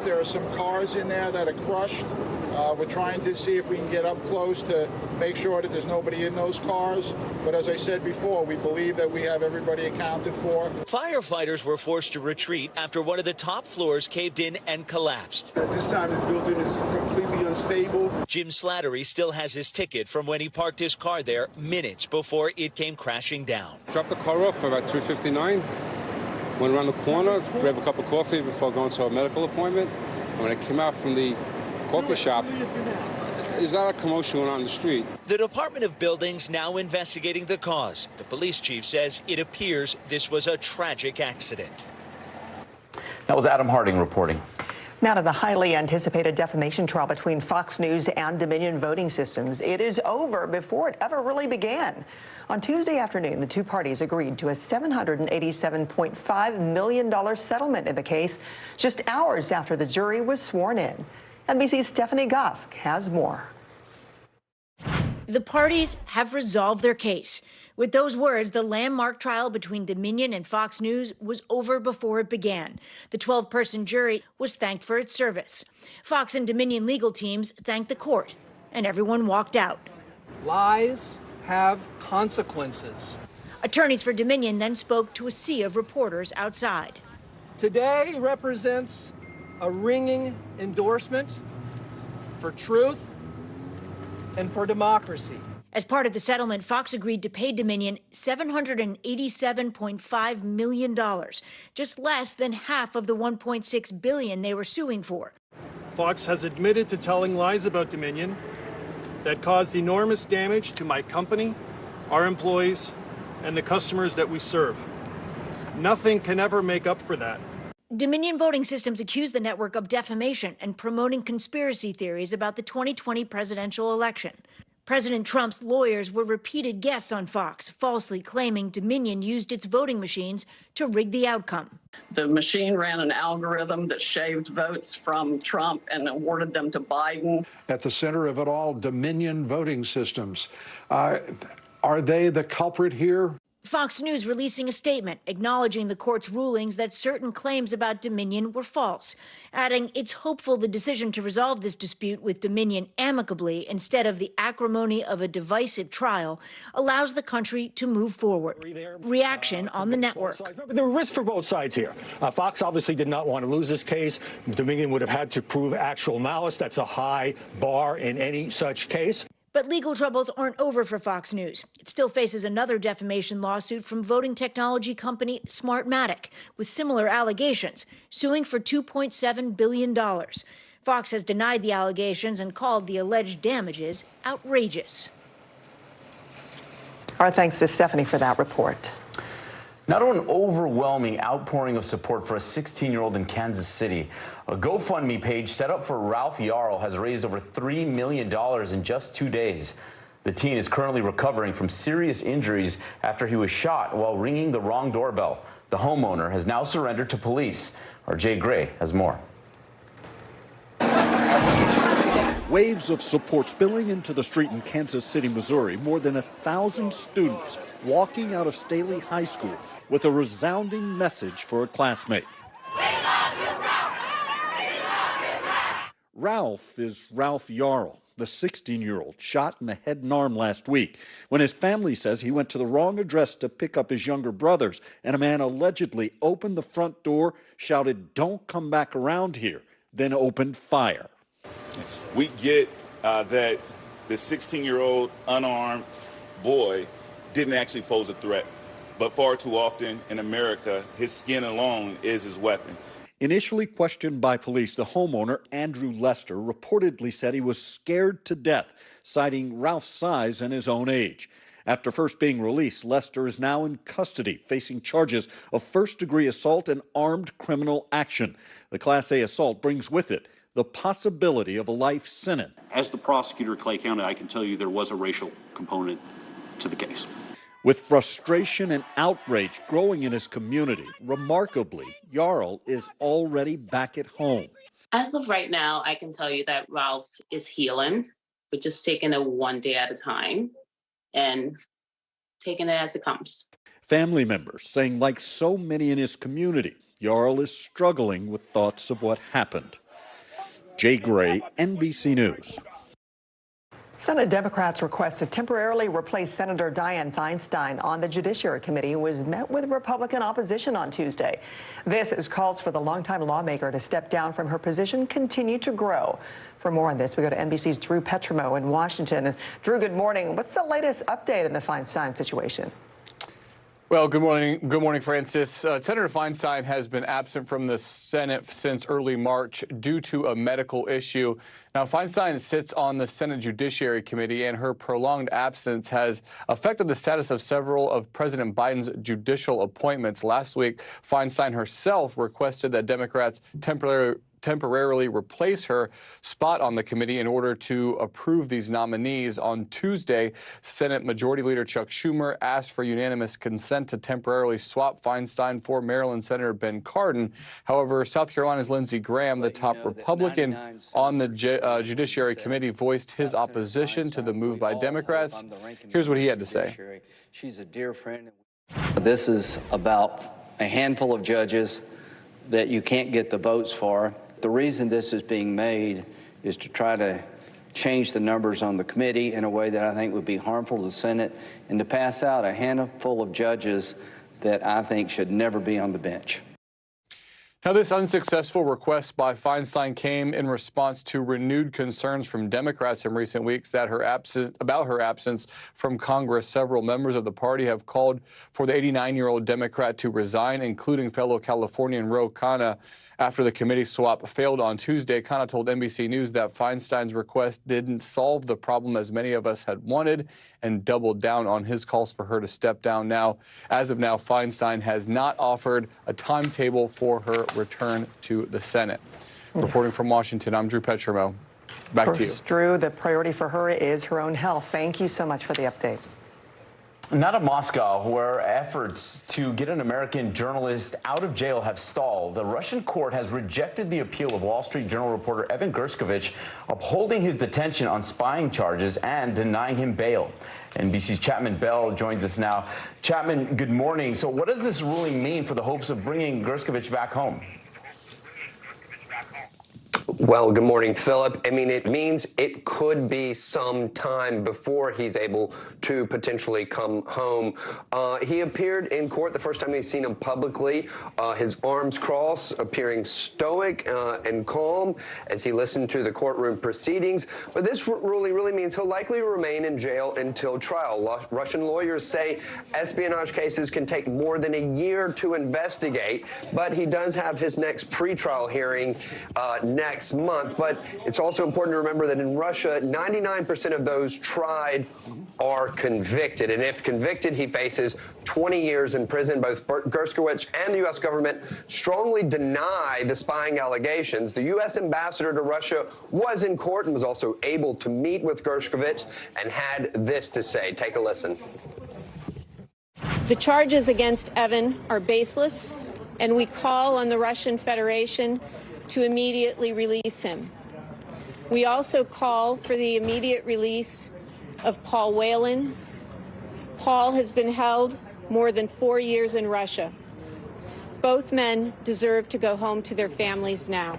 There are some cars in there that are crushed. We're trying to see if we can get up close to make sure that there's nobody in those cars. But as I said before, we believe that we have everybody accounted for. Firefighters were forced to retreat after one of the top floors caved in and collapsed. At this time, this building is completely unstable. Jim Slattery still has his ticket from when he parked his car there minutes before it came crashing down. Dropped the car off about 3:59. Went around the corner, grabbed a cup of coffee before going to a medical appointment. And when I came out from the coffee shop, there's a lot of commotion going on in the street. The Department of Buildings now investigating the cause. The police chief says it appears this was a tragic accident. That was Adam Harding reporting. Now to the highly anticipated defamation trial between Fox News and Dominion Voting Systems. It is over before it ever really began. On Tuesday afternoon, the two parties agreed to a $787.5 million settlement in the case just hours after the jury was sworn in. NBC's Stephanie Gosk has more. The parties have resolved their case. With those words, the landmark trial between Dominion and Fox News was over before it began. The 12-person jury was thanked for its service. Fox and Dominion legal teams thanked the court, and everyone walked out. Lies have consequences. Attorneys for Dominion then spoke to a sea of reporters outside. Today represents a ringing endorsement for truth and for democracy. As part of the settlement, Fox agreed to pay Dominion $787.5 million, just less than half of the $1.6 billion they were suing for. Fox has admitted to telling lies about Dominion that caused enormous damage to my company, our employees, and the customers that we serve. Nothing can ever make up for that. Dominion Voting Systems accused the network of defamation and promoting conspiracy theories about the 2020 presidential election. President Trump's lawyers were repeated guests on Fox, falsely claiming Dominion used its voting machines to rig the outcome. The machine ran an algorithm that shaved votes from Trump and awarded them to Biden. At the center of it all, Dominion Voting Systems. Are they the culprit here? Fox News releasing a statement acknowledging the court's rulings that certain claims about Dominion were false, adding it's hopeful the decision to resolve this dispute with Dominion amicably instead of the acrimony of a divisive trial allows the country to move forward. Reaction on the network. There are risks for both sides here. Fox obviously did not want to lose this case. Dominion would have had to prove actual malice. That's a high bar in any such case. But legal troubles aren't over for Fox News. It still faces another defamation lawsuit from voting technology company Smartmatic with similar allegations, suing for $2.7 billion. Fox has denied the allegations and called the alleged damages outrageous. Our thanks to Stephanie for that report. Now to an overwhelming outpouring of support for a 16-year-old in Kansas City. A GoFundMe page set up for Ralph Yarl has raised over $3 million in just 2 days. The teen is currently recovering from serious injuries after he was shot while ringing the wrong doorbell. The homeowner has now surrendered to police. Our Jay Gray has more. Waves of support spilling into the street in Kansas City, Missouri. More than 1,000 students walking out of Staley High School with a resounding message for a classmate. We love you, Ralph! We love you, Ralph! Ralph is Ralph Yarl, the 16-year-old shot in the head and arm last week when his family says he went to the wrong address to pick up his younger brothers, and a man allegedly opened the front door, shouted, "Don't come back around here," then opened fire. We get that the 16-year-old unarmed boy didn't actually pose a threat, but far too often in America, his skin alone is his weapon. Initially questioned by police, the homeowner, Andrew Lester, reportedly said he was scared to death, citing Ralph's size and his own age. After first being released, Lester is now in custody, facing charges of first-degree assault and armed criminal action. The Class A assault brings with it the possibility of a life sentence. As the prosecutor in Clay County, I can tell you there was a racial component to the case. With frustration and outrage growing in his community, remarkably, Yarl is already back at home. As of right now, I can tell you that Ralph is healing, but just taking it one day at a time and taking it as it comes. Family members saying, like so many in his community, Yarl is struggling with thoughts of what happened. Jay Gray, NBC News. Senate Democrats' request to temporarily replace Senator Dianne Feinstein on the Judiciary Committee was met with Republican opposition on Tuesday. This as calls for the longtime lawmaker to step down from her position continue to grow. For more on this, we go to NBC's Drew Petrimo in Washington. Drew, good morning. What's the latest update in the Feinstein situation? Well, good morning. Good morning, Francis. Senator Feinstein has been absent from the Senate since early March due to a medical issue. Now, Feinstein sits on the Senate Judiciary Committee, and her prolonged absence has affected the status of several of President Biden's judicial appointments. Last week, Feinstein herself requested that Democrats temporarily replace her spot on the committee in order to approve these nominees. On Tuesday, Senate Majority Leader Chuck Schumer asked for unanimous consent to temporarily swap Feinstein for Maryland Senator Ben Cardin. However, South Carolina's Lindsey Graham, the top Republican on the Judiciary Committee, voiced his opposition to the move by Democrats. Here's what he had to say. She's a dear friend. This is about a handful of judges that you can't get the votes for. The reason this is being made is to try to change the numbers on the committee in a way that I think would be harmful to the Senate and to pass out a handful of judges that I think should never be on the bench. Now, this unsuccessful request by Feinstein came in response to renewed concerns from Democrats in recent weeks that about her absence from Congress. Several members of the party have called for the 89-year-old Democrat to resign, including fellow Californian Ro Khanna. After the committee swap failed on Tuesday, Khanna told NBC News that Feinstein's request didn't solve the problem as many of us had wanted and doubled down on his calls for her to step down. Now, as of now, Feinstein has not offered a timetable for her return to the Senate. Reporting from Washington, I'm Drew Petrimo. Back to you. Drew, the priority for her is her own health. Thank you so much for the update. Now to Moscow, where efforts to get an American journalist out of jail have stalled. The Russian court has rejected the appeal of Wall Street Journal reporter Evan Gershkovich, upholding his detention on spying charges and denying him bail. NBC's Chapman Bell joins us now. Chapman, good morning. So what does this ruling mean for the hopes of bringing Gershkovich back home? Well, good morning, Philip. I mean, it means it could be some time before he's able to potentially come home. He appeared in court the first time we've seen him publicly, his arms crossed, appearing stoic and calm as he listened to the courtroom proceedings. But this ruling really means he'll likely remain in jail until trial. Russian lawyers say espionage cases can take more than a year to investigate, but he does have his next pretrial hearing next month. But it's also important to remember that in Russia, 99% of those tried are convicted. And if convicted, he faces 20 years in prison. Both Gershkovich and the U.S. government strongly deny the spying allegations. The U.S. ambassador to Russia was in court and was also able to meet with Gershkovich and had this to say. Take a listen. The charges against Evan are baseless, and we call on the Russian Federation to immediately release him. We also call for the immediate release of Paul Whelan. Paul has been held more than 4 years in Russia. Both men deserve to go home to their families now.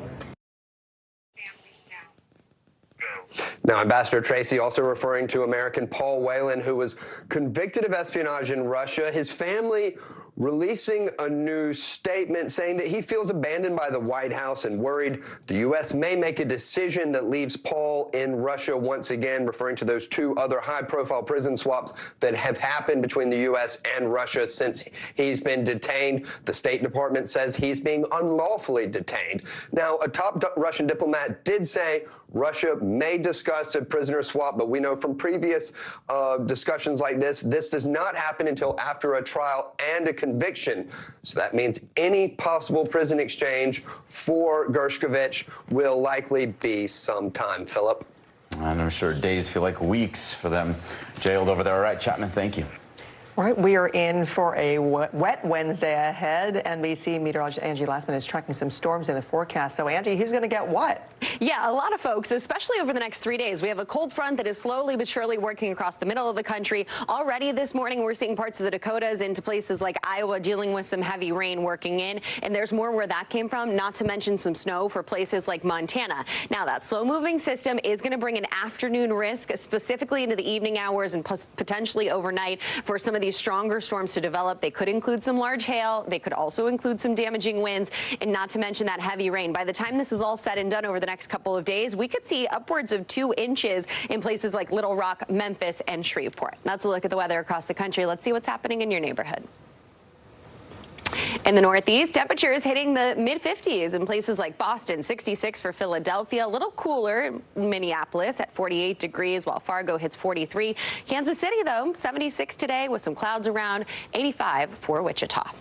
Now, Ambassador Tracy also referring to American Paul Whelan, who was convicted of espionage in Russia. His family releasing a new statement saying that he feels abandoned by the White House and worried the U.S. may make a decision that leaves Paul in Russia once again, referring to those two other high-profile prison swaps that have happened between the U.S. and Russia since he's been detained. The State Department says he's being unlawfully detained. Now, a top Russian diplomat did say Russia may discuss a prisoner swap, but we know from previous discussions like this does not happen until after a trial and a conviction. So that means any possible prison exchange for Gershkovich will likely be some time, Philip. And I'm sure days feel like weeks for them jailed over there. All right, Chapman, thank you. All right, we are in for a wet Wednesday ahead. NBC meteorologist Angie Lastman is tracking some storms in the forecast. So, Angie, who's going to get what? Yeah, a lot of folks, especially over the next 3 days. We have a cold front that is slowly but surely working across the middle of the country. Already this morning, we're seeing parts of the Dakotas into places like Iowa dealing with some heavy rain working in. And there's more where that came from, not to mention some snow for places like Montana. Now, that slow-moving system is going to bring an afternoon risk, specifically into the evening hours and potentially overnight for some of these stronger storms to develop. They could include some large hail. They could also include some damaging winds, and not to mention that heavy rain. By the time this is all said and done over the next couple of days, we could see upwards of 2 inches in places like Little Rock, Memphis, and Shreveport. That's a look at the weather across the country. Let's see what's happening in your neighborhood. In the Northeast, temperatures hitting the mid-50s in places like Boston, 66 for Philadelphia, a little cooler in Minneapolis at 48 degrees, while Fargo hits 43. Kansas City, though, 76 today with some clouds around, 85 for Wichita.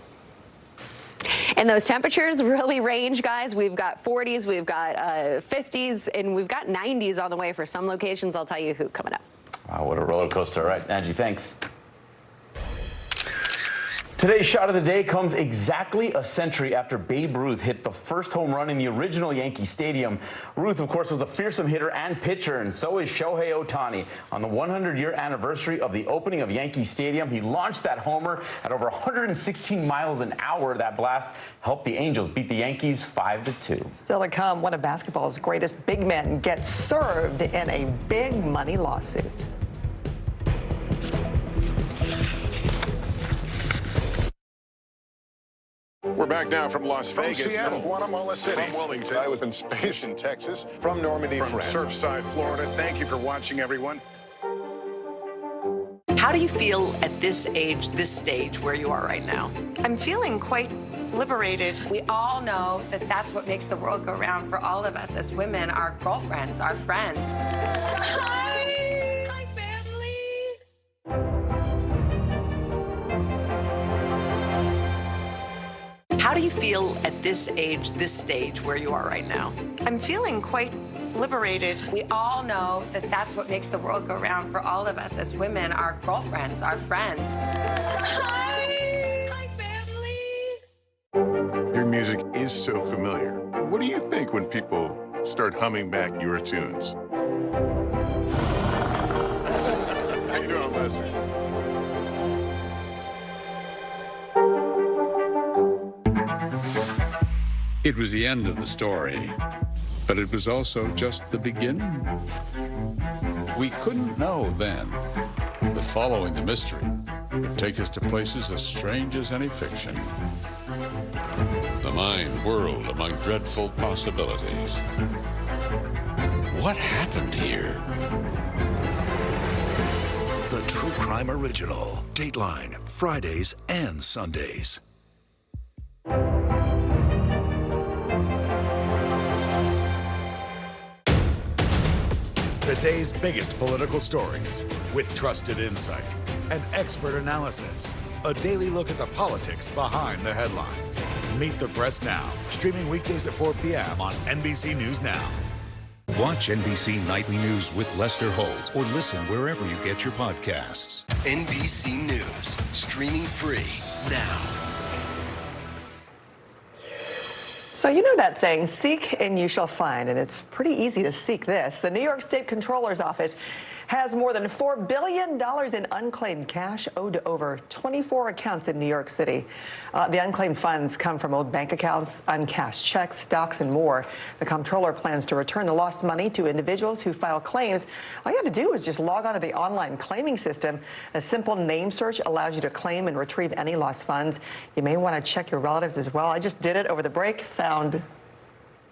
And those temperatures really range, guys. We've got 40s, we've got 50s, and we've got 90s on the way for some locations. I'll tell you who coming up. Wow, what a roller coaster. All right, Angie, thanks. Today's shot of the day comes exactly a century after Babe Ruth hit the first home run in the original Yankee Stadium. Ruth, of course, was a fearsome hitter and pitcher, and so is Shohei Ohtani. On the 100-year anniversary of the opening of Yankee Stadium, he launched that homer at over 116 miles an hour. That blast helped the Angels beat the Yankees 5-2. Still to come, one of basketball's greatest big men gets served in a big money lawsuit. We're back now from Las Vegas. From Seattle, Guatemala City. From Wilmington. I was in space in Texas. From Normandy, From France. Surfside, Florida. Thank you for watching, everyone. How do you feel at this age, this stage where you are right now? I'm feeling quite liberated. We all know that that's what makes the world go round for all of us as women, our girlfriends, our friends. Hi, my family. How do you feel at this age, this stage where you are right now? I'm feeling quite liberated. We all know that that's what makes the world go round for all of us as women, our girlfriends, our friends. Hi, my family. Your music is so familiar. What do you think when people start humming back your tunes? How you doing, Lester? It was the end of the story, but it was also just the beginning. We couldn't know then that following the mystery would take us to places as strange as any fiction. The mind whirled among dreadful possibilities. What happened here? The True Crime Original. Dateline, Fridays and Sundays. The day's biggest political stories with trusted insight and expert analysis. A daily look at the politics behind the headlines. Meet the Press Now, streaming weekdays at 4 p.m. on NBC News Now. Watch NBC Nightly News with Lester Holt or listen wherever you get your podcasts. NBC News, streaming free now. So you know that saying, seek and you shall find, and it's pretty easy to seek this. The New York State Comptroller's Office has more than $4 billion in unclaimed cash owed to over 24 accounts in New York City. The unclaimed funds come from old bank accounts, uncashed checks, stocks, and more. The comptroller plans to return the lost money to individuals who file claims. All you have to do is just log on to the online claiming system. A simple name search allows you to claim and retrieve any lost funds. You may want to check your relatives as well. I just did it over the break, found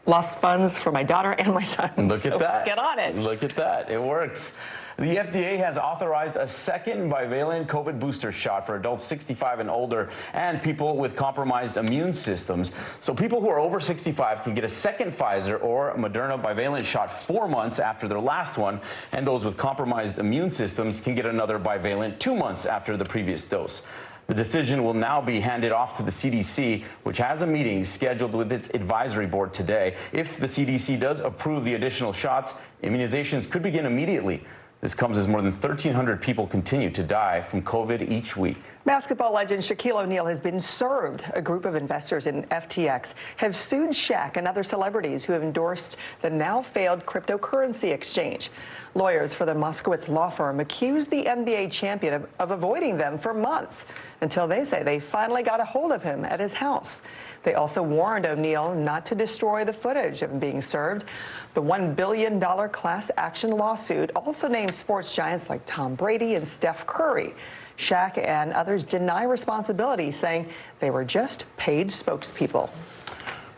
lost funds for my daughter and my son. Look at that. Get on it. Look at that. It works. The FDA has authorized a second bivalent COVID booster shot for adults 65 and older and people with compromised immune systems. So people who are over 65 can get a second Pfizer or Moderna bivalent shot 4 months after their last one, and those with compromised immune systems can get another bivalent 2 months after the previous dose. The decision will now be handed off to the CDC, which has a meeting scheduled with its advisory board today. If the CDC does approve the additional shots, immunizations could begin immediately. This comes as more than 1,300 people continue to die from COVID each week. Basketball legend Shaquille O'Neal has been served. A group of investors in FTX have sued Shaq and other celebrities who have endorsed the now failed cryptocurrency exchange. Lawyers for the Moskowitz law firm accused the NBA champion of avoiding them for months until they say they finally got a hold of him at his house. They also warned O'Neal not to destroy the footage of him being served. The $1 billion class action lawsuit also names sports giants like Tom Brady and Steph Curry. Shaq and others deny responsibility, saying they were just paid spokespeople. All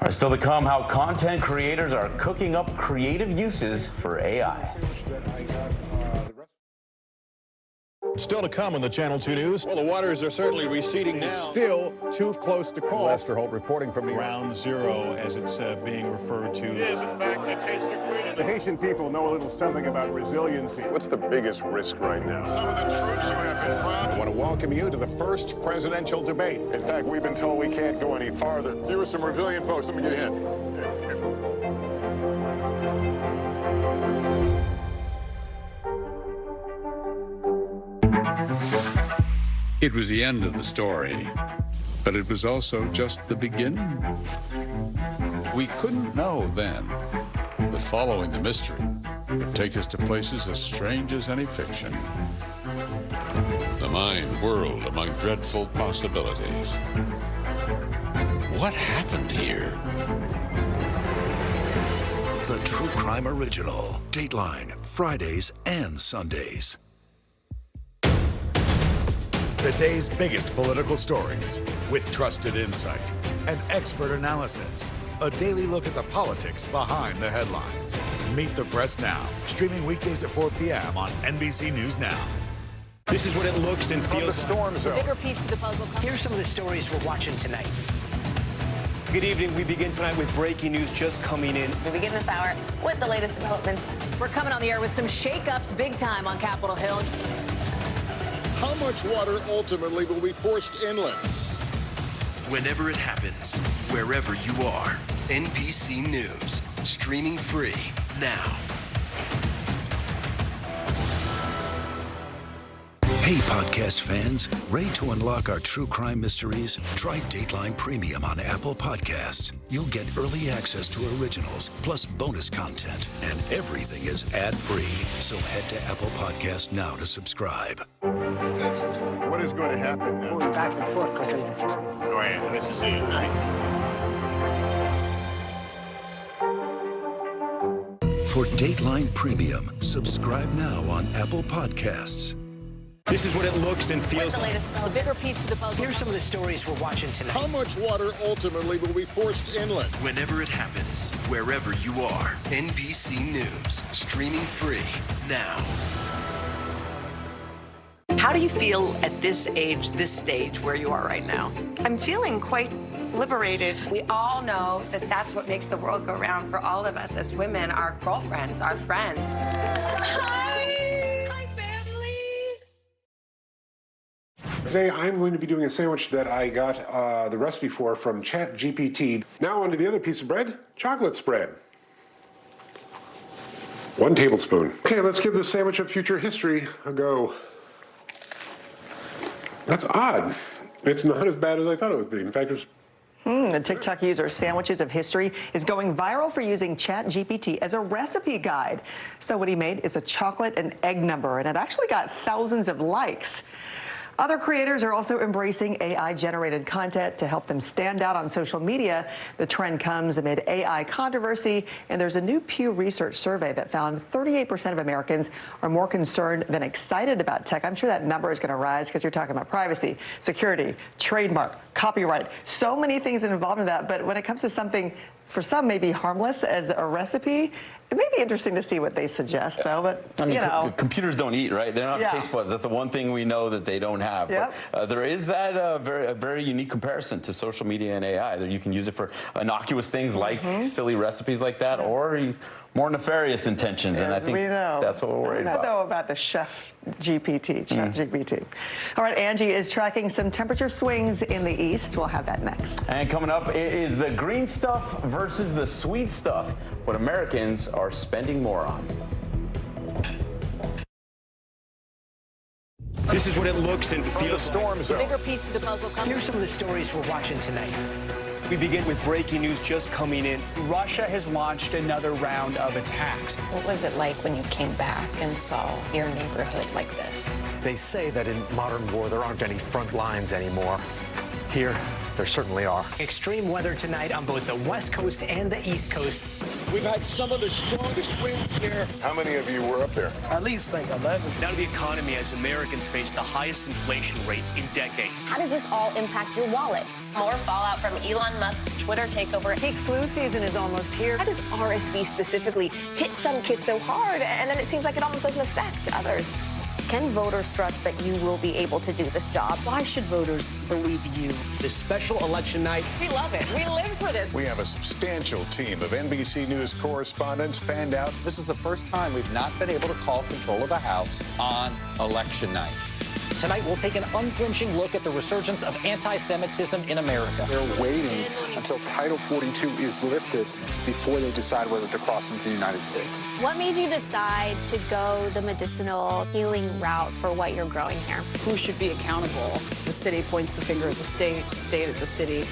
right, still to come, how content creators are cooking up creative uses for AI. Still to come on the Channel 2 News. Well, the waters are certainly receding now. Still too close to call. Lester Holt reporting from the Ground Zero, as it's being referred to. It is, in fact, a taste of freedom. The Haitian people know a little something about resiliency. What's the biggest risk right now? Some of the troops who have been proud. I want to welcome you to the first presidential debate. In fact, we've been told we can't go any farther. You with some resilient folks. Let me get a hint. It was the end of the story, but it was also just the beginning. We couldn't know then that following the mystery would take us to places as strange as any fiction. The mind whirled among dreadful possibilities. What happened here? The True Crime Original. Dateline, Fridays and Sundays. The day's biggest political stories with trusted insight and expert analysis. A daily look at the politics behind the headlines. Meet the Press Now, streaming weekdays at 4 p.m. on NBC News Now. This is what it looks and feels. From the storm zone. The bigger piece to the puzzle. Here's some of the stories we're watching tonight. Good evening. We begin tonight with breaking news just coming in. We begin this hour with the latest developments. We're coming on the air with some shakeups big time on Capitol Hill. How much water ultimately will be forced inland? Whenever it happens, wherever you are, NBC News, streaming free now. Hey, podcast fans, ready to unlock our true crime mysteries? Try Dateline Premium on Apple Podcasts. You'll get early access to originals, plus bonus content, and everything is ad-free. So head to Apple Podcasts now to subscribe. What is going to happen now? Going back and forth. Go ahead. This is it. For Dateline Premium, subscribe now on Apple Podcasts. This is what it looks and feels. With the latest, the bigger piece to the puzzle. Here's some of the stories we're watching tonight. How much water ultimately will be forced inland? Whenever it happens, wherever you are, NBC News, streaming free now. How do you feel at this age, this stage where you are right now? I'm feeling quite liberated. We all know that that's what makes the world go round for all of us as women, our girlfriends, our friends. Hi, family. Today I'm going to be doing a sandwich that I got the recipe for from ChatGPT. Now onto the other piece of bread, chocolate spread. 1 tablespoon. Okay, let's give this sandwich of future history a go. That's odd. It's not as bad as I thought it would be. In fact, it's The TikTok user Sandwiches of History is going viral for using ChatGPT as a recipe guide. So what he made is a chocolate and egg number, and it actually got thousands of likes. Other creators are also embracing AI-generated content to help them stand out on social media. The trend comes amid AI controversy, and there's a new Pew Research survey that found 38% of Americans are more concerned than excited about tech. I'm sure that number is going to rise because you're talking about privacy, security, trademark, copyright, so many things involved in that. But when it comes to something, for some, maybe harmless as a recipe, it may be interesting to see what they suggest, though. But I mean, you know, computers don't eat, right? They're not Yeah. taste buds. That's the one thing we know that they don't have. Yep. But there is that very unique comparison to social media and AI. That you can use it for innocuous things like silly recipes like that, or more nefarious intentions. And I think that's what we're worried about. I don't know about the Chef GPT. All right, Angie is tracking some temperature swings in the east. We'll have that next. And coming up, it is the green stuff versus the sweet stuff. What Americans are spending more on. This is what it looks and feels storm zone. The bigger piece of the puzzle comes. Here's some of the stories we're watching tonight. We begin with breaking news just coming in. Russia has launched another round of attacks. What was it like when you came back and saw your neighborhood like this? They say that in modern war there aren't any front lines anymore. Here, there certainly are. Extreme weather tonight on both the West Coast and the East Coast. We've had some of the strongest winds here. How many of you were up there? At least like 11. Now to the economy as Americans face the highest inflation rate in decades. How does this all impact your wallet? More fallout from Elon Musk's Twitter takeover. Peak flu season is almost here. How does RSV specifically hit some kids so hard, and then it seems like it almost doesn't affect others? Can voters trust that you will be able to do this job? Why should voters believe you? This special election night. We love it. We live for this. We have a substantial team of NBC News correspondents fanned out. This is the first time we've not been able to call control of the House on election night. Tonight, we'll take an unflinching look at the resurgence of anti-Semitism in America. They're waiting until Title 42 is lifted before they decide whether to cross into the United States. What made you decide to go the medicinal healing route for what you're growing here? Who should be accountable? The city points the finger at the state at the city.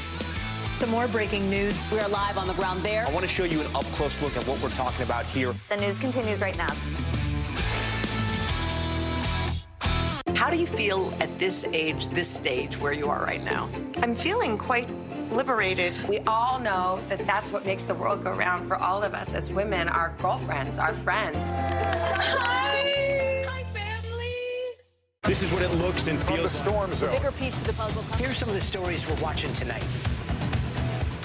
Some more breaking news. We are live on the ground there. I want to show you an up-close look at what we're talking about here. The news continues right now. How do you feel at this age, this stage where you are right now? I'm feeling quite liberated. We all know that that's what makes the world go round for all of us as women, our girlfriends, our friends. Hi! Hi, family! This is what it looks and feels. The storm zone. The bigger piece of the puzzle comes. Here's some of the stories we're watching tonight.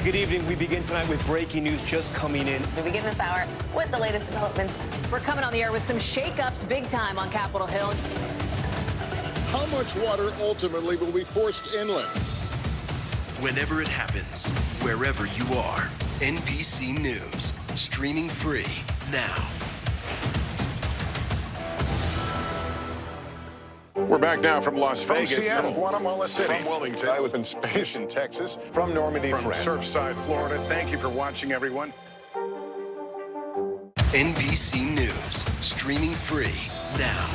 Good evening. We begin tonight with breaking news just coming in. We begin this hour with the latest developments. We're coming on the air with some shakeups big time on Capitol Hill. How much water ultimately will be forced inland? Whenever it happens, wherever you are, NBC News, streaming free now. We're back now from Las Vegas, Seattle, from Guatemala City, from Wilmington. I was in space in Texas, from Normandy, from Surfside, Florida. Thank you for watching, everyone. NBC News, streaming free now.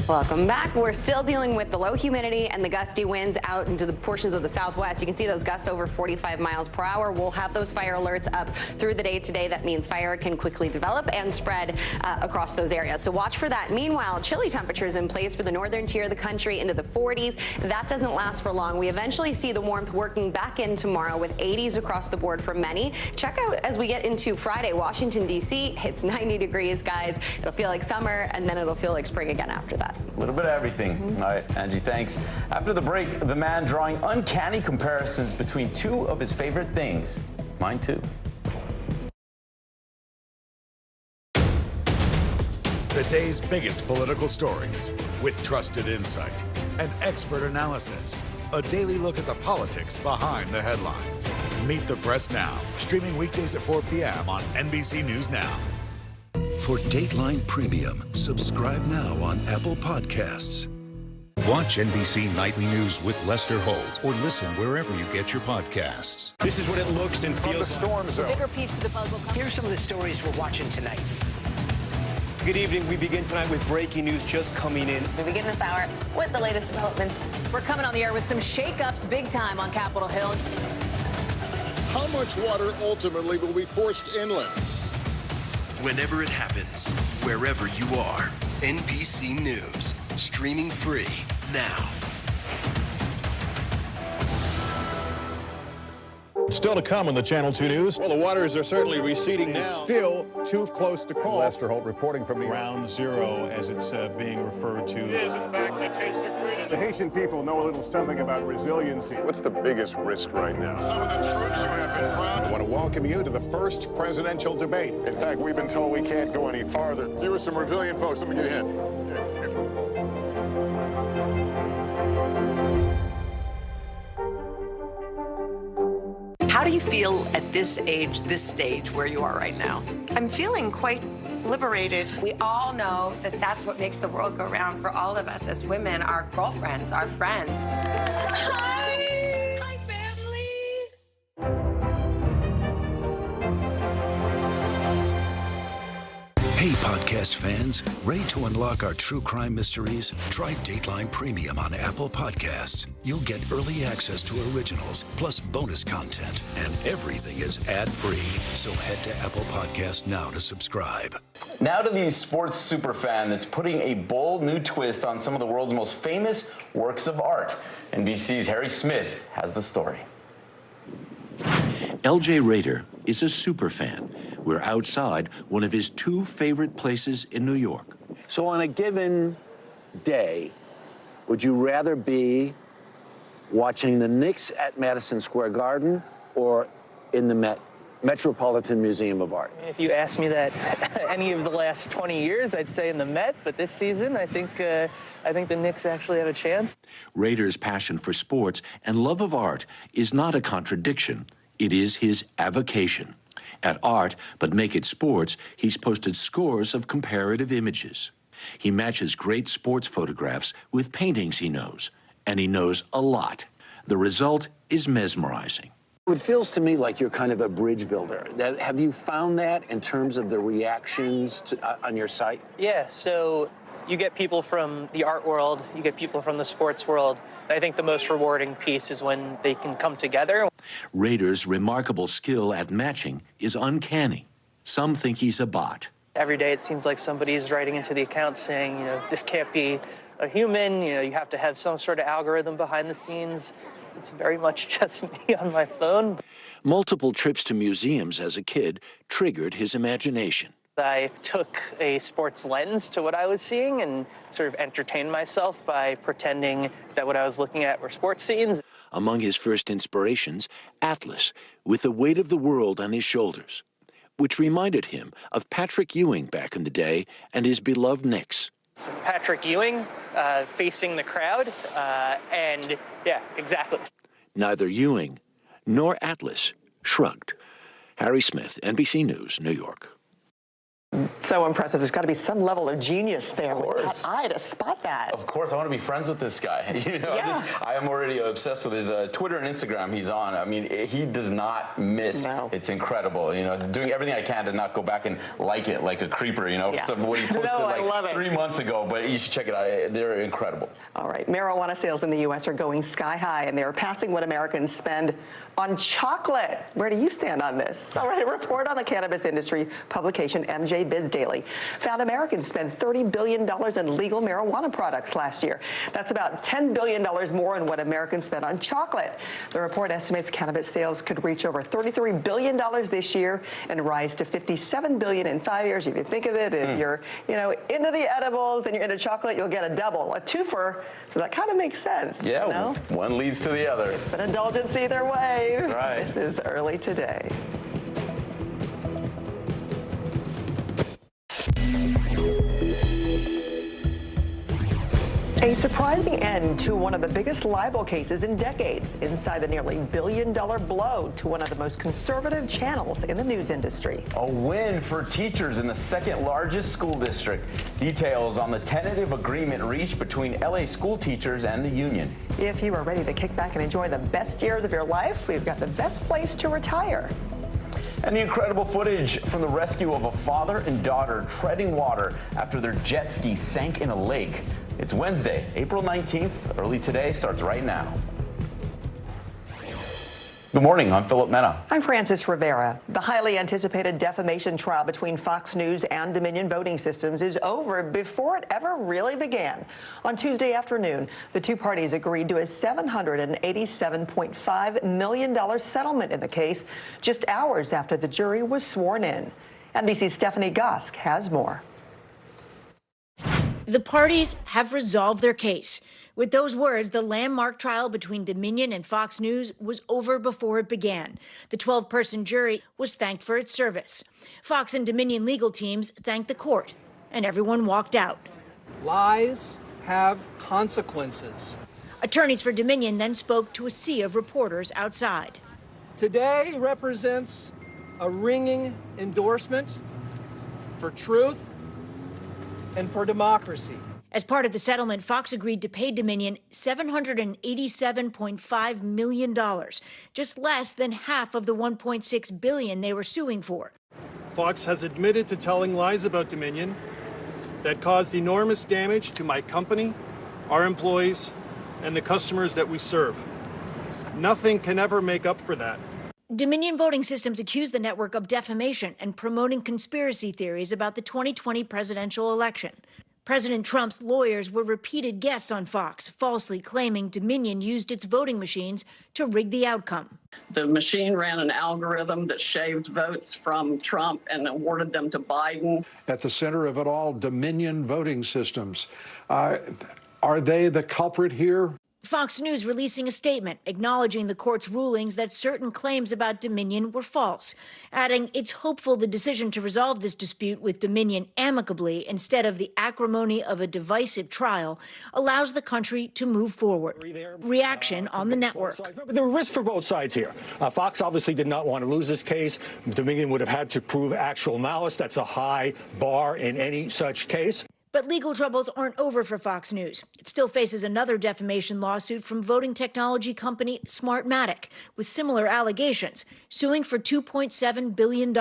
Welcome back. We're still dealing with the low humidity and the gusty winds out into the portions of the Southwest. You can see those gusts over 45 miles per hour. We'll have those fire alerts up through the day today. That means fire can quickly develop and spread across those areas. So watch for that. Meanwhile, chilly temperatures in place for the northern tier of the country into the 40s. That doesn't last for long. We eventually see the warmth working back in tomorrow with 80s across the board for many. Check out as we get into Friday, Washington, D.C. hits 90 degrees, guys. It'll feel like summer, and then it'll feel like spring again after that. A little bit of everything. All right, Angie, thanks. After the break, the man drawing uncanny comparisons between two of his favorite things. Mine too. The day's biggest political stories with trusted insight and expert analysis. A daily look at the politics behind the headlines. Meet the Press Now, streaming weekdays at 4 p.m. on NBC News Now. For Dateline Premium, subscribe now on Apple Podcasts. Watch NBC Nightly News with Lester Holt or listen wherever you get your podcasts. This is what it looks and feels. The storm zone. The bigger piece of the puzzle comes. Here's some of the stories we're watching tonight. Good evening. We begin tonight with breaking news just coming in. We begin this hour with the latest developments. We're coming on the air with some shakeups big time on Capitol Hill. How much water ultimately will be forced inland? Whenever it happens, wherever you are, NBC News, streaming free now. Still to come on the Channel 2 News. Well, the waters are certainly receding now. Still too close to call. Lester Holt reporting from ground zero, as it's being referred to. It is, in fact, a taste of freedom. The Haitian people know a little something about resiliency. What's the biggest risk right now? Some of the troops who have been proud. I want to welcome you to the first presidential debate. In fact, we've been told we can't go any farther. Here are some resilient folks. Let me get a hint. How do you feel at this age, this stage where you are right now? I'm feeling quite liberated. We all know that that's what makes the world go round for all of us as women, our girlfriends, our friends. Hi! Hi, family! Hey, podcast fans, ready to unlock our true crime mysteries? Try Dateline Premium on Apple Podcasts. You'll get early access to originals, plus bonus content, and everything is ad-free. So head to Apple Podcasts now to subscribe. Now to the sports superfan that's putting a bold new twist on some of the world's most famous works of art. NBC's Harry Smith has the story. LJ Rader is a superfan. We're outside one of his two favorite places in New York. So on a given day, would you rather be watching the Knicks at Madison Square Garden or in the Metropolitan Museum of Art? If you asked me that any of the last 20 years, I'd say in the Met, but this season, I think the Knicks actually have a chance. Rader's passion for sports and love of art is not a contradiction. It is his avocation. At Art, but Make It Sports, he's posted scores of comparative images. He matches great sports photographs with paintings he knows, and he knows a lot. The result is mesmerizing. It feels to me like you're kind of a bridge builder. Have you found that in terms of the reactions on your site? Yeah, so you get people from the art world, you get people from the sports world. I think the most rewarding piece is when they can come together. Rader's remarkable skill at matching is uncanny. Some think he's a bot. Every day it seems like somebody's writing into the account saying, this can't be a human, you have to have some sort of algorithm behind the scenes. It's very much just me on my phone. Multiple trips to museums as a kid triggered his imagination. I took a sports lens to what I was seeing and sort of entertained myself by pretending that what I was looking at were sports scenes. Among his first inspirations, Atlas, with the weight of the world on his shoulders, which reminded him of Patrick Ewing back in the day and his beloved Knicks. Patrick Ewing facing the crowd, and yeah, exactly. Neither Ewing nor Atlas shrugged. Harry Smith, NBC News, New York. So impressive. There's got to be some level of genius there with that eye to spot that. Of course, I want to be friends with this guy. I am already obsessed with his Twitter and Instagram he's on. I mean, he does not miss. No. It's incredible. Doing everything I can to not go back and like it like a creeper, some what he posted 3 months ago. But you should check it out. They're incredible. All right. Marijuana sales in the U.S. are going sky high, and they're passing what Americans spend on chocolate. Where do you stand on this? All right, a report on the cannabis industry publication MJ Biz Daily found Americans spent $30 billion in legal marijuana products last year. That's about $10 billion more than what Americans spent on chocolate. The report estimates cannabis sales could reach over $33 billion this year and rise to $57 billion in 5 years. If you think of it, if you're into the edibles and you're into chocolate, you'll get a double, a twofer. So that kind of makes sense. Yeah, one leads to the other. It's an indulgence either way. Right. This is Early Today. A surprising end to one of the biggest libel cases in decades inside the nearly billion-dollar blow to one of the most conservative channels in the news industry. A win for teachers in the second largest school district. Details on the tentative agreement reached between LA school teachers and the union. If you are ready to kick back and enjoy the best years of your life, we've got the best place to retire. And the incredible footage from the rescue of a father and daughter treading water after their jet ski sank in a lake. It's Wednesday, April 19th. Early Today starts right now. Good morning, I'm Philip Mena. I'm Francis Rivera. The highly anticipated defamation trial between Fox News and Dominion Voting Systems is over before it ever really began. On Tuesday afternoon, the two parties agreed to a $787.5 million settlement in the case just hours after the jury was sworn in. NBC's Stephanie Gosk has more. The parties have resolved their case. With those words, the landmark trial between Dominion and Fox News was over before it began. The 12-person jury was thanked for its service. Fox and Dominion legal teams thanked the court, and everyone walked out. Lies have consequences. Attorneys for Dominion then spoke to a sea of reporters outside. Today represents a ringing endorsement for truth and for democracy. As part of the settlement, Fox agreed to pay Dominion $787.5 million, just less than half of the $1.6 billion they were suing for. Fox has admitted to telling lies about Dominion that caused enormous damage to my company, our employees, and the customers that we serve. Nothing can ever make up for that. Dominion Voting Systems accused the network of defamation and promoting conspiracy theories about the 2020 presidential election. President Trump's lawyers were repeated guests on Fox, falsely claiming Dominion used its voting machines to rig the outcome. The machine ran an algorithm that shaved votes from Trump and awarded them to Biden. At the center of it all, Dominion Voting Systems. Are they the culprit here? Fox News releasing a statement acknowledging the court's rulings that certain claims about Dominion were false, adding it's hopeful the decision to resolve this dispute with Dominion amicably instead of the acrimony of a divisive trial allows the country to move forward. Reaction on the network. There were risks for both sides here. Fox obviously did not want to lose this case. Dominion would have had to prove actual malice. That's a high bar in any such case. But legal troubles aren't over for Fox News. It still faces another defamation lawsuit from voting technology company Smartmatic with similar allegations, suing for $2.7 billion.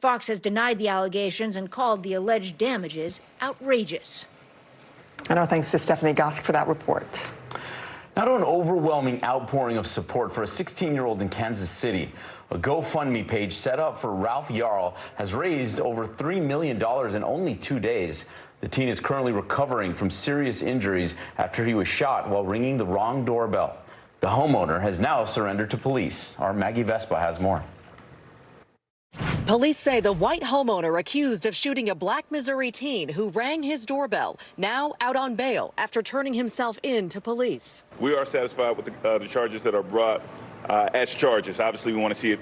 Fox has denied the allegations and called the alleged damages outrageous. And our thanks to Stephanie Gosk for that report. Now to an overwhelming outpouring of support for a 16-year-old in Kansas City. A GoFundMe page set up for Ralph Yarl has raised over $3 million in only 2 days. The teen is currently recovering from serious injuries after he was shot while ringing the wrong doorbell. The homeowner has now surrendered to police. Our Maggie Vespa has more. Police say the white homeowner accused of shooting a Black Missouri teen who rang his doorbell, now out on bail after turning himself in to police. We are satisfied with the charges that are brought as charges. Obviously, we want to see it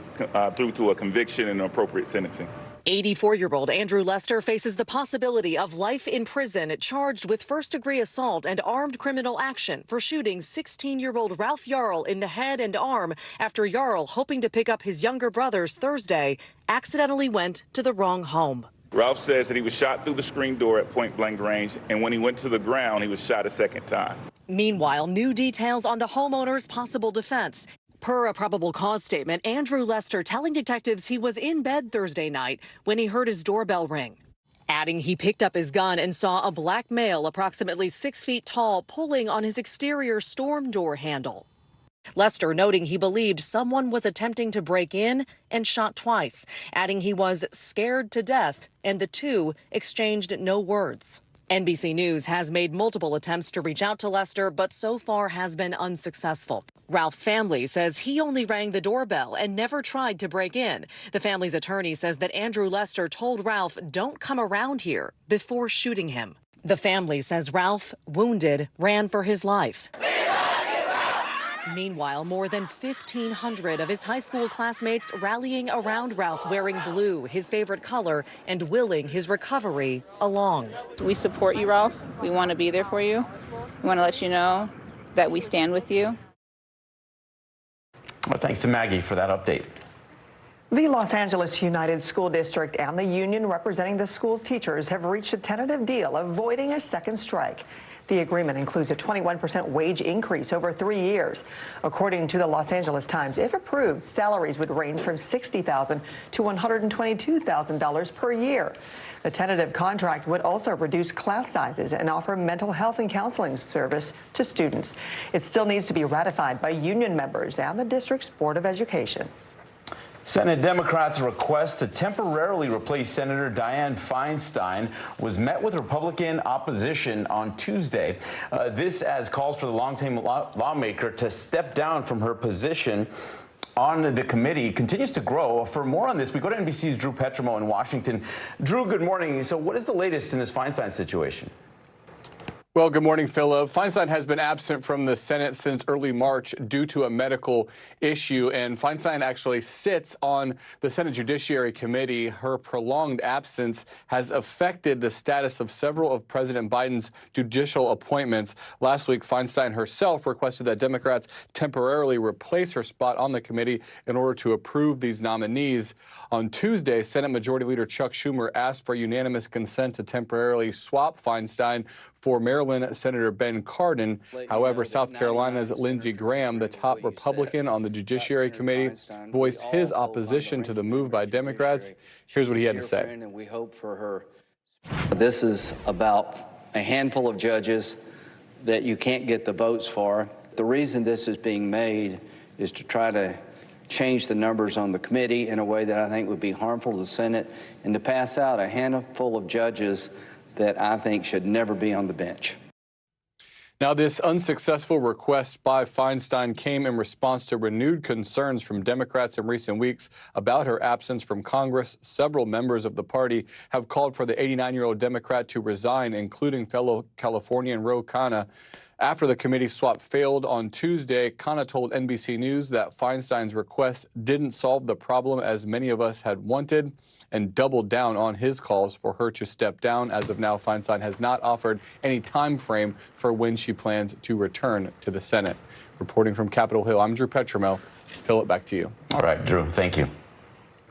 through to a conviction and appropriate sentencing. 84-year-old Andrew Lester faces the possibility of life in prison, charged with first-degree assault and armed criminal action for shooting 16-year-old Ralph Yarl in the head and arm after Yarl, hoping to pick up his younger brothers Thursday, accidentally went to the wrong home. Ralph says that he was shot through the screen door at point-blank range, and when he went to the ground, he was shot a second time. Meanwhile, new details on the homeowner's possible defense. Per a probable cause statement, Andrew Lester telling detectives he was in bed Thursday night when he heard his doorbell ring, adding he picked up his gun and saw a black male approximately 6 feet tall pulling on his exterior storm door handle. Lester noting he believed someone was attempting to break in and shot twice, adding he was scared to death, and the two exchanged no words. NBC News has made multiple attempts to reach out to Lester, but so far has been unsuccessful. Ralph's family says he only rang the doorbell and never tried to break in. The family's attorney says that Andrew Lester told Ralph, "Don't come around here," before shooting him. The family says Ralph, wounded, ran for his life. Meanwhile, more than 1,500 of his high school classmates rallying around Ralph, wearing blue, his favorite color, and willing his recovery along. We support you, Ralph. We want to be there for you. We want to let you know that we stand with you. Well, thanks to Maggie for that update. The Los Angeles United School District and the union representing the school's teachers have reached a tentative deal avoiding a second strike. The agreement includes a 21% wage increase over 3 years. According to the Los Angeles Times, if approved, salaries would range from $60,000 to $122,000 per year. The tentative contract would also reduce class sizes and offer mental health and counseling service to students. It still needs to be ratified by union members and the district's Board of Education. Senate Democrats' request to temporarily replace Senator Dianne Feinstein was met with Republican opposition on Tuesday. This as calls for the longtime lawmaker to step down from her position on the committee continues to grow. For more on this, we go to NBC's Drew Petrimo in Washington. Drew, good morning. So what is the latest in this Feinstein situation? Well, good morning, Philip. Feinstein has been absent from the Senate since early March due to a medical issue, and Feinstein actually sits on the Senate Judiciary Committee. Her prolonged absence has affected the status of several of President Biden's judicial appointments. Last week, Feinstein herself requested that Democrats temporarily replace her spot on the committee in order to approve these nominees. On Tuesday, Senate Majority Leader Chuck Schumer asked for unanimous consent to temporarily swap Feinstein for Maryland Senator Ben Cardin. However, South Carolina's Lindsey Graham, the top Republican on the Judiciary Committee, voiced his opposition to the move by Democrats. Here's what he had to say. And we hope for her. This is about a handful of judges that you can't get the votes for. The reason this is being made is to try to change the numbers on the committee in a way that I think would be harmful to the Senate and to pass out a handful of judges that I think should never be on the bench. Now, this unsuccessful request by Feinstein came in response to renewed concerns from Democrats in recent weeks about her absence from Congress. Several members of the party have called for the 89-year-old Democrat to resign, including fellow Californian Ro Khanna. After the committee swap failed on Tuesday, Khanna told NBC News that Feinstein's request didn't solve the problem as many of us had wanted, and doubled down on his calls for her to step down. As of now, Feinstein has not offered any time frame for when she plans to return to the Senate. Reporting from Capitol Hill, I'm Drew Petromel. Philip, back to you. All right, Drew, thank you.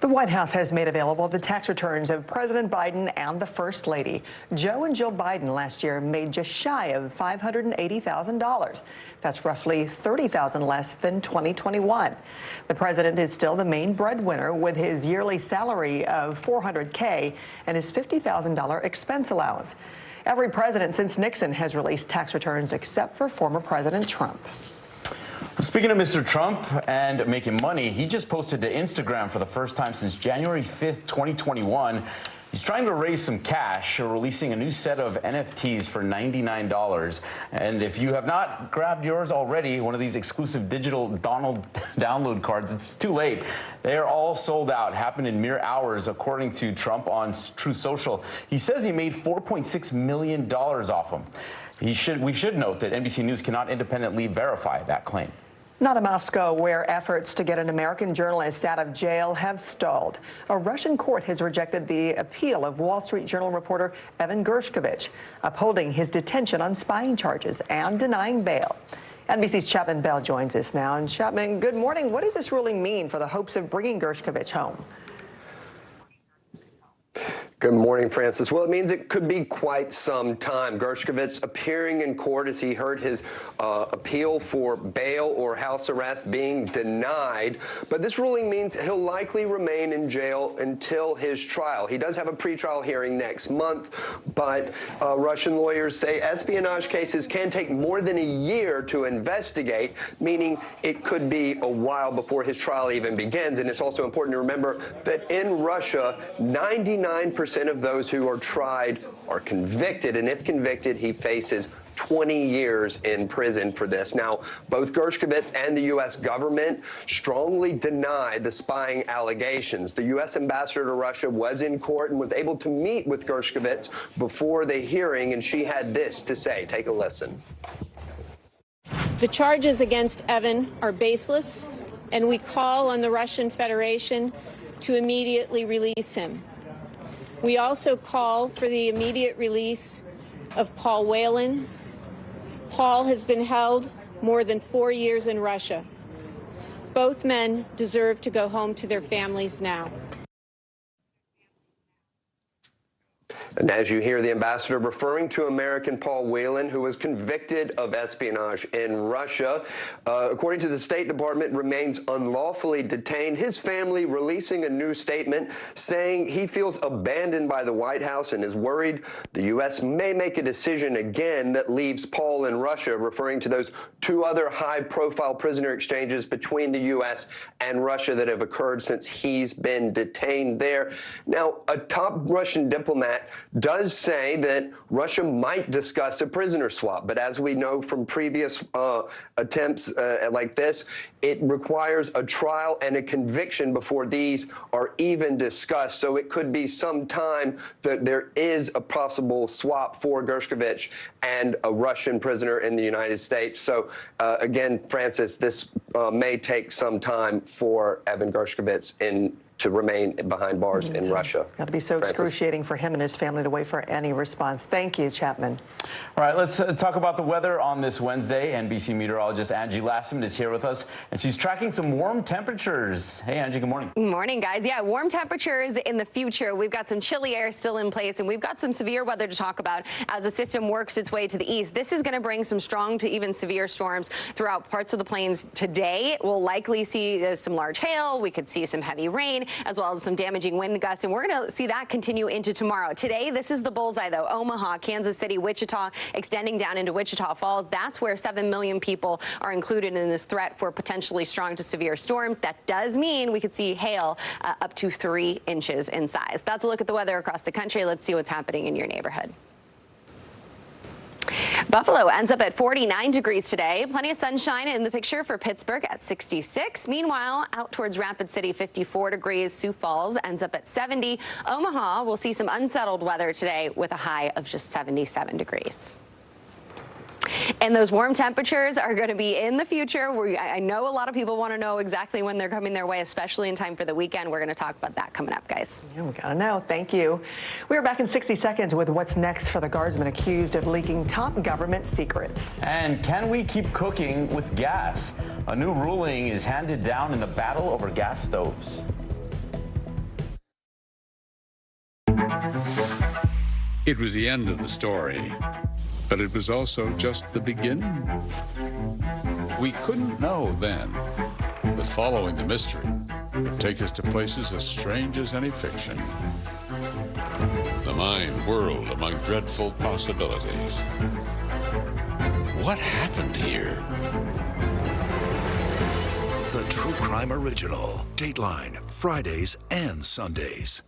The White House has made available the tax returns of President Biden and the First Lady. Joe and Jill Biden last year made just shy of $580,000. That's roughly $30,000 less than 2021. The president is still the main breadwinner with his yearly salary of $400K and his $50,000 expense allowance. Every president since Nixon has released tax returns except for former President Trump. Speaking of Mr. Trump and making money, he just posted to Instagram for the first time since January 5th, 2021. He's trying to raise some cash, releasing a new set of NFTs for $99. And if you have not grabbed yours already, one of these exclusive digital download cards, it's too late. They are all sold out. Happened in mere hours, according to Trump on Truth Social. He says he made $4.6 million off them. We should note that NBC News cannot independently verify that claim. Not in Moscow, where efforts to get an American journalist out of jail have stalled. A Russian court has rejected the appeal of Wall Street Journal reporter Evan Gershkovich, upholding his detention on spying charges and denying bail. NBC's Chapman Bell joins us now. And Chapman, good morning. What does this ruling mean for the hopes of bringing Gershkovich home? Good morning, Francis. Well, it means it could be quite some time. Gershkovich appearing in court as he heard his appeal for bail or house arrest being denied. But this ruling means he'll likely remain in jail until his trial. He does have a pretrial hearing next month, but Russian lawyers say espionage cases can take more than a year to investigate, meaning it could be a while before his trial even begins. And it's also important to remember that in Russia, 99% of those who are tried are convicted, and if convicted, he faces 20 years in prison for this. Now, both Gershkovich and the U.S. government strongly deny the spying allegations. The U.S. ambassador to Russia was in court and was able to meet with Gershkovich before the hearing, and she had this to say. Take a listen. The charges against Evan are baseless, and we call on the Russian Federation to immediately release him. We also call for the immediate release of Paul Whelan. Paul has been held more than 4 years in Russia. Both men deserve to go home to their families now. And as you hear the ambassador referring to American Paul Whelan, who was convicted of espionage in Russia, according to the State Department, remains unlawfully detained. His family releasing a new statement saying he feels abandoned by the White House and is worried the U.S. may make a decision again that leaves Paul in Russia, referring to those two other high-profile prisoner exchanges between the U.S. and Russia that have occurred since he's been detained there. Now, a top Russian diplomat does say that Russia might discuss a prisoner swap, but as we know from previous attempts like this, it requires a trial and a conviction before these are even discussed. So it could be some time that there is a possible swap for Gershkovich and a Russian prisoner in the United States. So again, Francis, this may take some time for Evan Gershkovich to remain behind bars in Russia. Got to be so excruciating for him and his family to wait for any response. Thank you, Chapman. All right, let's talk about the weather on this Wednesday. NBC meteorologist Angie Lassman is here with us, and she's tracking some warm temperatures. Hey, Angie, good morning. Good morning, guys. Yeah, warm temperatures in the future. We've got some chilly air still in place, and we've got some severe weather to talk about as the system works its way to the east. This is going to bring some strong to even severe storms throughout parts of the plains today. We'll likely see some large hail. We could see some heavy rain, as well as some damaging wind gusts, and we're going to see that continue into tomorrow. Today, this is the bullseye, though. Omaha, Kansas City, Wichita, extending down into Wichita Falls. That's where 7 million people are included in this threat for potentially strong to severe storms. That does mean we could see hail up to 3 inches in size. That's a look at the weather across the country. Let's see what's happening in your neighborhood. Buffalo ends up at 49 degrees today. Plenty of sunshine in the picture for Pittsburgh at 66. Meanwhile, out towards Rapid City, 54 degrees. Sioux Falls ends up at 70. Omaha will see some unsettled weather today with a high of just 77 degrees. And those warm temperatures are going to be in the future. I know a lot of people want to know exactly when they're coming their way, especially in time for the weekend. We're going to talk about that coming up, guys. Yeah, we got to know. Thank you. We're back in 60 seconds with what's next for the guardsmen accused of leaking top government secrets. And can we keep cooking with gas? A new ruling is handed down in the battle over gas stoves. It was the end of the story, but it was also just the beginning. We couldn't know then, but following the mystery would take us to places as strange as any fiction. The mind whirled among dreadful possibilities. What happened here? The True Crime Original. Dateline, Fridays and Sundays.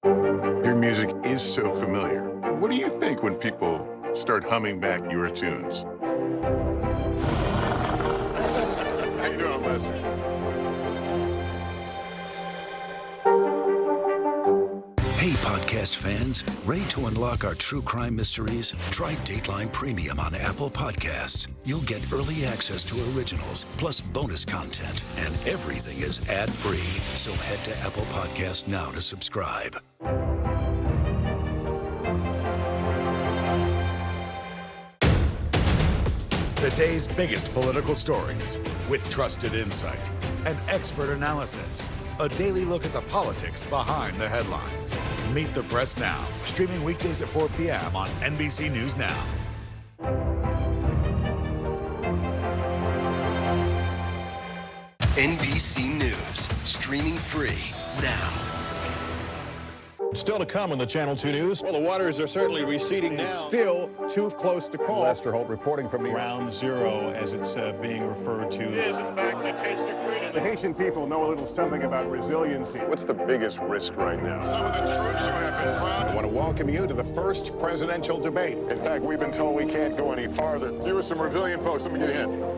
Your music is so familiar. What do you think when people start humming back your tunes? How you doing, Lester? Hey, podcast fans, ready to unlock our true crime mysteries? Try Dateline Premium on Apple Podcasts. You'll get early access to originals, plus bonus content, and everything is ad-free. So head to Apple Podcasts now to subscribe. The day's biggest political stories with trusted insight and expert analysis. A daily look at the politics behind the headlines. Meet the Press Now, streaming weekdays at 4 p.m. on NBC News Now. NBC News, streaming free now. Still to come on the Channel 2 News. Well, the waters are certainly receding now. Still too close to call. Lester Holt reporting from Ground Zero, as it's being referred to. It is, in fact, a taste of freedom. The Haitian people know a little something about resiliency. What's the biggest risk right now? Some of the troops who have been proud. I want to welcome you to the first presidential debate. In fact, we've been told we can't go any farther. You with some resilient folks. Let me get a hint.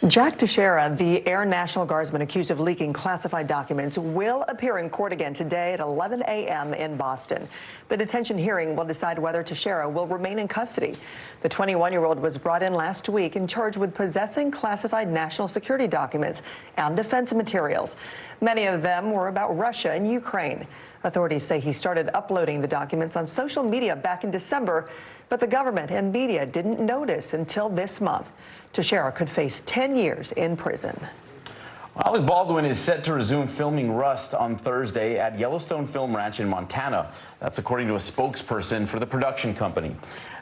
Jack Teixeira, the Air National Guardsman accused of leaking classified documents, will appear in court again today at 11 a.m. in Boston. The detention hearing will decide whether Teixeira will remain in custody. The 21-year-old was brought in last week and charged with possessing classified national security documents and defense materials. Many of them were about Russia and Ukraine. Authorities say he started uploading the documents on social media back in December, but the government and media didn't notice until this month. Teixeira could face 10 years in prison. Alec Baldwin is set to resume filming Rust on Thursday at Yellowstone Film Ranch in Montana. That's according to a spokesperson for the production company.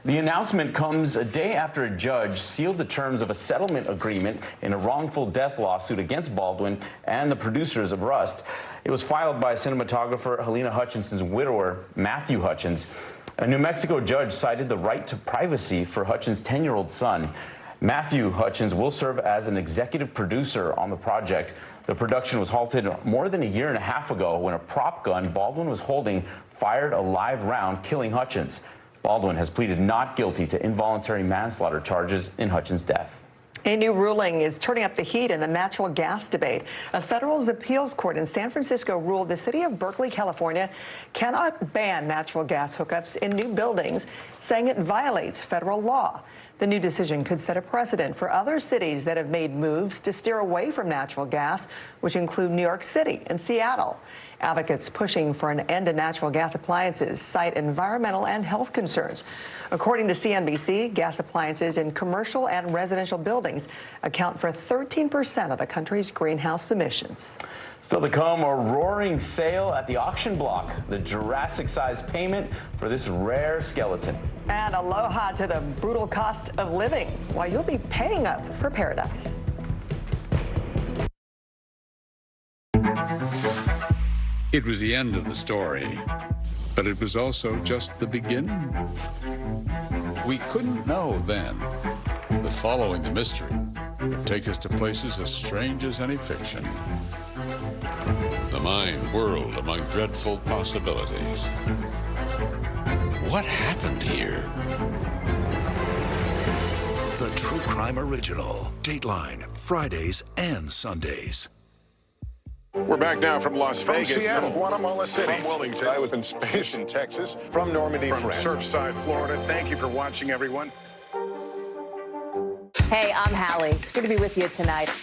The announcement comes a day after a judge sealed the terms of a settlement agreement in a wrongful death lawsuit against Baldwin and the producers of Rust. It was filed by cinematographer Helena Hutchinson's widower, Matthew Hutchins. A New Mexico judge cited the right to privacy for Hutchins' 10-year-old son. Matthew Hutchins will serve as an executive producer on the project. The production was halted more than a year and a half ago when a prop gun Baldwin was holding fired a live round, killing Hutchins. Baldwin has pleaded not guilty to involuntary manslaughter charges in Hutchins' death. A new ruling is turning up the heat in the natural gas debate. A federal appeals court in San Francisco ruled the city of Berkeley, California, cannot ban natural gas hookups in new buildings, saying it violates federal law. The new decision could set a precedent for other cities that have made moves to steer away from natural gas, which include New York City and Seattle. Advocates pushing for an end to natural gas appliances cite environmental and health concerns. According to CNBC, gas appliances in commercial and residential buildings account for 13% of the country's greenhouse emissions. Still to come, a roaring sale at the auction block, the Jurassic-sized payment for this rare skeleton. And aloha to the brutal cost of living, while you'll be paying up for paradise. It was the end of the story, but it was also just the beginning. We couldn't know then that following the mystery would take us to places as strange as any fiction. The mind whirled among dreadful possibilities. What happened here? The True Crime Original. Dateline, Fridays and Sundays. We're back now from Las Vegas, Seattle, from Guatemala City, from Wilmington. I was in space in Texas, from Normandy, from France, Surfside, Florida. Thank you for watching, everyone. Hey, I'm Hallie. It's good to be with you tonight.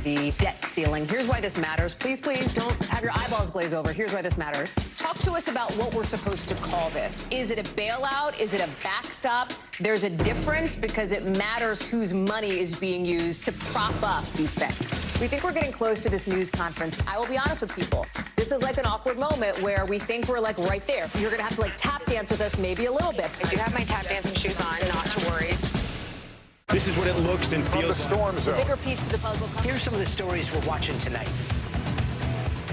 The debt ceiling. Here's why this matters. Please, please don't have your eyeballs glaze over. Here's why this matters. Talk to us about what we're supposed to call this. Is it a bailout? Is it a backstop? There's a difference because it matters whose money is being used to prop up these banks. We think we're getting close to this news conference. I will be honest with people. This is like an awkward moment where we think we're like right there. You're going to have to like tap dance with us maybe a little bit. I do have my tap dancing shoes on, not to worry. This is what it looks and feels from the storm zone. The bigger piece to the puzzle. Here's some of the stories we're watching tonight.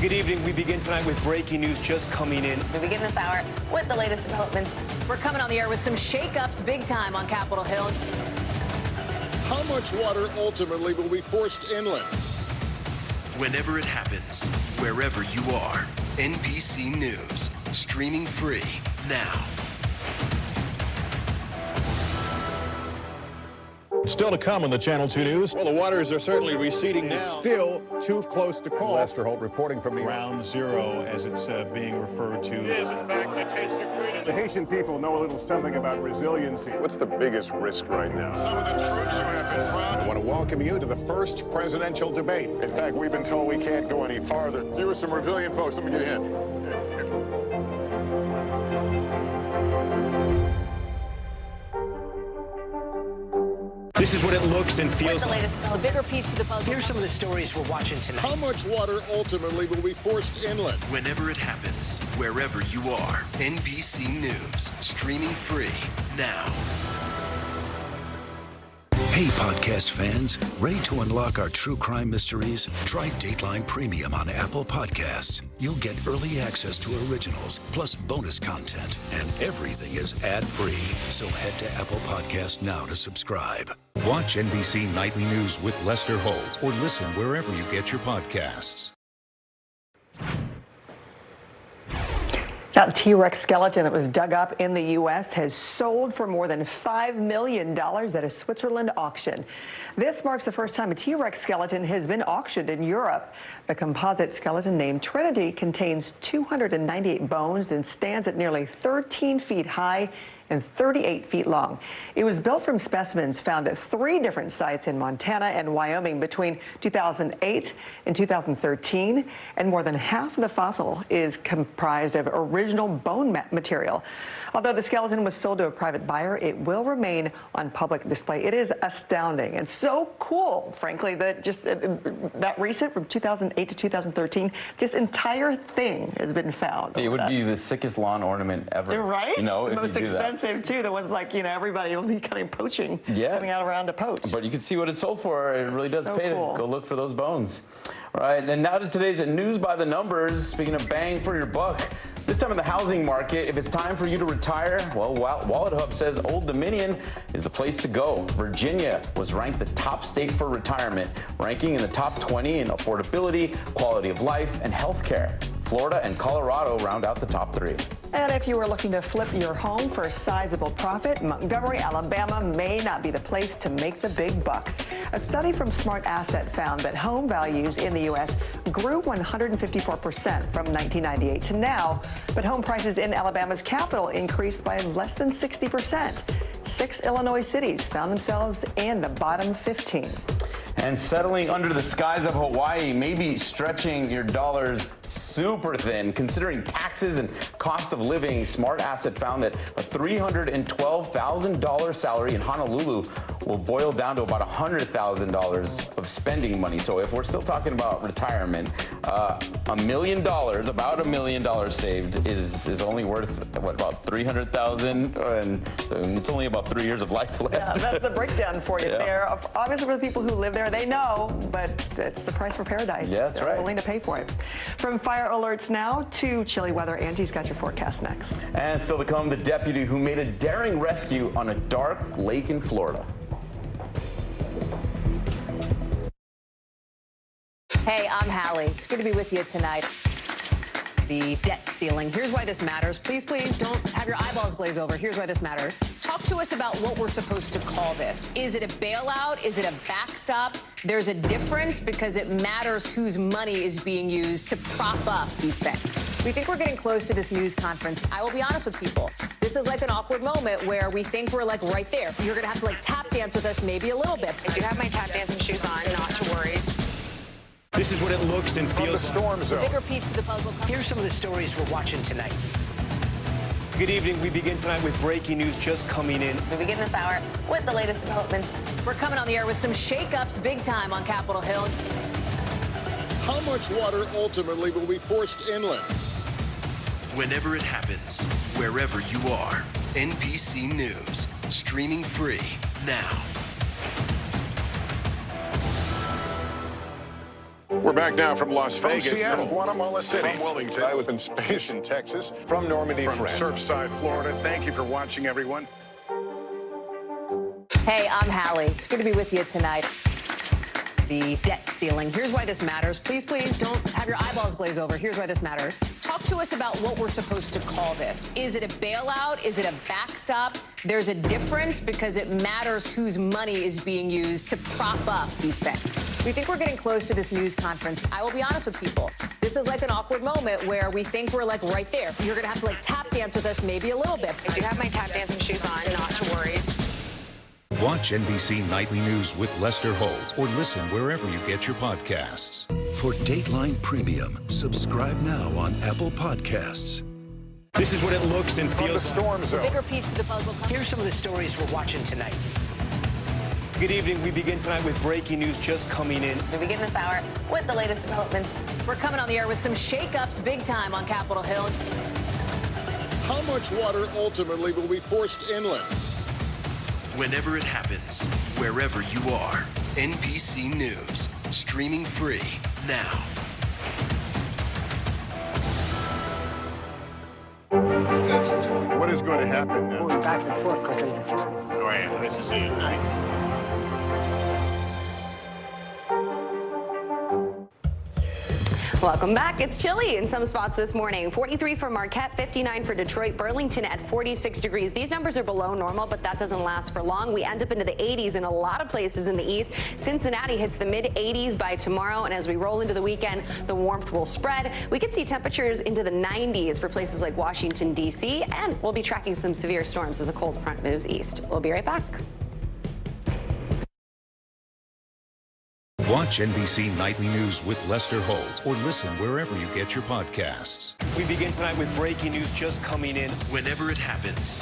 Good evening. We begin tonight with breaking news just coming in. We begin this hour with the latest developments. We're coming on the air with some shakeups big time on Capitol Hill. How much water ultimately will be forced inland? Whenever it happens, wherever you are, NBC News, streaming free now. Still to come on the Channel 2 News. Well, the waters are certainly receding now. Still too close to call. Lester Holt reporting from Ground Zero, as it's being referred to. It is, in fact, a taste of freedom. The Haitian people know a little something about resiliency. What's the biggest risk right now? Some of the troops who have been proud. I want to welcome you to the first presidential debate. In fact, we've been told we can't go any farther. You with some resilient folks. Let me get in. This is what it looks and feels. With the latest, the bigger piece to the puzzle. Here's some of the stories we're watching tonight. How much water ultimately will be forced inland? Whenever it happens, wherever you are, NBC News, streaming free now. Hey, podcast fans, ready to unlock our true crime mysteries? Try Dateline Premium on Apple Podcasts. You'll get early access to originals, plus bonus content, and everything is ad-free. So head to Apple Podcasts now to subscribe. Watch NBC Nightly News with Lester Holt or listen wherever you get your podcasts. That T-Rex skeleton that was dug up in the U.S. has sold for more than $5 million at a Switzerland auction. This marks the first time a T-Rex skeleton has been auctioned in Europe. The composite skeleton named Trinity contains 298 bones and stands at nearly 13 feet high and 38 feet long. It was built from specimens found at 3 different sites in Montana and Wyoming between 2008 and 2013, and more than half of the fossil is comprised of original bone material. Although the skeleton was sold to a private buyer, it will remain on public display. It is astounding and so cool, frankly, that just that recent from 2008 to 2013, this entire thing has been found. It would be the sickest lawn ornament ever. Right? You know, if most you do that. expensive too. That was like, everybody will be kind of poaching, coming out around to poach. But you can see what it's sold for. It really does So pay cool. to go look for those bones. All right, and now to today's news by the numbers. Speaking of bang for your buck, this time in the housing market, if it's time for you to retire, well, Wallet Hub says Old Dominion is the place to go. Virginia was ranked the top state for retirement, ranking in the top 20 in affordability, quality of life, and health care. Florida and Colorado round out the top 3. And if you were looking to flip your home for a sizable profit, Montgomery, Alabama may not be the place to make the big bucks. A study from Smart Asset found that home values in the U.S. grew 154% from 1998 to now, but home prices in Alabama's capital increased by less than 60%. 6 Illinois cities found themselves in the bottom 15. And settling under the skies of Hawaii may be stretching your dollars super thin. Considering taxes and cost of living, Smart Asset found that a $312,000 salary in Honolulu will boil down to about $100,000 of spending money. So if we're still talking about retirement, $1 million, about $1 million saved is only worth, what, about $300,000? And it's only about 3 years of life left. Yeah, that's the breakdown for you there. Obviously, for the people who live there, they know, but it's the price for paradise. Yeah, that's right. They're willing to pay for it. From fire alerts now to chilly weather, Angie's got your forecast next. And still to come, the deputy who made a daring rescue on a dark lake in Florida. Hey, I'm Hallie. It's good to be with you tonight. The debt ceiling. Here's why this matters. Please, please don't have your eyeballs glaze over. Here's why this matters. Talk to us about what we're supposed to call this. Is it a bailout? Is it a backstop? There's a difference because it matters whose money is being used to prop up these banks. We think we're getting close to this news conference. I will be honest with people. This is like an awkward moment where we think we're like right there. You're going to have to like tap dance with us maybe a little bit. I do have my tap dancing shoes on, not to worry. This is what it looks and feels. From the storm zone. The bigger piece to the puzzle. Here's some of the stories we're watching tonight. Good evening. We begin tonight with breaking news just coming in. We begin this hour with the latest developments. We're coming on the air with some shakeups big time on Capitol Hill. How much water ultimately will be forced inland? Whenever it happens, wherever you are, NBC News, streaming free now. We're back now from Las Vegas, Seattle, from Guatemala City, from Wilmington. I was in space in Texas, from Normandy, from France, Surfside, Florida. Thank you for watching, everyone. Hey, I'm Hallie. It's good to be with you tonight. The debt ceiling. Here's why this matters. Please, please don't have your eyeballs glaze over. Here's why this matters. Talk to us about what we're supposed to call this. Is it a bailout? Is it a backstop? There's a difference because it matters whose money is being used to prop up these banks. We think we're getting close to this news conference. I will be honest with people. This is like an awkward moment where we think we're like right there. You're going to have to like tap dance with us maybe a little bit. I do have my tap dancing shoes on, not to worry. Watch NBC Nightly News with Lester Holt or listen wherever you get your podcasts. For Dateline Premium, subscribe now on Apple Podcasts. This is what it looks and feels. From the storm zone. The bigger piece to the puzzle. Here's some of the stories we're watching tonight. Good evening. We begin tonight with breaking news just coming in. We begin this hour with the latest developments. We're coming on the air with some shakeups big time on Capitol Hill. How much water ultimately will be forced inland? Whenever it happens, wherever you are, NBC News, streaming free now. What is going to happen now? Going back and forth quickly. Go ahead. This is it. Welcome back. It's chilly in some spots this morning. 43 for Marquette, 59 for Detroit, Burlington at 46 degrees. These numbers are below normal, but that doesn't last for long. We end up into the 80s in a lot of places in the east. Cincinnati hits the mid 80s by tomorrow, and as we roll into the weekend, the warmth will spread. We could see temperatures into the 90s for places like Washington, D.C., and we'll be tracking some severe storms as the cold front moves east. We'll be right back. Watch NBC Nightly News with Lester Holt or listen wherever you get your podcasts. We begin tonight with breaking news just coming in. Whenever it happens,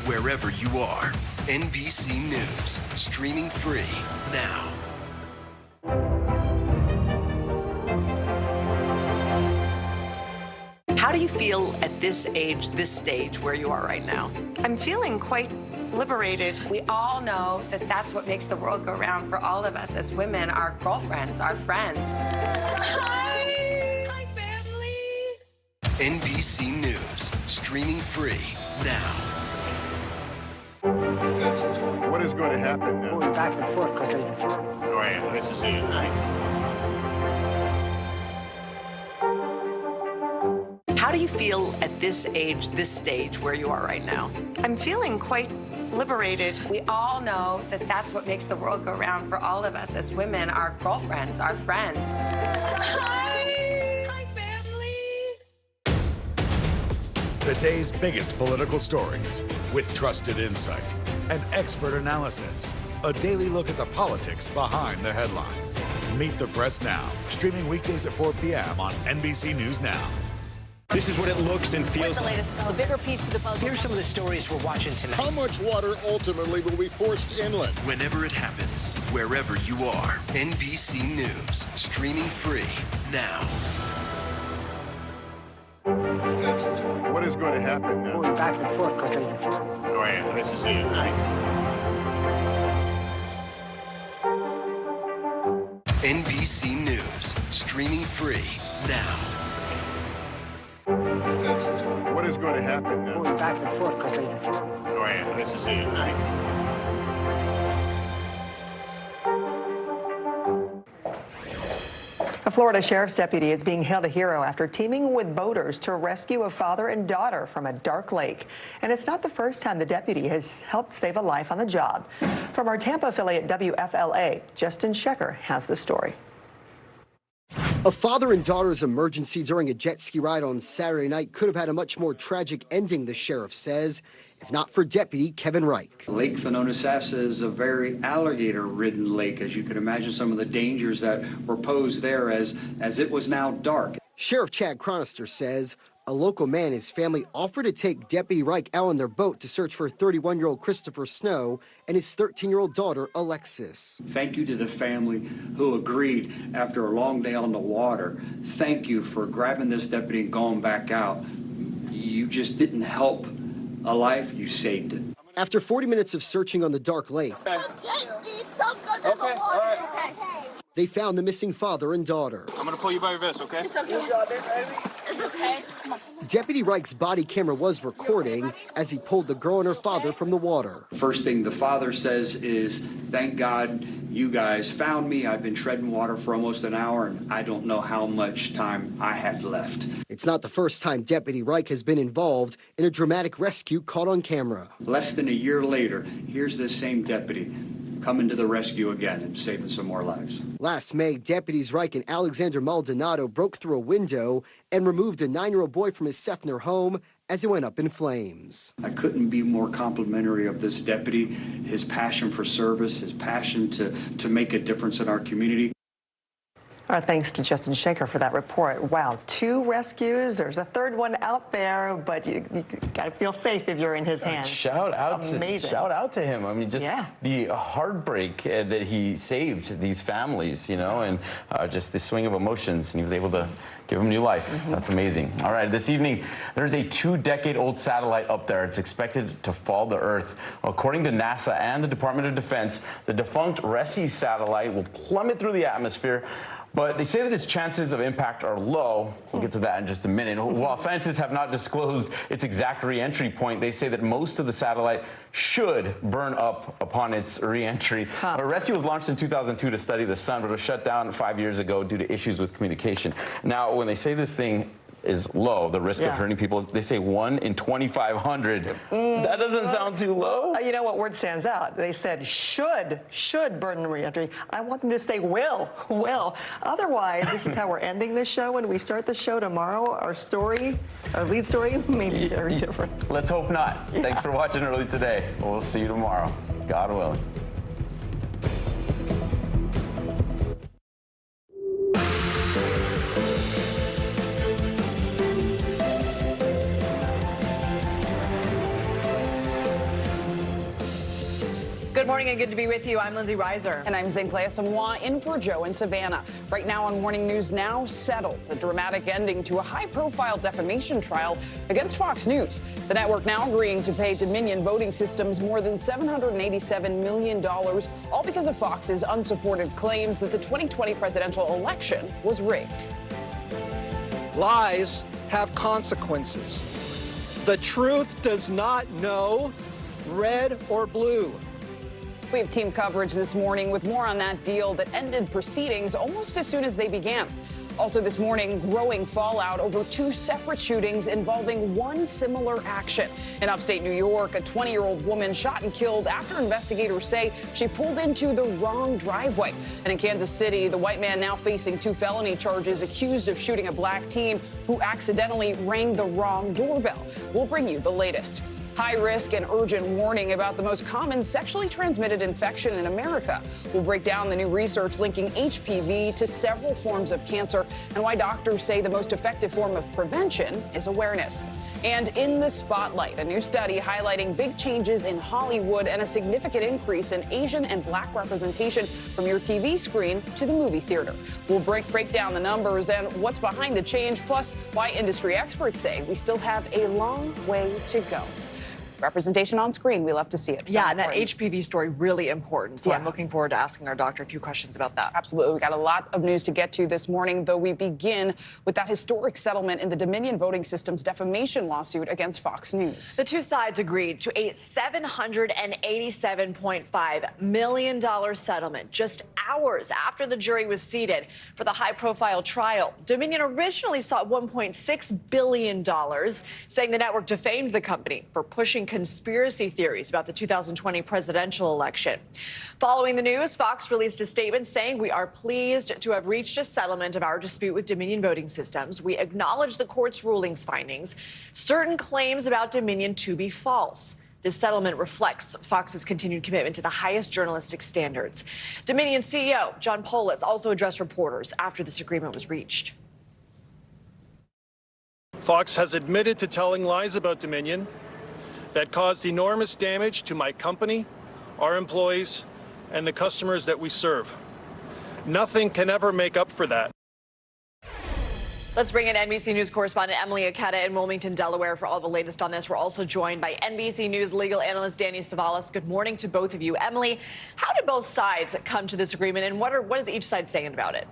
wherever you are, NBC News, streaming free now. How do you feel at this age, this stage, where you are right now? I'm feeling quite liberated. We all know that that's what makes the world go round for all of us as women, our girlfriends, our friends. Hi! Hi, family! NBC News, streaming free now. What is going to happen now? Going back and forth quickly. Go ahead. This is it. do you feel at this age, this stage, where you are right now? I'm feeling quite liberated. We all know that that's what makes the world go round for all of us as women, our girlfriends, our friends. Hi, family. The day's biggest political stories with trusted insight and expert analysis. A daily look at the politics behind the headlines. Meet the Press Now, streaming weekdays at 4 p.m. on NBC News Now. This is what it looks and feels. What's the latest? The bigger piece to the puzzle. Here's some of the stories we're watching tonight. How much water ultimately will be forced inland? Whenever it happens, wherever you are, NBC News, streaming free now. What is going to happen now? Going back and forth because Go ahead. This is it, right? NBC News, streaming free now. What is going to happen now? going back and forth because Go ahead. This is it, right? A Florida sheriff's deputy is being hailed a hero after teaming with boaters to rescue a father and daughter from a dark lake. And it's not the first time the deputy has helped save a life on the job. From our Tampa affiliate WFLA, Justin Shecker has the story. A father and daughter's emergency during a jet ski ride on Saturday night could have had a much more tragic ending, the sheriff says, if not for Deputy Kevin Reich. Lake Thonotosassa is a very alligator-ridden lake, as you can imagine some of the dangers that were posed there as it was now dark. Sheriff Chad Chronister says a local man and his family offered to take Deputy Reich out on their boat to search for 31-year-old Christopher Snow and his 13-year-old daughter, Alexis. Thank you to the family who agreed after a long day on the water. Thank you for grabbing this deputy and going back out. You just didn't help a life, you saved it. After 40 minutes of searching on the dark lake, they found the missing father and daughter. I'm gonna pull you by your vest, okay? It's okay. It's okay. Come on. Deputy Reich's body camera was recording as he pulled the girl and her father from the water. First thing the father says is, thank God you guys found me. I've been treading water for almost an hour, and I don't know how much time I had left. It's not the first time Deputy Reich has been involved in a dramatic rescue caught on camera. Less than a year later, here's this same deputy coming to the rescue again and saving some more lives. Last May, deputies Reich and Alexander Maldonado broke through a window and removed a 9-year-old boy from his Seffner home as it went up in flames. I couldn't be more complimentary of this deputy, his passion for service, his passion to make a difference in our community. Our thanks to Justin Shecker for that report. Wow, 2 rescues. There's a third one out there, but you got to feel safe if you're in his hands. Shout out to him. I mean, just the heartbreak that he saved these families, you know, and just the swing of emotions, and he was able to give them new life. That's amazing. All right, this evening, there's a 2-decade-old satellite up there. It's expected to fall to Earth. According to NASA and the Department of Defense, the defunct RESI satellite will plummet through the atmosphere, but they say that its chances of impact are low. We'll get to that in just a minute. While scientists have not disclosed its exact re-entry point, they say that most of the satellite should burn up upon its re-entry. RESI was launched in 2002 to study the sun, but was shut down 5 years ago due to issues with communication. Now, when they say this thing is low, the risk of hurting people, they say 1 in 2,500. That doesn't sound too low. You know what word stands out? They said should burn the re-entry. I want them to say will. Otherwise, this is how we're ending this show. When we start the show tomorrow, our lead story may be very different. Let's hope not. Thanks for watching early today. We'll see you tomorrow, God willing. Good morning and good to be with you. I'm Lindsay Reiser. And I'm Zane Clea in for Joe in Savannah. Right now on Morning News Now, settled. A dramatic ending to a high-profile defamation trial against Fox News. The network now agreeing to pay Dominion Voting Systems more than $787 million, all because of Fox's unsupported claims that the 2020 presidential election was rigged. Lies have consequences. The truth does not know red or blue. We have team coverage this morning with more on that deal that ended proceedings almost as soon as they began. Also this morning, growing fallout over 2 separate shootings involving one similar action. In upstate New York, a 20-year-old woman shot and killed after investigators say she pulled into the wrong driveway. And in Kansas City, the white man now facing 2 felony charges, accused of shooting a black teen who accidentally rang the wrong doorbell. We'll bring you the latest. High risk and urgent warning about the most common sexually transmitted infection in America. We'll break down the new research linking HPV to several forms of cancer and why doctors say the most effective form of prevention is awareness. And in the spotlight, a new study highlighting big changes in Hollywood and a significant increase in Asian and black representation from your TV screen to the movie theater. We'll break down the numbers and what's behind the change, plus why industry experts say we still have a long way to go. Representation on screen. We love to see it. Yeah, and that HPV story, really important. So I'm looking forward to asking our doctor a few questions about that. Absolutely. We got a lot of news to get to this morning, though we begin with that historic settlement in the Dominion Voting Systems defamation lawsuit against Fox News. The two sides agreed to a $787.5 million settlement just hours after the jury was seated for the high-profile trial. Dominion originally sought $1.6 billion, saying the network defamed the company for pushing conspiracy theories about the 2020 presidential election. Following the news, Fox released a statement saying, "We are pleased to have reached a settlement of our dispute with Dominion Voting Systems. We acknowledge the court's rulings findings, certain claims about Dominion to be false. This settlement reflects Fox's continued commitment to the highest journalistic standards." Dominion CEO John Polis also addressed reporters after this agreement was reached. Fox has admitted to telling lies about Dominion that caused enormous damage to my company, our employees, and the customers that we serve. Nothing can ever make up for that. Let's bring in NBC News correspondent Emily Aketa in Wilmington, Delaware for all the latest on this. We're also joined by NBC News legal analyst Danny Savalas. Good morning to both of you. Emily, how did both sides come to this agreement, and what is each side saying about it?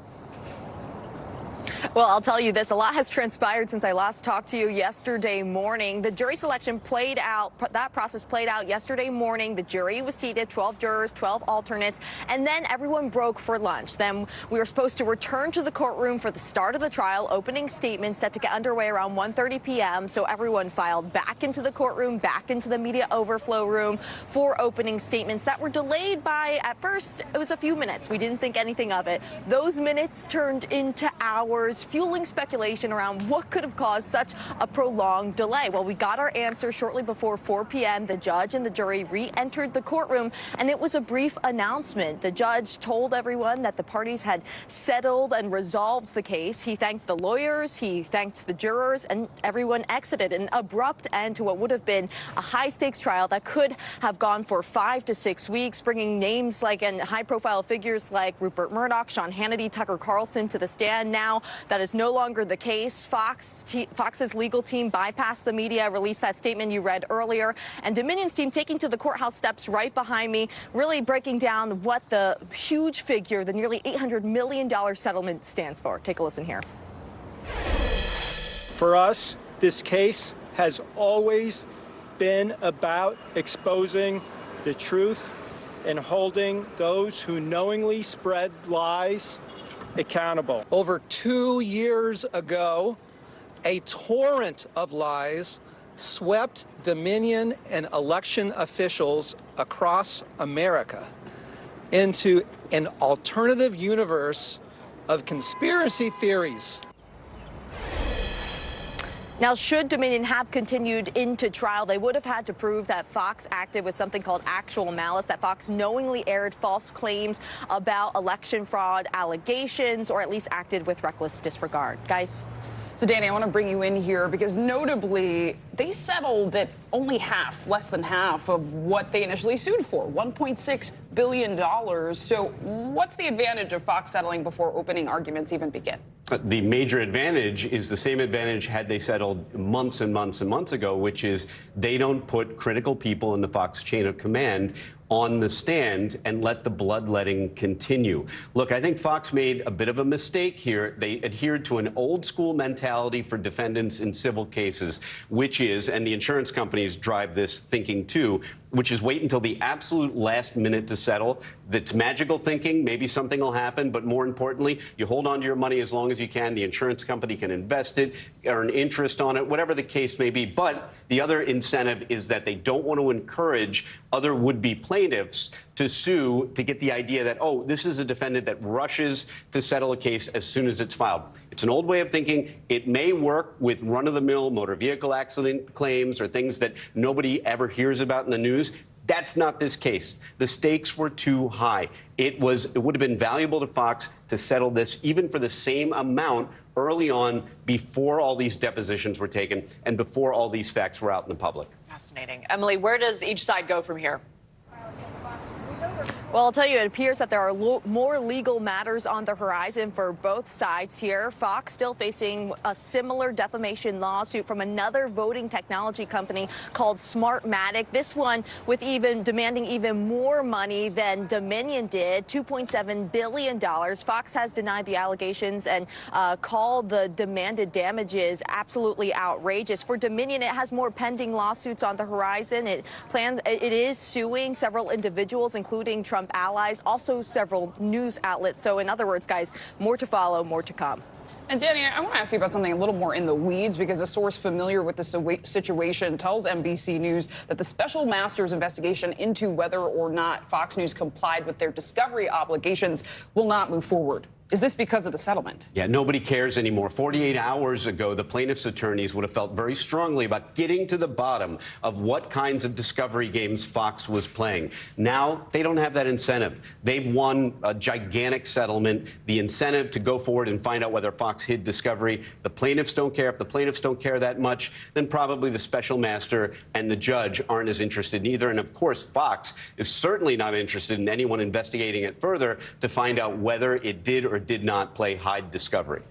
Well, I'll tell you this, a lot has transpired since I last talked to you yesterday morning. The jury selection played out, that process played out yesterday morning. The jury was seated, 12 jurors, 12 alternates, and then everyone broke for lunch. Then we were supposed to return to the courtroom for the start of the trial. Opening statements set to get underway around 1:30 p.m. So everyone filed back into the courtroom, back into the media overflow room for opening statements that were delayed by, at first, it was a few minutes. We didn't think anything of it. Those minutes turned into hours, fueling speculation around what could have caused such a prolonged delay. Well, we got our answer shortly before 4 p.m. The judge and the jury re-entered the courtroom, and it was a brief announcement. The judge told everyone that the parties had settled and resolved the case. He thanked the lawyers, he thanked the jurors, and everyone exited. An abrupt end to what would have been a high-stakes trial that could have gone for 5 to 6 weeks, bringing names like and high-profile figures like Rupert Murdoch, Sean Hannity, Tucker Carlson to the stand. Now that is no longer the case. Fox's legal team bypassed the media, released that statement you read earlier, and Dominion's team taking to the courthouse steps right behind me, really breaking down what the huge figure, the nearly $800 million settlement stands for. Take a listen here. For us, this case has always been about exposing the truth and holding those who knowingly spread lies accountable. Over 2 years ago, a torrent of lies swept Dominion and election officials across America into an alternative universe of conspiracy theories. Now, should Dominion have continued into trial, they would have had to prove that Fox acted with something called actual malice, that Fox knowingly aired false claims about election fraud allegations, or at least acted with reckless disregard. Guys? So, Danny, I want to bring you in here because notably, they settled at only half, less than half of what they initially sued for, $1.6 billion. So what's the advantage of Fox settling before opening arguments even begin? The major advantage is the same advantage had they settled months and months and months ago, which is they don't put critical people in the Fox chain of command on the stand and let the bloodletting continue. Look, I think Fox made a bit of a mistake here. They adhered to an old school mentality for defendants in civil cases, which is, and the insurance companies drive this thinking too, which is wait until the absolute last minute to settle. That's magical thinking. Maybe something will happen, but more importantly, you hold on to your money as long as you can. The insurance company can invest it, earn interest on it, whatever the case may be. But the other incentive is that they don't want to encourage other would-be plaintiffs to sue to get the idea that, oh, this is a defendant that rushes to settle a case as soon as it's filed. It's an old way of thinking. It may work with run-of-the-mill motor vehicle accident claims or things that nobody ever hears about in the news. That's not this case. The stakes were too high. It would have been valuable to Fox to settle this even for the same amount early on, before all these depositions were taken and before all these facts were out in the public. Fascinating. Emily, where does each side go from here? Well, I'll tell you, it appears that there are more legal matters on the horizon for both sides here. Fox still facing a similar defamation lawsuit from another voting technology company called Smartmatic. This one with demanding even more money than Dominion did, $2.7 billion. Fox has denied the allegations and called the demanded damages absolutely outrageous. For Dominion, it has more pending lawsuits on the horizon. It is suing several individuals, including Trump allies, also several news outlets. So in other words, guys, more to follow, more to come. And Danny, I want to ask you about something a little more in the weeds, because a source familiar with the situation tells NBC News that the special master's investigation into whether or not Fox News complied with their discovery obligations will not move forward. Is this because of the settlement? Yeah, nobody cares anymore. 48 hours ago, the plaintiff's attorneys would have felt very strongly about getting to the bottom of what kinds of discovery games Fox was playing. Now, they don't have that incentive. They've won a gigantic settlement, the incentive to go forward and find out whether Fox hid discovery. The plaintiffs don't care. If the plaintiffs don't care that much, then probably the special master and the judge aren't as interested in either. And of course, Fox is certainly not interested in anyone investigating it further to find out whether it did or did not play hide discovery.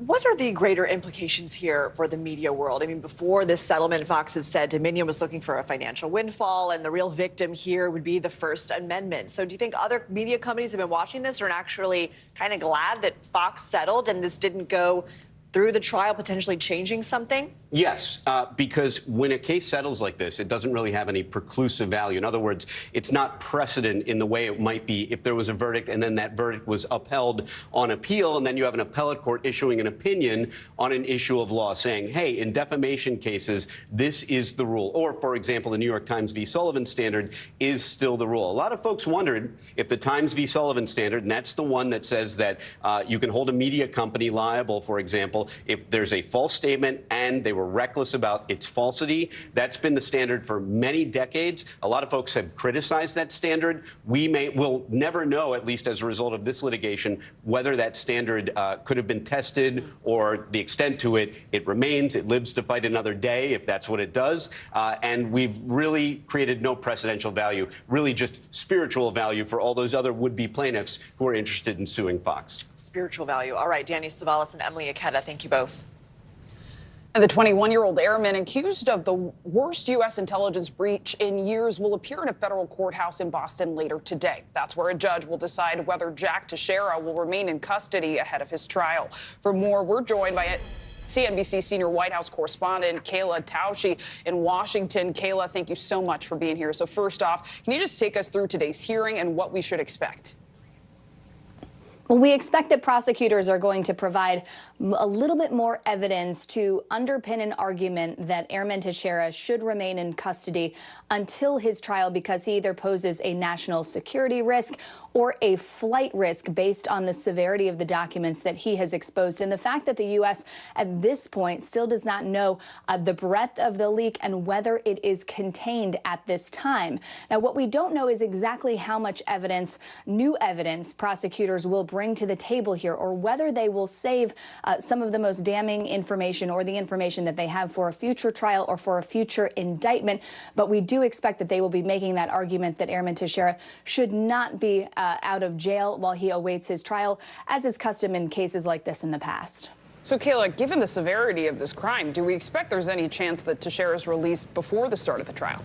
What are the greater implications here for the media world? I mean, before this settlement, Fox had said Dominion was looking for a financial windfall, and the real victim here would be the First Amendment. So do you think other media companies have been watching this or are actually kind of glad that Fox settled and this didn't go through the trial, potentially changing something? Yes, because when a case settles like this, it doesn't really have any preclusive value. In other words, it's not precedent in the way it might be if there was a verdict and then that verdict was upheld on appeal, and then you have an appellate court issuing an opinion on an issue of law saying, hey, in defamation cases, this is the rule. Or, for example, the New York Times v. Sullivan standard is still the rule. A lot of folks wondered if the Times v. Sullivan standard, and that's the one that says that you can hold a media company liable, for example, if there's a false statement and they were reckless about its falsity. That's been the standard for many decades. A lot of folks have criticized that standard. We'll never know, at least as a result of this litigation, whether that standard could have been tested or the extent to it. It remains. It lives to fight another day, if that's what it does. And we've really created no precedential value, really just spiritual value for all those other would-be plaintiffs who are interested in suing Fox. Spiritual value. All right, Danny Savalas and Emily Aketa, thank you both. And the 21-year-old airman accused of the worst U.S. intelligence breach in years will appear in a federal courthouse in Boston later today. That's where a judge will decide whether Jack Teixeira will remain in custody ahead of his trial. For more, we're joined by CNBC senior White House correspondent Kayla Tausche in Washington. Kayla, thank you so much for being here. So first off, can you just take us through today's hearing and what we should expect? Well, we expect that prosecutors are going to provide a little bit more evidence to underpin an argument that Airman Teixeira should remain in custody until his trial because he either poses a national security risk or a flight risk based on the severity of the documents that he has exposed. And the fact that the U.S. at this point still does not know the breadth of the leak and whether it is contained at this time. Now, what we don't know is exactly how much evidence, new evidence, prosecutors will bring to the table here, or whether they will save some of the most damning information or the information that they have for a future trial or for a future indictment. But we do expect that they will be making that argument that Airman Teixeira should not be out of jail while he awaits his trial, as is custom in cases like this in the past. So, Kayla, given the severity of this crime, do we expect there's any chance that Teixeira is released before the start of the trial?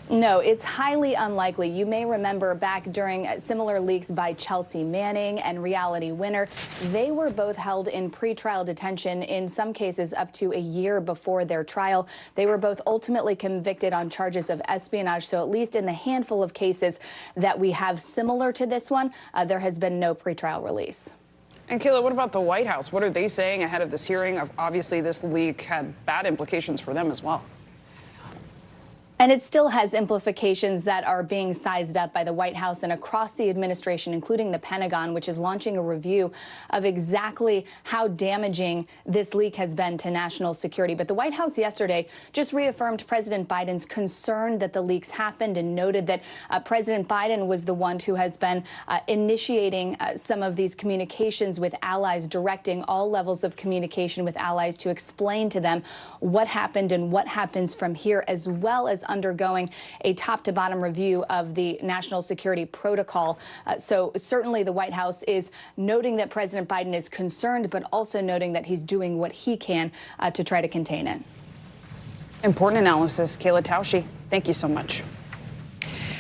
No, it's highly unlikely. You may remember back during similar leaks by Chelsea Manning and Reality Winner, they were both held in pretrial detention, in some cases up to a year before their trial. They were both ultimately convicted on charges of espionage, so at least in the handful of cases that we have similar to this one, there has been no pretrial release. And Kayla, what about the White House? What are they saying ahead of this hearing? Obviously, this leak had bad implications for them as well. And it still has implications that are being sized up by the White House and across the administration, including the Pentagon, which is launching a review of exactly how damaging this leak has been to national security. But the White House yesterday just reaffirmed President Biden's concern that the leaks happened and noted that President Biden was the one who has been initiating some of these communications with allies, directing all levels of communication with allies to explain to them what happened and what happens from here, as well as undergoing a top-to-bottom review of the national security protocol. So certainly the White House is noting that President Biden is concerned, but also noting that he's doing what he can to try to contain it. Important analysis. Kayla Tausche, thank you so much.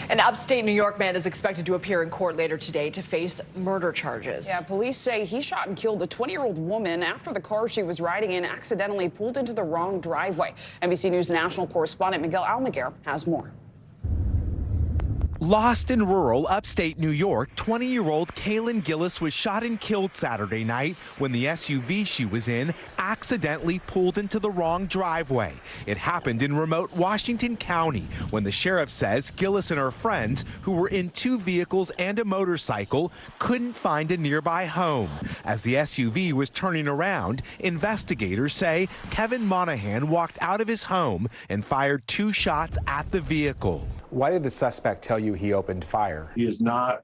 An upstate New York man is expected to appear in court later today to face murder charges. Yeah, police say he shot and killed a 20-year-old woman after the car she was riding in accidentally pulled into the wrong driveway. NBC News national correspondent Miguel Almaguer has more. Lost in rural upstate New York, 20-year-old Kaylin Gillis was shot and killed Saturday night when the SUV she was in accidentally pulled into the wrong driveway. It happened in remote Washington County when the sheriff says Gillis and her friends, who were in two vehicles and a motorcycle, couldn't find a nearby home. As the SUV was turning around, investigators say Kevin Monahan walked out of his home and fired 2 shots at the vehicle. Why did the suspect tell you he opened fire? He has not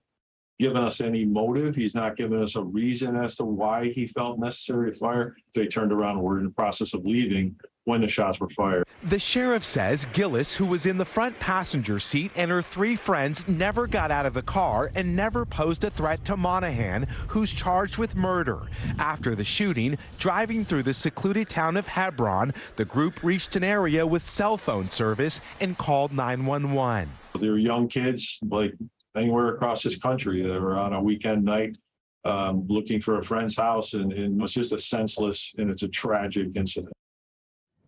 given us any motive. He's not given us a reason as to why he felt necessary to fire. They turned around and were in the process of leaving when the shots were fired. The sheriff says Gillis, who was in the front passenger seat, and her 3 friends never got out of the car and never posed a threat to Monahan, who's charged with murder. After the shooting, driving through the secluded town of Hebron, the group reached an area with cell phone service and called 911. They were young kids, like anywhere across this country. They were on a weekend night looking for a friend's house, and it was just a senseless and it's a tragic incident.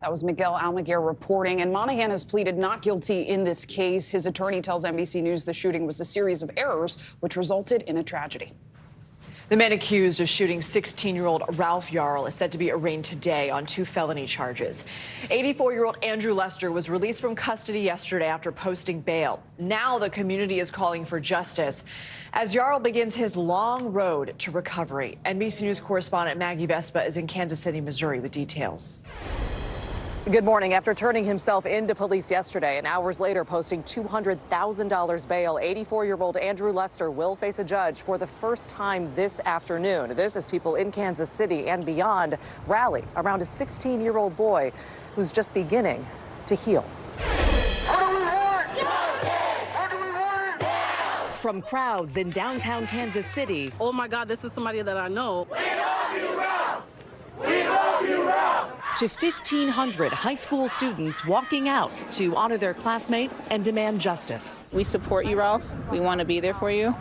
That was Miguel Almaguer reporting, and Monahan has pleaded not guilty in this case. His attorney tells NBC News the shooting was a series of errors which resulted in a tragedy. The man accused of shooting 16-year-old Ralph Yarl is set to be arraigned today on 2 felony charges. 84-year-old Andrew Lester was released from custody yesterday after posting bail. Now the community is calling for justice as Yarl begins his long road to recovery. NBC News correspondent Maggie Vespa is in Kansas City, Missouri with details. Good morning. After turning himself into police yesterday and hours later posting $200,000 bail, 84-year-old Andrew Lester will face a judge for the first time this afternoon. This as people in Kansas City and beyond rally around a 16-year-old boy who's just beginning to heal. From crowds in downtown Kansas City. Oh my God, this is somebody that I know. We love you, Ralph. We love you, Ralph. To 1,500 high school students walking out to honor their classmate and demand justice. We support you, Ralph. We want to be there for you.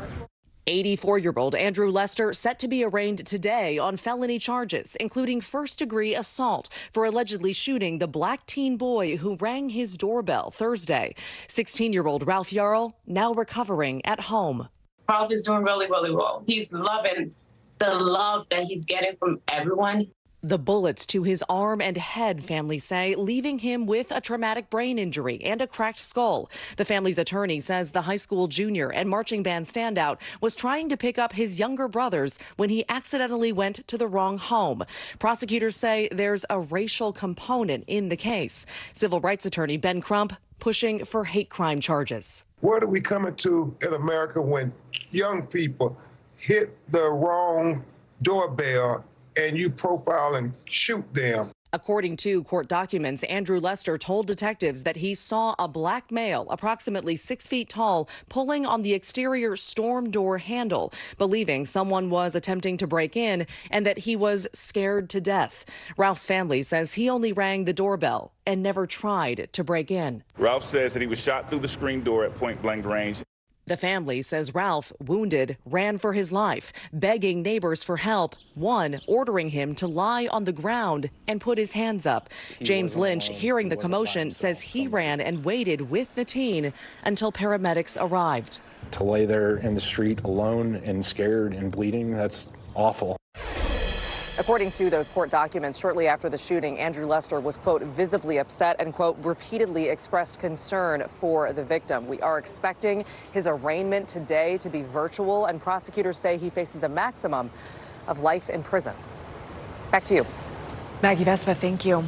84-year-old Andrew Lester set to be arraigned today on felony charges, including first-degree assault for allegedly shooting the black teen boy who rang his doorbell Thursday. 16-year-old Ralph Yarl now recovering at home. Ralph is doing really, really well. He's loving the love that he's getting from everyone. The bullets to his arm and head, families say, leaving him with a traumatic brain injury and a cracked skull. The family's attorney says the high school junior and marching band standout was trying to pick up his younger brothers when he accidentally went to the wrong home. Prosecutors say there's a racial component in the case. Civil rights attorney Ben Crump pushing for hate crime charges. Where are we coming to in America when young people hit the wrong doorbell and you profile and shoot them? According to court documents, Andrew Lester told detectives that he saw a black male, approximately 6 feet tall, pulling on the exterior storm door handle, believing someone was attempting to break in and that he was scared to death. Ralph's family says he only rang the doorbell and never tried to break in. Ralph says that he was shot through the screen door at point blank range. The family says Ralph, wounded, ran for his life, begging neighbors for help, one ordering him to lie on the ground and put his hands up. James Lynch, hearing the commotion, says he ran and waited with the teen until paramedics arrived. To lay there in the street alone and scared and bleeding, that's awful. According to those court documents, shortly after the shooting, Andrew Lester was, quote, visibly upset and, quote, repeatedly expressed concern for the victim. We are expecting his arraignment today to be virtual, and prosecutors say he faces a maximum of life in prison. Back to you. Maggie Vespa, thank you.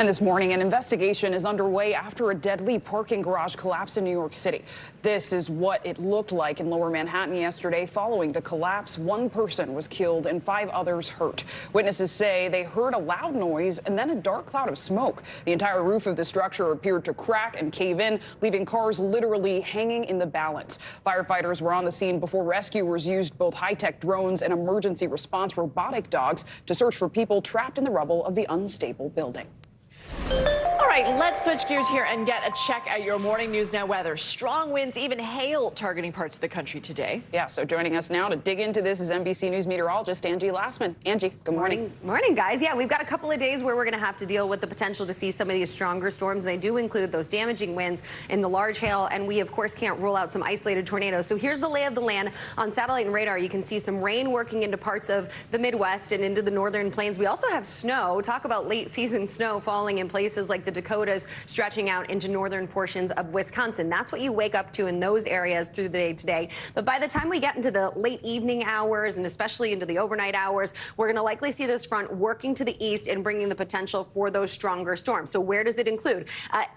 And this morning, an investigation is underway after a deadly parking garage collapse in New York City. This is what it looked like in Lower Manhattan yesterday. Following the collapse, one person was killed and 5 others hurt. Witnesses say they heard a loud noise and then a dark cloud of smoke. The entire roof of the structure appeared to crack and cave in, leaving cars literally hanging in the balance. Firefighters were on the scene before rescuers used both high-tech drones and emergency response robotic dogs to search for people trapped in the rubble of the unstable building. All right, let's switch gears here and get a check at your morning news now weather. Strong winds, even hail targeting parts of the country today. Yeah, so joining us now to dig into this is NBC News meteorologist Angie Lassman. Angie, good morning. Morning, guys. Yeah, we've got a couple of days where we're going to have to deal with the potential to see some of these stronger storms. They do include those damaging winds and the large hail, and we, of course, can't rule out some isolated tornadoes. So here's the lay of the land. On satellite and radar, you can see some rain working into parts of the Midwest and into the northern plains. We also have snow. Talk about late season snow falling in places like the Dakotas, stretching out into northern portions of Wisconsin. That's what you wake up to in those areas through the day today. But by the time we get into the late evening hours and especially into the overnight hours, we're going to likely see this front working to the east and bringing the potential for those stronger storms. So where does it include?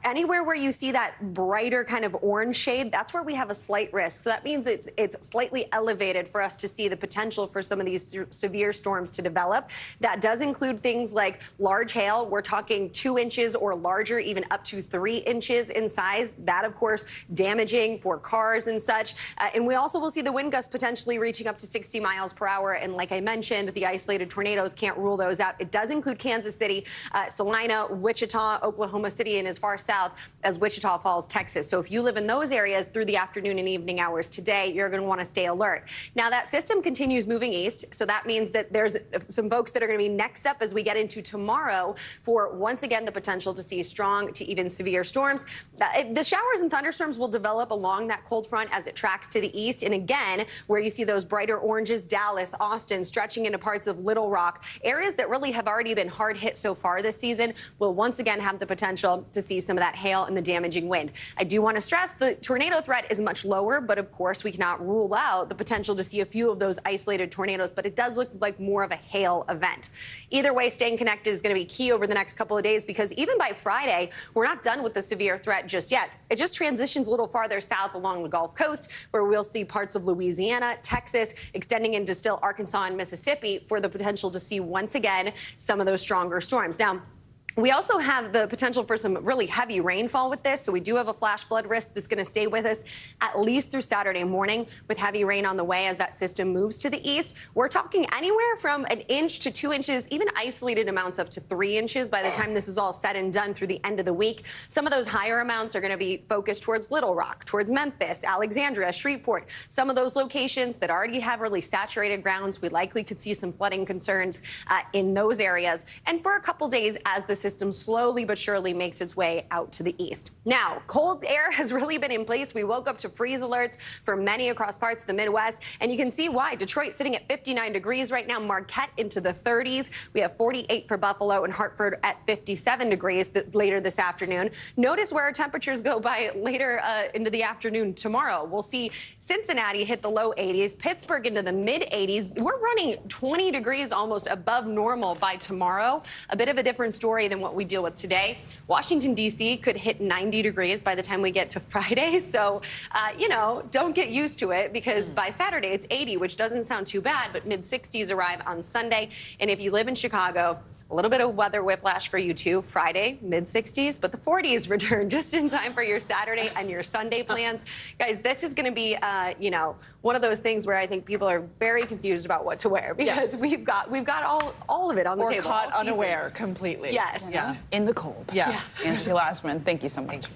Anywhere where you see that brighter kind of orange shade, that's where we have a slight risk. So that means it's slightly elevated for us to see the potential for some of these severe storms to develop. That does include things like large hail. We're talking 2 inches or larger, even up to 3 inches in size. That, of course, damaging for cars and such. And we also will see the wind gusts potentially reaching up to 60 miles per hour. And like I mentioned, the isolated tornadoes, can't rule those out. It does include Kansas City, Salina, Wichita, Oklahoma City, and as far south as Wichita Falls, Texas. So if you live in those areas through the afternoon and evening hours today, you're going to want to stay alert. Now, that system continues moving east. So that means that there's some folks that are going to be next up as we get into tomorrow for, once again, the potential to see strong to even severe storms. The showers and thunderstorms will develop along that cold front as it tracks to the east. And again, where you see those brighter oranges, Dallas, Austin, stretching into parts of Little Rock, areas that really have already been hard hit so far this season, will once again have the potential to see some of that hail and the damaging wind. I do want to stress the tornado threat is much lower, but of course we cannot rule out the potential to see a few of those isolated tornadoes, but it does look like more of a hail event. Either way, staying connected is going to be key over the next couple of days, because even by Friday, we're not done with the severe threat just yet. It just transitions a little farther south along the Gulf Coast, where we'll see parts of Louisiana, Texas, extending into still Arkansas and Mississippi for the potential to see once again some of those stronger storms. Now, we also have the potential for some really heavy rainfall with this. So we do have a flash flood risk that's going to stay with us at least through Saturday morning, with heavy rain on the way as that system moves to the east. We're talking anywhere from 1 inch to 2 inches, even isolated amounts up to 3 inches by the time this is all said and done through the end of the week. Some of those higher amounts are going to be focused towards Little Rock, towards Memphis, Alexandria, Shreveport. Some of those locations that already have really saturated grounds, we likely could see some flooding concerns in those areas. And for a couple days as the system slowly but surely makes its way out to the east. Now, cold air has really been in place. We woke up to freeze alerts for many across parts of the Midwest, and you can see why. Detroit sitting at 59 degrees right now, Marquette into the 30s. We have 48 for Buffalo and Hartford at 57 degrees later this afternoon. Notice where our temperatures go by later into the afternoon tomorrow. We'll see Cincinnati hit the low 80s, Pittsburgh into the mid 80s. We're running 20 degrees almost above normal by tomorrow. A bit of a different story than what we deal with today. Washington, D.C. could hit 90 degrees by the time we get to Friday. So, you know, don't get used to it, because by Saturday it's 80, which doesn't sound too bad, but mid 60s arrive on Sunday. And if you live in Chicago, A little bit of weather whiplash for you too. Friday, mid-60s, but the 40s return just in time for your Saturday and your Sunday plans. Guys, this is going to be, one of those things where I think people are very confused about what to wear because we've got all of it on the table. Or caught all unaware seasons. completely. Yes. Yeah. In the cold. Yeah. Angela Glassman, thank you so much.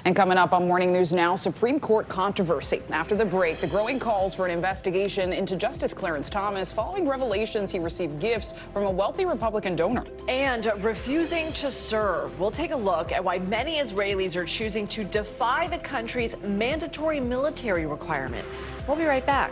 And coming up on Morning News Now, Supreme Court controversy. After the break, the growing calls for an investigation into Justice Clarence Thomas following revelations he received gifts from a wealthy Republican donor. And refusing to serve. We'll take a look at why many Israelis are choosing to defy the country's mandatory military requirement. We'll be right back.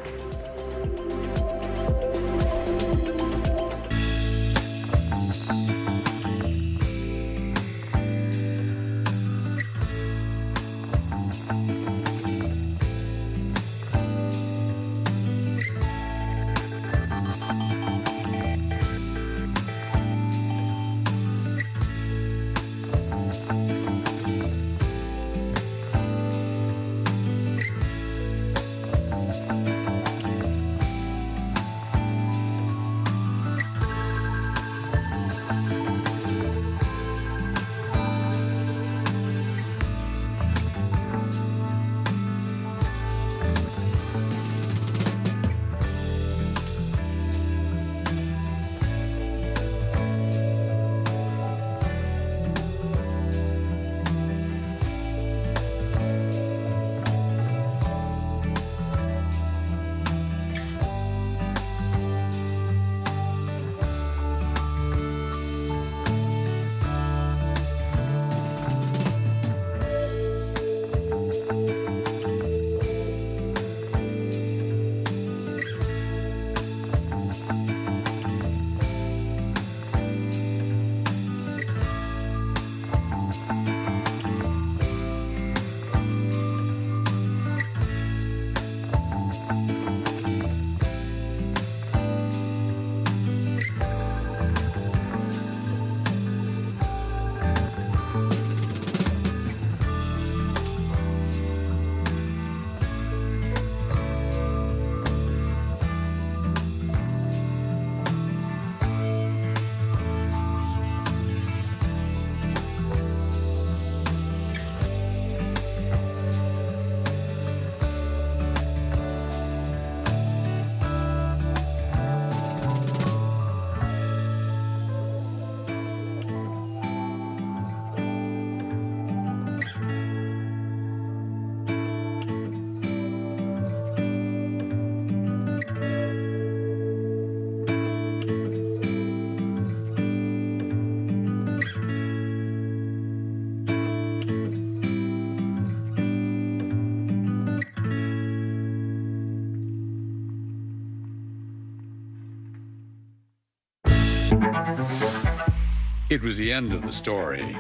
It was the end of the story,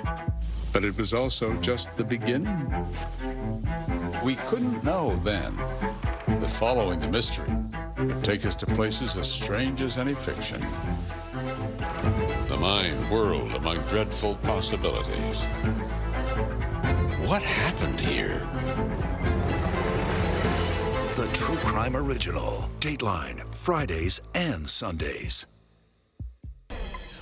but it was also just the beginning. We couldn't know then that following the mystery would take us to places as strange as any fiction. The mind whirled among dreadful possibilities. What happened here? The True Crime Original. Dateline, Fridays and Sundays.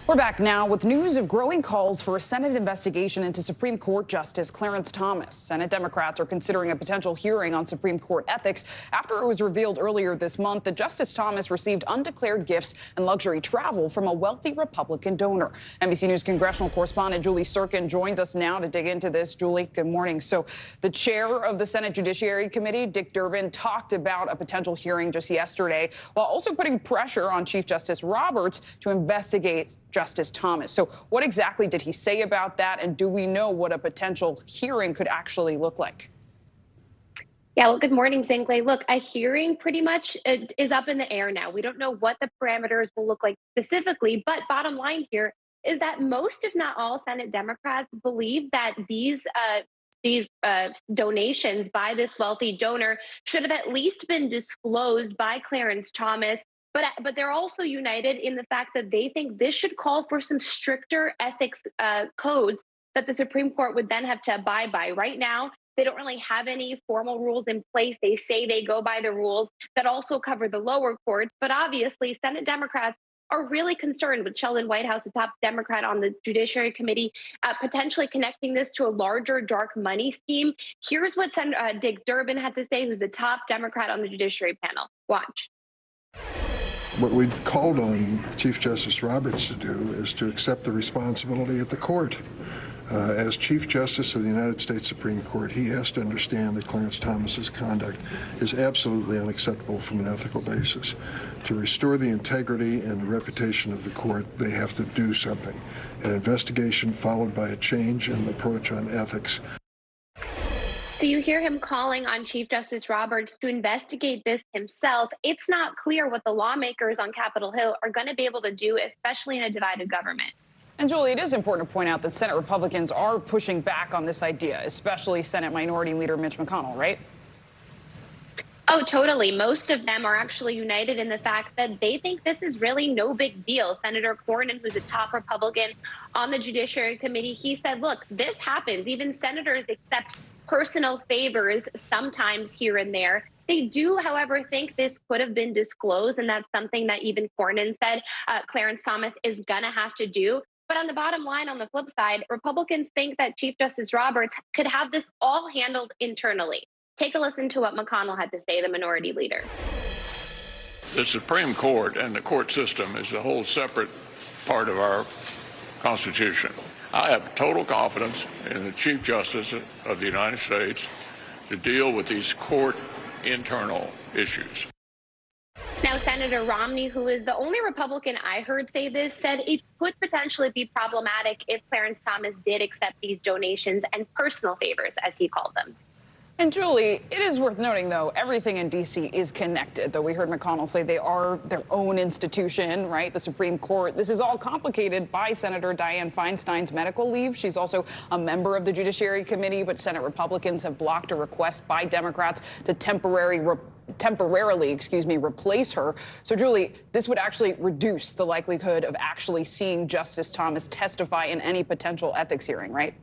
We're back now with news of growing calls for a Senate investigation into Supreme Court Justice Clarence Thomas. Senate Democrats are considering a potential hearing on Supreme Court ethics after it was revealed earlier this month that Justice Thomas received undeclared gifts and luxury travel from a wealthy Republican donor. NBC News congressional correspondent Julie Sirkin joins us now to dig into this. Julie, good morning. So the chair of the Senate Judiciary Committee, Dick Durbin, talked about a potential hearing just yesterday while also putting pressure on Chief Justice Roberts to investigate Justice Thomas. So what exactly did he say about that? And do we know what a potential hearing could actually look like? Yeah, well, good morning, Zingley. Look, a hearing pretty much is up in the air now. We don't know what the parameters will look like specifically, but bottom line here is that most, if not all, Senate Democrats believe that these donations by this wealthy donor should have at least been disclosed by Clarence Thomas. But they're also united in the fact that they think this should call for some stricter ethics codes that the Supreme Court would then have to abide by. Right now, they don't really have any formal rules in place. They say they go by the rules that also cover the lower courts. But obviously, Senate Democrats are really concerned with Sheldon Whitehouse, the top Democrat on the Judiciary Committee, potentially connecting this to a larger dark money scheme. Here's what Senator Dick Durbin had to say, who's the top Democrat on the Judiciary panel. Watch. What we've called on Chief Justice Roberts to do is to accept the responsibility at the court. As Chief Justice of the United States Supreme Court, he has to understand that Clarence Thomas's conduct is absolutely unacceptable from an ethical basis. To restore the integrity and the reputation of the court, they have to do something. An investigation followed by a change in the approach on ethics. So you hear him calling on Chief Justice Roberts to investigate this himself. It's not clear what the lawmakers on Capitol Hill are going to be able to do, especially in a divided government. And Julie, it is important to point out that Senate Republicans are pushing back on this idea, especially Senate Minority Leader Mitch McConnell, right? Oh, totally. Most of them are actually united in the fact that they think this is really no big deal. Senator Cornyn, who's a top Republican on the Judiciary Committee, he said, look, this happens. Even senators accept personal favors sometimes here and there. They do, however, think this could have been disclosed, and that's something that even Cornyn said Clarence Thomas is going to have to do. But on the bottom line, on the flip side, Republicans think that Chief Justice Roberts could have this all handled internally. Take a listen to what McConnell had to say, the minority leader. The Supreme Court and the court system is a whole separate part of our Constitution. I have total confidence in the Chief Justice of the United States to deal with these court internal issues. Now, Senator Romney, who is the only Republican I heard say this, said it could potentially be problematic if Clarence Thomas did accept these donations and personal favors, as he called them. And Julie, it is worth noting, though, everything in D.C. is connected, though we heard McConnell say they are their own institution, right? The Supreme Court. This is all complicated by Senator Dianne Feinstein's medical leave. She's also a member of the Judiciary Committee, but Senate Republicans have blocked a request by Democrats to temporarily replace her. So, Julie, this would actually reduce the likelihood of actually seeing Justice Thomas testify in any potential ethics hearing, right?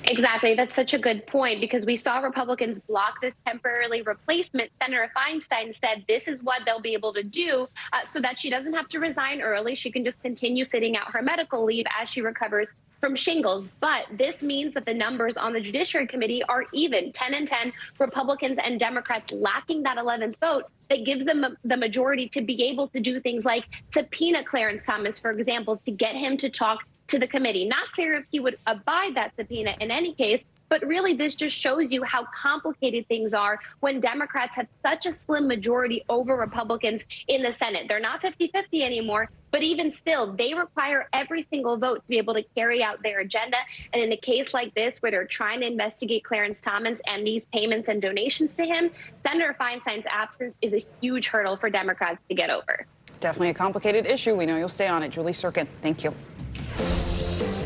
Exactly. That's such a good point, because we saw Republicans block this temporarily replacement. Senator Feinstein said this is what they'll be able to do so that she doesn't have to resign early. She can just continue sitting out her medical leave as she recovers from shingles. But this means that the numbers on the Judiciary Committee are even, 10 and 10, Republicans and Democrats lacking that 11th vote that gives them the majority to be able to do things like subpoena Clarence Thomas, for example, to get him to talk to the committee. Not clear if he would abide that subpoena in any case, but really this just shows you how complicated things are when Democrats have such a slim majority over Republicans in the Senate. They're not 50-50 anymore, but even still, they require every single vote to be able to carry out their agenda. And in a case like this, where they're trying to investigate Clarence Thomas and these payments and donations to him, Senator Feinstein's absence is a huge hurdle for Democrats to get over. Definitely a complicated issue. We know you'll stay on it. Julie Sirkin, thank you.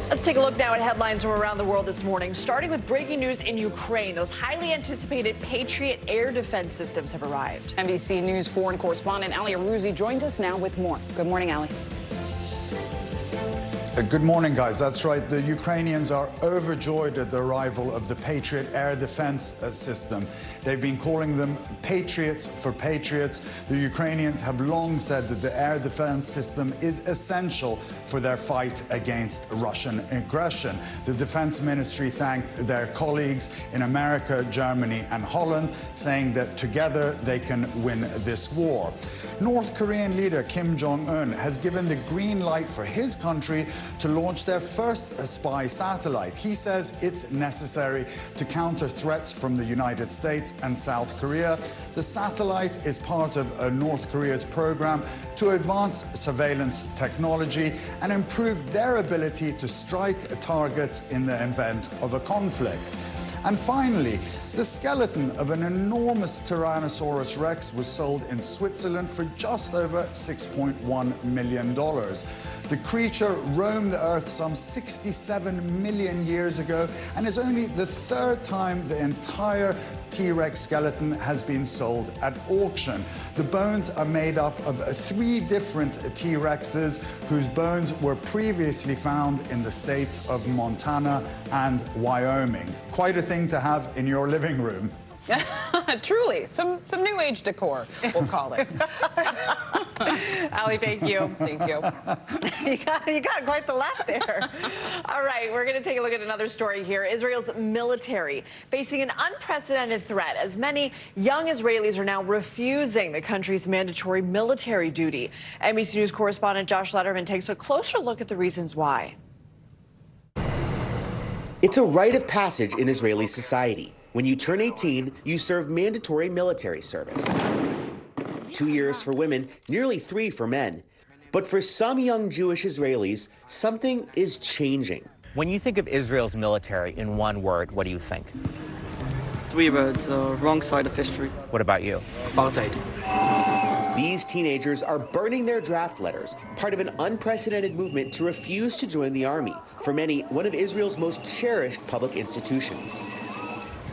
Let's take a look now at headlines from around the world this morning, starting with breaking news in Ukraine. Those highly anticipated Patriot air defense systems have arrived. NBC News foreign correspondent Ali Aruzzi joins us now with more. Good morning, Ali. Good morning, guys. That's right. The Ukrainians are overjoyed at the arrival of the Patriot air defense system. They've been calling them Patriots for Patriots. The Ukrainians have long said that the air defense system is essential for their fight against Russian aggression. The Defense Ministry thanked their colleagues in America, Germany, and Holland, saying that together they can win this war. North Korean leader Kim Jong-un has given the green light for his country to launch their first spy satellite. He says it's necessary to counter threats from the United States and South Korea. The satellite is part of North Korea's program to advance surveillance technology and improve their ability to strike targets in the event of a conflict. And finally, the skeleton of an enormous Tyrannosaurus Rex was sold in Switzerland for just over $6.1 million. The creature roamed the Earth some 67 million years ago and is only the third time the entire T-Rex skeleton has been sold at auction. The bones are made up of 3 different T-Rexes whose bones were previously found in the states of Montana and Wyoming. Quite a thing to have in your living room. Truly, some new age decor, we'll call it. Ali, thank you. Thank you. You got quite the laugh there. All right, we're going to take a look at another story here. Israel's military facing an unprecedented threat as many young Israelis are now refusing the country's mandatory military duty. NBC News correspondent Josh Letterman takes a closer look at the reasons why. It's a rite of passage in Israeli society. When you turn 18, you serve mandatory military service. 2 years for women, nearly 3 for men. But for some young Jewish Israelis, something is changing. When you think of Israel's military in one word, what do you think? 3 words, wrong side of history. What about you? Apartheid. These teenagers are burning their draft letters, part of an unprecedented movement to refuse to join the army. For many, one of Israel's most cherished public institutions.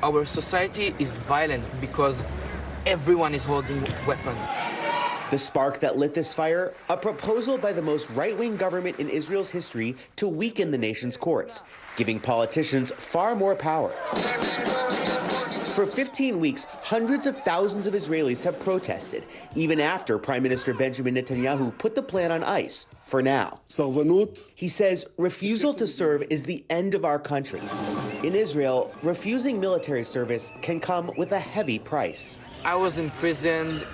Our society is violent because everyone is holding weapons. The spark that lit this fire, a proposal by the most right-wing government in Israel's history to weaken the nation's courts, giving politicians far more power. For 15 weeks, hundreds of thousands of Israelis have protested, even after Prime Minister Benjamin Netanyahu put the plan on ice, for now. He says refusal to serve is the end of our country. In Israel, refusing military service can come with a heavy price. I was imprisoned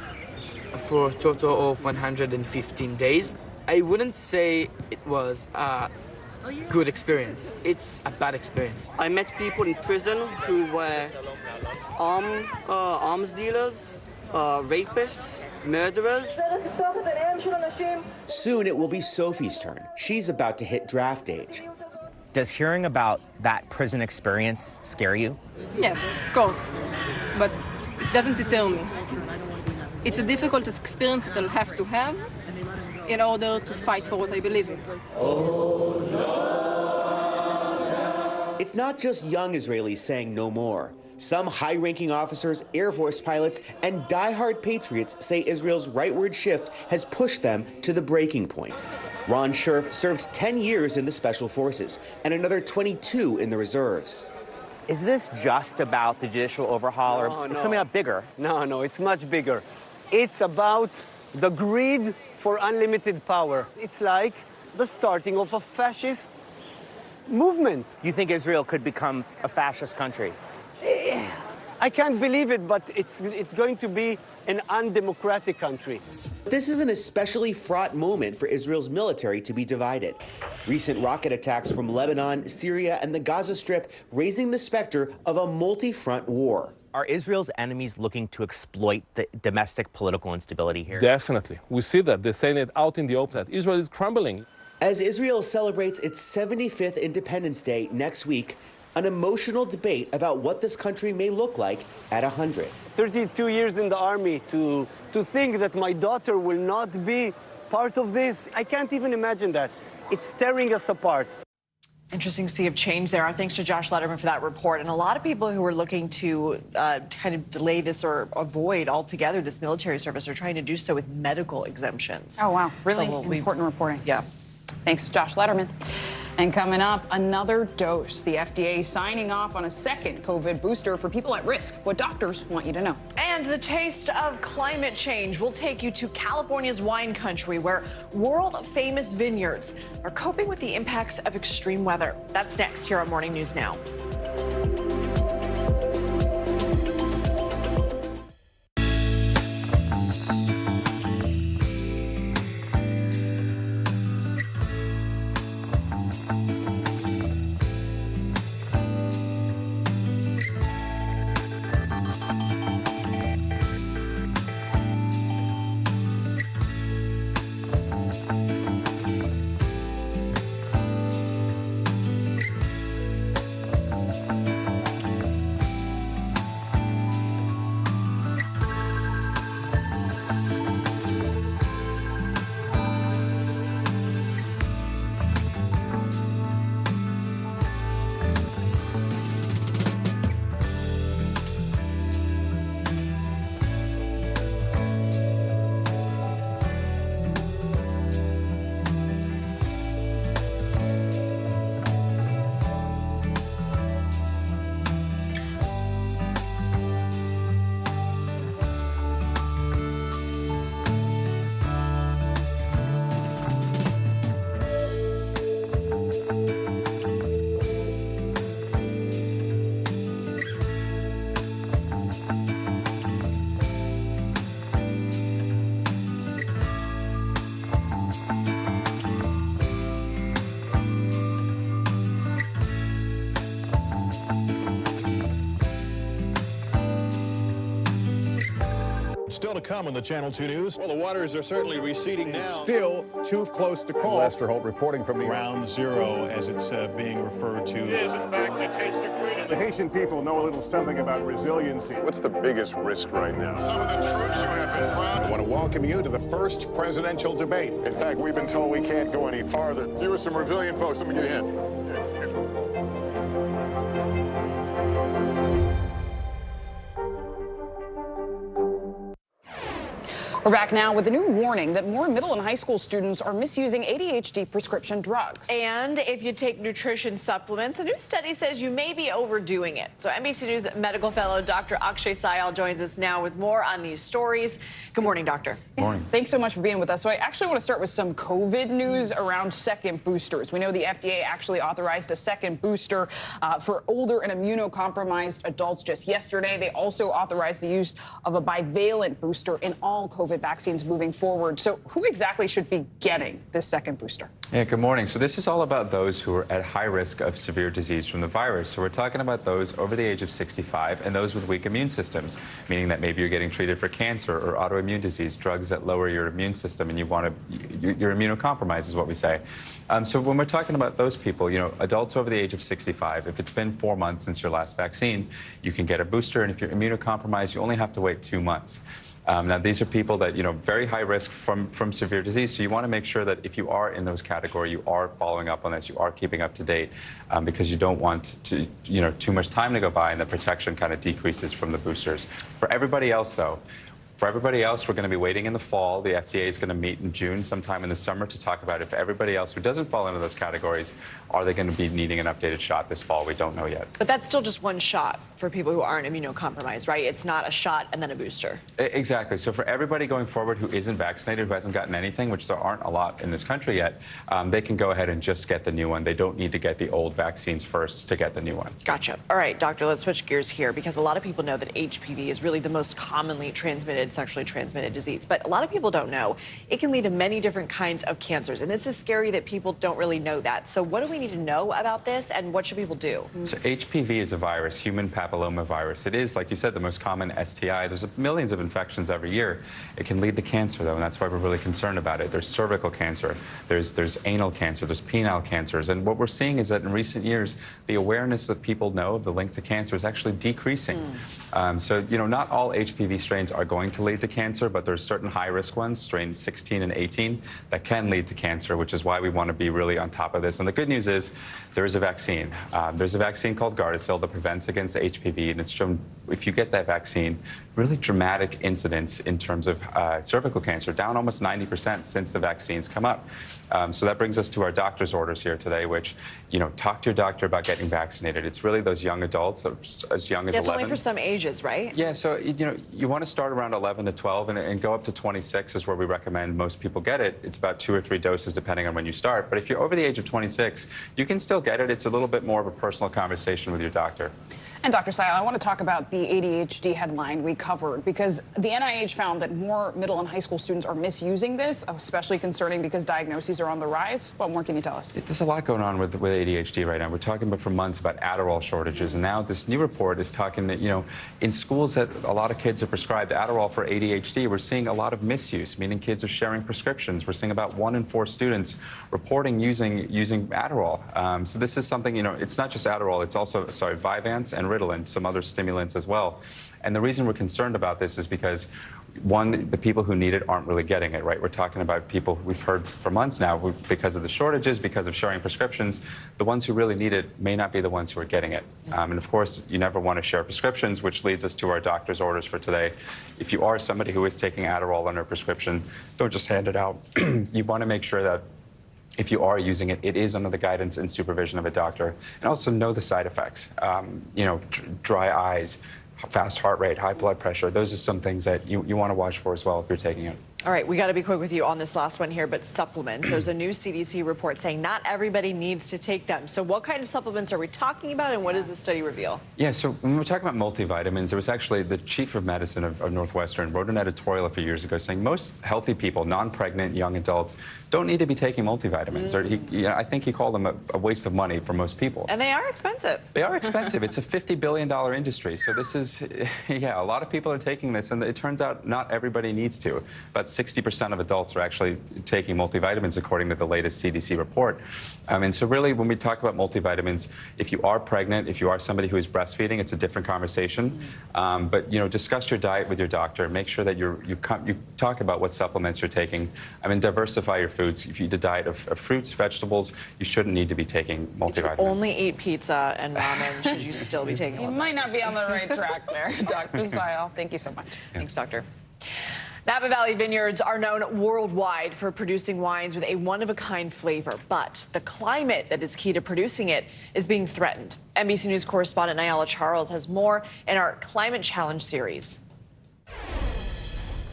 for a total of 115 days. I wouldn't say it was a good experience. It's a bad experience. I met people in prison who were arms dealers, rapists, murderers. Soon it will be Sophie's turn. She's about to hit draft age. Does hearing about that prison experience scare you? Yes, of course, but it doesn't deter me. It's a difficult experience that I'll have to have in order to fight for what I believe in. It's not just young Israelis saying no more. Some high-ranking officers, Air Force pilots, and die-hard patriots say Israel's rightward shift has pushed them to the breaking point. Ron Scherf served 10 years in the Special Forces and another 22 in the reserves. Is this just about the judicial overhaul or something about bigger? No, it's much bigger. It's about the greed for unlimited power. It's like the starting of a fascist movement. You think Israel could become a fascist country? I can't believe it, but it's going to be an undemocratic country. This is an especially fraught moment for Israel's military to be divided. Recent rocket attacks from Lebanon, Syria, and the Gaza Strip raising the specter of a multi-front war. Are Israel's enemies looking to exploit the domestic political instability here? Definitely. We see that. They're saying it out in the open that Israel is crumbling. As Israel celebrates its 75th Independence Day next week, an emotional debate about what this country may look like at 100. 32 years in the army to think that my daughter will not be part of this, I can't even imagine that. It's tearing us apart. Interesting sea of change there. Our thanks to Josh Letterman for that report. And a lot of people who are looking to kind of delay this or avoid altogether this military service are trying to do so with medical exemptions. Oh, wow. Really So important reporting. Yeah. Thanks to Josh Letterman. And coming up, another dose. The FDA signing off on a second COVID booster for people at risk. What doctors want you to know. And the taste of climate change will take you to California's wine country, where world-famous vineyards are coping with the impacts of extreme weather. That's next here on Morning News Now. Still to come on the Channel 2 News. Well, the waters are certainly receding now. Still too close to call. Lester Holt reporting from Ground Zero, as it's being referred to. It is, in fact, a taste of freedom. The Haitian people know a little something about resiliency. What's the biggest risk right now? Some of the troops who have been proud. I want to welcome you to the first presidential debate. In fact, we've been told we can't go any farther. You with some resilient folks, let me get a hint. We're back now with a new warning that more middle and high school students are misusing ADHD prescription drugs. And if you take nutrition supplements, a new study says you may be overdoing it. So NBC News medical fellow Dr. Akshay Syal joins us now with more on these stories. Good morning, doctor. Morning. Thanks so much for being with us. So I actually want to start with some COVID news around second boosters. We know the FDA actually authorized a second booster for older and immunocompromised adults just yesterday. They also authorized the use of a bivalent booster in all COVID vaccines moving forward. So who exactly should be getting this second booster? Yeah, good morning. So this is all about those who are at high risk of severe disease from the virus. So we're talking about those over the age of 65 and those with weak immune systems, meaning that maybe you're getting treated for cancer or autoimmune disease, drugs that lower your immune system, and you're immunocompromised is what we say. So when we're talking about those people, adults over the age of 65, if it's been 4 months since your last vaccine, you can get a booster, and if you're immunocompromised, you only have to wait 2 months. Now, these are people that, very high risk from severe disease. So you want to make sure that if you are in those categories, you are following up on this, you are keeping up to date, because you don't want to, too much time to go by and the protection kind of decreases from the boosters. For everybody else, though, we're going to be waiting in the fall. The FDA is going to meet in June, sometime in the summer, to talk about if everybody else who doesn't fall into those categories, are they going to be needing an updated shot this fall? We don't know yet. But that's still just one shot for people who aren't immunocompromised, right? It's not a shot and then a booster. Exactly. So for everybody going forward who isn't vaccinated, who hasn't gotten anything, which there aren't a lot in this country yet, they can go ahead and just get the new one. They don't need to get the old vaccines first to get the new one. Gotcha. All right, doctor, let's switch gears here, because a lot of people know that HPV is really the most commonly sexually transmitted disease. But a lot of people don't know it can lead to many different kinds of cancers. And this is scary that people don't really know that. So what do we need to know about this, and what should people do? So HPV is a virus, human papillomavirus. It is, like you said, the most common STI. There's millions of infections every year. It can lead to cancer, though, and that's why we're really concerned about it. There's cervical cancer, there's anal cancer, there's penile cancers. And what we're seeing is that in recent years, the awareness that people know of the link to cancer is actually decreasing. So, not all HPV strains are going to lead to cancer, but there's certain high-risk ones, strain 16 and 18, that can lead to cancer, which is why we want to be really on top of this. And the good news is there is a vaccine. There's a vaccine called Gardasil that prevents against HPV, and it's shown, if you get that vaccine, really dramatic incidence in terms of cervical cancer, down almost 90% since the vaccines come up. So that brings us to our doctor's orders here today, which, talk to your doctor about getting vaccinated. It's really those young adults, as young as 11. It's only for some ages, right? Yeah, so, you want to start around 11 to 12 and go up to 26 is where we recommend most people get it. It's about 2 or 3 doses depending on when you start. But if you're over the age of 26, you can still get it. It's a little bit more of a personal conversation with your doctor. And Dr. Syal, I want to talk about the ADHD headline we covered, because the NIH found that more middle and high school students are misusing this, especially concerning because diagnoses are on the rise. What more can you tell us? There's a lot going on with ADHD right now. We're talking about for months about Adderall shortages, and now this new report is talking that, in schools that a lot of kids are prescribed Adderall for ADHD, we're seeing a lot of misuse, meaning kids are sharing prescriptions. We're seeing about 1 in 4 students reporting using Adderall. So this is something, it's not just Adderall, it's also, Vyvanse and Ritalin, some other stimulants as well. And the reason we're concerned about this is because, one, the people who need it aren't really getting it, right? We're talking about people we've heard for months now, because of the shortages, because of sharing prescriptions, the ones who really need it may not be the ones who are getting it. And of course, you never want to share prescriptions, which leads us to our doctor's orders for today. If you are somebody who is taking Adderall under prescription, don't just hand it out. You want to make sure that if you are using it, it is under the guidance and supervision of a doctor. And also know the side effects. Dry eyes, fast heart rate, high blood pressure. Those are some things that you want to watch for as well if you're taking it. All right, we got to be quick with you on this last one here, but supplements. There's a new CDC report saying not everybody needs to take them. So what kind of supplements are we talking about, and what does the study reveal? Yeah, so when we're talking about multivitamins, there was actually the chief of medicine of Northwestern wrote an editorial a few years ago saying most healthy people, non-pregnant, young adults, don't need to be taking multivitamins. Or I think he called them a waste of money for most people. And they are expensive. They are expensive. It's a $50 billion industry. So this is, yeah, a lot of people are taking this, and it turns out not everybody needs to. About 60% of adults are actually taking multivitamins, according to the latest CDC report. And so really, when we talk about multivitamins, if you are pregnant, if you are somebody who is breastfeeding, it's a different conversation. But, discuss your diet with your doctor. Make sure that you talk about what supplements you're taking. Diversify your foods. If you eat a diet of fruits, vegetables, you shouldn't need to be taking multivitamins. If you only eat pizza and ramen, should you still be taking You might not be on the right track there, Dr. Sayal. Thank you so much. Thanks, Doctor. Napa Valley vineyards are known worldwide for producing wines with a one-of-a-kind flavor, but the climate that is key to producing it is being threatened. NBC News correspondent Nyala Charles has more in our Climate Challenge series.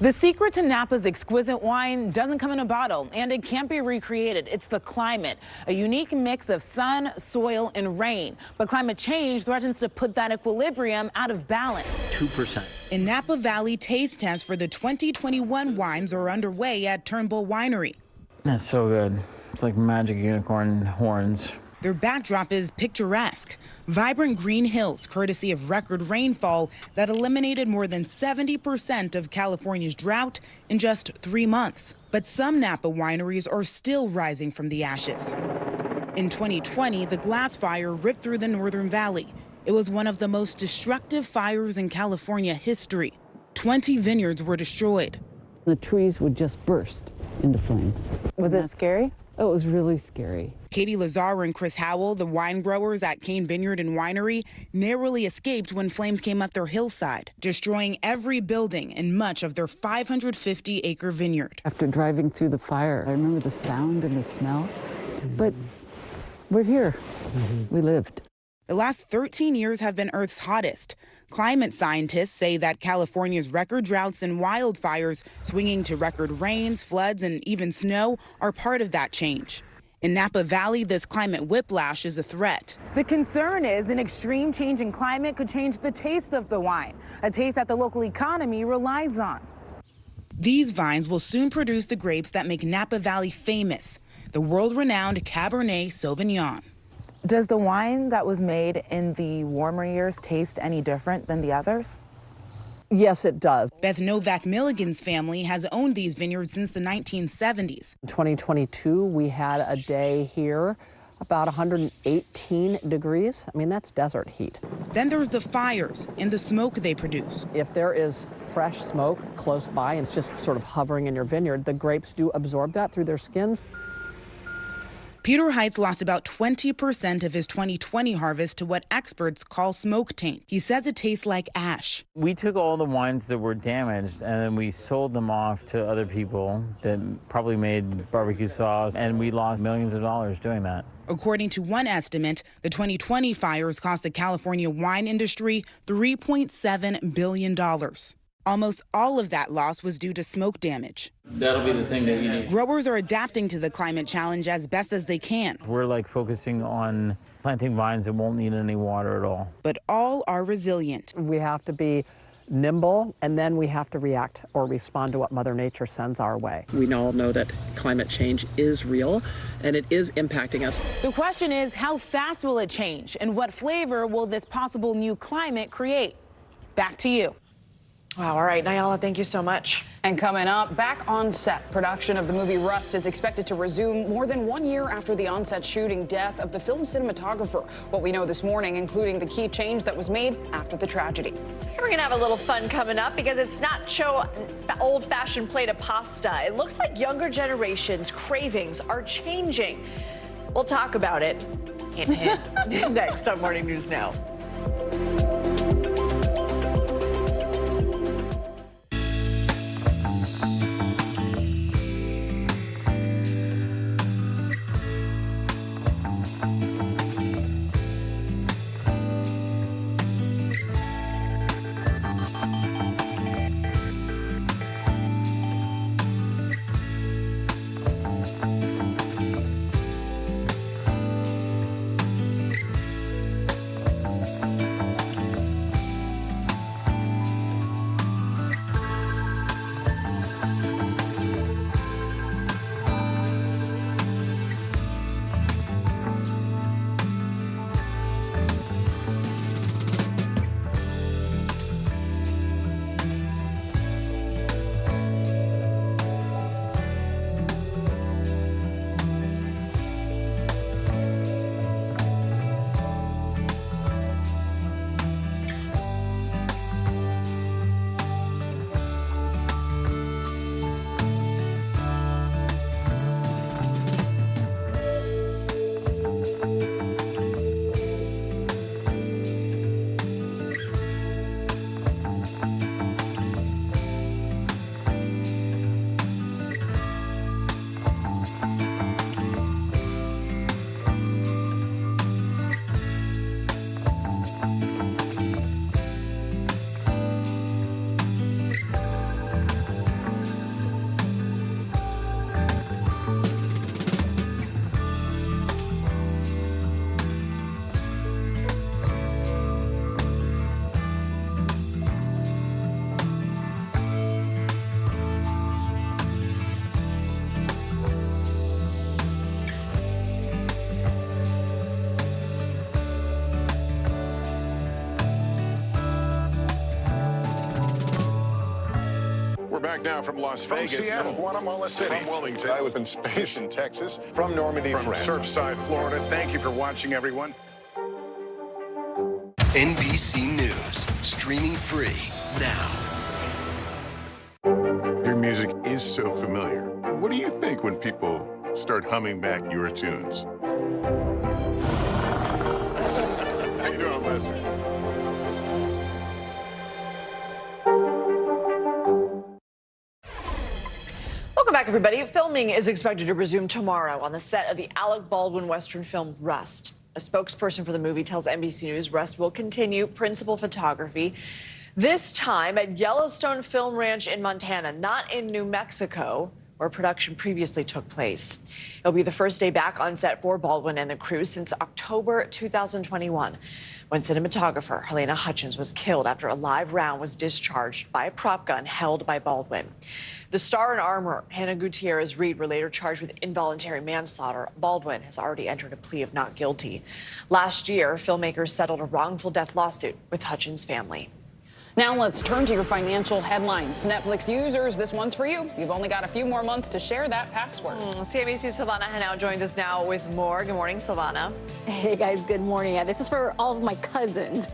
The secret to Napa's exquisite wine doesn't come in a bottle, and it can't be recreated. It's the climate, a unique mix of sun, soil, and rain. But climate change threatens to put that equilibrium out of balance. 2%. In Napa Valley, taste tests for the 2021 wines are underway at Turnbull Winery. That's so good. It's like magic unicorn horns. Their backdrop is picturesque. Vibrant green hills, courtesy of record rainfall that eliminated more than 70% of California's drought in just 3 months. But some Napa wineries are still rising from the ashes. In 2020, the glass fire ripped through the Northern Valley. It was one of the most destructive fires in California history. 20 vineyards were destroyed. The trees would just burst into flames. Was it scary? Oh, it was really scary. Katie Lazar and Chris Howell, the wine growers at Kane Vineyard and Winery, narrowly escaped when flames came up their hillside, destroying every building and much of their 550-acre vineyard. After driving through the fire, I remember the sound and the smell, but we're here. We lived. The last 13 years have been Earth's hottest. Climate scientists say that California's record droughts and wildfires, swinging to record rains, floods, and even snow, are part of that change. In Napa Valley, this climate whiplash is a threat. The concern is an extreme change in climate could change the taste of the wine, a taste that the local economy relies on. These vines will soon produce the grapes that make Napa Valley famous, the world-renowned Cabernet Sauvignon. Does the wine that was made in the warmer years taste any different than the others? Yes, it does. Beth Novak Milligan's family has owned these vineyards since the 1970s. In 2022, we had a day here about 118 degrees. I mean, that's desert heat. Then there's the fires and the smoke they produce. If there is fresh smoke close by and it's just sort of hovering in your vineyard, the grapes do absorb that through their skins. Peter Heitz lost about 20% of his 2020 harvest to what experts call smoke taint. He says it tastes like ash. We took all the wines that were damaged and then we sold them off to other people that probably made barbecue sauce, and we lost millions of dollars doing that. According to one estimate, the 2020 fires cost the California wine industry $3.7 billion. Almost all of that loss was due to smoke damage. That'll be the thing that you need. Growers are adapting to the climate challenge as best as they can. We're like focusing on planting vines that won't need any water at all. But all are resilient. We have to be nimble, and then we have to react or respond to what Mother Nature sends our way. We all know that climate change is real, and it is impacting us. The question is, how fast will it change, and what flavor will this possible new climate create? Back to you. Wow, all right, Nyala, thank you so much. And coming up, back on set, production of the movie Rust is expected to resume more than 1 year after the on-set shooting death of the film cinematographer. What we know this morning, including the key change that was made after the tragedy. We're gonna have a little fun coming up because it's not old-fashioned plate of pasta. It looks like younger generations' cravings are changing. We'll talk about it. Hint, hint. Next on Morning News Now. We're back now from Las Vegas. From Seattle, Guatemala City. From Wilmington. I was in space in Texas. From Normandy, from Surfside, Florida. Thank you for watching, everyone. NBC News, streaming free now. Your music is so familiar. What do you think when people start humming back your tunes? How you doing, Lester? Welcome back, everybody. Filming is expected to resume tomorrow on the set of the Alec Baldwin Western film Rust. A spokesperson for the movie tells NBC News Rust will continue principal photography, this time at Yellowstone Film Ranch in Montana, not in New Mexico, where production previously took place. It'll be the first day back on set for Baldwin and the crew since October 2021, when cinematographer Helena Hutchins was killed after a live round was discharged by a prop gun held by Baldwin. The star in armor, Hannah Gutierrez-Reed, were later charged with involuntary manslaughter. Baldwin has already entered a plea of not guilty. Last year, filmmakers settled a wrongful death lawsuit with Hutchins' family. Now let's turn to your financial headlines. Netflix users, this one's for you. You've only got a few more months to share that password. CNBC's Silvana Henao joins us now with more. Good morning, Silvana. Hey guys, good morning. This is for all of my cousins.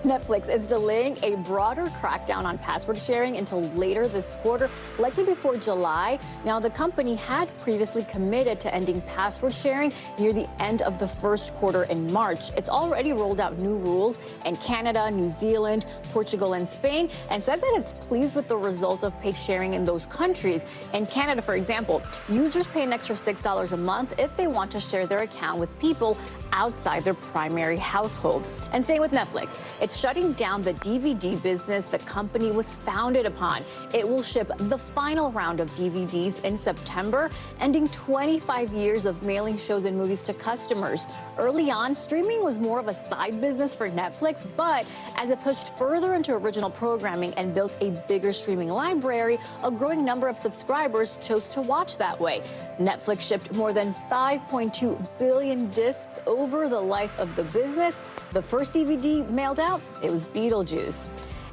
Netflix is delaying a broader crackdown on password sharing until later this quarter, likely before July. Now, the company had previously committed to ending password sharing near the end of the first quarter in March. It's already rolled out new rules in Canada, New Zealand, Portugal, and Spain, and says that it's pleased with the result of paid sharing in those countries. In Canada, for example, users pay an extra $6 a month if they want to share their account with people outside their primary household. And staying with Netflix, it's shutting down the DVD business the company was founded upon. It will ship the final round of DVDs in September, ending 25 years of mailing shows and movies to customers. Early on, streaming was more of a side business for Netflix, but as it pushed further into original programming and built a bigger streaming library, a growing number of subscribers chose to watch that way. Netflix shipped more than 5.2 billion discs over the life of the business. The first DVD mailed out, it was Beetlejuice.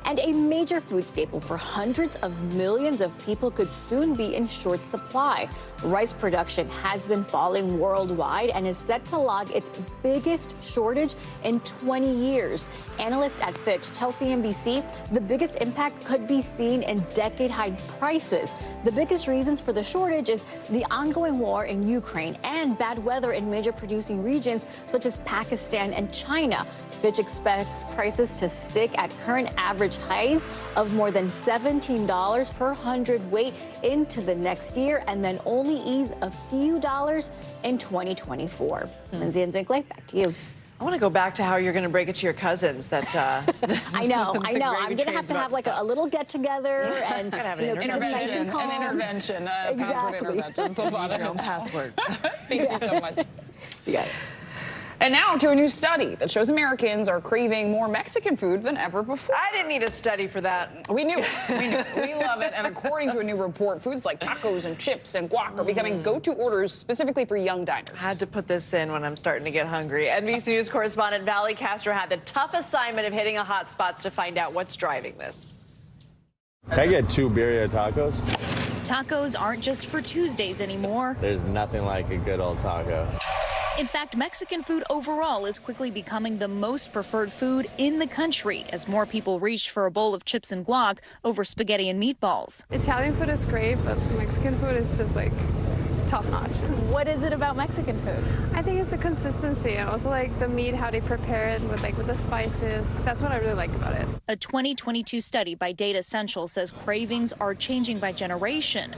And a major food staple for hundreds of millions of people could soon be in short supply. Rice production has been falling worldwide and is set to log its biggest shortage in 20 years. Analysts at Fitch tell CNBC the biggest impact could be seen in decade-high prices. The biggest reasons for the shortage is the ongoing war in Ukraine and bad weather in major producing regions such as Pakistan and China. Fitch expects prices to stick at current average highs of more than $17 per hundredweight into the next year, and then only ease a few dollars in 2024. Lindsay and Zinkley, back to you. I want to go back to how you're going to break it to your cousins that I know. I'm going to have like a little get together and have an intervention. Exactly. Password intervention. So your own password. Thank you so much. You got it. And now to a new study that shows Americans are craving more Mexican food than ever before. I didn't need a study for that. We knew it. We love it. And according to a new report, foods like tacos and chips and guac are becoming go-to orders specifically for young diners. Had to put this in when I'm starting to get hungry. NBC News correspondent Valley Castro had the tough assignment of hitting the hot spots to find out what's driving this. Can I get 2 birria tacos? Tacos aren't just for Tuesdays anymore. There's nothing like a good old taco. In fact, Mexican food overall is quickly becoming the most preferred food in the country as more people reach for a bowl of chips and guac over spaghetti and meatballs. Italian food is great, but Mexican food is just like top notch. What is it about Mexican food? I think it's the consistency and also like the meat, how they prepare it with the spices. That's what I really like about it. A 2022 study by Data Central says cravings are changing by generation.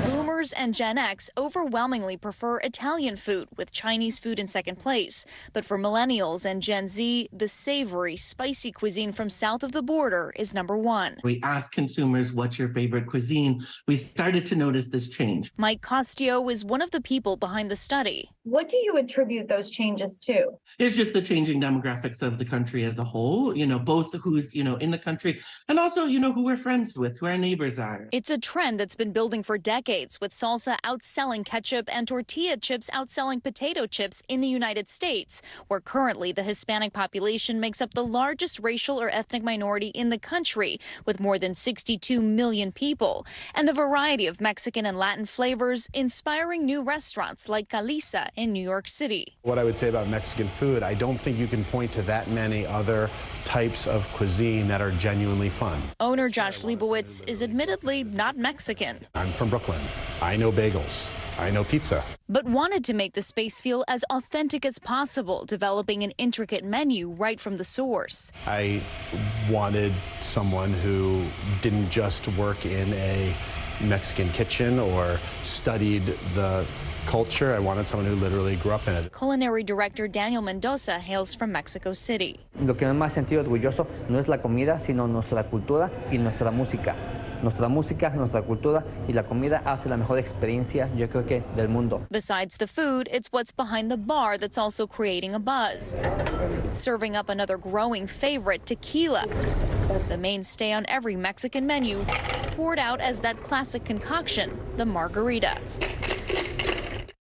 Boomers and Gen X overwhelmingly prefer Italian food, with Chinese food in second place. But for millennials and Gen Z, the savory, spicy cuisine from south of the border is number one. We asked consumers, what's your favorite cuisine? We started to notice this change. Mike Costio is one of the people behind the study. What do you attribute those changes to? It's just the changing demographics of the country as a whole, both who's, in the country and also, who we're friends with, who our neighbors are. It's a trend that's been building for decades, with salsa outselling ketchup and tortilla chips outselling potato chips in the United States, where currently the Hispanic population makes up the largest racial or ethnic minority in the country, with more than 62 million people. And the variety of Mexican and Latin flavors inspiring new restaurants like Calisa in New York City. What I would say about Mexican food, I don't think you can point to that many other types of cuisine that are genuinely fun. Owner Josh Leibowitz is admittedly not Mexican. I'm from Brooklyn. I know bagels. I know pizza. But wanted to make the space feel as authentic as possible, developing an intricate menu right from the source. I wanted someone who didn't just work in a Mexican kitchen or studied the culture. I wanted someone who literally grew up in it. Culinary director Daniel Mendoza hails from Mexico City. Lo que me ha sentido orgulloso no es la comida, sino nuestra cultura y nuestra música. Nuestra música, nuestra cultura y la comida hace la mejor experiencia, yo creo que, del mundo. Besides the food, it's what's behind the bar that's also creating a buzz. Serving up another growing favorite, tequila. The mainstay on every Mexican menu, poured out as that classic concoction, the margarita.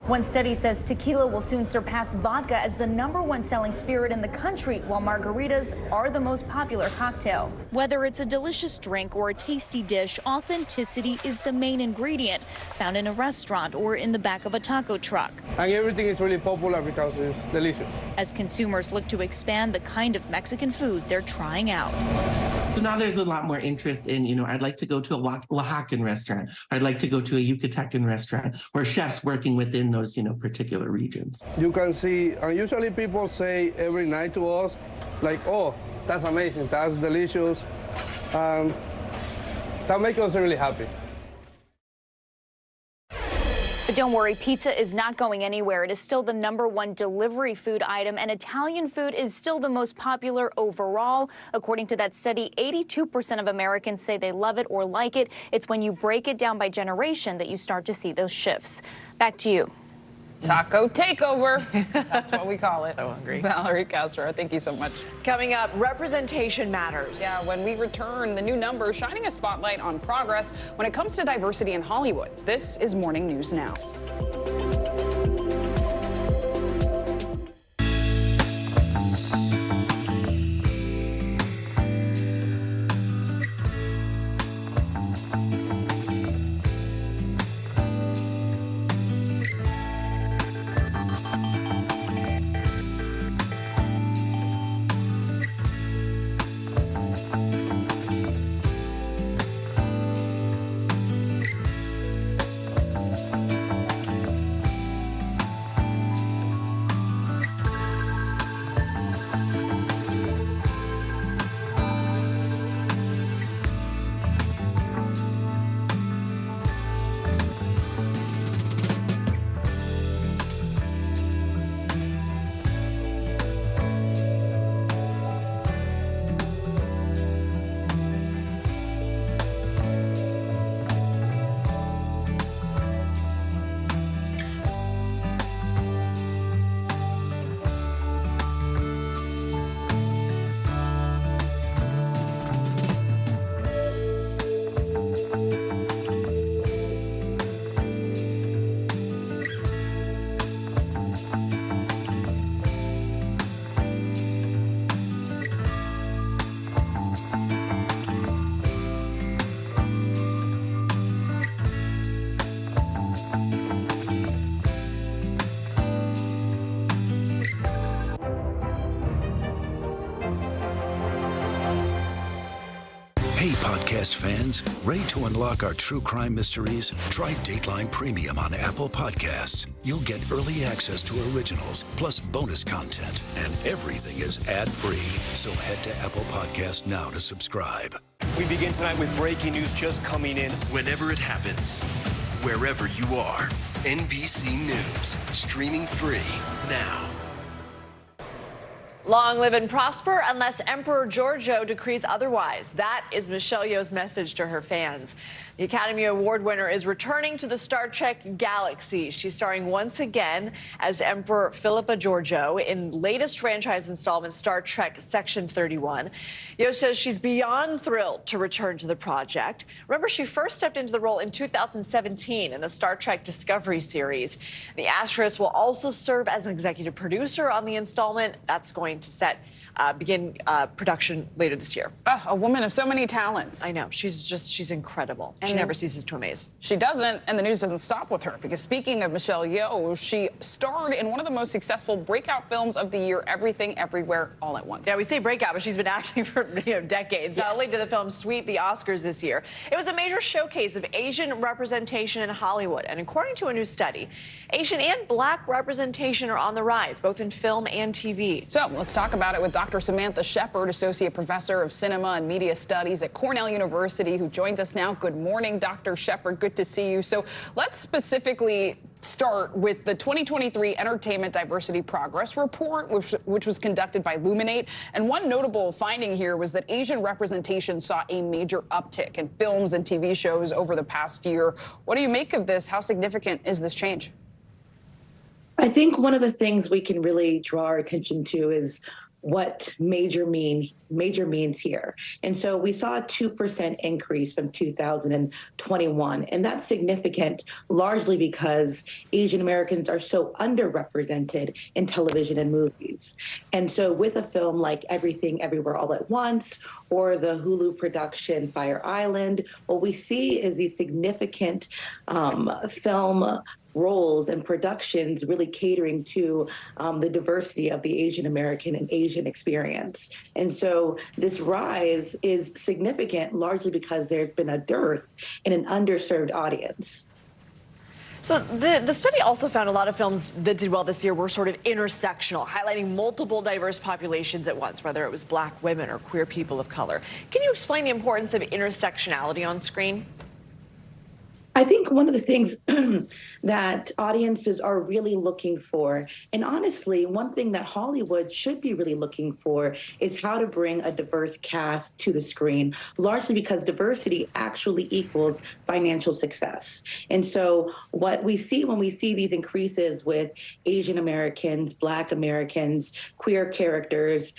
One study says tequila will soon surpass vodka as the #1 selling spirit in the country, while margaritas are the most popular cocktail. Whether it's a delicious drink or a tasty dish, authenticity is the main ingredient, found in a restaurant or in the back of a taco truck. And everything is really popular because it's delicious. As consumers look to expand the kind of Mexican food they're trying out. So now there's a lot more interest in, I'd like to go to a Oaxacan restaurant. I'd like to go to a Yucatecan restaurant, or chefs working within those, particular regions. You can see, and usually people say every night to us, like, oh, that's amazing, that's delicious. That makes us really happy. But don't worry, pizza is not going anywhere. It is still the #1 delivery food item, and Italian food is still the most popular overall. According to that study, 82% of Americans say they love it or like it. It's when you break it down by generation that you start to see those shifts. Back to you. Taco takeover. That's what we call it. So hungry. Valerie Castro, thank you so much. Coming up, representation matters. Yeah, when we return, the new number shining a spotlight on progress when it comes to diversity in Hollywood. This is Morning News Now. Hey, podcast fans, ready to unlock our true crime mysteries? Try Dateline Premium on Apple Podcasts. You'll get early access to originals, plus bonus content, and everything is ad-free. So head to Apple Podcasts now to subscribe. We begin tonight with breaking news just coming in. Whenever it happens, wherever you are, NBC News, streaming free now. Long live and prosper unless Emperor Giorgio decrees otherwise. That is Michelle Yeoh's message to her fans. The Academy Award winner is returning to the Star Trek galaxy. She's starring once again as Emperor Philippa Georgiou in latest franchise installment Star Trek Section 31. Yeoh says she's beyond thrilled to return to the project. Remember, she first stepped into the role in 2017 in the Star Trek Discovery series. The actress will also serve as an executive producer on the installment. That's going to begin production later this year. A woman of so many talents. I know. She's incredible. She never ceases to amaze. She doesn't, and the news doesn't stop with her, because speaking of Michelle Yeoh, she starred in one of the most successful breakout films of the year, Everything Everywhere All at Once. Yeah, we say breakout, but she's been acting for decades. Yes. Not only did the film sweep the Oscars this year, it was a major showcase of Asian representation in Hollywood. And according to a new study, Asian and Black representation are on the rise, both in film and TV. So let's talk about it with Dr. Samantha Shepard, Associate Professor of Cinema and Media Studies at Cornell University, who joins us now. Good morning, Dr. Shepard. Good to see you. So let's specifically start with the 2023 Entertainment Diversity Progress Report, which was conducted by Luminate. And one notable finding here was that Asian representation saw a major uptick in films and TV shows over the past year. What do you make of this? How significant is this change? I think one of the things we can really draw our attention to is what major means here. And so we saw a 2% increase from 2021. And that's significant, largely because Asian Americans are so underrepresented in television and movies. And so with a film like Everything Everywhere All at Once, or the Hulu production Fire Island, what we see is these significant film roles and productions really catering to the diversity of the Asian American and Asian experience. And so this rise is significant largely because there's been a dearth in an underserved audience. So the study also found a lot of films that did well this year were sort of intersectional, highlighting multiple diverse populations at once, whether it was Black women or queer people of color. Can you explain the importance of intersectionality on screen? I think one of the things that audiences are really looking for, and honestly, one thing that Hollywood should be really looking for, is how to bring a diverse cast to the screen, largely because diversity actually equals financial success. And so what we see when we see these increases with Asian Americans, Black Americans, queer characters,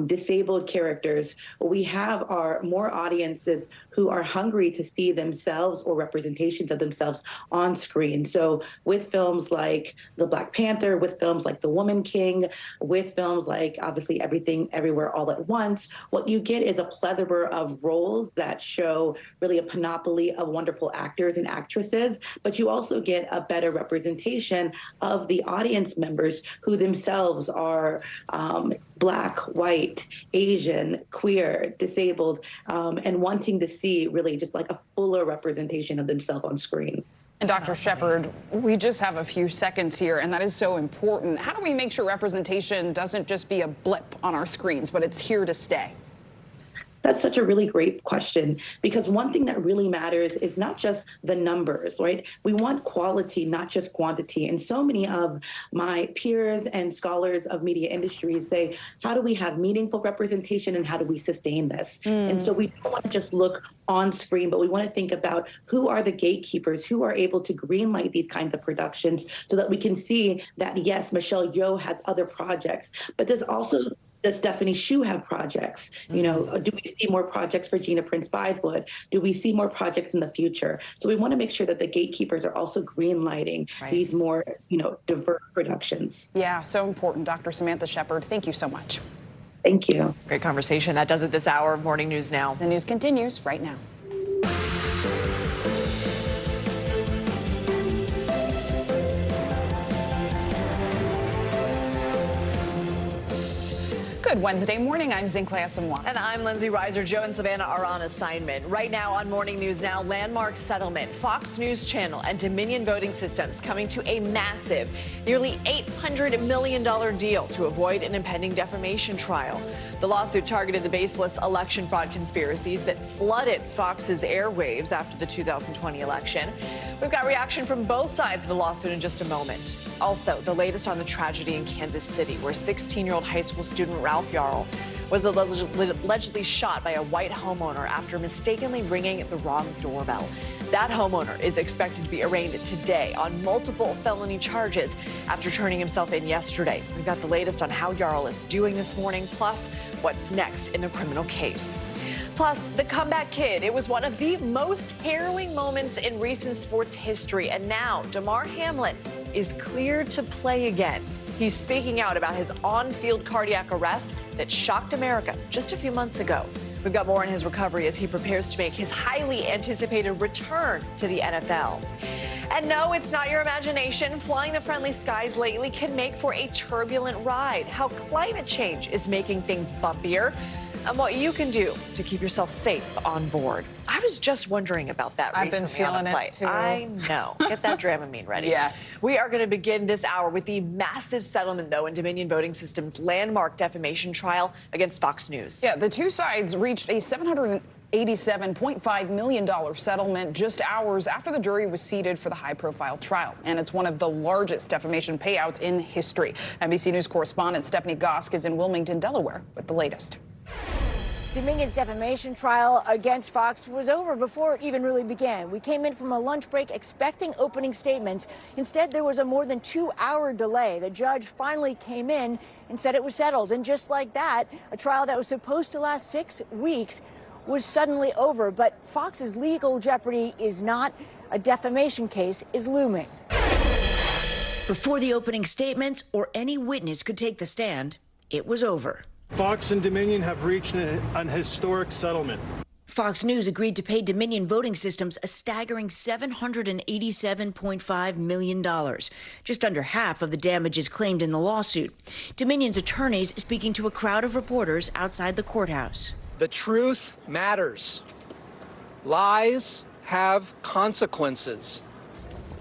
disabled characters, what we have are more audiences who are hungry to see themselves or representations of themselves on screen. So with films like The Black Panther, with films like The Woman King, with films like obviously Everything Everywhere All at Once, what you get is a plethora of roles that show really a panoply of wonderful actors and actresses, but you also get a better representation of the audience members who themselves are Black, white, Asian, queer, disabled, and wanting to see really just like a fuller representation of themselves on screen. And Dr. Shepard, we just have a few seconds here, and that is so important. How do we make sure representation doesn't just be a blip on our screens, but it's here to stay? That's such a really great question, because one thing that really matters is not just the numbers, right? We want quality, not just quantity. And so many of my peers and scholars of media industries say, how do we have meaningful representation and how do we sustain this? And so we don't want to just look on screen, but we want to think about who are the gatekeepers, who are able to greenlight these kinds of productions so that we can see that, yes, Michelle Yeoh has other projects, but there's also does Stephanie Hsu have projects? You know, do we see more projects for Gina Prince Bythewood? Do we see more projects in the future? So we want to make sure that the gatekeepers are also greenlighting these more, diverse productions. Yeah, so important. Dr. Samantha Shepard, thank you so much. Thank you. Great conversation. That does it this hour of Morning News Now. The news continues right now. Good Wednesday morning. I'm Zinklea Asamoah. And I'm Lindsay Reiser. Joe and Savannah are on assignment. Right now on Morning News Now, landmark settlement, Fox News Channel and Dominion Voting Systems coming to a massive, nearly $800 million deal to avoid an impending defamation trial. The lawsuit targeted the baseless election fraud conspiracies that flooded Fox's airwaves after the 2020 election. We've got reaction from both sides of the lawsuit in just a moment. Also, the latest on the tragedy in Kansas City, where 16-year-old high school student Ralph Yarl was allegedly shot by a white homeowner after mistakenly ringing the wrong doorbell. That homeowner is expected to be arraigned today on multiple felony charges after turning himself in yesterday. We've got the latest on how Yarl is doing this morning, plus what's next in the criminal case. Plus, the comeback kid. It was one of the most harrowing moments in recent sports history, and now Damar Hamlin is cleared to play again. He's speaking out about his on-field cardiac arrest that shocked America just a few months ago. We've got more on his recovery as he prepares to make his highly anticipated return to the NFL. And no, it's not your imagination. Flying the friendly skies lately can make for a turbulent ride. How climate change is making things bumpier, and what you can do to keep yourself safe on board. I was just wondering about that recently. I've been feeling on a flight. it too. I know. Get that Dramamine ready. Yes. We are going to begin this hour with the massive settlement, though, in Dominion Voting System's landmark defamation trial against Fox News. Yeah, the two sides reached a $787.5 million settlement just hours after the jury was seated for the high-profile trial. And it's one of the largest defamation payouts in history. NBC News correspondent Stephanie Gosk is in Wilmington, Delaware, with the latest. Dominion's defamation trial against Fox was over before it even really began. We came in from a lunch break expecting opening statements. Instead, there was a more than 2-hour delay. The judge finally came in and said it was settled. And just like that, a trial that was supposed to last 6 weeks was suddenly over. But Fox's legal jeopardy is not. A defamation case is looming. Before the opening statements or any witness could take the stand, it was over. Fox and Dominion have reached an historic settlement. Fox News agreed to pay Dominion Voting Systems a staggering $787.5 million, just under half of the damages claimed in the lawsuit. Dominion's attorneys speaking to a crowd of reporters outside the courthouse. The truth matters. Lies have consequences.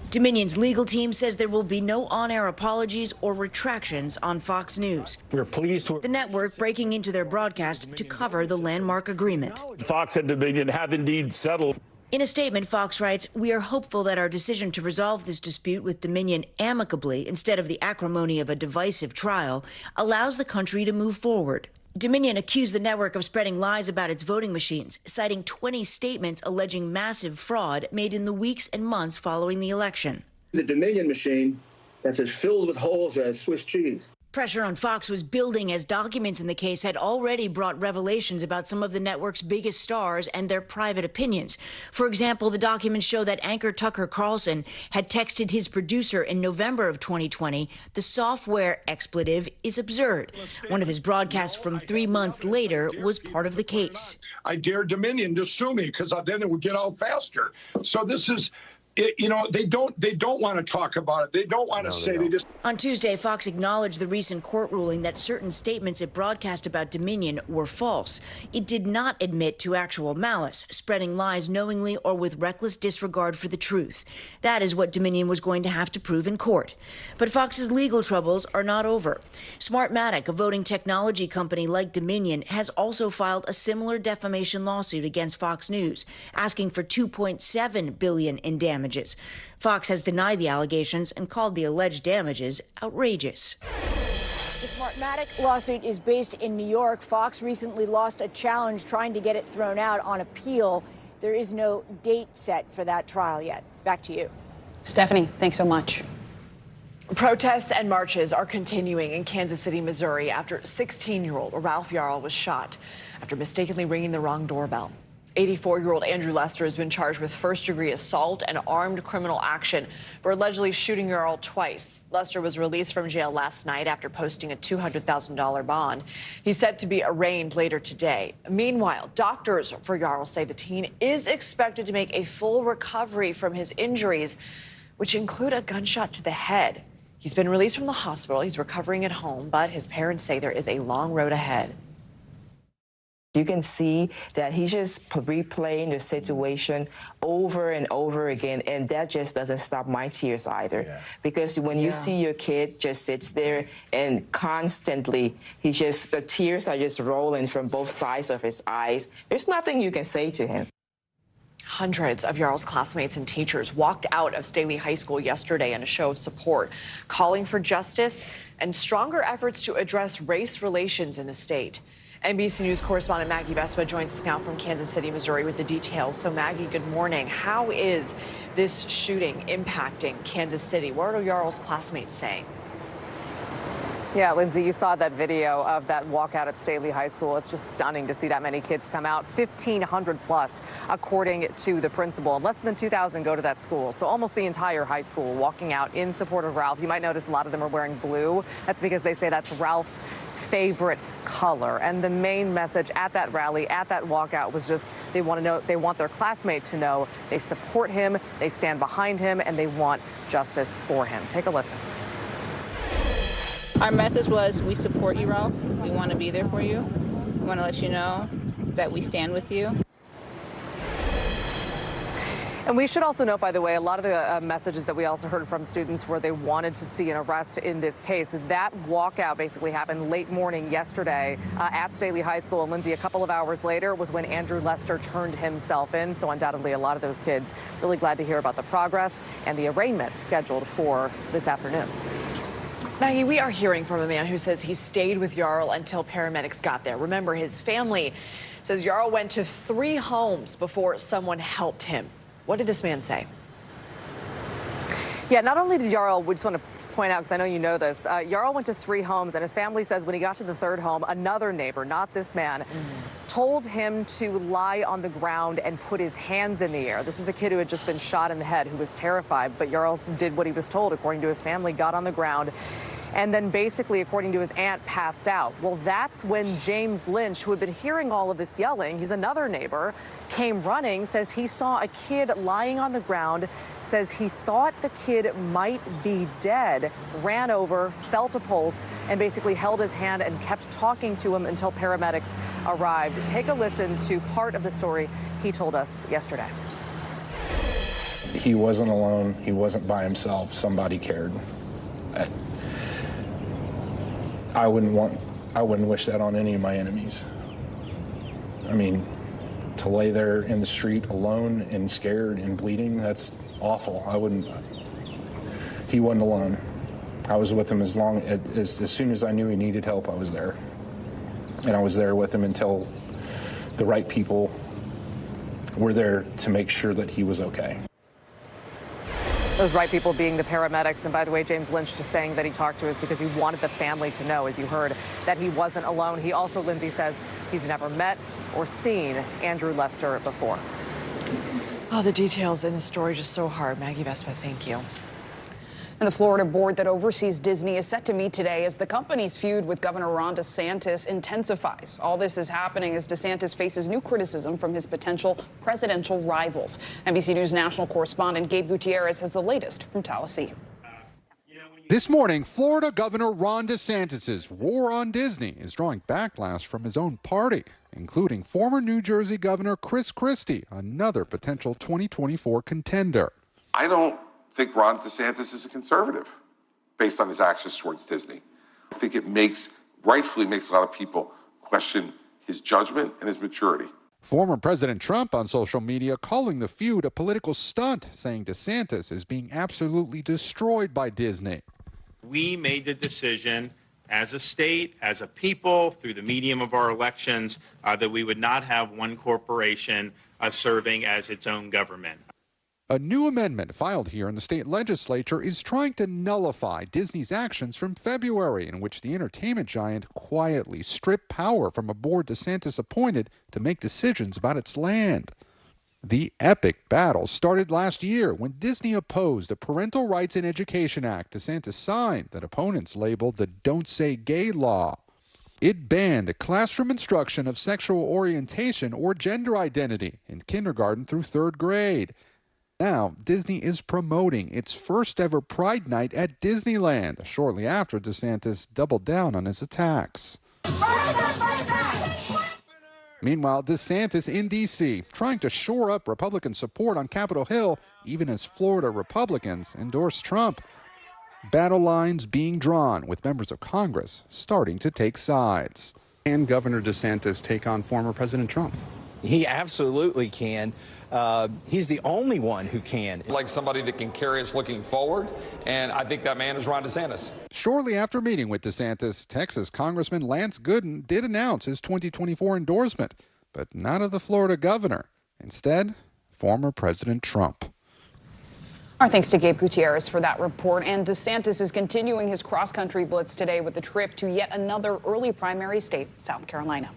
Dominion's legal team says there will be no on-air apologies or retractions on Fox News. We're pleased with the network breaking into their broadcast to cover the landmark agreement. Fox and Dominion have indeed settled. In a statement, Fox writes, "We are hopeful that our decision to resolve this dispute with Dominion amicably instead of the acrimony of a divisive trial allows the country to move forward." Dominion accused the network of spreading lies about its voting machines, citing 20 statements alleging massive fraud made in the weeks and months following the election. The Dominion machine that's as filled with holes as Swiss cheese. Pressure on Fox was building as documents in the case had already brought revelations about some of the network's biggest stars and their private opinions. For example, the documents show that anchor Tucker Carlson had texted his producer in November of 2020, "The software expletive is absurd." One of his broadcasts from 3 months later was part of the case. I dare Dominion to sue me because then it would get out faster. So this is... You know, they don't want to talk about it. They don't want to say. They just. On Tuesday, Fox acknowledged the recent court ruling that certain statements it broadcast about Dominion were false. It did not admit to actual malice, spreading lies knowingly or with reckless disregard for the truth. That is what Dominion was going to have to prove in court. But Fox's legal troubles are not over. Smartmatic, a voting technology company like Dominion, has also filed a similar defamation lawsuit against Fox News, asking for $2.7 billion in damages. Fox has denied the allegations and called the alleged damages outrageous. The Smartmatic lawsuit is based in New York. Fox recently lost a challenge trying to get it thrown out on appeal. There is no date set for that trial yet. Back to you. Stephanie, thanks so much. Protests and marches are continuing in Kansas City, Missouri, after 16-year-old Ralph Yarl was shot after mistakenly ringing the wrong doorbell. 84-year-old Andrew Lester has been charged with first-degree assault and armed criminal action for allegedly shooting Yarl twice. Lester was released from jail last night after posting a $200,000 bond. He's set to be arraigned later today. Meanwhile, doctors for Yarl say the teen is expected to make a full recovery from his injuries, which include a gunshot to the head. He's been released from the hospital. He's recovering at home, but his parents say there is a long road ahead. You can see that he's just replaying the situation over and over again, and that just doesn't stop my tears either. Because when you see your kid just sits there and constantly, the tears are just rolling from both sides of his eyes, there's nothing you can say to him. Hundreds of Yarl's classmates and teachers walked out of Staley High School yesterday in a show of support, calling for justice and stronger efforts to address race relations in the state. NBC News correspondent Maggie Vespa joins us now from Kansas City, Missouri with the details. So Maggie, good morning. How is this shooting impacting Kansas City? What are Yarl's classmates saying? Yeah, Lindsay, you saw that video of that walkout at Staley High School. It's just stunning to see that many kids come out, 1,500 plus, according to the principal. Less than 2,000 go to that school, so almost the entire high school walking out in support of Ralph. You might notice a lot of them are wearing blue. That's because they say that's Ralph's favorite color. And the main message at that rally, at that walkout, was just they want their classmate to know they support him, they stand behind him, and they want justice for him. Take a listen. Our message was, we support you, Ralph. We want to be there for you. We want to let you know that we stand with you. And we should also note, by the way, a lot of the messages that we also heard from students where they wanted to see an arrest in this case. That walkout basically happened late morning yesterday at Staley High School. And Lindsay, a couple of hours later was when Andrew Lester turned himself in. So undoubtedly, a lot of those kids really glad to hear about the progress and the arraignment scheduled for this afternoon. Maggie, we are hearing from a man who says he stayed with Yarl until paramedics got there. Remember, his family says Yarl went to 3 homes before someone helped him. What did this man say? Yeah, not only did Yarl, we just want to point out, because I know you know this, Yarl went to 3 homes, and his family says when he got to the 3rd home, another neighbor, not this man, told him to lie on the ground and put his hands in the air. This is a kid who had just been shot in the head, who was terrified, but Yarl did what he was told, according to his family, got on the ground, and then basically, according to his aunt, passed out. Well, that's when James Lynch, who had been hearing all of this yelling, he's another neighbor, came running, says he saw a kid lying on the ground, says he thought the kid might be dead, ran over, felt a pulse, and basically held his hand and kept talking to him until paramedics arrived. Take a listen to part of the story he told us yesterday. He wasn't alone. He wasn't by himself. Somebody cared. I wouldn't wish that on any of my enemies. I mean, to lay there in the street alone and scared and bleeding, that's awful. He wasn't alone. I was with him as soon as I knew he needed help, I was there. And I was there with him until the right people were there to make sure that he was okay. Those right people being the paramedics. And by the way, James Lynch just saying that he talked to us because he wanted the family to know, as you heard, that he wasn't alone. He also, Lindsay, says he's never met or seen Andrew Lester before. Oh, the details in the story just so hard. Maggie Vespa, thank you. And the Florida board that oversees Disney is set to meet today as the company's feud with Governor Ron DeSantis intensifies. All this is happening as DeSantis faces new criticism from his potential presidential rivals. NBC News national correspondent Gabe Gutierrez has the latest from Tallahassee. This morning, Florida Governor Ron DeSantis' war on Disney is drawing backlash from his own party, including former New Jersey Governor Chris Christie, another potential 2024 contender. I don't think Ron DeSantis is a conservative based on his actions towards Disney. I think it rightfully makes a lot of people question his judgment and his maturity. Former President Trump on social media calling the feud a political stunt, saying DeSantis is being absolutely destroyed by Disney. We made the decision as a state, as a people, through the medium of our elections, that we would not have one corporation serving as its own government. A new amendment filed here in the state legislature is trying to nullify Disney's actions from February, in which the entertainment giant quietly stripped power from a board DeSantis appointed to make decisions about its land. The epic battle started last year when Disney opposed the Parental Rights in Education Act DeSantis signed that opponents labeled the Don't Say Gay law. It banned classroom instruction of sexual orientation or gender identity in kindergarten through 3rd grade. Now, Disney is promoting its first ever Pride Night at Disneyland, shortly after DeSantis doubled down on his attacks. Meanwhile, DeSantis in D.C. trying to shore up Republican support on Capitol Hill, even as Florida Republicans endorse Trump. Battle lines being drawn, with members of Congress starting to take sides. Can Governor DeSantis take on former President Trump? He absolutely can. He's the only one who can. Like somebody that can carry us looking forward, and I think that man is Ron DeSantis. Shortly after meeting with DeSantis, Texas Congressman Lance Gooden did announce his 2024 endorsement, but not of the Florida governor. Instead, former President Trump. Our thanks to Gabe Gutierrez for that report. And DeSantis is continuing his cross-country blitz today with a trip to yet another early primary state, South Carolina.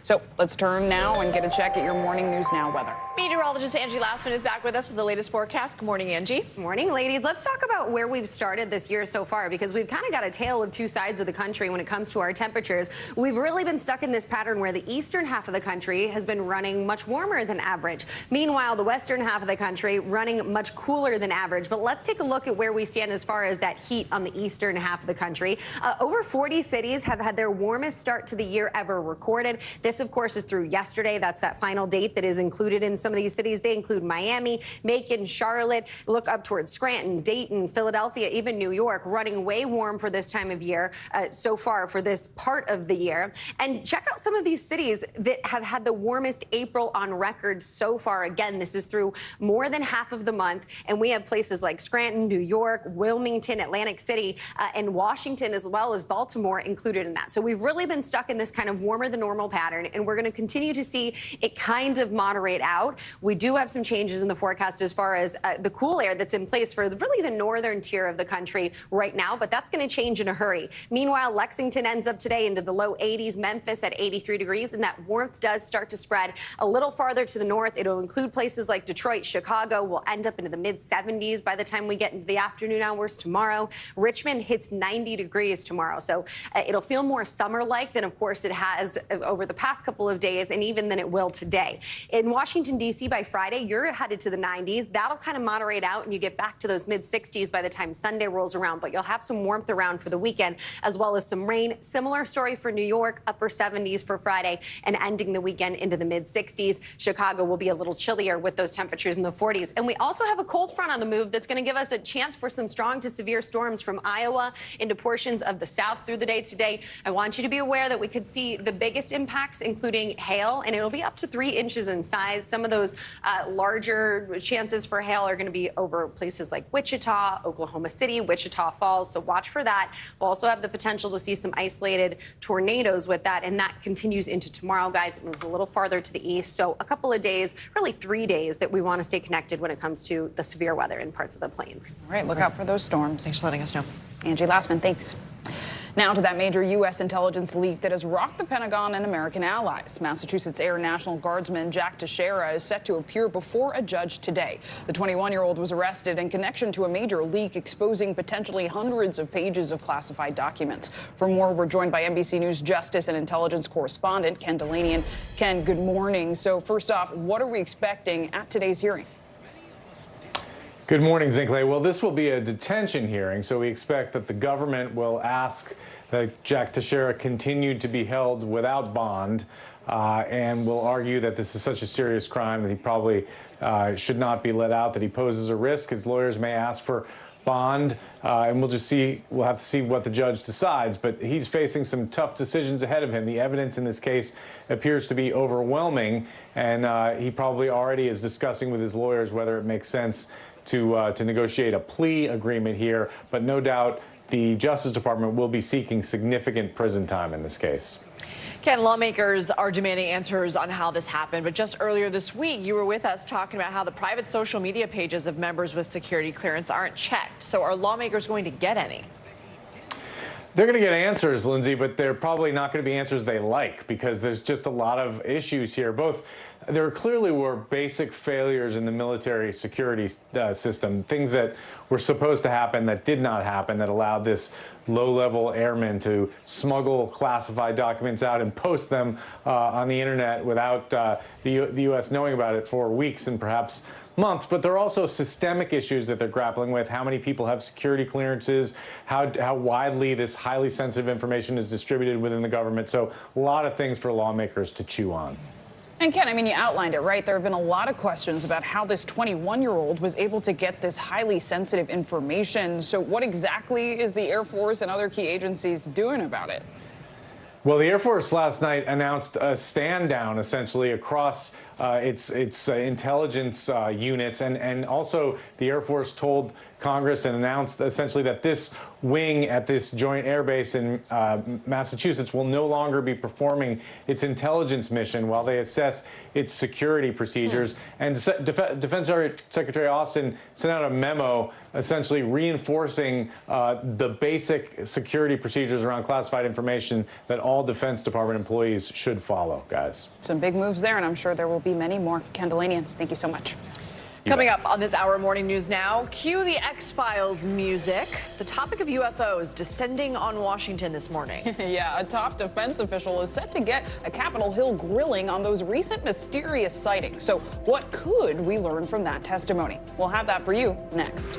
So let's turn now and get a check at your Morning News Now weather. Meteorologist Angie Lastman is back with us with the latest forecast. Good morning, Angie. Good morning, ladies. Let's talk about where we've started this year so far, because we've kind of got a tale of two sides of the country when it comes to our temperatures. We've really been stuck in this pattern where the eastern half of the country has been running much warmer than average. Meanwhile, the western half of the country running much cooler than average. But let's take a look at where we stand as far as that heat on the eastern half of the country. Over 40 cities have had their warmest start to the year ever recorded. This, of course, is through yesterday. That's that final date that is included in some of these cities. They include Miami, Macon, Charlotte, look up towards Scranton, Dayton, Philadelphia, even New York, running way warm for this time of year so far for this part of the year. And check out some of these cities that have had the warmest April on record so far. Again, this is through more than half of the month. And we have places like Scranton, New York, Wilmington, Atlantic City, and Washington, as well as Baltimore included in that. So we've really been stuck in this kind of warmer than normal pattern, and we're going to continue to see it kind of moderate out. We do have some changes in the forecast as far as the cool air that's in place for really the northern tier of the country right now, but that's going to change in a hurry. Meanwhile, Lexington ends up today into the low 80s, Memphis at 83 degrees, and that warmth does start to spread a little farther to the north. It'll include places like Detroit, Chicago. We'll end up into the mid 70s by the time we get into the afternoon hours tomorrow. Richmond hits 90 degrees tomorrow, so it'll feel more summer-like than, of course, it has over the past couple of days, and even than it will today. In Washington, D.C., by Friday, you're headed to the 90s. That'll kind of moderate out, and you get back to those mid 60s by the time Sunday rolls around, but you'll have some warmth around for the weekend, as well as some rain. Similar story for New York, upper 70s for Friday, and ending the weekend into the mid 60s. Chicago will be a little chillier with those temperatures in the 40s. And we also have a cold front on the move that's going to give us a chance for some strong to severe storms from Iowa into portions of the south through the day today. I want you to be aware that we could see the biggest impacts, including hail, and it'll be up to 3 inches in size. Some of those larger chances for hail are going to be over places like Wichita, Oklahoma City, Wichita Falls, so watch for that. We'll also have the potential to see some isolated tornadoes with that, and that continues into tomorrow, guys. It moves a little farther to the east, so a couple of days, really 3 days, that we want to stay connected when it comes to the severe weather in parts of the plains. All right, look out for those storms. Thanks for letting us know. Angie Lastman, thanks. Now to that major U.S. intelligence leak that has rocked the Pentagon and American allies. Massachusetts Air National Guardsman Jack Teixeira is set to appear before a judge today. The 21-year-old was arrested in connection to a major leak exposing potentially hundreds of pages of classified documents. For more, we're joined by NBC News Justice and Intelligence correspondent Ken Delaney. And Ken, good morning. So first off, what are we expecting at today's hearing? Good morning, Zinkley. Well, this will be a detention hearing, so we expect that the government will ask that Jack Teixeira continue to be held without bond, and will argue that this is such a serious crime that he probably should not be let out, that he poses a risk. His lawyers may ask for bond, and we'll have to see what the judge decides, but he's facing some tough decisions ahead of him. The evidence in this case appears to be overwhelming, and he probably already is discussing with his lawyers whether it makes sense to negotiate a plea agreement here, but no doubt the Justice Department will be seeking significant prison time in this case. Ken, lawmakers are demanding answers on how this happened, but just earlier this week, you were with us talking about how the private social media pages of members with security clearance aren't checked. So are lawmakers going to get any? They're going to get answers, Lindsay, but they're probably not going to be answers they like, because there's just a lot of issues here. There clearly were basic failures in the military security system, things that were supposed to happen that did not happen, that allowed this low-level airman to smuggle classified documents out and post them on the internet without the U.S. knowing about it for weeks and perhaps months. But there are also systemic issues that they're grappling with. How many people have security clearances, how widely this highly sensitive information is distributed within the government. So a lot of things for lawmakers to chew on. And Ken, I mean, you outlined it, right? There have been a lot of questions about how this 21-year-old was able to get this highly sensitive information. So what exactly is the Air Force and other key agencies doing about it? Well, the Air Force last night announced a stand down essentially across its intelligence units, and also the Air Force told Congress and announced essentially that this wing at this joint air base in Massachusetts will no longer be performing its intelligence mission while they assess its security procedures. And Defense Secretary Austin sent out a memo essentially reinforcing the basic security procedures around classified information that all Defense Department employees should follow, guys. Some big moves there, and I'm sure there will be many more. Ken Delanian, thank you so much. Coming up on this hour Morning News Now, cue the X-Files music. The topic of UFOs descending on Washington this morning. Yeah, a top defense official is set to get a Capitol Hill grilling on those recent mysterious sightings. So what could we learn from that testimony? We'll have that for you next.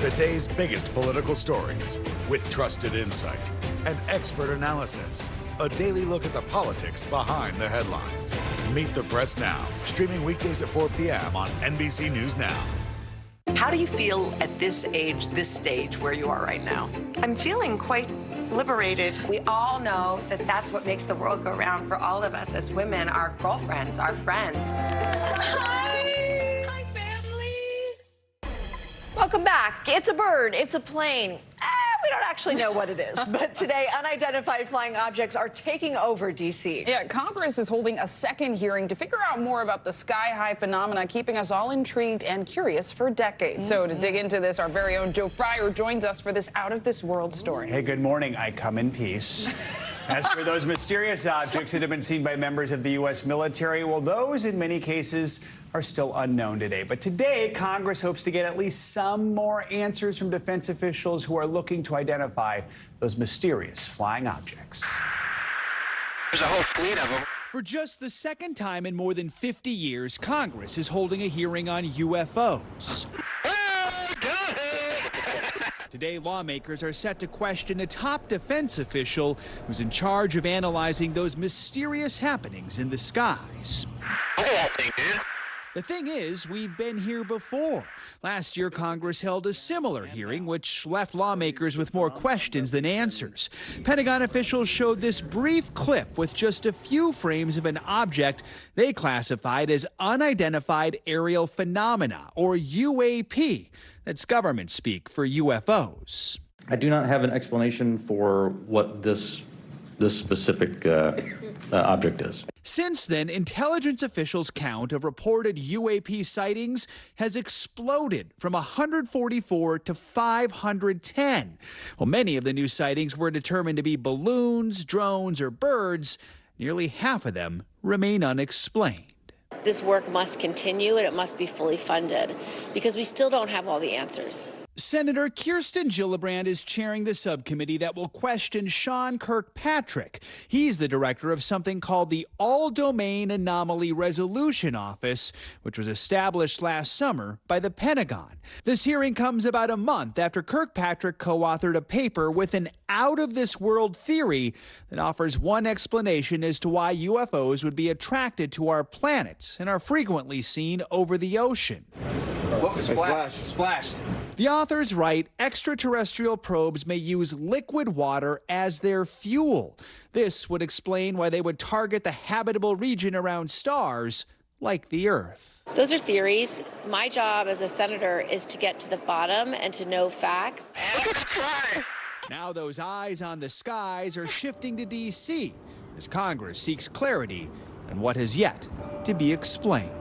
The day's biggest political stories with trusted insight and expert analysis. A daily look at the politics behind the headlines. Meet the Press Now, streaming weekdays at 4 p.m. on NBC News Now. How do you feel at this age, this stage where you are right now? I'm feeling quite liberated. We all know that that's what makes the world go round for all of us as women, our girlfriends, our friends. Hi! Hi, family! Welcome back. It's a bird. It's a plane. We don't actually know what it is, but today unidentified flying objects are taking over D.C. Yeah, Congress is holding a second hearing to figure out more about the sky-high phenomena keeping us all intrigued and curious for decades. So to dig into this, our very own Joe Fryer joins us for this out-of-this-world story. Hey, good morning. I come in peace. As for those mysterious objects that have been seen by members of the U.S. military, well, those in many cases are still unknown today. But today, Congress hopes to get at least some more answers from defense officials who are looking to identify those mysterious flying objects. There's a whole fleet of them. For just the second time in more than 50 years, Congress is holding a hearing on UFOs. Today, lawmakers are set to question a top defense official who's in charge of analyzing those mysterious happenings in the skies. The thing is, we've been here before. Last year, Congress held a similar hearing, which left lawmakers with more questions than answers. Pentagon officials showed this brief clip with just a few frames of an object they classified as unidentified aerial phenomena, or UAP. That's government speak for UFOs. I do not have an explanation for what this specific object is. Since then, intelligence officials' count of reported UAP sightings has exploded from 144 to 510. Well, many of the new sightings were determined to be balloons, drones, or birds. Nearly half of them remain unexplained. This work must continue and it must be fully funded because we still don't have all the answers. Senator Kirsten Gillibrand is chairing the subcommittee that will question Sean Kirkpatrick. He's the director of something called the All-Domain Anomaly Resolution Office, which was established last summer by the Pentagon. This hearing comes about a month after Kirkpatrick co-authored a paper with an out-of-this-world theory that offers one explanation as to why UFOs would be attracted to our planet and are frequently seen over the ocean. Whoa, splashed. The authors write extraterrestrial probes may use liquid water as their fuel. This would explain why they would target the habitable region around stars like the Earth. Those are theories. My job as a senator is to get to the bottom and to know facts. Now those eyes on the skies are shifting to D.C. as Congress seeks clarity on what has yet to be explained.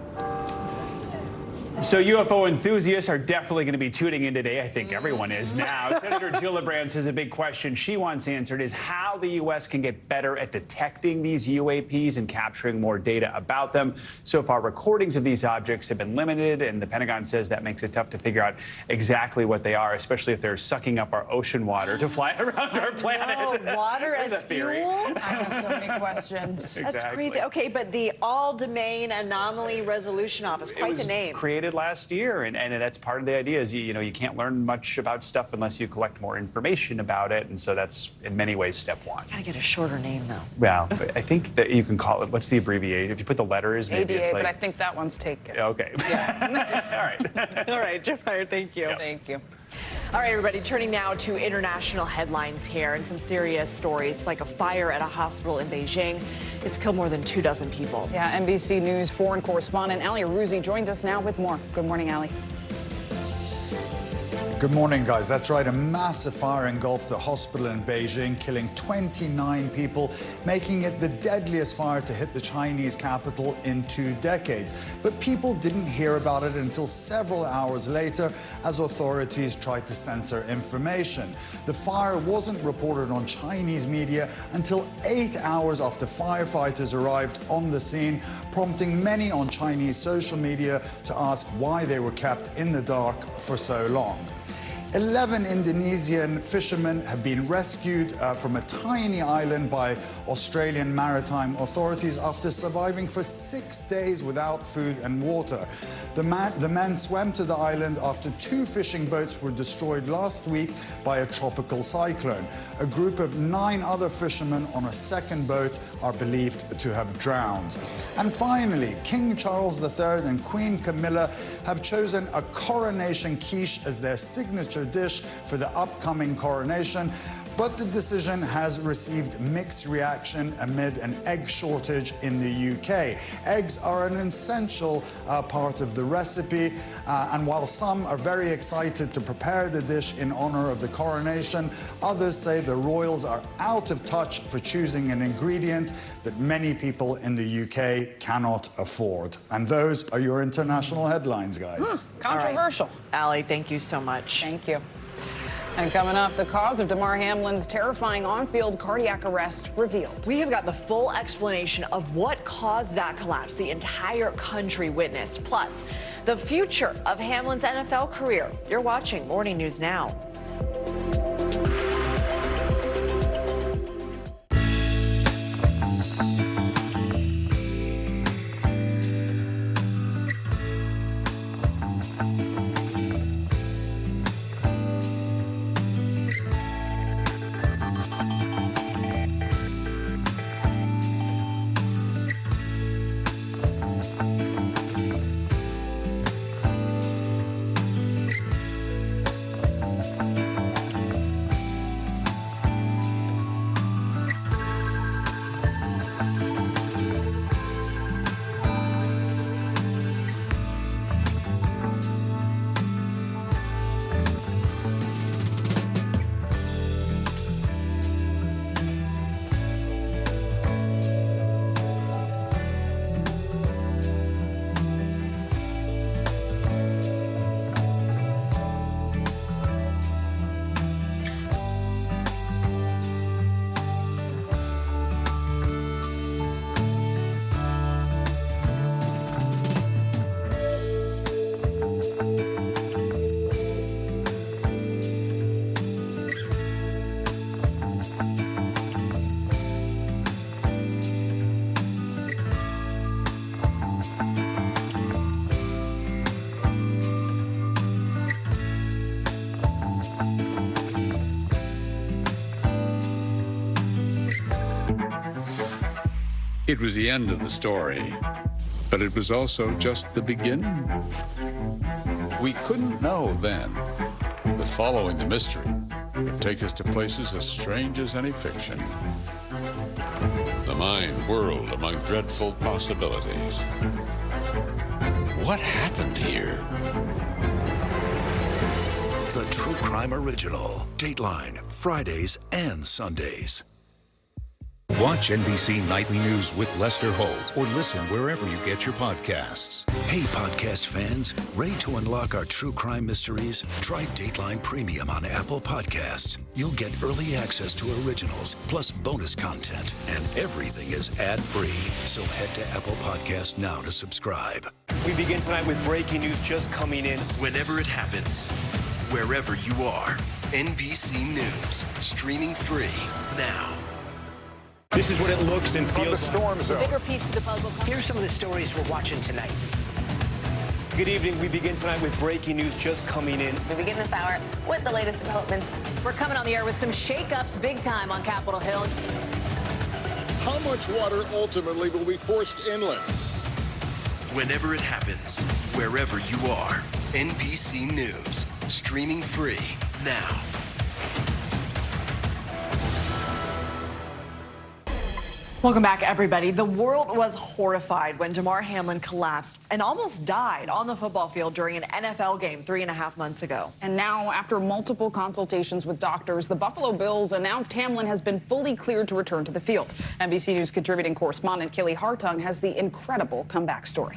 So UFO enthusiasts are definitely going to be tuning in today. I think everyone is now. Senator Gillibrand says a big question she wants answered is how the U.S. can get better at detecting these UAPs and capturing more data about them. So far, recordings of these objects have been limited, and the Pentagon says that makes it tough to figure out exactly what they are, especially if they're sucking up our ocean water to fly around our planet. Oh, water as fuel? I have so many questions. That's crazy. Okay, but the All-Domain Anomaly Resolution Office, quite the name. Created last year, and that's part of the idea is you can't learn much about stuff unless you collect more information about it, and so that's in many ways step one. Gotta get a shorter name though. Well, I think that you can call it, what's the abbreviation? If you put the letters, maybe ADA, it's like. but I think that one's taken. Okay. Yeah. All right. All right, Jeff Meyer, thank you. Yep. Thank you. All right, everybody, turning now to international headlines here and some serious stories like a fire at a hospital in Beijing. It's killed more than 24 people. Yeah, NBC News foreign correspondent Ali Aruzzi joins us now with more. Good morning, Ali. Good morning, guys. That's right. A massive fire engulfed a hospital in Beijing, killing 29 people, making it the deadliest fire to hit the Chinese capital in 2 decades. But people didn't hear about it until several hours later as authorities tried to censor information. The fire wasn't reported on Chinese media until 8 hours after firefighters arrived on the scene, prompting many on Chinese social media to ask why they were kept in the dark for so long. 11 Indonesian fishermen have been rescued from a tiny island by Australian maritime authorities after surviving for 6 days without food and water. The men swam to the island after 2 fishing boats were destroyed last week by a tropical cyclone. A group of 9 other fishermen on a second boat are believed to have drowned. And finally, King Charles III and Queen Camilla have chosen a coronation quiche as their signature dish for the upcoming coronation, but the decision has received mixed reaction amid an egg shortage in the UK. Eggs are an essential part of the recipe, and while some are very excited to prepare the dish in honor of the coronation, others say the royals are out of touch for choosing an ingredient that many people in the UK cannot afford. And those are your international headlines, guys. Controversial. Right. Ali, thank you so much. Thank you. And coming up, the cause of Damar Hamlin's terrifying on-field cardiac arrest revealed. We have got the full explanation of what caused that collapse the entire country witnessed, plus the future of Hamlin's NFL career. You're watching Morning News Now. It was the end of the story, but it was also just the beginning. We couldn't know then that following the mystery would take us to places as strange as any fiction. The mind whirled among dreadful possibilities. What happened here? The True Crime Original. Dateline, Fridays and Sundays. Watch NBC Nightly News with Lester Holt or listen wherever you get your podcasts. Hey, podcast fans, ready to unlock our true crime mysteries? Try Dateline Premium on Apple Podcasts. You'll get early access to originals, plus bonus content, and everything is ad-free. So head to Apple Podcasts now to subscribe. We begin tonight with breaking news just coming in. Whenever it happens, wherever you are, NBC News, streaming free now. This is what it looks and feels. From the storm zone. The bigger piece to the puzzle. Here's some of the stories we're watching tonight. Good evening. We begin tonight with breaking news just coming in. We begin this hour with the latest developments. We're coming on the air with some shakeups big time on Capitol Hill. How much water ultimately will be forced inland? Whenever it happens, wherever you are, NBC News, streaming free now. Welcome back, everybody. The world was horrified when Damar Hamlin collapsed and almost died on the football field during an NFL game 3.5 months ago. And now, after multiple consultations with doctors, the Buffalo Bills announced Hamlin has been fully cleared to return to the field. NBC News contributing correspondent Kaylee Hartung has the incredible comeback story.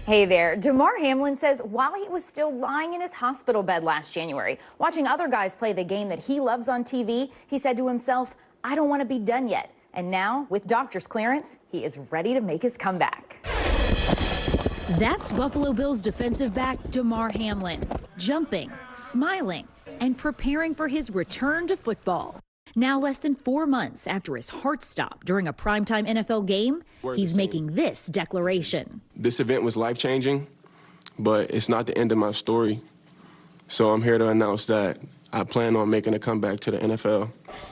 Hey there. Damar Hamlin says while he was still lying in his hospital bed last January, watching other guys play the game that he loves on TV, he said to himself, I don't want to be done yet. And now, with doctor's clearance, he is ready to make his comeback. That's Buffalo Bills defensive back Damar Hamlin, jumping, smiling, and preparing for his return to football. Now, less than 4 months after his heart stopped during a primetime NFL game, he's making this declaration. This event was life-changing, but it's not the end of my story. So I'm here to announce that I plan on making a comeback to the NFL.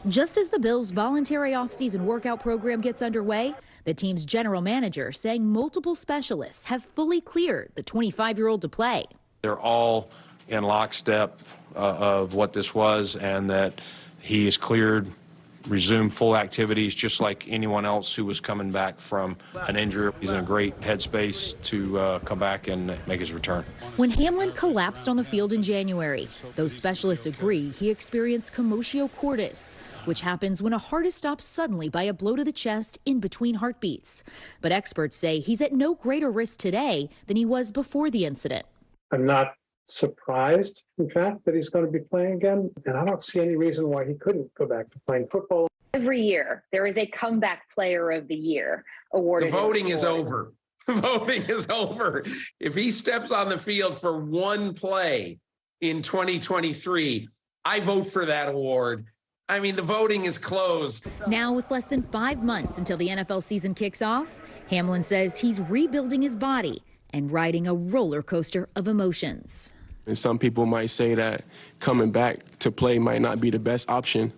Just as the Bills' voluntary offseason workout program gets underway, the team's general manager saying multiple specialists have fully cleared the 25-year-old to play. They're all in lockstep of what this was, and that he is cleared, resumed full activities just like anyone else who was coming back from an injury. He's in a great headspace to come back and make his return. When Hamlin collapsed on the field in January, those specialists agree he experienced commotio cordis, which happens when a heart is stopped suddenly by a blow to the chest in between heartbeats. But experts say he's at no greater risk today than he was before the incident. I'm not surprised, in fact, that he's going to be playing again, and I don't see any reason why he couldn't go back to playing football. Every year, there is a comeback player of the year awarded. The voting is over. The voting is over. If he steps on the field for one play in 2023, I vote for that award. I mean, the voting is closed. Now, with less than 5 months until the NFL season kicks off, Hamlin says he's rebuilding his body and riding a roller coaster of emotions. And some people might say that coming back to play might not be the best option,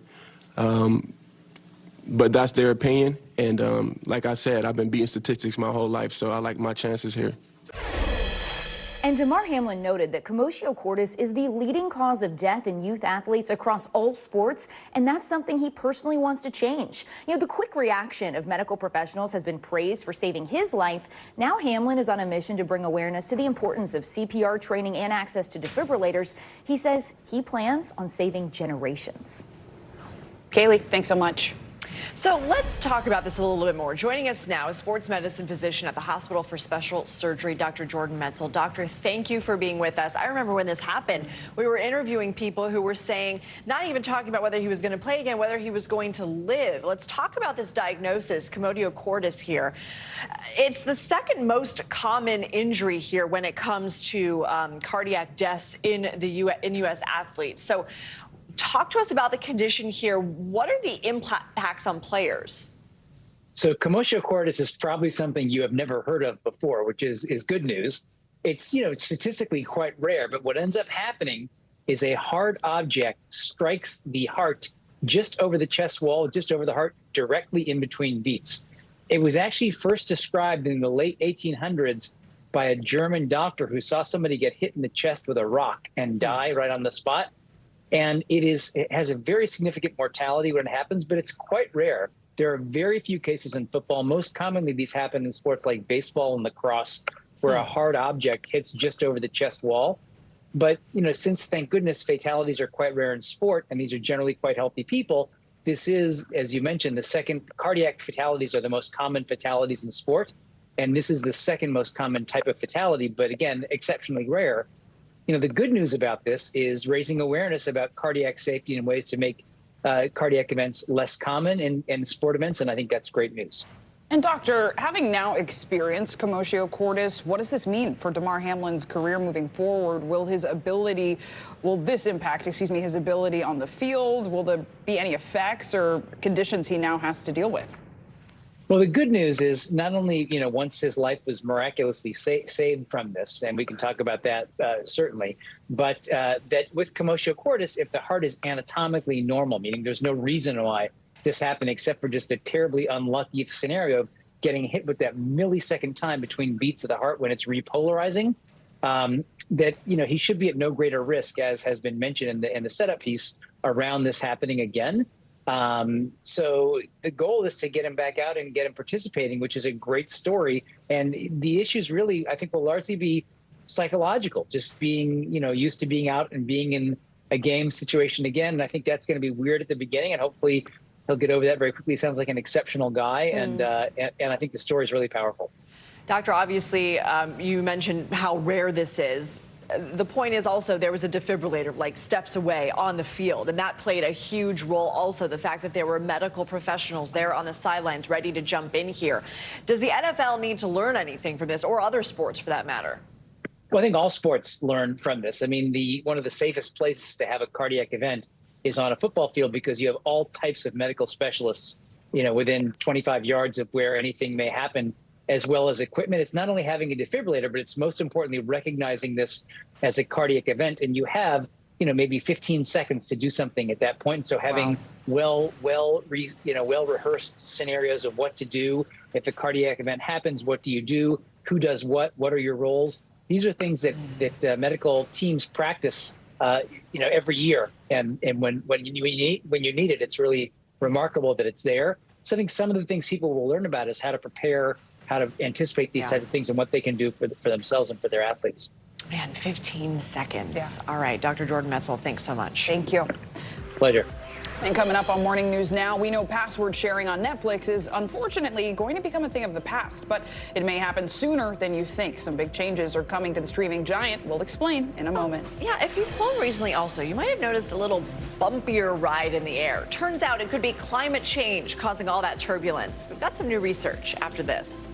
but that's their opinion. And like I said, I've been beating statistics my whole life, so I like my chances here. And Damar Hamlin noted that commotio cordis is the leading cause of death in youth athletes across all sports, and that's something he personally wants to change. You know, the quick reaction of medical professionals has been praised for saving his life. Now Hamlin is on a mission to bring awareness to the importance of CPR training and access to defibrillators. He says he plans on saving generations. Kaylee, thanks so much. So let's talk about this a little bit more. Joining us now is sports medicine physician at the Hospital for Special Surgery, Dr. Jordan Metzel. Doctor, thank you for being with us. I remember when this happened, we were interviewing people who were saying, not even talking about whether he was going to play again, whether he was going to live. Let's talk about this diagnosis, commotio cordis here. It's the second most common injury here when it comes to cardiac deaths in U.S. athletes. So talk to us about the condition here. What are the impacts on players? So commotio cordis is probably something you have never heard of before, which is good news. It's, it's statistically quite rare, but what ends up happening is a hard object strikes the heart just over the chest wall, just over the heart, directly in between beats. It was actually first described in the late 1800s by a German doctor who saw somebody get hit in the chest with a rock and die right on the spot. And it has a very significant mortality when it happens, but it's quite rare. There are very few cases in football. Most commonly, these happen in sports like baseball and lacrosse, where a hard object hits just over the chest wall. But, since, thank goodness, fatalities are quite rare in sport, and these are generally quite healthy people, this is, as you mentioned, the second. Cardiac fatalities are the most common fatalities in sport, and this is the second most common type of fatality, but again, exceptionally rare. The good news about this is raising awareness about cardiac safety and ways to make cardiac events less common in sport events, and I think that's great news. And doctor, having now experienced commotio cordis, what does this mean for Damar Hamlin's career moving forward? Will this impact his ability on the field? Will there be any effects or conditions he now has to deal with? Well, the good news is not only, once his life was miraculously saved from this, and we can talk about that certainly, but that with commotio cordis, if the heart is anatomically normal, meaning there's no reason why this happened except for just a terribly unlucky scenario of getting hit with that millisecond time between beats of the heart when it's repolarizing, that, he should be at no greater risk, as has been mentioned in the setup piece, around this happening again. So the goal is to get him back out and get him participating, which is a great story. And the issues really, I think, will largely be psychological, just being, used to being out and being in a game situation again. And I think that's going to be weird at the beginning, and hopefully he'll get over that very quickly. He sounds like an exceptional guy, and I think the story is really powerful. Doctor, obviously, you mentioned how rare this is. The point is also there was a defibrillator like steps away on the field, and that played a huge role. Also, the fact that there were medical professionals there on the sidelines ready to jump in here. Does the NFL need to learn anything from this, or other sports for that matter? Well, I think all sports learn from this. I mean, one of the safest places to have a cardiac event is on a football field, because you have all types of medical specialists, within 25 yards of where anything may happen, as well as equipment. It's not only having a defibrillator, but it's most importantly recognizing this as a cardiac event. And you have, maybe 15 seconds to do something at that point. And so having well-rehearsed scenarios of what to do if a cardiac event happens, what do you do? Who does what? What are your roles? These are things that medical teams practice, every year. And when you need it, it's really remarkable that it's there. So I think some of the things people will learn about is how to prepare, how to anticipate these types of things, and what they can do for themselves and for their athletes. Man, 15 seconds. Yeah. All right, Dr. Jordan Metzl, thanks so much. Thank you. Pleasure. And coming up on Morning News Now, we know password sharing on Netflix is unfortunately going to become a thing of the past, but it may happen sooner than you think. Some big changes are coming to the streaming giant. We'll explain in a moment. Yeah, if you've flown recently also, you might have noticed a little bumpier ride in the air. Turns out it could be climate change causing all that turbulence. We've got some new research after this.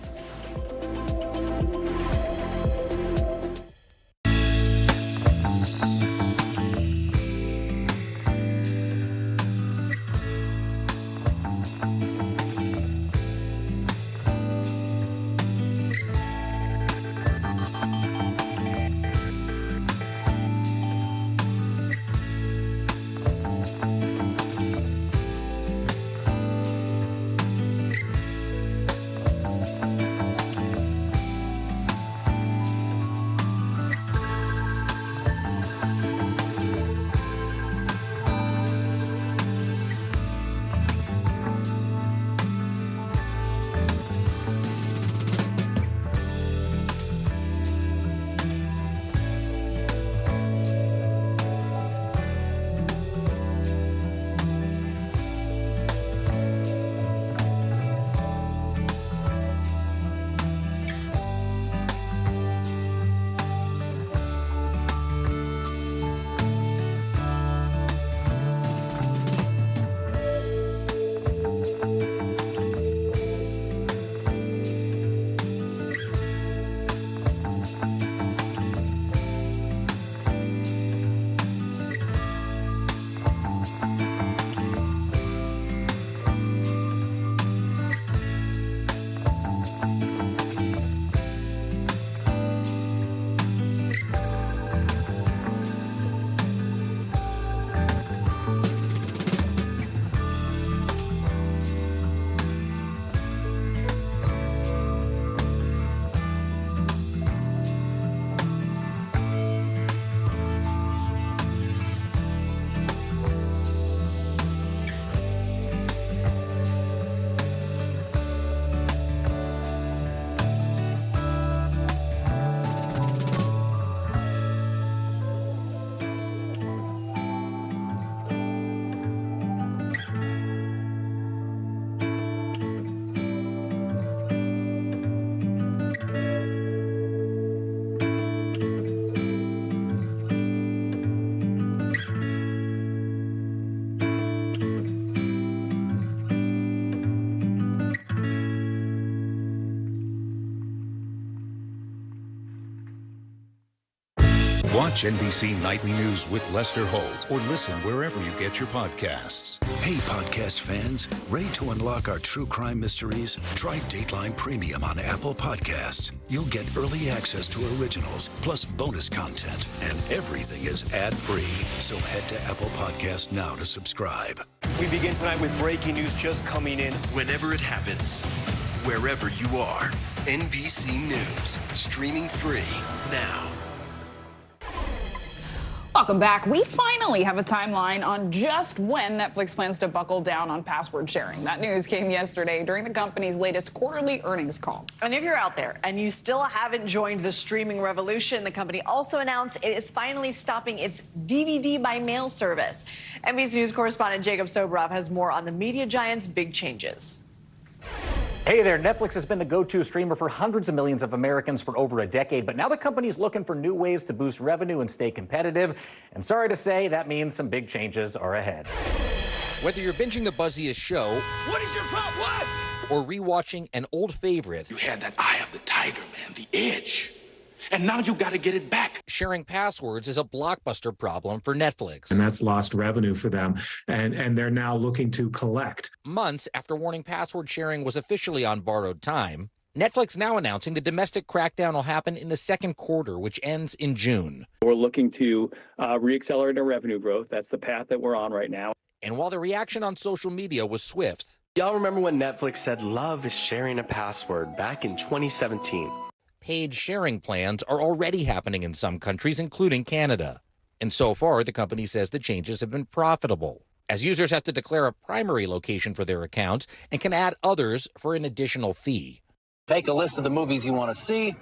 Watch NBC Nightly News with Lester Holt or listen wherever you get your podcasts. Hey, podcast fans, ready to unlock our true crime mysteries? Try Dateline Premium on Apple Podcasts. You'll get early access to originals, plus bonus content, and everything is ad-free. So head to Apple Podcasts now to subscribe. We begin tonight with breaking news just coming in. Whenever it happens, wherever you are, NBC News, streaming free now. Welcome back. We finally have a timeline on just when Netflix plans to buckle down on password sharing. That news came yesterday during the company's latest quarterly earnings call. And if you're out there and you still haven't joined the streaming revolution, the company also announced it is finally stopping its DVD by mail service. NBC News correspondent Jacob Sobroff has more on the media giant's big changes. Hey there, Netflix has been the go-to streamer for hundreds of millions of Americans for over a decade, but now the company's looking for new ways to boost revenue and stay competitive. And sorry to say, that means some big changes are ahead. Whether you're binging the buzziest show, what is your problem? What? Or rewatching an old favorite, you had that eye of the tiger, man, the edge. And now you got to get it back. Sharing passwords is a blockbuster problem for Netflix. And that's lost revenue for them. And they're now looking to collect. Months after warning password sharing was officially on borrowed time, Netflix now announcing the domestic crackdown will happen in the second quarter, which ends in June. We're looking to reaccelerate our revenue growth. That's the path that we're on right now. And while the reaction on social media was swift. Y'all remember when Netflix said love is sharing a password back in 2017? Paid sharing plans are already happening in some countries, including Canada. And so far, the company says the changes have been profitable, as users have to declare a primary location for their account and can add others for an additional fee. Make a list of the movies you want to see,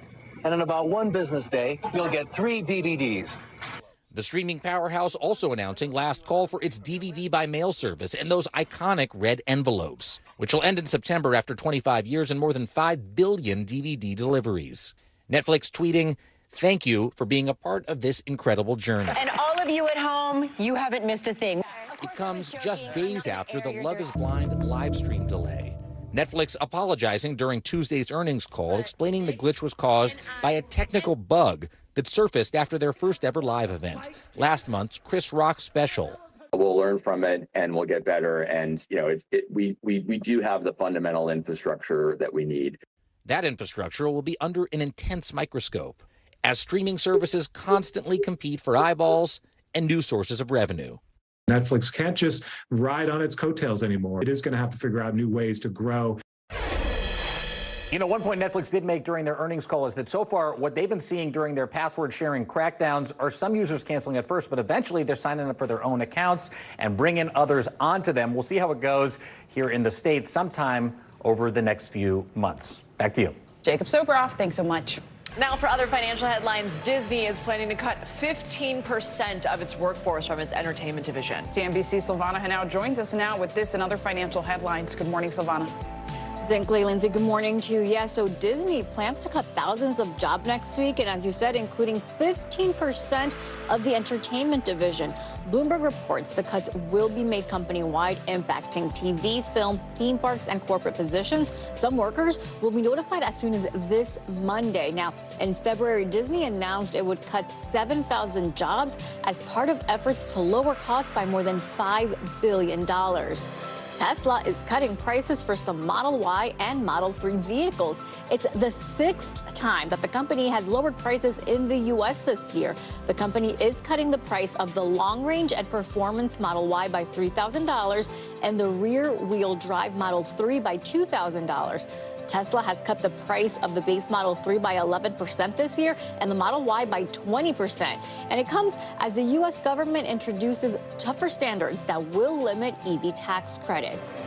and in about one business day, you'll get 3 DVDs. The streaming powerhouse also announcing last call for its DVD by mail service and those iconic red envelopes, which will end in September after 25 years and more than 5 billion DVD deliveries. Netflix tweeting, "Thank you for being a part of this incredible journey." And all of you at home, you haven't missed a thing. It comes just days after the Love is Blind live stream delay. Netflix apologizing during Tuesday's earnings call, explaining the glitch was caused by a technical bug that surfaced after their first ever live event, last month's Chris Rock special. We'll learn from it and we'll get better. And, you know, we do have the fundamental infrastructure that we need. That infrastructure will be under an intense microscope as streaming services constantly compete for eyeballs and new sources of revenue. Netflix can't just ride on its coattails anymore. It is going to have to figure out new ways to grow. You know, one point Netflix did make during their earnings call is that so far what they've been seeing during their password sharing crackdowns are some users canceling at first, but eventually they're signing up for their own accounts and bringing others onto them. We'll see how it goes here in the States sometime over the next few months. Back to you. Jacob Sobroff, thanks so much. Now for other financial headlines, Disney is planning to cut 15% of its workforce from its entertainment division. CNBC Silvana Henao joins us now with this and other financial headlines. Good morning, Silvana. Zinkley, Lindsay, good morning to you. Yeah, so Disney plans to cut thousands of jobs next week, and as you said, including 15% of the entertainment division. Bloomberg reports the cuts will be made company-wide, impacting TV, film, theme parks, and corporate positions. Some workers will be notified as soon as this Monday. Now, in February, Disney announced it would cut 7,000 jobs as part of efforts to lower costs by more than $5 billion. Tesla is cutting prices for some Model Y and Model 3 vehicles. It's the 6th time that the company has lowered prices in the U.S. this year. The company is cutting the price of the long-range and performance Model Y by $3,000 and the rear-wheel drive Model 3 by $2,000. Tesla has cut the price of the base Model 3 by 11% this year and the Model Y by 20%. And it comes as the U.S. government introduces tougher standards that will limit EV tax credits.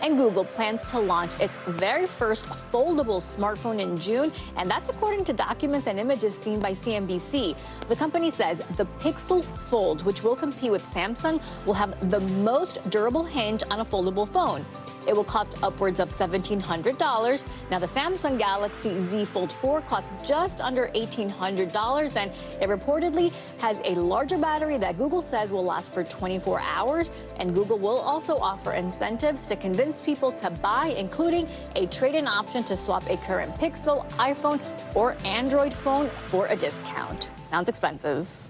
And Google plans to launch its very first foldable smartphone in June, and that's according to documents and images seen by CNBC. The company says the Pixel Fold, which will compete with Samsung, will have the most durable hinge on a foldable phone. It will cost upwards of $1,700. Now, the Samsung Galaxy Z Fold 4 costs just under $1,800, and it reportedly has a larger battery that Google says will last for 24 hours. And Google will also offer incentives to convince people to buy, including a trade-in option to swap a current Pixel, iPhone, or Android phone for a discount. sounds expensive.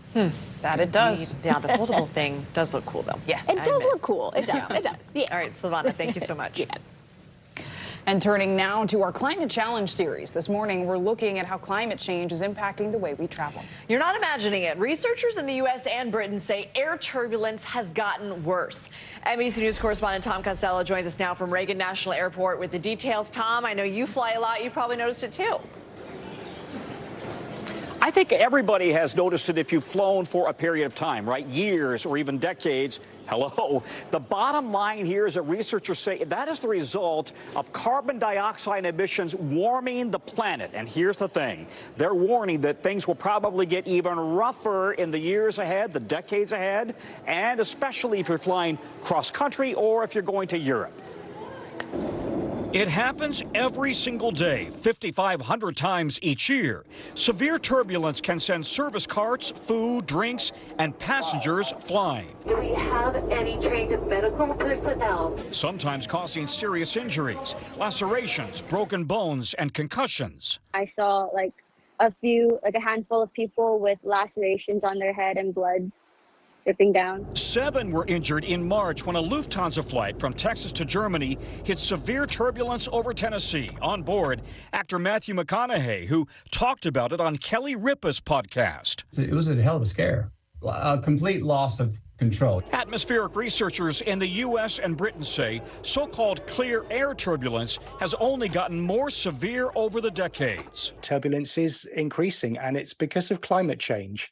That it does. Yeah, the foldable thing does look cool, though. Yes. It does look cool. It does. It does. Yeah. All right, Silvana, thank you so much. Yeah. And turning now to our Climate Challenge series. This morning, we're looking at how climate change is impacting the way we travel. You're not imagining it. Researchers in the U.S. and Britain say air turbulence has gotten worse. NBC News correspondent Tom Costello joins us now from Reagan National Airport with the details. Tom, I know you fly a lot. You probably noticed it, too. I think everybody has noticed it if you've flown for a period of time, right? Years or even decades. Hello. The bottom line here is that researchers say that is the result of carbon dioxide emissions warming the planet. And here's the thing. They're warning that things will probably get even rougher in the years ahead, the decades ahead, and especially if you're flying cross-country or if you're going to Europe. It happens every single day, 5,500 times each year. Severe turbulence can send service carts, food, drinks, and passengers flying. Do we have any trained medical personnel? Sometimes causing serious injuries, lacerations, broken bones, and concussions. I saw like a handful of people with lacerations on their head and blood dripping down. 7 were injured in March when a Lufthansa flight from Texas to Germany hit severe turbulence over Tennessee. On board, actor Matthew McConaughey, who talked about it on Kelly Ripa's podcast. It was a hell of a scare, a complete loss of control. Atmospheric researchers in the U.S. and Britain say so-called clear air turbulence has only gotten more severe over the decades. Turbulence is increasing, and it's because of climate change.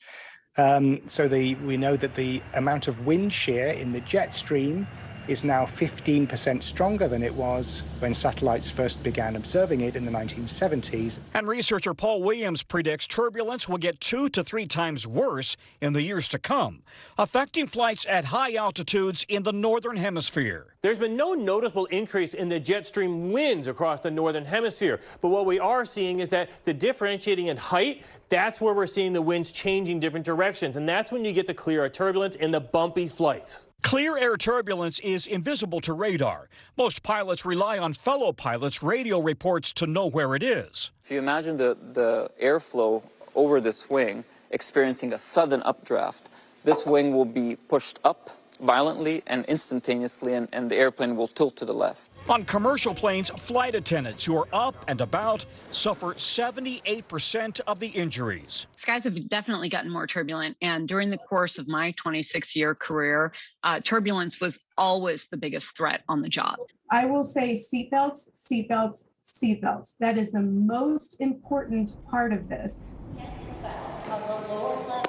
We know that the amount of wind shear in the jet stream is now 15% stronger than it was when satellites first began observing it in the 1970s. And researcher Paul Williams predicts turbulence will get 2 to 3 times worse in the years to come, affecting flights at high altitudes in the northern hemisphere. There's been no noticeable increase in the jet stream winds across the northern hemisphere, but what we are seeing is that the differentiating in height, that's where we're seeing the winds changing different directions, and that's when you get the clear air turbulence and the bumpy flights. Clear air turbulence is invisible to radar. Most pilots rely on fellow pilots' radio reports to know where it is. If you imagine the airflow over this wing experiencing a sudden updraft, this wing will be pushed up violently and instantaneously, and the airplane will tilt to the left. On commercial planes, flight attendants who are up and about suffer 78% of the injuries. Skies have definitely gotten more turbulent, and during the course of my 26-year career, turbulence was always the biggest threat on the job. I will say seatbelts, seatbelts, seatbelts. That is the most important part of this.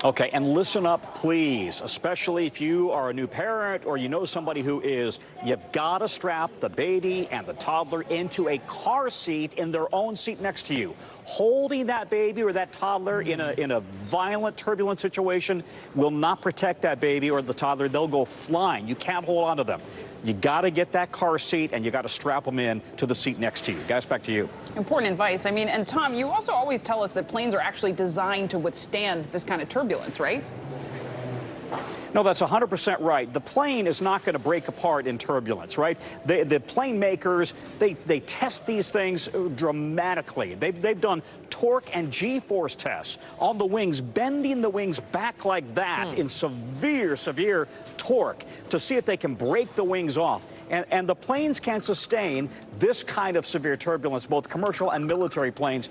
Okay, and listen up, please, especially if you are a new parent or you know somebody who is. You've got to strap the baby and the toddler into a car seat in their own seat next to you. Holding that baby or that toddler in a violent, turbulent situation will not protect that baby or the toddler. They'll go flying. You can't hold on to them. You got to get that car seat, and you got to strap them in to the seat next to you. Guys, back to you. Important advice. I mean, and Tom, you also always tell us that planes are actually designed to withstand this kind of turbulence, right? No, that's 100% right. The plane is not going to break apart in turbulence, right? The plane makers, they test these things dramatically. They've done torque and G-force tests on the wings, bending the wings back like that in severe torque to see if they can break the wings off. And the planes can sustain this kind of severe turbulence, both commercial and military planes.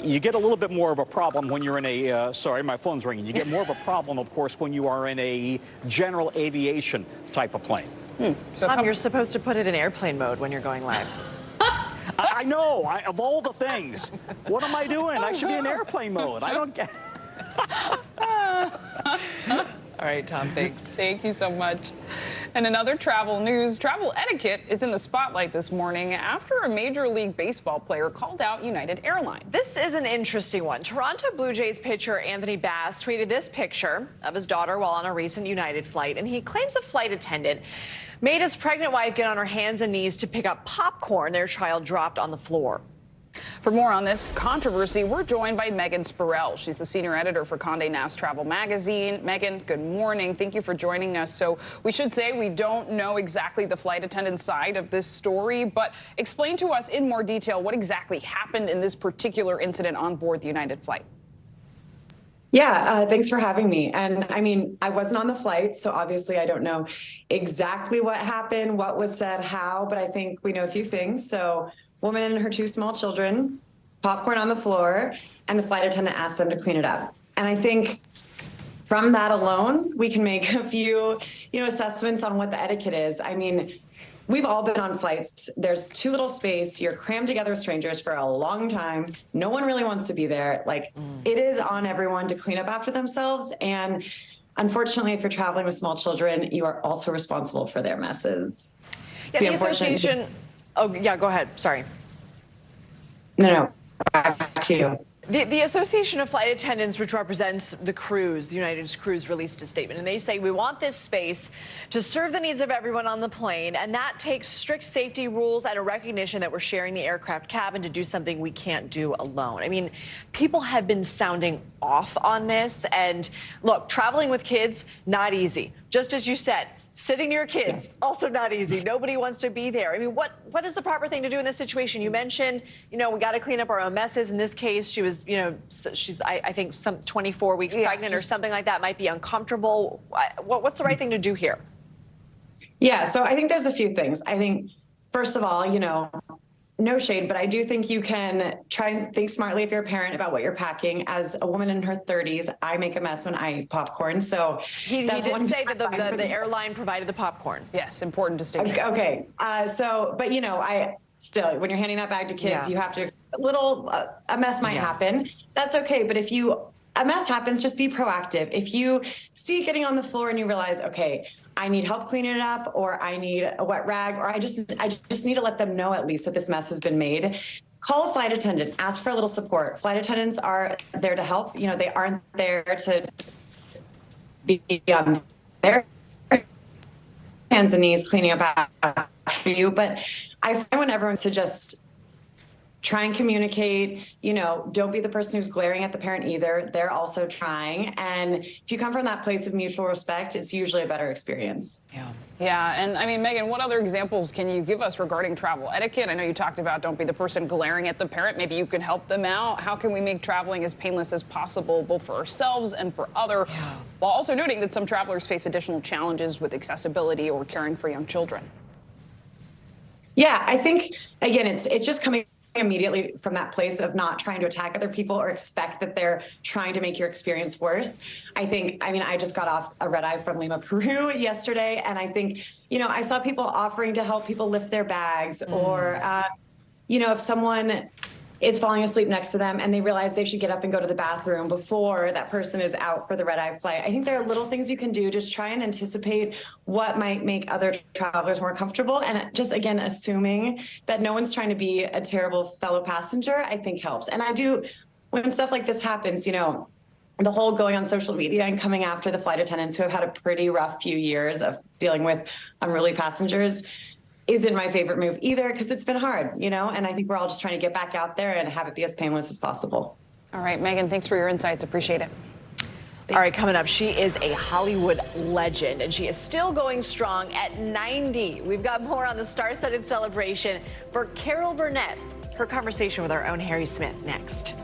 You get a little bit more of a problem when you're in a, sorry, my phone's ringing. You get more of a problem, of course, when you are in a general aviation type of plane. So Tom, you're supposed to put it in airplane mode when you're going live. I know, of all the things. What am I doing? I should be in airplane mode. I don't get. All right, Tom, thanks. Thank you so much. And another travel news, travel etiquette is in the spotlight this morning after a Major League Baseball player called out United Airlines. This is an interesting one. Toronto Blue Jays pitcher Anthony Bass tweeted this picture of his daughter while on a recent United flight, and he claims a flight attendant made his pregnant wife get on her hands and knees to pick up popcorn their child dropped on the floor. For more on this controversy, we're joined by Megan Spurrell. She's the senior editor for Condé Nast Travel magazine. Megan, good morning. Thank you for joining us. So we should say we don't know exactly the flight attendant side of this story, but explain to us in more detail what exactly happened in this particular incident on board the United flight. Yeah, thanks for having me. And I mean, I wasn't on the flight, so obviously I don't know exactly what happened, what was said, how, but I think we know a few things. So, woman and her two small children, popcorn on the floor, and the flight attendant asked them to clean it up. And I think from that alone, we can make a few, assessments on what the etiquette is. I mean, we've all been on flights. There's too little space. You're crammed together with strangers for a long time. No one really wants to be there. Like, it is on everyone to clean up after themselves. And unfortunately, if you're traveling with small children, you are also responsible for their messes. Yeah, the association. Oh, yeah, go ahead. Sorry. No, back to you. The Association of Flight Attendants, which represents the crews, the United Crews, released a statement, and they say we want this space to serve the needs of everyone on the plane, and that takes strict safety rules and a recognition that we're sharing the aircraft cabin to do something we can't do alone. I mean, people have been sounding off on this, and look, traveling with kids, not easy. Just as you said, sitting near kids, also not easy. Nobody wants to be there. I mean, what is the proper thing to do in this situation? You mentioned, we got to clean up our own messes. In this case, she was, she's, I think, some 24 weeks pregnant or something like that, might be uncomfortable. What's the right thing to do here? Yeah, so I think there's a few things. I think, first of all, no shade, but I do think you can try and think smartly if you're a parent about what you're packing. As a woman in her 30s, I make a mess when I eat popcorn. So he did say that the airline provided the popcorn. Yes, important distinction. Okay. But I still, when you're handing that bag to kids, you have to, a mess might happen. That's okay. But if a mess happens, just be proactive. If you see it getting on the floor and you realize, okay, I need help cleaning it up, or I need a wet rag, or I just need to let them know at least that this mess has been made. Call a flight attendant, ask for a little support. Flight attendants are there to help. They aren't there to be their hands and knees cleaning up after you. But I find when everyone's to just try and communicate, don't be the person who's glaring at the parent either. They're also trying. And if you come from that place of mutual respect, it's usually a better experience. Yeah. And I mean, Megan, what other examples can you give us regarding travel etiquette? I know you talked about don't be the person glaring at the parent. Maybe you can help them out. How can we make traveling as painless as possible, both for ourselves and for others, while also noting that some travelers face additional challenges with accessibility or caring for young children? Yeah, I think, again, it's just coming immediately from that place of not trying to attack other people or expect that they're trying to make your experience worse. I just got off a red eye from Lima, Peru yesterday, and I think, I saw people offering to help people lift their bags, or, if someone is falling asleep next to them and they realize they should get up and go to the bathroom before that person is out for the red-eye flight. I think there are little things you can do to try and anticipate what might make other travelers more comfortable. And just, again, assuming that no one's trying to be a terrible fellow passenger, I think helps. And when stuff like this happens, the whole going on social media and coming after the flight attendants who have had a pretty rough few years of dealing with unruly passengers isn't my favorite move either, because it's been hard, and I think we're all just trying to get back out there and have it be as painless as possible. All right, Megan, thanks for your insights. Appreciate it. All right, coming up, she is a Hollywood legend, and she is still going strong at 90. We've got more on the star-studded celebration for Carol Burnett. Her conversation with our own Harry Smith next.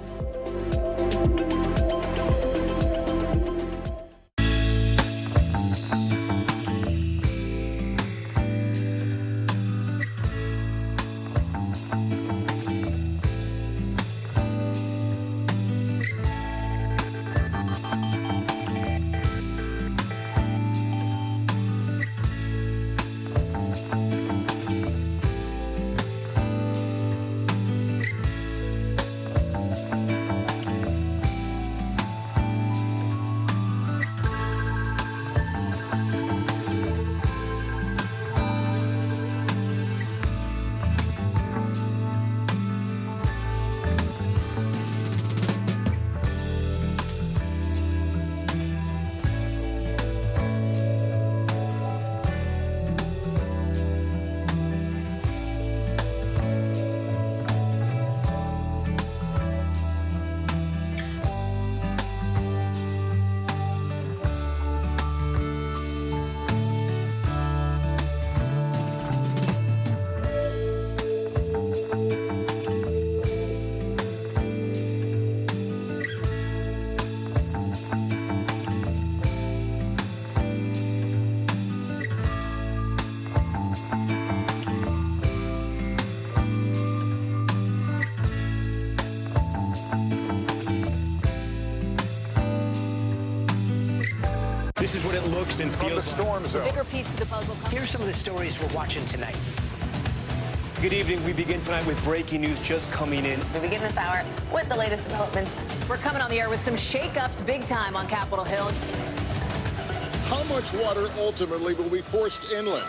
This is what it looks and feels. From the storm zone. Bigger piece to the puzzle. Here's some of the stories we're watching tonight. Good evening. We begin tonight with breaking news just coming in. We begin this hour with the latest developments. We're coming on the air with some shakeups big time on Capitol Hill. How much water ultimately will be forced inland?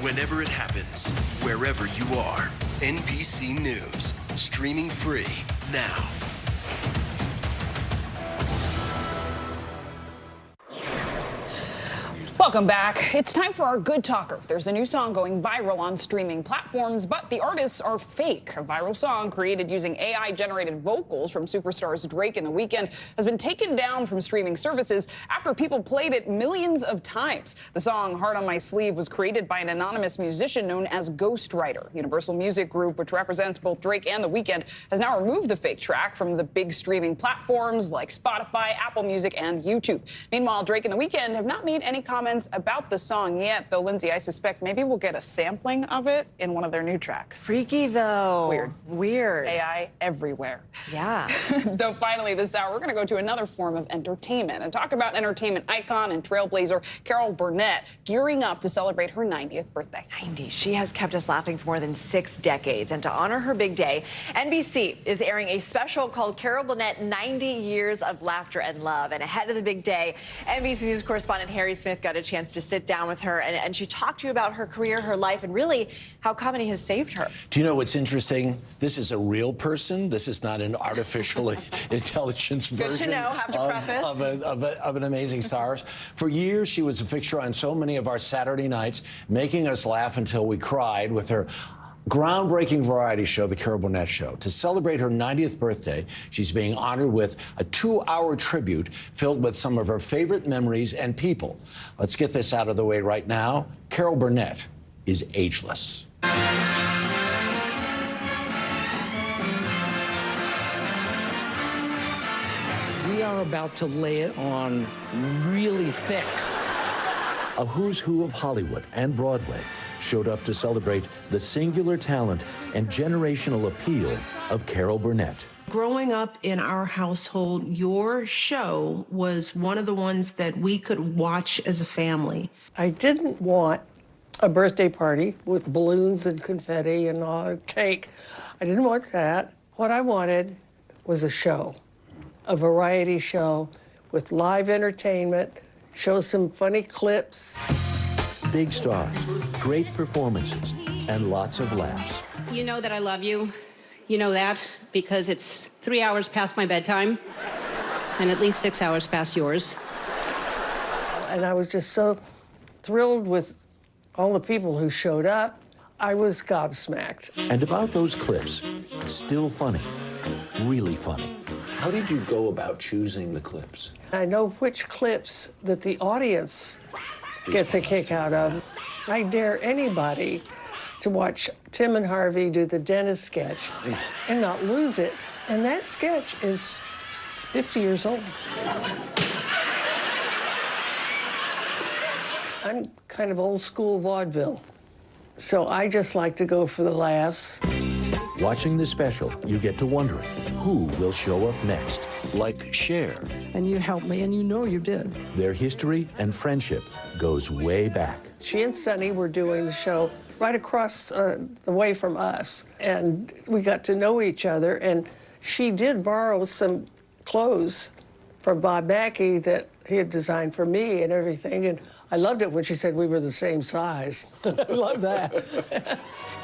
Whenever it happens, wherever you are, NBC News, streaming free now. Welcome back. It's time for our Good Talker. There's a new song going viral on streaming platforms, but the artists are fake. A viral song created using AI-generated vocals from superstars Drake and The Weeknd has been taken down from streaming services after people played it millions of times. The song Heart on My Sleeve was created by an anonymous musician known as Ghostwriter. Universal Music Group, which represents both Drake and The Weeknd, has now removed the fake track from the big streaming platforms like Spotify, Apple Music, and YouTube. Meanwhile, Drake and The Weeknd have not made any comments about the song yet, though, Lindsay, I suspect maybe we'll get a sampling of it in one of their new tracks. Freaky, though. Weird. AI everywhere. Yeah. Though finally this hour, we're going to go to another form of entertainment and talk about entertainment icon and trailblazer Carol Burnett gearing up to celebrate her 90th birthday. 90. She has kept us laughing for more than 6 decades. And to honor her big day, NBC is airing a special called Carol Burnett 90 Years of Laughter and Love. And ahead of the big day, NBC News correspondent Harry Smith got a chance to sit down with her, and she talked to you about her career, her life, and really how comedy has saved her. Do you know what's interesting? This is a real person. This is not an artificial intelligence version Good to know, have to preface. of an amazing star. For years, she was a fixture on so many of our Saturday nights, making us laugh until we cried with her groundbreaking variety show, The Carol Burnett Show. To celebrate her 90th birthday, she's being honored with a 2-hour tribute filled with some of her favorite memories and people. Let's get this out of the way right now. Carol Burnett is ageless. We are about to lay it on really thick. A who's who of Hollywood and Broadway showed up to celebrate the singular talent and generational appeal of Carol Burnett. Growing up in our household, your show was one of the ones that we could watch as a family. I didn't want a birthday party with balloons and confetti and all cake. I didn't want that. What I wanted was a show, a variety show with live entertainment, show some funny clips. Big stars, great performances, and lots of laughs. You know that I love you. You know that because it's 3 hours past my bedtime and at least 6 hours past yours. And I was just so thrilled with all the people who showed up. I was gobsmacked. And about those clips, still funny, really funny. How did you go about choosing the clips? I know which clips that the audience gets a kick out of. I dare anybody to watch Tim and Harvey do the dentist sketch and not lose it. And that sketch is 50 years old. I'm kind of old school vaudeville, so I just like to go for the laughs. Watching the special, you get to wondering who will show up next. Like Cher. And you helped me, and you know you did. Their history and friendship goes way back. She and Sonny were doing the show right across the way from us, and we got to know each other, and she did borrow some clothes from Bob Mackie that he had designed for me and everything, and I loved it when she said we were the same size. I love that.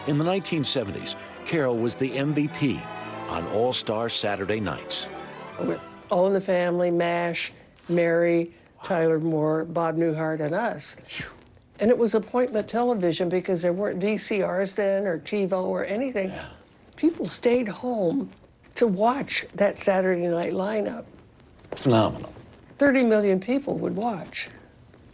In the 1970s, Carol was the MVP on All-Star Saturday nights. With All in the Family, MASH, Mary, Tyler Moore, Bob Newhart, and us. And it was appointment television because there weren't VCRs then or TiVo or anything. Yeah. People stayed home to watch that Saturday night lineup. Phenomenal. 30 million people would watch.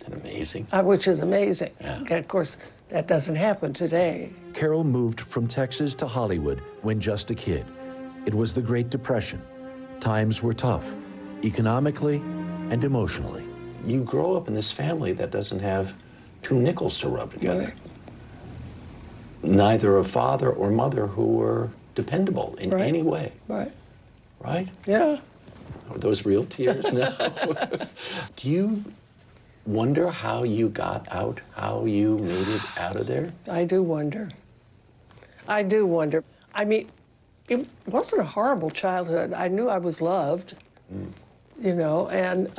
Isn't that amazing? Which is amazing. Yeah. Of course, that doesn't happen today. Carol moved from Texas to Hollywood when just a kid. It was the Great Depression. Times were tough, economically and emotionally. You grow up in this family that doesn't have 2 nickels to rub together. Right. Neither a father or mother who were dependable in any way. Right. Right? Yeah. Are those real tears? No. Do you wonder how you got out, how you made it out of there? I do wonder. I do wonder. I mean, it wasn't a horrible childhood. I knew I was loved, you know, and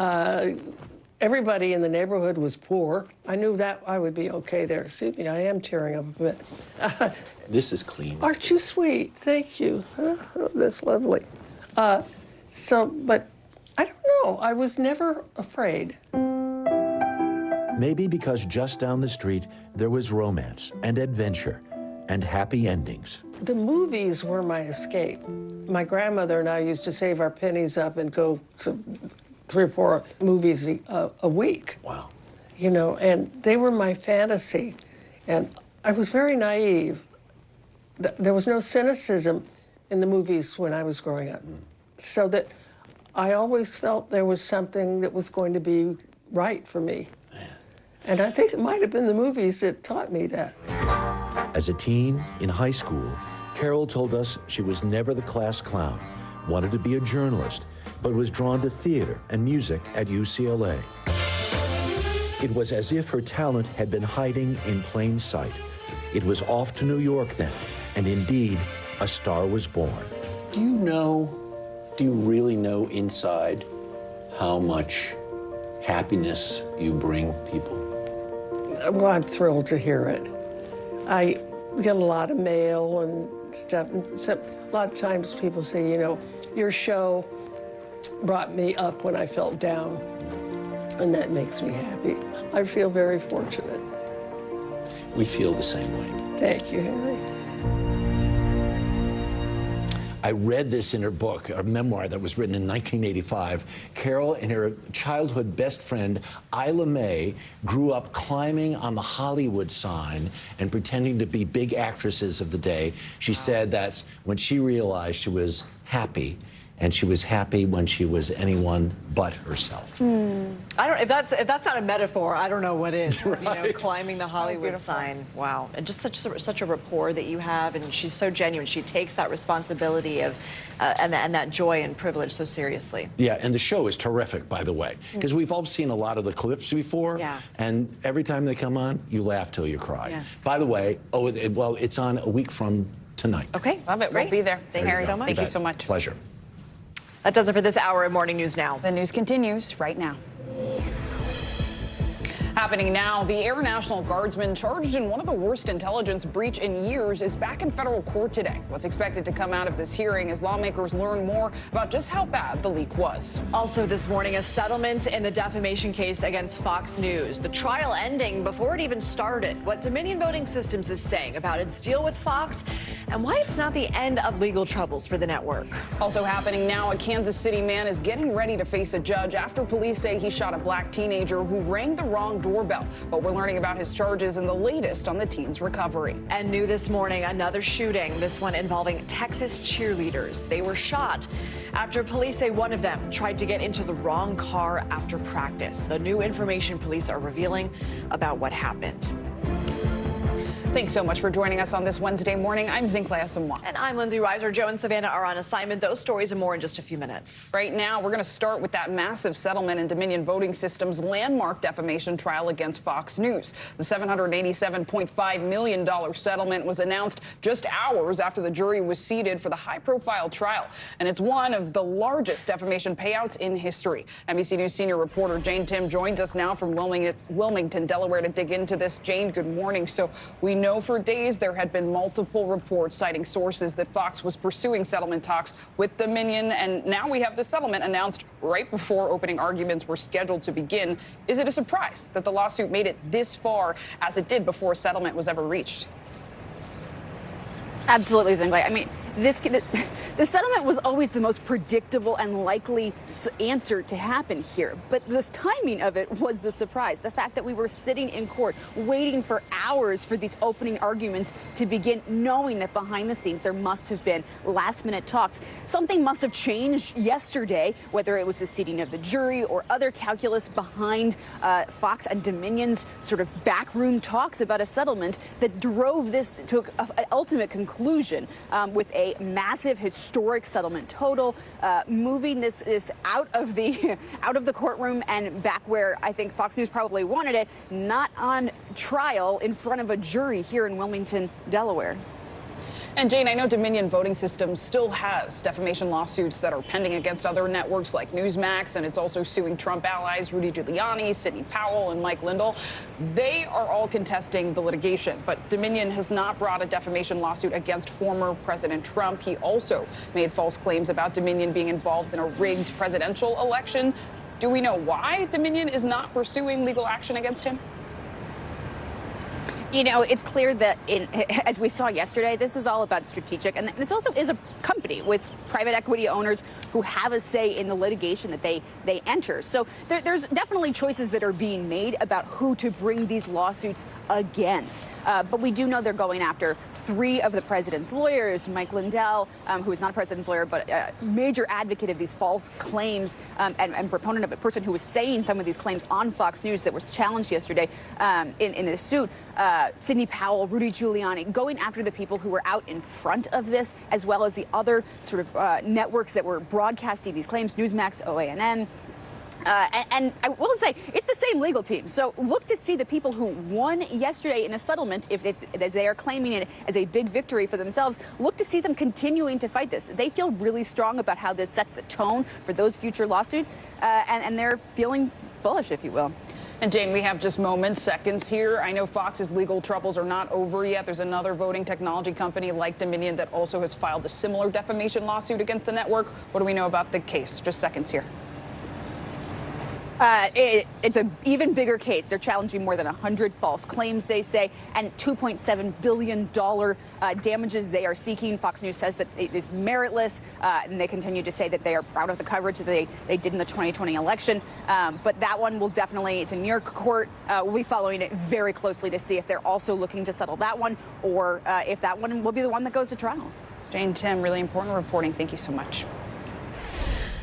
everybody in the neighborhood was poor. I knew that I would be okay there. Excuse me, I am tearing up a bit. This is clean. Aren't you sweet? Thank you. Oh, that's lovely. But I don't know. I was never afraid. Maybe because just down the street, there was romance and adventure and happy endings. The movies were my escape. My grandmother and I used to save our pennies up and go to 3 or 4 movies a week. Wow. You know, and they were my fantasy. And I was very naive. There was no cynicism in the movies when I was growing up. So that I always felt there was something that was going to be right for me. And I think it might have been the movies that taught me that. As a teen in high school, Carol told us she was never the class clown, wanted to be a journalist, but was drawn to theater and music at UCLA. It was as if her talent had been hiding in plain sight. It was off to New York then, and indeed, a star was born. Do you really know inside how much happiness you bring people? Well, I'm thrilled to hear it. I get a lot of mail and stuff. A lot of times people say, you know, your show brought me up when I felt down, and that makes me happy. I feel very fortunate. We feel the same way. Thank you, Henry. I read this in her book, a memoir that was written in 1985. Carol and her childhood best friend, Isla Mae, grew up climbing on the Hollywood sign and pretending to be big actresses of the day. She said that's when she realized she was happy, and she was happy when she was anyone but herself. I don't. If that's not a metaphor, I don't know what is. Right. You know, climbing the Hollywood sign. Wow, and just such a rapport that you have, and she's so genuine. She takes that responsibility of and that joy and privilege so seriously. Yeah, and the show is terrific, by the way, because we've all seen a lot of the clips before. Yeah. And every time they come on, you laugh till you cry. Yeah. By the way, well, it's on a week from tonight. Okay, Love it. Great. We'll be there. Thank you so much. Thank you so much. Pleasure. That does it for this hour of Morning News Now. The news continues right now. Happening now, the Air National Guardsman charged in one of the worst intelligence breach in years is back in federal court today. What's expected to come out of this hearing as lawmakers learn more about just how bad the leak was. Also this morning, a settlement in the defamation case against Fox News. The trial ending before it even started. What Dominion Voting Systems is saying about its deal with Fox and why it's not the end of legal troubles for the network. Also happening now, a Kansas City man is getting ready to face a judge after police say he shot a black teenager who rang the wrong doorbell. But we're learning about his charges and the latest on the teen's recovery. And new this morning, another shooting, this one involving Texas cheerleaders. They were shot after police say one of them tried to get into the wrong car after practice. The new information police are revealing about what happened. Thanks so much for joining us on this Wednesday morning. I'm Zinklea Samwa. And I'm Lindsay Reiser. Joe and Savannah are on assignment. Those stories and more in just a few minutes. Right now, we're going to start with that massive settlement in Dominion Voting Systems' landmark defamation trial against Fox News. The $787.5 million settlement was announced just hours after the jury was seated for the high-profile trial. And it's one of the largest defamation payouts in history. NBC News senior reporter Jane Tim joins us now from Wilmington, Delaware, to dig into this. Jane, good morning. So we know for days there had been multiple reports citing sources that Fox was pursuing settlement talks with Dominion, and now we have the settlement announced right before opening arguments were scheduled to begin. Is it a surprise that the lawsuit made it this far as it did before a settlement was ever reached? Absolutely, Zingley. I mean, the settlement was always the most predictable and likely answer to happen here. But the timing of it was the surprise. The fact that we were sitting in court waiting for hours for these opening arguments to begin, knowing that behind the scenes there must have been last-minute talks. Something must have changed yesterday, whether it was the seating of the jury or other calculus behind Fox and Dominion's sort of backroom talks about a settlement that drove this to an ultimate conclusion with a a massive historic settlement total, moving this out of the courtroom and back where I think Fox News probably wanted it, not on trial in front of a jury here in Wilmington, Delaware. And Jane, I know Dominion Voting Systems still has defamation lawsuits that are pending against other networks like Newsmax, and it's also suing Trump allies Rudy Giuliani, Sidney Powell, and Mike Lindell. They are all contesting the litigation, but Dominion has not brought a defamation lawsuit against former President Trump. He also made false claims about Dominion being involved in a rigged presidential election. Do we know why Dominion is not pursuing legal action against him? You know, it's clear that, as we saw yesterday, this is all about strategic. And this also is a company with private equity owners who have a say in the litigation that they enter. So there's definitely choices that are being made about who to bring these lawsuits against. But we do know they're going after 3 of the president's lawyers, Mike Lindell, who is not a president's lawyer, but a major advocate of these false claims and proponent of a person who was saying some of these claims on Fox News that was challenged yesterday in this suit. Sidney Powell, Rudy Giuliani, going after the people who were out in front of this, as well as the other sort of networks that were broadcasting these claims, Newsmax, OANN. And I will say, it's the same legal team. So look to see the people who won yesterday in a settlement, if they are claiming it as a big victory for themselves, look to see them continuing to fight this. They feel really strong about how this sets the tone for those future lawsuits, and they're feeling bullish, if you will. And Jane, we have just moments, seconds here. I know Fox's legal troubles are not over yet. There's another voting technology company like Dominion that also has filed a similar defamation lawsuit against the network. What do we know about the case? Just seconds here. It's an even bigger case. They're challenging more than 100 false claims, they say, and $2.7 billion damages they are seeking. Fox News says that it is meritless, and they continue to say that they are proud of the coverage that they did in the 2020 election. But that one will definitely, it's in New York court. We'll be following it very closely to see if they're also looking to settle that one, or if that one will be the one that goes to trial. Jane, Tim, really important reporting. Thank you so much.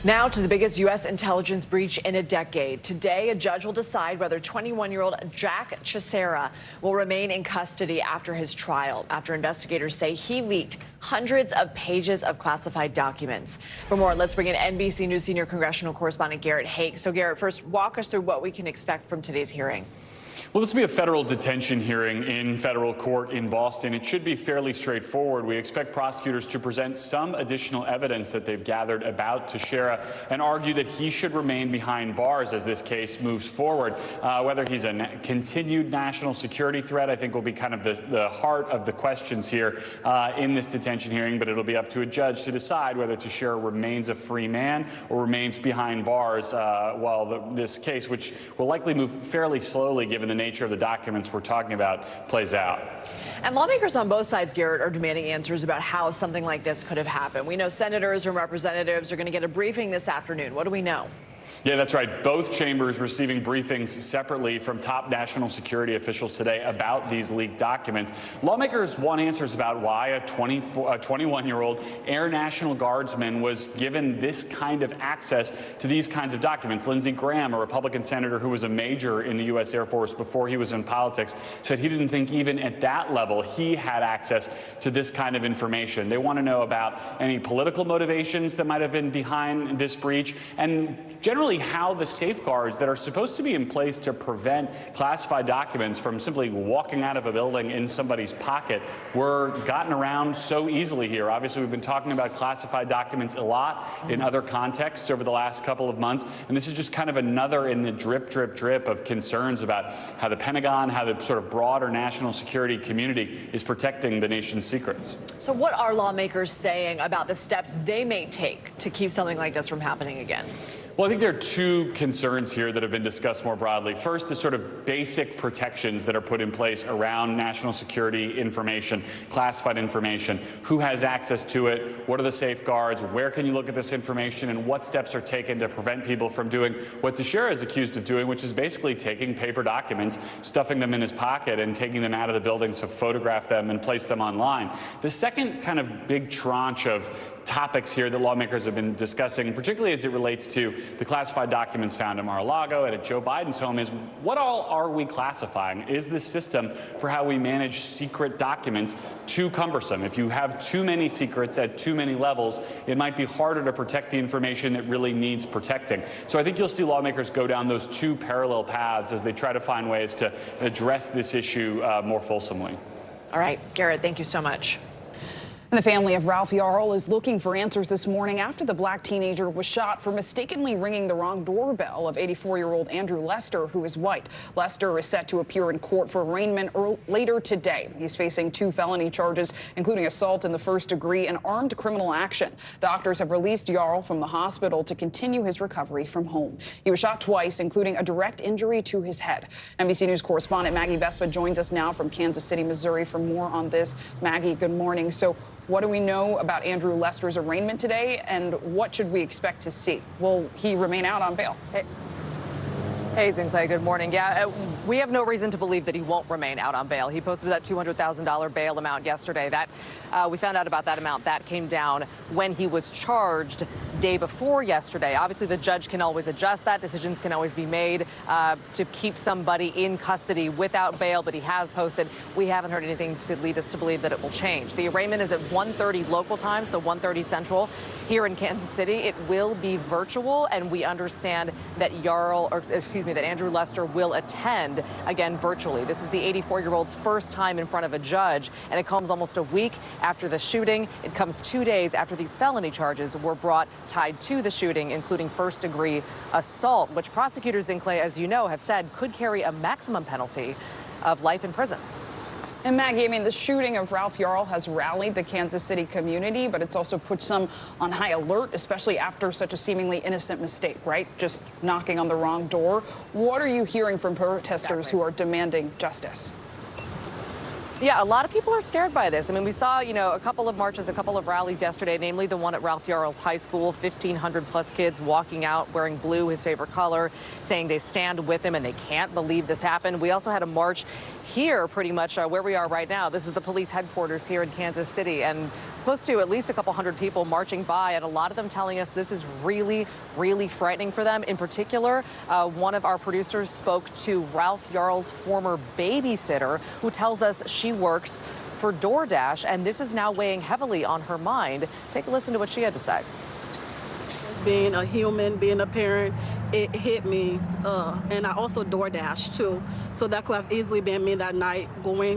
Now to the biggest U.S. intelligence breach in a decade. Today, a judge will decide whether 21-year-old Jack Teixeira will remain in custody after his trial, after investigators say he leaked hundreds of pages of classified documents. For more, let's bring in NBC News senior congressional correspondent Garrett Haake. So, Garrett, first, walk us through what we can expect from today's hearing. Well, this will be a federal detention hearing in federal court in Boston. It should be fairly straightforward. We expect prosecutors to present some additional evidence that they've gathered about Teixeira and argue that he should remain behind bars as this case moves forward. Whether he's a continued national security threat, I think, will be kind of the heart of the questions here in this detention hearing, but it'll be up to a judge to decide whether Teixeira remains a free man or remains behind bars while this case, which will likely move fairly slowly given the nature of the documents we're talking about, plays out. And lawmakers on both sides, Garrett, are demanding answers about how something like this could have happened. We know senators and representatives are going to get a briefing this afternoon. What do we know? Yeah, that's right. Both chambers receiving briefings separately from top national security officials today about these leaked documents. Lawmakers want answers about why a 21-year-old Air National Guardsman was given this kind of access to these kinds of documents. Lindsey Graham, a Republican senator who was a major in the U.S. Air Force before he was in politics, said he didn't think even at that level he had access to this kind of information. They want to know about any political motivations that might have been behind this breach, and generally how the safeguards that are supposed to be in place to prevent classified documents from simply walking out of a building in somebody's pocket were gotten around so easily here. Obviously, we've been talking about classified documents a lot in other contexts over the last couple of months, and this is just kind of another in the drip, drip, drip of concerns about how the Pentagon, how the sort of broader national security community is protecting the nation's secrets. So what are lawmakers saying about the steps they may take to keep something like this from happening again? Well, I think there are two concerns here that have been discussed more broadly. First, the sort of basic protections that are put in place around national security information, classified information. Who has access to it? What are the safeguards? Where can you look at this information? And what steps are taken to prevent people from doing what Teixeira is accused of doing, which is basically taking paper documents, stuffing them in his pocket, and taking them out of the building to photograph them and place them online. The second kind of big tranche of topics here that lawmakers have been discussing, particularly as it relates to the classified documents found at Mar-a-Lago and at Joe Biden's home, is what all are we classifying? Is this system for how we manage secret documents too cumbersome? If you have too many secrets at too many levels, it might be harder to protect the information that really needs protecting. So I think you'll see lawmakers go down those two parallel paths as they try to find ways to address this issue more fulsomely. All right, Garrett, thank you so much. And the family of Ralph Yarl is looking for answers this morning after the black teenager was shot for mistakenly ringing the wrong doorbell of 84-year-old Andrew Lester, who is white. Lester is set to appear in court for arraignment later today. He's facing 2 felony charges, including assault in the first degree and armed criminal action. Doctors have released Yarl from the hospital to continue his recovery from home. He was shot twice, including a direct injury to his head. NBC News correspondent Maggie Vespa joins us now from Kansas City, Missouri for more on this. Maggie, good morning. So what do we know about Andrew Lester's arraignment today, and what should we expect to see? Will he remain out on bail? Hey, Zinkley, good morning. Yeah, we have no reason to believe that he won't remain out on bail. He posted that $200,000 bail amount yesterday. That we found out about that amount. That came down when he was charged day before yesterday. Obviously, the judge can always adjust that. Decisions can always be made to keep somebody in custody without bail, but he has posted. We haven't heard anything to lead us to believe that it will change. The arraignment is at 1:30 local time, so 1:30 Central here in Kansas City. It will be virtual, and we understand that that Andrew Lester will attend again virtually. This is the 84-year-old's first time in front of a judge, and it comes almost a week after the shooting. It comes 2 days after these felony charges were brought tied to the shooting, including first-degree assault, which prosecutors in Clay, as you know, have said could carry a maximum penalty of life in prison. And Maggie, I mean, the shooting of Ralph Yarl has rallied the Kansas City community, but it's also put some on high alert, especially after such a seemingly innocent mistake, right? Just knocking on the wrong door. What are you hearing from protesters who are demanding justice? Yeah, a lot of people are scared by this. I mean, we saw, a couple of marches, a couple of rallies yesterday, namely the one at Ralph Yarl's high school, 1,500 plus kids walking out wearing blue, his favorite color, saying they stand with him and they can't believe this happened. We also had a march here pretty much where we are right now. This is the police headquarters here in Kansas City, and close to at least a couple hundred people marching by, and a lot of them telling us this is really, really frightening for them. In particular, one of our producers spoke to Ralph Yarl's former babysitter, who tells us she works for DoorDash, and this is now weighing heavily on her mind. Take a listen to what she had to say. Being a human, being a parent, it hit me, and I also DoorDash too. So that could have easily been me that night,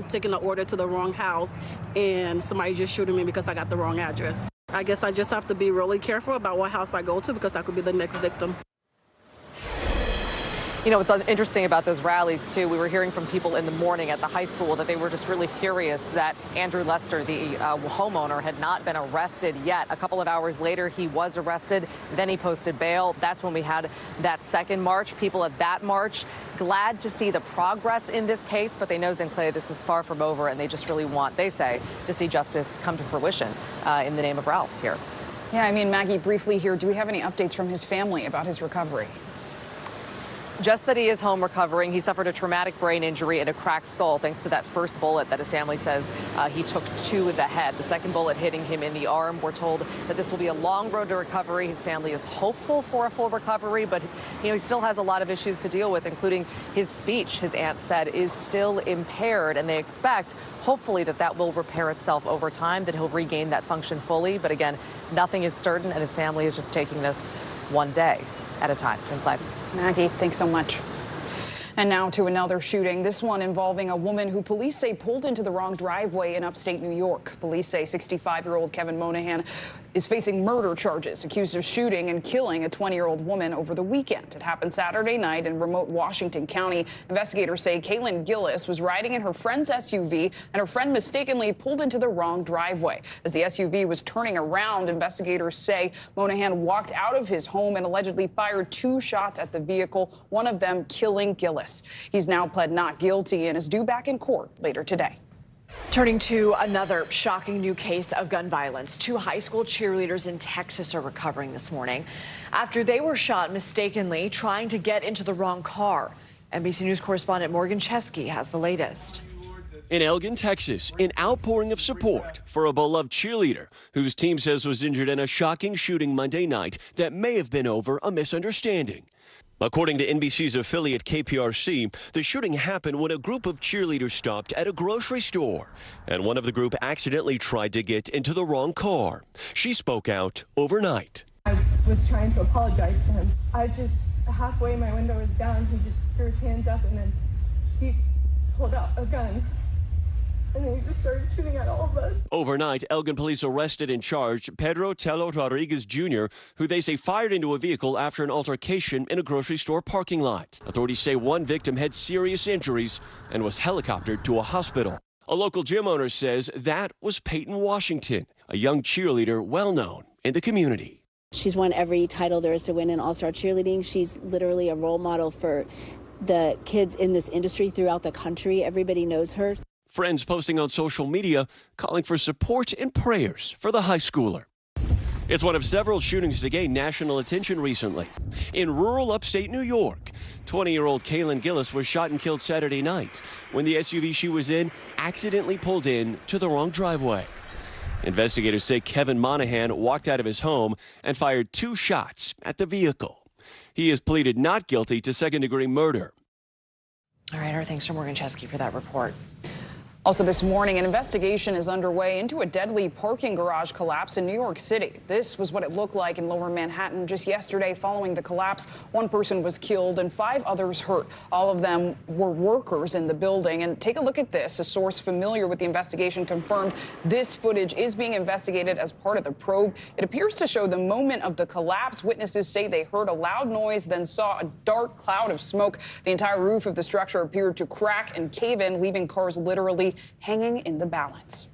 taking an order to the wrong house, and somebody just shooting me because I got the wrong address. I guess I just have to be really careful about what house I go to, because I could be the next victim. What's interesting about those rallies, too, we were hearing from people in the morning at the high school that they were just really furious that Andrew Lester, the homeowner, had not been arrested yet. A couple of hours later, he was arrested. Then he posted bail. That's when we had that second march. People at that march glad to see the progress in this case, but they know, Clay, this is far from over, and they just really want, they say, to see justice come to fruition in the name of Ralph here. Yeah, I mean, Maggie, briefly here, do we have any updates from his family about his recovery? Just that he is home recovering. He suffered a traumatic brain injury and a cracked skull thanks to that first bullet that his family says he took to the head. The second bullet hitting him in the arm. We're told that this will be a long road to recovery. His family is hopeful for a full recovery, but he still has a lot of issues to deal with, including his speech, his aunt said, is still impaired, and they expect, hopefully, that will repair itself over time, that he'll regain that function fully. But again, nothing is certain, and his family is just taking this one day at a time. Sinclair. Maggie, thanks so much. And now to another shooting, this one involving a woman who police say pulled into the wrong driveway in upstate New York. Police say 65-year-old Kevin Monahan is facing murder charges, accused of shooting and killing a 20-year-old woman over the weekend. It happened Saturday night in remote Washington County. Investigators say Caitlin Gillis was riding in her friend's SUV, and her friend mistakenly pulled into the wrong driveway. As the SUV was turning around, investigators say Monahan walked out of his home and allegedly fired 2 shots at the vehicle, one of them killing Gillis. He's now pled not guilty and is due back in court later today. Turning to another shocking new case of gun violence. 2 high school cheerleaders in Texas are recovering this morning after they were shot mistakenly trying to get into the wrong car. NBC News correspondent Morgan Chesky has the latest. In Elgin, Texas, an outpouring of support for a beloved cheerleader whose team says was injured in a shocking shooting Monday night that may have been over a misunderstanding. According to NBC's affiliate KPRC, the shooting happened when a group of cheerleaders stopped at a grocery store, and one of the group accidentally tried to get into the wrong car. She spoke out overnight. I was trying to apologize to him. I just, halfway my window was down, he just threw his hands up and then he pulled out a gun. And then he just started shooting at all of us. Overnight, Elgin police arrested and charged Pedro Tello Rodriguez Jr., who they say fired into a vehicle after an altercation in a grocery store parking lot. Authorities say one victim had serious injuries and was helicoptered to a hospital. A local gym owner says that was Peyton Washington, a young cheerleader well known in the community. She's won every title there is to win in all-star cheerleading. She's literally a role model for the kids in this industry throughout the country. Everybody knows her. Friends posting on social media calling for support and prayers for the high schooler. It's one of several shootings to gain national attention recently. In rural upstate New York, 20-year-old Kaylin Gillis was shot and killed Saturday night when the SUV she was in accidentally pulled in to the wrong driveway. Investigators say Kevin Monahan walked out of his home and fired 2 shots at the vehicle. He has pleaded not guilty to second-degree murder. All right, our thanks to Morgan Chesky for that report. Also this morning, an investigation is underway into a deadly parking garage collapse in New York City. This was what it looked like in Lower Manhattan just yesterday. Following the collapse, 1 person was killed and 5 others hurt. All of them were workers in the building. And take a look at this. A source familiar with the investigation confirmed this footage is being investigated as part of the probe. It appears to show the moment of the collapse. Witnesses say they heard a loud noise, then saw a dark cloud of smoke. The entire roof of the structure appeared to crack and cave in, leaving cars literally hanging in the balance.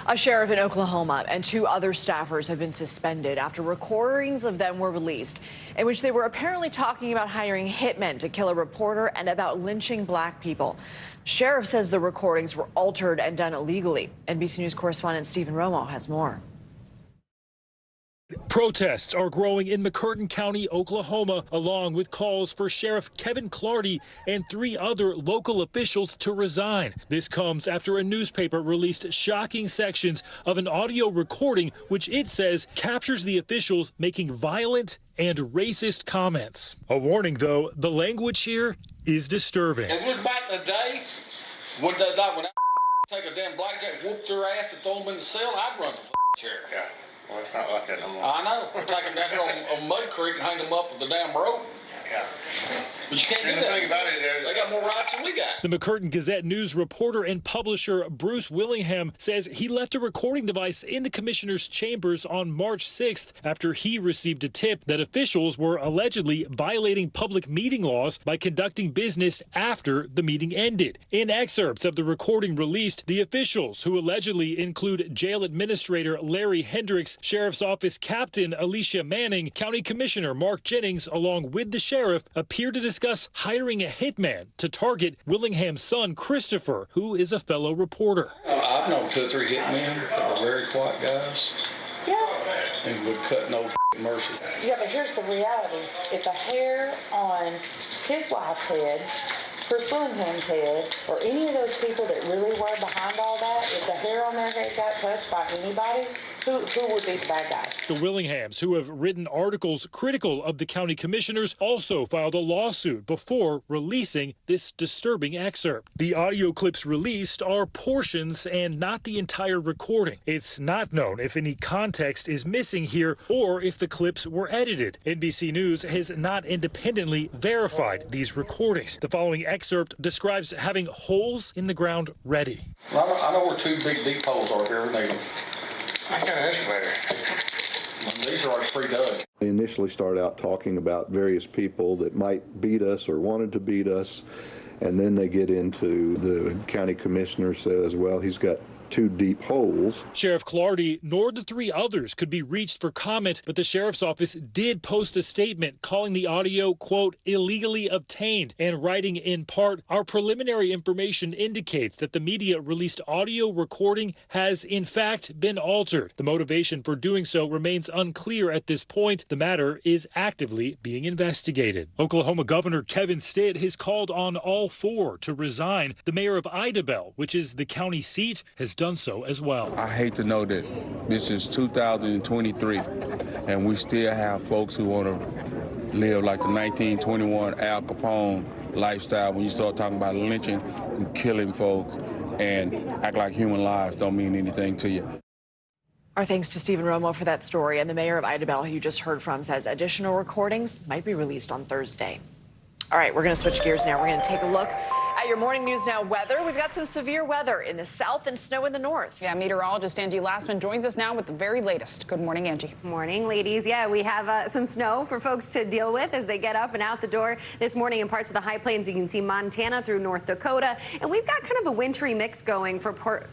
A sheriff in Oklahoma and 2 other staffers have been suspended after recordings of them were released in which they were apparently talking about hiring hitmen to kill a reporter and about lynching black people. Sheriff says the recordings were altered and done illegally. NBC News correspondent Stephen Romo has more. Protests are growing in McCurtain County, Oklahoma, along with calls for Sheriff Kevin Clardy and 3 other local officials to resign. This comes after a newspaper released shocking sections of an audio recording which it says captures the officials making violent and racist comments. A warning, though, the language here is disturbing. It was back in the day when they would take a damn blackjack, whoop their ass and throw them in the cell, I'd run for sheriff. Yeah. Well, it's not like that no more. I know. We're taking them down here on Mud Creek and hang them up with the damn rope. Yeah. But you can't do that. Think about it, they got more rights than we got. The McCurtain Gazette News reporter and publisher Bruce Willingham says he left a recording device in the commissioner's chambers on March 6th after he received a tip that officials were allegedly violating public meeting laws by conducting business after the meeting ended. In excerpts of the recording released, the officials, who allegedly include jail administrator Larry Hendricks, sheriff's office captain Alicia Manning, county commissioner Mark Jennings, along with the sheriff, appear to discuss hiring a hitman to target Willingham's son, Christopher, who is a fellow reporter. I've known 2 or 3 hitmen that are very quiet guys. Yeah. And would cut no mercy. Yeah, but here's the reality. If a hair on his wife's head, Chris Willingham's head, or any of those people that really were behind all that, if the hair on their head got touched by anybody, who would be the bad guys? The Willinghams, who have written articles critical of the county commissioners, also filed a lawsuit before releasing this disturbing excerpt. The audio clips released are portions and not the entire recording. It's not known if any context is missing here or if the clips were edited. NBC News has not independently verified these recordings. The following excerpt describes having holes in the ground ready. I know where 2 big deep holes are here. We need them. I got an excavator. These are already pre-dug. They initially started out talking about various people that might beat us or wanted to beat us, and then they get into the county commissioner says, well, he's got two deep holes. Sheriff Clardy nor the three others could be reached for comment, but the sheriff's office did post a statement calling the audio, quote, illegally obtained, and writing in part, our preliminary information indicates that the media released audio recording has in fact been altered. The motivation for doing so remains unclear at this point. The matter is actively being investigated. Oklahoma Governor Kevin Stitt has called on all four to resign. The mayor of Idabel, which is the county seat, has done so as well. I hate to know that this is 2023 and we still have folks who want to live like the 1921 Al Capone lifestyle when you start talking about lynching and killing folks and act like human lives don't mean anything to you. Our thanks to Stephen Romo for that story. And the mayor of Idabel, who you just heard from, says additional recordings might be released on Thursday. All right, we're going to switch gears now. We're going to take a look at your Morning News Now weather. We've got some severe weather in the south and snow in the north. Yeah, meteorologist Angie Lastman joins us now with the very latest. Good morning, Angie. Morning, ladies. Yeah, we have some snow for folks to deal with as they get up and out the door this morning in parts of the high plains. You can see Montana through North Dakota. And we've got kind of a wintry mix going for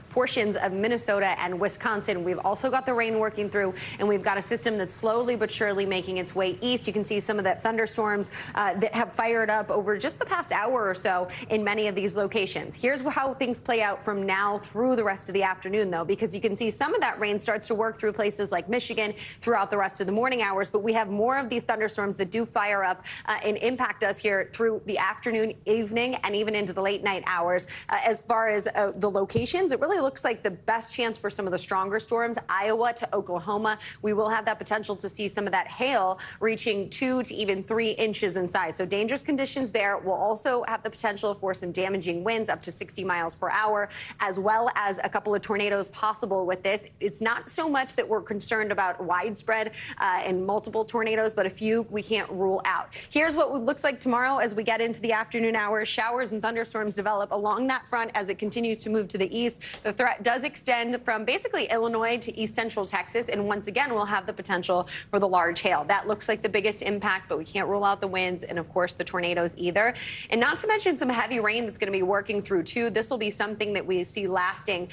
portions of Minnesota and Wisconsin. We've also got the rain working through, and we've got a system that's slowly but surely making its way east. You can see some of the thunderstorms that have fired up over just the past hour or so in many of these locations. Here's how things play out from now through the rest of the afternoon, though, because you can see some of that rain starts to work through places like Michigan throughout the rest of the morning hours. But we have more of these thunderstorms that do fire up and impact us here through the afternoon, evening, and even into the late night hours. As far as the locations, it really looks like the best chance for some of the stronger storms, Iowa to Oklahoma. We will have that potential to see some of that hail reaching 2 to even 3 inches in size. So dangerous conditions there. We'll also have the potential for some damaging winds up to 60 miles per hour, as well as a couple of tornadoes possible with this. It's not so much that we're concerned about widespread and multiple tornadoes, but a few we can't rule out. Here's what it looks like tomorrow as we get into the afternoon hours. Showers and thunderstorms develop along that front as it continues to move to the east. The threat does extend from basically Illinois to east central Texas, and once again, we'll have the potential for the large hail. That looks like the biggest impact, but we can't rule out the winds and, of course, the tornadoes either. And not to mention some heavy rain that's going to be working through, too. This will be something that we see lasting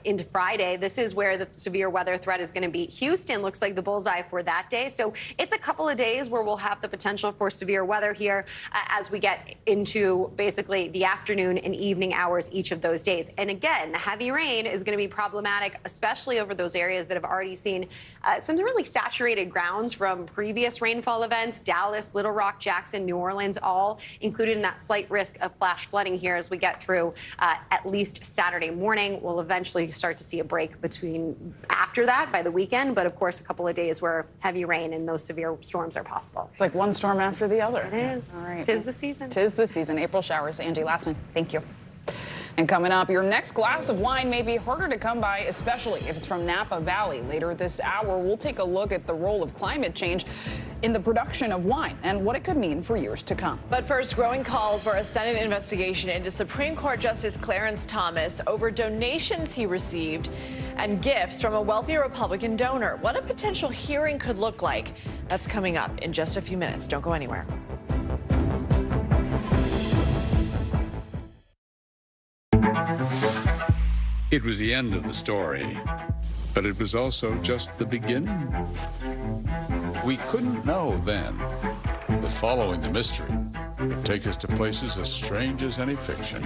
into Friday. This is where the severe weather threat is going to be. Houston looks like the bullseye for that day. So it's a couple of days where we'll have the potential for severe weather here as we get into basically the afternoon and evening hours each of those days. And again, the heavy rain is going to be problematic, especially over those areas that have already seen some really saturated grounds from previous rainfall events. Dallas, Little Rock, Jackson, New Orleans, all included in that slight risk of flash flooding here as we get through at least Saturday morning. We'll eventually start to see a break between after that by the weekend, but of course a couple of days where heavy rain and those severe storms are possible. It's like one storm after the other. It is. All right. Tis the season. Tis the season. April showers. Angie Lastman, thank you. And coming up, your next glass of wine may be harder to come by, especially if it's from Napa Valley. Later this hour, we'll take a look at the role of climate change in the production of wine and what it could mean for years to come. But first, growing calls for a Senate investigation into Supreme Court Justice Clarence Thomas over donations he received and gifts from a wealthy Republican donor. What a potential hearing could look like. That's coming up in just a few minutes. Don't go anywhere. It was the end of the story, but it was also just the beginning. We couldn't know then that following the mystery would take us to places as strange as any fiction.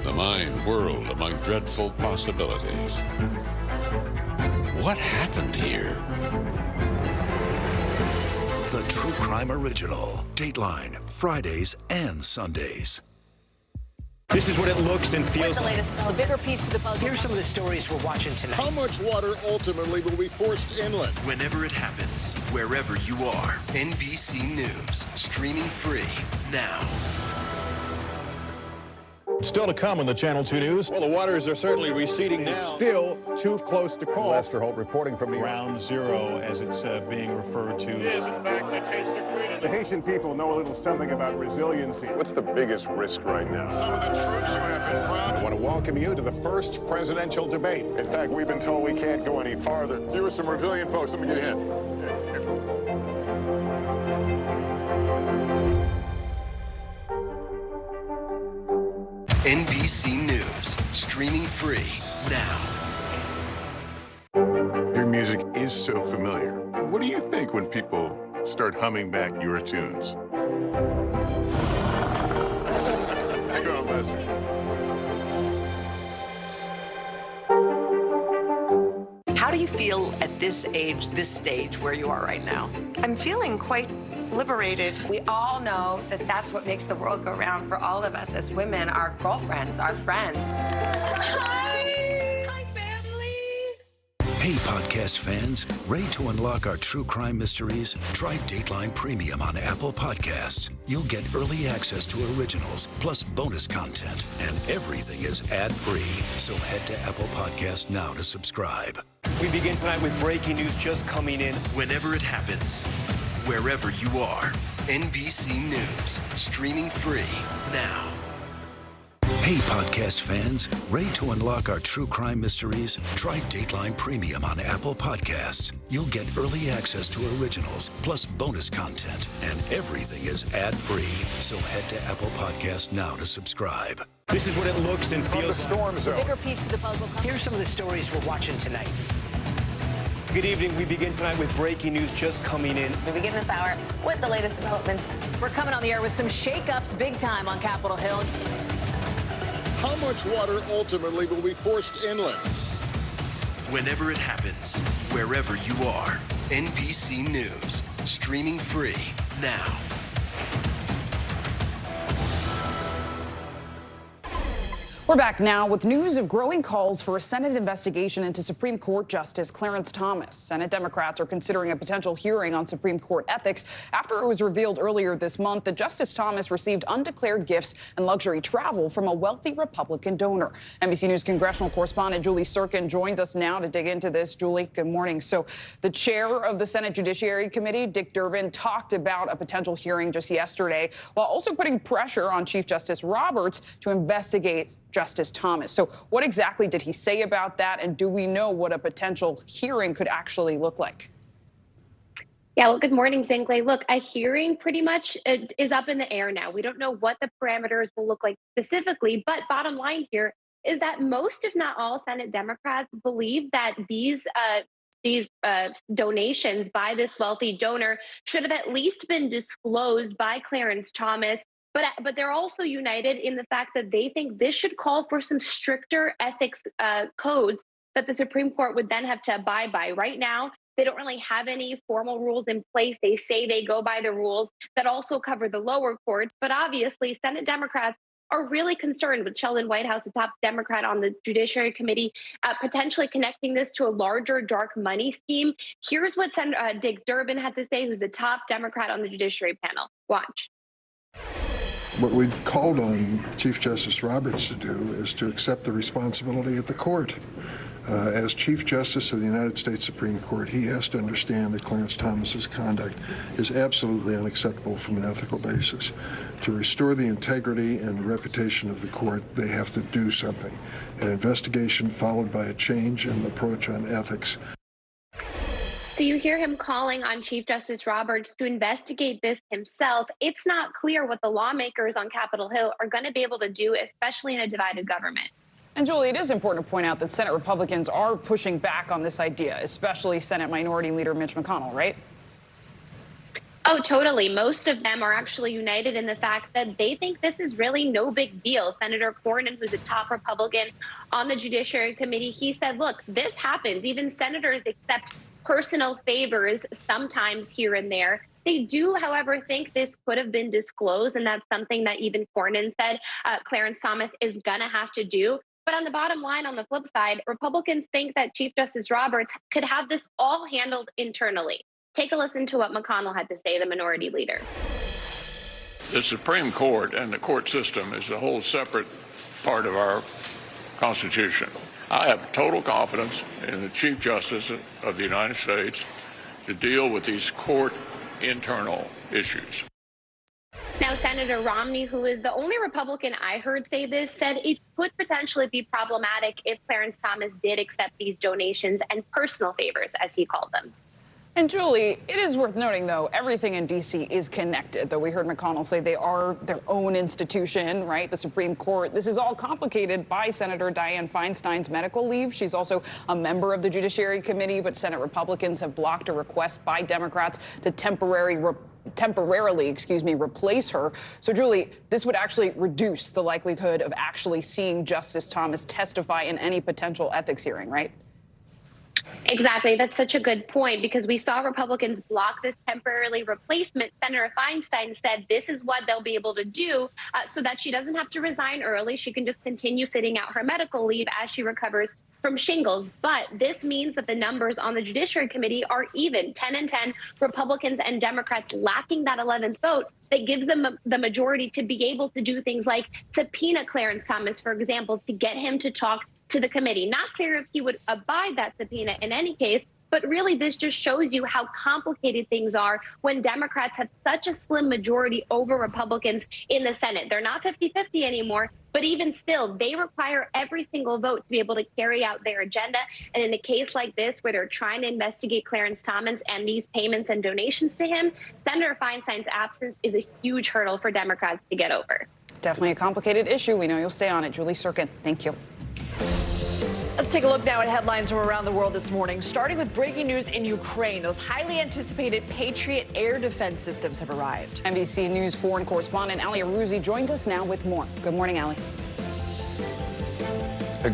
The mind whirled among dreadful possibilities. What happened here? The True Crime Original. Dateline, Fridays and Sundays. This is what it looks and feels like. With the latest, a bigger piece to the puzzle. Here's some of the stories we're watching tonight. How much water ultimately will be forced inland? Whenever it happens, wherever you are, NBC News, streaming free now. Still to come on the Channel 2 News. Well, the waters are certainly receding now. Still too close to call. Lester Holt reporting from Ground Zero, as it's being referred to. It is, in fact, a taste of freedom. The Haitian people know a little something about resiliency. What's the biggest risk right now? Some of the troops who have been proud. I want to welcome you to the first presidential debate. In fact, we've been told we can't go any farther. You were some resilient folks. Let me get a hint. NBC News, streaming free now. Your music is so familiar. What do you think when people start humming back your tunes? Go on, Lester. How do you feel at this age, this stage where you are right now? I'm feeling quite liberated. We all know that that's what makes the world go round for all of us as women, our girlfriends, our friends. Hey, podcast fans, ready to unlock our true crime mysteries? Try Dateline Premium on Apple Podcasts. You'll get early access to originals, plus bonus content, and everything is ad-free. So head to Apple Podcasts now to subscribe. We begin tonight with breaking news just coming in. Whenever it happens, wherever you are, NBC News, streaming free now. Hey, podcast fans, ready to unlock our true crime mysteries? Try Dateline Premium on Apple Podcasts. You'll get early access to originals, plus bonus content, and everything is ad-free. So head to Apple Podcasts now to subscribe. This is what it looks and feels. The storm zone. Bigger piece to the puzzle. Here's some of the stories we're watching tonight. Good evening. We begin tonight with breaking news just coming in. We begin this hour with the latest developments. We're coming on the air with some shakeups big time on Capitol Hill. How much water ultimately will be forced inland? Whenever it happens, wherever you are, NBC News, streaming free now. We're back now with news of growing calls for a Senate investigation into Supreme Court Justice Clarence Thomas. Senate Democrats are considering a potential hearing on Supreme Court ethics after it was revealed earlier this month that Justice Thomas received undeclared gifts and luxury travel from a wealthy Republican donor. NBC News congressional correspondent Julie Sirkin joins us now to dig into this. Julie, good morning. So the chair of the Senate Judiciary Committee, Dick Durbin, talked about a potential hearing just yesterday while also putting pressure on Chief Justice Roberts to investigate Justice Thomas. So what exactly did he say about that? And do we know what a potential hearing could actually look like? Yeah, well, good morning, Zingley. Look, a hearing pretty much is up in the air now. We don't know what the parameters will look like specifically, but bottom line here is that most, if not all, Senate Democrats believe that these donations by this wealthy donor should have at least been disclosed by Clarence Thomas. But they're also united in the fact that they think this should call for some stricter ethics codes that the Supreme Court would then have to abide by. Right now, they don't really have any formal rules in place. They say they go by the rules that also cover the lower courts. But obviously, Senate Democrats are really concerned with Sheldon Whitehouse, the top Democrat on the Judiciary Committee, potentially connecting this to a larger dark money scheme. Here's what Senator Dick Durbin had to say, who's the top Democrat on the Judiciary panel. Watch. What we've called on Chief Justice Roberts to do is to accept the responsibility at the court. As Chief Justice of the United States Supreme Court, he has to understand that Clarence Thomas's conduct is absolutely unacceptable from an ethical basis. To restore the integrity and reputation of the court, they have to do something. An investigation followed by a change in the approach on ethics. So you hear him calling on Chief Justice Roberts to investigate this himself. It's not clear what the lawmakers on Capitol Hill are going to be able to do, especially in a divided government. And Julie, it is important to point out that Senate Republicans are pushing back on this idea, especially Senate Minority Leader Mitch McConnell, right? Oh, totally. Most of them are actually united in the fact that they think this is really no big deal. Senator Cornyn, who's a top Republican on the Judiciary Committee, he said, look, this happens. Even senators accept personal favors sometimes here and there. They do, however, think this could have been disclosed, and that's something that even Cornyn said Clarence Thomas is going to have to do. But on the bottom line, on the flip side, Republicans think that Chief Justice Roberts could have this all handled internally. Take a listen to what McConnell had to say, the minority leader. The Supreme Court and the court system is a whole separate part of our Constitution. I have total confidence in the Chief Justice of the United States to deal with these court internal issues. Now, Senator Romney, who is the only Republican I heard say this, said it could potentially be problematic if Clarence Thomas did accept these donations and personal favors, as he called them. And Julie, it is worth noting, though, everything in D.C. is connected, though we heard McConnell say they are their own institution, right? The Supreme Court. This is all complicated by Senator Dianne Feinstein's medical leave. She's also a member of the Judiciary Committee, but Senate Republicans have blocked a request by Democrats to temporarily replace her. So, Julie, this would actually reduce the likelihood of actually seeing Justice Thomas testify in any potential ethics hearing, right? Exactly. That's such a good point, because we saw Republicans block this temporarily replacement. Senator Feinstein said this is what they'll be able to do so that she doesn't have to resign early. She can just continue sitting out her medical leave as she recovers from shingles. But this means that the numbers on the Judiciary Committee are even, 10 and 10, Republicans and Democrats lacking that 11th vote that gives them the majority to be able to do things like subpoena Clarence Thomas, for example, to get him to talk to the committee. Not clear if he would abide that subpoena in any case, but really this just shows you how complicated things are when Democrats have such a slim majority over Republicans in the Senate. They're not 50-50 anymore, but even still, they require every single vote to be able to carry out their agenda. And in a case like this, where they're trying to investigate Clarence Thomas and these payments and donations to him, Senator Feinstein's absence is a huge hurdle for Democrats to get over. Definitely a complicated issue. We know you'll stay on it. Julie Surkin, thank you. Let's take a look now at headlines from around the world this morning, starting with breaking news in Ukraine. Those highly anticipated Patriot air defense systems have arrived. NBC News foreign correspondent Ali Aruzzi joins us now with more. Good morning, Ali.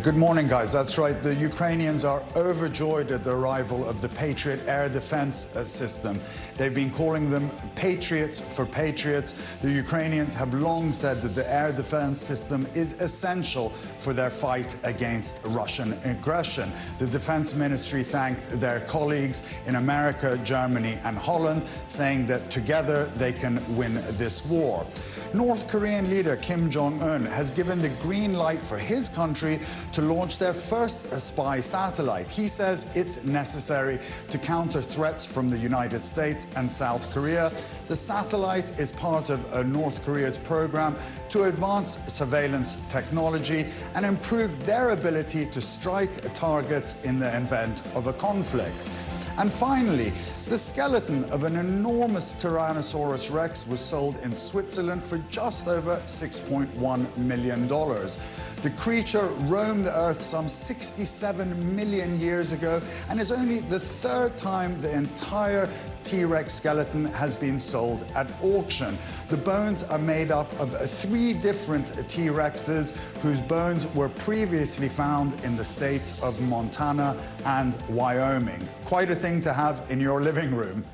Good morning, guys. That's right. The Ukrainians are overjoyed at the arrival of the Patriot air defense system. They've been calling them Patriots for Patriots. The Ukrainians have long said that the air defense system is essential for their fight against Russian aggression. The Defense Ministry thanked their colleagues in America, Germany, and Holland, saying that together they can win this war. North Korean leader Kim Jong-un has given the green light for his country to launch their first spy satellite. He says it's necessary to counter threats from the United States and South Korea. The satellite is part of North Korea's program to advance surveillance technology and improve their ability to strike targets in the event of a conflict. And finally, the skeleton of an enormous Tyrannosaurus Rex was sold in Switzerland for just over $6.1 million. The creature roamed the Earth some 67 million years ago and is only the third time the entire T-Rex skeleton has been sold at auction. The bones are made up of 3 different T-Rexes whose bones were previously found in the states of Montana and Wyoming. Quite a thing to have in your living room.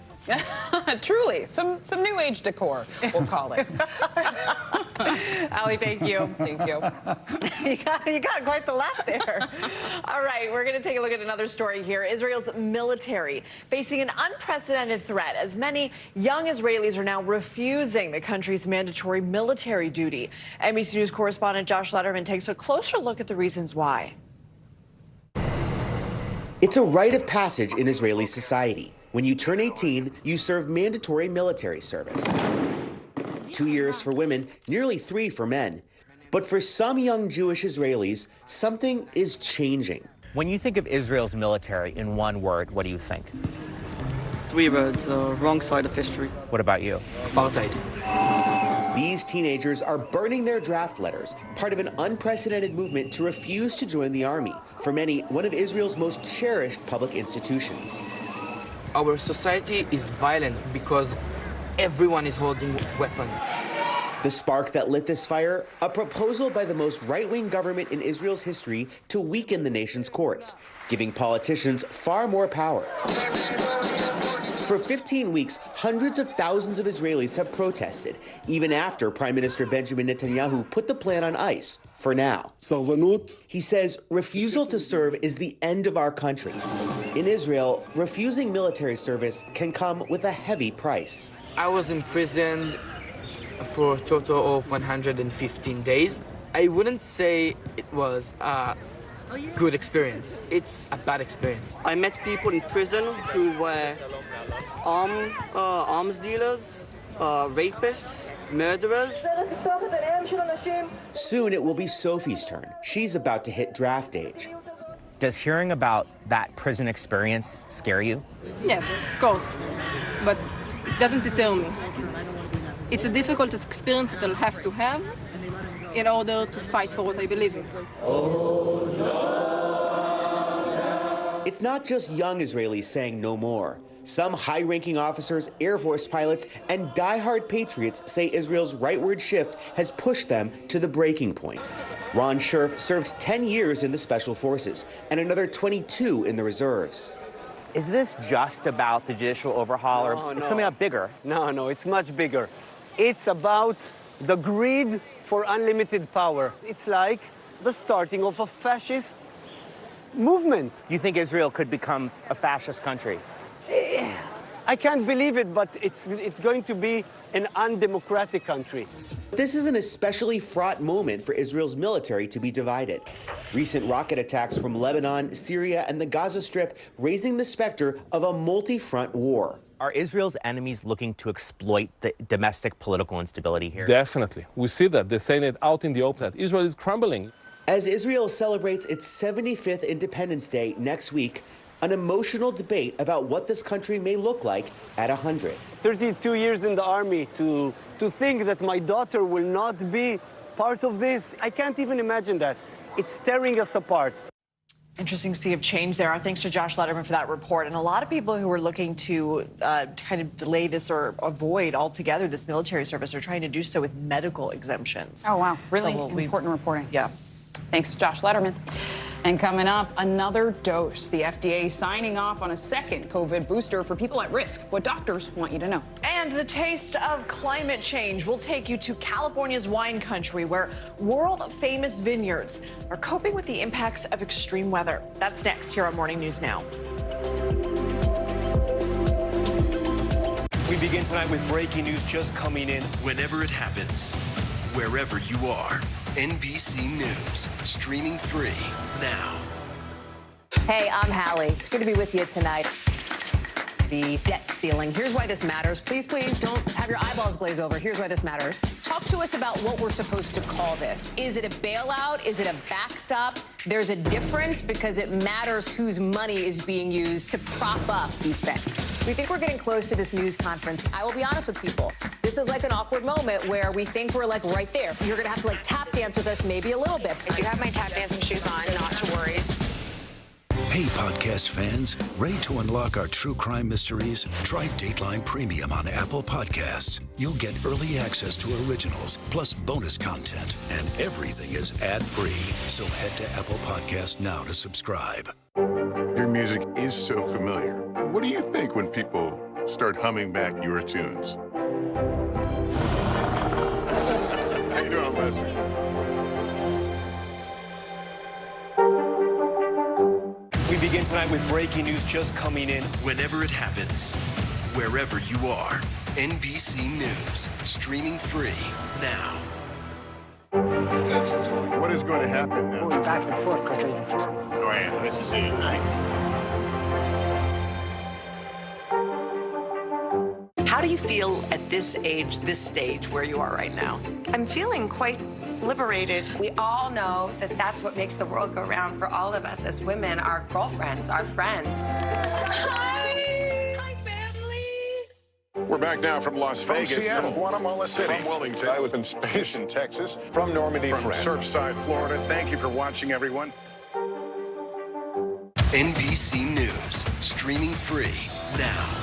Truly, some new age decor, we'll call it. Ali, thank you. Thank you. You got quite the laugh there. All right, we're going to take a look at another story here. Israel's military facing an unprecedented threat as many young Israelis are now refusing the country's mandatory military duty. NBC News correspondent Josh Letterman takes a closer look at the reasons why. It's a rite of passage in Israeli society. When you turn 18, you serve mandatory military service. 2 years for women, nearly 3 for men. But for some young Jewish Israelis, something is changing. When you think of Israel's military in one word, what do you think? 3 words, wrong side of history. What about you? Apartheid. These teenagers are burning their draft letters, part of an unprecedented movement to refuse to join the army. For many, one of Israel's most cherished public institutions. Our society is violent because everyone is holding a weapon. The spark that lit this fire, a proposal by the most right-wing government in Israel's history to weaken the nation's courts, giving politicians far more power. For 15 weeks, hundreds of thousands of Israelis have protested, even after Prime Minister Benjamin Netanyahu put the plan on ice, for now. He says refusal to serve is the end of our country. In Israel, refusing military service can come with a heavy price. I was imprisoned for a total of 115 days. I wouldn't say it was a good experience. It's a bad experience. I met people in prison who were arms dealers, rapists, murderers. Soon it will be Sophie's turn. She's about to hit draft age. Does hearing about that prison experience scare you? Yes, of course, but it doesn't deter me. It's a difficult experience that I'll have to have in order to fight for what I believe in. It's not just young Israelis saying no more. Some high-ranking officers, Air Force pilots, and die-hard patriots say Israel's rightward shift has pushed them to the breaking point. Ron Scherf served 10 years in the Special Forces and another 22 in the reserves. Is this just about the judicial overhaul, or it's something bigger? No, it's much bigger. It's about the greed for unlimited power. It's like the starting of a fascist movement. You think Israel could become a fascist country? I can't believe it, but it's going to be an undemocratic country. This is an especially fraught moment for Israel's military to be divided. Recent rocket attacks from Lebanon, Syria, and the Gaza Strip raising the specter of a multi-front war. Are Israel's enemies looking to exploit the domestic political instability here? Definitely. We see that. They're saying it out in the open that Israel is crumbling. As Israel celebrates its 75th Independence Day next week, an emotional debate about what this country may look like at 100. 32 years in the army, to think that my daughter will not be part of this, I can't even imagine that. It's tearing us apart. Interesting sea of change there. Our thanks to Josh Letterman for that report. And a lot of people who are looking to kind of delay this or avoid altogether this military service are trying to do so with medical exemptions. Oh, wow. Really so important reporting. Yeah. Thanks, Josh Letterman. And coming up, another dose. The FDA signing off on a second COVID booster for people at risk. What doctors want you to know. And the taste of climate change will take you to California's wine country, where world-famous vineyards are coping with the impacts of extreme weather. That's next here on Morning News Now. We begin tonight with breaking news just coming in. Whenever it happens, wherever you are, NBC News, streaming free now. Hey, I'm Hallie. It's good to be with you tonight. The debt ceiling. Here's why this matters. Please don't have your eyeballs glaze over. Here's why this matters. Talk to us about what we're supposed to call this. Is it a bailout? Is it a backstop? There's a difference because it matters whose money is being used to prop up these banks. We think we're getting close to this news conference. I will be honest with people. This is like an awkward moment where we think we're like right there. You're going to have to like tap dance with us maybe a little bit. I do have my tap dancing shoes on, not to worry. Hey, podcast fans, ready to unlock our true crime mysteries? Try Dateline Premium on Apple Podcasts. You'll get early access to originals, plus bonus content, and everything is ad-free. So head to Apple Podcasts now to subscribe. Your music is so familiar. What do you think when people start humming back your tunes? How you doing, Lester? We begin tonight with breaking news just coming in. Whenever it happens, wherever you are, NBC News, streaming free now. What is going to happen now? Going back and forth because they... Oh, yeah, this is it, right? How do you feel at this age, this stage where you are right now? I'm feeling quite liberated. We all know that that's what makes the world go round for all of us as women, our girlfriends, our friends. Hi! Hi, family! We're back now from Las Vegas, Seattle, from Guatemala City, from Wilmington. I was in space in Texas, from Normandy, from France. Surfside, Florida. Thank you for watching, everyone. NBC News, streaming free now.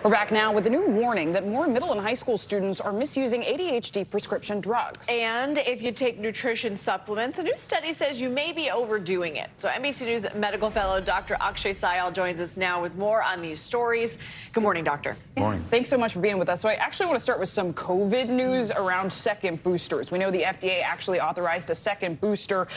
We're back now with a new warning that more middle and high school students are misusing ADHD prescription drugs. And if you take nutrition supplements, a new study says you may be overdoing it. So NBC News medical fellow Dr. Akshay Syal joins us now with more on these stories. Good morning, doctor. Good morning. Thanks so much for being with us. So I actually want to start with some COVID news around second boosters. We know the FDA actually authorized a second booster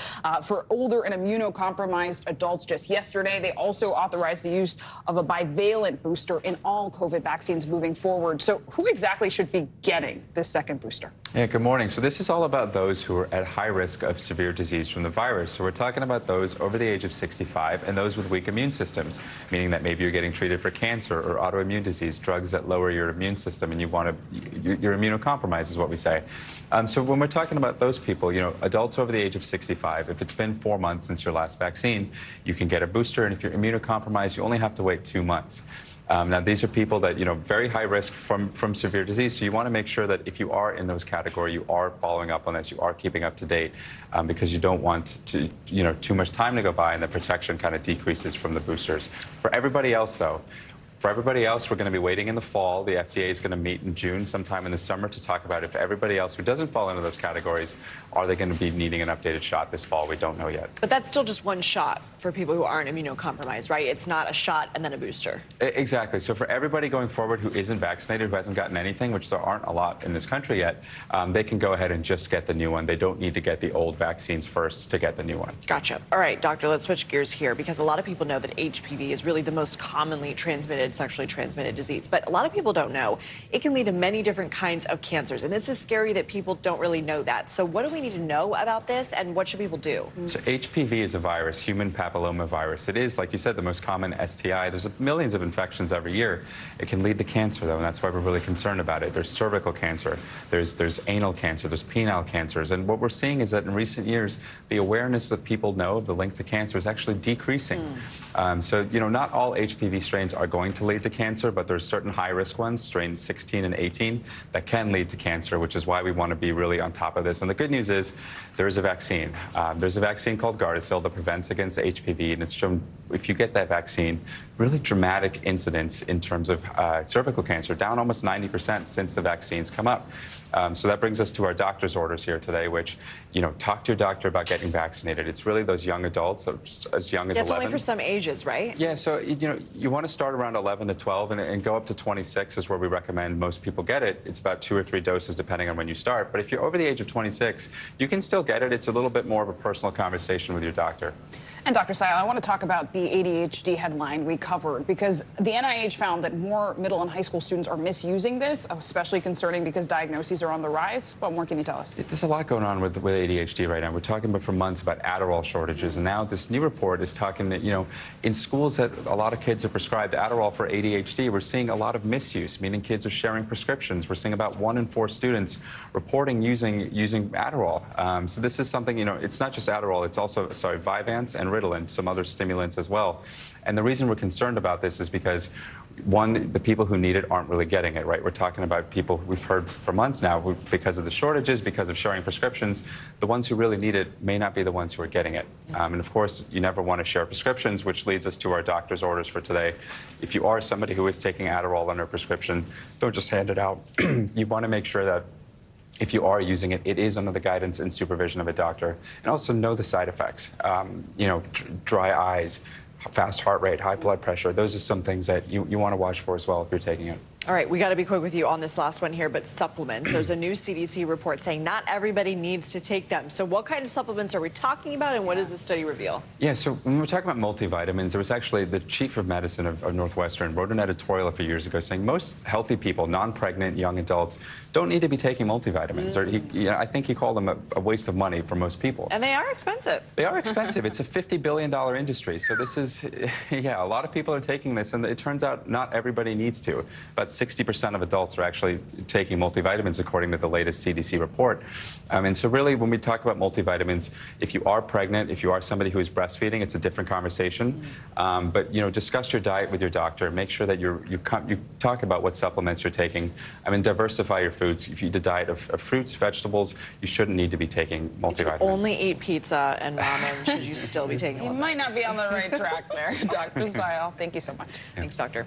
for older and immunocompromised adults just yesterday. They also authorized the use of a bivalent booster in all COVID COVID vaccines moving forward. So who exactly should be getting this second booster? Yeah, good morning. So this is all about those who are at high risk of severe disease from the virus. So we're talking about those over the age of 65 and those with weak immune systems, meaning that maybe you're getting treated for cancer or autoimmune disease, drugs that lower your immune system, and you're immunocompromised is what we say. So when we're talking about those people, adults over the age of 65, if it's been 4 months since your last vaccine, you can get a booster, and if you're immunocompromised, you only have to wait 2 months. Now, these are people that, very high risk from severe disease. So you want to make sure that if you are in those categories, you are following up on this, you are keeping up to date, because you don't want to, too much time to go by and the protection kind of decreases from the boosters. For everybody else, though, we're going to be waiting in the fall. The FDA is going to meet in June, sometime in the summer, to talk about if everybody else who doesn't fall into those categories, are they going to be needing an updated shot this fall? We don't know yet. But that's still just one shot for people who aren't immunocompromised, right? It's not a shot and then a booster. Exactly. So for everybody going forward who isn't vaccinated, who hasn't gotten anything, which there aren't a lot in this country yet, they can go ahead and just get the new one. They don't need to get the old vaccines first to get the new one. Gotcha. All right, doctor, let's switch gears here, because a lot of people know that HPV is really the most commonly sexually transmitted disease. But a lot of people don't know it can lead to many different kinds of cancers. And this is scary that people don't really know that. So what do we need to know about this, and what should people do? So HPV is a virus, human papillomavirus. It is, like you said, the most common STI. There's millions of infections every year. It can lead to cancer, though, and that's why we're really concerned about it. There's cervical cancer, there's anal cancer, there's penile cancers. And what we're seeing is that in recent years, the awareness that people know of the link to cancer is actually decreasing. So, not all HPV strains are going to lead to cancer, but there's certain high-risk ones, strains 16 and 18, that can lead to cancer, which is why we want to be really on top of this. And the good news is there is a vaccine. There's a vaccine called Gardasil that prevents against HPV, and it's shown, if you get that vaccine, really dramatic incidence in terms of cervical cancer, down almost 90% since the vaccines come up. So that brings us to our doctor's orders here today, which, talk to your doctor about getting vaccinated. It's really those young adults, as young as 11. It's only for some ages, right? Yeah, so, you want to start around 11 to 12 and go up to 26 is where we recommend most people get it. It's about 2 or 3 doses depending on when you start. But if you're over the age of 26, you can still get it. It's a little bit more of a personal conversation with your doctor. And Dr. Sayal, I want to talk about the ADHD headline we covered, because the NIH found that more middle and high school students are misusing this, especially concerning because diagnoses are on the rise. What more can you tell us? There's a lot going on with ADHD right now. We're talking about for months about Adderall shortages, and now this new report is talking that, in schools that a lot of kids are prescribed Adderall for ADHD, we're seeing a lot of misuse, meaning kids are sharing prescriptions. We're seeing about 1 in 4 students reporting using Adderall. So this is something, it's not just Adderall, it's also, Vyvanse and Ritalin, some other stimulants as well. And the reason we're concerned about this is because, one, the people who need it aren't really getting it, right? We're talking about people we've heard for months now, because of the shortages, because of sharing prescriptions, the ones who really need it may not be the ones who are getting it. And of course, you never want to share prescriptions, which leads us to our doctor's orders for today. If you are somebody who is taking Adderall under prescription, don't just hand it out. You want to make sure that if you are using it, it is under the guidance and supervision of a doctor. And also know the side effects. Dry eyes, fast heart rate, high blood pressure. Those are some things that you want to watch for as well if you're taking it. All right, we got to be quick with you on this last one here, but supplements. There's a new CDC report saying not everybody needs to take them. So what kind of supplements are we talking about, and what does the study reveal? Yeah, so when we're talking about multivitamins, there was actually the chief of medicine of Northwestern wrote an editorial a few years ago saying most healthy people, non-pregnant young adults, don't need to be taking multivitamins. Or I think he called them a waste of money for most people. And they are expensive. They are expensive. It's a $50 billion industry. So this is, a lot of people are taking this, and it turns out not everybody needs to. About 60% of adults are actually taking multivitamins, according to the latest CDC report. And so really, when we talk about multivitamins, if you are pregnant, if you are somebody who is breastfeeding, it's a different conversation. But, discuss your diet with your doctor. Make sure that you talk about what supplements you're taking. Diversify your foods. If you eat a diet of fruits, vegetables, you shouldn't need to be taking multivitamins. If you only eat pizza and ramen, should you still be taking You might not be on the right track there, Dr. Sayal. Thank you so much. Yeah. Thanks, doctor.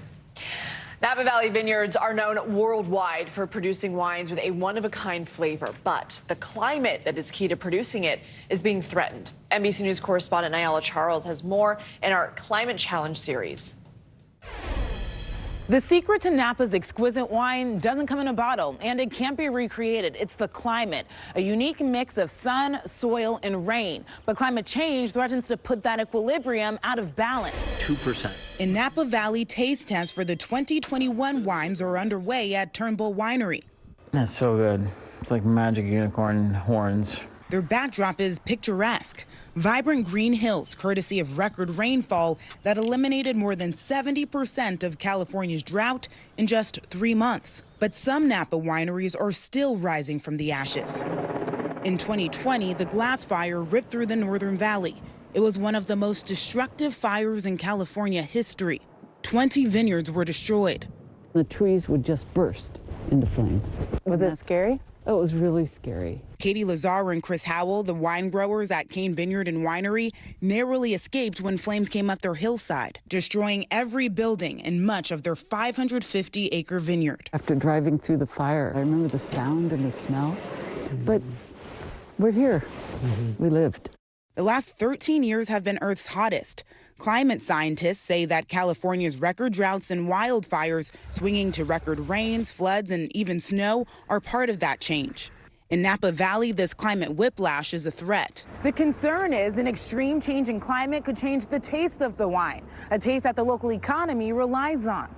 Napa Valley Vineyards are known worldwide for producing wines with a one-of-a-kind flavor, but the climate that is key to producing it is being threatened. NBC News correspondent Nyala Charles has more in our Climate Challenge series. The secret to Napa's exquisite wine doesn't come in a bottle, and it can't be recreated. It's the climate, a unique mix of sun, soil, and rain. But climate change threatens to put that equilibrium out of balance. 2%. In Napa Valley, taste tests for the 2021 wines are underway at Turnbull Winery. That's so good. It's like magic unicorn horns. Their backdrop is picturesque. Vibrant green hills, courtesy of record rainfall that eliminated more than 70% of California's drought in just 3 months. But some Napa wineries are still rising from the ashes. In 2020, the glass fire ripped through the Northern Valley. It was one of the most destructive fires in California history. 20 vineyards were destroyed. The trees would just burst into flames. Was it scary? Oh, it was really scary. Katie Lazar and Chris Howell, the wine growers at Kane Vineyard and Winery, narrowly escaped when flames came up their hillside, destroying every building and much of their 550-acre vineyard. After driving through the fire, I remember the sound and the smell, but we're here. We lived. The last 13 years have been Earth's hottest. Climate scientists say that California's record droughts and wildfires, swinging to record rains, floods, and even snow, are part of that change. In Napa Valley, this climate whiplash is a threat. The concern is an extreme change in climate could change the taste of the wine, a taste that the local economy relies on.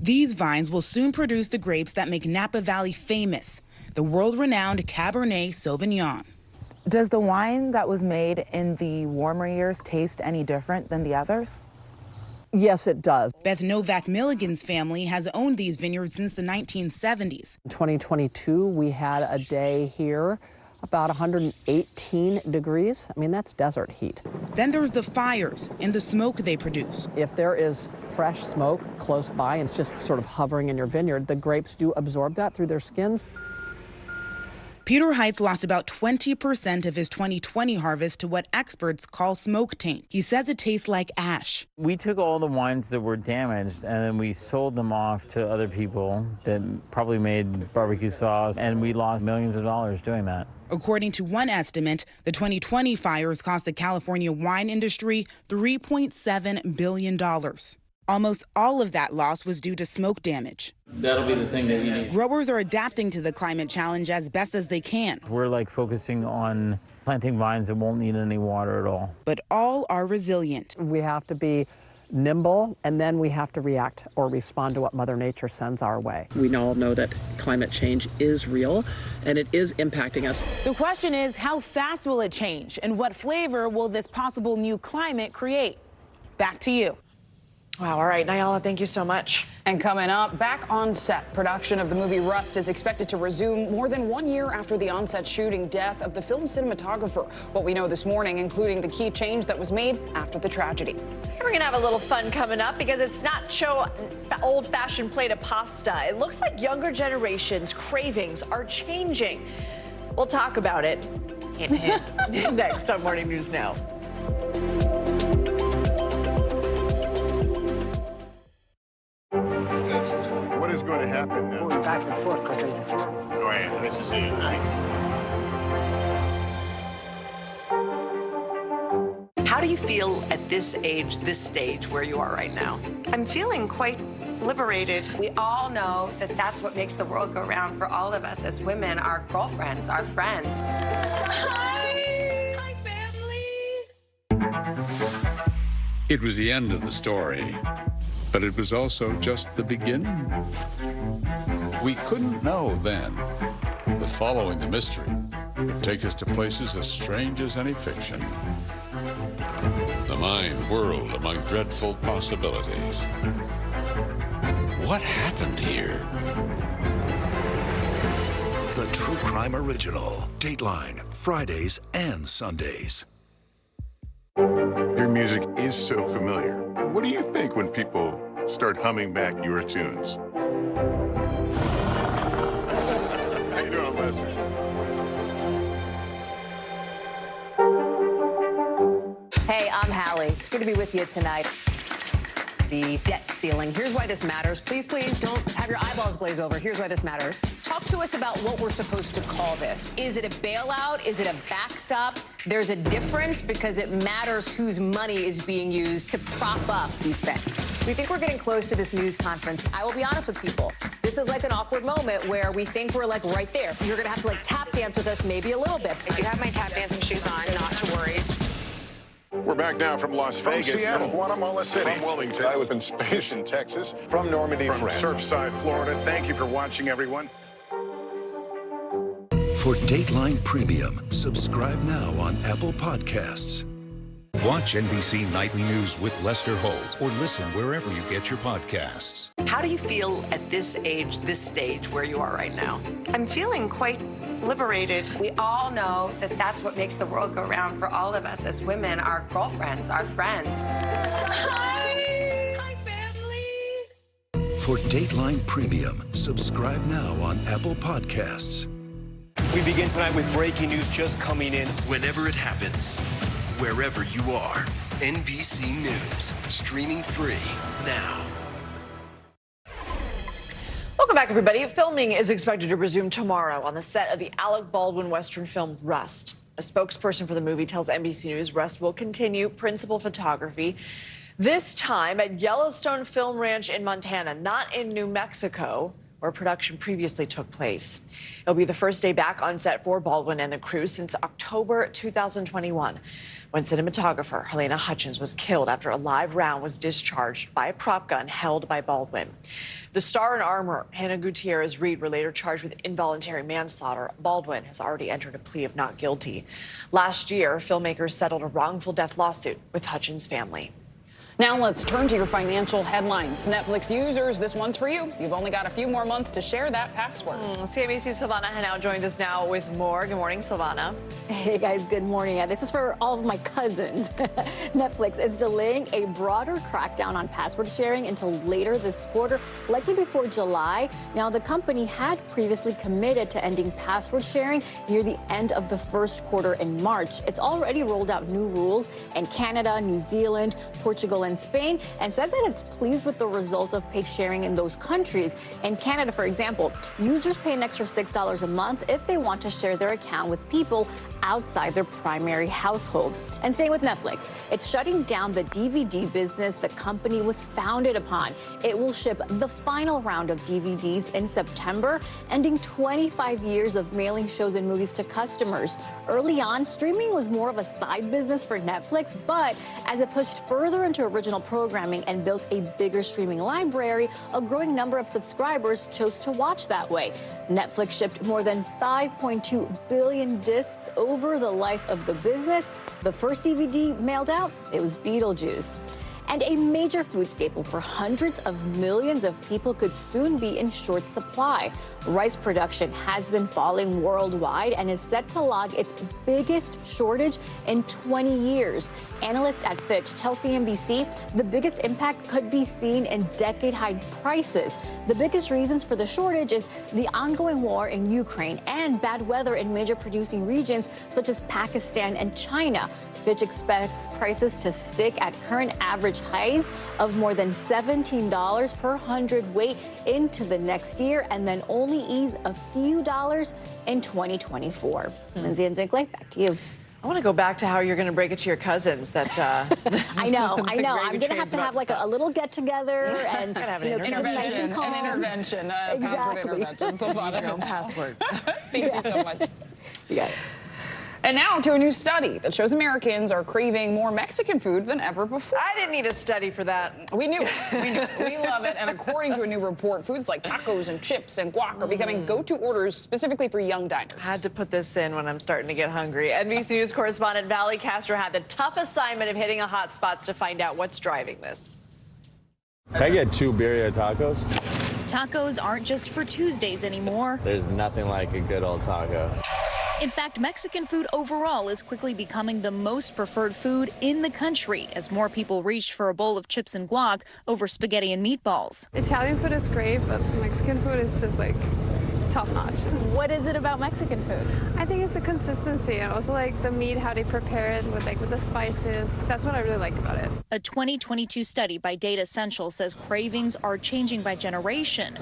These vines will soon produce the grapes that make Napa Valley famous, the world-renowned Cabernet Sauvignon. Does the wine that was made in the warmer years taste any different than the others? Yes, it does. Beth Novak Milligan's family has owned these vineyards since the 1970s. In 2022, we had a day here about 118 degrees. I mean, that's desert heat. Then there's the fires and the smoke they produce. If there is fresh smoke close by and it's just sort of hovering in your vineyard, the grapes do absorb that through their skins. Peter Heitz lost about 20% of his 2020 harvest to what experts call smoke taint. He says it tastes like ash. We took all the wines that were damaged and then we sold them off to other people that probably made barbecue sauce, and we lost millions of dollars doing that. According to one estimate, the 2020 fires cost the California wine industry $3.7 billion. Almost all of that loss was due to smoke damage. That'll be the thing that you need. Growers are adapting to the climate challenge as best as they can. We're like focusing on planting vines that won't need any water at all. But all are resilient. We have to be nimble, and then we have to react or respond to what Mother Nature sends our way. We all know that climate change is real, and it is impacting us. The question is, how fast will it change, and what flavor will this possible new climate create? Back to you. Wow, all right, Nyala, thank you so much. And coming up, back on set, production of the movie Rust is expected to resume more than 1 year after the on-set shooting death of the film cinematographer. What we know this morning, including the key change that was made after the tragedy. And we're gonna have a little fun coming up because it's not old-fashioned plate of pasta. It looks like younger generations' cravings are changing. We'll talk about it next on Morning News Now. What is going to happen now? Going back and forth because Go ahead. This is it. How do you feel at this age, this stage where you are right now? I'm feeling quite liberated. We all know that that's what makes the world go round for all of us as women, our girlfriends, our friends. Hi, family. It was the end of the story, but it was also just the beginning. We couldn't know then that following the mystery would take us to places as strange as any fiction. The mind whirled among dreadful possibilities. What happened here? The True Crime Original. Dateline, Fridays and Sundays. Your music is so familiar. What do you think when people start humming back your tunes? How you doing, Lester? Hey, I'm Hallie. It's good to be with you tonight. The debt ceiling. Here's why this matters. Please, please don't have your eyeballs glaze over. Here's why this matters. Talk to us about what we're supposed to call this. Is it a bailout? Is it a backstop? There's a difference because it matters whose money is being used to prop up these banks. We think we're getting close to this news conference. I will be honest with people. This is like an awkward moment where we think we're like right there. You're going to have to like tap dance with us maybe a little bit. I do have my tap dancing shoes on, not to worry. We're back now from Las Vegas. From Seattle, Guatemala City. From Wilmington. I was in space in Texas. From Normandy, From France. Surfside, Florida. Thank you for watching, everyone. For Dateline Premium, subscribe now on Apple Podcasts. Watch NBC Nightly News with Lester Holt or listen wherever you get your podcasts. How do you feel at this age, this stage where you are right now? I'm feeling quite liberated. We all know that that's what makes the world go round for all of us as women, our girlfriends, our friends. Hi! Hi, family! For Dateline Premium, subscribe now on Apple Podcasts. We begin tonight with breaking news just coming in. Whenever it happens, wherever you are, NBC News, streaming free now. Welcome back, everybody. Filming is expected to resume tomorrow on the set of the Alec Baldwin Western film Rust. A spokesperson for the movie tells NBC News Rust will continue principal photography, this time at Yellowstone Film Ranch in Montana, not in New Mexico, where production previously took place. It'll be the first day back on set for Baldwin and the crew since October 2021, when cinematographer Helena Hutchins was killed after a live round was discharged by a prop gun held by Baldwin. The star in armor, Hannah Gutierrez-Reed, were later charged with involuntary manslaughter. Baldwin has already entered a plea of not guilty. Last year, filmmakers settled a wrongful death lawsuit with Hutchins' family. Now let's turn to your financial headlines. Netflix users, this one's for you. You've only got a few more months to share that password. CNBC's Silvana Henao joins us now with more. Good morning, Silvana. Hey guys, good morning. This is for all of my cousins. Netflix is delaying a broader crackdown on password sharing until later this quarter, likely before July. Now, the company had previously committed to ending password sharing near the end of the first quarter in March. It's already rolled out new rules in Canada, New Zealand, Portugal, and Spain, and says that it's pleased with the result of paid sharing in those countries. In Canada, for example, users pay an extra $6 a month if they want to share their account with people outside their primary household. And staying with Netflix, it's shutting down the DVD business the company was founded upon. It will ship the final round of DVDs in September, ending 25 years of mailing shows and movies to customers. Early on, streaming was more of a side business for Netflix, but as it pushed further into original programming and built a bigger streaming library, a growing number of subscribers chose to watch that way. Netflix shipped more than 5.2 billion discs over the life of the business. The first DVD mailed out, it was Beetlejuice. And a major food staple for hundreds of millions of people could soon be in short supply. Rice production has been falling worldwide and is set to log its biggest shortage in 20 years. Analysts at Fitch tell CNBC the biggest impact could be seen in decade-high prices. The biggest reasons for the shortage is the ongoing war in Ukraine and bad weather in major producing regions such as Pakistan and China. Fitch expects prices to stick at current average highs of more than $17 per hundredweight into the next year and then only ease a few dollars in 2024. Lindsay and Zinkley, back to you. I want to go back to how you're going to break it to your cousins. That I know. I'm going to have like a little get together and keep it nice and calm. An intervention, password intervention. So your own password. Thank you so much. You got it. And now to a new study that shows Americans are craving more Mexican food than ever before. I didn't need a study for that. We knew it. We knew it. We love it. And according to a new report, foods like tacos and chips and guac are becoming go-to orders specifically for young diners. I had to put this in when I'm starting to get hungry. NBC News correspondent Valley Castro had the tough assignment of hitting the hot spots to find out what's driving this. Can I get 2 birria tacos? Tacos aren't just for Tuesdays anymore. There's nothing like a good old taco. In fact, Mexican food overall is quickly becoming the most preferred food in the country as more people reach for a bowl of chips and guac over spaghetti and meatballs. Italian food is great, but Mexican food is just like top-notch. What is it about Mexican food? I think it's the consistency and also like the meat, how they prepare it with the spices. That's what I really like about it. A 2022 study by Data Central says cravings are changing by generation.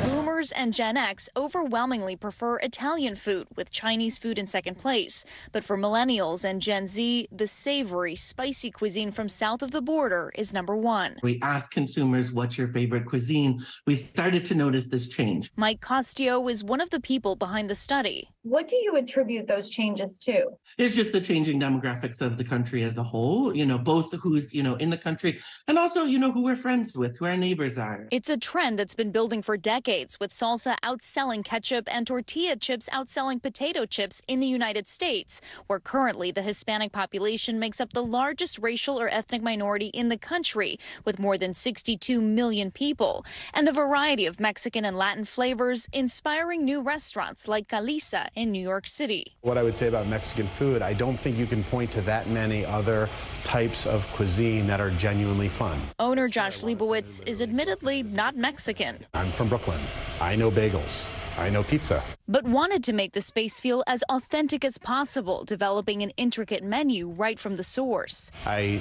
Boomers and Gen X overwhelmingly prefer Italian food, with Chinese food in second place. But for millennials and Gen Z, the savory, spicy cuisine from south of the border is number one. We asked consumers, what's your favorite cuisine? We started to notice this change. Mike Costio is one of the people behind the study. What do you attribute those changes to? It's just the changing demographics of the country as a whole, both who's, in the country and also, who we're friends with, who our neighbors are. It's a trend that's been building for decades, with salsa outselling ketchup and tortilla chips outselling potato chips in the United States, where currently the Hispanic population makes up the largest racial or ethnic minority in the country, with more than 62 million people. And the variety of Mexican and Latin flavors inspiring new restaurants like Calisa in New York City. What I would say about Mexican food, I don't think you can point to that many other types of cuisine that are genuinely fun. Owner Josh Leibowitz is admittedly not Mexican. I'm from Brooklyn. I know bagels. I know pizza. But wanted to make the space feel as authentic as possible, developing an intricate menu right from the source. I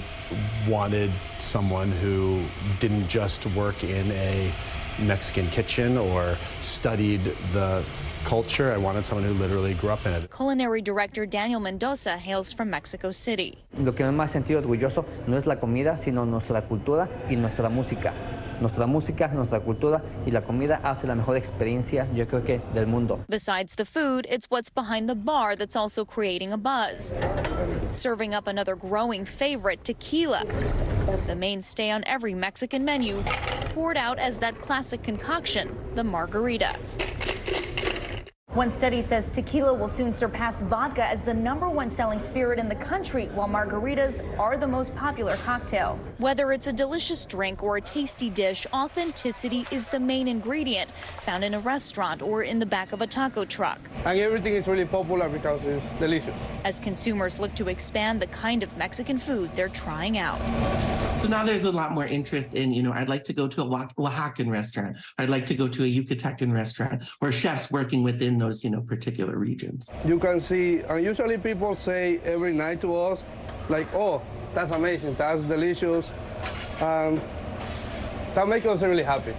wanted someone who didn't just work in a Mexican kitchen or studied the culture. I wanted someone who literally grew up in it. Culinary director Daniel Mendoza hails from Mexico City. Lo que me ha sentido orgulloso no es la comida, sino nuestra cultura y nuestra música. Nuestra música, nuestra cultura y la comida hace la mejor experiencia, yo creo que, del mundo. Besides the food, it's what's behind the bar that's also creating a buzz. Serving up another growing favorite, tequila. The mainstay on every Mexican menu, poured out as that classic concoction, the margarita. One study says tequila will soon surpass vodka as the #1 selling spirit in the country, while margaritas are the most popular cocktail. Whether it's a delicious drink or a tasty dish, authenticity is the main ingredient, found in a restaurant or in the back of a taco truck. And everything is really popular because it's delicious. As consumers look to expand the kind of Mexican food they're trying out. So now there's a lot more interest in, I'd like to go to a Oaxacan restaurant. I'd like to go to a Yucatecan restaurant, or chefs working within those, particular regions. You can see, and usually people say every night to us, like, oh, that's amazing, that's delicious. That makes us really happy.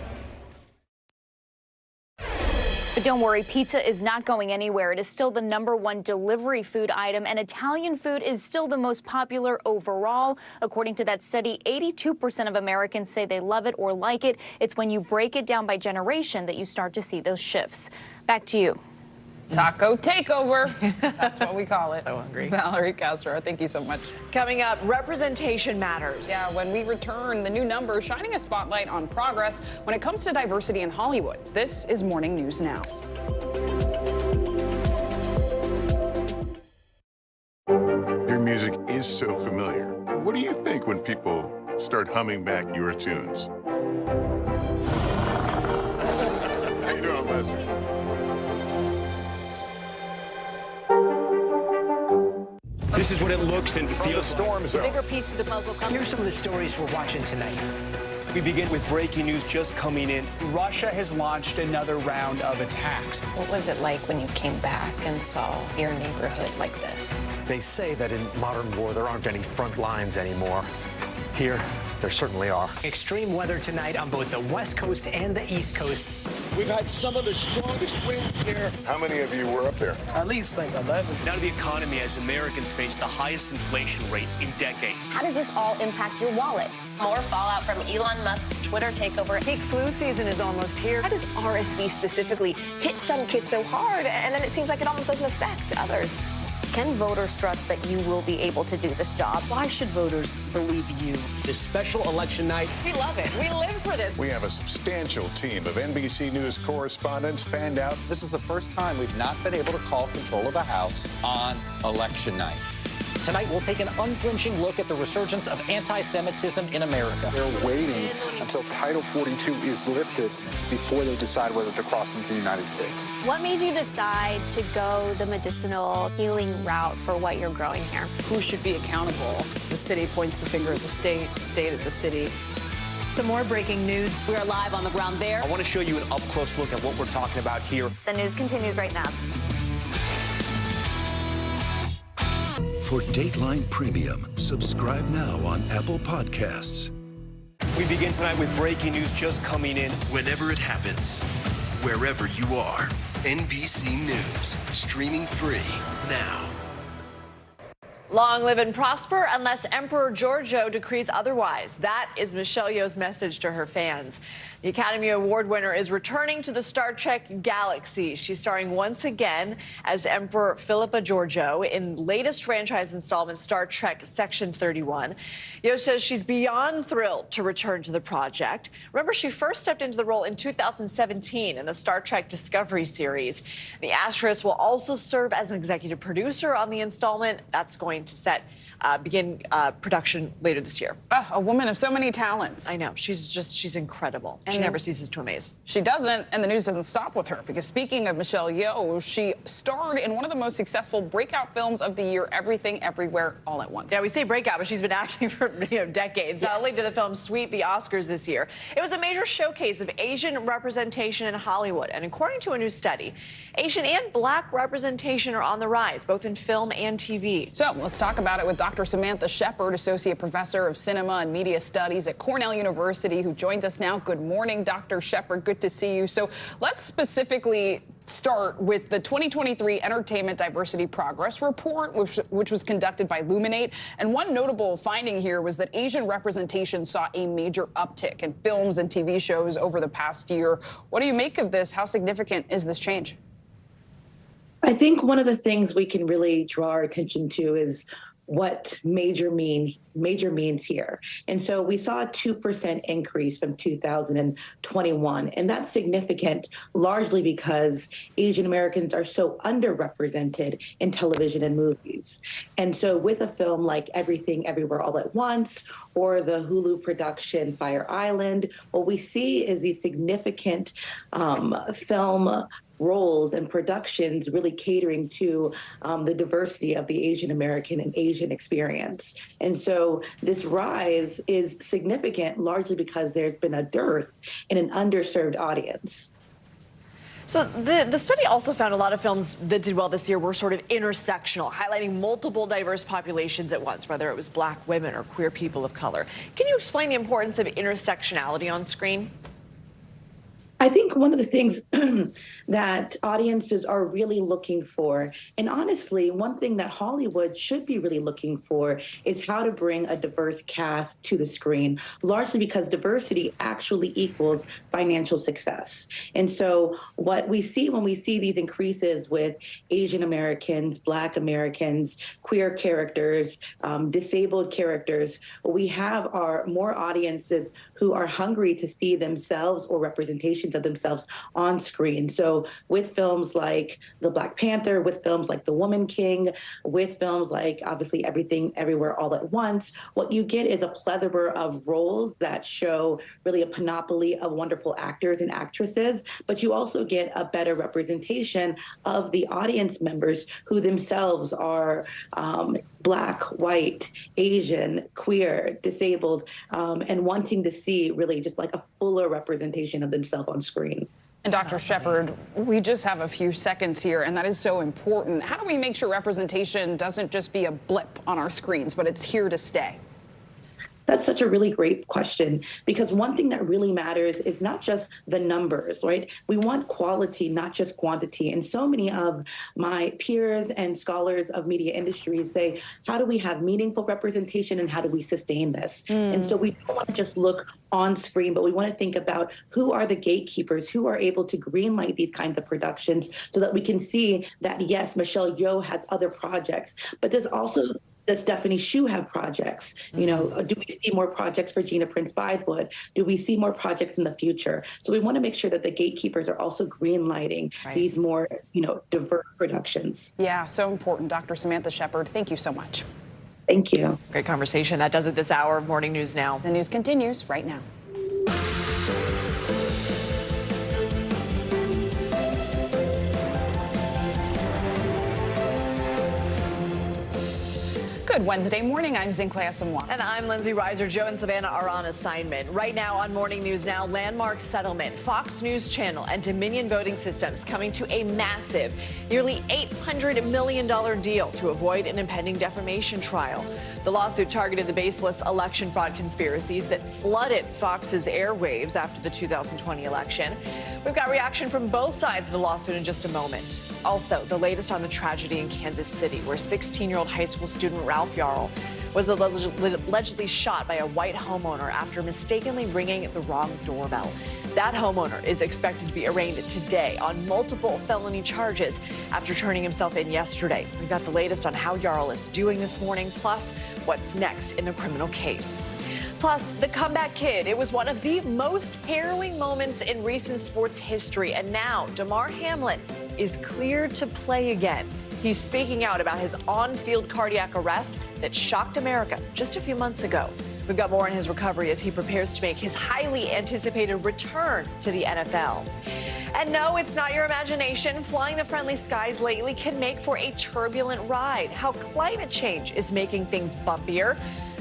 But don't worry, pizza is not going anywhere. It is still the #1 delivery food item, and Italian food is still the most popular overall. According to that study, 82% of Americans say they love it or like it. It's when you break it down by generation that you start to see those shifts. Back to you. Taco takeover. That's what we call it. So hungry. Valerie Castro, thank you so much. Coming up, representation matters. Yeah, when we return, the new number shining a spotlight on progress when it comes to diversity in Hollywood. This is Morning News Now. Your music is so familiar. What do you think when people start humming back your tunes? How you doing, Lester? This is what it looks and feels. Storm zone. The bigger piece of the puzzle comes. Here's some of the stories we're watching tonight. We begin with breaking news just coming in. Russia has launched another round of attacks. What was it like when you came back and saw your neighborhood like this? They say that in modern war, there aren't any front lines anymore. Here, there certainly are. Extreme weather tonight on both the West Coast and the East Coast. We've had some of the strongest winds here. How many of you were up there? At least like 11. Now to the economy as Americans face the highest inflation rate in decades. How does this all impact your wallet? More fallout from Elon Musk's Twitter takeover. Peak flu season is almost here. How does RSV specifically hit some kids so hard, and then it seems like it almost doesn't affect others? Can voters trust that you will be able to do this job? Why should voters believe you? This special election night. We love it. We live for this. We have a substantial team of NBC News correspondents fanned out. This is the first time we've not been able to call control of the House on election night. Tonight, we'll take an unflinching look at the resurgence of anti-Semitism in America. They're waiting until Title 42 is lifted before they decide whether to cross into the United States. What made you decide to go the medicinal healing route for what you're growing here? Who should be accountable? The city points the finger at the state, state at the city. Some more breaking news. We are live on the ground there. I want to show you an up-close look at what we're talking about here. The news continues right now. For Dateline Premium, subscribe now on Apple Podcasts. We begin tonight with breaking news just coming in. Whenever it happens, wherever you are, NBC News, streaming free now. Long live and prosper unless Emperor Giorgio decrees otherwise. That is Michelle Yeoh's message to her fans. The Academy Award winner is returning to the Star Trek galaxy. She's starring once again as Emperor Philippa Georgiou in latest franchise installment Star Trek Section 31. Yeoh says she's beyond thrilled to return to the project. Remember, she first stepped into the role in 2017 in the Star Trek Discovery series. The actress will also serve as an executive producer on the installment. That's going to begin production later this year. A woman of so many talents. I know. She's incredible. She never ceases to amaze. She doesn't, and the news doesn't stop with her, because speaking of Michelle Yeoh, she starred in one of the most successful breakout films of the year, Everything Everywhere All at Once. Yeah, we say breakout, but she's been acting for decades. Yes. Leading to the film sweep the Oscars this year. It was a major showcase of Asian representation in Hollywood, and according to a new study, Asian and Black representation are on the rise, both in film and TV. So let's talk about it with Dr. Samantha Shepard, Associate Professor of Cinema and Media Studies at Cornell University, who joins us now. Good morning, Dr. Shepard. Good to see you. So let's specifically start with the 2023 Entertainment Diversity Progress Report, which was conducted by Luminate. And one notable finding here was that Asian representation saw a major uptick in films and TV shows over the past year. What do you make of this? How significant is this change? I think one of the things we can really draw our attention to is what major means here. And so we saw a 2% increase from 2021. And that's significant, largely because Asian Americans are so underrepresented in television and movies. And so with a film like Everything Everywhere All at Once, or the Hulu production Fire Island, what we see is these significant film roles and productions really catering to the diversity of the Asian American and Asian experience. And so this rise is significant largely because there's been a dearth in an underserved audience. So the study also found a lot of films that did well this year were sort of intersectional, highlighting multiple diverse populations at once, whether it was Black women or queer people of color. Can you explain the importance of intersectionality on screen? I think one of the things that audiences are really looking for, and honestly, one thing that Hollywood should be really looking for, is how to bring a diverse cast to the screen, largely because diversity actually equals financial success. And so what we see when we see these increases with Asian Americans, Black Americans, queer characters, disabled characters, what we have are more audiences who are hungry to see themselves or representations of themselves on screen. So with films like The Black Panther, with films like The Woman King, with films like obviously Everything Everywhere All at Once, what you get is a plethora of roles that show really a panoply of wonderful actors and actresses, but you also get a better representation of the audience members who themselves are Black, white, Asian, queer, disabled, and wanting to see really just like a fuller representation of themselves on screen. And Dr. Shepard, we just have a few seconds here, and that is so important. How do we make sure representation doesn't just be a blip on our screens, but it's here to stay? That's such a really great question, because one thing that really matters is not just the numbers, right? We want quality, not just quantity. And so many of my peers and scholars of media industries say, how do we have meaningful representation and how do we sustain this? And so we don't want to just look on screen, but we want to think about who are the gatekeepers, who are able to greenlight these kinds of productions so that we can see that, yes, Michelle Yeoh has other projects, but there's also does Stephanie Hsu have projects? You know, do we see more projects for Gina Prince Bythewood? Do we see more projects in the future? So we want to make sure that the gatekeepers are also greenlighting these more, diverse productions. Yeah, so important. Dr. Samantha Shepard, thank you so much. Thank you. Great conversation. That does it this hour of Morning News Now. The news continues right now. Good Wednesday morning. I'm Zinklea Asamoah. And I'm Lindsay Reiser. Joe and Savannah are on assignment. Right now on Morning News Now, landmark settlement. Fox News Channel and Dominion Voting Systems coming to a massive, nearly $800 million deal to avoid an impending defamation trial. The lawsuit targeted the baseless election fraud conspiracies that flooded Fox's airwaves after the 2020 election. We've got reaction from both sides of the lawsuit in just a moment. Also, the latest on the tragedy in Kansas City, where 16-year-old high school student Ralph Yarl was allegedly shot by a white homeowner after mistakenly ringing the wrong doorbell. That homeowner is expected to be arraigned today on multiple felony charges after turning himself in yesterday. We've got the latest on how Yarl is doing this morning, plus what's next in the criminal case. Plus, the comeback kid. It was one of the most harrowing moments in recent sports history. And now, Damar Hamlin is cleared to play again. He's speaking out about his on-field cardiac arrest that shocked America just a few months ago. We've got more on his recovery as he prepares to make his highly anticipated return to the NFL. And no, it's not your imagination. Flying the friendly skies lately can make for a turbulent ride. How climate change is making things bumpier,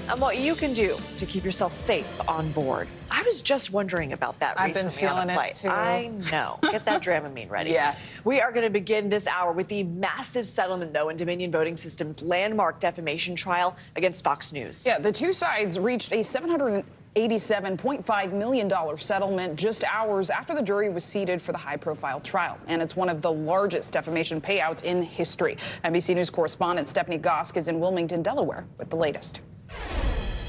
and what you can do to keep yourself safe on board. I was just wondering about that I've been recently on feeling a flight. it too. I know. Get that Dramamine ready. Yes. We are going to begin this hour with the massive settlement, though, in Dominion Voting Systems' landmark defamation trial against Fox News. Yeah, the two sides reached a $787.5 million settlement just hours after the jury was seated for the high-profile trial. And it's one of the largest defamation payouts in history. NBC News correspondent Stephanie Gosk is in Wilmington, Delaware, with the latest.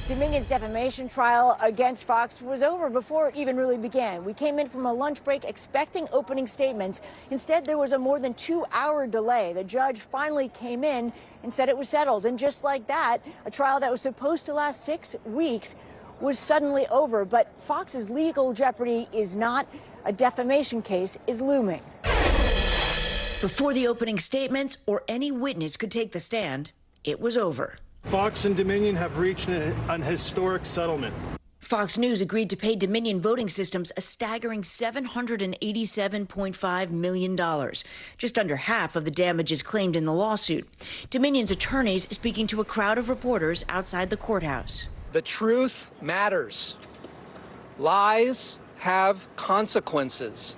Dominion's defamation trial against Fox was over before it even really began. We came in from a lunch break expecting opening statements. Instead, there was a more than 2-hour delay. The judge finally came in and said it was settled. And just like that, a trial that was supposed to last 6 weeks was suddenly over. But Fox's legal jeopardy is not. A defamation case is looming. Before the opening statements or any witness could take the stand, it was over. Fox and Dominion have reached an historic settlement. Fox News agreed to pay Dominion Voting Systems a staggering $787.5 million, just under half of the damages claimed in the lawsuit. Dominion's attorneys speaking to a crowd of reporters outside the courthouse. The truth matters. Lies have consequences.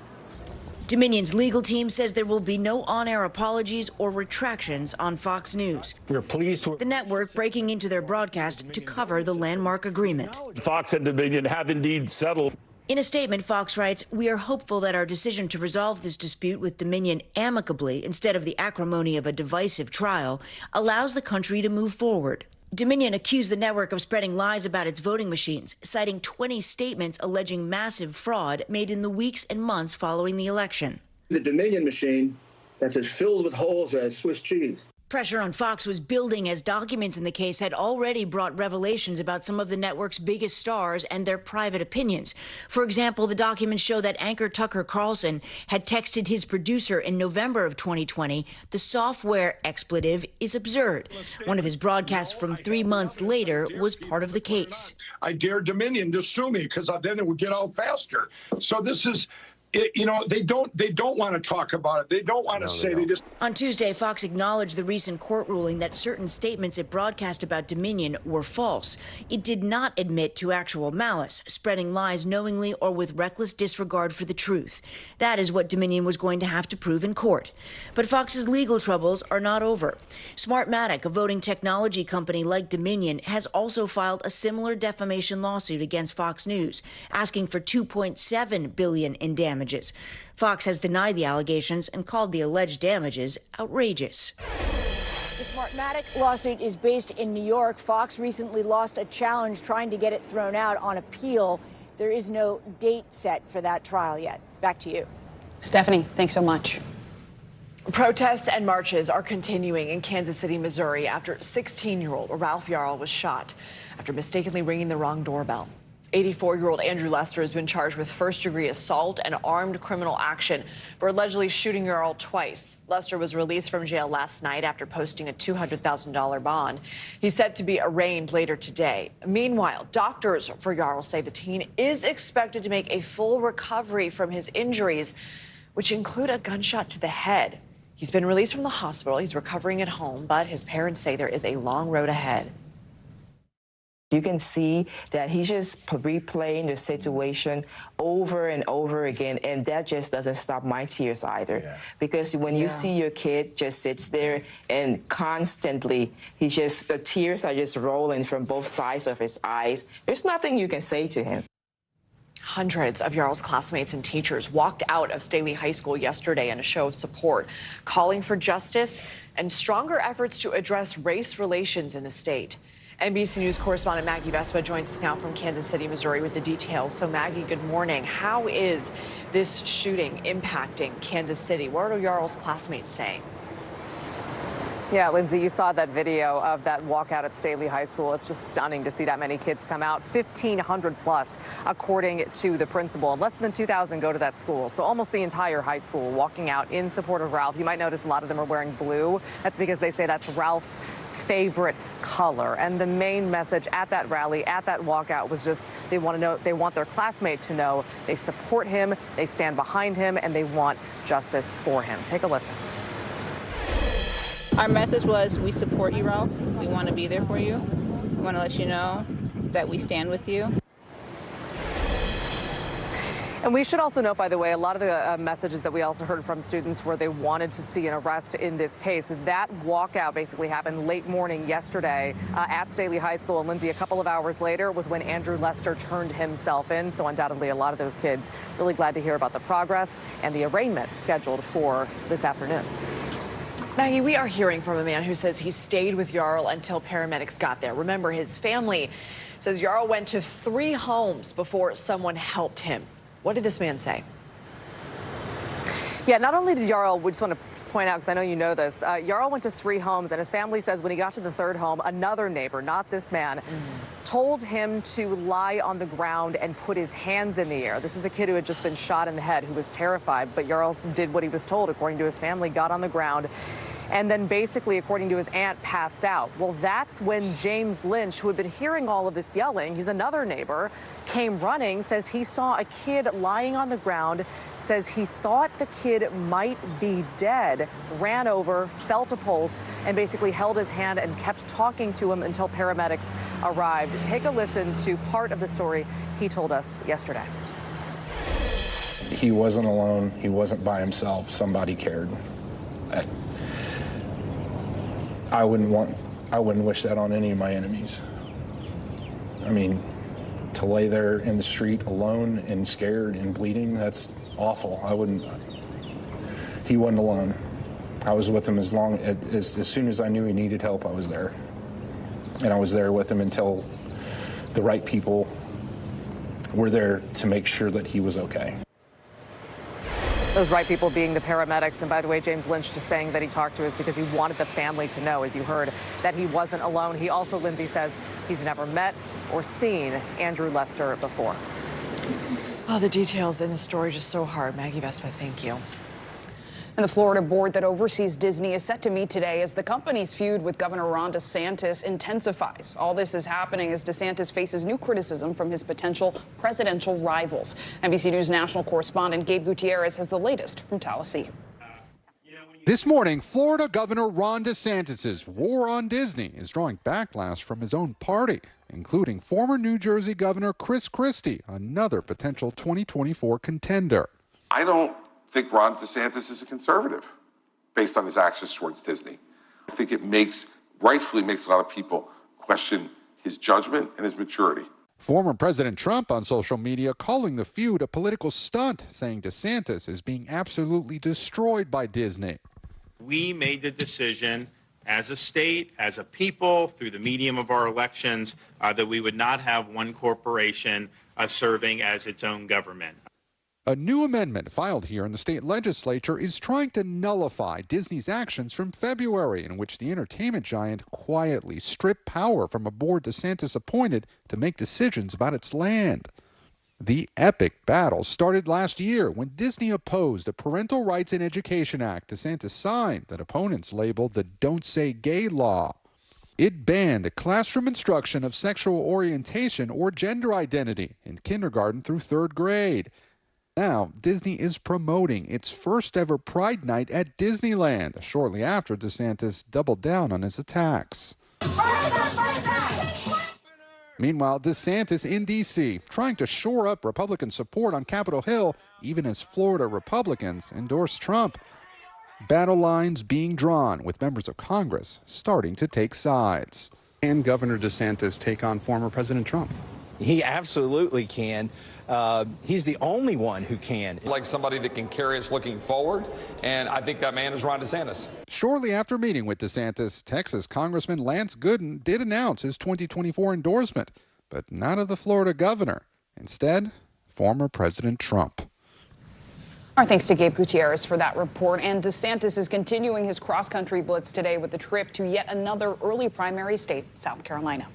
Dominion's legal team says there will be no on-air apologies or retractions on Fox News. We're pleased with the network breaking into their broadcast to cover the landmark agreement. Fox and Dominion have indeed settled. In a statement, Fox writes, "We are hopeful that our decision to resolve this dispute with Dominion amicably instead of the acrimony of a divisive trial allows the country to move forward." Dominion accused the network of spreading lies about its voting machines, citing 20 statements alleging massive fraud made in the weeks and months following the election. The Dominion machine that's as filled with holes as Swiss cheese. Pressure on Fox was building as documents in the case had already brought revelations about some of the network's biggest stars and their private opinions. For example, the documents show that anchor Tucker Carlson had texted his producer in November of 2020, "The software expletive is absurd." One of his broadcasts from 3 months later was part of the case. I dare Dominion to sue me because then it would get out faster. So this is... they don't want to talk about it. They don't want to say. They just. On Tuesday, Fox acknowledged the recent court ruling that certain statements it broadcast about Dominion were false. It did not admit to actual malice, spreading lies knowingly or with reckless disregard for the truth. That is what Dominion was going to have to prove in court. But Fox's legal troubles are not over. Smartmatic, a voting technology company like Dominion, has also filed a similar defamation lawsuit against Fox News, asking for $2.7 billion in damages. Fox has denied the allegations and called the alleged damages outrageous. The Smartmatic lawsuit is based in New York. Fox recently lost a challenge trying to get it thrown out on appeal. There is no date set for that trial yet. Back to you. Stephanie, thanks so much. Protests and marches are continuing in Kansas City, Missouri, after 16-year-old Ralph Yarl was shot after mistakenly ringing the wrong doorbell. 84-year-old Andrew Lester has been charged with first-degree assault and armed criminal action for allegedly shooting Yarl twice. Lester was released from jail last night after posting a $200,000 bond. He's set to be arraigned later today. Meanwhile, doctors for Yarl say the teen is expected to make a full recovery from his injuries, which include a gunshot to the head. He's been released from the hospital. He's recovering at home, but his parents say there is a long road ahead. You can see that he's just replaying the situation over and over again, and that just doesn't stop my tears either. Yeah. Because when you see your kid just sits there and constantly, the tears are just rolling from both sides of his eyes, there's nothing you can say to him. Hundreds of Jarl's classmates and teachers walked out of Staley High School yesterday in a show of support, calling for justice and stronger efforts to address race relations in the state. NBC News correspondent Maggie Vespa joins us now from Kansas City, Missouri with the details. So Maggie, good morning. How is this shooting impacting Kansas City? What are Jarl's classmates saying? Yeah, Lindsay, you saw that video of that walkout at Staley High School. It's just stunning to see that many kids come out, 1,500 plus, according to the principal. Less than 2,000 go to that school, so almost the entire high school walking out in support of Ralph. You might notice a lot of them are wearing blue. That's because they say that's Ralph's favorite color. And the main message at that rally, at that walkout, was just they want their classmate to know they support him, they stand behind him, and they want justice for him. Take a listen. Our message was, we support you, Ralph. We want to be there for you. We want to let you know that we stand with you. And we should also note, by the way, a lot of the messages that we also heard from students where they wanted to see an arrest in this case. That walkout basically happened late morning yesterday at Staley High School. And Lindsay, a couple of hours later was when Andrew Lester turned himself in. So undoubtedly, a lot of those kids really glad to hear about the progress and the arraignment scheduled for this afternoon. Maggie, we are hearing from a man who says he stayed with Jarl until paramedics got there. Remember, his family says Jarl went to 3 homes before someone helped him. What did this man say? Yeah, not only did Jarl, we just want to point out, because I know you know this, Jarl went to 3 homes, and his family says when he got to the 3rd home, another neighbor, not this man, told him to lie on the ground and put his hands in the air. This is a kid who had just been shot in the head, who was terrified, but Jarl did what he was told, according to his family, got on the ground, and then basically, according to his aunt, passed out. Well, that's when James Lynch, who had been hearing all of this yelling, he's another neighbor, came running, says he saw a kid lying on the ground, says he thought the kid might be dead, ran over, felt a pulse, and basically held his hand and kept talking to him until paramedics arrived. Take a listen to part of the story he told us yesterday. He wasn't alone. He wasn't by himself. Somebody cared. I wouldn't wish that on any of my enemies. I mean, to lay there in the street alone and scared and bleeding, that's awful. He wasn't alone. I was with him as soon as I knew he needed help, I was there. And I was there with him until the right people were there to make sure that he was okay. Those right people being the paramedics. And by the way, James Lynch just saying that he talked to us because he wanted the family to know, as you heard, that he wasn't alone. He also, Lindsay, says he's never met or seen Andrew Lester before. Oh, the details in the story just so hard. Maggie Vespa, thank you. And the Florida board that oversees Disney is set to meet today as the company's feud with Governor Ron DeSantis intensifies. All this is happening as DeSantis faces new criticism from his potential presidential rivals. NBC News national correspondent Gabe Gutierrez has the latest from Tallahassee. This morning, Florida Governor Ron DeSantis' war on Disney is drawing backlash from his own party, including former New Jersey Governor Chris Christie, another potential 2024 contender. I don't think Ron DeSantis is a conservative based on his actions towards Disney. I think it rightfully makes a lot of people question his judgment and his maturity. Former President Trump on social media calling the feud a political stunt, saying DeSantis is being absolutely destroyed by Disney. We made the decision as a state, as a people, through the medium of our elections, that we would not have one corporation serving as its own government. A new amendment filed here in the state legislature is trying to nullify Disney's actions from February, in which the entertainment giant quietly stripped power from a board DeSantis appointed to make decisions about its land. The epic battle started last year when Disney opposed a Parental Rights in Education Act DeSantis signed that opponents labeled the Don't Say Gay law. It banned classroom instruction of sexual orientation or gender identity in kindergarten through 3rd grade. Now, Disney is promoting its first ever Pride Night at Disneyland, shortly after DeSantis doubled down on his attacks. Meanwhile, DeSantis in D.C. trying to shore up Republican support on Capitol Hill, even as Florida Republicans endorse Trump. Battle lines being drawn, with members of Congress starting to take sides. Can Governor DeSantis take on former President Trump? He absolutely can. He's the only one who can. Like somebody that can carry us looking forward, and I think that man is Ron DeSantis. Shortly after meeting with DeSantis, Texas Congressman Lance Gooden did announce his 2024 endorsement, but not of the Florida governor. Instead, former President Trump. Our thanks to Gabe Gutierrez for that report. And DeSantis is continuing his cross-country blitz today with a trip to yet another early primary state, South Carolina.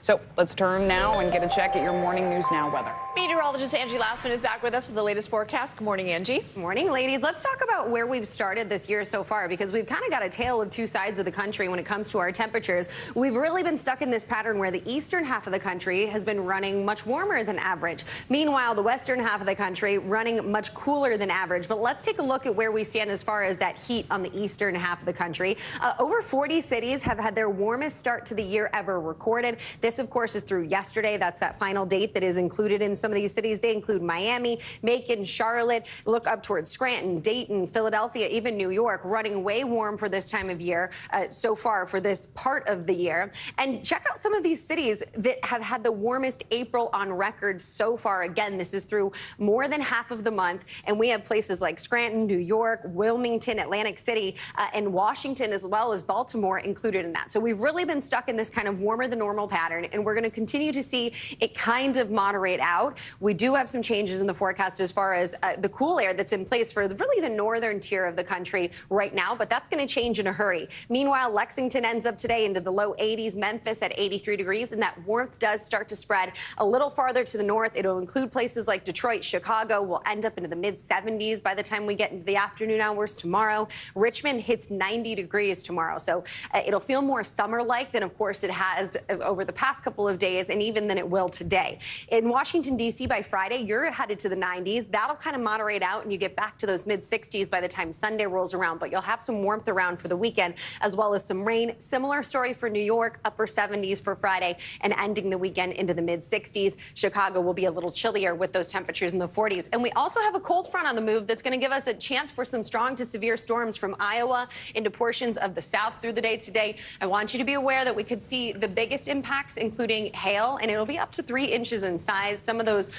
So let's turn now and get a check at your Morning News Now weather. Meteorologist Angie Lastman is back with us with the latest forecast. Good morning, Angie. Morning, ladies. Let's talk about where we've started this year so far, because we've kind of got a tale of two sides of the country when it comes to our temperatures. We've really been stuck in this pattern where the eastern half of the country has been running much warmer than average. Meanwhile, the western half of the country running much cooler than average. But let's take a look at where we stand as far as that heat on the eastern half of the country. Over 40 cities have had their warmest start to the year ever recorded. This, of course, is through yesterday. That's that final date that is included in some of these cities. They include Miami, Macon, Charlotte, look up towards Scranton, Dayton, Philadelphia, even New York, running way warm for this time of year so far for this part of the year. And check out some of these cities that have had the warmest April on record so far. Again, this is through more than half of the month. And we have places like Scranton, New York, Wilmington, Atlantic City, and Washington, as well as Baltimore included in that. So we've really been stuck in this kind of warmer than normal pattern, and we're going to continue to see it kind of moderate out. We do have some changes in the forecast as far as the cool air that's in place for really the northern tier of the country right now, but that's going to change in a hurry. Meanwhile, Lexington ends up today into the low 80s, Memphis at 83 degrees, and that warmth does start to spread a little farther to the north. It'll include places like Detroit, Chicago. Will end up into the mid 70s by the time we get into the afternoon hours tomorrow. Richmond hits 90 degrees tomorrow, so it'll feel more summer-like than, of course, it has over the past couple of days, and even than it will today. In Washington, D.C., by Friday, you're headed to the 90s. That'll kind of moderate out, and you get back to those mid 60s by the time Sunday rolls around. But you'll have some warmth around for the weekend, as well as some rain. Similar story for New York, upper 70s for Friday, and ending the weekend into the mid 60s. Chicago will be a little chillier with those temperatures in the 40s. And we also have a cold front on the move that's going to give us a chance for some strong to severe storms from Iowa into portions of the south through the day today. I want you to be aware that we could see the biggest impacts, including hail, and it'll be up to 3 inches in size. Some of those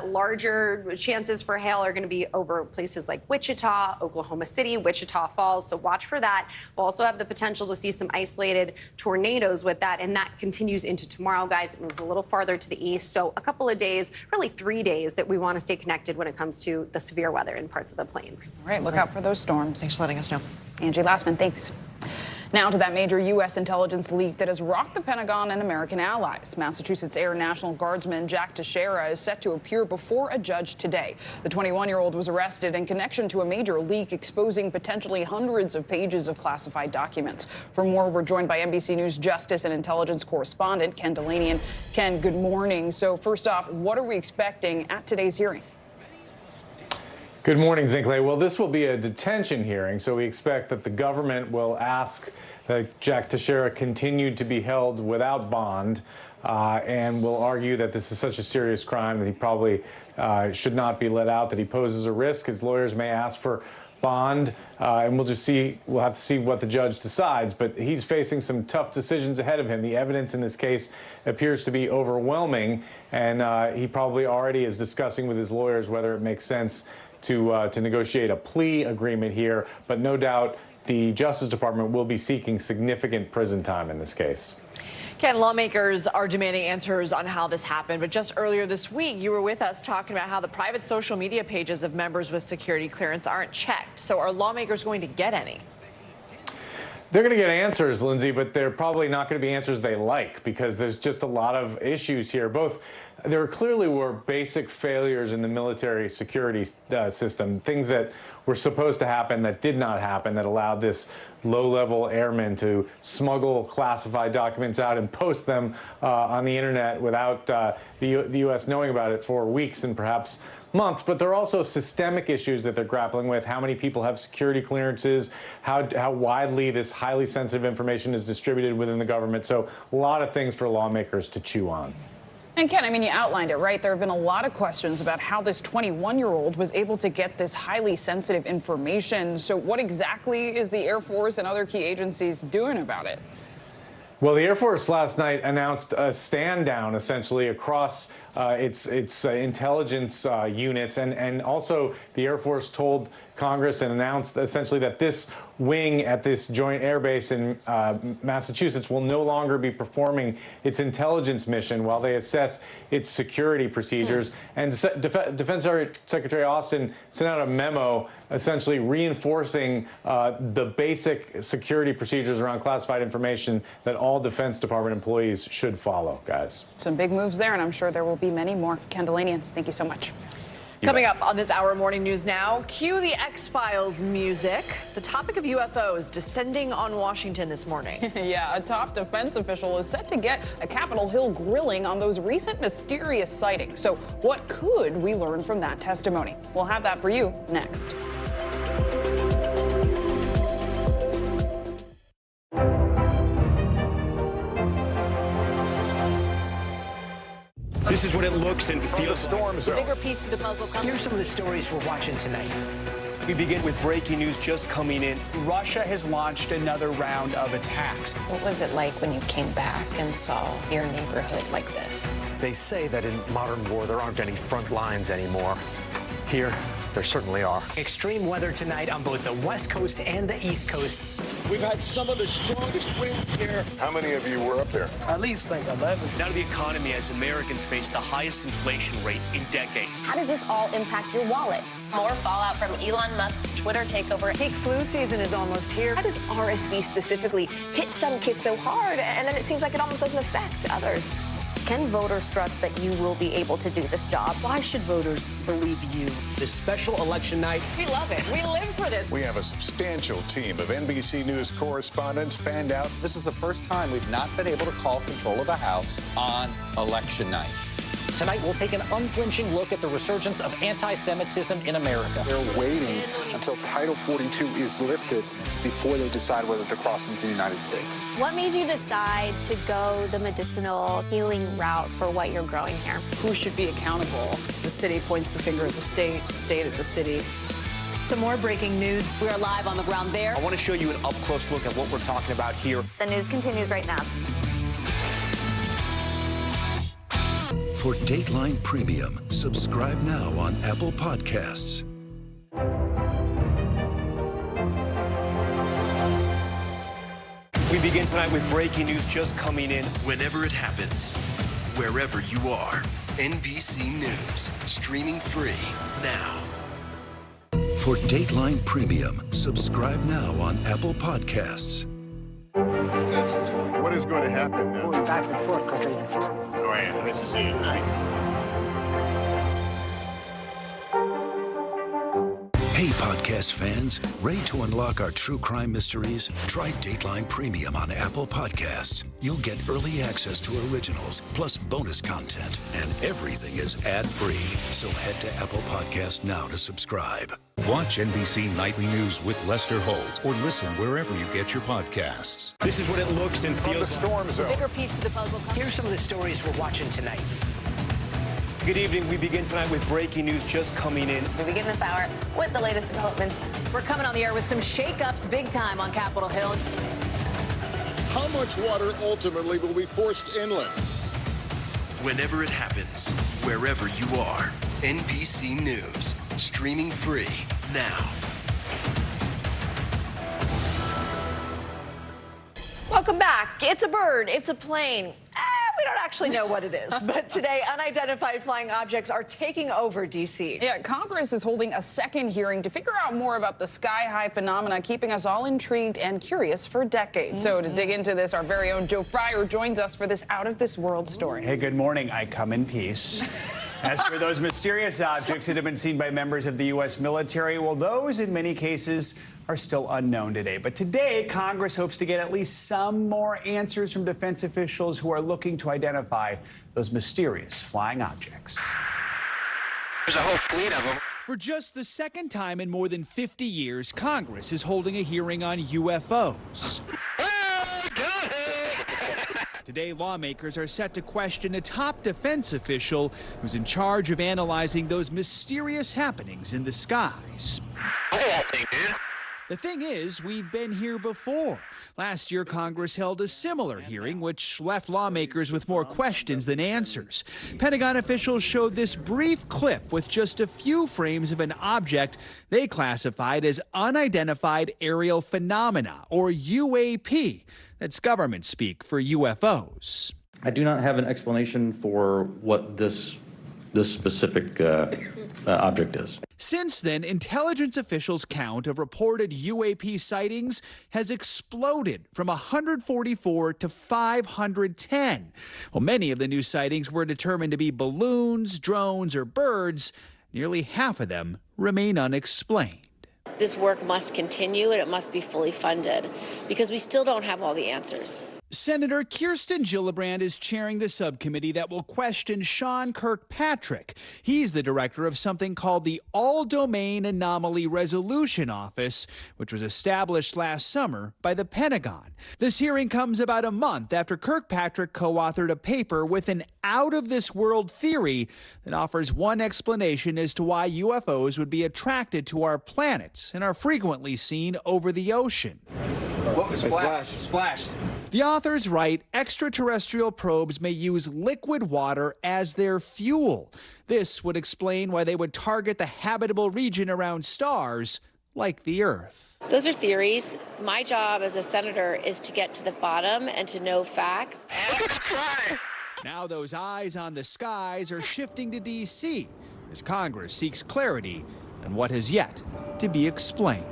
larger chances for hail are going to be over places like Wichita, Oklahoma City, Wichita Falls, so watch for that. We'll also have the potential to see some isolated tornadoes with that, and that continues into tomorrow, guys. It moves a little farther to the east, so a couple of days, really 3 days, that we want to stay connected when it comes to the severe weather in parts of the plains. All right, look out for those storms. Thanks for letting us know. Angie Lastman, thanks. Now to that major U.S. intelligence leak that has rocked the Pentagon and American allies. Massachusetts Air National Guardsman Jack Teixeira is set to appear before a judge today. The 21-year-old was arrested in connection to a major leak exposing potentially hundreds of pages of classified documents. For more, we're joined by NBC News Justice and Intelligence correspondent Ken Delaney. Ken, good morning. So first off, what are we expecting at today's hearing? Good morning, Zinkley. Well, this will be a detention hearing, so we expect that the government will ask that Jack Teixeira continue to be held without bond, and will argue that this is such a serious crime that he probably should not be let out, that he poses a risk. His lawyers may ask for bond, and we'll have to see what the judge decides, but he's facing some tough decisions ahead of him. The evidence in this case appears to be overwhelming, and he probably already is discussing with his lawyers whether it makes sense to negotiate a plea agreement here, but no doubt the Justice Department will be seeking significant prison time in this case. Ken, lawmakers are demanding answers on how this happened, but just earlier this week, you were with us talking about how the private social media pages of members with security clearance aren't checked. So are lawmakers going to get any? They're going to get answers, Lindsay, but they're probably not going to be answers they like, because there's just a lot of issues here. There clearly were basic failures in the military security system, things that were supposed to happen that did not happen, that allowed this low-level airman to smuggle classified documents out and post them on the internet without the U.S. knowing about it for weeks and perhaps months, but there are also systemic issues that they're grappling with. How many people have security clearances, how widely this highly sensitive information is distributed within the government. So a lot of things for lawmakers to chew on. And Ken, I mean, you outlined it, right? There have been a lot of questions about how this 21-year-old was able to get this highly sensitive information. So what exactly is the Air Force and other key agencies doing about it? Well, the Air Force last night announced a stand down essentially across its intelligence units, and also the Air Force told Congress and announced essentially that this wing at this joint air base in Massachusetts will no longer be performing its intelligence mission while they assess its security procedures. And Defense Secretary Austin sent out a memo essentially reinforcing the basic security procedures around classified information that all Defense Department employees should follow, guys. Some big moves there, and I'm sure there will be many more. Ken Delanian, thank you so much. Coming up on this hour Morning News Now, cue the X-Files music. The topic of UFOs descending on Washington this morning. Yeah, a top defense official is set to get a Capitol Hill grilling on those recent mysterious sightings. So what could we learn from that testimony? We'll have that for you next. This is what it looks and feels. Storm zone. The bigger piece to the puzzle comes. Here's some of the stories we're watching tonight. We begin with breaking news just coming in. Russia has launched another round of attacks. What was it like when you came back and saw your neighborhood like this? They say that in modern war, there aren't any front lines anymore. Here, there certainly are. Extreme weather tonight on both the West Coast and the East Coast. We've had some of the strongest winds here. How many of you were up there? At least like 11. Now to the economy as Americans face the highest inflation rate in decades. How does this all impact your wallet? More fallout from Elon Musk's Twitter takeover. Peak flu season is almost here. How does RSV specifically hit some kids so hard, and then it seems like it almost doesn't affect others? Can voters trust that you will be able to do this job? Why should voters believe you? This special election night. We love it. We live for this. We have a substantial team of NBC News correspondents fanned out. This is the first time we've not been able to call control of the House on election night. Tonight, we'll take an unflinching look at the resurgence of anti-Semitism in America. They're waiting until Title 42 is lifted before they decide whether to cross into the United States. What made you decide to go the medicinal healing route for what you're growing here? Who should be accountable? The city points the finger at the state at the city. Some more breaking news. We are live on the ground there. I want to show you an up-close look at what we're talking about here. The news continues right now. For Dateline Premium, subscribe now on Apple Podcasts. We begin tonight with breaking news just coming in. Whenever it happens, wherever you are, NBC News, streaming free now. For Dateline Premium, subscribe now on Apple Podcasts. What is going to happen now? Going back and forth because Go ahead. This is it. Hey, podcast fans, ready to unlock our true crime mysteries? Try Dateline Premium on Apple Podcasts. You'll get early access to originals, plus bonus content, and everything is ad-free. So head to Apple Podcasts now to subscribe. Watch NBC Nightly News with Lester Holt or listen wherever you get your podcasts. This is what it looks and feels. The storm zone. The bigger piece to the puzzle comes. Here's some of the stories we're watching tonight. Good evening. We begin tonight with breaking news just coming in. We begin this hour with the latest developments. We're coming on the air with some shakeups big time on Capitol Hill. How much water ultimately will be forced inland? Whenever it happens, wherever you are, NBC News, streaming free now. Welcome back. It's a bird. It's a plane. We don't actually know what it is, but today unidentified flying objects are taking over D.C. Yeah, Congress is holding a second hearing to figure out more about the sky-high phenomena, keeping us all intrigued and curious for decades. So to dig into this, our very own Joe Fryer joins us for this out-of-this-world story. Hey, good morning. I come in peace. As for those mysterious objects that have been seen by members of the U.S. military, well, those in many cases are still unknown today. But today, Congress hopes to get at least some more answers from defense officials who are looking to identify those mysterious flying objects. There's a whole fleet of them. For just the second time in more than 50 years, Congress is holding a hearing on UFOs. Today, lawmakers are set to question a top defense official who's in charge of analyzing those mysterious happenings in the skies. The thing is, we've been here before. Last year, Congress held a similar hearing, which left lawmakers with more questions than answers. Pentagon officials showed this brief clip with just a few frames of an object they classified as unidentified aerial phenomena, or UAP. That's government speak for UFOs. I do not have an explanation for what this specific object is. Since then, intelligence officials' count of reported UAP sightings has exploded from 144 to 510. Well, many of the new sightings were determined to be balloons, drones, or birds. Nearly half of them remain unexplained. This work must continue and it must be fully funded because we still don't have all the answers. Senator Kirsten Gillibrand is chairing the subcommittee that will question Sean Kirkpatrick. He's the director of something called the All-Domain Anomaly Resolution Office, which was established last summer by the Pentagon. This hearing comes about a month after Kirkpatrick co-authored a paper with an out-of-this-world theory that offers one explanation as to why UFOs would be attracted to our planet and are frequently seen over the ocean. What was splashed? The authors write extraterrestrial probes may use liquid water as their fuel. This would explain why they would target the habitable region around stars like the Earth. Those are theories. My job as a senator is to get to the bottom and to know facts. Now those eyes on the skies are shifting to D.C. as Congress seeks clarity on what has yet to be explained.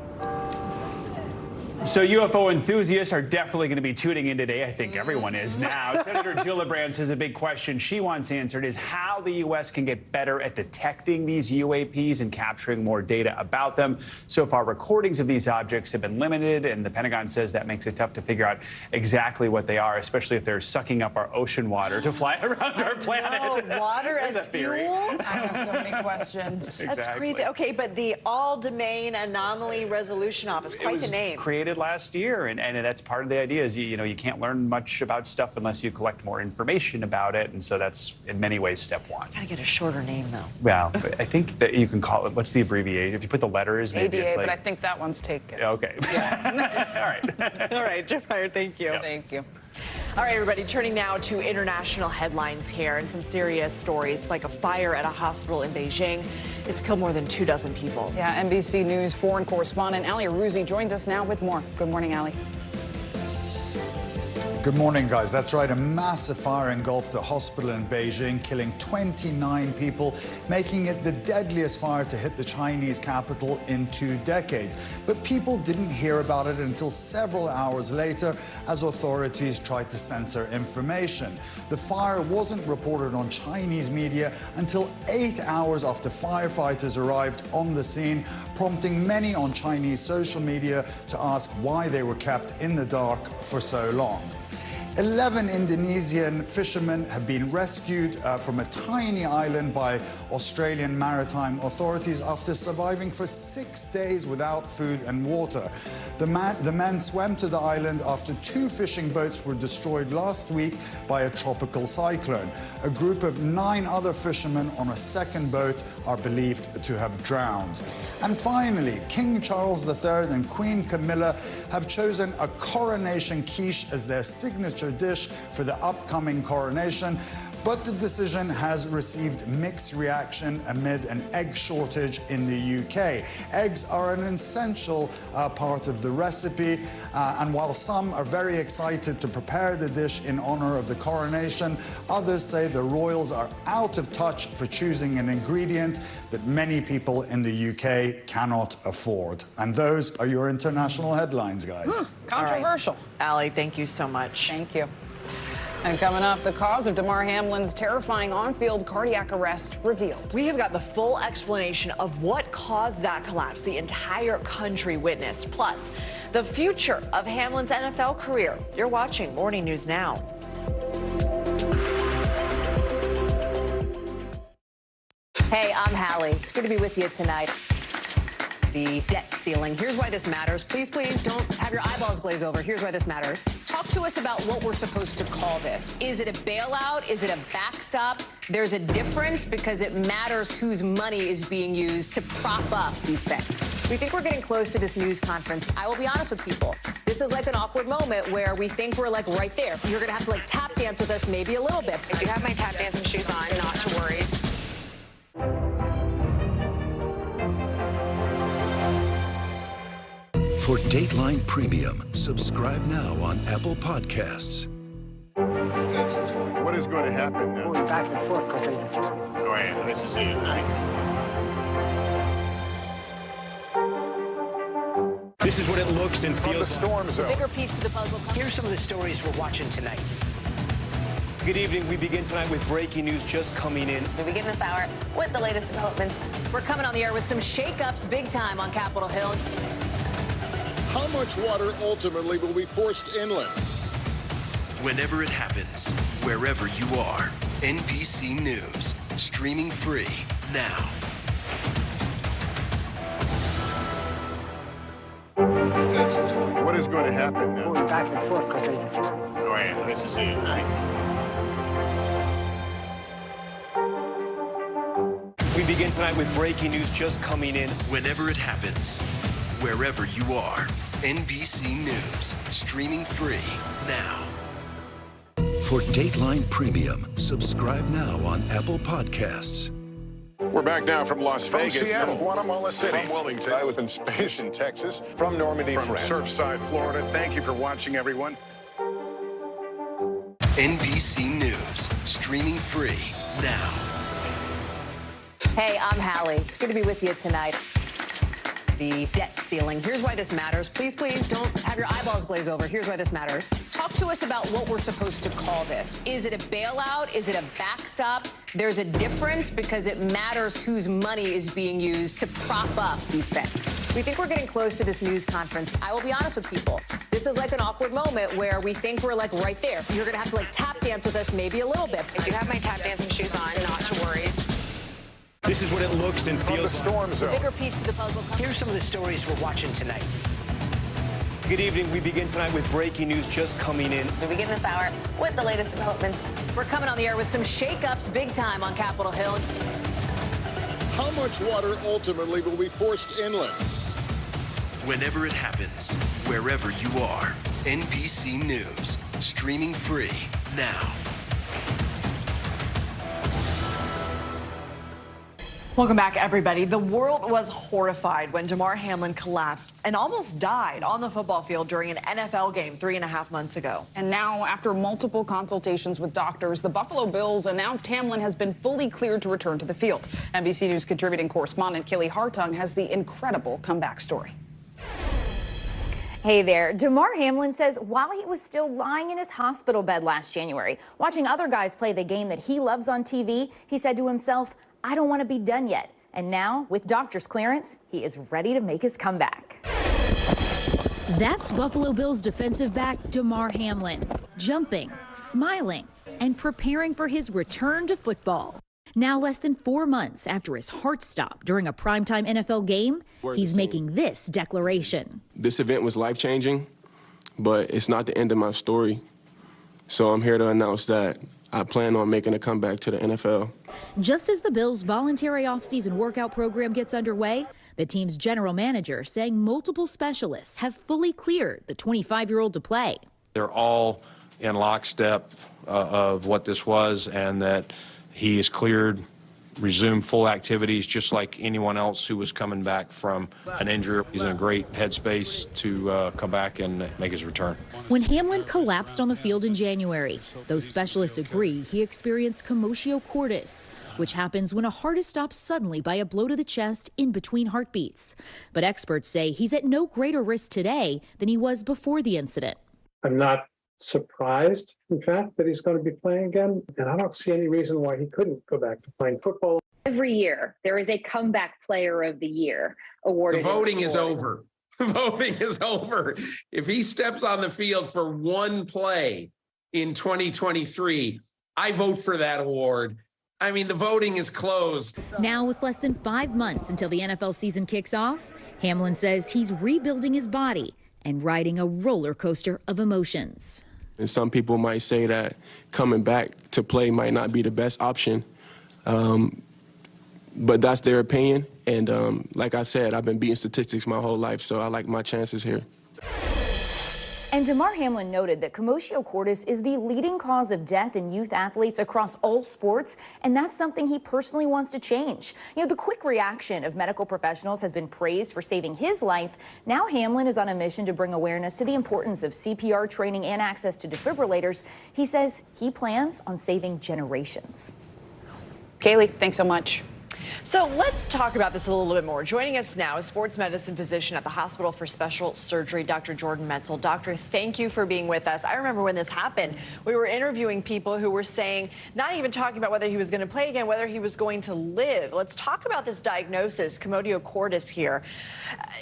So UFO enthusiasts are definitely going to be tuning in today. I think everyone is now. Senator Gillibrand says a big question she wants answered is how the U.S. can get better at detecting these UAPs and capturing more data about them. So far, recordings of these objects have been limited, and the Pentagon says that makes it tough to figure out exactly what they are, especially if they're sucking up our ocean water to fly around our planet. Water There's as a theory. fuel? I have so many questions. That's Exactly. crazy. Okay, but the All-Domain Anomaly Resolution Office, quite the name. Created last year, and that's part of the idea is you can't learn much about stuff unless you collect more information about it, and so that's in many ways step one. Gotta get a shorter name though. Well, I think that you can call it, what's the abbreviation? If you put the letters, maybe ADA, it's like. but I think that one's taken. Okay. Yeah. All right. All right, Jeff Meyer, thank you. Yep. Thank you. All right, everybody, turning now to international headlines here and some serious stories like a fire at a hospital in Beijing. It's killed more than 24 people. Yeah, NBC News foreign correspondent Ali Aruzzi joins us now with more. Good morning, Ali. Good morning, guys. That's right. A massive fire engulfed a hospital in Beijing, killing 29 people, making it the deadliest fire to hit the Chinese capital in 2 decades. But people didn't hear about it until several hours later as authorities tried to censor information. The fire wasn't reported on Chinese media until 8 hours after firefighters arrived on the scene, prompting many on Chinese social media to ask why they were kept in the dark for so long. 11 Indonesian fishermen have been rescued from a tiny island by Australian maritime authorities after surviving for 6 days without food and water. The men swam to the island after 2 fishing boats were destroyed last week by a tropical cyclone. A group of 9 other fishermen on a second boat are believed to have drowned. And finally, King Charles III and Queen Camilla have chosen a coronation quiche as their signature dish for the upcoming coronation, but the decision has received mixed reaction amid an egg shortage in the UK. Eggs are an essential part of the recipe, and while some are very excited to prepare the dish in honor of the coronation, others say the royals are out of touch for choosing an ingredient that many people in the UK cannot afford. And those are your international headlines, guys. Controversial. Right. Ali, thank you so much. Thank you. And coming up, the cause of Damar Hamlin's terrifying on-field cardiac arrest revealed. We have got the full explanation of what caused that collapse the entire country witnessed. Plus, the future of Hamlin's NFL career. You're watching Morning News Now. Hey, I'm Hallie. It's good to be with you tonight. The debt ceiling. Here's why this matters. Please, please don't have your eyeballs glaze over. Here's why this matters. Talk to us about what we're supposed to call this. Is it a bailout? Is it a backstop? There's a difference because it matters whose money is being used to prop up these banks. We think we're getting close to this news conference. I will be honest with people. This is like an awkward moment where we think we're like right there. You're going to have to like tap dance with us maybe a little bit. I do have my tap dancing shoes on, not to worry. For Dateline Premium, subscribe now on Apple Podcasts. What is going to happen now? Going back and forth because Go ahead. This is it, right? This is what it looks and feels. From the storm zone. Bigger piece to the puzzle. Here's some of the stories we're watching tonight. Good evening. We begin tonight with breaking news just coming in. We begin this hour with the latest developments. We're coming on the air with some shakeups big time on Capitol Hill. How much water ultimately will be forced inland? Whenever it happens, wherever you are, NBC News, streaming free now. What is going to happen now? going back and forth because Go ahead. This is it, right? We begin tonight with breaking news just coming in. Whenever it happens, wherever you are, NBC News, streaming free now. For Dateline Premium, subscribe now on Apple Podcasts. We're back now from Las Vegas. Seattle, Guatemala City. From Wilmington. I was in space in Texas. From Normandy, from Surfside, Florida. Thank you for watching, everyone. NBC News, streaming free now. Hey, I'm Hallie. It's good to be with you tonight. The debt ceiling. Here's why this matters. Please, please don't have your eyeballs glaze over. Here's why this matters. Talk to us about what we're supposed to call this. Is it a bailout? Is it a backstop? There's a difference because it matters whose money is being used to prop up these banks. We think we're getting close to this news conference. I will be honest with people. This is like an awkward moment where we think we're like right there. You're going to have to like tap dance with us maybe a little bit. I do have my tap dancing shoes on, not to worry. This is what it looks and From the feels storm zone. Bigger piece to the puzzle. Here's some of the stories we're watching tonight. Good evening. We begin tonight with breaking news just coming in. We begin this hour with the latest developments. We're coming on the air with some shakeups big time on Capitol Hill. How much water ultimately will be forced inland? Whenever it happens, wherever you are, NBC News, streaming free now. Welcome back, everybody. The world was horrified when Damar Hamlin collapsed and almost died on the football field during an NFL game 3.5 months ago. And now, after multiple consultations with doctors, the Buffalo Bills announced Hamlin has been fully cleared to return to the field. NBC News contributing correspondent Kelly Hartung has the incredible comeback story. Hey there. Damar Hamlin says while he was still lying in his hospital bed last January, watching other guys play the game that he loves on TV, he said to himself, I don't want to be done yet. And now, with doctor's clearance, he is ready to make his comeback. That's Buffalo Bills defensive back Damar Hamlin, jumping, smiling, and preparing for his return to football. Now, less than 4 months after his heart stopped during a primetime NFL game, he's making this declaration. This event was life-changing, but it's not the end of my story. So I'm here to announce that I plan on making a comeback to the NFL. Just as the Bills' voluntary offseason workout program gets underway, the team's general manager saying multiple specialists have fully cleared the 25-year-old to play. They're all in lockstep of what this was, and that he is cleared, resumed full activities just like anyone else who was coming back from an injury. He's in a great headspace to come back and make his return. When Hamlin collapsed on the field in January, those specialists agree he experienced commotio cordis, which happens when a heart is stopped suddenly by a blow to the chest in between heartbeats. But experts say he's at no greater risk today than he was before the incident. I'm not surprised, in fact, that he's going to be playing again. And I don't see any reason why he couldn't go back to playing football. Every year, there is a comeback player of the year awarded. The voting is over. The voting is over. If he steps on the field for one play in 2023, I vote for that award. I mean, the voting is closed. Now, with less than 5 months until the NFL season kicks off, Hamlin says he's rebuilding his body and riding a roller coaster of emotions. And some people might say that coming back to play might not be the best option, but that's their opinion. And like I said, I've been beating statistics my whole life, so I like my chances here. And Damar Hamlin noted that commotio cordis is the leading cause of death in youth athletes across all sports, and that's something he personally wants to change. You know, the quick reaction of medical professionals has been praised for saving his life. Now Hamlin is on a mission to bring awareness to the importance of CPR training and access to defibrillators. He says he plans on saving generations. Kaylee, thanks so much. So let's talk about this a little bit more. Joining us now is sports medicine physician at the Hospital for Special Surgery, Dr. Jordan Metzl. Doctor, thank you for being with us. I remember when this happened, we were interviewing people who were saying, not even talking about whether he was going to play again, whether he was going to live. Let's talk about this diagnosis, commotio cordis here.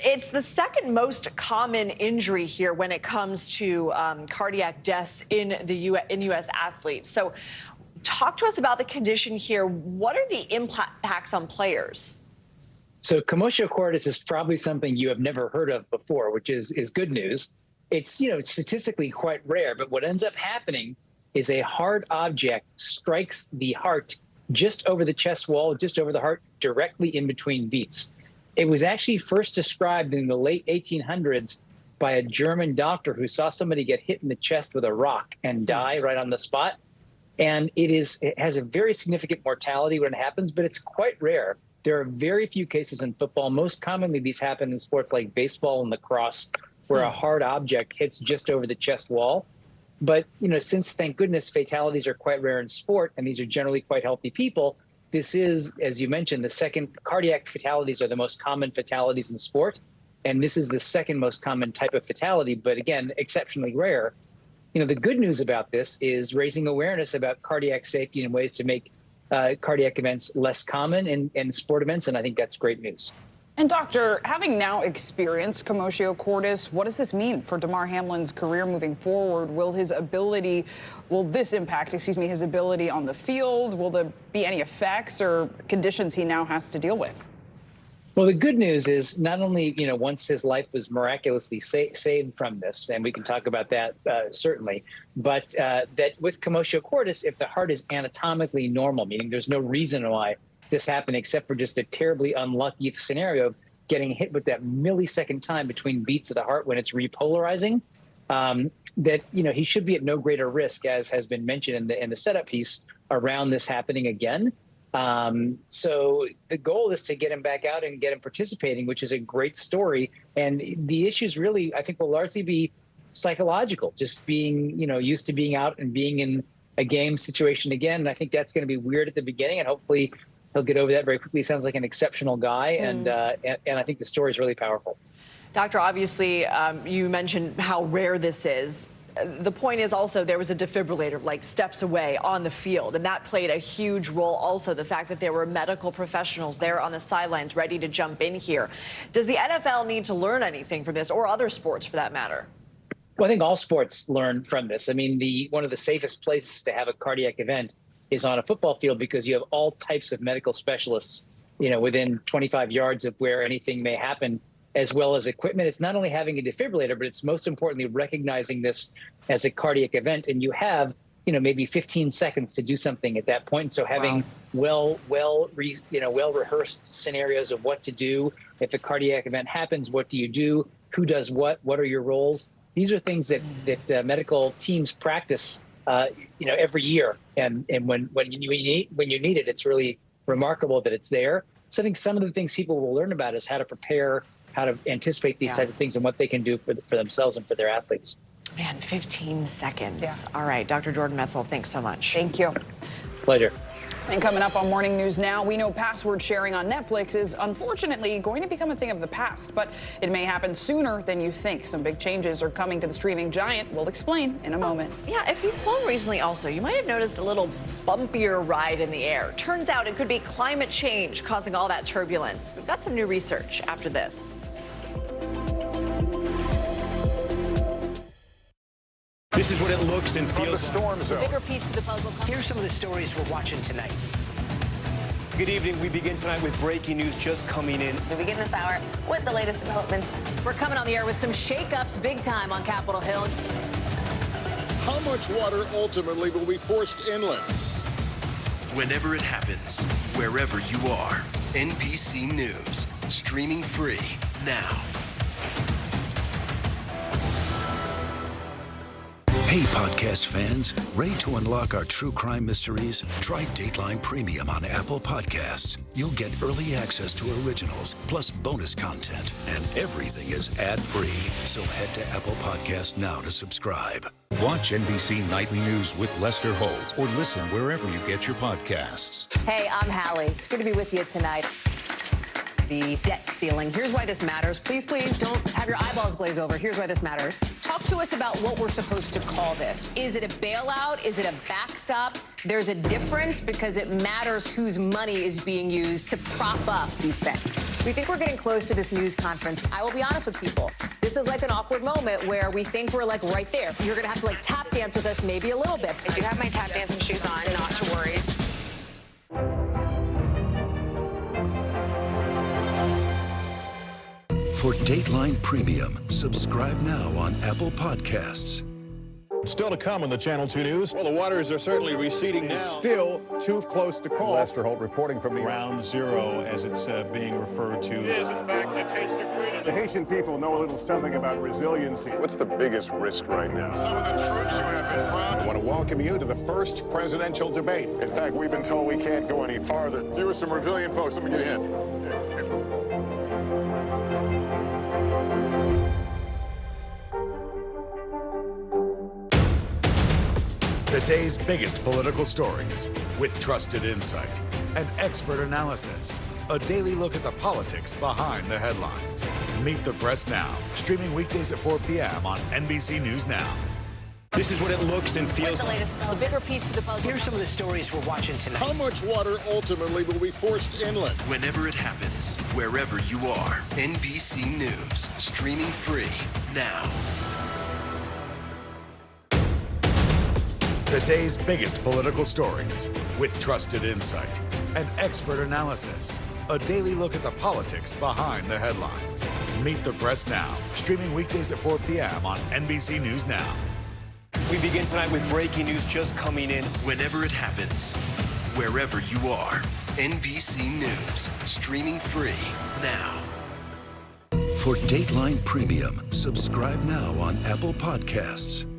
It's the second most common injury here when it comes to cardiac deaths in U.S. athletes. So talk to us about the condition here. What are the impacts on players? So commotio cordis is probably something you have never heard of before, which is good news. It's, it's statistically quite rare, but what ends up happening is a hard object strikes the heart just over the chest wall, just over the heart, directly in between beats. It was actually first described in the late 1800s by a German doctor who saw somebody get hit in the chest with a rock and die right on the spot. And it has a very significant mortality when it happens, but it's quite rare. There are very few cases in football. Most commonly, these happen in sports like baseball and lacrosse, where a hard object hits just over the chest wall. But, since, thank goodness, fatalities are quite rare in sport, and these are generally quite healthy people, this is, as you mentioned, the second. Cardiac fatalities are the most common fatalities in sport, and this is the second most common type of fatality, but again, exceptionally rare. The good news about this is raising awareness about cardiac safety and ways to make cardiac events less common in sport events, and I think that's great news. And doctor, having now experienced commotio cordis, what does this mean for Damar Hamlin's career moving forward? Will this impact his ability on the field? Will there be any effects or conditions he now has to deal with? Well, the good news is not only, once his life was miraculously saved from this, and we can talk about that certainly, but that with commotio cordis, if the heart is anatomically normal, meaning there's no reason why this happened except for just a terribly unlucky scenario of getting hit with that millisecond time between beats of the heart when it's repolarizing, that, he should be at no greater risk, as has been mentioned in the setup piece, around this happening again. So the goal is to get him back out and get him participating, which is a great story. And the issues really, I think, will largely be psychological, just being, used to being out and being in a game situation again. And I think that's going to be weird at the beginning, and hopefully he'll get over that very quickly. He sounds like an exceptional guy. And I think the story is really powerful. Doctor, obviously, you mentioned how rare this is. The point is also there was a defibrillator like steps away on the field, and that played a huge role. Also, the fact that there were medical professionals there on the sidelines ready to jump in here. Does the NFL need to learn anything from this, or other sports for that matter? Well, I think all sports learn from this. I mean, one of the safest places to have a cardiac event is on a football field, because you have all types of medical specialists, within 25 yards of where anything may happen, as well as equipment. It's not only having a defibrillator, but it's most importantly recognizing this as a cardiac event. And you have, maybe 15 seconds to do something at that point. And so having well-rehearsed scenarios of what to do if a cardiac event happens, what do you do? Who does what? What are your roles? These are things that medical teams practice, every year. And when you need it, it's really remarkable that it's there. So I think some of the things people will learn about is how to prepare, how to anticipate these types of things, and what they can do for themselves and for their athletes. Man, 15 seconds. Yeah. All right, Dr. Jordan Metzl, thanks so much. Thank you. Pleasure. And coming up on Morning News Now, we know password sharing on Netflix is unfortunately going to become a thing of the past, but it may happen sooner than you think. Some big changes are coming to the streaming giant. We'll explain in a moment. Yeah, if you've flown recently also, you might have noticed a little bumpier ride in the air. Turns out it could be climate change causing all that turbulence. We've got some new research after this. This is what it looks and feels from the storm zone. Bigger piece to the puzzle. Here's some of the stories we're watching tonight. Good evening. We begin tonight with breaking news just coming in. We begin this hour with the latest developments. We're coming on the air with some shakeups big time on Capitol Hill. How much water ultimately will be forced inland? Whenever it happens, wherever you are, NBC News, streaming free now. Hey, podcast fans, ready to unlock our true crime mysteries? Try Dateline Premium on Apple Podcasts. You'll get early access to originals, plus bonus content, and everything is ad-free. So head to Apple Podcasts now to subscribe. Watch NBC Nightly News with Lester Holt or listen wherever you get your podcasts. Hey, I'm Hallie. It's good to be with you tonight. The debt ceiling. Here's why this matters. Please, please don't have your eyeballs glaze over. Here's why this matters. Talk to us about what we're supposed to call this. Is it a bailout? Is it a backstop? There's a difference because it matters whose money is being used to prop up these banks. We think we're getting close to this news conference. I will be honest with people. This is like an awkward moment where we think we're like right there. You're going to have to like tap dance with us maybe a little bit. I do have my tap dancing shoes on, not to worry. For Dateline Premium, subscribe now on Apple Podcasts. Still to come on the Channel 2 News. Well, the waters are certainly receding now. Still too close to call. Lester Holt reporting from the Ground Zero, as it's being referred to. It is, in fact, a taste of freedom. The Haitian people know a little something about resiliency. What's the biggest risk right now? Some of the troops who have been proud. I want to welcome you to the first presidential debate. In fact, we've been told we can't go any farther. You with some resilient folks. Let me get a hint. The day's biggest political stories with trusted insight and expert analysis. A daily look at the politics behind the headlines. Meet the Press Now, streaming weekdays at 4 p.m. on NBC News Now. This is what it looks and feels the latest, the bigger piece to the puzzle. Here's some of the stories we're watching tonight. How much water ultimately will be forced inland? Whenever it happens, wherever you are, NBC News, streaming free now. The day's biggest political stories with trusted insight and expert analysis. A daily look at the politics behind the headlines. Meet the Press Now, streaming weekdays at 4 p.m. on NBC News Now. We begin tonight with breaking news just coming in. Whenever it happens, wherever you are, NBC News, streaming free now. For Dateline Premium, subscribe now on Apple Podcasts.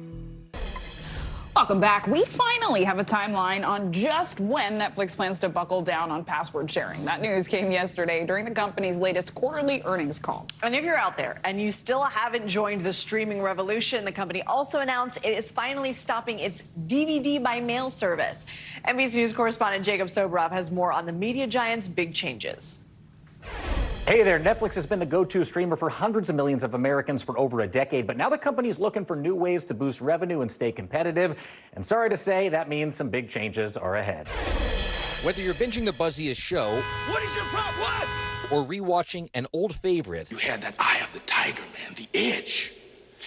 Welcome back. We finally have a timeline on just when Netflix plans to buckle down on password sharing. That news came yesterday during the company's latest quarterly earnings call. And if you're out there and you still haven't joined the streaming revolution, the company also announced it is finally stopping its DVD by mail service. NBC News correspondent Jacob Soboroff has more on the media giant's big changes. Hey there, Netflix has been the go-to streamer for hundreds of millions of Americans for over a decade, but now the company's looking for new ways to boost revenue and stay competitive. And sorry to say, that means some big changes are ahead. Whether you're binging the buzziest show, What is your problem? What? or rewatching an old favorite, You had that eye of the tiger, man, the edge.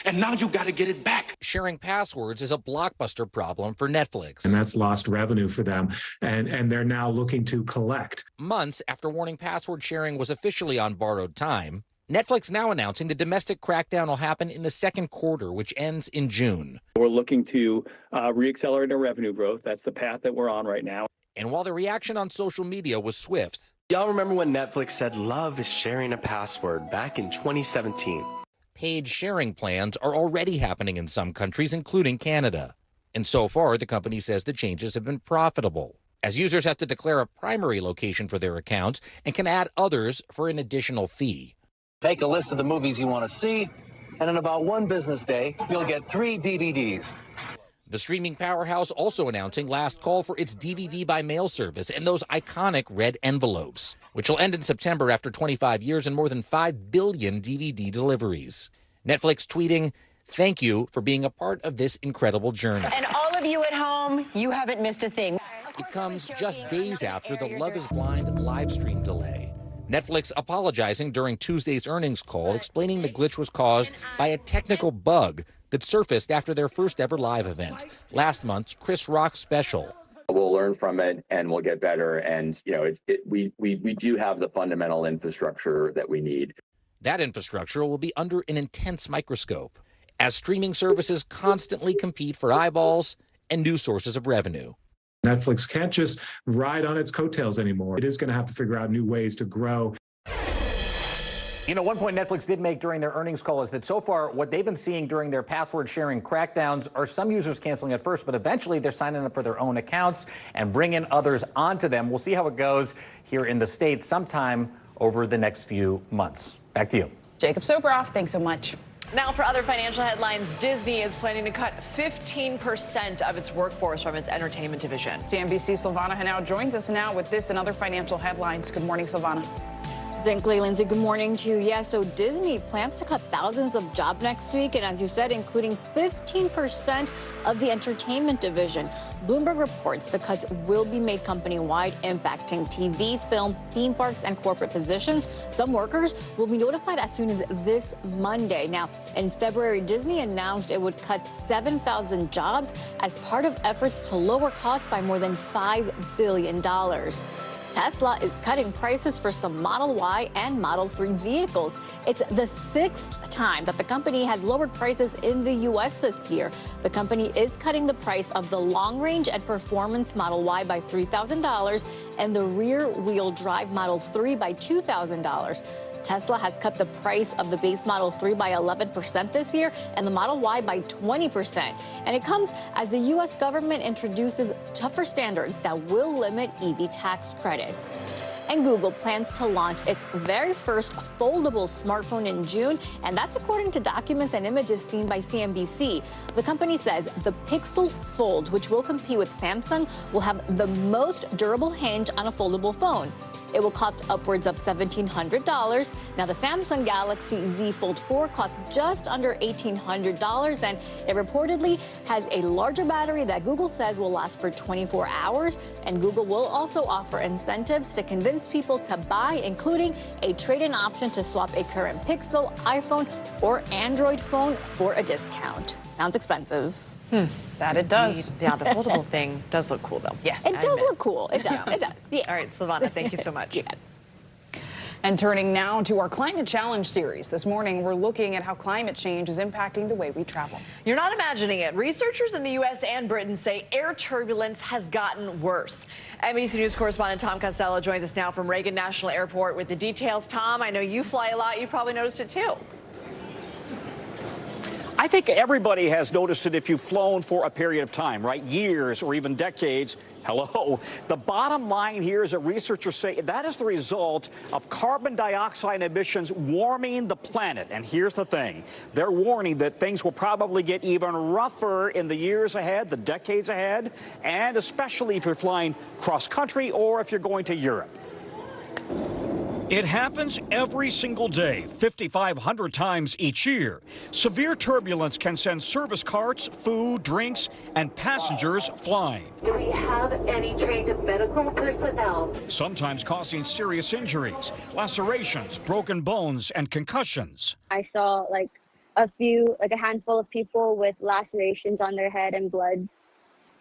And now you got to get it back. sharing passwords is a blockbuster problem for Netflix. And that's lost revenue for them. And they're now looking to collect. Months after warning password sharing was officially on borrowed time, Netflix now announcing the domestic crackdown will happen in the second quarter, which ends in June. We're looking to reaccelerate our revenue growth. That's the path that we're on right now. And while the reaction on social media was swift, y'all remember when Netflix said love is sharing a password back in 2017? paid sharing plans are already happening in some countries, including Canada. And so far, the company says the changes have been profitable, as users have to declare a primary location for their account and can add others for an additional fee. Take a list of the movies you want to see, and in about one business day, you'll get 3 DVDs. The streaming powerhouse also announcing last call for its DVD by mail service and those iconic red envelopes, which will end in September after 25 years and more than 5 billion DVD deliveries. Netflix tweeting, "Thank you for being a part of this incredible journey." And all of you at home, you haven't missed a thing. It comes just days after the Love is Blind live stream delay. Netflix apologizing during Tuesday's earnings call, explaining the glitch was caused by a technical bug that surfaced after their first ever live event, last month's Chris Rock special. We'll learn from it and we'll get better. And, you know, we do have the fundamental infrastructure that we need. That infrastructure will be under an intense microscope as streaming services constantly compete for eyeballs and new sources of revenue. Netflix can't just ride on its coattails anymore. It is going to have to figure out new ways to grow. You know, one point Netflix did make during their earnings call is that so far what they've been seeing during their password sharing crackdowns are some users canceling at first, but eventually they're signing up for their own accounts and bringing others onto them. We'll see how it goes here in the States sometime over the next few months. Back to you. Jacob Sobroff, thanks so much. Now for other financial headlines, Disney is planning to cut 15% of its workforce from its entertainment division. CNBC's Silvana Henao joins us now with this and other financial headlines. Good morning, Silvana. Zinkley, Lindsay, good morning to you. Yeah, so Disney plans to cut thousands of jobs next week, and as you said, including 15% of the entertainment division. Bloomberg reports the cuts will be made company-wide, impacting TV, film, theme parks, and corporate positions. Some workers will be notified as soon as this Monday. Now, in February, Disney announced it would cut 7,000 jobs as part of efforts to lower costs by more than $5 billion. Tesla is cutting prices for some Model Y and Model 3 vehicles. It's the 6th time that the company has lowered prices in the U.S. this year. The company is cutting the price of the long-range and performance Model Y by $3,000 and the rear-wheel drive Model 3 by $2,000. Tesla has cut the price of the base Model 3 by 11% this year and the Model Y by 20%. And it comes as the U.S. government introduces tougher standards that will limit EV tax credits. And Google plans to launch its very first foldable smartphone in June, and that's according to documents and images seen by CNBC. The company says the Pixel Fold, which will compete with Samsung, will have the most durable hinge on a foldable phone. It will cost upwards of $1,700. Now, the Samsung Galaxy Z Fold 4 costs just under $1,800, and it reportedly has a larger battery that Google says will last for 24 hours. And Google will also offer incentives to convince people to buy, including a trade-in option to swap a current Pixel, iPhone, or Android phone for a discount. Sounds expensive. That it does. Yeah, the foldable thing does look cool, though. Yes. It does look cool. It does. It does. Yeah. All right, Silvana, thank you so much. And turning now to our Climate Challenge series. This morning, we're looking at how climate change is impacting the way we travel. You're not imagining it. Researchers in the U.S. and Britain say air turbulence has gotten worse. NBC News correspondent Tom Costello joins us now from Reagan National Airport with the details. Tom, I know you fly a lot. You probably noticed it, too. I think everybody has noticed it if you've flown for a period of time, right? Years or even decades. Hello. The bottom line here is that researchers say that is the result of carbon dioxide emissions warming the planet. And here's the thing. They're warning that things will probably get even rougher in the years ahead, the decades ahead, and especially if you're flying cross-country or if you're going to Europe. It happens every single day, 5,500 times each year. Severe turbulence can send service carts, food, drinks, and passengers flying. Do we have any trained medical personnel? Sometimes causing serious injuries, lacerations, broken bones, and concussions. I saw like a handful of people with lacerations on their head and blood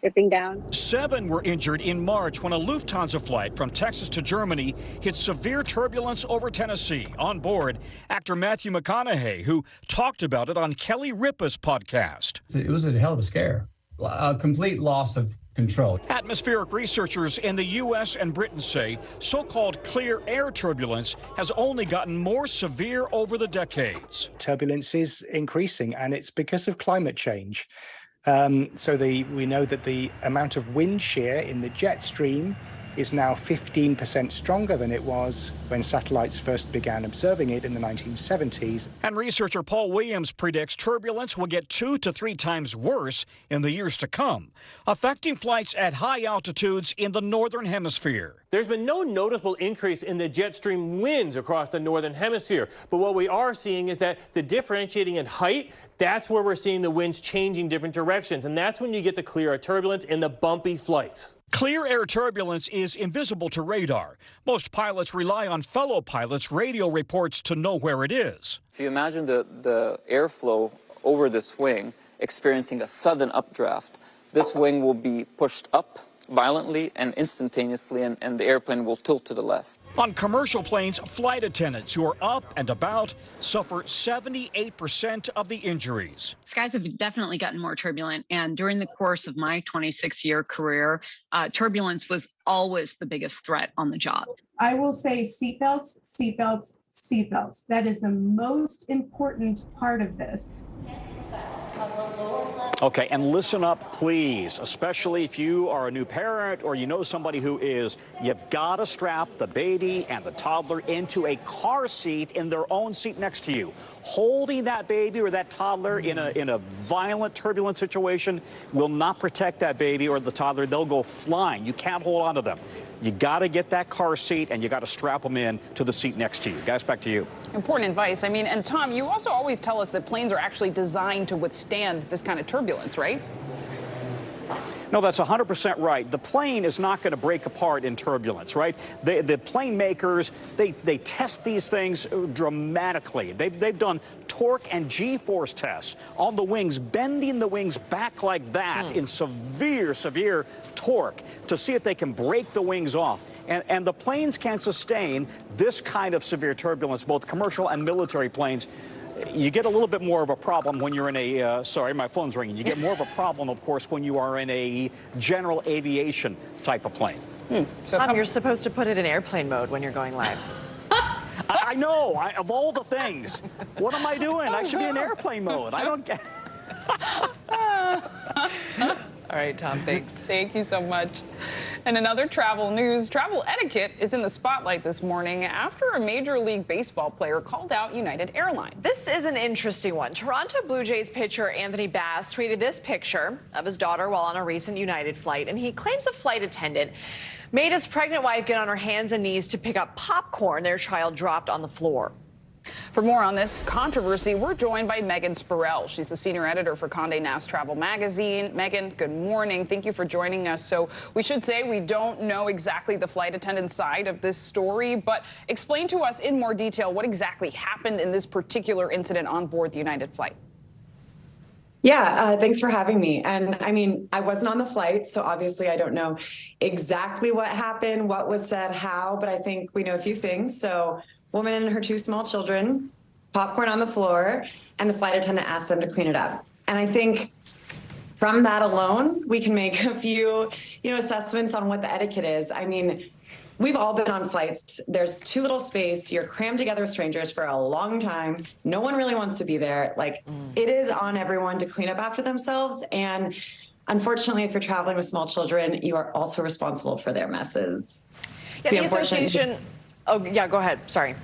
dripping down. 7 were injured in March when a Lufthansa flight from Texas to Germany hit severe turbulence over Tennessee. On board, actor Matthew McConaughey, who talked about it on Kelly Ripa's podcast. It was a hell of a scare, a complete loss of control. Atmospheric researchers in the U.S. and Britain say so-called clear air turbulence has only gotten more severe over the decades. Turbulence is increasing, and it's because of climate change. We know that the amount of wind shear in the jet stream is now 15% stronger than it was when satellites first began observing it in the 1970s. And researcher Paul Williams predicts turbulence will get 2 to 3 times worse in the years to come, affecting flights at high altitudes in the northern hemisphere. There's been no noticeable increase in the jet stream winds across the northern hemisphere, but what we are seeing is that the differentiating in height, that's where we're seeing the winds changing different directions, and that's when you get the clear air turbulence and the bumpy flights. Clear air turbulence is invisible to radar. Most pilots rely on fellow pilots' radio reports to know where it is. If you imagine the airflow over this wing experiencing a sudden updraft, this wing will be pushed up violently and instantaneously, and the airplane will tilt to the left. On commercial planes, flight attendants who are up and about suffer 78% of the injuries. Skies have definitely gotten more turbulent, and during the course of my 26-year career, turbulence was always the biggest threat on the job. I will say seatbelts, seatbelts, seatbelts. That is the most important part of this. Okay, and listen up, please, especially if you are a new parent or you know somebody who is. You've got to strap the baby and the toddler into a car seat in their own seat next to you. Holding that baby or that toddler in a violent, turbulent situation will not protect that baby or the toddler. They'll go flying. You can't hold on to them. You got to get that car seat and you got to strap them in to the seat next to you. Guys, back to you. Important advice. I mean, and Tom, you also always tell us that planes are actually designed to withstand this kind of turbulence, right? No, that's 100% right. The plane is not going to break apart in turbulence, right? The plane makers, they test these things dramatically. They've done torque and G-force tests on the wings, bending the wings back like that in severe torque to see if they can break the wings off. And the planes can sustain this kind of severe turbulence, both commercial and military planes. You get a little bit more of a problem when you're in a, sorry, my phone's ringing. You get more of a problem, of course, when you are in a general aviation type of plane. So Tom, you're supposed to put it in airplane mode when you're going live. I know, of all the things. What am I doing? I should be in airplane mode. I don't get. All right, Tom, thanks. Thank you so much. And another travel news, travel etiquette is in the spotlight this morning after a Major League Baseball player called out United Airlines. This is an interesting one. Toronto Blue Jays pitcher Anthony Bass tweeted this picture of his daughter while on a recent United flight, and he claims a flight attendant made his pregnant wife get on her hands and knees to pick up popcorn their child dropped on the floor. For more on this controversy, we're joined by Megan Spurrell. She's the senior editor for Condé Nast Travel magazine. Megan, good morning. Thank you for joining us. So we should say we don't know exactly the flight attendant side of this story, but explain to us in more detail what exactly happened in this particular incident on board the United flight. Yeah, thanks for having me. And I mean, I wasn't on the flight, so obviously I don't know exactly what happened, what was said, how, but I think we know a few things. So woman and her two small children, popcorn on the floor, and the flight attendant asked them to clean it up. And I think from that alone, we can make a few, assessments on what the etiquette is. I mean, we've all been on flights. There's too little space. You're crammed together with strangers for a long time. No one really wants to be there. It is on everyone to clean up after themselves. And unfortunately, if you're traveling with small children, you are also responsible for their messes. Yeah, the association. Oh, yeah, go ahead. Sorry.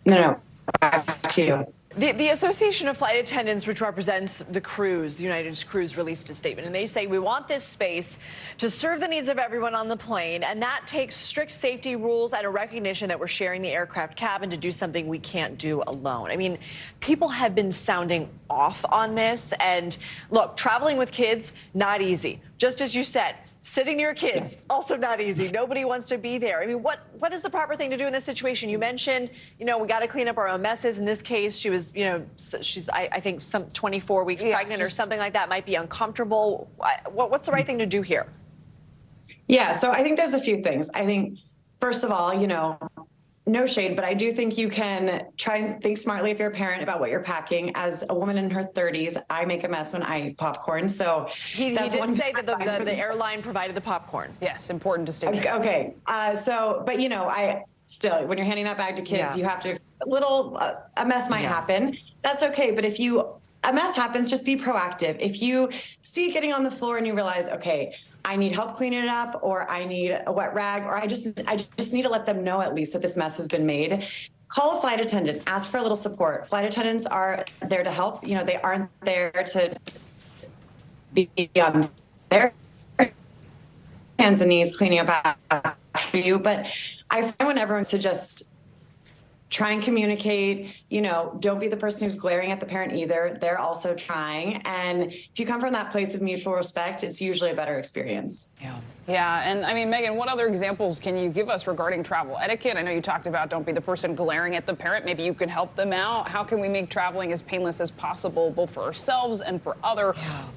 No, back to you. The Association of Flight Attendants, which represents the crews, the United's crews, released a statement, and they say we want this space to serve the needs of everyone on the plane, and that takes strict safety rules and a recognition that we're sharing the aircraft cabin to do something we can't do alone. I mean, people have been sounding off on this, and look, traveling with kids, not easy. Just as you said, sitting near kids, also not easy. Nobody wants to be there. I mean, what is the proper thing to do in this situation? You mentioned, we got to clean up our own messes. In this case, she was, she's, I think, some 24 weeks pregnant or something like that, might be uncomfortable. What's the right thing to do here? Yeah, so I think there's a few things. I think, first of all, no shade, but I do think you can try and think smartly if you're a parent about what you're packing. As a woman in her 30s, I make a mess when I eat popcorn. So he did say that the airline provided the popcorn. Yes, important distinction. Okay. But I still, when you're handing that bag to kids, you have to, a mess might happen. That's okay. But if a mess happens, just be proactive. If you see it getting on the floor and you realize, okay, I need help cleaning it up, or I need a wet rag, or I just need to let them know at least that this mess has been made. Call a flight attendant, ask for a little support. Flight attendants are there to help. They aren't there to be on their hands and knees cleaning up after you. But I find when everyone suggests try and communicate, you know, don't be the person who's glaring at the parent either. They're also trying. And if you come from that place of mutual respect, it's usually a better experience. Yeah, and I mean, Megan, what other examples can you give us regarding travel etiquette? I know you talked about don't be the person glaring at the parent. Maybe you could help them out. How can we make traveling as painless as possible, both for ourselves and for others,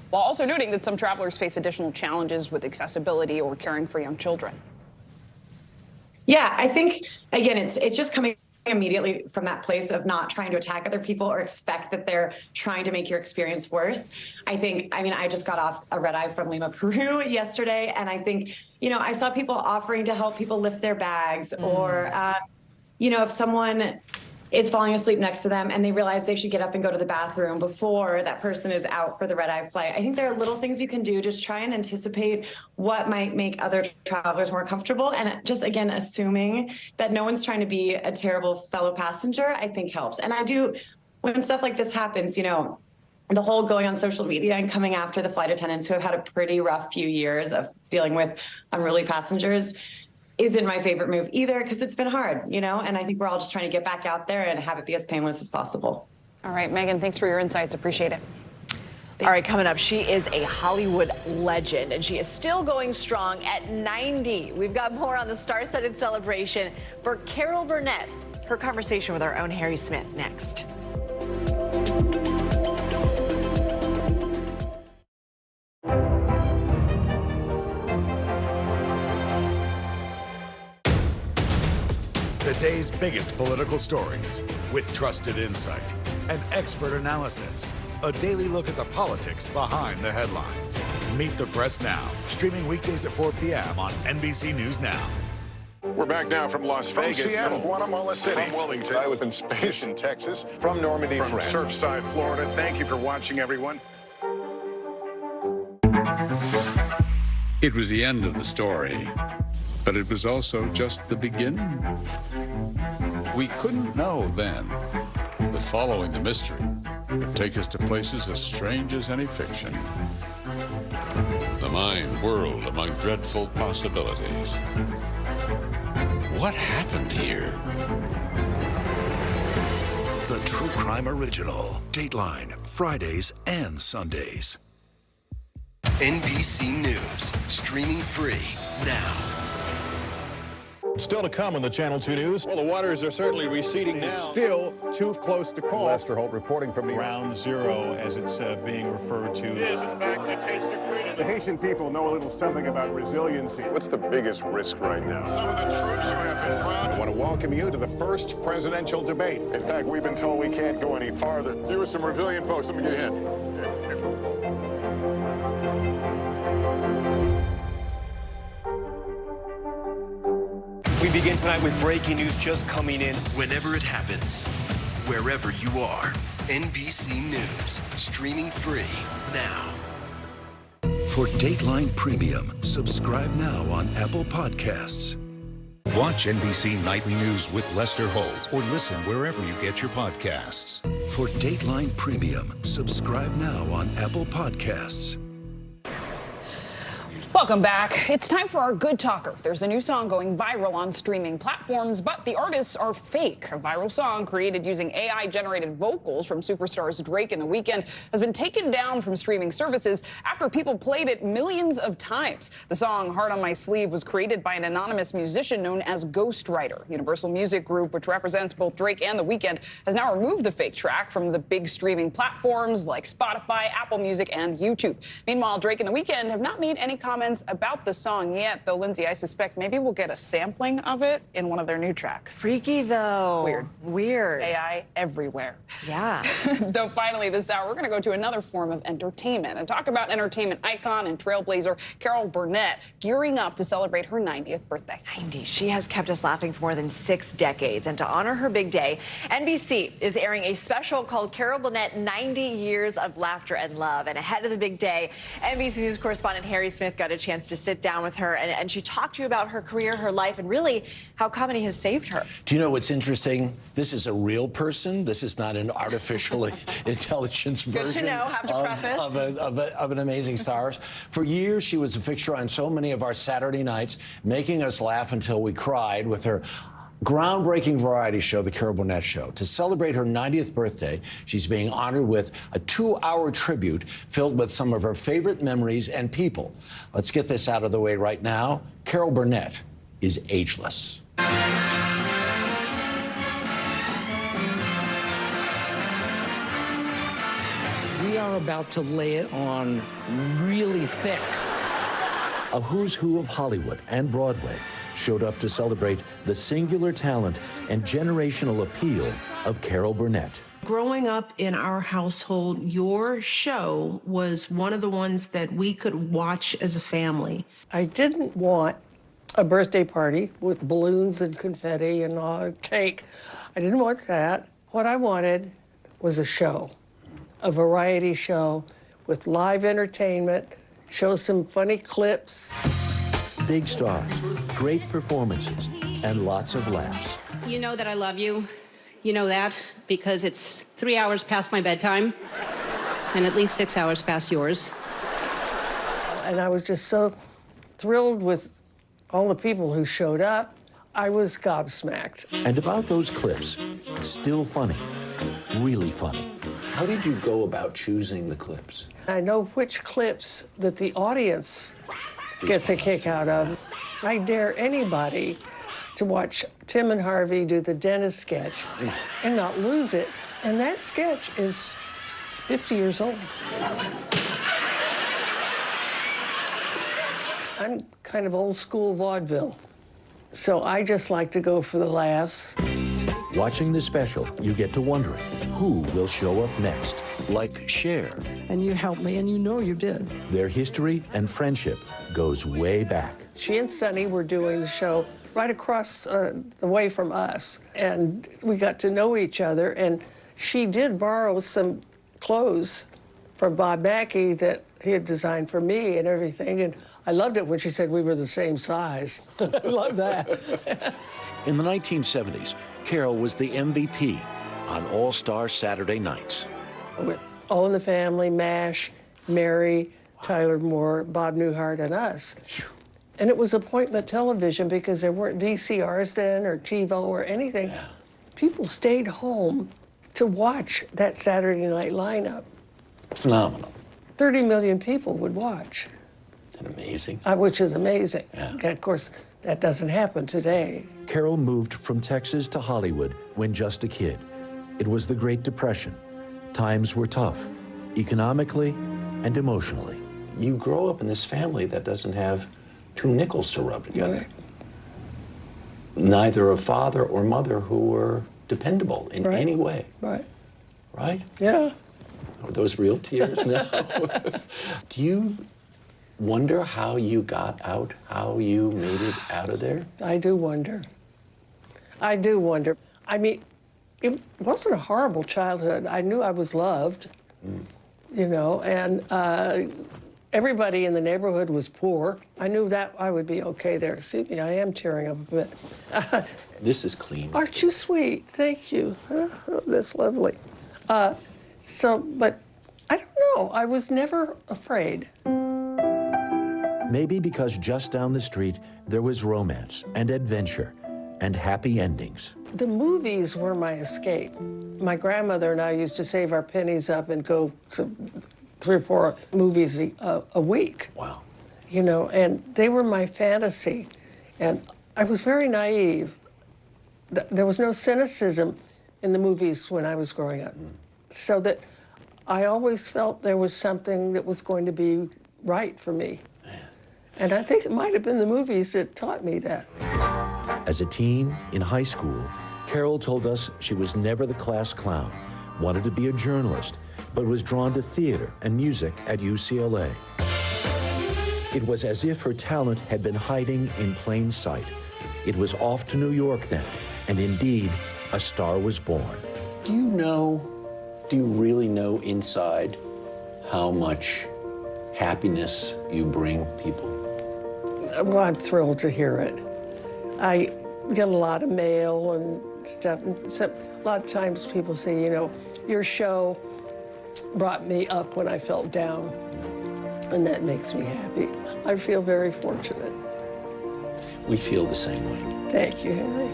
while also noting that some travelers face additional challenges with accessibility or caring for young children? Yeah, I think, again, it's just coming immediately from that place of not trying to attack other people or expect that they're trying to make your experience worse. I mean, I just got off a red eye from Lima, Peru yesterday, and I think, you know, I saw people offering to help people lift their bags or, you know, if someone is falling asleep next to them and they realize they should get up and go to the bathroom before that person is out for the red-eye flight. I think there are little things you can do, just try and anticipate what might make other travelers more comfortable. And just, again, assuming that no one's trying to be a terrible fellow passenger, I think helps. And I do, when stuff like this happens, you know, the whole going on social media and coming after the flight attendants who have had a pretty rough few years of dealing with unruly passengers isn't my favorite move either, because it's been hard, you know, and I think we're all just trying to get back out there and have it be as painless as possible. All right, Megan, thanks for your insights. Appreciate it. All right, coming up, she is a Hollywood legend, and she is still going strong at 90. We've got more on the star-studded celebration for Carol Burnett. Her conversation with our own Harry Smith next. The day's biggest political stories with trusted insight and expert analysis. A daily look at the politics behind the headlines. Meet the Press Now, streaming weekdays at 4 p.m. on NBC News Now. We're back now from Las Vegas. From Seattle, Guatemala City. From Wilmington. I was in space in Texas. From Normandy, From France. Surfside, Florida. Thank you for watching, everyone. It was the end of the story, but it was also just the beginning. We couldn't know then that following the mystery would take us to places as strange as any fiction. The mind whirled among dreadful possibilities. What happened here? The True Crime Original. Dateline, Fridays and Sundays. NBC News, streaming free now. Still to come on the Channel 2 News. Well, the waters are certainly receding now. Still too close to call. Lester Holt reporting from the Ground Zero, as it's being referred to. It is, in fact, a taste of freedom. The Haitian people know a little something about resiliency. What's the biggest risk right now? Some of the troops who have been proud. I want to welcome you to the first presidential debate. In fact, we've been told we can't go any farther. You with some resilient folks, let me get a hint. We begin tonight with breaking news just coming in. Whenever it happens, wherever you are, NBC News, streaming free now. For Dateline Premium, subscribe now on Apple Podcasts. Watch NBC Nightly News with Lester Holt or listen wherever you get your podcasts. For Dateline Premium, subscribe now on Apple Podcasts. Welcome back. It's time for our Good Talker. There's a new song going viral on streaming platforms, but the artists are fake. A viral song created using AI-generated vocals from superstars Drake and The Weeknd has been taken down from streaming services after people played it millions of times. The song Heart on My Sleeve was created by an anonymous musician known as Ghostwriter. Universal Music Group, which represents both Drake and The Weeknd, has now removed the fake track from the big streaming platforms like Spotify, Apple Music, and YouTube. Meanwhile, Drake and The Weeknd have not made any comments about the song yet, though, Lindsay, I suspect maybe we'll get a sampling of it in one of their new tracks. Freaky, though. Weird. AI everywhere. Yeah. Though finally this hour, we're going to go to another form of entertainment and talk about entertainment icon and trailblazer Carol Burnett gearing up to celebrate her 90th birthday. 90. She has kept us laughing for more than 6 decades. And to honor her big day, NBC is airing a special called Carol Burnett 90 Years of Laughter and Love. And ahead of the big day, NBC News correspondent Harry Smith got a chance to sit down with her, and she talked to you about her career, her life, and really how comedy has saved her. Do you know what's interesting? This is a real person. This is not an artificial intelligence version of an amazing star. For years, she was a fixture on so many of our Saturday nights, making us laugh until we cried with her Groundbreaking variety show, The Carol Burnett Show. To celebrate her 90th birthday, she's being honored with a 2-hour tribute filled with some of her favorite memories and people. Let's get this out of the way right now. Carol Burnett is ageless. We are about to lay it on really thick. A who's who of Hollywood and Broadway showed up to celebrate the singular talent and generational appeal of Carol Burnett. Growing up in our household, your show was one of the ones that we could watch as a family. I didn't want a birthday party with balloons and confetti and cake. I didn't want that. What I wanted was a show, a variety show with live entertainment, show some funny clips. Big stars, great performances, and lots of laughs. You know that I love you. You know that because it's 3 hours past my bedtime and at least 6 hours past yours. And I was just so thrilled with all the people who showed up. I was gobsmacked. And about those clips, still funny, really funny. How did you go about choosing the clips? I know which clips that the audience gets a kick out of. I dare anybody to watch Tim and Harvey do the dentist sketch and not lose it. And that sketch is 50 years old. I'm kind of old school vaudeville, so I just like to go for the laughs. Watching the special, you get to wondering who will show up next, like Cher. And you helped me, and you know you did. Their history and friendship goes way back. She and Sonny were doing the show right across the way from us, and we got to know each other, and she did borrow some clothes from Bob Mackie that he had designed for me and everything, and I loved it when she said we were the same size. I love that. In the 1970s, Carol was the MVP on All-Star Saturday nights. With All in the Family, MASH, Mary, Tyler Moore, Bob Newhart, and us. And it was appointment television because there weren't VCRs then or TiVo or anything. Yeah. People stayed home to watch that Saturday night lineup. Phenomenal. 30 million people would watch. Isn't that amazing? Which is amazing. Yeah. Of course, that doesn't happen today. Carol moved from Texas to Hollywood when just a kid. It was the Great Depression. Times were tough, economically and emotionally. You grow up in this family that doesn't have 2 nickels to rub together. Right. Neither a father or mother who were dependable in any way. Right. Right? Yeah. Are those real tears? No. Do you wonder how you got out, how you made it out of there? I do wonder. I do wonder. I mean, it wasn't a horrible childhood. I knew I was loved, you know, and everybody in the neighborhood was poor. I knew that I would be okay there. Excuse me, I am tearing up a bit. This is clean. Aren't you sweet? Thank you. Oh, that's lovely. But I don't know. I was never afraid. Maybe because just down the street, there was romance and adventure and happy endings. The movies were my escape. My grandmother and I used to save our pennies up and go to 3 or 4 movies a week. Wow. You know, and they were my fantasy. And I was very naive. There was no cynicism in the movies when I was growing up. So that I always felt there was something that was going to be right for me. And I think it might have been the movies that taught me that. As a teen in high school, Carol told us she was never the class clown, wanted to be a journalist, but was drawn to theater and music at UCLA. It was as if her talent had been hiding in plain sight. It was off to New York then, and indeed, a star was born. Do you really know inside how much happiness you bring people? Well, I'm thrilled to hear it. I get a lot of mail and stuff. And so, a lot of times people say, you know, your show brought me up when I felt down, and that makes me happy. I feel very fortunate. We feel the same way. Thank you, Henry.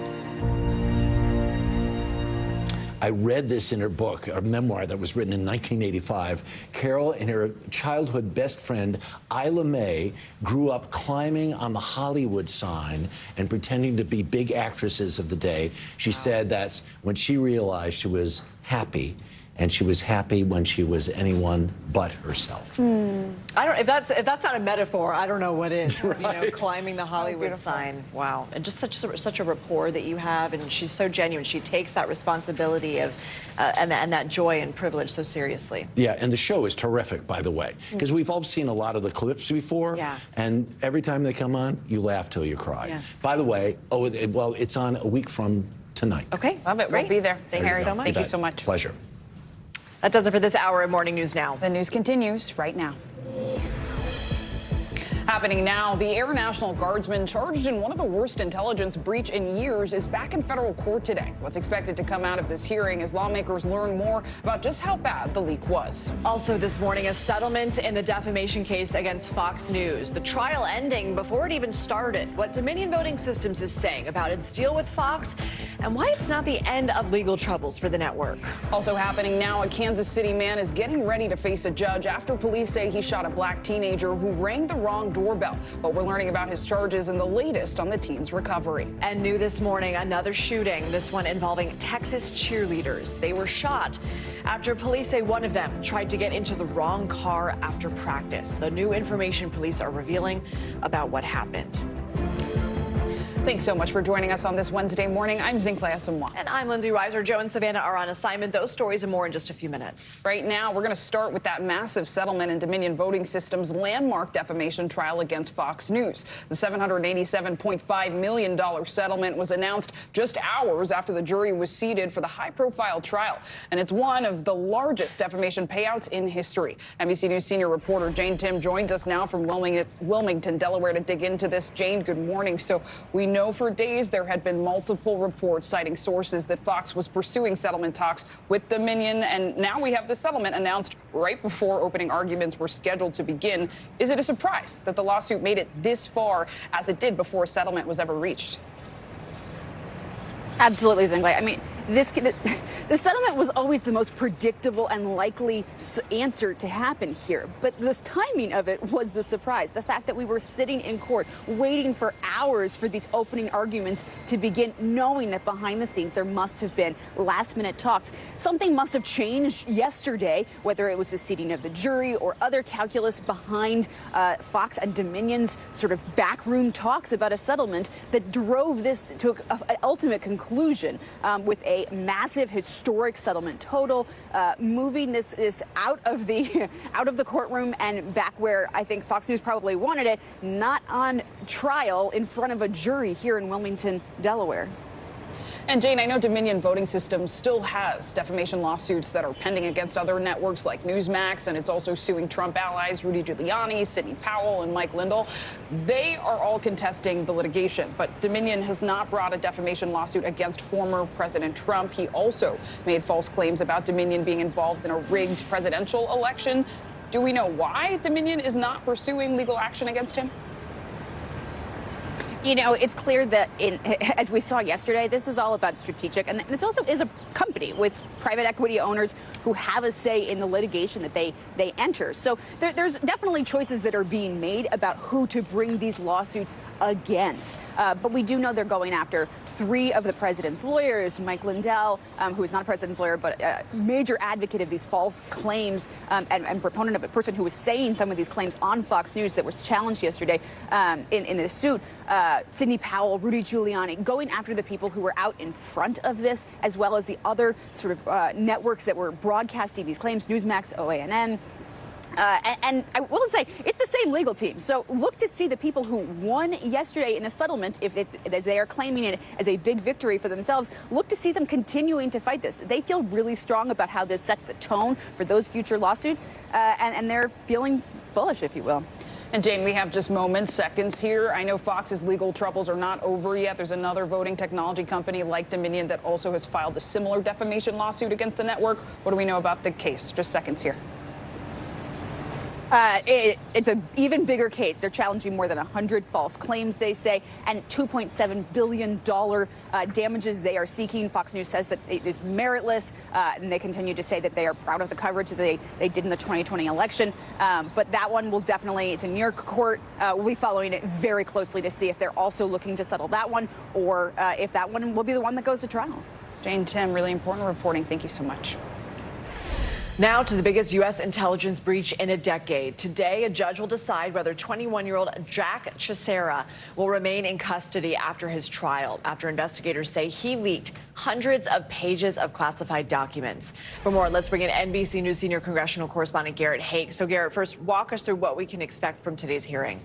I read this in her book, a memoir that was written in 1985. Carol and her childhood best friend, Isla Mae, grew up climbing on the Hollywood sign and pretending to be big actresses of the day. She said that's when she realized she was happy. And she was happy when she was anyone but herself. I don't. If that's not a metaphor, I don't know what is. Right. You know, climbing the Hollywood sign. Wow, and just such a rapport that you have, and she's so genuine. She takes that responsibility of and that joy and privilege so seriously. Yeah, and the show is terrific, by the way, because we've all seen a lot of the clips before. Yeah. And every time they come on, you laugh till you cry. Yeah. By the way, well, it's on a week from tonight. Okay, Love it. great. We'll be there. Thank you so much. Thank you so much. Pleasure. That does it for this hour of Morning News Now. The news continues right now. Happening now, the Air National Guardsman charged in one of the worst intelligence breach in years is back in federal court today. What's expected to come out of this hearing as lawmakers learn more about just how bad the leak was. Also this morning, a settlement in the defamation case against Fox News. The trial ending before it even started. What Dominion Voting Systems is saying about its deal with Fox and why it's not the end of legal troubles for the network. Also happening now, a Kansas City man is getting ready to face a judge after police say he shot a black teenager who rang the wrong doorbell. But we're learning about his charges and the latest on the teen's recovery. And new this morning, another shooting, this one involving Texas cheerleaders. They were shot after police say one of them tried to get into the wrong car after practice. The new information police are revealing about what happened. Thanks so much for joining us on this Wednesday morning. I'm Zinklea Asamoah. And I'm Lindsay Reiser. Joe and Savannah are on assignment. Those stories and more in just a few minutes. Right now, we're going to start with that massive settlement in Dominion Voting Systems' landmark defamation trial against Fox News. The $787.5 million settlement was announced just hours after the jury was seated for the high-profile trial. And it's one of the largest defamation payouts in history. NBC News senior reporter Jane Tim joins us now from Wilmington, Delaware, to dig into this. Jane, good morning. So we know for days there had been multiple reports citing sources that Fox was pursuing settlement talks with Dominion, and now we have the settlement announced right before opening arguments were scheduled to begin. Is it a surprise that the lawsuit made it this far as it did before a settlement was ever reached? Absolutely, Zingley. I mean, the settlement was always the most predictable and likely answer to happen here. But the timing of it was the surprise. The fact that we were sitting in court waiting for hours for these opening arguments to begin, knowing that behind the scenes there must have been last-minute talks. Something must have changed yesterday, whether it was the seating of the jury or other calculus behind Fox and Dominion's sort of backroom talks about a settlement that drove this to an ultimate conclusion with a massive historic settlement total, moving this out of the courtroom and back where I think Fox News probably wanted it, not on trial in front of a jury here in Wilmington, Delaware. And Jane, I know Dominion Voting Systems still has defamation lawsuits that are pending against other networks like Newsmax, and it's also suing Trump allies Rudy Giuliani, Sidney Powell, and Mike Lindell. They are all contesting the litigation, but Dominion has not brought a defamation lawsuit against former President Trump. He also made false claims about Dominion being involved in a rigged presidential election. Do we know why Dominion is not pursuing legal action against him? You know, it's clear that, as we saw yesterday, this is all about strategic. And this also is a company with private equity owners who have a say in the litigation that they enter. So there's definitely choices that are being made about who to bring these lawsuits against. But we do know they're going after three of the president's lawyers, Mike Lindell, who is not a president's lawyer, but a major advocate of these false claims and proponent of a person who was saying some of these claims on Fox News that was challenged yesterday in this suit. Sidney Powell, Rudy Giuliani, going after the people who were out in front of this, as well as the other sort of networks that were broadcasting these claims, Newsmax, OANN. And I will say, it's the same legal team. So look to see the people who won yesterday in a settlement, if they are claiming it as a big victory for themselves, look to see them continuing to fight this. They feel really strong about how this sets the tone for those future lawsuits, and they're feeling bullish, if you will. And Jane, we have just moments, seconds here. I know Fox's legal troubles are not over yet. There's another voting technology company like Dominion that also has filed a similar defamation lawsuit against the network. What do we know about the case? Just seconds here. It's an even bigger case. They're challenging more than 100 false claims, they say, and $2.7 billion damages they are seeking. Fox News says that it is meritless, and they continue to say that they are proud of the coverage that they did in the 2020 election. But that one will definitely, it's in New York court. We'll be following it very closely to see if they're also looking to settle that one, or if that one will be the one that goes to trial. Jane, Tim, really important reporting. Thank you so much. Now to the biggest U.S. intelligence breach in a decade. Today, a judge will decide whether 21-year-old Jack Teixeira will remain in custody after his trial, after investigators say he leaked hundreds of pages of classified documents. For more, let's bring in NBC News senior congressional correspondent Garrett Haake. So, Garrett, first, walk us through what we can expect from today's hearing.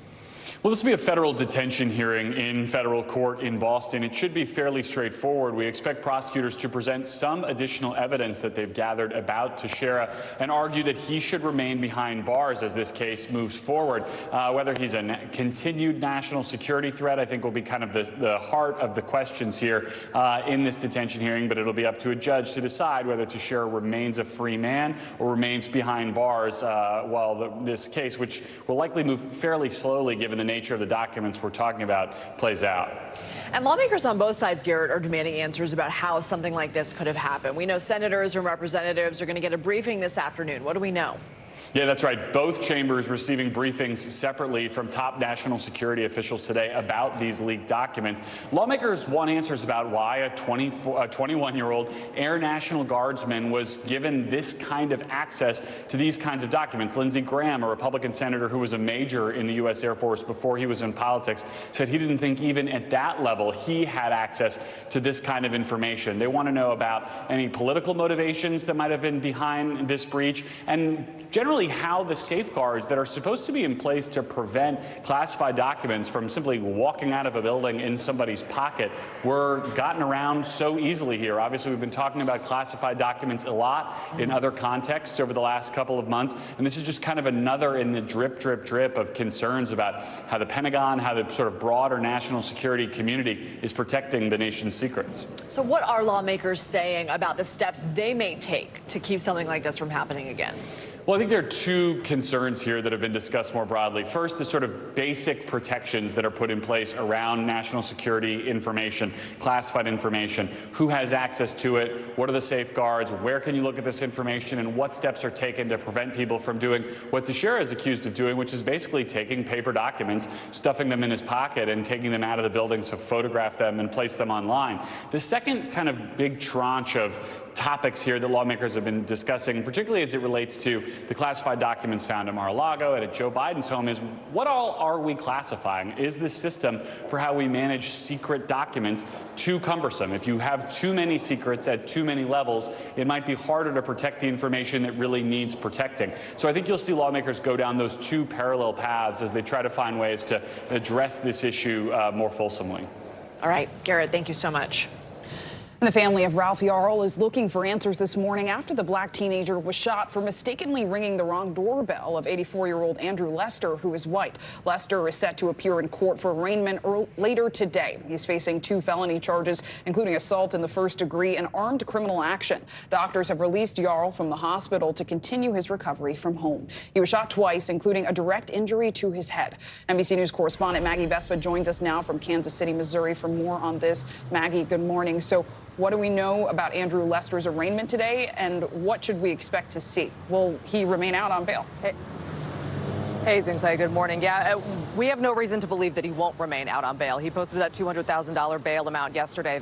Well, this will be a federal detention hearing in federal court in Boston. It should be fairly straightforward. We expect prosecutors to present some additional evidence that they've gathered about Teixeira and argue that he should remain behind bars as this case moves forward. Whether he's a continued national security threat, I think, will be kind of the heart of the questions here in this detention hearing, but it'll be up to a judge to decide whether Teixeira remains a free man or remains behind bars while this case, which will likely move fairly slowly given the nature of the documents we're talking about, plays out. And lawmakers on both sides, Garrett, are demanding answers about how something like this could have happened. We know senators and representatives are going to get a briefing this afternoon. What do we know? Yeah, that's right. Both chambers receiving briefings separately from top national security officials today about these leaked documents. Lawmakers want answers about why a 21-year-old Air National Guardsman was given this kind of access to these kinds of documents. Lindsey Graham, a Republican senator who was a major in the U.S. Air Force before he was in politics, said he didn't think even at that level he had access to this kind of information. They want to know about any political motivations that might have been behind this breach, and generally how the safeguards that are supposed to be in place to prevent classified documents from simply walking out of a building in somebody's pocket were gotten around so easily here. Obviously, we've been talking about classified documents a lot in other contexts over the last couple of months, and this is just kind of another in the drip, drip, drip of concerns about how the Pentagon, how the sort of broader national security community is protecting the nation's secrets. So what are lawmakers saying about the steps they may take to keep something like this from happening again? Well, I think there are two concerns here that have been discussed more broadly. First, the sort of basic protections that are put in place around national security information, classified information. Who has access to it? What are the safeguards? Where can you look at this information? And what steps are taken to prevent people from doing what Teixeira is accused of doing, which is basically taking paper documents, stuffing them in his pocket, and taking them out of the building to photograph them and place them online. The second kind of big tranche of topics here that lawmakers have been discussing, particularly as it relates to the classified documents found at Mar-a-Lago and at Joe Biden's home, is what all are we classifying? Is this system for how we manage secret documents too cumbersome? If you have too many secrets at too many levels, it might be harder to protect the information that really needs protecting. So I think you'll see lawmakers go down those two parallel paths as they try to find ways to address this issue more fulsomely. All right, Garrett, thank you so much. And the family of Ralph Yarl is looking for answers this morning after the black teenager was shot for mistakenly ringing the wrong doorbell of 84-year-old Andrew Lester, who is white. Lester is set to appear in court for arraignment later today. He's facing 2 felony charges, including assault in the first degree and armed criminal action. Doctors have released Yarl from the hospital to continue his recovery from home. He was shot twice, including a direct injury to his head. NBC News correspondent Maggie Vespa joins us now from Kansas City, Missouri, for more on this. Maggie, good morning. So what do we know about Andrew Lester's arraignment today, and what should we expect to see? Will he remain out on bail? Hey, Clay, good morning. Yeah, we have no reason to believe that he won't remain out on bail. He posted that $200,000 bail amount yesterday.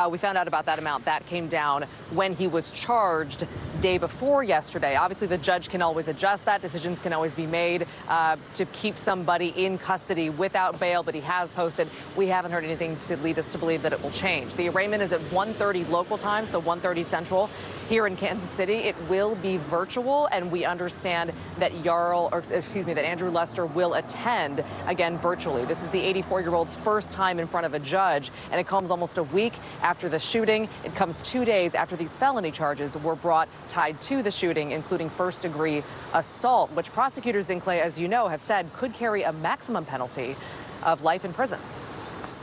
We found out about that amount. That came down when he was charged day before yesterday. Obviously, the judge can always adjust that. Decisions can always be made to keep somebody in custody without bail, but he has posted. We haven't heard anything to lead us to believe that it will change. The arraignment is at 1:30 local time, so 1:30 Central here in Kansas City. It will be virtual, and we understand that that Andrew Lester will attend again virtually. This is the 84-year-old's first time in front of a judge, and it comes almost a week after the shooting. It comes 2 days after these felony charges were brought tied to the shooting, including first-degree assault, which prosecutors in Clay, as you know, have said could carry a maximum penalty of life in prison.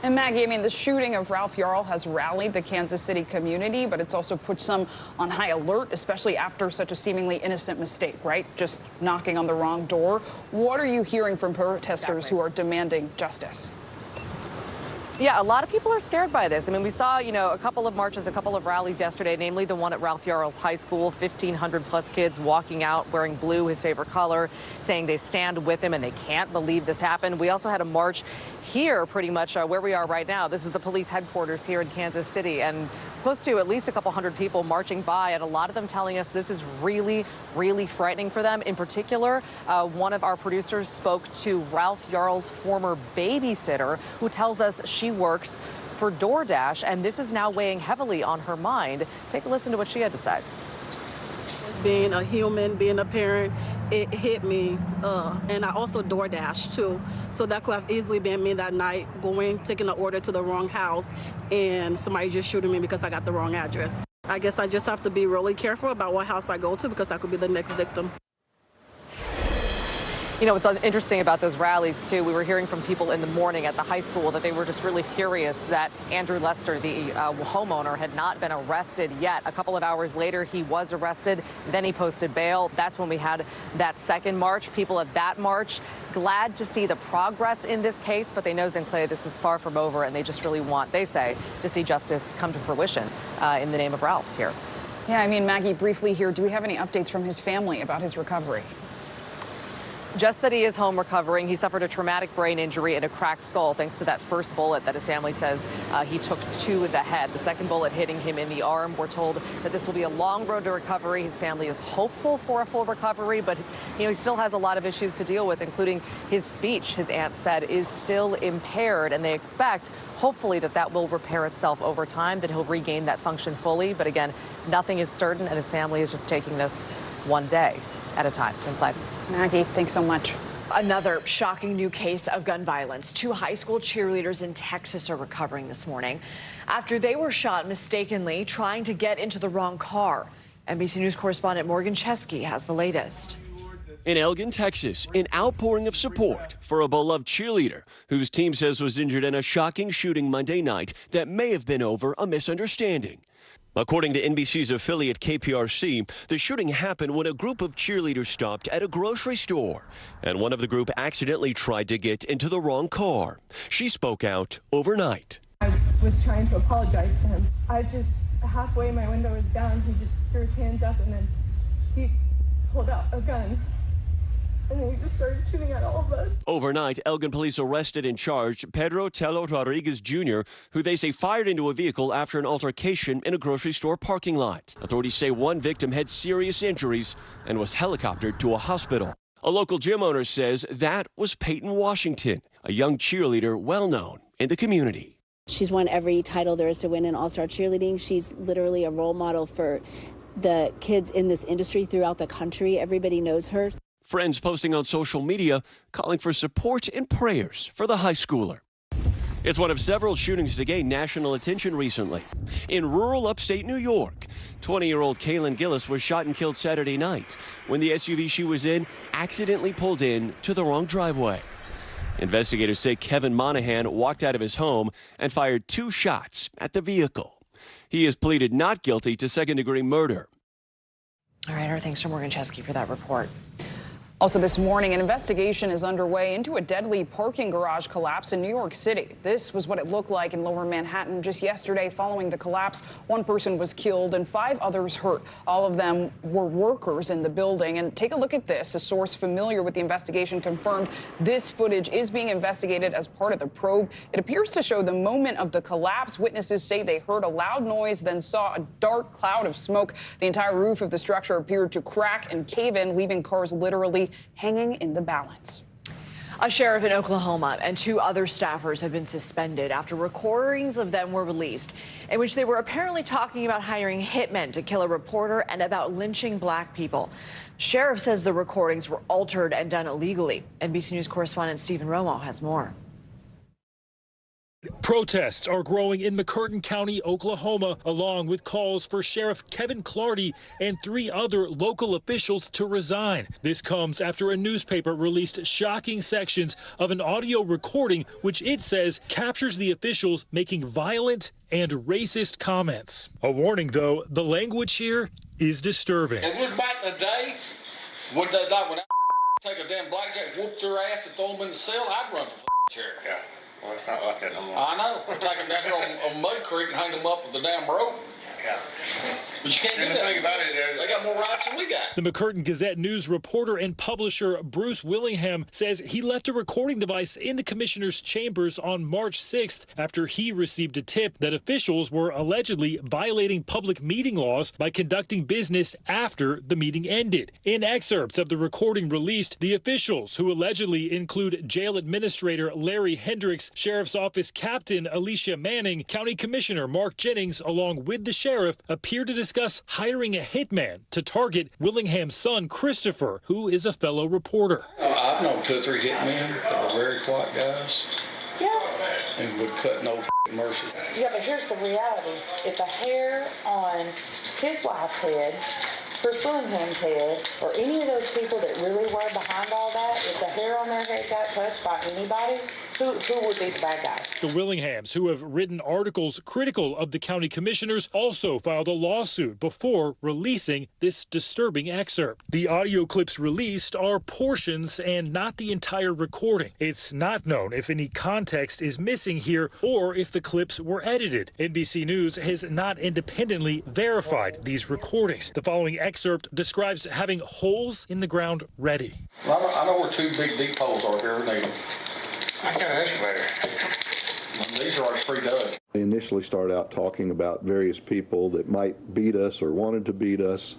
And Maggie, I mean, the shooting of Ralph Yarl has rallied the Kansas City community, but it's also put some on high alert, especially after such a seemingly innocent mistake, right? Just knocking on the wrong door. What are you hearing from protesters who are demanding justice? Yeah, a lot of people are scared by this. I mean, we saw, a couple of marches, a couple of rallies yesterday, namely the one at Ralph Yarl's high school, 1,500 plus kids walking out wearing blue, his favorite color, saying they stand with him and they can't believe this happened. We also had a march here pretty much where we are right now. This is the police headquarters here in Kansas City, and close to at least a couple hundred people marching by, and a lot of them telling us this is really, really frightening for them. In particular, one of our producers spoke to Ralph Yarl's former babysitter, who tells us she works for DoorDash, and this is now weighing heavily on her mind. Take a listen to what she had to say. Being a human, being a parent, it hit me. And I also DoorDash too. So that could have easily been me that night taking an order to the wrong house and somebody just shooting me because I got the wrong address. I guess I just have to be really careful about what house I go to because that could be the next victim. What's interesting about those rallies, too, we were hearing from people in the morning at the high school that they were just really furious that Andrew Lester, the homeowner, had not been arrested yet. A couple of hours later, he was arrested. Then he posted bail. That's when we had that second march. People at that march glad to see the progress in this case, but they know, Sinclair, this is far from over, and they just really want, they say, to see justice come to fruition in the name of Ralph here. Yeah, I mean, Maggie, briefly here, do we have any updates from his family about his recovery? Just that he is home recovering. He suffered a traumatic brain injury and a cracked skull thanks to that first bullet that his family says he took to the head. The second bullet hitting him in the arm. We're told that this will be a long road to recovery. His family is hopeful for a full recovery, but he still has a lot of issues to deal with, including his speech, his aunt said, is still impaired, and they expect, hopefully, that will repair itself over time, that he'll regain that function fully. But again, nothing is certain, and his family is just taking this one day at a time. Sinclair. Maggie, thanks so much. Another shocking new case of gun violence. 2 high school cheerleaders in Texas are recovering this morning after they were shot mistakenly trying to get into the wrong car. NBC News correspondent Morgan Chesky has the latest. In Elgin, Texas, an outpouring of support for a beloved cheerleader whose team says was injured in a shocking shooting Monday night that may have been over a misunderstanding. According to NBC's affiliate KPRC, the shooting happened when a group of cheerleaders stopped at a grocery store, and one of the group accidentally tried to get into the wrong car. She spoke out overnight. I was trying to apologize to him. I just, halfway my window was down, he just threw his hands up and then he pulled out a gun. And then he just started shooting at all of us. Overnight, Elgin police arrested and charged Pedro Tello Rodriguez Jr., who they say fired into a vehicle after an altercation in a grocery store parking lot. Authorities say one victim had serious injuries and was helicoptered to a hospital. A local gym owner says that was Peyton Washington, a young cheerleader well known in the community. She's won every title there is to win in all-star cheerleading. She's literally a role model for the kids in this industry throughout the country. Everybody knows her. Friends posting on social media calling for support and prayers for the high schooler. It's one of several shootings to gain national attention recently. In rural upstate New York, 20-year-old Kaylin Gillis was shot and killed Saturday night when the SUV she was in accidentally pulled in to the wrong driveway. Investigators say Kevin Monahan walked out of his home and fired 2 shots at the vehicle. He has pleaded not guilty to second-degree murder. All right, our thanks to Morgan Chesky for that report. Also this morning, an investigation is underway into a deadly parking garage collapse in New York City. This was what it looked like in Lower Manhattan just yesterday. Following the collapse, 1 person was killed and 5 others hurt. All of them were workers in the building. And take a look at this. A source familiar with the investigation confirmed this footage is being investigated as part of the probe. It appears to show the moment of the collapse. Witnesses say they heard a loud noise, then saw a dark cloud of smoke. The entire roof of the structure appeared to crack and cave in, leaving cars literally hanging in the balance. A sheriff in Oklahoma and 2 other staffers have been suspended after recordings of them were released in which they were apparently talking about hiring hitmen to kill a reporter and about lynching black people. Sheriff says the recordings were altered and done illegally. NBC News correspondent Stephen Romo has more. Protests are growing in McCurtain County, Oklahoma, along with calls for Sheriff Kevin Clardy and 3 other local officials to resign. This comes after a newspaper released shocking sections of an audio recording which it says captures the officials making violent and racist comments. A warning, though, the language here is disturbing. If it was back in the day, when I take a damn blackjack, whoop their ass and throw them in the cell, I'd run for sheriff. Yeah. Well, it's not like that no more. I know. We're taking them down here on Mud Creek and hang them up with the damn rope. Yeah. But you can't do that. The thing about it is, they got more rights than we got. The McCurtain Gazette News reporter and publisher Bruce Willingham says he left a recording device in the commissioner's chambers on March 6th after he received a tip that officials were allegedly violating public meeting laws by conducting business after the meeting ended. In excerpts of the recording released, the officials, who allegedly include jail administrator Larry Hendricks, Sheriff's Office Captain Alicia Manning, County Commissioner Mark Jennings, along with the sheriff, appear to discuss hiring a hitman to target Willingham's son, Christopher, who is a fellow reporter. I've known 2 or 3 hitmen that were very quiet guys. Yeah. And would cut no mercy. Yeah, but here's the reality. If the hair on his wife's head, Chris Willingham's head, or any of those people that really were behind all that, if the hair on their head got touched by anybody, who would be the bad guys? The Willinghams, who have written articles critical of the county commissioners, also filed a lawsuit before releasing this disturbing excerpt. The audio clips released are portions and not the entire recording. It's not known if any context is missing here or if the clips were edited. NBC News has not independently verified these recordings. The following excerpt describes having holes in the ground ready. Well, I know where 2 big deep holes are here. I got an excavator. These are already pre-dug. They initially started out talking about various people that might beat us or wanted to beat us,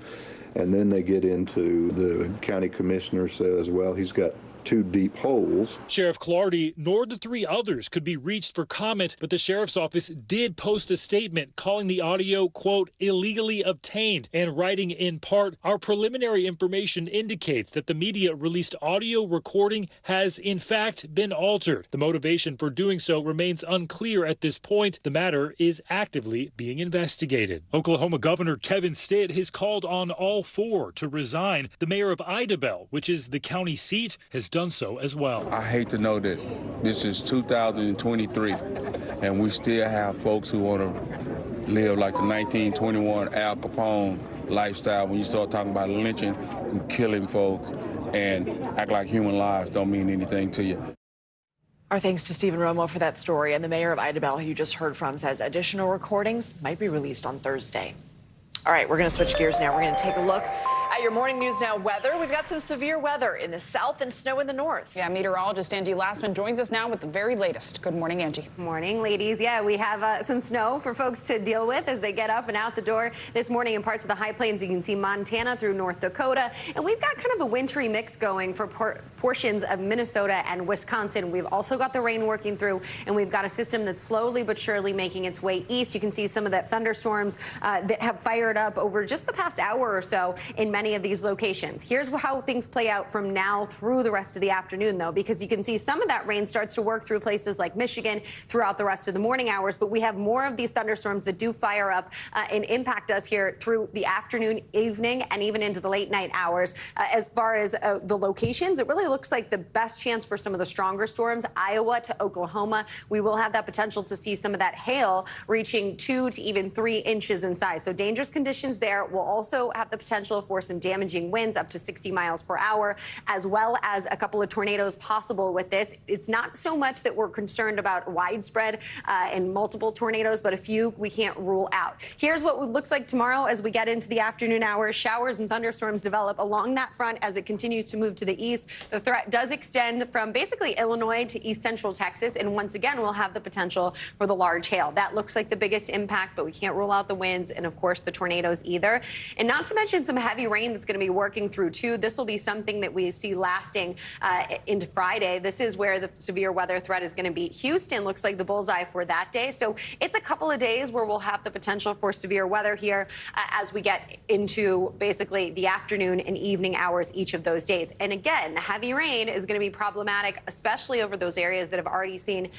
and then they get into the county commissioner says, well, he's got 2 deep holes. Sheriff Clardy nor the 3 others could be reached for comment, but the sheriff's office did post a statement calling the audio, quote, illegally obtained, and writing in part, our preliminary information indicates that the media released audio recording has in fact been altered. The motivation for doing so remains unclear at this point. The matter is actively being investigated. Oklahoma Governor Kevin Stitt has called on all 4 to resign. The mayor of Idabel, which is the county seat, has done so as well. I hate to know that this is 2023 and we still have folks who want to live like the 1921 Al Capone lifestyle when you start talking about lynching and killing folks and act like human lives don't mean anything to you. Our thanks to Stephen Romo for that story. And the mayor of Idabel, who you just heard from, says additional recordings might be released on Thursday. All right, we're going to switch gears now. We're going to take a look at your Morning News Now weather. We've got some severe weather in the south and snow in the north. Yeah, meteorologist Angie Lassman joins us now with the very latest. Good morning, Angie. Morning, ladies. Yeah, we have some snow for folks to deal with as they get up and out the door this morning in parts of the high plains. You can see Montana through North Dakota. And we've got kind of a wintry mix going for portions of Minnesota and Wisconsin. We've also got the rain working through, and we've got a system that's slowly but surely making its way east. You can see some of that thunderstorms that have fired up over just the past hour or so in many of these locations. Here's how things play out from now through the rest of the afternoon, though, because you can see some of that rain starts to work through places like Michigan throughout the rest of the morning hours. But we have more of these thunderstorms that do fire up and impact us here through the afternoon, evening, and even into the late night hours. As far as the locations, it really looks like the best chance for some of the stronger storms, Iowa to Oklahoma. We will have that potential to see some of that hail reaching 2 to even 3 inches in size. So dangerous conditions there. We'll also have the potential for some damaging winds up to 60 miles per hour, as well as a couple of tornadoes possible with this. It's not so much that we're concerned about widespread and multiple tornadoes, but a few we can't rule out. Here's what it looks like tomorrow as we get into the afternoon hours. Showers and thunderstorms develop along that front as it continues to move to the east. The threat does extend from basically Illinois to east central Texas, and once again, we'll have the potential for the large hail. That looks like the biggest impact, but we can't rule out the winds and, of course, the tornadoes either. And not to mention some heavy rain rain that's going to be working through, too. This will be something that we see lasting into Friday. This is where the severe weather threat is going to be. Houston looks like the bullseye for that day. So it's a couple of days where we'll have the potential for severe weather here as we get into basically the afternoon and evening hours each of those days. And again, the heavy rain is going to be problematic, especially over those areas that have already seen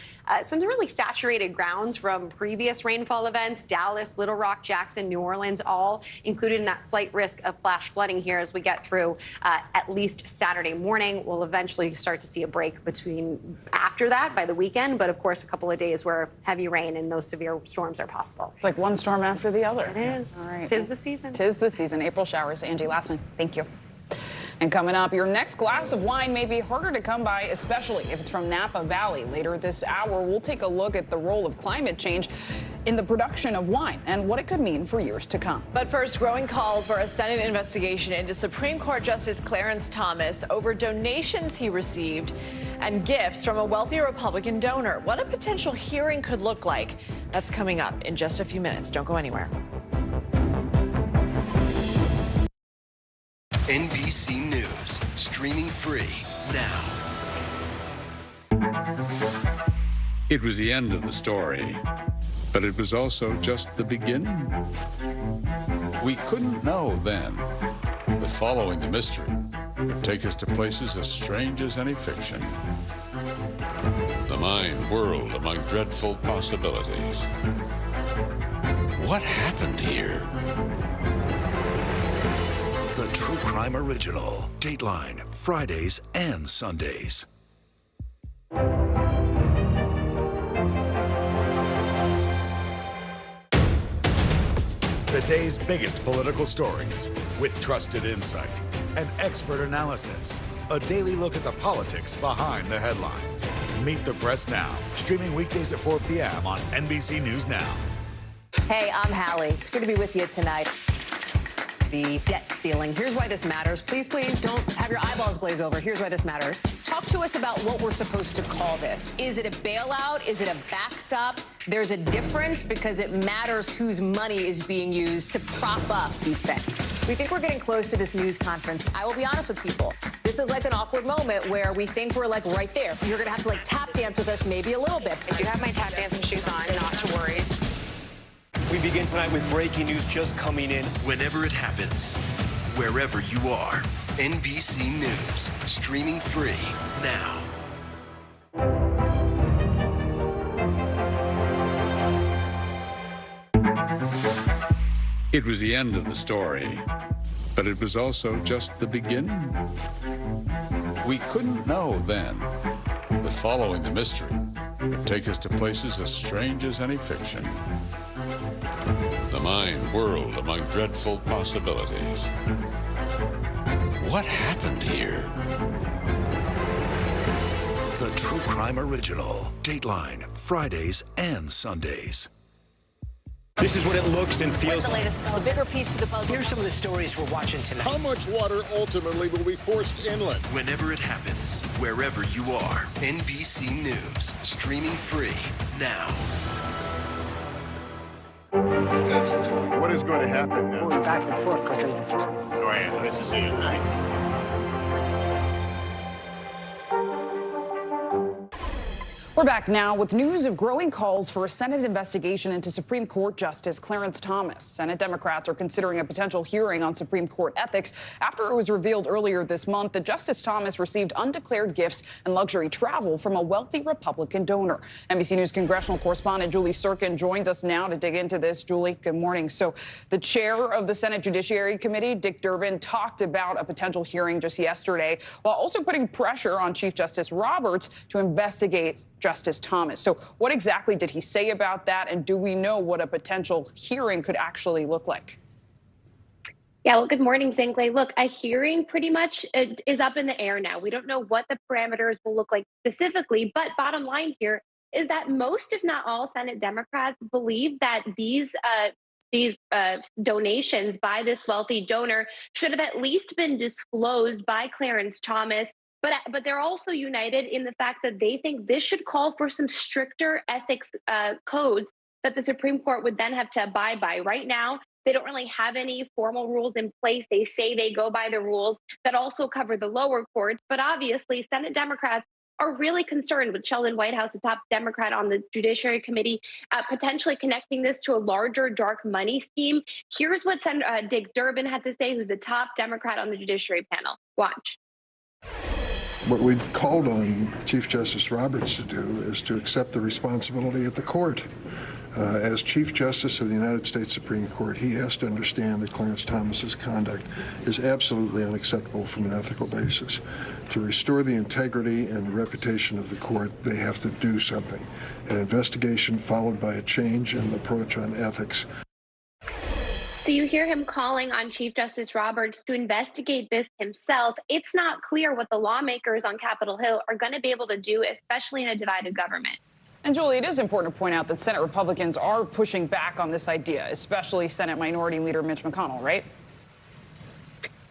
some really saturated grounds from previous rainfall events. Dallas, Little Rock, Jackson, New Orleans, all included in that slight risk of flash flooding here as we get through at least Saturday morning. We'll eventually start to see a break between after that by the weekend, but of course a couple of days where heavy rain and those severe storms are possible. It's like one storm after the other. It is. All right. Tis the season. Tis the season. April showers. Angie Lassman, thank you. And coming up, your next glass of wine may be harder to come by, especially if it's from Napa Valley. Later this hour, we'll take a look at the role of climate change in the production of wine and what it could mean for years to come. But first, growing calls for a Senate investigation into Supreme Court Justice Clarence Thomas over donations he received and gifts from a wealthy Republican donor. What a potential hearing could look like. That's coming up in just a few minutes. Don't go anywhere. NBC News, streaming free now. It was the end of the story, but it was also just the beginning. We couldn't know then that following the mystery would take us to places as strange as any fiction. The mind whirled among dreadful possibilities. What happened here? The True Crime Original. Dateline, Fridays and Sundays. The day's biggest political stories with trusted insight and expert analysis. A daily look at the politics behind the headlines. Meet the Press Now, streaming weekdays at 4 p.m. on NBC News Now. Hey, I'm Hallie. It's good to be with you tonight. The debt ceiling. Here's why this matters. Please, please don't have your eyeballs glaze over. Here's why this matters. Talk to us about what we're supposed to call this. Is it a bailout? Is it a backstop? There's a difference because it matters whose money is being used to prop up these banks. We think we're getting close to this news conference. I will be honest with people. This is like an awkward moment where we think we're like right there. You're going to have to like tap dance with us maybe a little bit. I do have my tap dancing shoes on, not to worry. We begin tonight with breaking news just coming in. Whenever it happens, wherever you are, NBC News, streaming free now. It was the end of the story, but it was also just the beginning. We couldn't know then that following the mystery would take us to places as strange as any fiction. The mind whirled among dreadful possibilities. What happened here? The True Crime Original. Dateline, Fridays and Sundays. This is what it looks and feels What's the latest, Phil? A bigger piece to the puzzle. Here's some of the stories we're watching tonight. How much water ultimately will be forced inland? Whenever it happens, wherever you are, NBC News, streaming free now. What is going to happen now? Going back and forth because they... Oh, yeah, nice to see you tonight. We're back now with news of growing calls for a Senate investigation into Supreme Court Justice Clarence Thomas. Senate Democrats are considering a potential hearing on Supreme Court ethics after it was revealed earlier this month that Justice Thomas received undeclared gifts and luxury travel from a wealthy Republican donor. NBC News congressional correspondent Julie Sirkin joins us now to dig into this. Julie, good morning. So the chair of the Senate Judiciary Committee, Dick Durbin, talked about a potential hearing just yesterday while also putting pressure on Chief Justice Roberts to investigate Justice Thomas. So what exactly did he say about that? And do we know what a potential hearing could actually look like? Yeah, well, good morning, Zinkley. Look, a hearing pretty much is up in the air now. We don't know what the parameters will look like specifically, but bottom line here is that most, if not all, Senate Democrats believe that these donations by this wealthy donor should have at least been disclosed by Clarence Thomas. But they're also united in the fact that they think this should call for some stricter ethics codes that the Supreme Court would then have to abide by. Right now, They don't really have any formal rules in place. They say they go by the rules that also cover the lower courts. But obviously, Senate Democrats are really concerned with Sheldon Whitehouse, the top Democrat on the Judiciary Committee, potentially connecting this to a larger dark money scheme. Here's what Senator Dick Durbin had to say, who's the top Democrat on the Judiciary panel. Watch. What we've called on Chief Justice Roberts to do is to accept the responsibility at the court. As Chief Justice of the United States Supreme Court, he has to understand that Clarence Thomas's conduct is absolutely unacceptable from an ethical basis. To restore the integrity and reputation of the court, they have to do something. An investigation followed by a change in the approach on ethics. So you hear him calling on Chief Justice Roberts to investigate this himself. It's not clear what the lawmakers on Capitol Hill are going to be able to do, especially in a divided government. And Julie, it is important to point out that Senate Republicans are pushing back on this idea, especially Senate Minority Leader Mitch McConnell, right?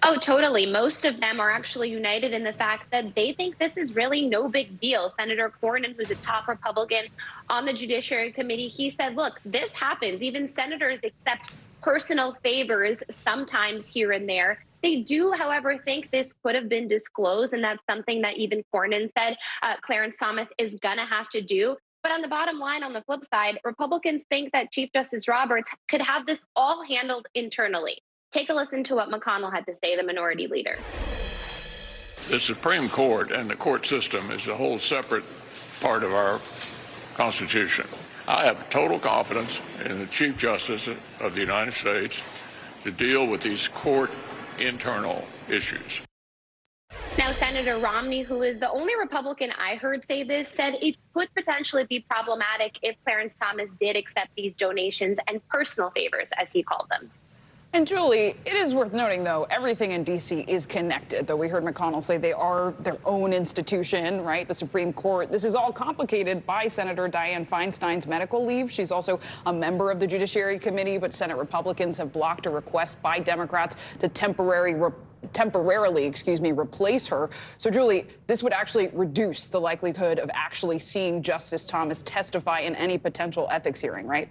Oh, totally. Most of them are actually united in the fact that they think this is really no big deal. Senator Cornyn, who's a top Republican on the Judiciary Committee, he said, look, this happens. Even senators accept personal favors sometimes here and there. They do, however, think this could have been disclosed, and that's something that even Cornyn said Clarence Thomas is going to have to do. But on the bottom line, on the flip side, Republicans think that Chief Justice Roberts could have this all handled internally. Take a listen to what McConnell had to say, the minority leader. The Supreme Court and the court system is a whole separate part of our Constitution. I have total confidence in the Chief Justice of the United States to deal with these court internal issues. Now, Senator Romney, who is the only Republican I heard say this, said it could potentially be problematic if Clarence Thomas did accept these donations and personal favors, as he called them. And Julie, it is worth noting, though, everything in D.C. is connected, though we heard McConnell say they are their own institution, right? The Supreme Court. This is all complicated by Senator Dianne Feinstein's medical leave. She's also a member of the Judiciary Committee, but Senate Republicans have blocked a request by Democrats to temporarily replace her. So, Julie, this would actually reduce the likelihood of actually seeing Justice Thomas testify in any potential ethics hearing, right?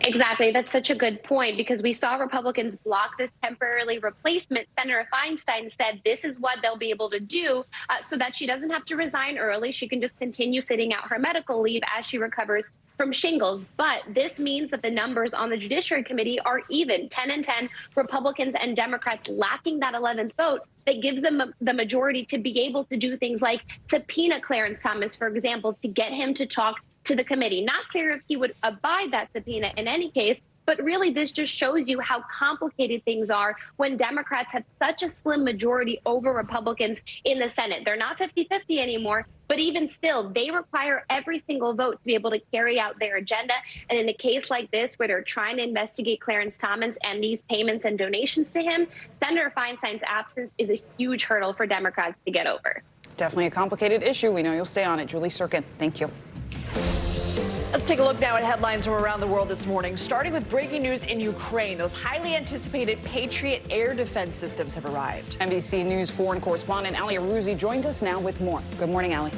Exactly. That's such a good point, because we saw Republicans block this temporarily replacement. Senator Feinstein said this is what they'll be able to do so that she doesn't have to resign early. She can just continue sitting out her medical leave as she recovers from shingles. But this means that the numbers on the Judiciary Committee are even, 10 and 10, Republicans and Democrats lacking that 11th vote that gives them the majority to be able to do things like subpoena Clarence Thomas, for example, to get him to talk to the committee. Not clear if he would abide that subpoena in any case, but really this just shows you how complicated things are when Democrats have such a slim majority over Republicans in the Senate. They're not 50-50 anymore, but even still, they require every single vote to be able to carry out their agenda. And in a case like this, where they're trying to investigate Clarence Thomas and these payments and donations to him, Senator Feinstein's absence is a huge hurdle for Democrats to get over. Definitely a complicated issue. We know you'll stay on it. Julie Sirkin, thank you. Let's take a look now at headlines from around the world this morning, starting with breaking news in Ukraine. Those highly anticipated Patriot air defense systems have arrived. NBC News foreign correspondent Ali Aruzzi joins us now with more. Good morning, Ali.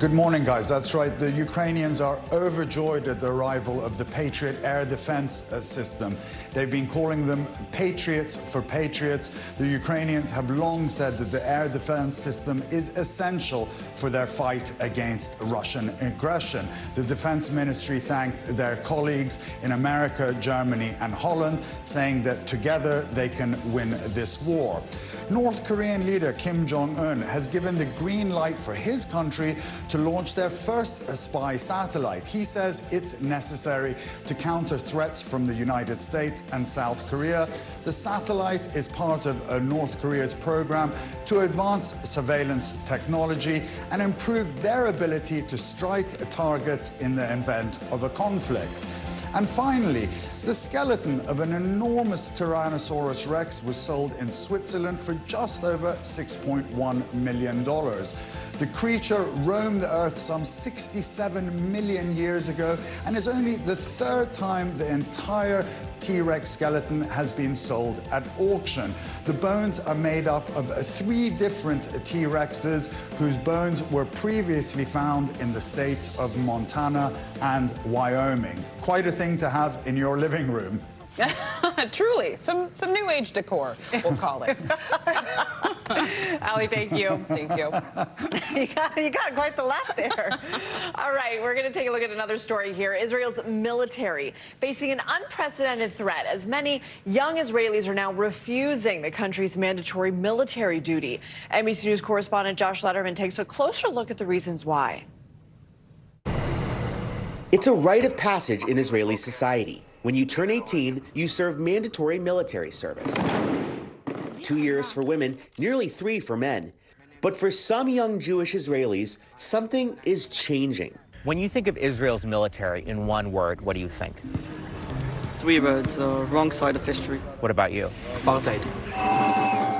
Good morning, guys. That's right. The Ukrainians are overjoyed at the arrival of the Patriot air defense system. They've been calling them Patriots for Patriots. The Ukrainians have long said that the air defense system is essential for their fight against Russian aggression. The Defense Ministry thanked their colleagues in America, Germany and Holland, saying that together they can win this war. North Korean leader Kim Jong-un has given the green light for his country to launch their first spy satellite. He says it's necessary to counter threats from the United States and South Korea. The satellite is part of North Korea's program to advance surveillance technology and improve their ability to strike targets in the event of a conflict. And finally, The skeleton of an enormous Tyrannosaurus Rex was sold in Switzerland for just over $6.1 million. The creature roamed the Earth some 67 million years ago and is only the third time the entire T-Rex skeleton has been sold at auction. The bones are made up of 3 different T-Rexes whose bones were previously found in the states of Montana and Wyoming. Quite a thing to have in your living room. Truly, some new age decor, we'll call it. Allie, thank you. Thank you. You got quite the laugh there. All right, we're going to take a look at another story here. Israel's military facing an unprecedented threat as many young Israelis are now refusing the country's mandatory military duty. NBC News correspondent Josh Letterman takes a closer look at the reasons why. It's a rite of passage in Israeli society. When you turn 18, you serve mandatory military service. 2 years for women, nearly 3 for men. But for some young Jewish Israelis, something is changing. When you think of Israel's military in one word, what do you think? 3 words, wrong side of history. What about you? Apartheid.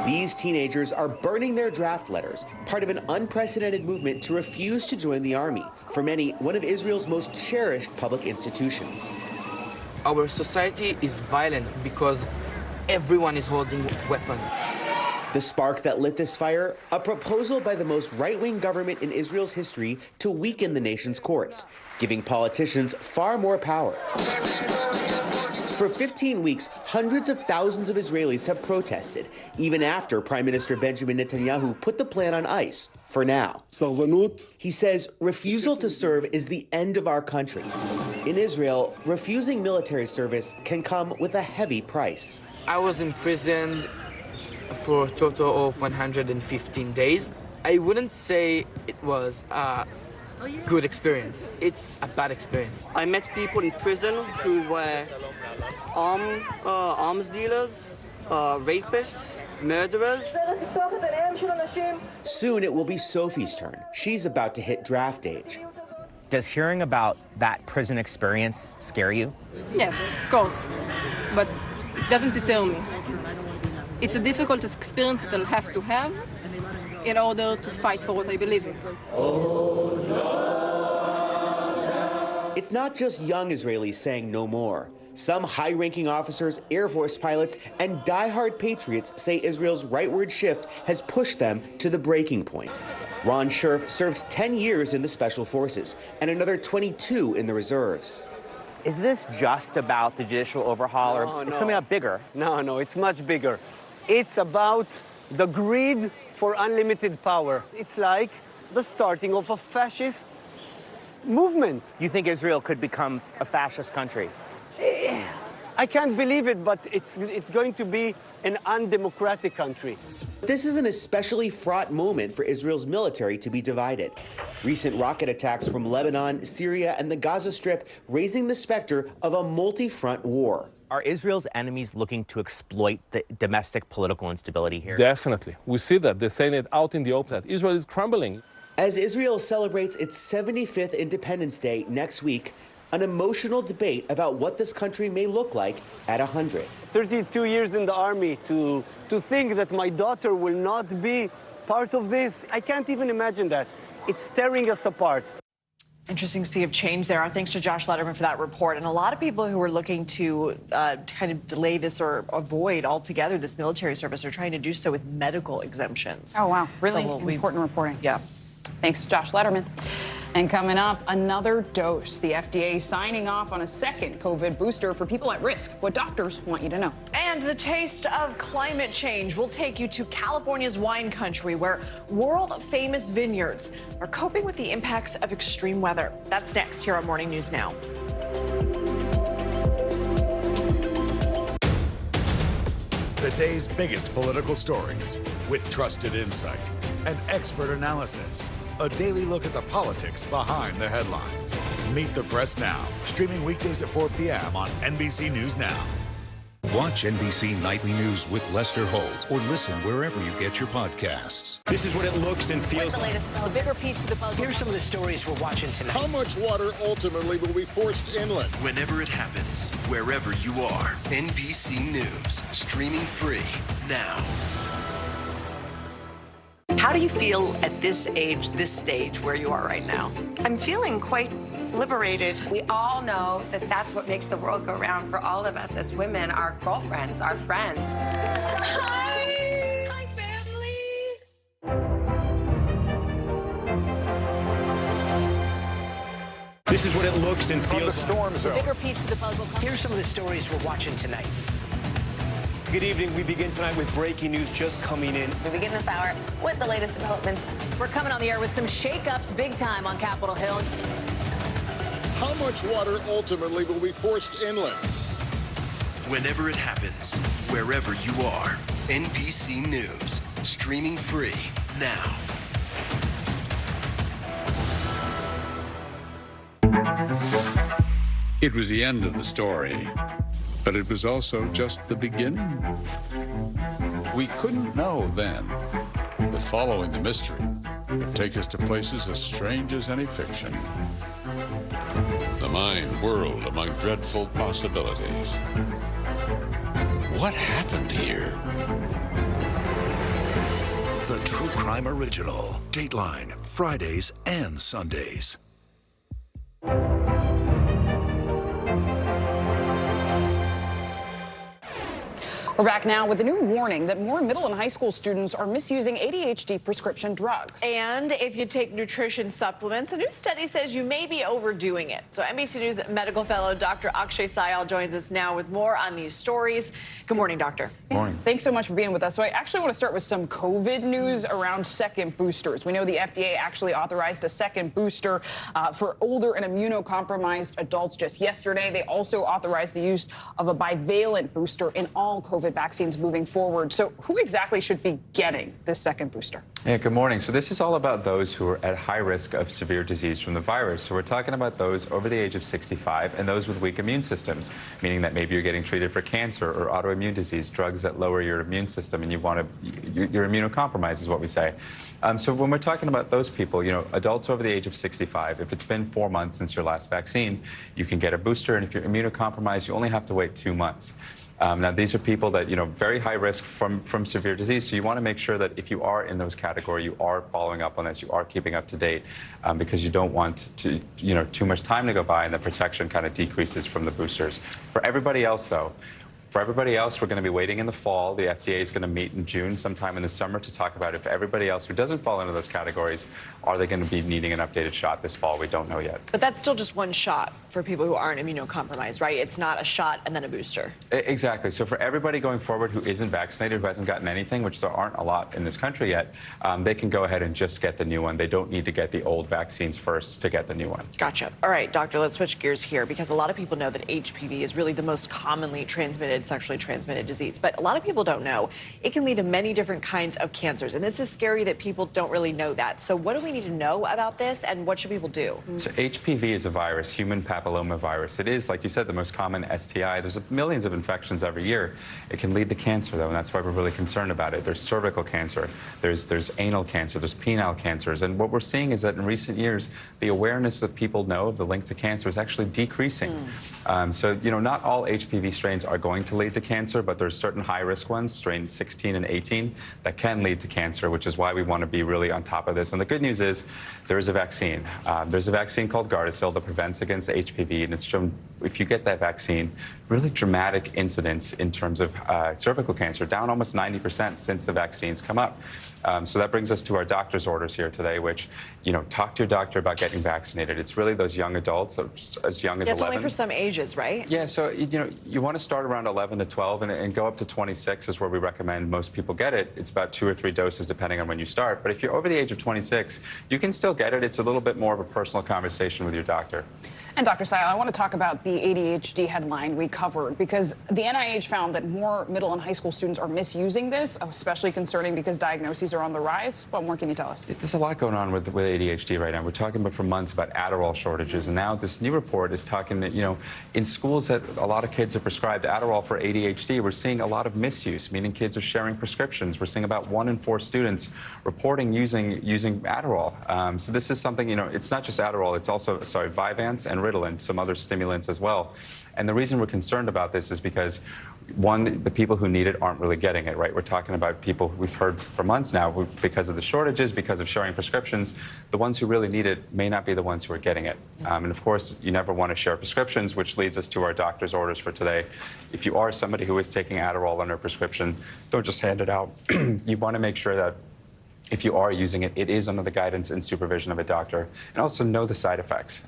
These teenagers are burning their draft letters, part of an unprecedented movement to refuse to join the army. For many, one of Israel's most cherished public institutions. Our society is violent because everyone is holding a weapon. The spark that lit this fire, a proposal by the most right-wing government in Israel's history to weaken the nation's courts, giving politicians far more power. For 15 weeks, hundreds of thousands of Israelis have protested, even after Prime Minister Benjamin Netanyahu put the plan on ice, for now. He says refusal to serve is the end of our country. In Israel, refusing military service can come with a heavy price. I was imprisoned for a total of 115 days. I wouldn't say it was a good experience. It's a bad experience. I met people in prison who were arms dealers, rapists, murderers. Soon it will be Sophie's turn. She's about to hit draft age. Does hearing about that prison experience scare you? Yes, of course, but it doesn't deter me. It's a difficult experience that I'll have to have in order to fight for what I believe in. It's not just young Israelis saying no more. Some high-ranking officers, Air Force pilots, and die-hard patriots say Israel's rightward shift has pushed them to the breaking point. Ron Scherf served 10 years in the Special Forces and another 22 in the reserves. Is this just about the judicial overhaul, or it's something about bigger? No, it's much bigger. It's about the greed for unlimited power. It's like the starting of a fascist movement. You think Israel could become a fascist country? I can't believe it, but it's going to be an undemocratic country. This is an especially fraught moment for Israel's military to be divided. Recent rocket attacks from Lebanon, Syria, and the Gaza Strip raising the specter of a multi-front war. Are Israel's enemies looking to exploit the domestic political instability here? Definitely. We see that. They're saying it out in the open that Israel is crumbling. As Israel celebrates its 75th Independence Day next week, an emotional debate about what this country may look like at 100. 32 years in the army to think that my daughter will not be part of this. I can't even imagine that. It's tearing us apart. Interesting sea of change there. Our thanks to Josh Letterman for that report. And a lot of people who are looking to kind of delay this or avoid altogether this military service are trying to do so with medical exemptions. Oh, wow. Really So important reporting. Yeah. Thanks, Josh Letterman. And coming up, another dose. The FDA signing off on a second COVID booster for people at risk. What doctors want you to know. And the taste of climate change will take you to California's wine country, where world-famous vineyards are coping with the impacts of extreme weather. That's next here on Morning News Now. The day's biggest political stories with trusted insight and expert analysis. A daily look at the politics behind the headlines. Meet the Press Now, streaming weekdays at 4 p.m. on NBC News Now. Watch NBC Nightly News with Lester Holt or listen wherever you get your podcasts. This is what it looks and feels What's the latest? The bigger piece to the puzzle. Here's some of the stories we're watching tonight. How much water ultimately will be forced inland? Whenever it happens, wherever you are, NBC News, streaming free now. How do you feel at this age, this stage where you are right now? I'm feeling quite liberated. We all know that that's what makes the world go round for all of us as women, our girlfriends, our friends. Hi! Hi, family! This is what it looks and feels From the storm zone. The bigger piece to the puzzle. Here's some of the stories we're watching tonight. Good evening. We begin tonight with breaking news just coming in. We begin this hour with the latest developments. We're coming on the air with some shakeups big time on Capitol Hill. How much water ultimately will be forced inland? Whenever it happens, wherever you are, NBC News, streaming free now. It was the end of the story, but it was also just the beginning. We couldn't know then that following the mystery would take us to places as strange as any fiction. The mind whirled among dreadful possibilities. What happened here? The True Crime Original. Dateline, Fridays and Sundays. We're back now with a new warning that more middle and high school students are misusing ADHD prescription drugs. And if you take nutrition supplements, a new study says you may be overdoing it. So NBC News medical fellow Dr. Akshay Syal joins us now with more on these stories. Good morning, doctor. Morning. Thanks so much for being with us. So I actually want to start with some COVID news around second boosters. We know the FDA actually authorized a second booster for older and immunocompromised adults just yesterday. They also authorized the use of a bivalent booster in all COVID vaccines moving forward. So who exactly should be getting this second booster? Yeah, good morning. So this is all about those who are at high risk of severe disease from the virus. So we're talking about those over the age of 65 and those with weak immune systems, meaning that maybe you're getting treated for cancer or autoimmune disease, drugs that lower your immune system, and you're immunocompromised is what we say. So when we're talking about those people, adults over the age of 65, if it's been 4 months since your last vaccine, you can get a booster, and if you're immunocompromised, you only have to wait 2 months. Now, these are people that, very high risk from severe disease. So you want to make sure that if you are in those categories, you are following up on this, you are keeping up to date, because you don't want to, too much time to go by and the protection kind of decreases from the boosters. For everybody else, though, we're going to be waiting in the fall. The FDA is going to meet in June, sometime in the summer, to talk about if everybody else who doesn't fall into those categories, are they going to be needing an updated shot this fall? We don't know yet. But that's still just one shot for people who aren't immunocompromised, right? It's not a shot and then a booster. Exactly. So for everybody going forward who isn't vaccinated, who hasn't gotten anything, which there aren't a lot in this country yet, they can go ahead and just get the new one. They don't need to get the old vaccines first to get the new one. Gotcha. All right, doctor, let's switch gears here, because a lot of people know that HPV is really the most commonly sexually transmitted disease. But a lot of people don't know it can lead to many different kinds of cancers. And this is scary that people don't really know that. So what do we need to know about this, and what should people do? So HPV is a virus, human papillomavirus. It is, like you said, the most common STI. There's millions of infections every year. It can lead to cancer, though, and that's why we're really concerned about it. There's cervical cancer, there's anal cancer, there's penile cancers. And what we're seeing is that in recent years, the awareness that people know of the link to cancer is actually decreasing. So, not all HPV strains are going to lead to cancer, but there's certain high-risk ones, strains 16 and 18, that can lead to cancer, which is why we want to be really on top of this. And the good news is there is a vaccine. There's a vaccine called Gardasil that prevents against HPV, and it's shown, if you get that vaccine, really dramatic incidence in terms of cervical cancer, down almost 90% since the vaccines come up. So that brings us to our doctor's orders here today, which, talk to your doctor about getting vaccinated. It's really those young adults, as young as 11. It's only for some ages, right? Yeah, so, you want to start around 11 to 12 and go up to 26 is where we recommend most people get it. It's about 2 or 3 doses depending on when you start. But if you're over the age of 26, you can still get it. It's a little bit more of a personal conversation with your doctor. And Dr. Sayal, I want to talk about the ADHD headline we covered, because the NIH found that more middle and high school students are misusing this, especially concerning because diagnoses are on the rise. What more can you tell us? There's a lot going on with ADHD right now. We're talking about for months about Adderall shortages, and now this new report is talking that, in schools that a lot of kids are prescribed Adderall for ADHD, we're seeing a lot of misuse, meaning kids are sharing prescriptions. We're seeing about 1 in 4 students reporting using Adderall. So this is something, it's not just Adderall, it's also, Vyvanse and Ritalin, some other stimulants as well. And the reason we're concerned about this is because, one, the people who need it aren't really getting it, right? We're talking about people we've heard for months now, because of the shortages, because of sharing prescriptions, the ones who really need it may not be the ones who are getting it. And of course, you never want to share prescriptions, which leads us to our doctor's orders for today. If you are somebody who is taking Adderall under prescription, don't just hand it out. You want to make sure that if you are using it, it is under the guidance and supervision of a doctor. And also know the side effects.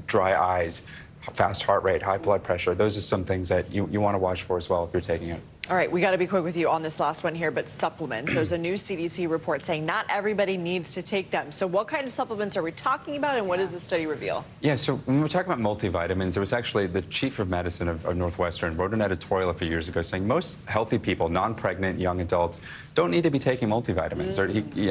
Dry eyes, fast heart rate, high blood pressure. Those are some things that you want to watch for as well if you're taking it. All right, we got to be quick with you on this last one here, but supplements. There's a new CDC report saying not everybody needs to take them. So what kind of supplements are we talking about, and what does the study reveal? Yeah, so when we're talking about multivitamins, there was actually the chief of medicine of Northwestern wrote an editorial a few years ago saying most healthy people, non-pregnant, young adults, don't need to be taking multivitamins.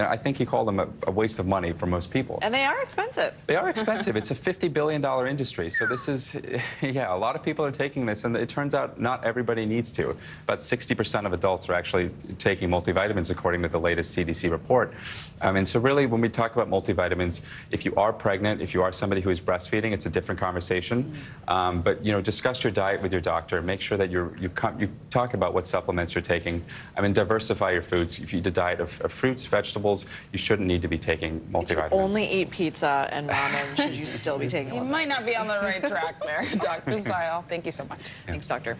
I think he called them a waste of money for most people. And they are expensive. They are expensive. It's a $50 billion industry. So this is, a lot of people are taking this, and it turns out not everybody needs to. But 60% of adults are actually taking multivitamins, according to the latest CDC report. And so really, when we talk about multivitamins, if you are pregnant, if you are somebody who is breastfeeding, it's a different conversation. But, discuss your diet with your doctor. Make sure that you talk about what supplements you're taking. Diversify your foods. If you eat a diet of fruits, vegetables, you shouldn't need to be taking multivitamins. If you only eat pizza and ramen, should you still be taking one? You might not be on the right track there, Dr. Sayal. Thank you so much. Thanks, Doctor.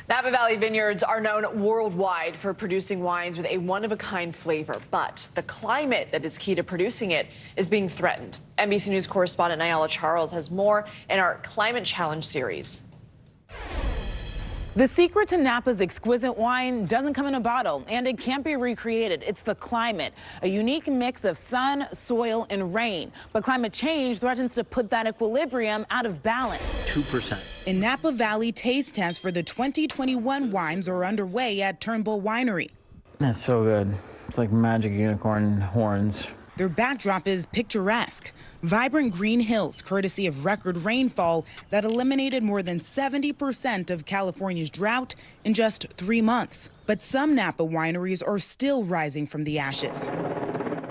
Napa Valley vineyards are known worldwide for producing wines with a one-of-a-kind flavor, but the climate that is key to producing it is being threatened. NBC News correspondent Nyala Charles has more in our Climate Challenge series. The secret to Napa's exquisite wine doesn't come in a bottle, and it can't be recreated. It's the climate, a unique mix of sun, soil, and rain. But climate change threatens to put that equilibrium out of balance. 2%. In Napa Valley, taste tests for the 2021 wines are underway at Turnbull Winery. That's so good. It's like magic unicorn horns. Their backdrop is picturesque. Vibrant green hills, courtesy of record rainfall that eliminated more than 70% of California's drought in just 3 months. But some Napa wineries are still rising from the ashes.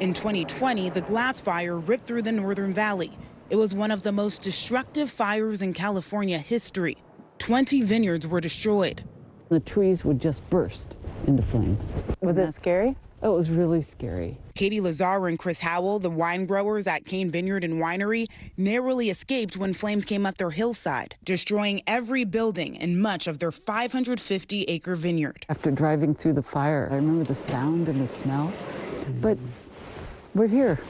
In 2020, the glass fire ripped through the Northern Valley. It was one of the most destructive fires in California history. 20 vineyards were destroyed. The trees would just burst into flames. Was it scary? Oh, it was really scary. Katie Lazar and Chris Howell, the wine growers at Kane Vineyard and Winery, narrowly escaped when flames came up their hillside, destroying every building and much of their 550-acre vineyard. After driving through the fire, I remember the sound and the smell, but we're here.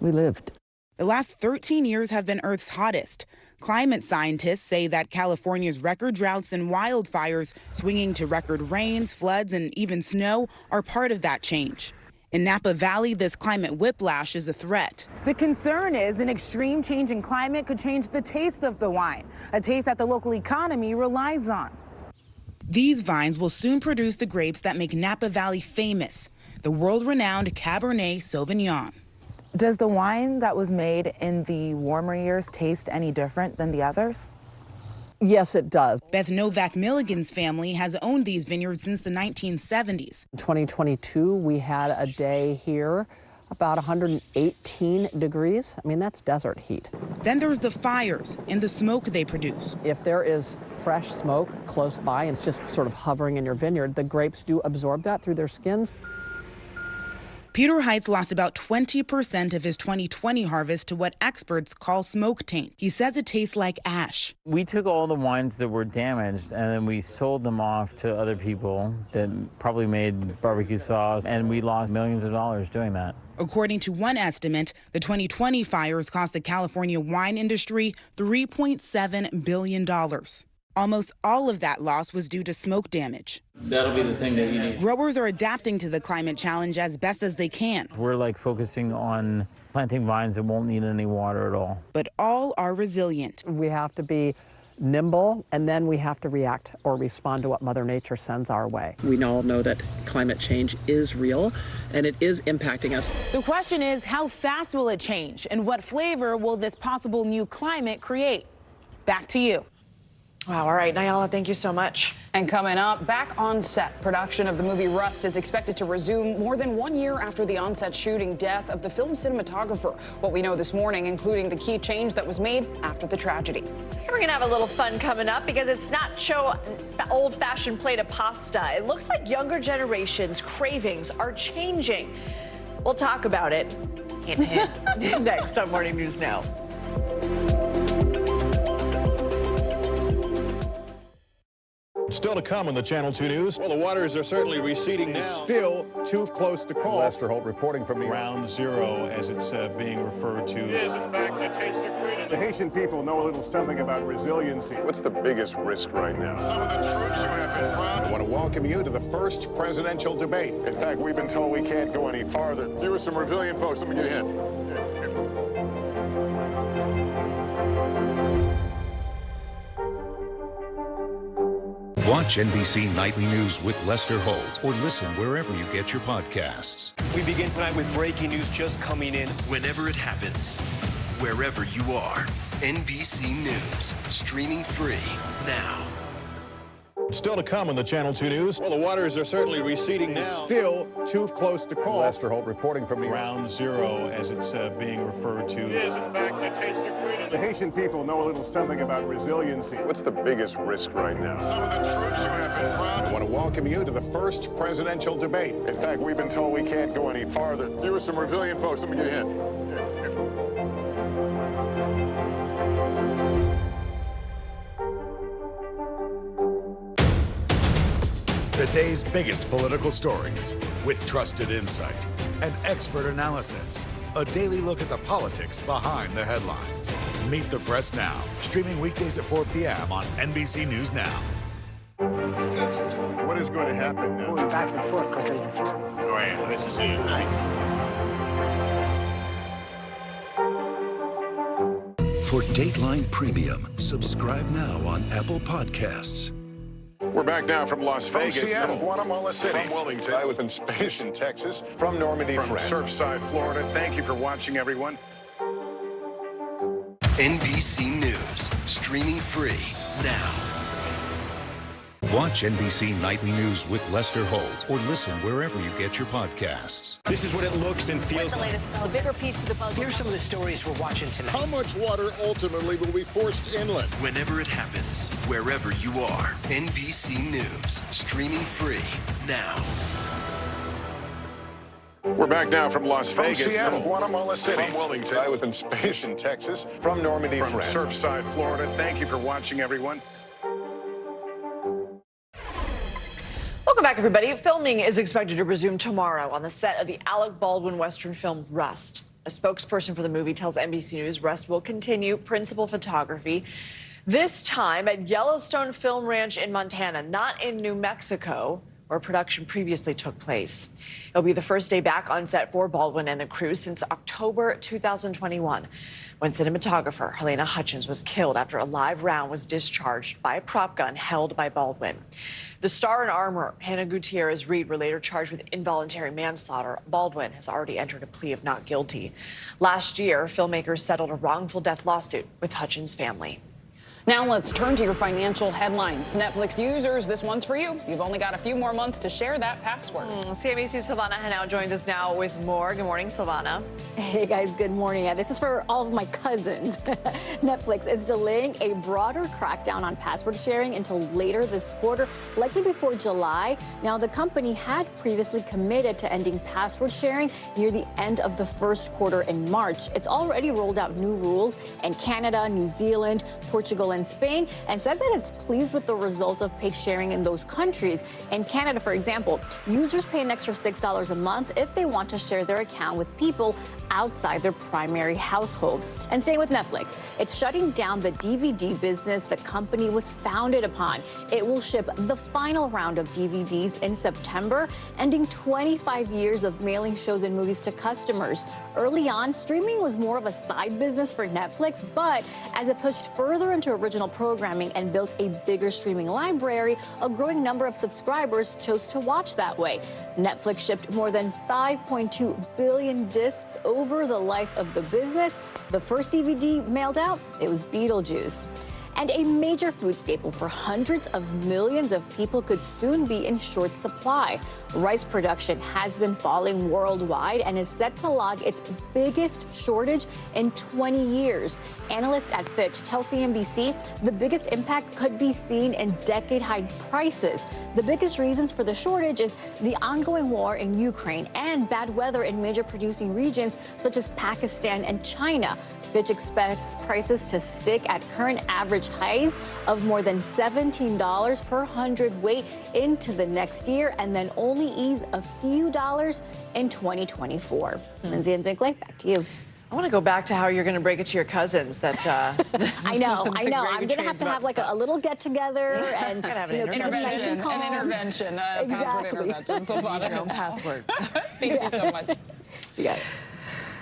We lived. The last 13 years have been Earth's hottest. Climate scientists say that California's record droughts and wildfires, swinging to record rains, floods, and even snow, are part of that change. In Napa Valley, this climate whiplash is a threat. The concern is an extreme change in climate could change the taste of the wine, a taste that the local economy relies on. These vines will soon produce the grapes that make Napa Valley famous, the world-renowned Cabernet Sauvignon. Does the wine that was made in the warmer years taste any different than the others? Yes, it does. Beth Novak Milligan's family has owned these vineyards since the 1970s. In 2022, we had a day here about 118 degrees. I mean, that's desert heat. Then there's the fires and the smoke they produce. If there is fresh smoke close by and it's just sort of hovering in your vineyard, the grapes do absorb that through their skins. Peter Heitz lost about 20% of his 2020 harvest to what experts call smoke taint. He says it tastes like ash. We took all the wines that were damaged and then we sold them off to other people that probably made barbecue sauce, and we lost millions of dollars doing that. According to one estimate, the 2020 fires cost the California wine industry $3.7 billion. Almost all of that loss was due to smoke damage. That'll be the thing that you need. Growers are adapting to the climate challenge as best as they can. We're like focusing on planting vines that won't need any water at all. But all are resilient. We have to be nimble, and then we have to react or respond to what Mother Nature sends our way. We all know that climate change is real, and it is impacting us. The question is, how fast will it change, and what flavor will this possible new climate create? Back to you. Wow, all right, Nyala, thank you so much. And coming up, back on set, production of the movie Rust is expected to resume more than 1 year after the on-set shooting death of the film cinematographer. What we know this morning, including the key change that was made after the tragedy. We're going to have a little fun coming up because it's not old-fashioned plate of pasta. It looks like younger generations' cravings are changing. We'll talk about it next on Morning News Now. Still to come on the Channel 2 News. Well, the waters are certainly receding now. Still too close to call. Lester Holt reporting from Ground Zero, as it's being referred to. It is, in fact, a taste of freedom. The Haitian people know a little something about resiliency. What's the biggest risk right now? Some of the troops who have been proud. I want to welcome you to the first presidential debate. In fact, we've been told we can't go any farther. Here are some resilient folks. Let me get a hint. Watch NBC Nightly News with Lester Holt or listen wherever you get your podcasts. We begin tonight with breaking news just coming in whenever it happens, wherever you are. NBC News, streaming free now. Still to come on the Channel 2 News. Well, the waters are certainly receding now. Still too close to call. Lester Holt reporting from Ground Zero, as it's being referred to. It is, in fact, a taste of freedom. The Haitian people know a little something about resiliency. What's the biggest risk right now? Some of the troops who have been proud. I want to welcome you to the first presidential debate. In fact, we've been told we can't go any farther. Here are some resilient folks. Let me get a hint. The day's biggest political stories with trusted insight and expert analysis. A daily look at the politics behind the headlines. Meet the Press Now, streaming weekdays at 4 p.m. on NBC News Now. What is going to happen now? Going back and forth because Oh, yeah, this is it. For Dateline Premium, subscribe now on Apple Podcasts. We're back now from Las Vegas. Seattle, Guatemala City. From Wilmington. I was in space in Texas. From Normandy, From France. Surfside, Florida. Thank you for watching, everyone. NBC News, streaming free now. Watch NBC Nightly News with Lester Holt or listen wherever you get your podcasts. This is what it looks and feels With the latest, a bigger piece to the puzzle. Here's some of the stories we're watching tonight. How much water ultimately will be forced inland? Whenever it happens, wherever you are. NBC News, streaming free now. We're back now from Las From Vegas. Seattle, Guatemala City. From Wilmington. I was in space in Texas. From Normandy, From France. Surfside, Florida. Thank you for watching, everyone. Welcome back, everybody. Filming is expected to resume tomorrow on the set of the Alec Baldwin Western film Rust. A spokesperson for the movie tells NBC News Rust will continue principal photography, this time at Yellowstone Film Ranch in Montana, not in New Mexico, where production previously took place. It'll be the first day back on set for Baldwin and the crew since October 2021, when cinematographer Helena Hutchins was killed after a live round was discharged by a prop gun held by Baldwin. The star in armor, Hannah Gutierrez-Reed, were later charged with involuntary manslaughter. Baldwin has already entered a plea of not guilty. Last year, filmmakers settled a wrongful death lawsuit with Hutchins' family. Now let's turn to your financial headlines. Netflix users, this one's for you. You've only got a few more months to share that password. CNBC's Silvana Henao joins us now with more. Good morning, Silvana. Hey guys, good morning. Yeah, this is for all of my cousins. Netflix is delaying a broader crackdown on password sharing until later this quarter, likely before July. Now, the company had previously committed to ending password sharing near the end of the first quarter in March. It's already rolled out new rules in Canada, New Zealand, Portugal, and and Spain, and says that it's pleased with the result of paid sharing in those countries. In Canada, for example, users pay an extra $6 a month if they want to share their account with people outside their primary household. And staying with Netflix, it's shutting down the DVD business the company was founded upon. It will ship the final round of DVDs in September, ending 25 years of mailing shows and movies to customers. Early on, streaming was more of a side business for Netflix, but as it pushed further into original programming and built a bigger streaming library, a growing number of subscribers chose to watch that way. Netflix shipped more than 5.2 billion discs over the life of the business. The first DVD mailed out, it was Beetlejuice. And a major food staple for hundreds of millions of people could soon be in short supply. Rice production has been falling worldwide and is set to log its biggest shortage in 20 years. Analysts at Fitch tell CNBC the biggest impact could be seen in decade-high prices. The biggest reasons for the shortage is the ongoing war in Ukraine and bad weather in major producing regions such as Pakistan and China. Fitch expects prices to stick at current average highs of more than $17 per hundredweight into the next year, and then only ease a few dollars in 2024. Lindsay and Zinkley, back to you. I want to go back to how you're going to break it to your cousins that I know. I'm going to have like a little get together and have an intervention. Password intervention. So your own password. Thank you so much. You got it.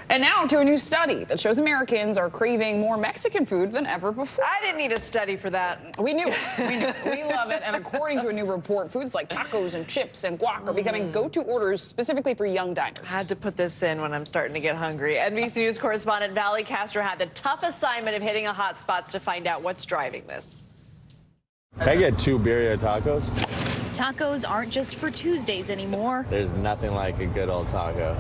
And now to a new study that shows Americans are craving more Mexican food than ever before. I didn't need a study for that. We knew it. We knew it. We love it. And according to a new report, foods like tacos and chips and guac are becoming go-to orders specifically for young diners. I had to put this in when I'm starting to get hungry. NBC News correspondent Valley Castro had the tough assignment of hitting the hot spots to find out what's driving this. Can I get 2 birria tacos? Tacos aren't just for Tuesdays anymore. There's nothing like a good old taco.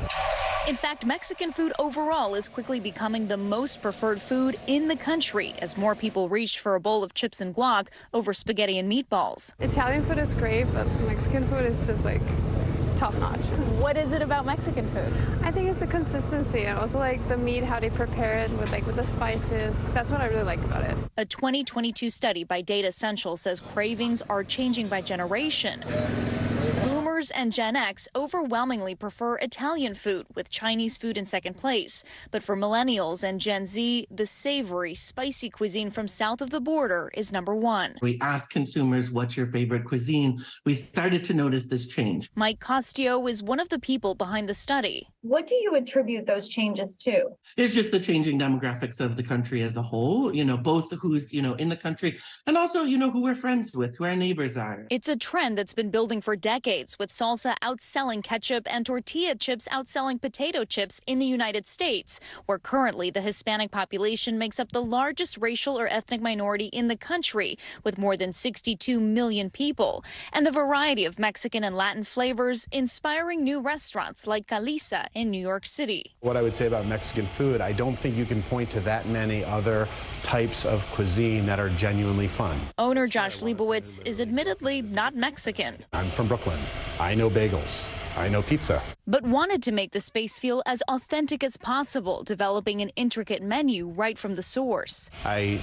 In fact, Mexican food overall is quickly becoming the most preferred food in the country as more people reach for a bowl of chips and guac over spaghetti and meatballs. Italian food is great, but Mexican food is just like top notch. What is it about Mexican food? I think it's the consistency and also like the meat, how they prepare it with the spices. That's what I really like about it. A 2022 study by Data Central says cravings are changing by generation. Boomers and Gen X overwhelmingly prefer Italian food, with Chinese food in second place. But for millennials and Gen Z, the savory, spicy cuisine from south of the border is number one. We asked consumers, what's your favorite cuisine? We started to notice this change. Mike Costio is one of the people behind the study. What do you attribute those changes to? It's just the changing demographics of the country as a whole, both who's, in the country and also, who we're friends with, who our neighbors are. It's a trend that's been building for decades, with salsa outselling ketchup and tortilla chips outselling potato chips in the United States, where currently the Hispanic population makes up the largest racial or ethnic minority in the country, with more than 62 million people. And the variety of Mexican and Latin flavors inspiring new restaurants like Calisa in New York City. What I would say about Mexican food, I don't think you can point to that many other types of cuisine that are genuinely fun. Owner Josh Leibowitz is admittedly not Mexican. I'm from Brooklyn. I know bagels. I know pizza. But wanted to make the space feel as authentic as possible, developing an intricate menu right from the source. I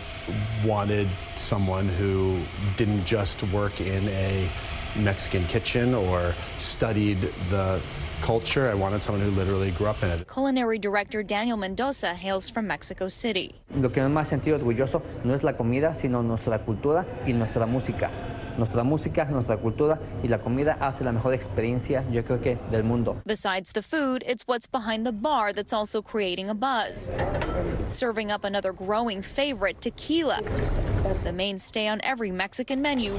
wanted someone who didn't just work in a Mexican kitchen or studied the culture. I wanted someone who literally grew up in it. Culinary director Daniel Mendoza hails from Mexico City. Lo que me ha sentido orgulloso no es la comida, sino nuestra cultura y nuestra música. Nuestra música, nuestra cultura y la comida hace la mejor experiencia, yo creo que, del mundo. Besides the food, it's what's behind the bar that's also creating a buzz. Serving up another growing favorite, tequila. The mainstay on every Mexican menu,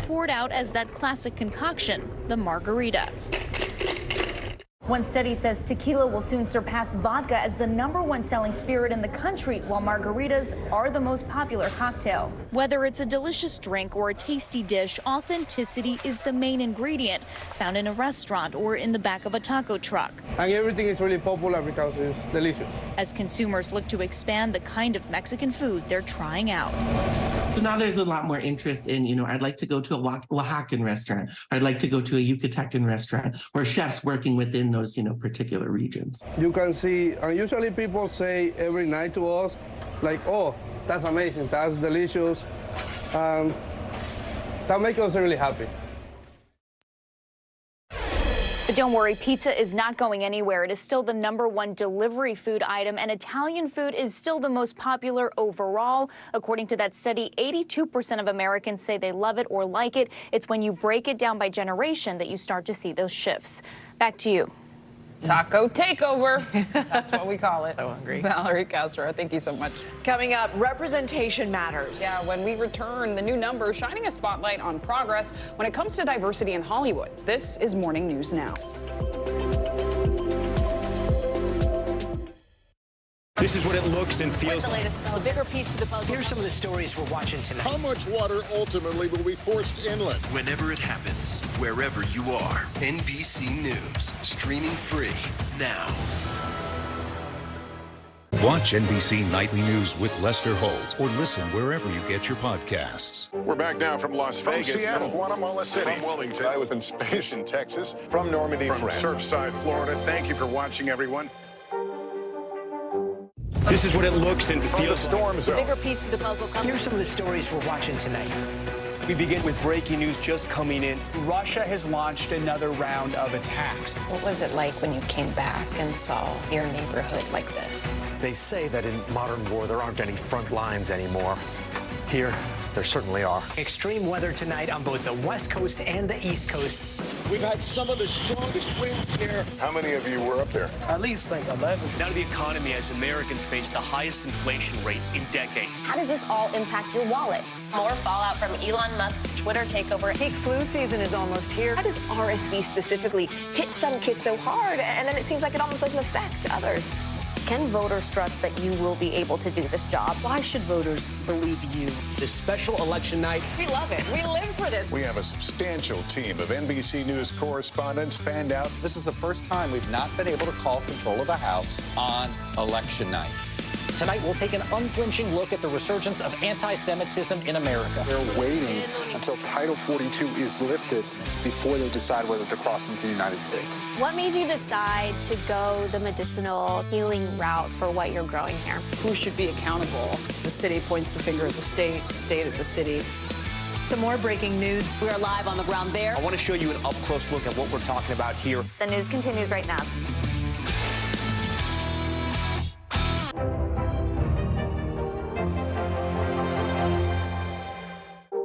poured out as that classic concoction, the margarita. One study says tequila will soon surpass vodka as the #1 selling spirit in the country, while margaritas are the most popular cocktail. Whether it's a delicious drink or a tasty dish, authenticity is the main ingredient, found in a restaurant or in the back of a taco truck. And everything is really popular because it's delicious. As consumers look to expand the kind of Mexican food they're trying out. So now there's a lot more interest in, I'd like to go to a Oaxacan restaurant. I'd like to go to a Yucatecan restaurant, or chefs working within those, particular regions. You can see, and usually people say every night to us, like, oh, that's amazing, that's delicious. That makes us really happy. But don't worry, pizza is not going anywhere. It is still the #1 delivery food item, and Italian food is still the most popular overall. According to that study, 82% of Americans say they love it or like it. It's when you break it down by generation that you start to see those shifts. Back to you. Taco takeover. That's what we call it. So hungry. Valerie Castro, thank you so much. Coming up, representation matters. Yeah, when we return, the new number shining a spotlight on progress when it comes to diversity in Hollywood. This is Morning News Now. This is what it looks and feels With the latest, a bigger piece to the puzzle. Here's some of the stories we're watching tonight. How much water ultimately will be forced inland? Whenever it happens, wherever you are, NBC News, streaming free now. Watch NBC Nightly News with Lester Holt or listen wherever you get your podcasts. We're back now from Las Vegas, Seattle, from Guatemala City, from Wilmington. I was in space in Texas, From Normandy, from France. Surfside, Florida. Thank you for watching, everyone. This is what it looks and From the feels storm A zone. bigger piece to the puzzle comes. Here's some of the stories we're watching tonight. We begin with breaking news just coming in. Russia has launched another round of attacks. What was it like when you came back and saw your neighborhood like this? They say that in modern war, there aren't any front lines anymore. Here, there certainly are. Extreme weather tonight on both the West Coast and the East Coast. We've had some of the strongest winds here. How many of you were up there? At least like 11. Now to the economy as Americans face the highest inflation rate in decades. How does this all impact your wallet? More fallout from Elon Musk's Twitter takeover. Peak flu season is almost here. How does RSV specifically hit some kids so hard, and then it seems like it almost doesn't affect others? Can voters trust that you will be able to do this job? Why should voters believe you? This special election night, We love it. We live for this. We have a substantial team of NBC News correspondents fanned out. This is the first time we've not been able to call control of the House on election night. Tonight, we'll take an unflinching look at the resurgence of anti-Semitism in America. They're waiting until Title 42 is lifted before they decide whether to cross into the United States. What made you decide to go the medicinal healing route for what you're growing here? Who should be accountable? The city points the finger at the state at the city. Some more breaking news. We are live on the ground there. I want to show you an up-close look at what we're talking about here. The news continues right now.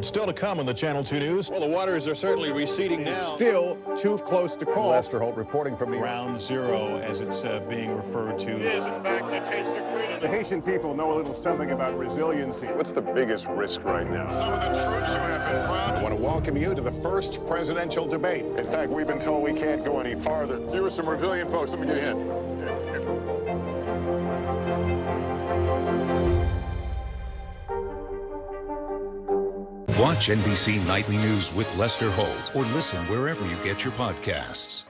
Still to come on the Channel 2 News. Well, the waters are certainly receding now. It's still too close to call. Lester Holt reporting from Ground Zero, as it's being referred to. It is, in fact, the taste of freedom. The Haitian people know a little something about resiliency. What's the biggest risk right now? Some of the troops who have been proud. I want to welcome you to the first presidential debate. In fact, we've been told we can't go any farther. You are some resilient folks. Let me get in. Watch NBC Nightly News with Lester Holt or listen wherever you get your podcasts.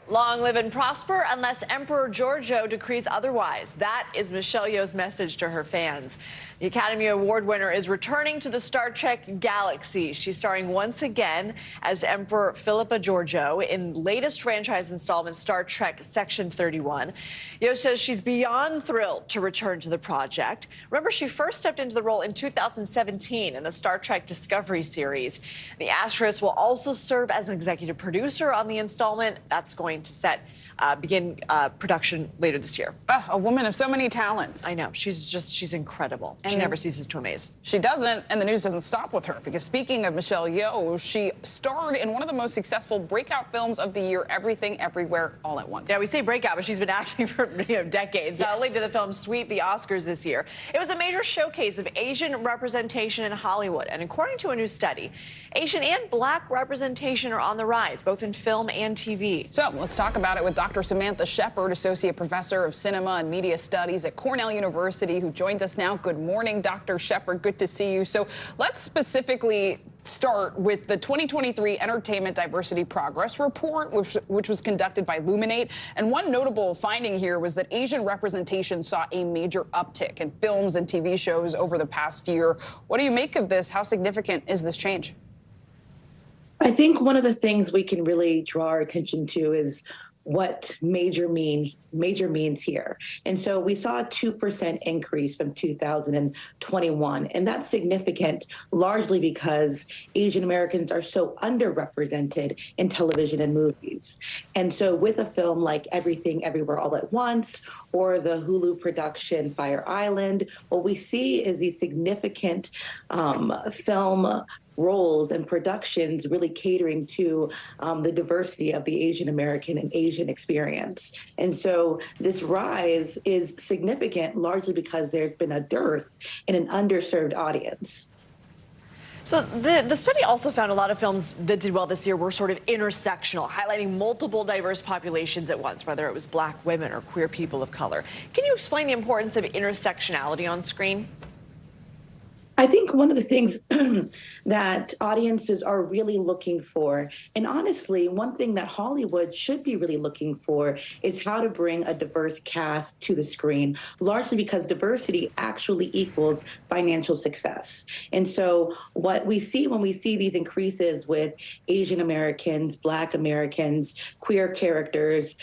Long live and prosper unless Emperor Giorgio decrees otherwise. That is Michelle Yeoh's message to her fans. The Academy Award winner is returning to the Star Trek galaxy. She's starring once again as Emperor Philippa Georgiou in latest franchise installment Star Trek Section 31. Yeoh says she's beyond thrilled to return to the project. Remember, she first stepped into the role in 2017 in the Star Trek Discovery series. The actress will also serve as an executive producer on the installment. That's going to begin production later this year. A woman of so many talents. I know. She's incredible. She never ceases to amaze. She doesn't, and the news doesn't stop with her, because speaking of Michelle Yeoh, she starred in one of the most successful breakout films of the year, Everything Everywhere All at Once. Yeah, we say breakout, but she's been acting for decades. Not only did the film sweep the Oscars this year, it was a major showcase of Asian representation in Hollywood. And according to a new study, Asian and Black representation are on the rise, both in film and TV. So let's talk about it with Dr. Samantha Shepard, Associate Professor of Cinema and Media Studies at Cornell University, who joins us now. Good morning, Dr. Shepard. Good to see you. So let's specifically start with the 2023 Entertainment Diversity Progress Report, which was conducted by Luminate. And one notable finding here was that Asian representation saw a major uptick in films and TV shows over the past year. What do you make of this? How significant is this change? I think one of the things we can really draw our attention to is what major means here. And so we saw a 2% increase from 2021. And that's significant, largely because Asian Americans are so underrepresented in television and movies. And so with a film like Everything Everywhere All at Once or the Hulu production Fire Island, what we see is these significant film roles and productions really catering to the diversity of the Asian American and Asian experience. And so this rise is significant largely because there's been a dearth in an underserved audience. So the study also found a lot of films that did well this year were sort of intersectional, highlighting multiple diverse populations at once, whether it was Black women or queer people of color. Can you explain the importance of intersectionality on screen? I think one of the things that audiences are really looking for, and honestly, one thing that Hollywood should be really looking for, is how to bring a diverse cast to the screen, largely because diversity actually equals financial success. And so what we see when we see these increases with Asian Americans, Black Americans, queer characters,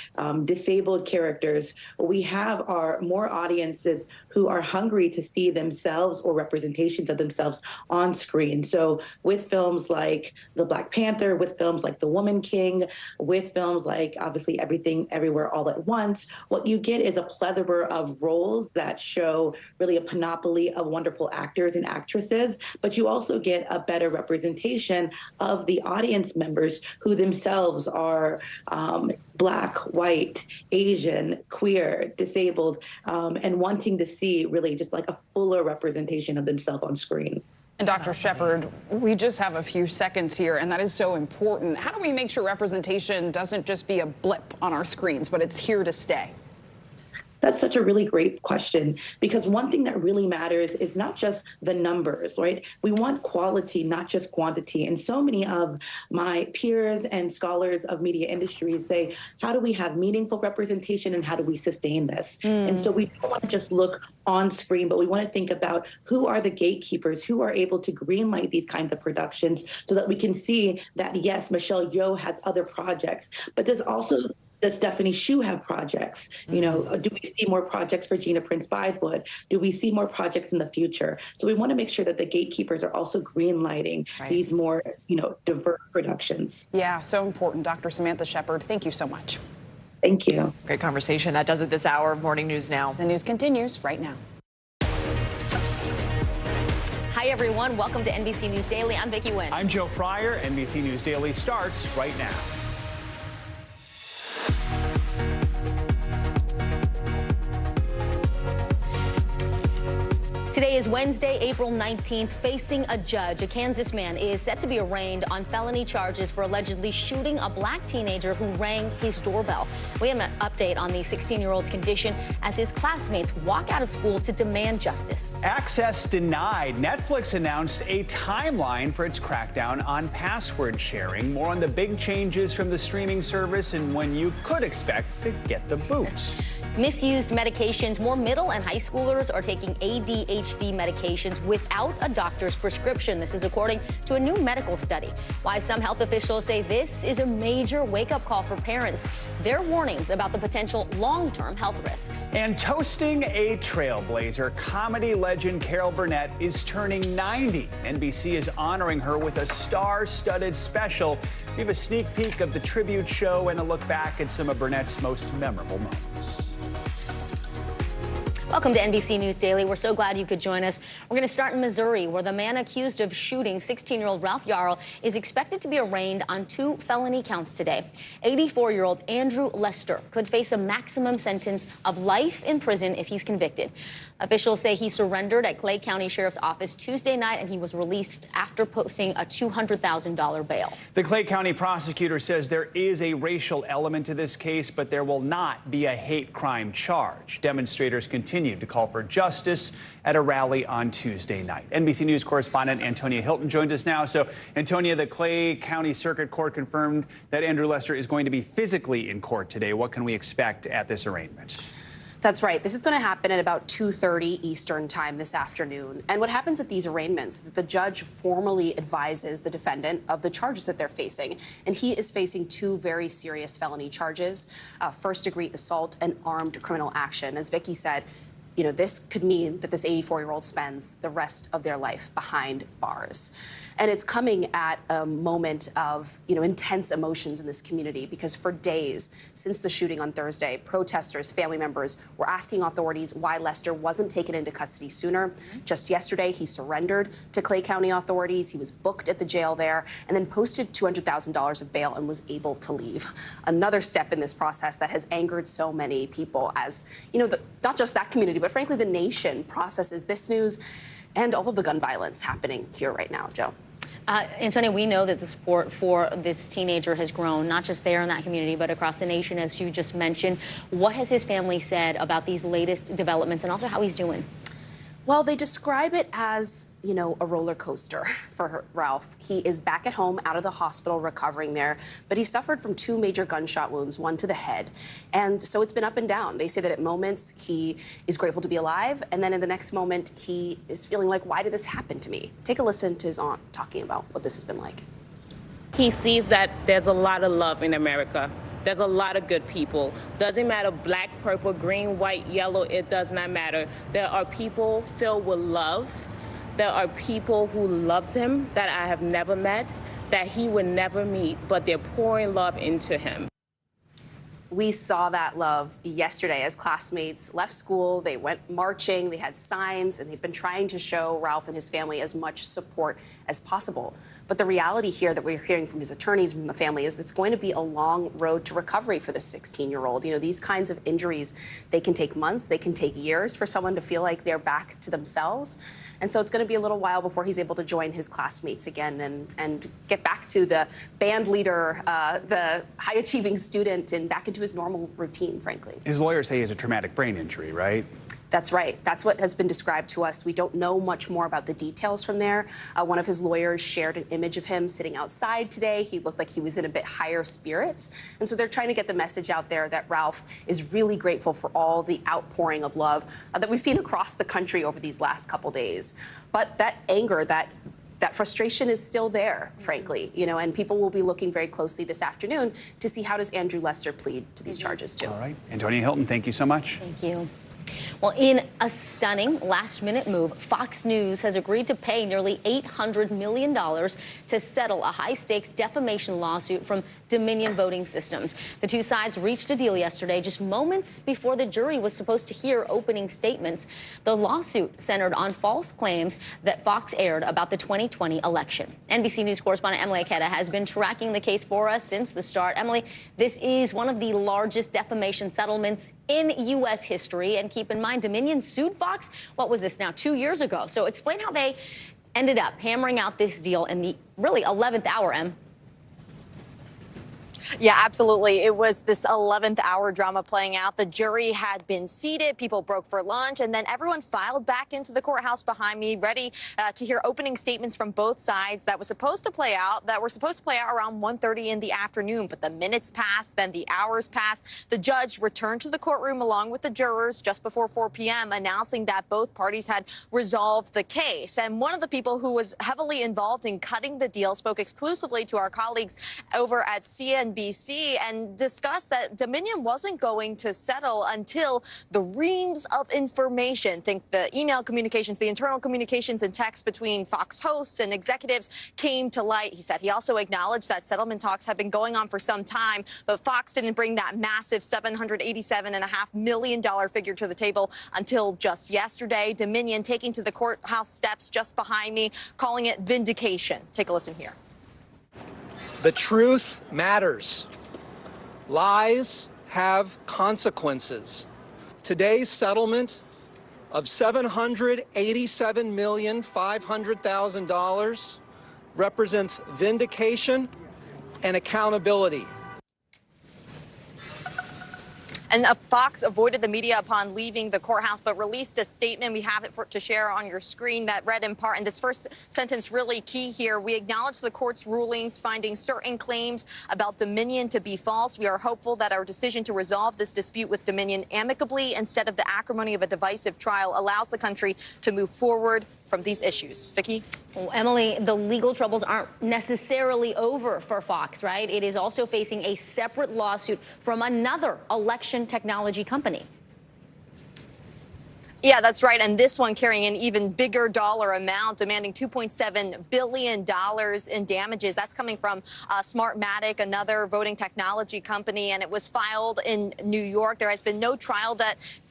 disabled characters, what we have are more audiences who are hungry to see themselves or representation of themselves on screen. So with films like The Black Panther, with films like The Woman King, with films like obviously Everything Everywhere All at Once, what you get is a plethora of roles that show really a panoply of wonderful actors and actresses, but you also get a better representation of the audience members who themselves are Black, white, Asian, queer, disabled, and wanting to see really just like a fuller representation of themselves on screen. And Dr. Shepard, we just have a few seconds here, and that is so important. How do we make sure representation doesn't just be a blip on our screens, but it's here to stay? That's such a really great question, because one thing that really matters is not just the numbers, right? We want quality, not just quantity. And so many of my peers and scholars of media industries say, how do we have meaningful representation and how do we sustain this? And so we don't want to just look on screen, but we want to think about who are the gatekeepers, who are able to greenlight these kinds of productions so that we can see that, yes, Michelle Yeoh has other projects, but there's also does Stephanie Hsu have projects? You know, do we see more projects for Gina Prince Bythewood? Do we see more projects in the future? So we want to make sure that the gatekeepers are also greenlighting these more, diverse productions. Yeah, so important. Dr. Samantha Shepard, thank you so much. Thank you. Great conversation. That does it this hour of Morning News Now. The news continues right now. Hi, everyone. Welcome to NBC News Daily. I'm Vicki Nguyen. I'm Joe Fryer. NBC News Daily starts right now. Today is Wednesday, April 19th. Facing a judge, a Kansas man is set to be arraigned on felony charges for allegedly shooting a Black teenager who rang his doorbell. We have an update on the 16-year-old's condition as his classmates walk out of school to demand justice. Access denied. Netflix announced a timeline for its crackdown on password sharing. More on the big changes from the streaming service and when you could expect to get the boot. Misused medications. More middle and high schoolers are taking ADHD medications without a doctor's prescription. This is according to a new medical study. Why some health officials say this is a major wake-up call for parents. Their warnings about the potential long-term health risks. And toasting a trailblazer, comedy legend Carol Burnett is turning 90. NBC is honoring her with a star-studded special. We have a sneak peek of the tribute show and a look back at some of Burnett's most memorable moments. Welcome to NBC News Daily. We're so glad you could join us. We're going to start in Missouri, where the man accused of shooting 16-year-old Ralph Yarl is expected to be arraigned on 2 felony counts today. 84-year-old Andrew Lester could face a maximum sentence of life in prison if he's convicted. Officials say he surrendered at Clay County Sheriff's Office Tuesday night, and he was released after posting a $200,000 bail. The Clay County prosecutor says there is a racial element to this case, but there will not be a hate crime charge. Demonstrators continued to call for justice at a rally on Tuesday night. NBC News correspondent Antonia Hilton joins us now. So, Antonia, the Clay County Circuit Court confirmed that Andrew Lester is going to be physically in court today. What can we expect at this arraignment? That's right. This is going to happen at about 2:30 Eastern time this afternoon. And what happens at these arraignments is that the judge formally advises the defendant of the charges that they're facing. And he is facing two very serious felony charges, first-degree assault and armed criminal action. As Vicky said, you know, this could mean that this 84-year-old spends the rest of their life behind bars. And it's coming at a moment of, you know, intense emotions in this community because for days since the shooting on Thursday, protesters, family members were asking authorities why Lester wasn't taken into custody sooner. Just yesterday, he surrendered to Clay County authorities. He was booked at the jail there and then posted $200,000 of bail and was able to leave. Another step in this process that has angered so many people as, you know, not just that community, but frankly, the nation processes this news and all of the gun violence happening here right now. Joe. Antonia, we know that the support for this teenager has grown, not just there in that community, but across the nation, as you just mentioned. What has his family said about these latest developments and also how he's doing? Well, they describe it as, you know, a roller coaster for Ralph. He is back at home, out of the hospital, recovering there, but he suffered from 2 major gunshot wounds, one to the head. And so it's been up and down. They say that at moments he is grateful to be alive, and then in the next moment he is feeling like, why did this happen to me? Take a listen to his aunt talking about what this has been like. He sees that there's a lot of love in America. There's a lot of good people. Doesn't matter black, purple, green, white, yellow, it does not matter. There are people filled with love. There are people who loves him that I have never met, that he would never meet, but they're pouring love into him. We saw that love yesterday as classmates left school. They went marching, they had signs, and they've been trying to show Ralph and his family as much support as possible. But the reality here that we're hearing from his attorneys, from the family, is it's going to be a long road to recovery for this 16-year-old. You know, these kinds of injuries, they can take months, they can take years for someone to feel like they're back to themselves. And so it's going to be a little while before he's able to join his classmates again and get back to the band leader, the high-achieving student, and back into his normal routine, frankly. His lawyers say he has a traumatic brain injury, right? That's right. That's what has been described to us. We don't know much more about the details from there. One of his lawyers shared an image of him sitting outside today. He looked like he was in a bit higher spirits. And so they're trying to get the message out there that Ralph is really grateful for all the outpouring of love that we've seen across the country over these last couple days. But that anger, that frustration is still there, frankly, you know, and people will be looking very closely this afternoon to see how does Andrew Lester plead to these charges, too. All right. Antonia Hilton, thank you so much. Thank you. Well, in a stunning last-minute move, Fox News has agreed to pay nearly $800 million to settle a high-stakes defamation lawsuit from Dominion Voting Systems. The two sides reached a deal yesterday, just moments before the jury was supposed to hear opening statements. The lawsuit centered on false claims that Fox aired about the 2020 election. NBC News correspondent Emily Aketa has been tracking the case for us since the start. Emily, this is one of the largest defamation settlements in U.S. history. And keep in mind, Dominion sued Fox, what was this now, 2 years ago. So explain how they ended up hammering out this deal in the really 11th hour, Em. Yeah, absolutely. It was this 11th hour drama playing out. The jury had been seated. People broke for lunch, and then everyone filed back into the courthouse behind me, ready to hear opening statements from both sides that were supposed to play out around 1:30 in the afternoon. But the minutes passed, then the hours passed. The judge returned to the courtroom along with the jurors just before 4 p.m., announcing that both parties had resolved the case. And one of the people who was heavily involved in cutting the deal spoke exclusively to our colleagues over at NBC and discussed that Dominion wasn't going to settle until the reams of information, think the email communications, the internal communications and texts between Fox hosts and executives came to light. He said he also acknowledged that settlement talks have been going on for some time, but Fox didn't bring that massive $787.5 million figure to the table until just yesterday. Dominion taking to the courthouse steps just behind me, calling it vindication. Take a listen here. The truth matters. Lies have consequences. Today's settlement of $787,500,000 represents vindication and accountability. And Fox avoided the media upon leaving the courthouse, but released a statement. We have it to share on your screen that read in part, and this first sentence really key here. We acknowledge the court's rulings finding certain claims about Dominion to be false. We are hopeful that our decision to resolve this dispute with Dominion amicably instead of the acrimony of a divisive trial allows the country to move forward from these issues. Vicki? Well, Emily, the legal troubles aren't necessarily over for Fox, right? It is also facing a separate lawsuit from another election technology company. Yeah, that's right. And this one carrying an even bigger dollar amount, demanding $2.7 billion in damages. That's coming from Smartmatic, another voting technology company, and it was filed in New York. There has been no trial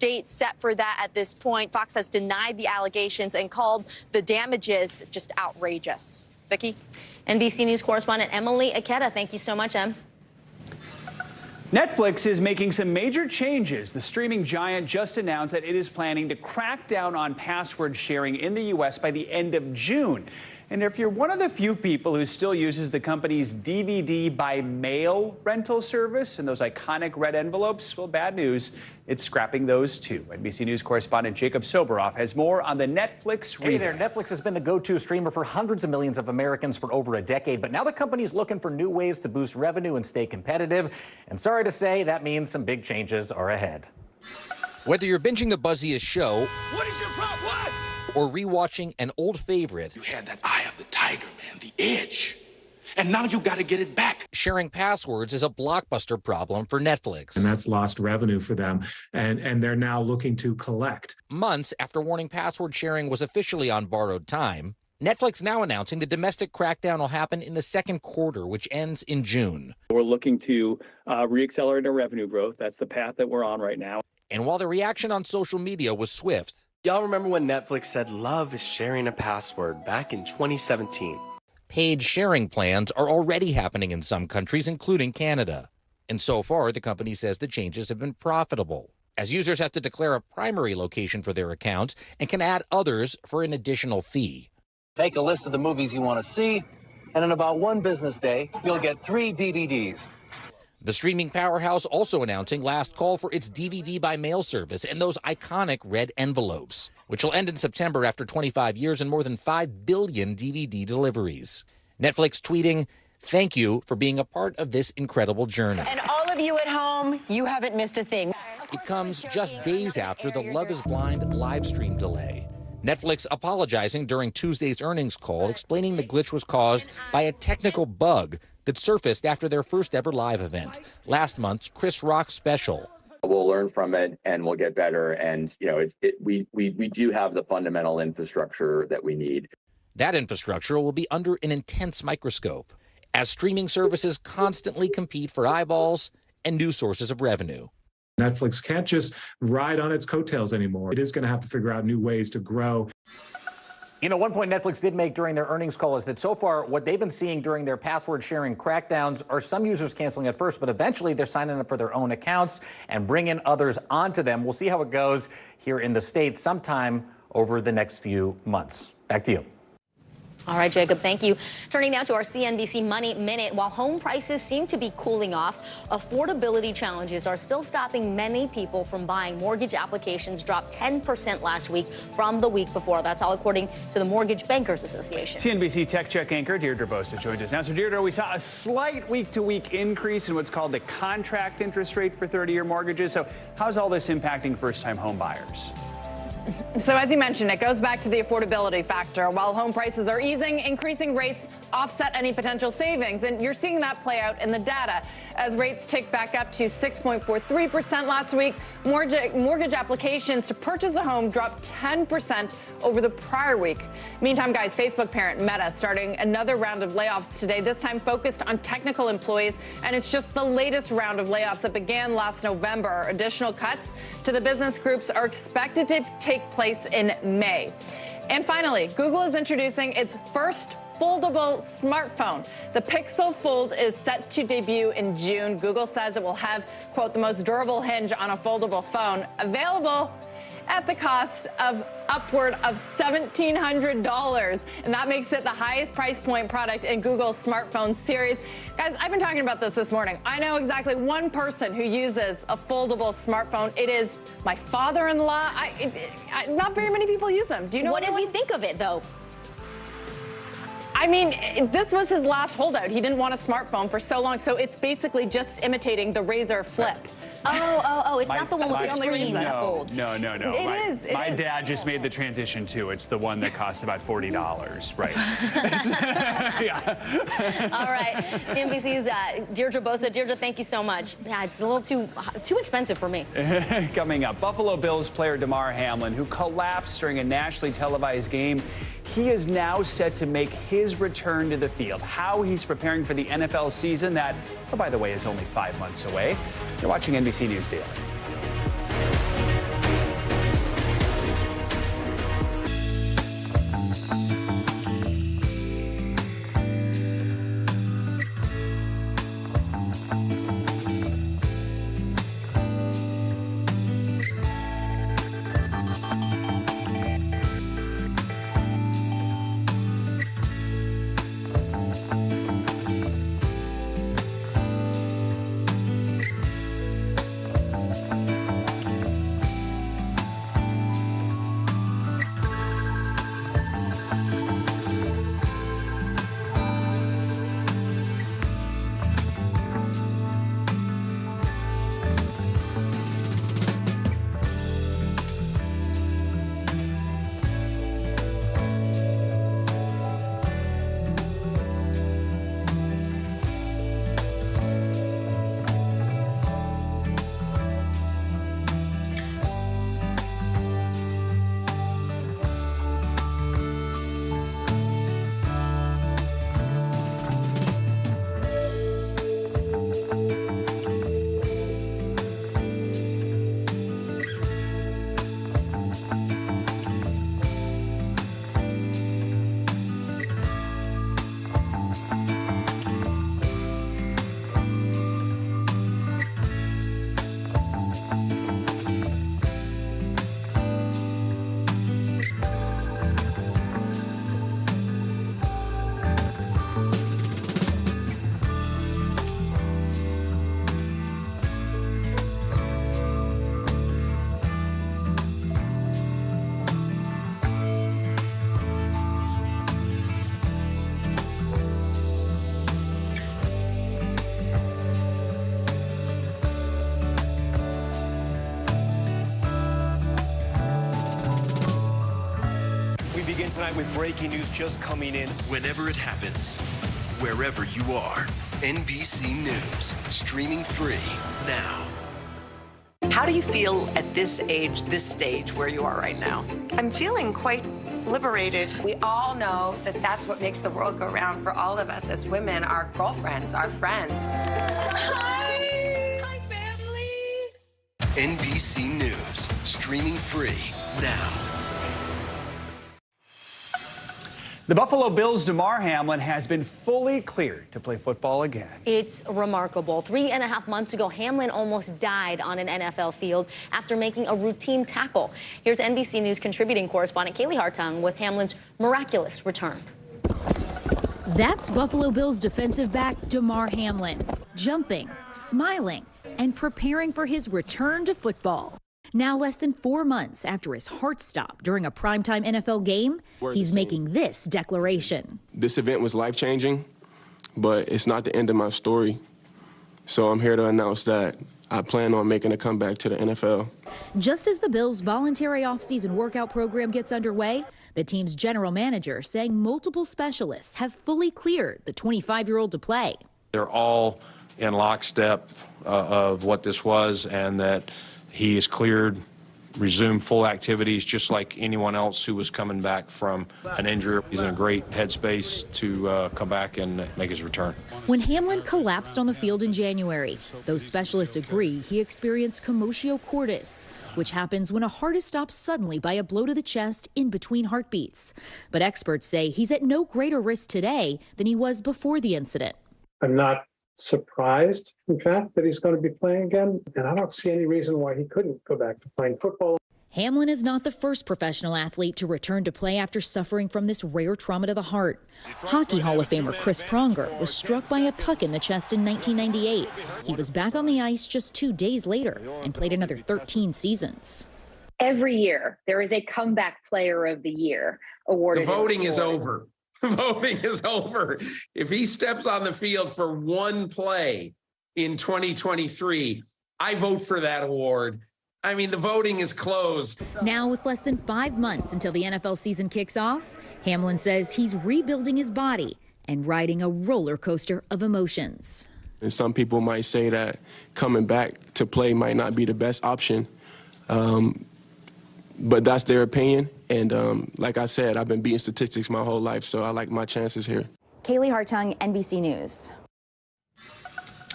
date set for that at this point. Fox has denied the allegations and called the damages just outrageous. Vicki? NBC News correspondent Emily Aketa, thank you so much, Em. Netflix is making some major changes. The streaming giant just announced that it is planning to crack down on password sharing in the U.S. by the end of June. And if you're one of the few people who still uses the company's DVD by mail rental service and those iconic red envelopes, well, bad news. It's scrapping those too. NBC News correspondent Jacob Soboroff has more on the Netflix Hey there, Netflix has been the go-to streamer for hundreds of millions of Americans for over a decade, but now the company's looking for new ways to boost revenue and stay competitive. And sorry to say, that means some big changes are ahead. Whether you're binging the buzziest show, What is your problem? What? or rewatching an old favorite, You had that eye of the tiger, man, the edge. And now you got to get it back. sharing passwords is a blockbuster problem for Netflix. And that's lost revenue for them. And they're now looking to collect. Months after warning password sharing was officially on borrowed time, Netflix now announcing the domestic crackdown will happen in the second quarter, which ends in June. We're looking to reaccelerate our revenue growth. That's the path that we're on right now. And while the reaction on social media was swift, y'all remember when Netflix said love is sharing a password back in 2017? paid sharing plans are already happening in some countries, including Canada. And so far, the company says the changes have been profitable, as users have to declare a primary location for their accounts and can add others for an additional fee. Make a list of the movies you want to see, and in about one business day, you'll get 3 DVDs. The streaming powerhouse also announcing last call for its DVD by mail service and those iconic red envelopes, which will end in September after 25 years and more than 5 billion DVD deliveries. Netflix tweeting, "Thank you for being a part of this incredible journey." And all of you at home, you haven't missed a thing. It comes just days after the Love is Blind live stream delay. Netflix apologizing during Tuesday's earnings call, explaining the glitch was caused by a technical bug that surfaced after their first ever live event, last month's Chris Rock special. We'll learn from it and we'll get better. And, you know, we do have the fundamental infrastructure that we need. That infrastructure will be under an intense microscope as streaming services constantly compete for eyeballs and new sources of revenue. Netflix can't just ride on its coattails anymore. It is going to have to figure out new ways to grow. You know, one point Netflix did make during their earnings call is that so far what they've been seeing during their password sharing crackdowns are some users canceling at first, but eventually they're signing up for their own accounts and bringing others onto them. We'll see how it goes here in the States sometime over the next few months. Back to you. All right, Jacob, thank you. Turning now to our CNBC Money Minute. While home prices seem to be cooling off, affordability challenges are still stopping many people from buying. Mortgage applications dropped 10% last week from the week before. That's all according to the Mortgage Bankers Association. CNBC Tech Check anchor Deirdre Bosa joins us now. So, Deirdre, we saw a slight week-to-week increase in what's called the contract interest rate for 30-year mortgages. So how's all this impacting first-time home buyers? So as you mentioned, it goes back to the affordability factor. While home prices are easing, increasing rates offset any potential savings. And you're seeing that play out in the data as rates tick back up to 6.43% last week. Mortgage applications to purchase a home dropped 10% over the prior week. Meantime, guys, Facebook parent Meta starting another round of layoffs today, this time focused on technical employees. And it's just the latest round of layoffs that began last November. Additional cuts to the business groups are expected to take place in May. And finally, Google is introducing its first foldable smartphone. The Pixel Fold is set to debut in June. Google says it will have, quote, the most durable hinge on a foldable phone, available at at the cost of upward of $1,700, and that makes it the highest price point product in Google's smartphone series. Guys, I've been talking about this morning. I know exactly one person who uses a foldable smartphone. It is my father-in-law. Not very many people use them. Do you know what does he think of it, though? I mean, this was his last holdout. He didn't want a smartphone for so long, so it's basically just imitating the Razr Flip. It's not the one with the screen that folds. No. It is. My dad just made the transition too. It's the one that costs about $40, right? All right, CNBC's Deirdre Bosa. Deirdre, thank you so much. Yeah, it's a little too expensive for me. Coming up, Buffalo Bills player Damar Hamlin, who collapsed during a nationally televised game. He is now set to make his return to the field. How he's preparing for the NFL season that, oh, by the way, is only 5 months away. You're watching NBC News Daily. Begin tonight with breaking news just coming in whenever it happens, wherever you are. NBC News, streaming free now. How do you feel at this age, this stage where you are right now? I'm feeling quite liberated. We all know that that's what makes the world go round for all of us as women, our girlfriends, our friends. Hi! Hi, family! NBC News, streaming free now. The Buffalo Bills' Damar Hamlin has been fully cleared to play football again. It's remarkable. 3.5 months ago, Hamlin almost died on an NFL field after making a routine tackle. Here's NBC News contributing correspondent Kaylee Hartung with Hamlin's miraculous return. That's Buffalo Bills defensive back Damar Hamlin, jumping, smiling, and preparing for his return to football. Now, less than 4 months after his heart stopped during a primetime NFL game, he's making this declaration. This event was life-changing, but it's not the end of my story. So I'm here to announce that I plan on making a comeback to the NFL. Just as the Bills' voluntary offseason workout program gets underway, the team's general manager saying multiple specialists have fully cleared the 25-year-old to play. They're all in lockstep of what this was, and that he is cleared, resumed full activities just like anyone else who was coming back from an injury. He's in a great headspace to come back and make his return. When Hamlin collapsed on the field in January, those specialists agree he experienced commotio cordis, which happens when a heart is stopped suddenly by a blow to the chest in between heartbeats. But experts say he's at no greater risk today than he was before the incident. I'm not surprised, in fact, that he's going to be playing again, and I don't see any reason why he couldn't go back to playing football. Hamlin is not the first professional athlete to return to play after suffering from this rare trauma to the heart. Hockey Hall of Famer Chris Pronger was struck by a puck in the chest in 1998. He was back on the ice just 2 days later and played another 13 seasons. Every year, there is a comeback player of the year awarded. The voting is over. The voting is over. If he steps on the field for one play in 2023, I vote for that award. I mean, the voting is closed. Now, with less than 5 months until the NFL season kicks off, Hamlin says he's rebuilding his body and riding a roller coaster of emotions. And some people might say that coming back to play might not be the best option, but that's their opinion. And like I said, I've been beating statistics my whole life, so I like my chances here. Kaylee Hartung, NBC News.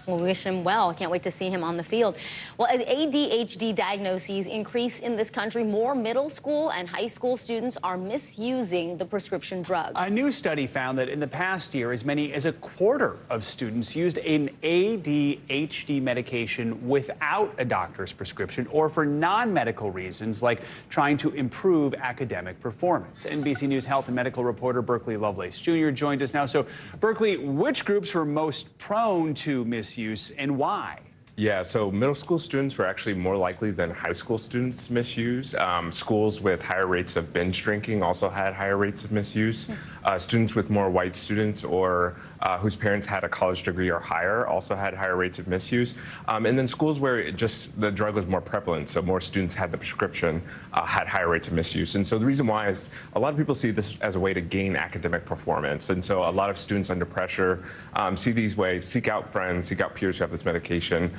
Well, we wish him well. I can't wait to see him on the field. Well, as ADHD diagnoses increase in this country, more middle school and high school students are misusing the prescription drugs. A new study found that in the past year, as many as a quarter of students used an ADHD medication without a doctor's prescription or for non-medical reasons like trying to improve academic performance. NBC News health and medical reporter Berkeley Lovelace Jr. joins us now. So, Berkeley, which groups were most prone to misuse and why? Yeah, so middle school students were actually more likely than high school students to misuse. Schools with higher rates of binge drinking also had higher rates of misuse. Students with more white students or whose parents had a college degree or higher also had higher rates of misuse. And then schools where the drug was more prevalent, so more students had the prescription, had higher rates of misuse. And so the reason why is a lot of people see this as a way to gain academic performance. And so a lot of students under pressure see these ways, seek out friends, seek out peers who have this medication,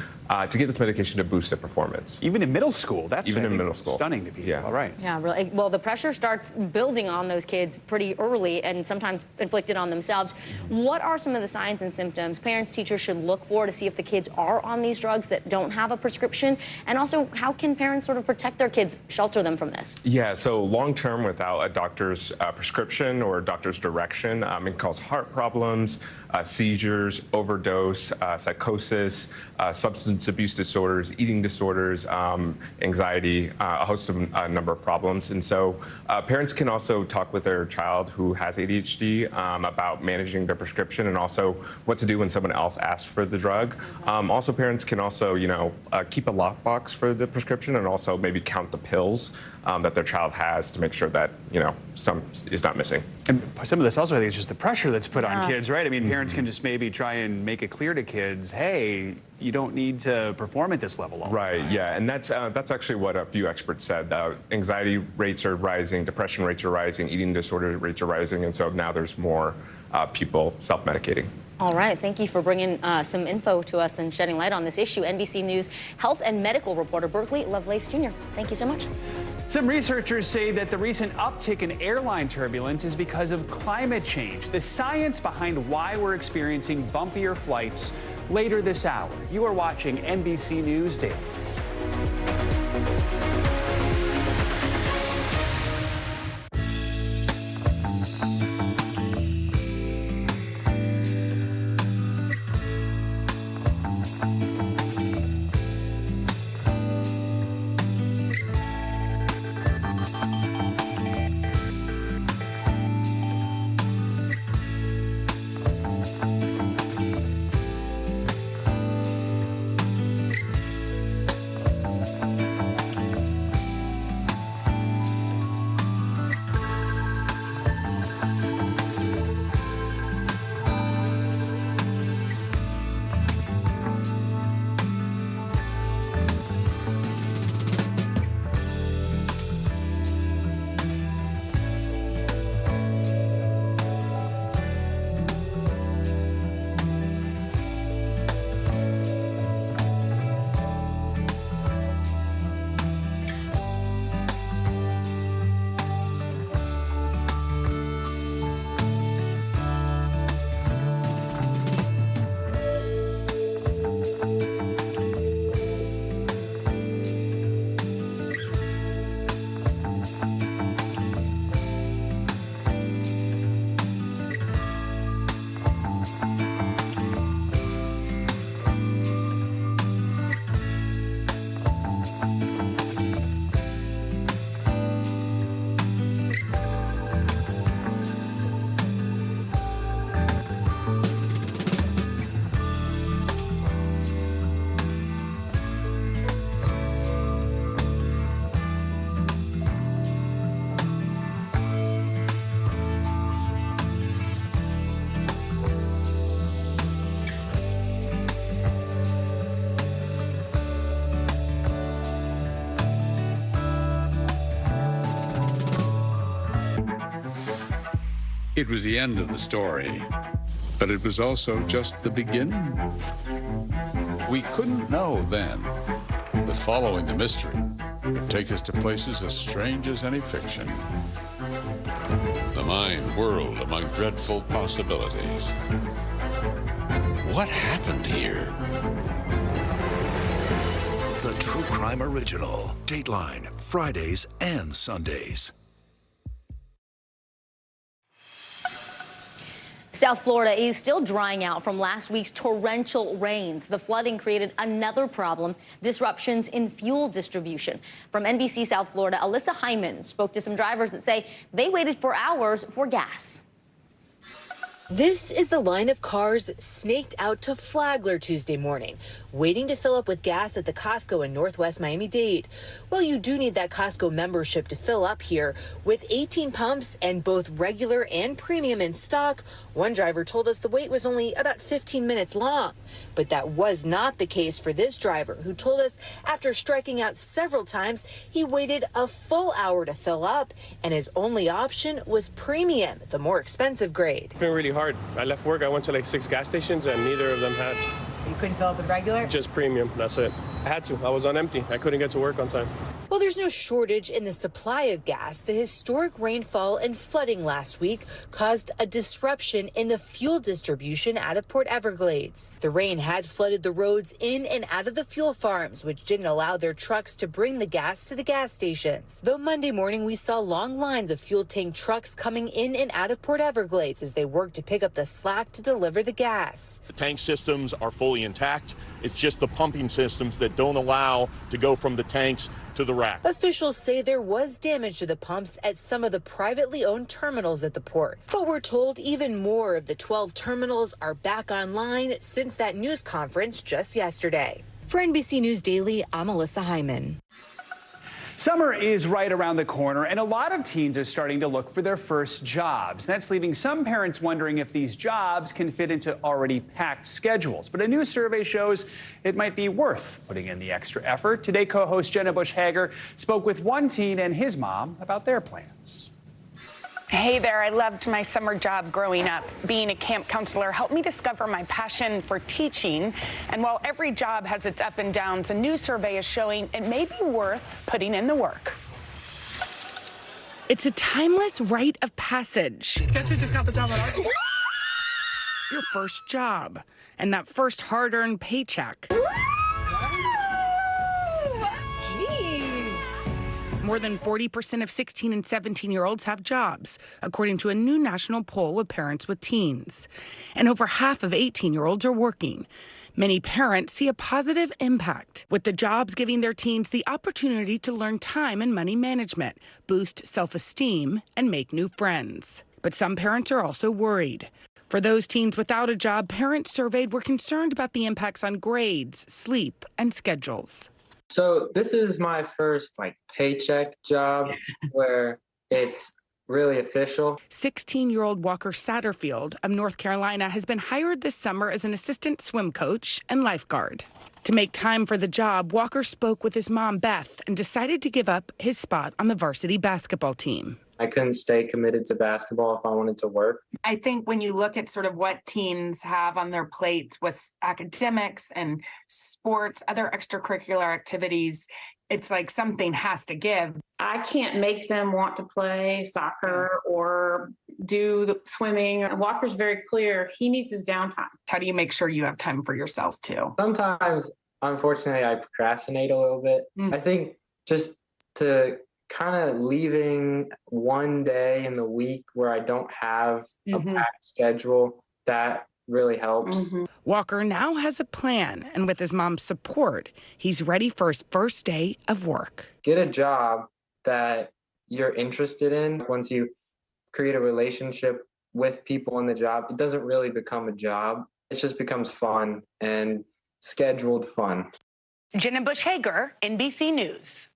to get this medication to boost their performance. Even in middle school, that's even in middle school. Stunning to people. Yeah. All right. Yeah, really. Well, the pressure starts building on those kids pretty early and sometimes inflicted on themselves. What are some of the signs and symptoms parents, teachers should look for to see if the kids are on these drugs that don't have a prescription? And also, how can parents sort of protect their kids, shelter them from this? Yeah, so long term without a doctor's prescription or a doctor's direction, it can cause heart problems, seizures, overdose, psychosis, substance abuse disorders, eating disorders, anxiety, a host of a number of problems. And so parents can also talk with their child who has ADHD about managing their prescription and also what to do when someone else asks for the drug. Also, parents can also, keep a lockbox for the prescription and also maybe count the pills that their child has to make sure that, some is not missing. And some of this also, I think, is just the pressure that's put on kids, right? I mean, parents can just maybe try and make it clear to kids, hey, you don't need to perform at this level all the time. Yeah, and that's actually what a few experts said. Anxiety rates are rising, depression rates are rising, eating disorder rates are rising, and so now there's more people self-medicating. All right, thank you for bringing some info to us and shedding light on this issue. NBC News health and medical reporter Berkeley Lovelace Jr. Thank you so much. Some researchers say that the recent uptick in airline turbulence is because of climate change. The science behind why we're experiencing bumpier flights later this hour. You are watching NBC News Daily. It was the end of the story, but it was also just the beginning. We couldn't know then that following the mystery would take us to places as strange as any fiction. The mind whirled among dreadful possibilities. What happened here? The True Crime Original. Dateline, Fridays and Sundays. South Florida is still drying out from last week's torrential rains. The flooding created another problem, disruptions in fuel distribution. From NBC South Florida, Alyssa Hyman spoke to some drivers that say they waited for hours for gas. This is the line of cars snaked out to Flagler Tuesday morning, waiting to fill up with gas at the Costco in Northwest Miami-Dade. Well, you do need that Costco membership to fill up here. With 18 pumps and both regular and premium in stock, one driver told us the wait was only about 15 minutes long. But that was not the case for this driver, who told us after striking out several times, he waited a full hour to fill up, and his only option was premium, the more expensive grade. It's been really hard. I left work, I went to like 6 gas stations and neither of them had. You couldn't fill up with regular? Just premium, that's it. I had to, I was on empty. I couldn't get to work on time. Well, there's no shortage in the supply of gas. The historic rainfall and flooding last week caused a disruption in the fuel distribution out of Port Everglades. The rain had flooded the roads in and out of the fuel farms, which didn't allow their trucks to bring the gas to the gas stations. Though Monday morning we saw long lines of fuel tank trucks coming in and out of Port Everglades as they worked to pick up the slack to deliver the gas. The tank systems are fully intact. It's just the pumping systems that don't allow to go from the tanks to the rack. Officials say there was damage to the pumps at some of the privately owned terminals at the port. But we're told even more of the 12 terminals are back online since that news conference just yesterday. For NBC News Daily, I'm Alyssa Hyman. Summer is right around the corner, and a lot of teens are starting to look for their first jobs. That's leaving some parents wondering if these jobs can fit into already packed schedules. But a new survey shows it might be worth putting in the extra effort. Today, co-host Jenna Bush-Hager spoke with one teen and his mom about their plans. Hey there, I loved my summer job growing up. Being a camp counselor helped me discover my passion for teaching. And while every job has its up and downs, a new survey is showing it may be worth putting in the work. It's a timeless rite of passage. Guess who just got the job at our Your first job and that first hard-earned paycheck. More than 40% of 16 and 17-year-olds have jobs, according to a new national poll of parents with teens. And over half of 18-year-olds are working. Many parents see a positive impact, with the jobs giving their teens the opportunity to learn time and money management, boost self-esteem, and make new friends. But some parents are also worried. For those teens without a job, parents surveyed were concerned about the impacts on grades, sleep, and schedules. So this is my first paycheck job where it's really official. 16-year-old Walker Satterfield of North Carolina has been hired this summer as an assistant swim coach and lifeguard. To make time for the job, Walker spoke with his mom, Beth, and decided to give up his spot on the varsity basketball team. I couldn't stay committed to basketball if I wanted to work. I think when you look at sort of what teens have on their plates with academics and sports, other extracurricular activities, it's like something has to give. I can't make them want to play soccer or do the swimming. Walker's very clear. He needs his downtime. How do you make sure you have time for yourself too? Sometimes, unfortunately, I procrastinate a little bit. I think just to kind of leaving one day in the week where I don't have a packed schedule, that really helps. Walker now has a plan, and with his mom's support, he's ready for his first day of work. Get a job that you're interested in. Once you create a relationship with people in the job, it doesn't really become a job. It just becomes fun and scheduled fun. Jenna Bush-Hager, NBC News.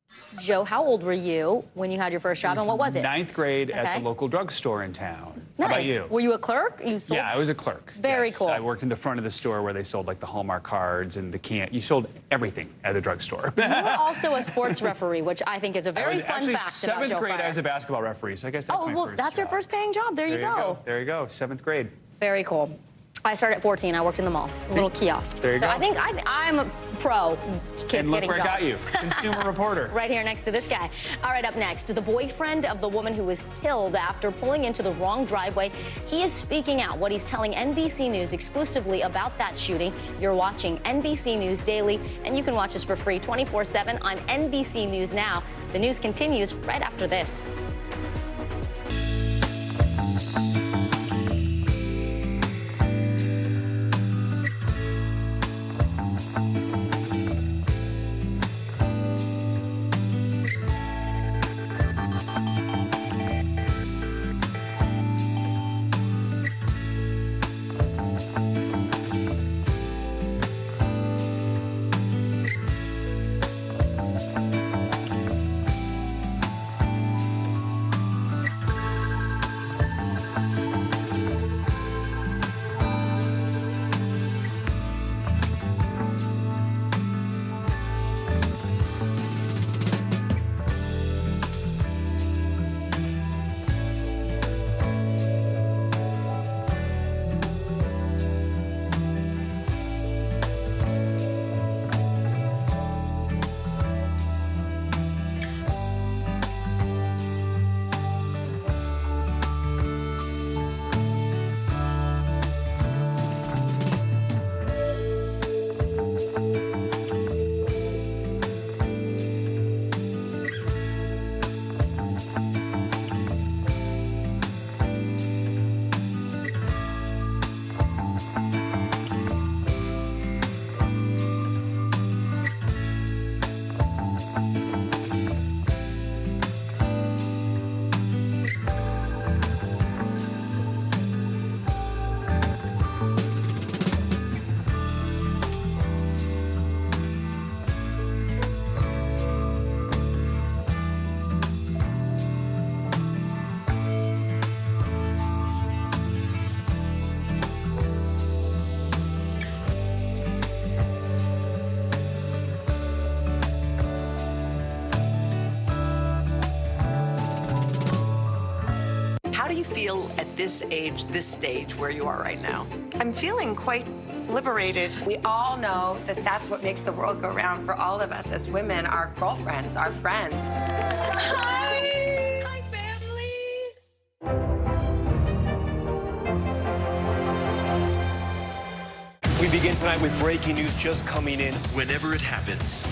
Joe, how old were you when you had your first job, and what was it? 9th grade at Okay. the local drugstore in town. Nice. How about you? Were you a clerk? You sold? Yeah, I was a clerk. Very yes. cool. I worked in the front of the store where they sold like the Hallmark cards and the can. You sold everything at the drugstore. You were also a sports referee, which I think is a very fun actually, fact about 7th Joe grade, Fryer. I was a basketball referee, so I guess that's Oh, my well, first that's your job. first paying job. There you go. There you go. 7th grade. Very cool. I started at 14. I worked in the mall, a little kiosk. There you so go. I think I'm a pro. Kids And look getting where I got jobs. you. Consumer reporter. Right here next to this guy. All right, up next, the boyfriend of the woman who was killed after pulling into the wrong driveway. He is speaking out. What he's telling NBC News exclusively about that shooting. You're watching NBC News Daily, and you can watch us for free 24/7 on NBC News Now. The news continues right after this. How do you feel at this age, this stage where you are right now? I'm feeling quite liberated. We all know that that's what makes the world go round for all of us as women, our girlfriends, our friends. Hi! Hi, family! We begin tonight with breaking news just coming in. Whenever it happens,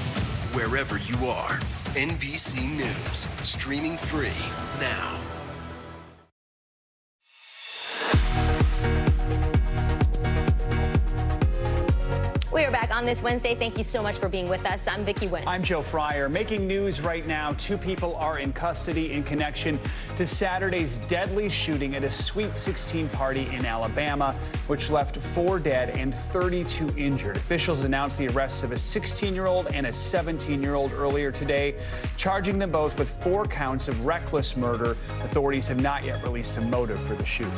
wherever you are, NBC News, streaming free now. We are back on this Wednesday. Thank you so much for being with us. I'm Vicki Wynn. I'm Joe Fryer. Making news right now. 2 people are in custody in connection to Saturday's deadly shooting at a Sweet 16 party in Alabama, which left 4 dead and 32 injured. Officials announced the arrests of a 16-year-old and a 17-year-old earlier today, charging them both with 4 counts of reckless murder. Authorities have not yet released a motive for the shooting.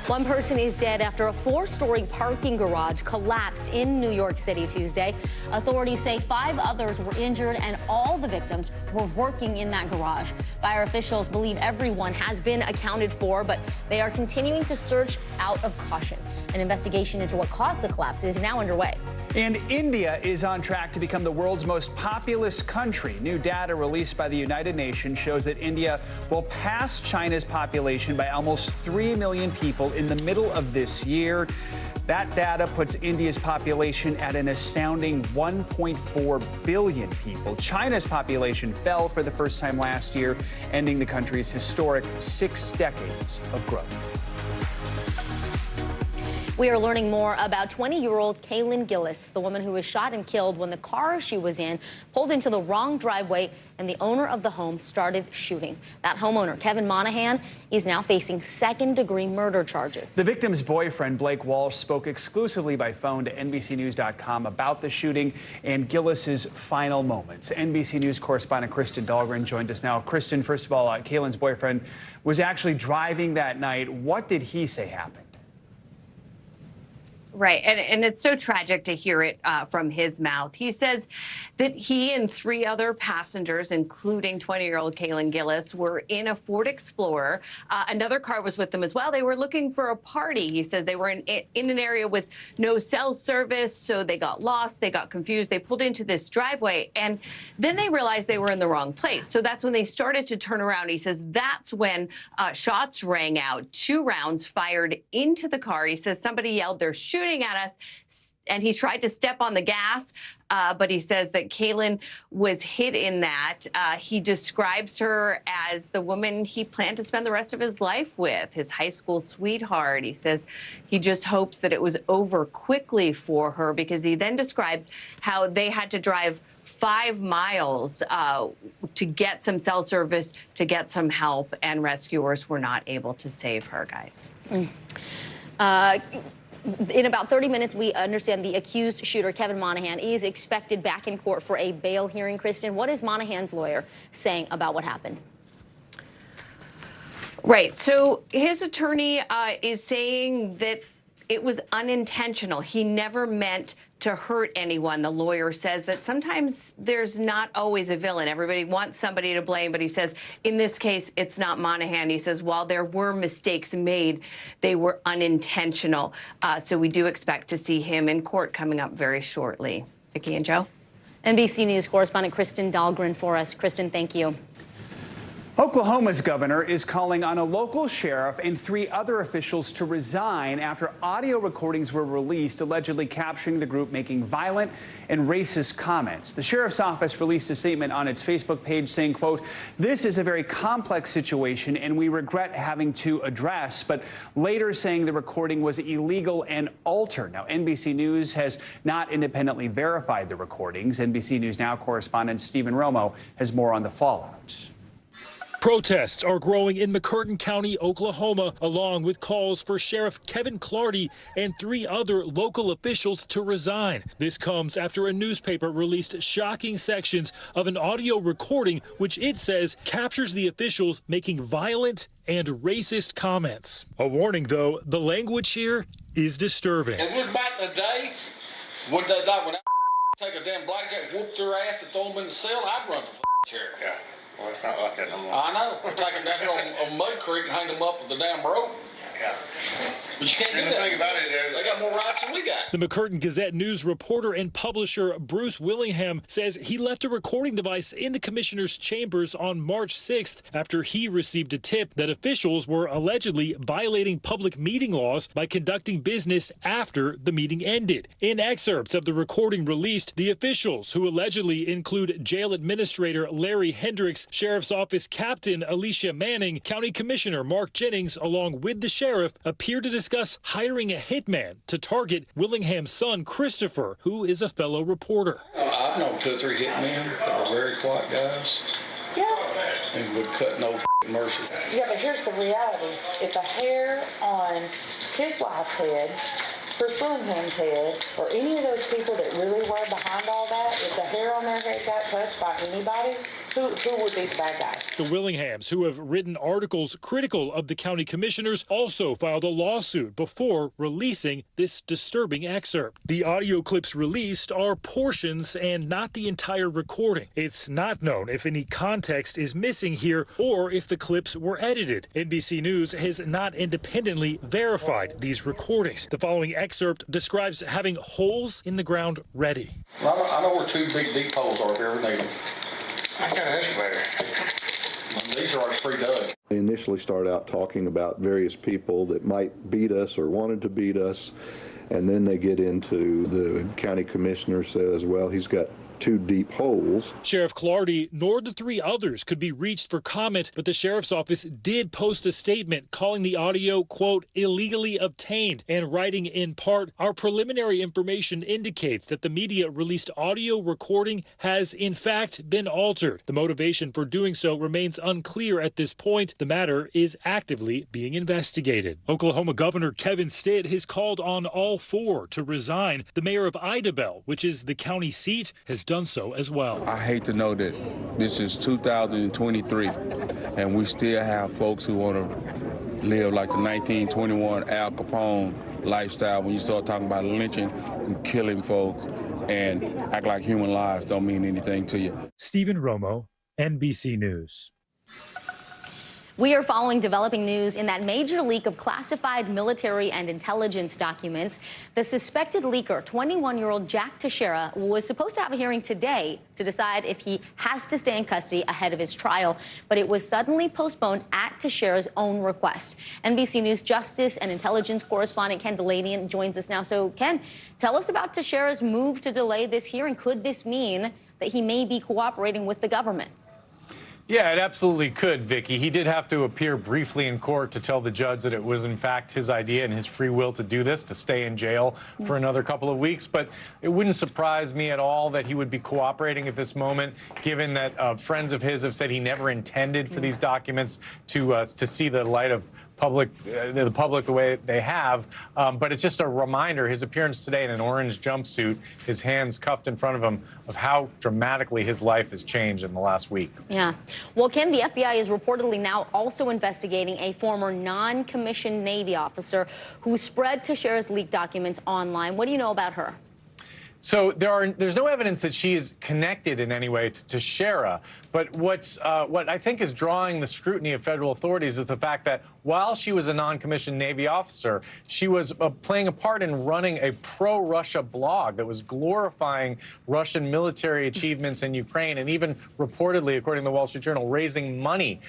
One person is dead after a 4-story parking garage collapsed in New York City Tuesday. Authorities say 5 others were injured and all the victims were working in that garage. Fire officials believe everyone has been accounted for, but they are continuing to search out of caution. An investigation into what caused the collapse is now underway. And India is on track to become the world's most populous country. New data released by the United Nations shows that India will pass China's population by almost 3 million people in the middle of this year. That data puts India's population at an astounding 1.4 billion people. China's population fell for the first time last year, ending the country's historic 6 decades of growth. We are learning more about 20-year-old Kaylin Gillis, the woman who was shot and killed when the car she was in pulled into the wrong driveway and the owner of the home started shooting. That homeowner, Kevin Monahan, is now facing second-degree murder charges. The victim's boyfriend, Blake Walsh, spoke exclusively by phone to NBCnews.com about the shooting and Gillis's final moments. NBC News correspondent Kristen Dahlgren joined us now. Kristen, first of all, Kaylin's boyfriend was actually driving that night. What did he say happened? Right. And it's so tragic to hear it from his mouth. He says that he and 3 other passengers, including 20-year-old Kaylin Gillis, were in a Ford Explorer. Another car was with them as well. They were looking for a party. He says they were in an area with no cell service, so they got lost. They got confused. They pulled into this driveway, and then they realized they were in the wrong place. So that's when they started to turn around. He says that's when shots rang out. 2 rounds fired into the car. He says somebody yelled, "They're shooting at us," and he tried to step on the gas, but he says that Kaylin was hit in that. He describes her as the woman he planned to spend the rest of his life with, his high school sweetheart. He says he just hopes that it was over quickly for her, because he then describes how they had to drive 5 miles to get some cell service, to get some help, and rescuers were not able to save her, guys. In about 30 minutes, we understand the accused shooter, Kevin Monahan, is expected back in court for a bail hearing. Kristen, what is Monahan's lawyer saying about what happened? Right. So his attorney is saying that it was unintentional. He never meant to hurt anyone. The lawyer says that sometimes there's not always a villain. Everybody wants somebody to blame, but he says in this case, it's not Monahan. He says while there were mistakes made, they were unintentional. So we do expect to see him in court coming up very shortly. Vicki and Joe? NBC News correspondent Kristen Dahlgren for us. Kristen, thank you. Oklahoma's governor is calling on a local sheriff and 3 other officials to resign after audio recordings were released allegedly capturing the group making violent and racist comments. The sheriff's office released a statement on its Facebook page saying, quote, "This is a very complex situation and we regret having to address," but later saying the recording was illegal and altered. Now, NBC News has not independently verified the recordings. NBC News Now correspondent Stephen Romo has more on the fallout. Protests are growing in McCurtain County, Oklahoma, along with calls for Sheriff Kevin Clardy and 3 other local officials to resign. This comes after a newspaper released shocking sections of an audio recording which it says captures the officials making violent and racist comments. A warning, though, the language here is disturbing. It was back in the day when they thought when I take a damn blackjack, whoop their ass and throw them in the cell, I'd run for sheriff. Yeah. Well, it's not like that no more. I know. Take them down here on Mud Creek and hang them up with the damn rope. Yeah. But you can't do that. The thing about it is, they got more rights than we got. The McCurtain Gazette News reporter and publisher Bruce Willingham says he left a recording device in the commissioner's chambers on March 6th after he received a tip that officials were allegedly violating public meeting laws by conducting business after the meeting ended. In excerpts of the recording released, the officials, who allegedly include jail administrator Larry Hendricks, sheriff's office captain Alicia Manning, county commissioner Mark Jennings, along with the sheriff, appear to discuss hiring a hitman to target Willingham's son, Christopher, who is a fellow reporter. I've known 2 or 3 hitmen that were very quiet guys. Yeah. And would cut no mercy. Yeah, but here's the reality. If a hair on his wife's head, Chris Willingham's head, or any of those people that really were behind all that, if the hair on their head got touched by anybody, who would be the bad guys? The Willinghams, who have written articles critical of the county commissioners, also filed a lawsuit before releasing this disturbing excerpt. The audio clips released are portions and not the entire recording. It's not known if any context is missing here or if the clips were edited. NBC News has not independently verified these recordings. The following excerpt describes having holes in the ground ready. I know where 2 big deep holes are if you ever need them. I got an excavator. These are already pre-dug. They initially start out talking about various people that might beat us or wanted to beat us, and then they get into the county commissioner says, well, he's got two deep holes. Sheriff Clardy nor the three others could be reached for comment, but the sheriff's office did post a statement calling the audio, quote, illegally obtained, and writing in part, our preliminary information indicates that the media released audio recording has in fact been altered. The motivation for doing so remains unclear at this point. The matter is actively being investigated. Oklahoma Governor Kevin Stitt has called on all four to resign. The mayor of Idabel, which is the county seat, has done so as well. I hate to know that this is 2023 and we still have folks who want to live like the 1921 Al Capone lifestyle when you start talking about lynching and killing folks and act like human lives don't mean anything to you. Stephen Romo, NBC News. We are following developing news in that major leak of classified military and intelligence documents. The suspected leaker, 21-year-old Jack Teixeira, was supposed to have a hearing today to decide if he has to stay in custody ahead of his trial, but it was suddenly postponed at Teixeira's own request. NBC News Justice and Intelligence correspondent Ken Delanian joins us now. So, Ken, tell us about Teixeira's move to delay this hearing. Could this mean that he may be cooperating with the government? Yeah, it absolutely could, Vicky. He did have to appear briefly in court to tell the judge that it was, in fact, his idea and his free will to do this, to stay in jail for another couple of weeks. But it wouldn't surprise me at all that he would be cooperating at this moment, given that friends of his have said he never intended for these documents to see the light of the public the way they have. But it's just a reminder, his appearance today in an orange jumpsuit, his hands cuffed in front of him, of how dramatically his life has changed in the last week. Yeah. Well, Ken, the FBI is reportedly now also investigating a former non-commissioned Navy officer who spread Teixeira's leaked documents online. What do you know about her? So there's no evidence that she is connected in any way to Teixeira, but what I think is drawing the scrutiny of federal authorities is the fact that while she was a non-commissioned Navy officer, she was playing a part in running a pro-Russia blog that was glorifying Russian military achievements in Ukraine and even reportedly, according to the Wall Street Journal, raising money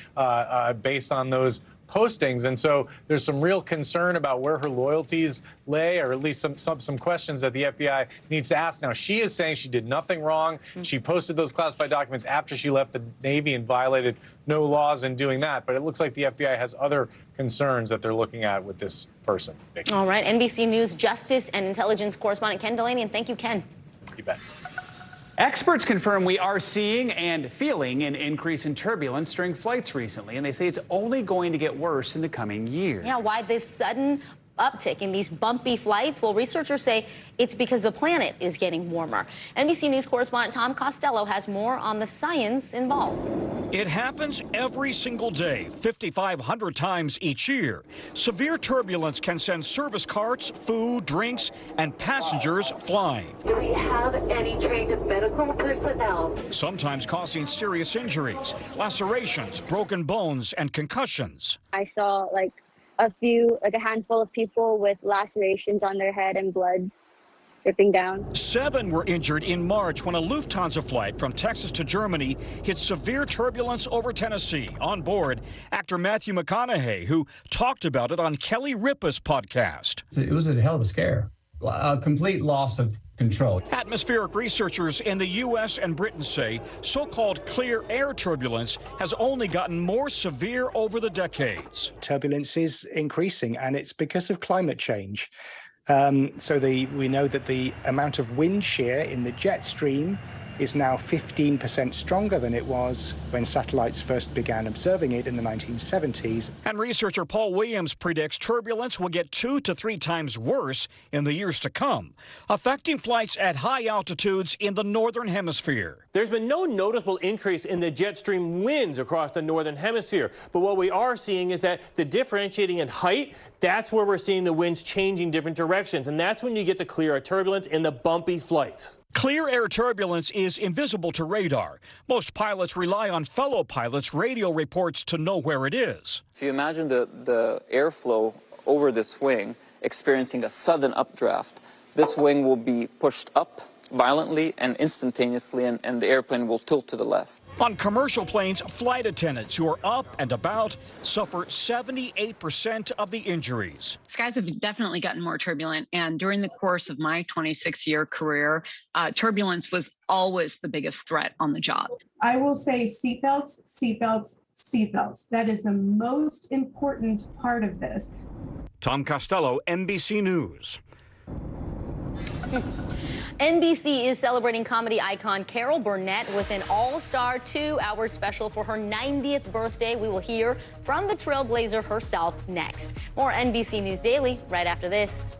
based on those postings. And so there's some real concern about where her loyalties lay, or at least some questions that the FBI needs to ask. Now, she is saying she did nothing wrong. She posted those classified documents after she left the Navy and violated no laws in doing that. But it looks like the FBI has other concerns that they're looking at with this person. Vicky. All right. NBC News Justice and Intelligence correspondent Ken Delanian. Thank you, Ken. You bet. Experts confirm we are seeing and feeling an increase in turbulence during flights recently, and they say it's only going to get worse in the coming years. Yeah, why this sudden uptick in these bumpy flights? Well, researchers say it's because the planet is getting warmer. NBC News correspondent Tom Costello has more on the science involved. It happens every single day, 5,500 times each year. Severe turbulence can send service carts, food, drinks, and passengers flying. Do we have any trained medical personnel? Sometimes causing serious injuries, lacerations, broken bones, and concussions. I saw a handful of people with lacerations on their head and blood dripping down. 7 were injured in March when a Lufthansa flight from Texas to Germany hit severe turbulence over Tennessee. On board, actor Matthew McConaughey, who talked about it on Kelly Ripa's podcast. It was a hell of a scare. A complete loss of control. Atmospheric researchers in the U.S. and Britain say so-called clear air turbulence has only gotten more severe over the decades. Turbulence is increasing, and it's because of climate change. We know that the amount of wind shear in the jet stream is now 15% stronger than it was when satellites first began observing it in the 1970s. And researcher Paul Williams predicts turbulence will get 2 to 3 times worse in the years to come, affecting flights at high altitudes in the northern hemisphere. There's been no noticeable increase in the jet stream winds across the northern hemisphere, but what we are seeing is that the differentiating in height, that's where we're seeing the winds changing different directions, and that's when you get the clear air turbulence in the bumpy flights. Clear air turbulence is invisible to radar. Most pilots rely on fellow pilots' radio reports to know where it is. If you imagine the airflow over this wing experiencing a sudden updraft, this wing will be pushed up violently and instantaneously, and the airplane will tilt to the left. On commercial planes, flight attendants who are up and about suffer 78% of the injuries. Skies have definitely gotten more turbulent, and during the course of my 26-year career, turbulence was always the biggest threat on the job. I will say seatbelts, seatbelts, seatbelts. That is the most important part of this. Tom Costello, NBC News. NBC is celebrating comedy icon Carol Burnett with an all-star 2-hour special for her 90th birthday. We will hear from the Trailblazer herself next. More NBC News Daily right after this.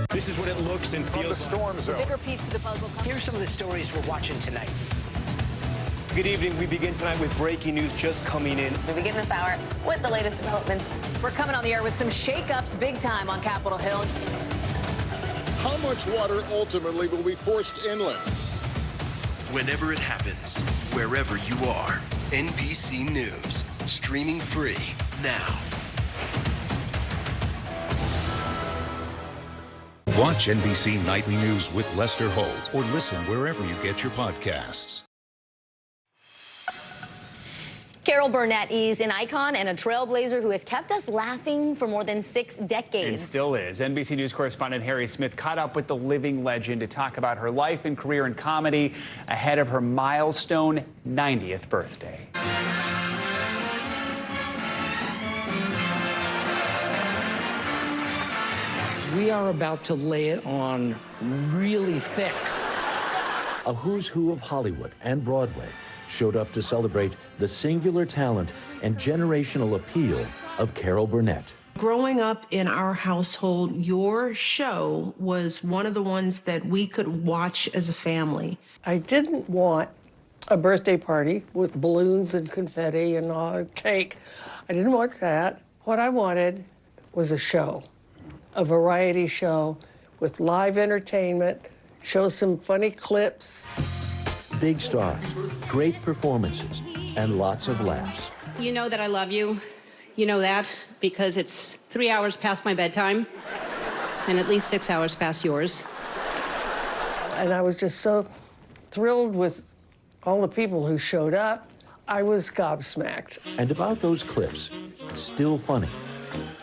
This is what it looks and feels the storm zone. bigger piece to the puzzle. Here's some of the stories we're watching tonight. Good evening. We begin tonight with breaking news just coming in. We begin this hour with the latest developments. We're coming on the air with some shakeups big time on Capitol Hill. How much water ultimately will be forced inland? Whenever it happens, wherever you are, NBC News, streaming free now. Watch NBC Nightly News with Lester Holt or listen wherever you get your podcasts. Carol Burnett is an icon and a trailblazer who has kept us laughing for more than 6 decades. And still is. NBC News correspondent Harry Smith caught up with the living legend to talk about her life and career in comedy ahead of her milestone 90th birthday. We are about to lay it on really thick. A who's who of Hollywood and Broadway showed up to celebrate the singular talent and generational appeal of Carol Burnett. Growing up in our household, your show was one of the ones that we could watch as a family. I didn't want a birthday party with balloons and confetti and cake. I didn't want that. What I wanted was a show. A variety show with live entertainment, show some funny clips. Big stars, great performances, and lots of laughs. You know that I love you. You know that because it's 3 hours past my bedtime and at least 6 hours past yours. And I was just so thrilled with all the people who showed up. I was gobsmacked. And about those clips, still funny,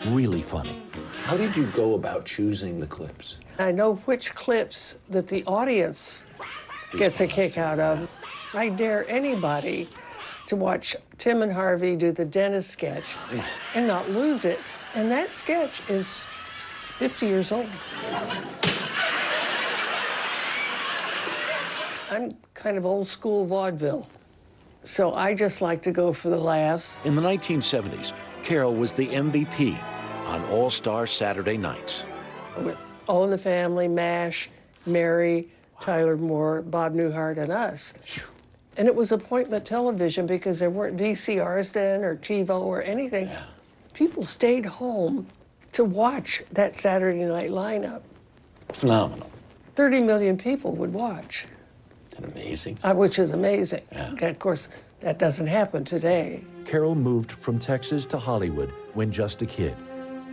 really funny. How did you go about choosing the clips? I know which clips that the audience gets a kick out of. I dare anybody to watch Tim and Harvey do the dentist sketch and not lose it. And that sketch is 50 years old. I'm kind of old school vaudeville, so I just like to go for the laughs. In the 1970s, Carol was the MVP on All-Star Saturday nights. With All in the Family, MASH, Mary, Tyler Moore, Bob Newhart, and us. And it was appointment television because there weren't VCRs then or TiVo or anything. Yeah. People stayed home to watch that Saturday night lineup. Phenomenal. 30 million people would watch. Isn't that amazing? Which is amazing. Yeah. Of course, that doesn't happen today. Carol moved from Texas to Hollywood when just a kid.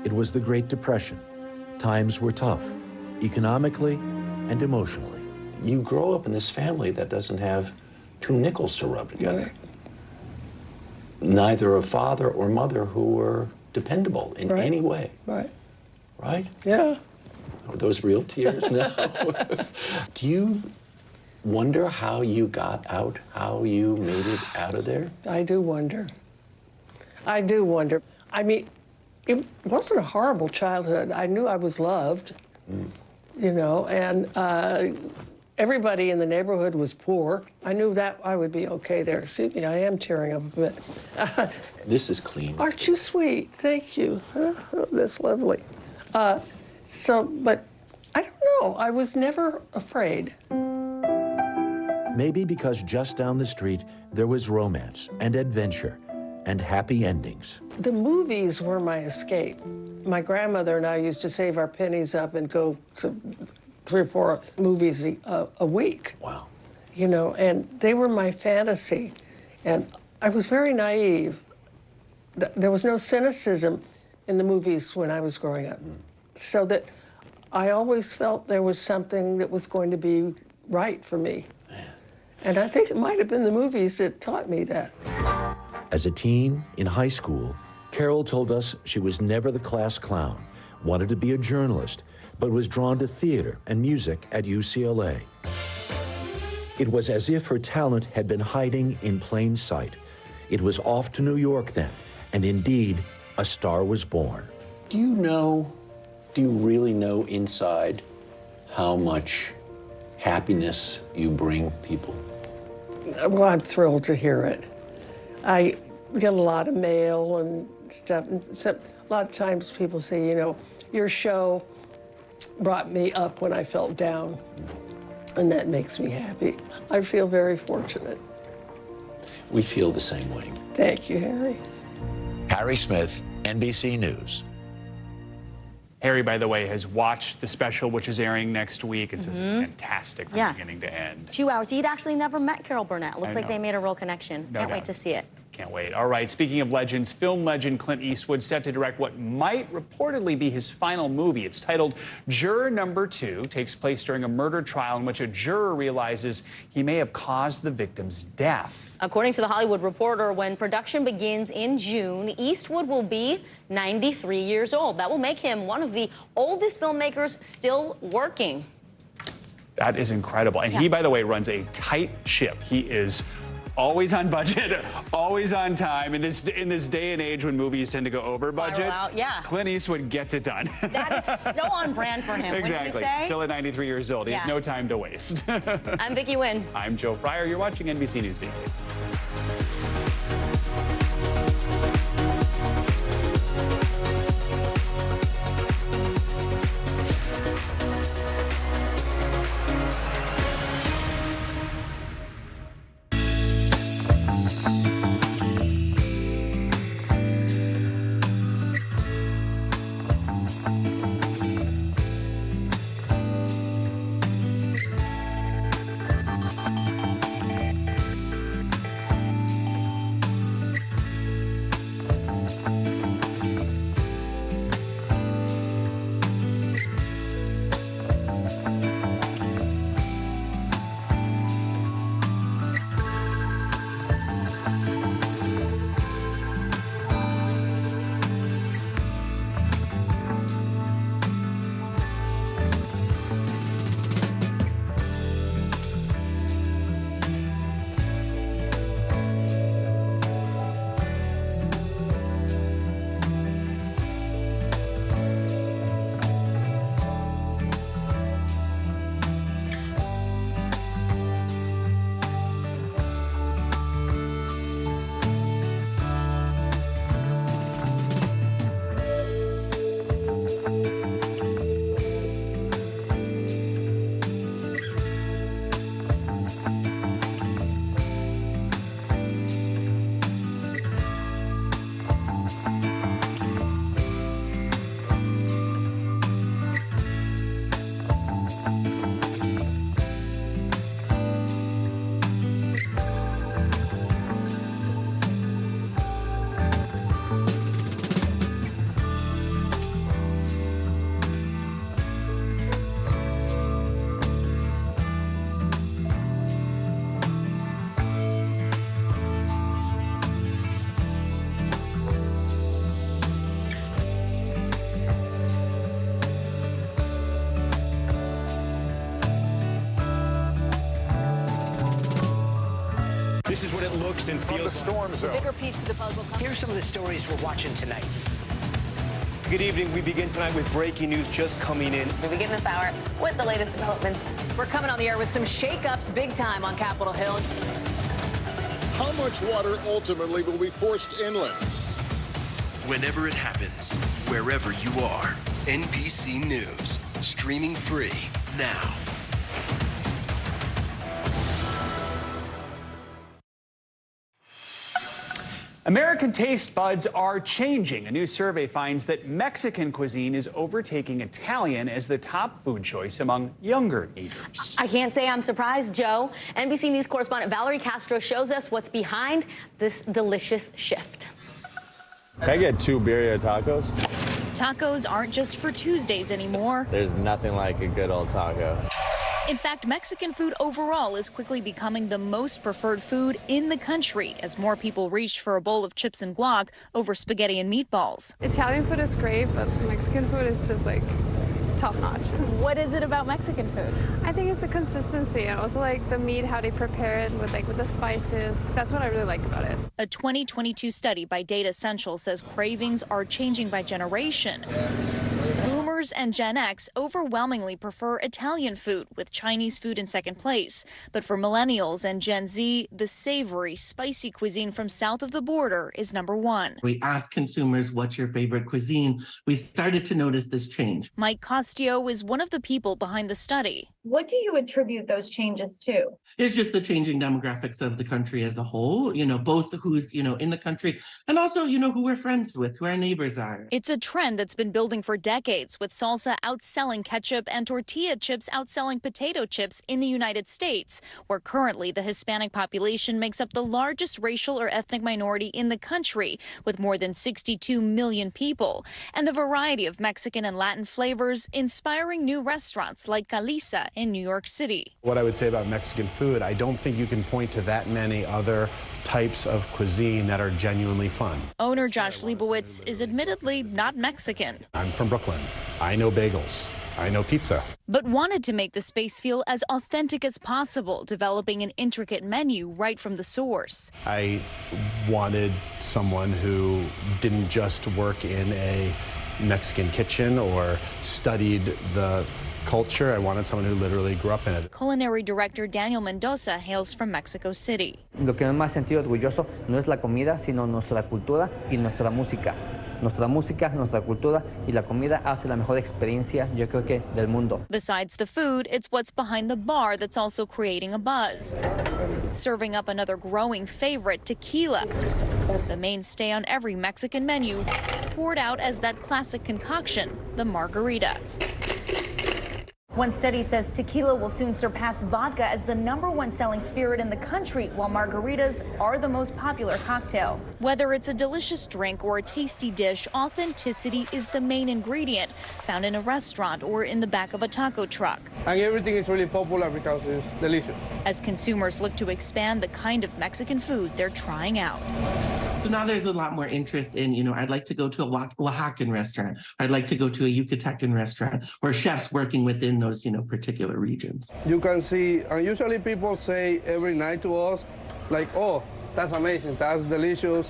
It was the Great Depression. Times were tough, economically and emotionally. You grow up in this family that doesn't have two nickels to rub together. Right. Neither a father or mother who were dependable in any way. Right. Right? Yeah. Are those real tears? No. Do you wonder how you got out, how you made it out of there? I do wonder. I do wonder. I mean, it wasn't a horrible childhood. I knew I was loved, you know, and everybody in the neighborhood was poor. I knew that I would be okay there. Excuse me, I am tearing up a bit. This is clean. Aren't you sweet? Thank you. Oh, that's lovely. But I don't know. I was never afraid. Maybe because just down the street, there was romance and adventure and happy endings. The movies were my escape. My grandmother and I used to save our pennies up and go to 3 or 4 movies a week. Wow. You know, and they were my fantasy. And I was very naive. There was no cynicism in the movies when I was growing up. So that I always felt there was something that was going to be right for me. And I think it might have been the movies that taught me that. As a teen, in high school, Carol told us she was never the class clown, wanted to be a journalist, but was drawn to theater and music at UCLA. It was as if her talent had been hiding in plain sight. It was off to New York then, and indeed, a star was born. Do you really know inside how much happiness you bring people? Well, I'm thrilled to hear it. I get a lot of mail and stuff. And a lot of times people say, you know, your show brought me up when I felt down, and that makes me happy. I feel very fortunate. We feel the same way. Thank you, Harry. Harry Smith, NBC News. Harry, by the way, has watched the special, which is airing next week, and says it's fantastic from beginning to end. 2 hours. He'd actually never met Carol Burnett. Looks I like they know. made a real connection. No Can't doubt. wait to see it. Can't wait. All right, speaking of legends, film legend Clint Eastwood set to direct what might reportedly be his final movie. It's titled Juror Number 2, takes place during a murder trial in which a juror realizes he may have caused the victim's death. According to The Hollywood Reporter, when production begins in June, Eastwood will be 93 years old. That will make him one of the oldest filmmakers still working. That is incredible. And he, by the way, runs a tight ship. He is always on budget, always on time. In this day and age when movies tend to go over budget, Clint Eastwood gets it done. That is so on brand for him. Exactly. Wouldn't you say? Still at 93 years old. He has no time to waste. I'm Vicki Wynn. I'm Joe Fryer. You're watching NBC News Digital. This is what it looks and feels the storm zone. Bigger piece to the puzzle. Here's some of the stories we're watching tonight. Good evening. We begin tonight with breaking news just coming in. We begin this hour with the latest developments. We're coming on the air with some shakeups big time on Capitol Hill. How much water ultimately will be forced inland? Whenever it happens, wherever you are, NBC News, streaming free now. American taste buds are changing. A new survey finds that Mexican cuisine is overtaking Italian as the top food choice among younger eaters. I can't say I'm surprised, Joe. NBC News correspondent Valerie Castro shows us what's behind this delicious shift. Can I get 2 birria tacos? Tacos aren't just for Tuesdays anymore. There's nothing like a good old taco. In fact, Mexican food overall is quickly becoming the most preferred food in the country as more people reach for a bowl of chips and guac over spaghetti and meatballs. Italian food is great, but Mexican food is just like top notch. What is it about Mexican food? I think it's the consistency and also like the meat, how they prepare it with the spices. That's what I really like about it. A 2022 study by Data Central says cravings are changing by generation. Boomers and Gen X overwhelmingly prefer Italian food, with Chinese food in second place. But for millennials and Gen Z, the savory, spicy cuisine from south of the border is number one. We asked consumers, what's your favorite cuisine? We started to notice this change. Mike Costio is one of the people behind the study. What do you attribute those changes to? It's just the changing demographics of the country as a whole, both who's, in the country and also, who we're friends with, who our neighbors are. It's a trend that's been building for decades, with salsa outselling ketchup and tortilla chips outselling potato chips in the United States, where currently the Hispanic population makes up the largest racial or ethnic minority in the country, with more than 62 million people. And the variety of Mexican and Latin flavors inspiring new restaurants like Calisa in New York City. What I would say about Mexican food, I don't think you can point to that many other types of cuisine that are genuinely fun. Owner Josh Leibowitz is admittedly not Mexican. I'm from Brooklyn. I know bagels. I know pizza. But wanted to make the space feel as authentic as possible, developing an intricate menu right from the source. I wanted someone who didn't just work in a Mexican kitchen or studied the culture. I wanted someone who literally grew up in it. Culinary director Daniel Mendoza hails from Mexico City. Lo que me ha sentido orgulloso no es la comida, sino nuestra cultura y nuestra música. Nuestra música, nuestra cultura y la comida hace la mejor experiencia, yo creo que, del mundo. Besides the food, it's what's behind the bar that's also creating a buzz. Serving up another growing favorite, tequila. The mainstay on every Mexican menu, poured out as that classic concoction, the margarita. One study says tequila will soon surpass vodka as the #1 selling spirit in the country, while margaritas are the most popular cocktail. Whether it's a delicious drink or a tasty dish, authenticity is the main ingredient, found in a restaurant or in the back of a taco truck. And everything is really popular because it's delicious. As consumers look to expand the kind of Mexican food they're trying out. So now there's a lot more interest in, I'd like to go to a Oaxacan restaurant. I'd like to go to a Yucatecan restaurant, or chefs working within those, particular regions. You can see, and usually people say every night to us, like, oh, that's amazing, that's delicious.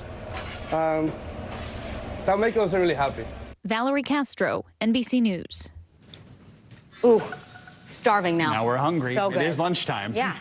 That makes us really happy. Valerie Castro, NBC News. Ooh. Starving now. Now we're hungry. So good. It is lunchtime. Yeah.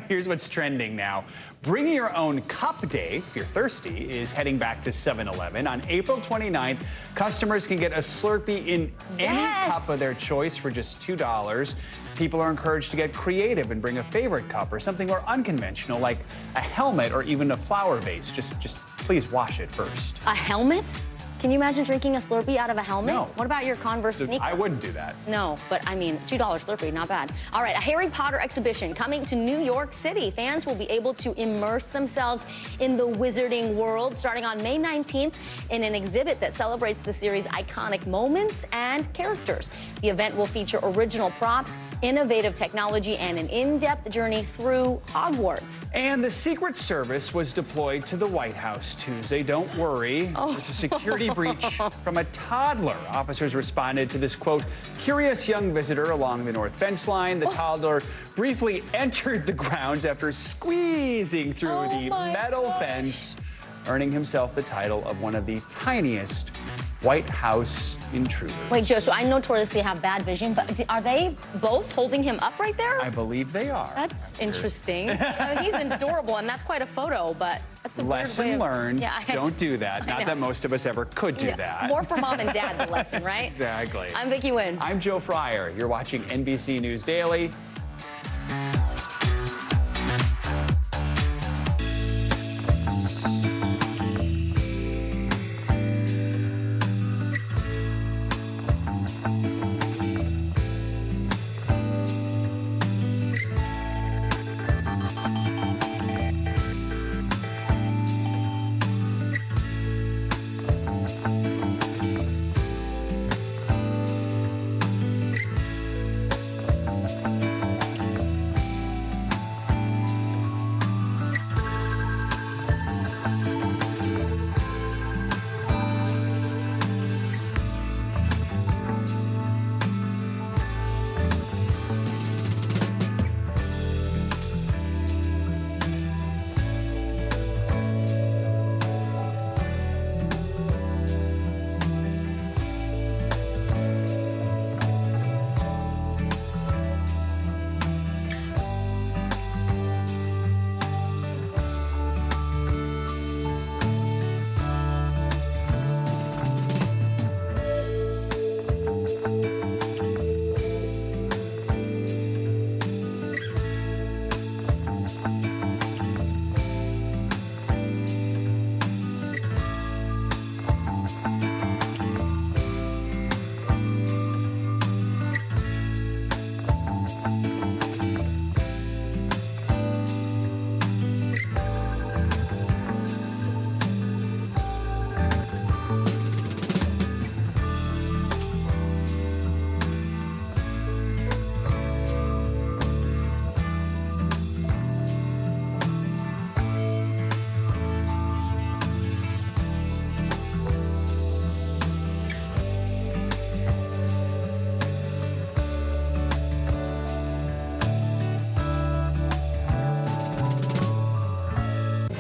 Here's what's trending now. Bring Your Own Cup Day, if you're thirsty, is heading back to 7-Eleven. On April 29th, customers can get a Slurpee in any cup of their choice for just $2. People are encouraged to get creative and bring a favorite cup or something more unconventional, like a helmet or even a flower vase. Just please wash it first. A helmet? Can you imagine drinking a Slurpee out of a helmet? No. What about your Converse sneaker? I wouldn't do that. No, but I mean, $2 Slurpee, not bad. All right, a Harry Potter exhibition coming to New York City. Fans will be able to immerse themselves in the wizarding world starting on May 19th in an exhibit that celebrates the series' iconic moments and characters. The event will feature original props, innovative technology, and an in-depth journey through Hogwarts. And the Secret Service was deployed to the White House Tuesday. Don't worry. It's a security security breach from a toddler. Officers responded to this, quote, curious young visitor along the north fence line. The toddler briefly entered the grounds after squeezing through the metal fence, earning himself the title of one of the tiniest White House intruders. Wait, Joe, so I notoriously have bad vision, but are they both holding him up right there? I believe they are. That's interesting. I mean, he's adorable, and that's quite a photo, but that's a lesson weird way of... learned. Yeah, don't do that. Not that most of us ever could do that. More for mom and dad, the lesson, right? Exactly. I'm Vicki Wynn. I'm Joe Fryer. You're watching NBC News Daily.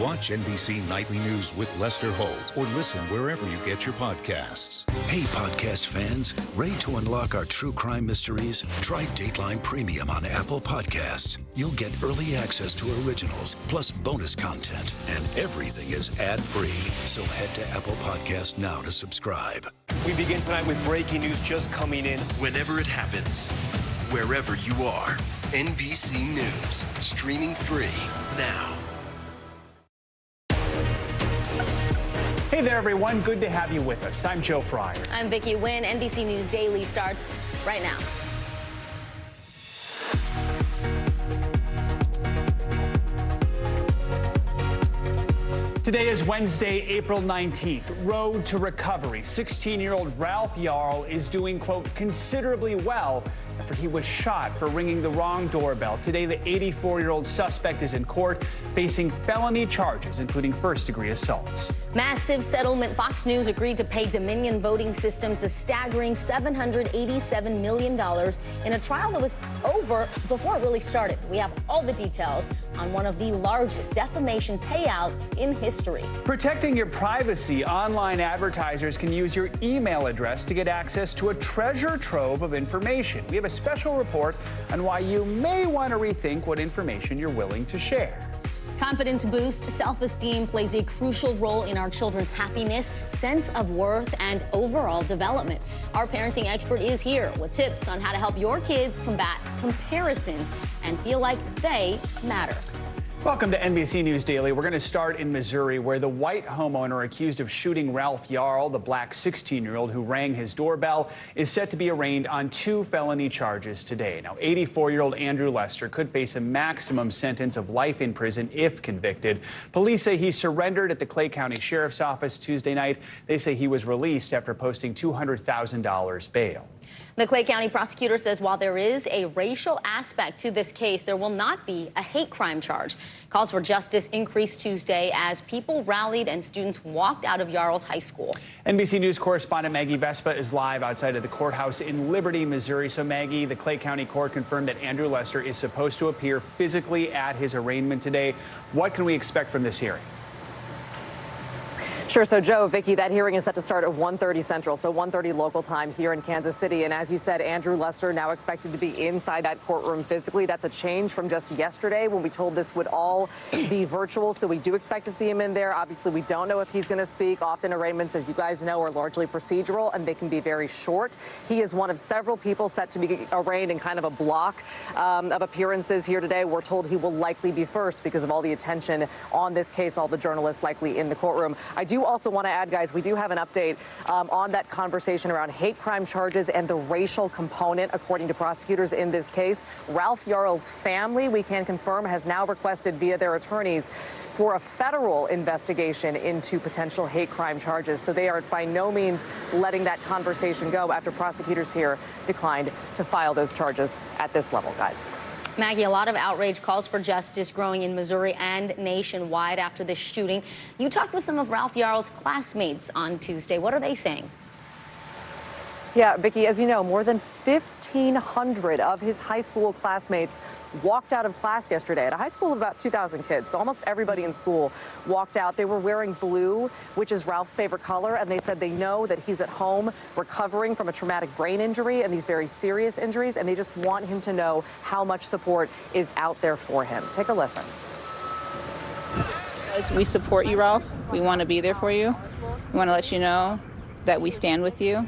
Watch NBC Nightly News with Lester Holt or listen wherever you get your podcasts. Hey, podcast fans, ready to unlock our true crime mysteries? Try Dateline Premium on Apple Podcasts. You'll get early access to originals, plus bonus content, and everything is ad-free. So head to Apple Podcasts now to subscribe. We begin tonight with breaking news just coming in. Whenever it happens, wherever you are, NBC News, streaming free now. Hey there, everyone. Good to have you with us. I'm Joe Fryer. I'm Vicki Wynn. NBC News Daily starts right now. Today is Wednesday, April 19th. Road to recovery. 16-year-old Ralph Yarl is doing, quote, considerably well after he was shot for ringing the wrong doorbell. Today, the 84-year-old suspect is in court facing felony charges, including first-degree assault. Massive settlement. Fox News agreed to pay Dominion Voting Systems a staggering $787 million in a trial that was over before it really started. We have all the details on one of the largest defamation payouts in history. Protecting your privacy, online advertisers can use your email address to get access to a treasure trove of information. We have a special report on why you may want to rethink what information you're willing to share. Confidence boost, self-esteem plays a crucial role in our children's happiness, sense of worth, and overall development. Our parenting expert is here with tips on how to help your kids combat comparison and feel like they matter. Welcome to NBC News Daily. We're going to start in Missouri, where the white homeowner accused of shooting Ralph Yarl, the black 16-year-old who rang his doorbell, is set to be arraigned on 2 felony charges today. Now, 84-year-old Andrew Lester could face a maximum sentence of life in prison if convicted. Police say he surrendered at the Clay County Sheriff's Office Tuesday night. They say he was released after posting $200,000 bail. The Clay County prosecutor says while there is a racial aspect to this case, there will not be a hate crime charge. Calls for justice increased Tuesday as people rallied and students walked out of Yarles High School. NBC News correspondent Maggie Vespa is live outside of the courthouse in Liberty, Missouri. So, Maggie, the Clay County Court confirmed that Andrew Lester is supposed to appear physically at his arraignment today. What can we expect from this hearing? Sure. So, Joe, Vicki, that hearing is set to start at 1:30 Central, so 1:30 local time here in Kansas City. And as you said, Andrew Lester now expected to be inside that courtroom physically. That's a change from just yesterday when we told this would all be virtual. So we do expect to see him in there. Obviously, we don't know if he's going to speak. Often arraignments, as you guys know, are largely procedural and they can be very short. He is one of several people set to be arraigned in kind of a block of appearances here today. We're told he will likely be first because of all the attention on this case, all the journalists likely in the courtroom. I do also want to add, guys, we do have an update on that conversation around hate crime charges and the racial component, according to prosecutors in this case. Ralph Yarles' family, we can confirm, has now requested via their attorneys for a federal investigation into potential hate crime charges. So they are by no means letting that conversation go after prosecutors here declined to file those charges at this level, guys. Maggie, a lot of outrage, calls for justice growing in Missouri and nationwide after this shooting. You talked with some of Ralph Yarles' classmates on Tuesday. What are they saying? Yeah, Vicki, as you know, more than 1,500 of his high school classmates walked out of class yesterday at a high school of about 2,000 kids. So almost everybody in school walked out. They were wearing blue, which is Ralph's favorite color, and they said they know that he's at home recovering from a traumatic brain injury and these very serious injuries, and they just want him to know how much support is out there for him. Take a listen. We support you, Ralph. We want to be there for you. We want to let you know that we stand with you.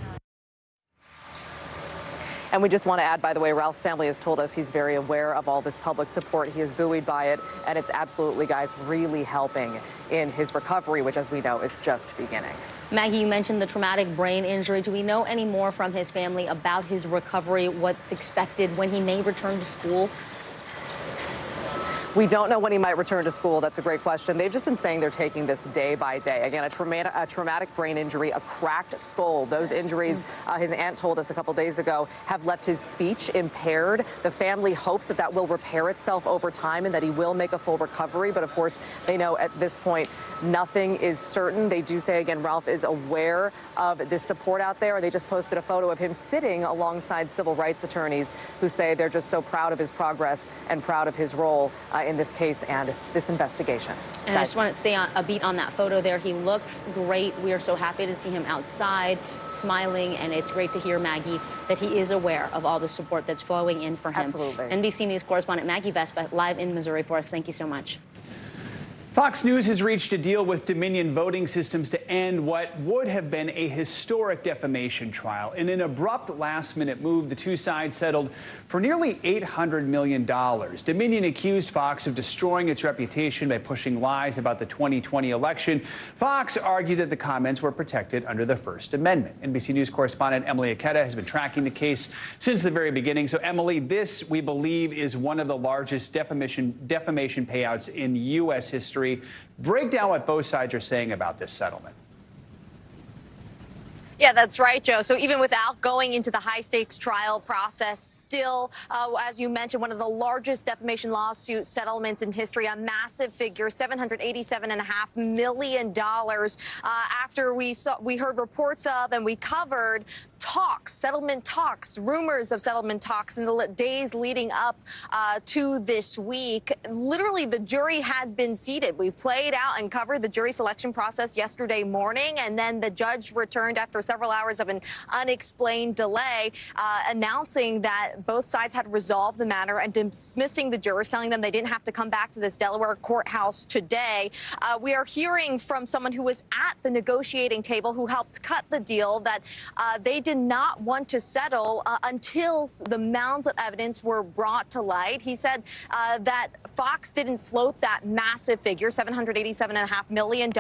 And we just want to add, by the way, Ralph's family has told us he's very aware of all this public support. He is buoyed by it, and it's absolutely, guys, really helping in his recovery, which, as we know, is just beginning. Maggie, you mentioned the traumatic brain injury. Do we know any more from his family about his recovery, what's expected, when he may return to school? We don't know when he might return to school. That's a great question. They've just been saying they're taking this day by day. Again, a traumatic brain injury, a cracked skull. Those injuries, his aunt told us a couple days ago, have left his speech impaired. The family hopes that that will repair itself over time and that he will make a full recovery. But of course, they know at this point, nothing is certain. They do say, again, Ralph is aware of this support out there. They just posted a photo of him sitting alongside civil rights attorneys who say they're just so proud of his progress and proud of his role in this case and this investigation. And I just want to stay on a beat on that photo there. He looks great. We are so happy to see him outside smiling, and it's great to hear, Maggie, that he is aware of all the support that's flowing in for him. Absolutely. NBC News correspondent Maggie Vespa live in Missouri for us. Thank you so much. Fox News has reached a deal with Dominion Voting Systems to end what would have been a historic defamation trial. In an abrupt last-minute move, the two sides settled for nearly $800 million. Dominion accused Fox of destroying its reputation by pushing lies about the 2020 election. Fox argued that the comments were protected under the First Amendment. NBC News correspondent Emily Aketa has been tracking the case since the very beginning. So, Emily, this, we believe, is one of the largest defamation payouts in U.S. history. Break down what both sides are saying about this settlement. Yeah, that's right, Joe. So even without going into the high-stakes trial process, still, as you mentioned, one of the largest defamation lawsuit settlements in history, a massive figure, $787.5 million. After we heard reports of and we covered settlement talks, rumors of settlement talks in the days leading up to this week. Literally, the jury had been seated. We played out and covered the jury selection process yesterday morning, and then the judge returned after several hours of an unexplained delay, announcing that both sides had resolved the matter and dismissing the jurors, telling them they didn't have to come back to this Delaware courthouse today. We are hearing from someone who was at the negotiating table who helped cut the deal that they did not want to settle until the mounds of evidence were brought to light. He said that Fox didn't float that massive figure, $787.5 million,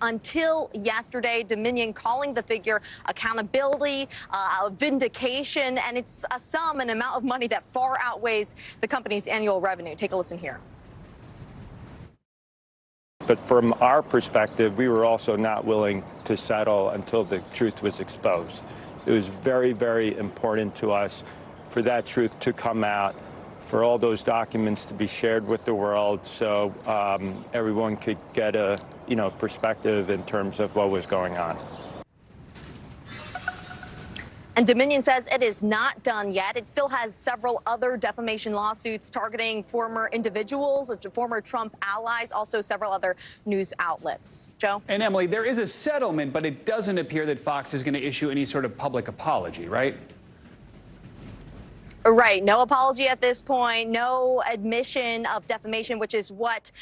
until yesterday. Dominion calling the figure accountability, vindication, and it's a sum, an amount of money that far outweighs the company's annual revenue. Take a listen here. But from our perspective, we were also not willing to settle until the truth was exposed. It was very, very important to us for that truth to come out, for all those documents to be shared with the world, so everyone could get a perspective in terms of what was going on. And Dominion says it is not done yet. It still has several other defamation lawsuits targeting former individuals, former Trump allies, also several other news outlets. Joe? And Emily, there is a settlement, but it doesn't appear that Fox is going to issue any sort of public apology, right? Right. No apology at this point. No admission of defamation, which is what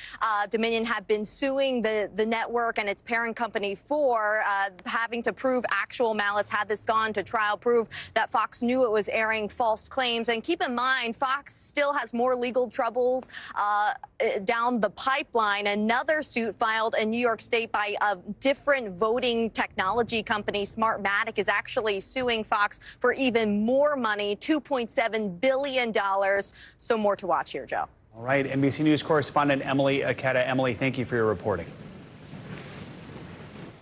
Dominion have been suing the network and its parent company for, having to prove actual malice. Had this gone to trial, prove that Fox knew it was airing false claims. And keep in mind, Fox still has more legal troubles down the pipeline. Another suit filed in New York State by a different voting technology company, Smartmatic, is actually suing Fox for even more money, $2.7 billion. So more to watch here, Joe. All right, NBC News correspondent Emily Aketa. Emily, thank you for your reporting.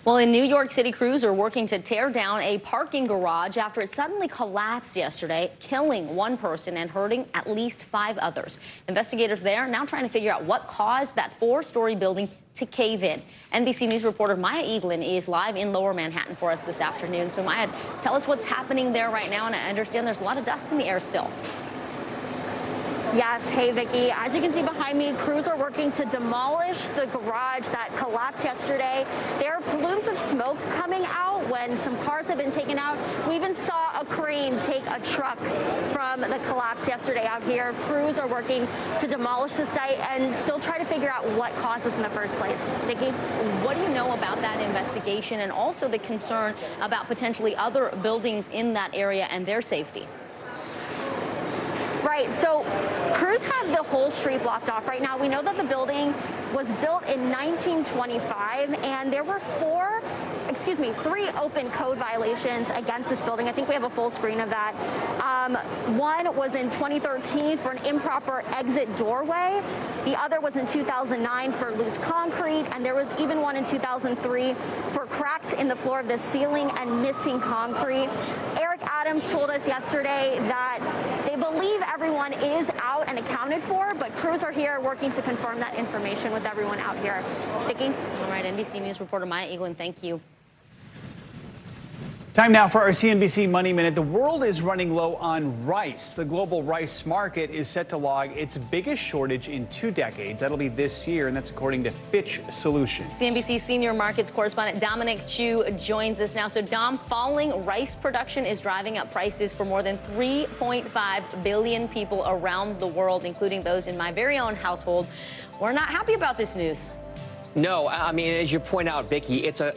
Well, in New York City, crews are working to tear down a parking garage after it suddenly collapsed yesterday, killing one person and hurting at least 5 others. Investigators there now trying to figure out what caused that 4-story building to cave in. NBC News reporter Maya Eaglin is live in Lower Manhattan for us this afternoon. So Maya, tell us what's happening there right now. And I understand there's a lot of dust in the air still. Yes. Hey, Vicki. As you can see behind me, crews are working to demolish the garage that collapsed yesterday. There are plumes of smoke coming out when some cars have been taken out. We even saw a crane take a truck from the collapse yesterday out here. Crews are working to demolish the site and still try to figure out what caused this in the first place. Vicki? What do you know about that investigation and also the concern about potentially other buildings in that area and their safety? Right, so crews have the whole street blocked off right now. We know that the building was built in 1925, and there were 3 open code violations against this building. I think we have a full screen of that. One was in 2013 for an improper exit doorway. The other was in 2009 for loose concrete, and there was even one in 2003 for cracks in the floor of the ceiling and missing concrete. Eric Adams told us yesterday that they believe everyone is out and accounted for, but crews are here working to confirm that information with everyone out here. Vicki? All right, NBC News reporter Maya Eaglin, thank you. Time now for our CNBC Money Minute. The world is running low on rice. The global rice market is set to log its biggest shortage in 2 decades. That'll be this year, and that's according to Fitch Solutions. CNBC senior markets correspondent Dominic Chu joins us now. So, Dom, falling rice production is driving up prices for more than 3.5 billion people around the world, including those in my very own household. We're not happy about this news. No, I mean, as you point out, Vicki, it's a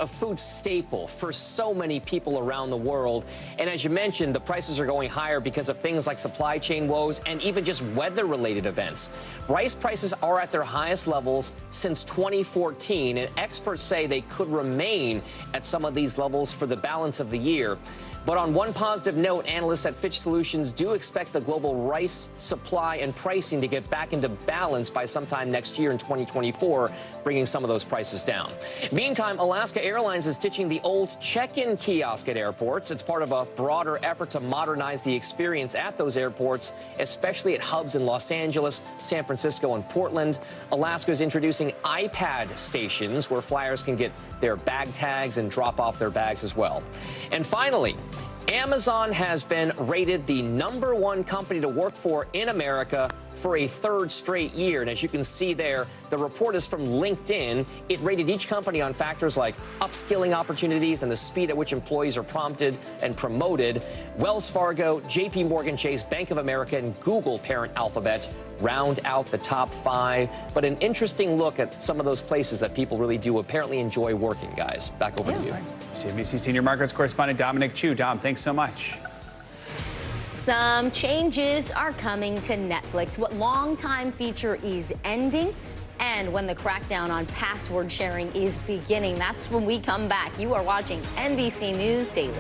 food staple for so many people around the world. And as you mentioned, the prices are going higher because of things like supply chain woes and even just weather-related events. Rice prices are at their highest levels since 2014, and experts say they could remain at some of these levels for the balance of the year. But on one positive note, analysts at Fitch Solutions do expect the global rice supply and pricing to get back into balance by sometime next year in 2024, bringing some of those prices down. Meantime, Alaska Airlines is ditching the old check-in kiosk at airports. It's part of a broader effort to modernize the experience at those airports, especially at hubs in Los Angeles, San Francisco, and Portland. Alaska is introducing iPad stations where flyers can get their bag tags and drop off their bags as well. And finally, Amazon has been rated the #1 company to work for in America for a 3rd straight year. And as you can see there, the report is from LinkedIn. It rated each company on factors like upskilling opportunities and the speed at which employees are prompted and promoted. Wells Fargo, JP Morgan Chase, Bank of America, and Google parent Alphabet round out the top 5. But an interesting look at some of those places that people really do apparently enjoy working, guys. Back over to you. CNBC senior markets correspondent Dominic Chu. Dom, thanks so much. Some changes are coming to Netflix. What longtime feature is ending? And when the crackdown on password sharing is beginning. That's when we come back. You are watching NBC News Daily.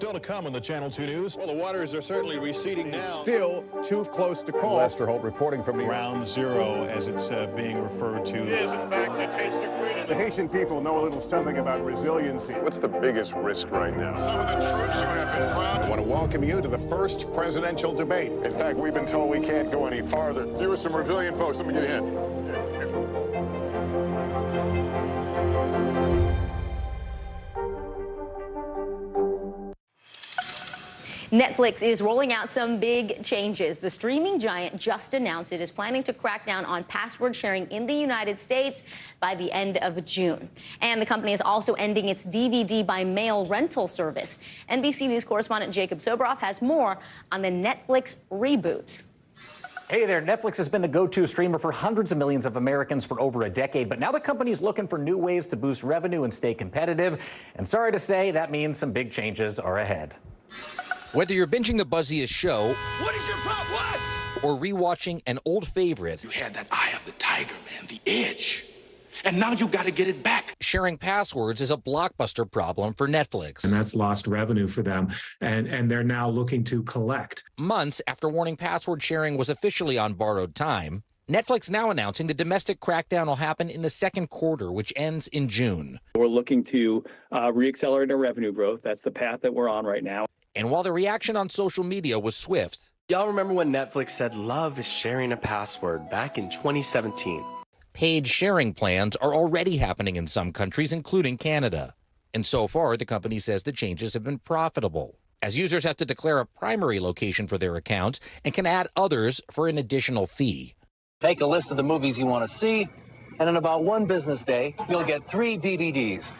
Still to come in the Channel 2 News. Well, the waters are certainly receding now. Still too close to call. Lester Holt reporting from Ground Zero, as it's being referred to. It is, in fact, the taste of freedom. The Haitian people know a little something about resiliency. What's the biggest risk right now? Some of the troops who have been proud. I want to welcome you to the first presidential debate. In fact, we've been told we can't go any farther. You are some resilient folks. Let me get in. Netflix is rolling out some big changes. The streaming giant just announced it is planning to crack down on password sharing in the United States by the end of June. And the company is also ending its DVD by mail rental service. NBC News correspondent Jacob Sobroff has more on the Netflix reboot. Hey there, Netflix has been the go-to streamer for hundreds of millions of Americans for over a decade, but now the company's looking for new ways to boost revenue and stay competitive. And sorry to say, that means some big changes are ahead. Whether you're binging the buzziest show, what is your problem? What? Or rewatching an old favorite, you had that eye of the tiger, man, the edge. And now you got to get it back. Sharing passwords is a blockbuster problem for Netflix. And that's lost revenue for them. And they're now looking to collect. Months after warning password sharing was officially on borrowed time, Netflix now announcing the domestic crackdown will happen in the second quarter, which ends in June. We're looking to reaccelerate our revenue growth. That's the path that we're on right now. And while the reaction on social media was swift. Y'all remember when Netflix said love is sharing a password back in 2017? Paid sharing plans are already happening in some countries, including Canada. And so far, the company says the changes have been profitable, as users have to declare a primary location for their account and can add others for an additional fee. Make a list of the movies you want to see, and in about one business day, you'll get 3 DVDs.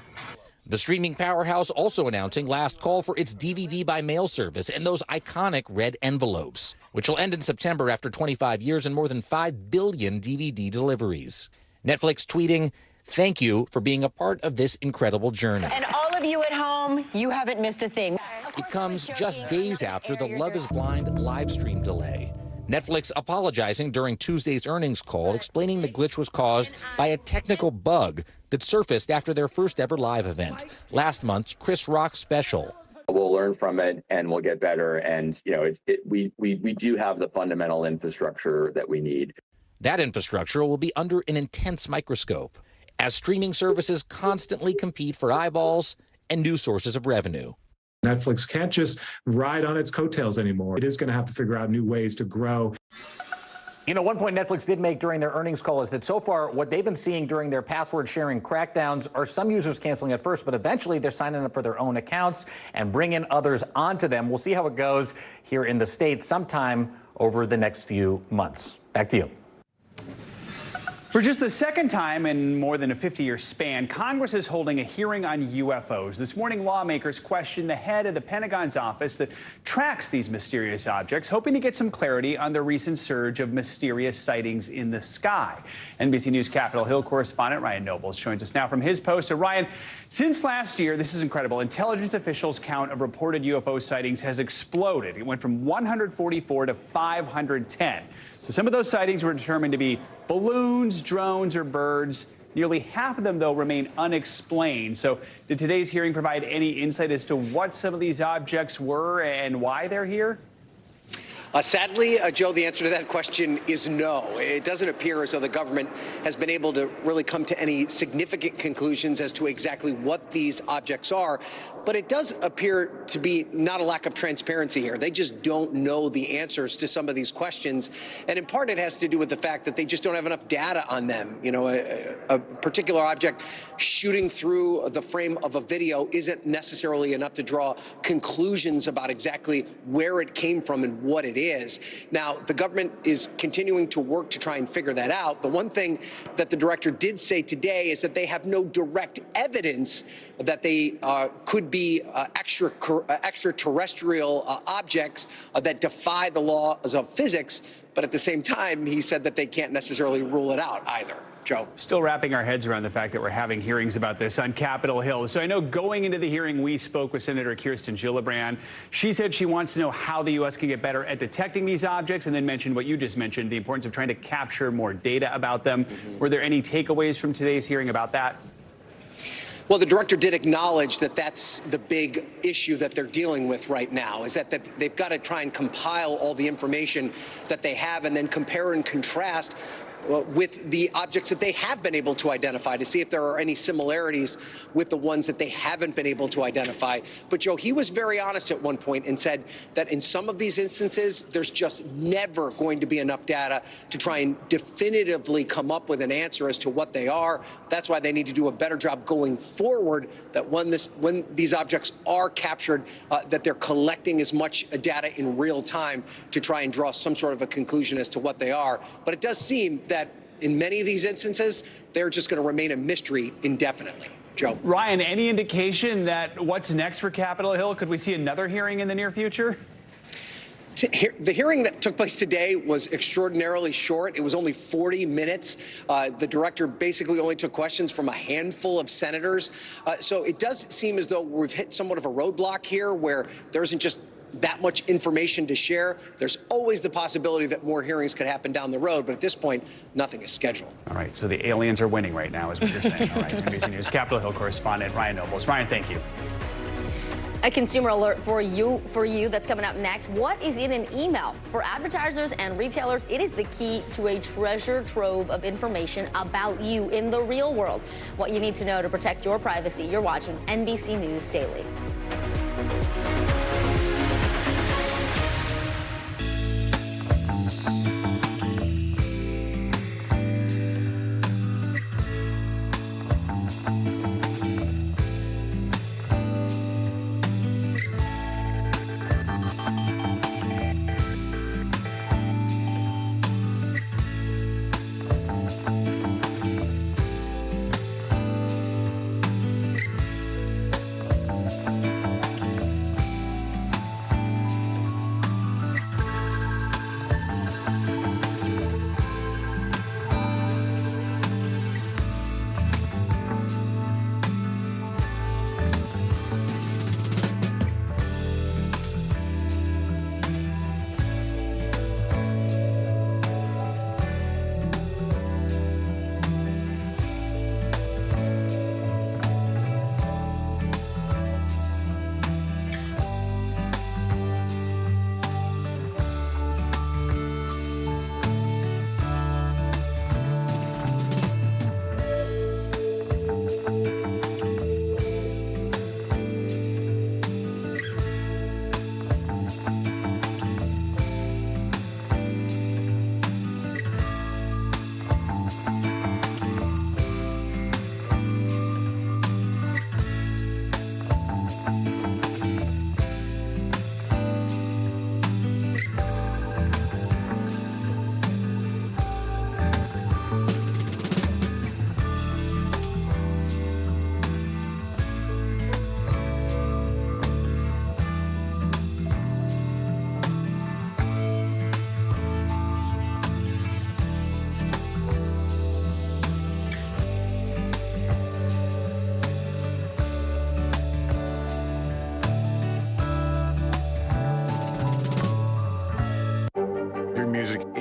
The streaming powerhouse also announcing last call for its DVD by mail service and those iconic red envelopes, which will end in September after 25 years and more than 5 billion DVD deliveries. Netflix tweeting, "Thank you for being a part of this incredible journey." And all of you at home, you haven't missed a thing. It comes just days after the Love is Blind live stream delay. Netflix apologizing during Tuesday's earnings call, explaining the glitch was caused by a technical bug that surfaced after their first ever live event, last month's Chris Rock special. We'll learn from it and we'll get better. And, you know, we do have the fundamental infrastructure that we need. That infrastructure will be under an intense microscope as streaming services constantly compete for eyeballs and new sources of revenue. Netflix can't just ride on its coattails anymore. It is going to have to figure out new ways to grow. You know, one point Netflix did make during their earnings call is that so far what they've been seeing during their password sharing crackdowns are some users canceling at first, but eventually they're signing up for their own accounts and bringing others onto them. We'll see how it goes here in the States sometime over the next few months. Back to you. For just the second time in more than a 50-year span, Congress is holding a hearing on UFOs. This morning, lawmakers questioned the head of the Pentagon's office that tracks these mysterious objects, hoping to get some clarity on the recent surge of mysterious sightings in the sky. NBC News Capitol Hill correspondent Ryan Nobles joins us now from his post. So, Ryan, since last year, this is incredible, intelligence officials' count of reported UFO sightings has exploded. It went from 144 to 510. So some of those sightings were determined to be balloons, drones, or birds. Nearly half of them, though, remain unexplained. So did today's hearing provide any insight as to what some of these objects were and why they're here? Sadly, Joe, the answer to that question is no. It doesn't appear as though the government has been able to really come to any significant conclusions as to exactly what these objects are. But it does appear to be not a lack of transparency here. They just don't know the answers to some of these questions. And in part, it has to do with the fact that they just don't have enough data on them. You know, a particular object shooting through the frame of a video isn't necessarily enough to draw conclusions about exactly where it came from and what it is. Now, the government is continuing to work to try and figure that out. The one thing that the director did say today is that they have no direct evidence that they could be extraterrestrial objects that defy the laws of physics. But at the same time, he said that they can't necessarily rule it out either. Joe. Still wrapping our heads around the fact that we're having hearings about this on Capitol Hill. So I know going into the hearing, we spoke with Senator Kirsten Gillibrand. She said she wants to know how the U.S. can get better at detecting these objects, and then mentioned what you just mentioned, the importance of trying to capture more data about them. Were there any takeaways from today's hearing about that? Well, the director did acknowledge that that's the big issue that they're dealing with right now, is that they've got to try and compile all the information that they have and then compare and contrast with the objects that they have been able to identify to see if there are any similarities with the ones that they haven't been able to identify. But Joe, he was very honest at one point and said that in some of these instances, there's just never going to be enough data to try and definitively come up with an answer as to what they are. That's why they need to do a better job going forward, that when these objects are captured, that they're collecting as much data in real time to try and draw some sort of a conclusion as to what they are. But it does seem that in many of these instances, they're just going to remain a mystery indefinitely. Joe. Ryan, any indication that what's next for Capitol Hill? Could we see another hearing in the near future? The hearing that took place today was extraordinarily short. It was only 40 minutes. The director basically only took questions from a handful of senators. So it does seem as though we've hit somewhat of a roadblock here where there isn't just that much information to share. There's always the possibility that more hearings could happen down the road, but at this point, nothing is scheduled. All right, so the aliens are winning right now, is what you're saying. All right, NBC News Capitol Hill correspondent Ryan Nobles. Ryan, thank you. A consumer alert for you that's coming up next. What is in an email? For advertisers and retailers, it is the key to a treasure trove of information about you in the real world. What you need to know to protect your privacy. You're watching NBC News Daily.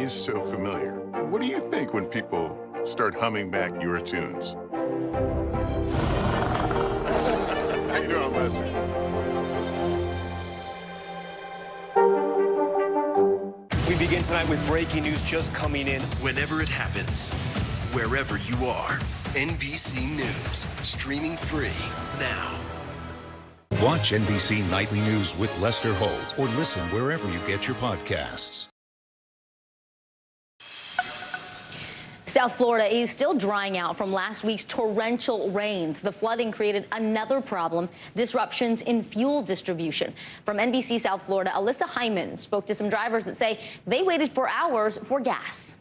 So familiar. What do you think when people start humming back your tunes? How you doing, Lester? We begin tonight with breaking news just coming in. Whenever it happens, wherever you are, NBC News, streaming free now. Watch NBC Nightly News with Lester Holt or listen wherever you get your podcasts. South Florida is still drying out from last week's torrential rains. The flooding created another problem, disruptions in fuel distribution. From NBC South Florida, Alyssa Hyman spoke to some drivers that say they waited for hours for gas.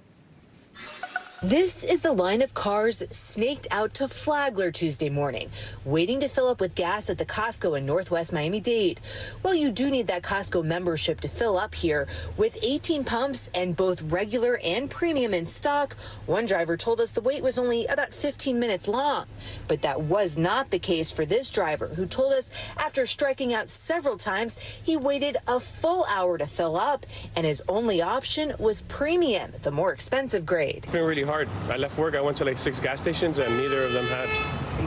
This is the line of cars snaked out to Flagler Tuesday morning, waiting to fill up with gas at the Costco in Northwest Miami-Dade. Well, you do need that Costco membership to fill up here. With 18 pumps and both regular and premium in stock, one driver told us the wait was only about 15 minutes long. But that was not the case for this driver, who told us after striking out several times, he waited a full hour to fill up, and his only option was premium, the more expensive grade. It's been really hard. I left work, I went to like 6 gas stations, and neither of them had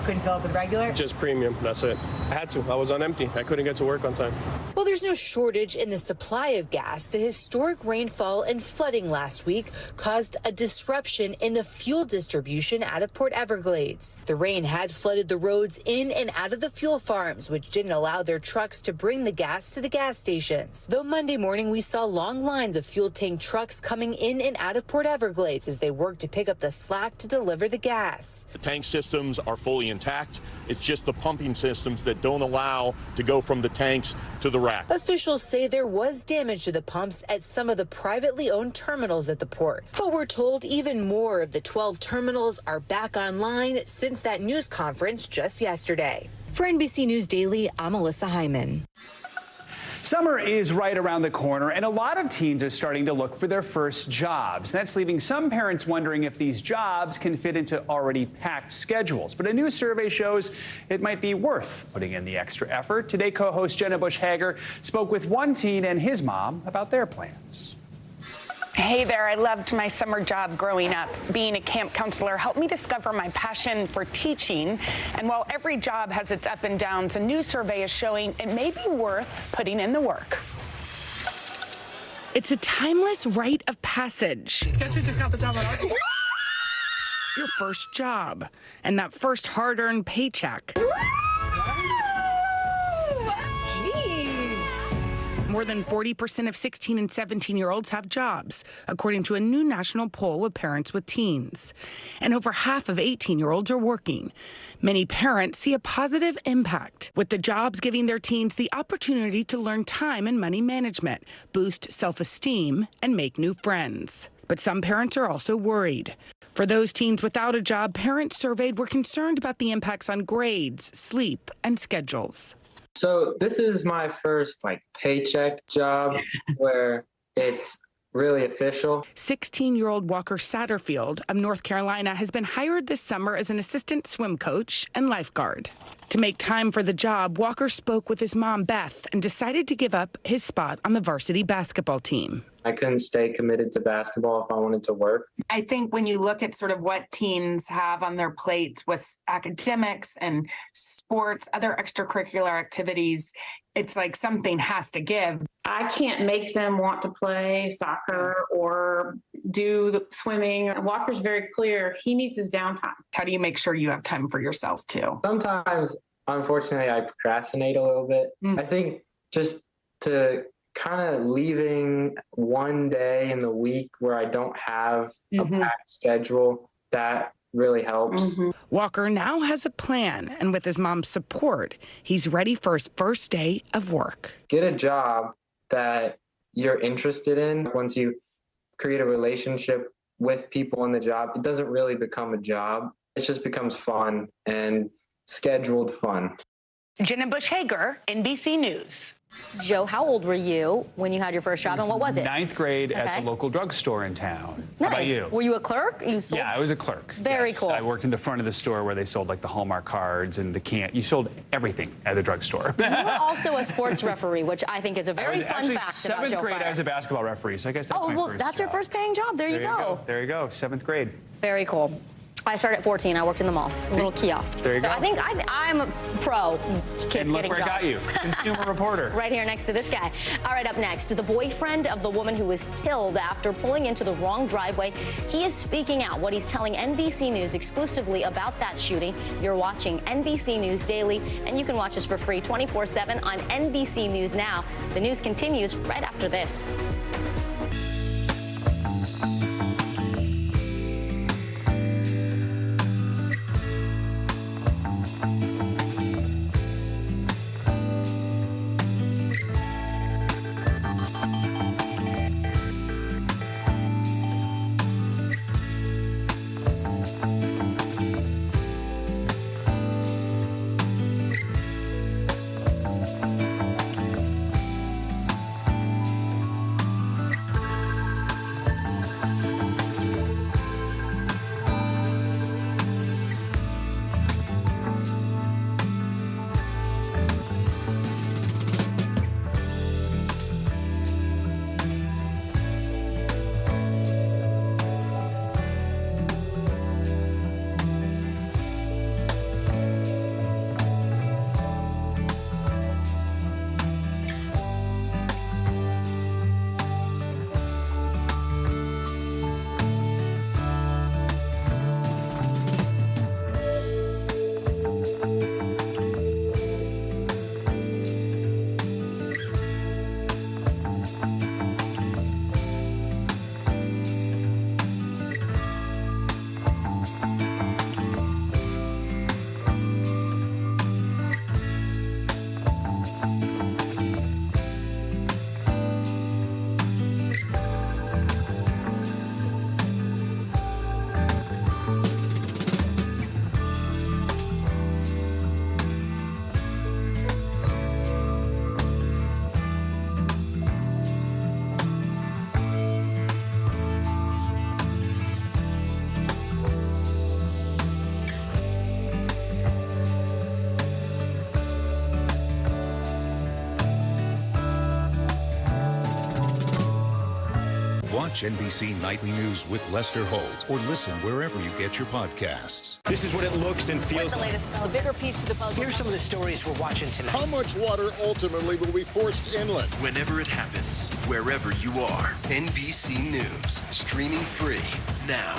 couldn't fill up with regular? Just premium, that's it. I had to. I was on empty. I couldn't get to work on time. Well, there's no shortage in the supply of gas. The historic rainfall and flooding last week caused a disruption in the fuel distribution out of Port Everglades. The rain had flooded the roads in and out of the fuel farms, which didn't allow their trucks to bring the gas to the gas stations. Though Monday morning we saw long lines of fuel tank trucks coming in and out of Port Everglades as they worked to pick up the slack to deliver the gas. The tank systems are fully intact. It's just the pumping systems that don't allow to go from the tanks to the rack. Officials say there was damage to the pumps at some of the privately owned terminals at the port. But we're told even more of the 12 terminals are back online since that news conference just yesterday. For NBC News Daily, I'm Alyssa Hyman. Summer is right around the corner, and a lot of teens are starting to look for their first jobs. That's leaving some parents wondering if these jobs can fit into already packed schedules. But a new survey shows it might be worth putting in the extra effort. Today, co-host Jenna Bush-Hager spoke with one teen and his mom about their plans. Hey there, I loved my summer job growing up. Being a camp counselor helped me discover my passion for teaching. And while every job has its up and downs, a new survey is showing it may be worth putting in the work. It's a timeless rite of passage. Guess who just got the job at our Your first job and that first hard-earned paycheck. More than 40% of 16 and 17-year-olds have jobs, according to a new national poll of parents with teens. And over half of 18-year-olds are working. Many parents see a positive impact, with the jobs giving their teens the opportunity to learn time and money management, boost self-esteem, and make new friends. But some parents are also worried. For those teens without a job, parents surveyed were concerned about the impacts on grades, sleep, and schedules. So this is my first paycheck job where it's really official. 16-year-old Walker Satterfield of North Carolina has been hired this summer as an assistant swim coach and lifeguard. To make time for the job, Walker spoke with his mom, Beth, and decided to give up his spot on the varsity basketball team. I couldn't stay committed to basketball if I wanted to work. I think when you look at sort of what teens have on their plates with academics and sports, other extracurricular activities, it's like something has to give. I can't make them want to play soccer or do the swimming. Walker's very clear. He needs his downtime. How do you make sure you have time for yourself too? Sometimes, unfortunately, I procrastinate a little bit. I think just to kind of leaving one day in the week where I don't have a packed schedule, that really helps. Walker now has a plan, and with his mom's support, he's ready for his first day of work. Get a job that you're interested in. Once you create a relationship with people in the job, it doesn't really become a job. It just becomes fun and scheduled fun. Jenna Bush-Hager, NBC News. Joe, how old were you when you had your first job, and what was it? 9th grade at the local drugstore in town. Nice. How about you? Were you a clerk? You sold? Yeah, I was a clerk. Very cool. I worked in the front of the store where they sold the Hallmark cards and the You sold everything at the drugstore. You were also a sports referee, which I think is a very fun fact about Joe 7th grade, Fryer. I was a basketball referee, so I guess that's my first that's your job. first paying job. There you go. There you go, 7th grade. Very cool. I started at 14. I worked in the mall, a little kiosk. There you go. I think I'm a pro. Kids and look getting where jobs. I got you, consumer reporter. Right here next to this guy. All right, up next, the boyfriend of the woman who was killed after pulling into the wrong driveway. He is speaking out. What he's telling NBC News exclusively about that shooting. You're watching NBC News Daily, and you can watch us for free 24/7 on NBC News Now. The news continues right after this. Watch NBC Nightly News with Lester Holt or listen wherever you get your podcasts. This is what it looks and feels What's the latest? A bigger piece to the puzzle. Here's some of the stories we're watching tonight. How much water ultimately will be forced inland? Whenever it happens, wherever you are, NBC News, streaming free now.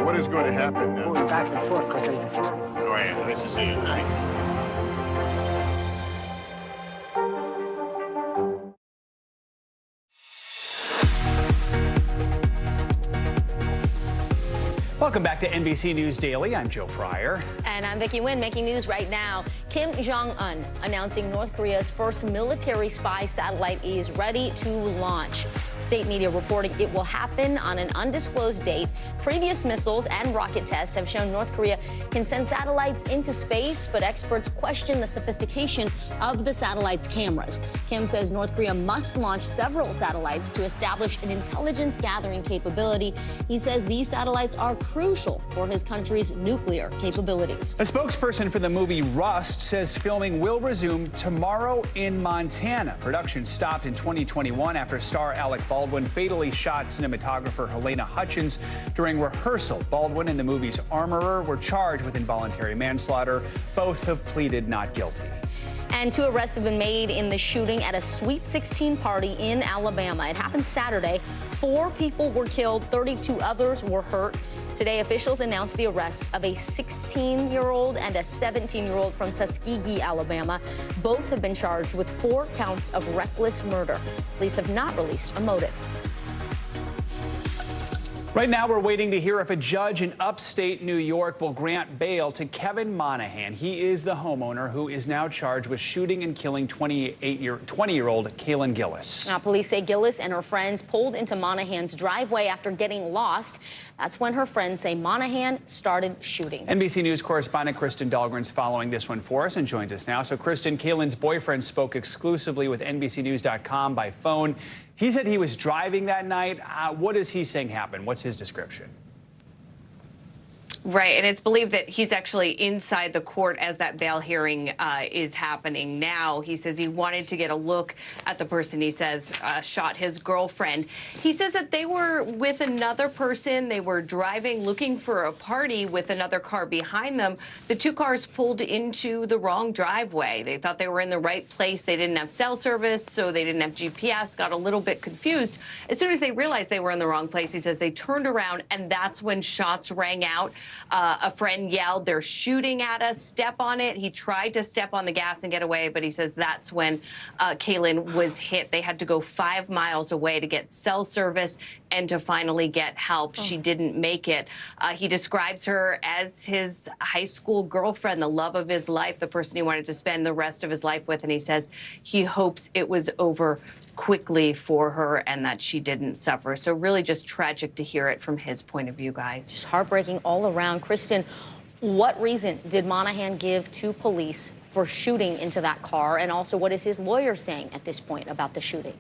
What is going to happen now? Going back and forth because they... Oh, yeah, nice to see you tonight. Welcome back to NBC News Daily. I'm Joe Fryer. And I'm Vicki Nguyen, making news right now. Kim Jong-un announcing North Korea's first military spy satellite is ready to launch. State media reporting it will happen on an undisclosed date. Previous missiles and rocket tests have shown North Korea can send satellites into space, but experts question the sophistication of the satellite's cameras. Kim says North Korea must launch several satellites to establish an intelligence gathering capability. He says these satellites are crucial for his country's nuclear capabilities. A spokesperson for the movie Rust says filming will resume tomorrow in Montana. Production stopped in 2021 after star Alec Baldwin fatally shot cinematographer Helena Hutchins during rehearsal. Baldwin and the movie's armorer were charged with involuntary manslaughter. Both have pleaded not guilty. And 2 arrests have been made in the shooting at a Sweet 16 party in Alabama. It happened Saturday. 4 people were killed, 32 others were hurt. Today, officials announced the arrests of a 16-year-old and a 17-year-old from Tuskegee, Alabama. Both have been charged with 4 counts of reckless murder. Police have not released a motive. Right now, we're waiting to hear if a judge in upstate New York will grant bail to Kevin Monahan. He is the homeowner who is now charged with shooting and killing 20-year-old Kaylin Gillis. Now, police say Gillis and her friends pulled into Monahan's driveway after getting lost. That's when her friends say Monahan started shooting. NBC News correspondent Kristen Dahlgren's following this one for us and joins us now. So, Kristen, Kaylin's boyfriend spoke exclusively with NBCNews.com by phone. He said he was driving that night. What is he saying happened? What's his description? Right, and it's believed that he's actually inside the court as that bail hearing is happening now. He says he wanted to get a look at the person he says shot his girlfriend. He says that they were with another person. They were driving, looking for a party with another car behind them. The 2 cars pulled into the wrong driveway. They thought they were in the right place. They didn't have cell service, so they didn't have GPS, got a little bit confused. As soon as they realized they were in the wrong place, he says they turned around, and that's when shots rang out. A friend yelled, "They're shooting at us, step on it." He tried to step on the gas and get away, but he says that's when Kaylin was hit. They had to go 5 miles away to get cell service and to finally get help. She didn't make it. He describes her as his high school girlfriend, the love of his life, the person he wanted to spend the rest of his life with, and he says he hopes it was over quickly for her and that she didn't suffer. So really just tragic to hear it from his point of view, guys. Just heartbreaking all around. Kristen, what reason did Monahan give to police for shooting into that car? And also, what is his lawyer saying at this point about the shooting?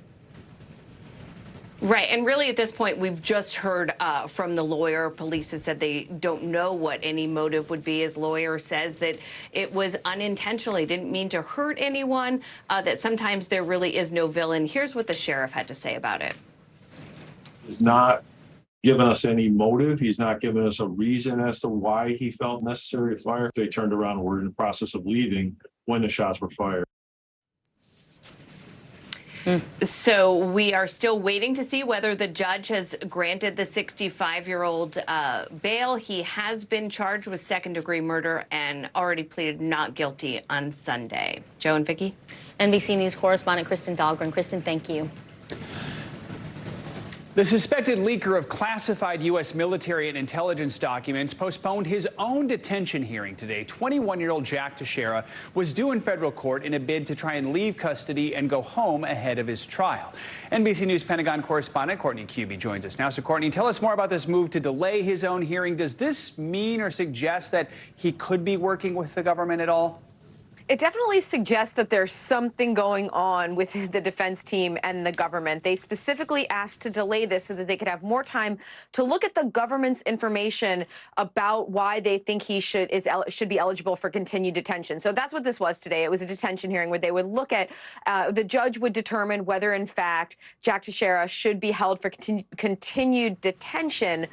Right, and really at this point, we've just heard from the lawyer. Police have said they don't know what any motive would be. His lawyer says that it was unintentional. He didn't mean to hurt anyone, that sometimes there really is no villain. Here's what the sheriff had to say about it. He's not given us any motive. He's not given us a reason as to why he felt necessary to fire. They turned around and were in the process of leaving when the shots were fired. So we are still waiting to see whether the judge has granted the 65-year-old bail. He has been charged with second-degree murder and already pleaded not guilty on Sunday. Joe and Vicki? NBC News correspondent Kristen Dahlgren. Kristen, thank you. The suspected leaker of classified U.S. military and intelligence documents postponed his own detention hearing today. 21-year-old Jack Teixeira was due in federal court in a bid to try and leave custody and go home ahead of his trial. NBC News Pentagon correspondent Courtney Cubey joins us now. So, Courtney, tell us more about this move to delay his own hearing. Does this mean or suggest that he could be working with the government at all? It definitely suggests that there's something going on with the defense team and the government. They specifically asked to delay this so that they could have more time to look at the government's information about why they think he should be eligible for continued detention. So that's what this was today. It was a detention hearing where they would look at, the judge would determine whether, in fact, Jack Teixeira should be held for continued detention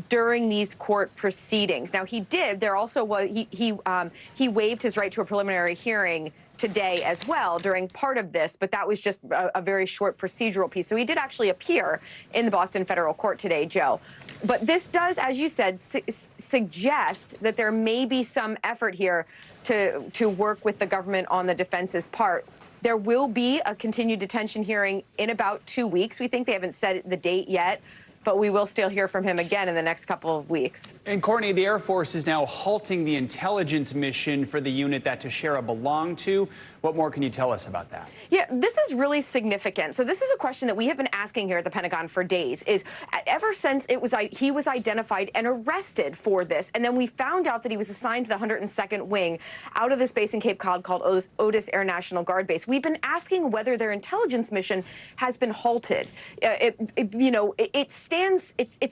during these court proceedings. Now, he did. There also was he waived his right to a preliminary hearing today as well during part of this, but that was just a very short procedural piece. So he did actually appear in the Boston federal court today, Joe. But this does, as you said, suggest that there may be some effort here to work with the government on the defense's part. There will be a continued detention hearing in about 2 weeks. We think they haven't set the date yet, but we will still hear from him again in the next couple of weeks. And Courtney, the Air Force is now halting the intelligence mission for the unit that Teixeira belonged to. What more can you tell us about that? Yeah, this is really significant. So this is a question that we have been asking here at the Pentagon for days, is ever since he was identified and arrested for this, and then we found out that he was assigned to the 102nd Wing out of this base in Cape Cod called Otis Air National Guard Base. We've been asking whether their intelligence mission has been halted. It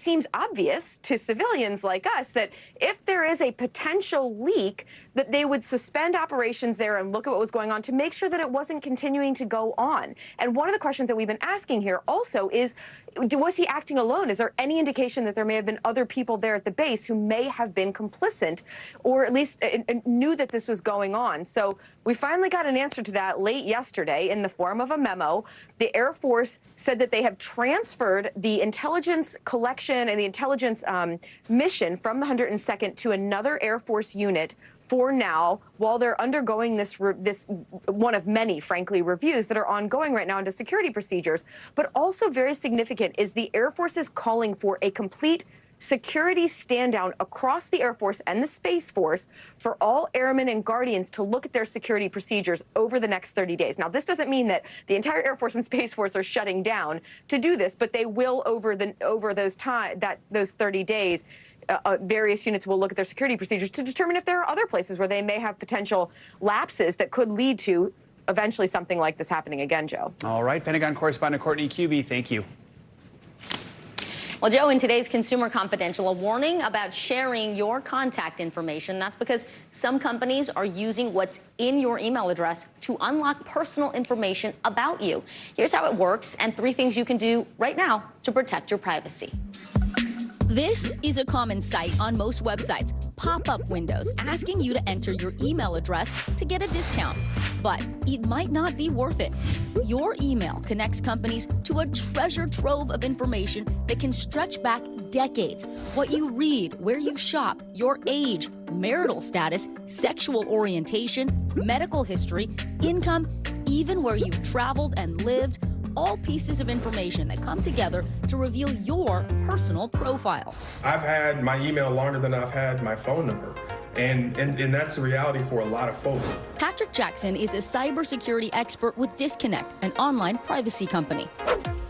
seems obvious to civilians like us that if there is a potential leak, that they would suspend operations there and look at what was going on to make sure that it wasn't continuing to go on. And one of the questions that we've been asking here also is, was he acting alone? Is there any indication that there may have been other people there at the base who may have been complicit or at least knew that this was going on? So we finally got an answer to that late yesterday in the form of a memo. The Air Force said that they have transferred the intelligence collection and the intelligence mission from the 102nd to another Air Force unit for now, while they're undergoing this one of many, frankly, reviews that are ongoing right now into security procedures. But also very significant is the Air Force is calling for a complete security stand down across the Air Force and the Space Force for all airmen and guardians to look at their security procedures over the next 30 days. Now, this doesn't mean that the entire Air Force and Space Force are shutting down to do this, but they will over those 30 days. Various units will look at their security procedures to determine if there are other places where they may have potential lapses that could lead to eventually something like this happening again, Joe. All right, Pentagon correspondent Courtney Cubie, thank you. Well, Joe, in today's Consumer Confidential, a warning about sharing your contact information. That's because some companies are using what's in your email address to unlock personal information about you. Here's how it works and 3 things you can do right now to protect your privacy. This is a common sight on most websites, pop-up windows asking you to enter your email address to get a discount. But it might not be worth it. Your email connects companies to a treasure trove of information that can stretch back decades. What you read, where you shop, your age, marital status, sexual orientation, medical history, income, even where you've traveled and lived. All pieces of information that come together to reveal your personal profile. I've had my email longer than I've had my phone number. And that's a reality for a lot of folks. Patrick Jackson is a cybersecurity expert with Disconnect, an online privacy company.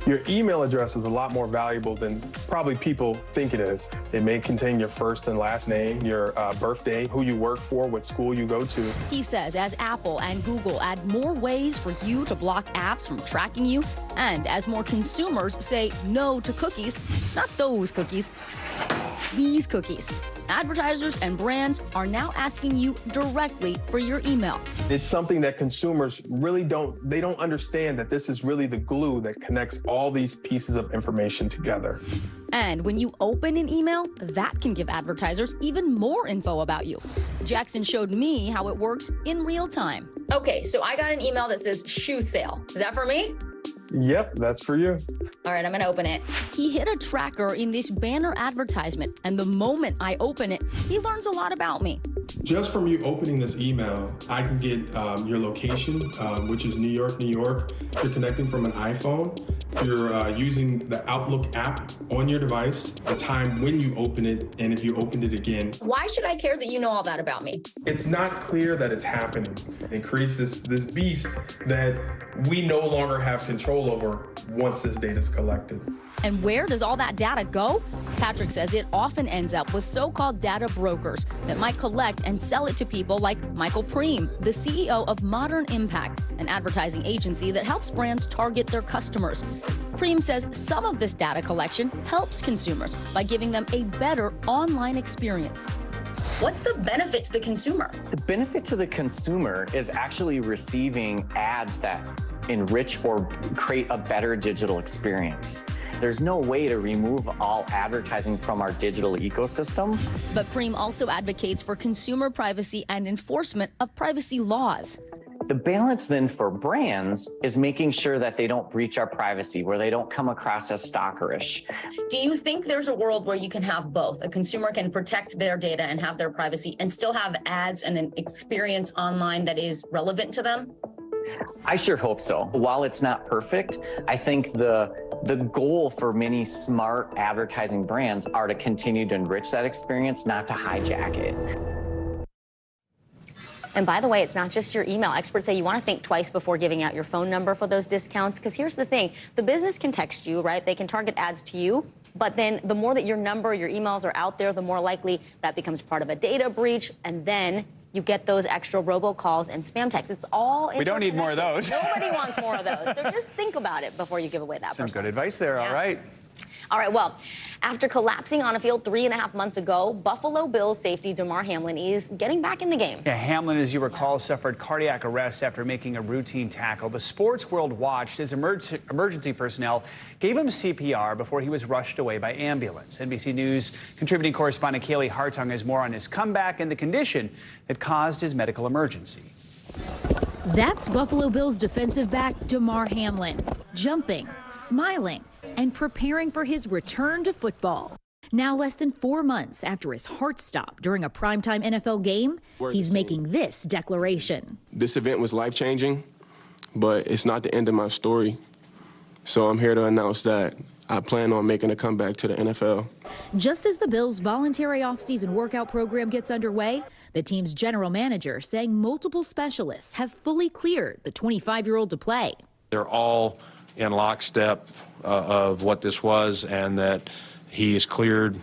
Your email address is a lot more valuable than probably people think it is. It may contain your first and last name, your birthday, who you work for, what school you go to. He says as Apple and Google add more ways for you to block apps from tracking you, and as more consumers say no to cookies, not those cookies, these cookies, advertisers and brands are now asking you directly for your email. It's something that consumers really don't understand, that this is really the glue that connects all these pieces of information together. And when you open an email, that can give advertisers even more info about you. Jackson showed me how it works in real time. Okay, so I got an email that says shoe sale. Is that for me? Yep, that's for you. All right, I'm gonna open it. He hit a tracker in this banner advertisement, and the moment I open it, he learns a lot about me. Just from you opening this email, I can get your location, which is New York, New York. You're connecting from an iPhone. You're using the Outlook app on your device, the time when you open it, and if you opened it again. Why should I care that you know all that about me? It's not clear that it's happening. It creates this beast that we no longer have control over once this data is collected. And where does all that data go? Patrick says it often ends up with so-called data brokers that might collect and sell it to people like Michael Preem, the CEO of Modern Impact, an advertising agency that helps brands target their customers. Preem says some of this data collection helps consumers by giving them a better online experience. What's the benefit to the consumer? The benefit to the consumer is actually receiving ads that enrich or create a better digital experience. There's no way to remove all advertising from our digital ecosystem. But Preem also advocates for consumer privacy and enforcement of privacy laws. The balance then for brands is making sure that they don't breach our privacy, where they don't come across as stalkerish. Do you think there's a world where you can have both? A consumer can protect their data and have their privacy and still have ads and an experience online that is relevant to them? I sure hope so. While it's not perfect, I think the goal for many smart advertising brands are to continue to enrich that experience, not to hijack it. And by the way, it's not just your email. Experts say you want to think twice before giving out your phone number for those discounts, because here's the thing. The business can text you, right? They can target ads to you. But then the more that your number, your emails are out there, the more likely that becomes part of a data breach. And then you get those extra robocalls and spam texts. It's all interconnected. We don't need more of those. Nobody wants more of those. So just think about it before you give away that Some person. good advice there. Yeah. All right. All right, well, after collapsing on a field 3.5 months ago, Buffalo Bills safety Damar Hamlin is getting back in the game. Yeah, Hamlin, as you recall, suffered cardiac arrest after making a routine tackle. The sports world watched as emergency personnel gave him CPR before he was rushed away by ambulance. NBC News contributing correspondent Kaylee Hartung has more on his comeback and the condition that caused his medical emergency. That's Buffalo Bills defensive back Damar Hamlin, jumping, smiling, and preparing for his return to football. Now, less than 4 months after his heart stopped during a primetime NFL game, he's making this declaration. This event was life-changing, but it's not the end of my story. So I'm here to announce that I plan on making a comeback to the NFL. Just as the Bills' voluntary offseason workout program gets underway, the team's general manager saying multiple specialists have fully cleared the 25-year-old to play. They're all in lockstep of what this was, and that he is cleared,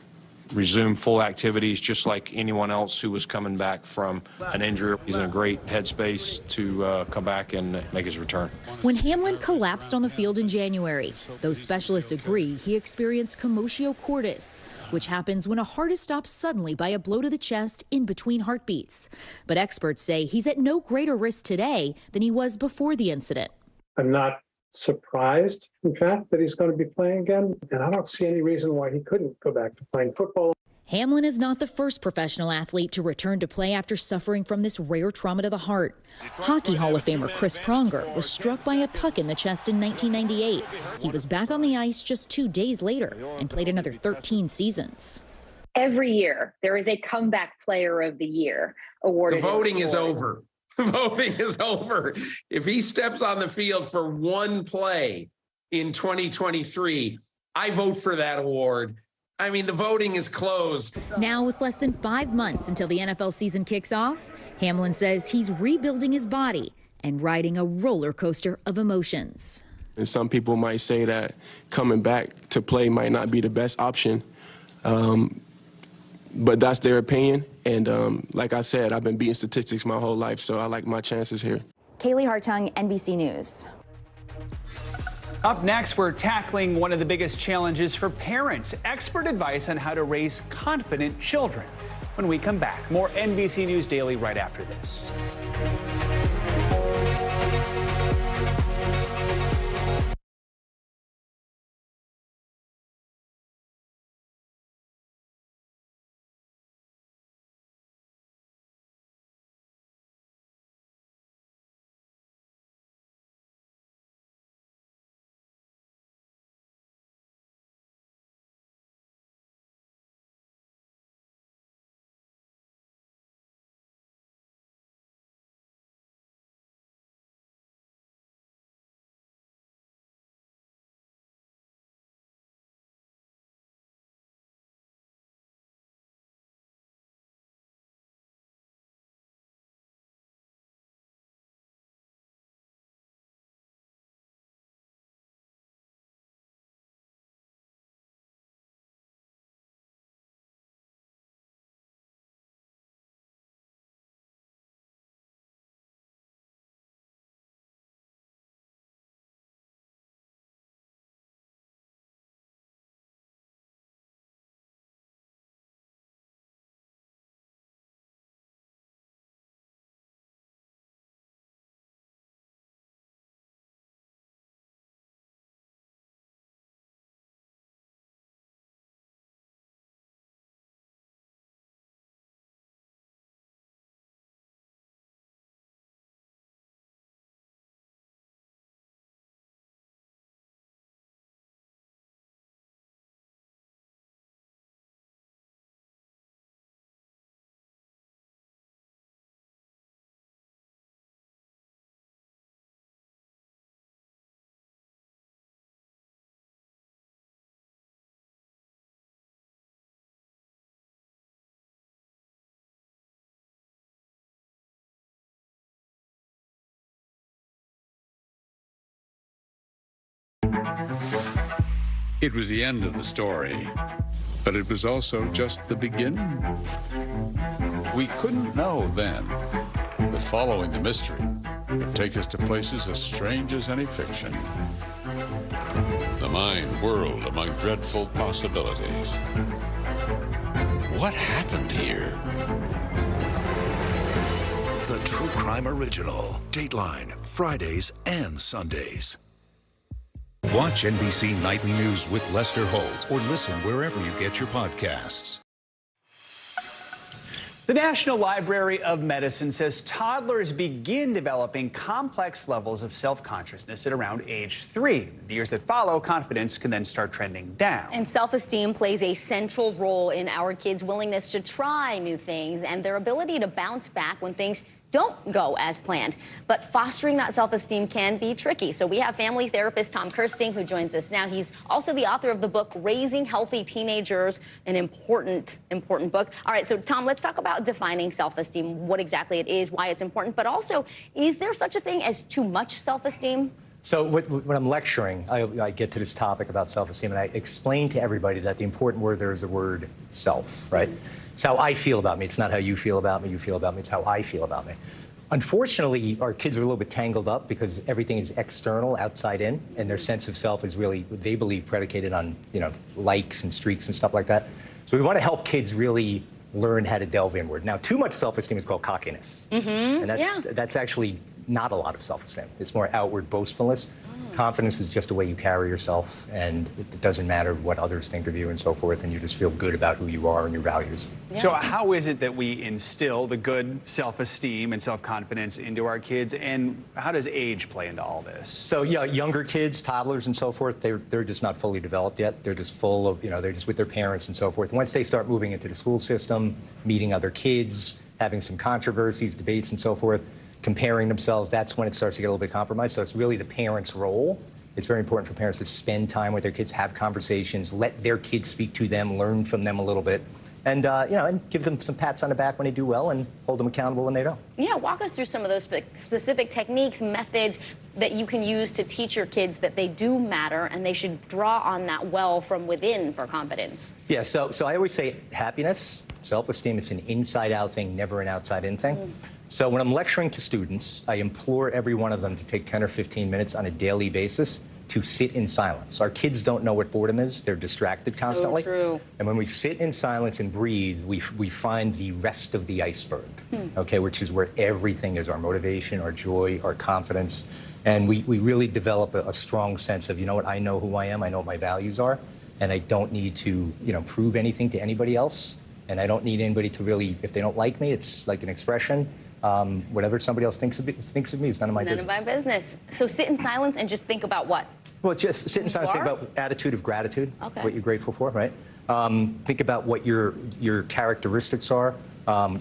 resumed full activities just like anyone else who was coming back from an injury. He's in a great headspace to come back and make his return. When Hamlin collapsed on the field in January, those specialists agree he experienced commotio cordis, which happens when a heart is stopped suddenly by a blow to the chest in between heartbeats. But experts say he's at no greater risk today than he was before the incident. I'm not surprised, in fact, that he's going to be playing again, and I don't see any reason why he couldn't go back to playing football. Hamlin is not the first professional athlete to return to play after suffering from this rare trauma to the heart. Hockey Hall of Famer Chris Pronger was struck by a puck in the chest in 1998. He was back on the ice just 2 days later and played another 13 seasons. Every year, there is a comeback player of the year awarded. The voting is over. Voting is over. If he steps on the field for one play in 2023, I vote for that award. I mean, the voting is closed. Now, with less than 5 months until the NFL season kicks off, Hamlin says he's rebuilding his body and riding a roller coaster of emotions. And some people might say that coming back to play might not be the best option, but that's their opinion. And like I said, I've been beating statistics my whole life, so I like my chances here. Kaylee Hartung, NBC News. Up next, we're tackling one of the biggest challenges for parents. Expert advice on how to raise confident children. When we come back, more NBC News Daily right after this. It was the end of the story, but it was also just the beginning. We couldn't know then that following the mystery would take us to places as strange as any fiction. The mind whirled among dreadful possibilities. What happened here? The True Crime Original. Dateline, Fridays and Sundays. Watch NBC Nightly News with Lester Holt or listen wherever you get your podcasts. The National Library of Medicine says toddlers begin developing complex levels of self-consciousness at around age 3. In the years that follow, confidence can then start trending down. And self-esteem plays a central role in our kids' willingness to try new things and their ability to bounce back when things don't go as planned. But fostering that self-esteem can be tricky. So we have family therapist Tom Kirsting, who joins us now. He's also the author of the book, Raising Healthy Teenagers, an important book. All right, so Tom, let's talk about defining self-esteem, what exactly it is, why it's important, but also, is there such a thing as too much self-esteem? So when I'm lecturing, I get to this topic about self-esteem, and I explain to everybody that the important word there is the word self, right? It's how I feel about me. It's not how you feel about me, you feel about me. It's how I feel about me. Unfortunately, our kids are a little bit tangled up because everything is external, outside in, and their sense of self is really, they believe, predicated on, likes and streaks and stuff like that. So we want to help kids really learn how to delve inward. Now, too much self-esteem is called cockiness. And that's actually not a lot of self-esteem. It's more outward boastfulness. Confidence is just the way you carry yourself, and it doesn't matter what others think of you and so forth, and you just feel good about who you are and your values. So how is it that we instill the good self-esteem and self-confidence into our kids, and how does age play into all this? So yeah, younger kids, toddlers and so forth, they're just not fully developed yet. They're just full of, they're just with their parents and so forth. Once they start moving into the school system, meeting other kids, having some controversies, debates and so forth, comparing themselves, that's when it starts to get a little bit compromised. So it's really the parents' role. It's very important for parents to spend time with their kids, have conversations, let their kids speak to them, learn from them a little bit, and and give them some pats on the back when they do well and hold them accountable when they don't. Yeah, walk us through some of those specific techniques, methods that you can use to teach your kids that they do matter and they should draw on that well from within for confidence. Yeah, so I always say happiness, self-esteem, it's an inside-out thing, never an outside-in thing. So when I'm lecturing to students, I implore every one of them to take 10 or 15 minutes on a daily basis to sit in silence. Our kids don't know what boredom is. They're distracted constantly. So true. And when we sit in silence and breathe, we find the rest of the iceberg, okay, which is where everything is, our motivation, our joy, our confidence. And we really develop a strong sense of, I know who I am, I know what my values are, and I don't need to, prove anything to anybody else. And I don't need anybody to really, if they don't like me, it's like an expression. Whatever somebody else thinks of me is none of my business. None of my business. So sit in silence and just think about what? Well, just sit in silence, think about attitude of gratitude, what you're grateful for, right? Think about what your characteristics are,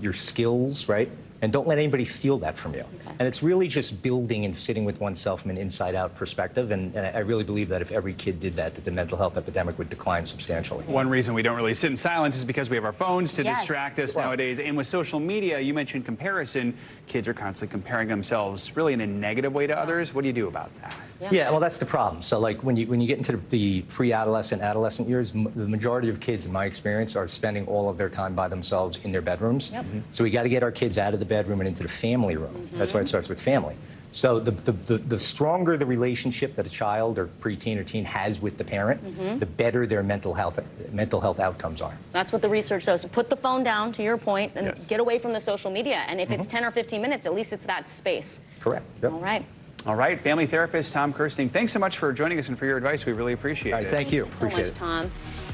your skills, right? And don't let anybody steal that from you. And it's really just building and sitting with oneself from an inside-out perspective. And I really believe that if every kid did that, the mental health epidemic would decline substantially. One reason we don't really sit in silence is because we have our phones to distract us nowadays. And with social media, you mentioned comparison. Kids are constantly comparing themselves really in a negative way to others. What do you do about that? Yeah, well, that's the problem. So, like, when you get into the pre-adolescent, adolescent years, the majority of kids, in my experience, are spending all of their time by themselves in their bedrooms. So we got to get our kids out of the bedroom and into the family room. That's why it starts with family. So the stronger the relationship that a child or preteen or teen has with the parent, the better their mental health outcomes are. That's what the research shows. So put the phone down, to your point, and get away from the social media. And if it's 10 or 15 minutes, at least it's that space. Correct. Yep. All right. All right, family therapist Tom Kirsting, thanks so much for joining us and for your advice. We really appreciate it. Thank you. Thank you so much, Tom.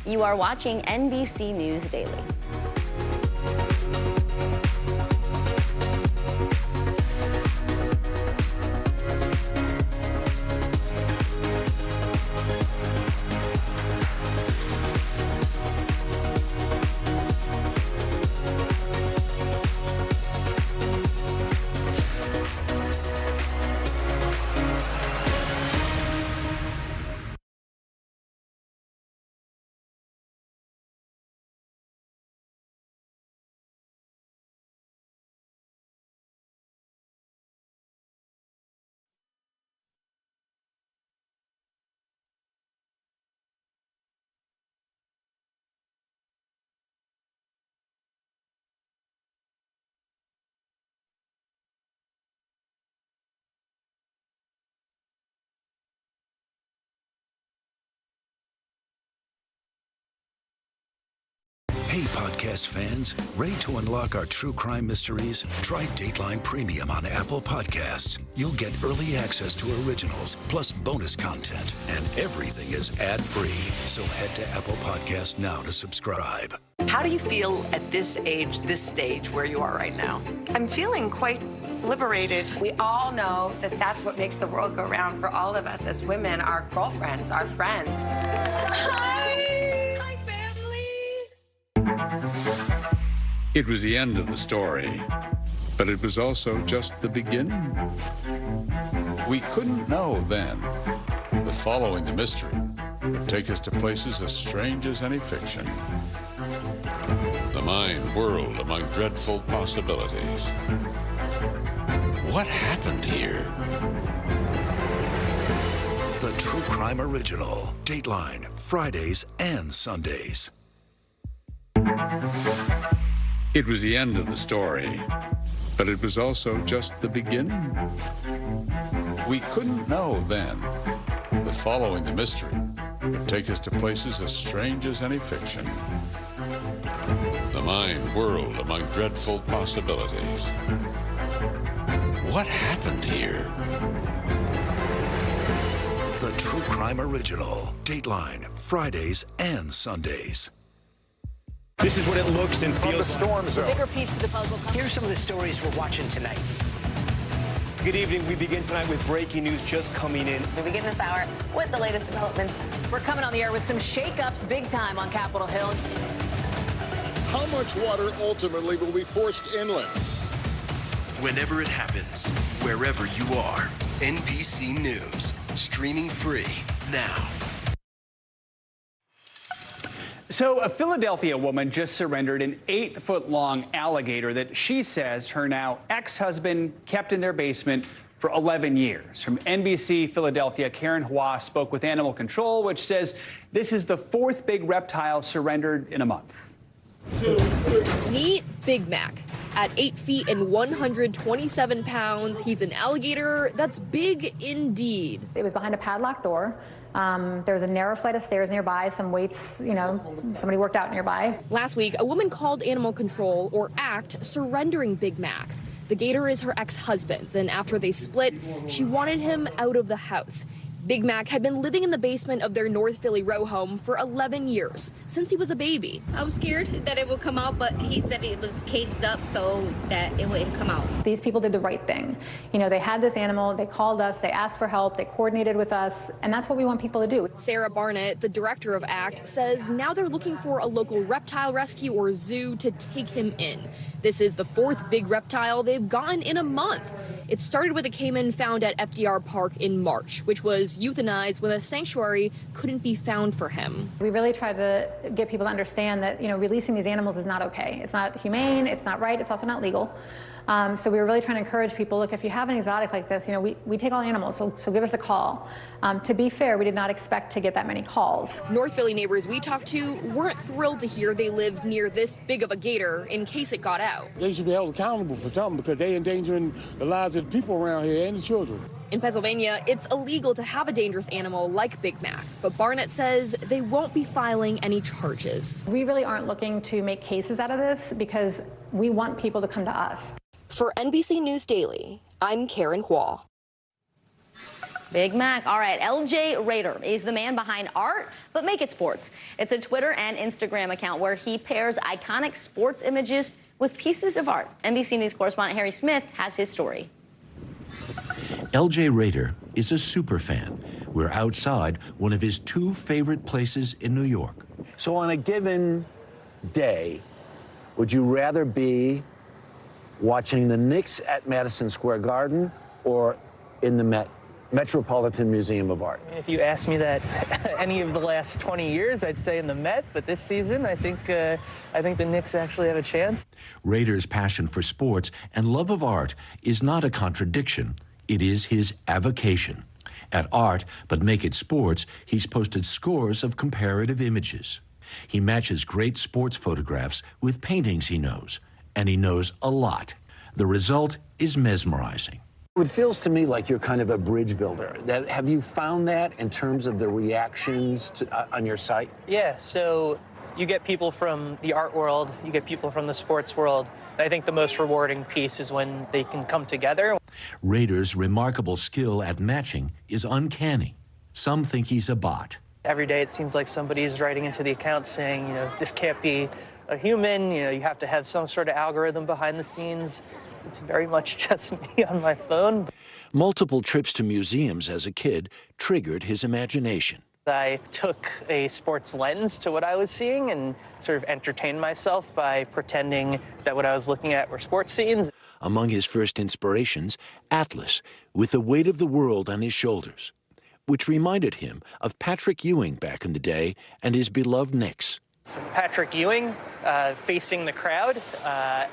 You are watching NBC News Daily. Hey, podcast fans, ready to unlock our true crime mysteries? Try Dateline Premium on Apple Podcasts. You'll get early access to originals, plus bonus content, and everything is ad-free. So head to Apple Podcasts now to subscribe. How do you feel at this age, this stage where you are right now? I'm feeling quite liberated. We all know that that's what makes the world go round for all of us as women, our girlfriends, our friends. Hi! Hi, family! It was the end of the story, but it was also just the beginning. We couldn't know then that following the mystery would take us to places as strange as any fiction. The mind whirled among dreadful possibilities. What happened here? The True Crime Original. Dateline, Fridays and Sundays. It was the end of the story, but it was also just the beginning. We couldn't know then that following the mystery would take us to places as strange as any fiction. The mind whirled among dreadful possibilities. What happened here? The True Crime Original. Dateline, Fridays and Sundays. This is what it looks and feels the storm zone. The bigger piece to the puzzle. Here's some of the stories we're watching tonight. Good evening. We begin tonight with breaking news just coming in. We begin this hour with the latest developments. We're coming on the air with some shakeups big time on Capitol Hill. How much water ultimately will be forced inland? Whenever it happens, wherever you are, NBC News, streaming free now. So a Philadelphia woman just surrendered an 8-foot-long alligator that she says her now ex-husband kept in their basement for 11 years. From NBC Philadelphia, Karen Hua spoke with Animal Control, which says this is the 4th big reptile surrendered in a month. Meet Big Mac. At 8 feet and 127 pounds, he's an alligator that's big indeed. It was behind a padlocked door. There was a narrow flight of stairs nearby, some weights, somebody worked out nearby. Last week, a woman called Animal Control, or ACT, surrendering Big Mac. The gator is her ex-husband's, and after they split, she wanted him out of the house. Big Mac had been living in the basement of their North Philly row home for 11 years, since he was a baby. I was scared that it would come out, but he said it was caged up so that it wouldn't come out. These people did the right thing. They had this animal, they called us, they asked for help, they coordinated with us, and that's what we want people to do. Sarah Barnett, the director of ACT, says now they're looking for a local reptile rescue or zoo to take him in. This is the 4th big reptile they've gotten in a month. It started with a caiman found at FDR Park in March, which was euthanized when a sanctuary couldn't be found for him. We really try to get people to understand that, releasing these animals is not okay. It's not humane, it's not right, it's also not legal. So we were really trying to encourage people, look, if you have an exotic like this, we take all animals, so give us a call. To be fair, we did not expect to get that many calls. North Philly neighbors we talked to weren't thrilled to hear they lived near this big of a gator in case it got out. They should be held accountable for something because they're endangering the lives of the people around here and the children. In Pennsylvania, it's illegal to have a dangerous animal like Big Mac, but Barnett says they won't be filing any charges. We really aren't looking to make cases out of this because we want people to come to us. For NBC News Daily, I'm Karen Hua. Big Mac. All right, LJ Rader is the man behind Art, but Make It Sports. It's a Twitter and Instagram account where he pairs iconic sports images with pieces of art. NBC News correspondent Harry Smith has his story. LJ Rader is a super fan. We're outside one of his 2 favorite places in New York. So on a given day, would you rather be watching the Knicks at Madison Square Garden or in the Metropolitan Museum of Art? If you asked me that any of the last 20 years, I'd say in the Met, but this season, I think the Knicks actually have a chance. Rader's passion for sports and love of art is not a contradiction. It is his avocation. At Art, but Make It Sports, he's posted scores of comparative images. He matches great sports photographs with paintings he knows, and he knows a lot. The result is mesmerizing. It feels to me like you're kind of a bridge builder. Have you found that in terms of the reactions on your site? Yeah, so You get people from the art world, you get people from the sports world. I think the most rewarding piece is when they can come together. Rader's remarkable skill at matching is uncanny. Some think he's a bot. Every day it seems like somebody's writing into the account saying, this can't be a human, you have to have some sort of algorithm behind the scenes. It's very much just me on my phone. Multiple trips to museums as a kid triggered his imagination. I took a sports lens to what I was seeing and sort of entertained myself by pretending that what I was looking at were sports scenes. Among his first inspirations, Atlas, with the weight of the world on his shoulders, which reminded him of Patrick Ewing back in the day and his beloved Knicks. Patrick Ewing facing the crowd,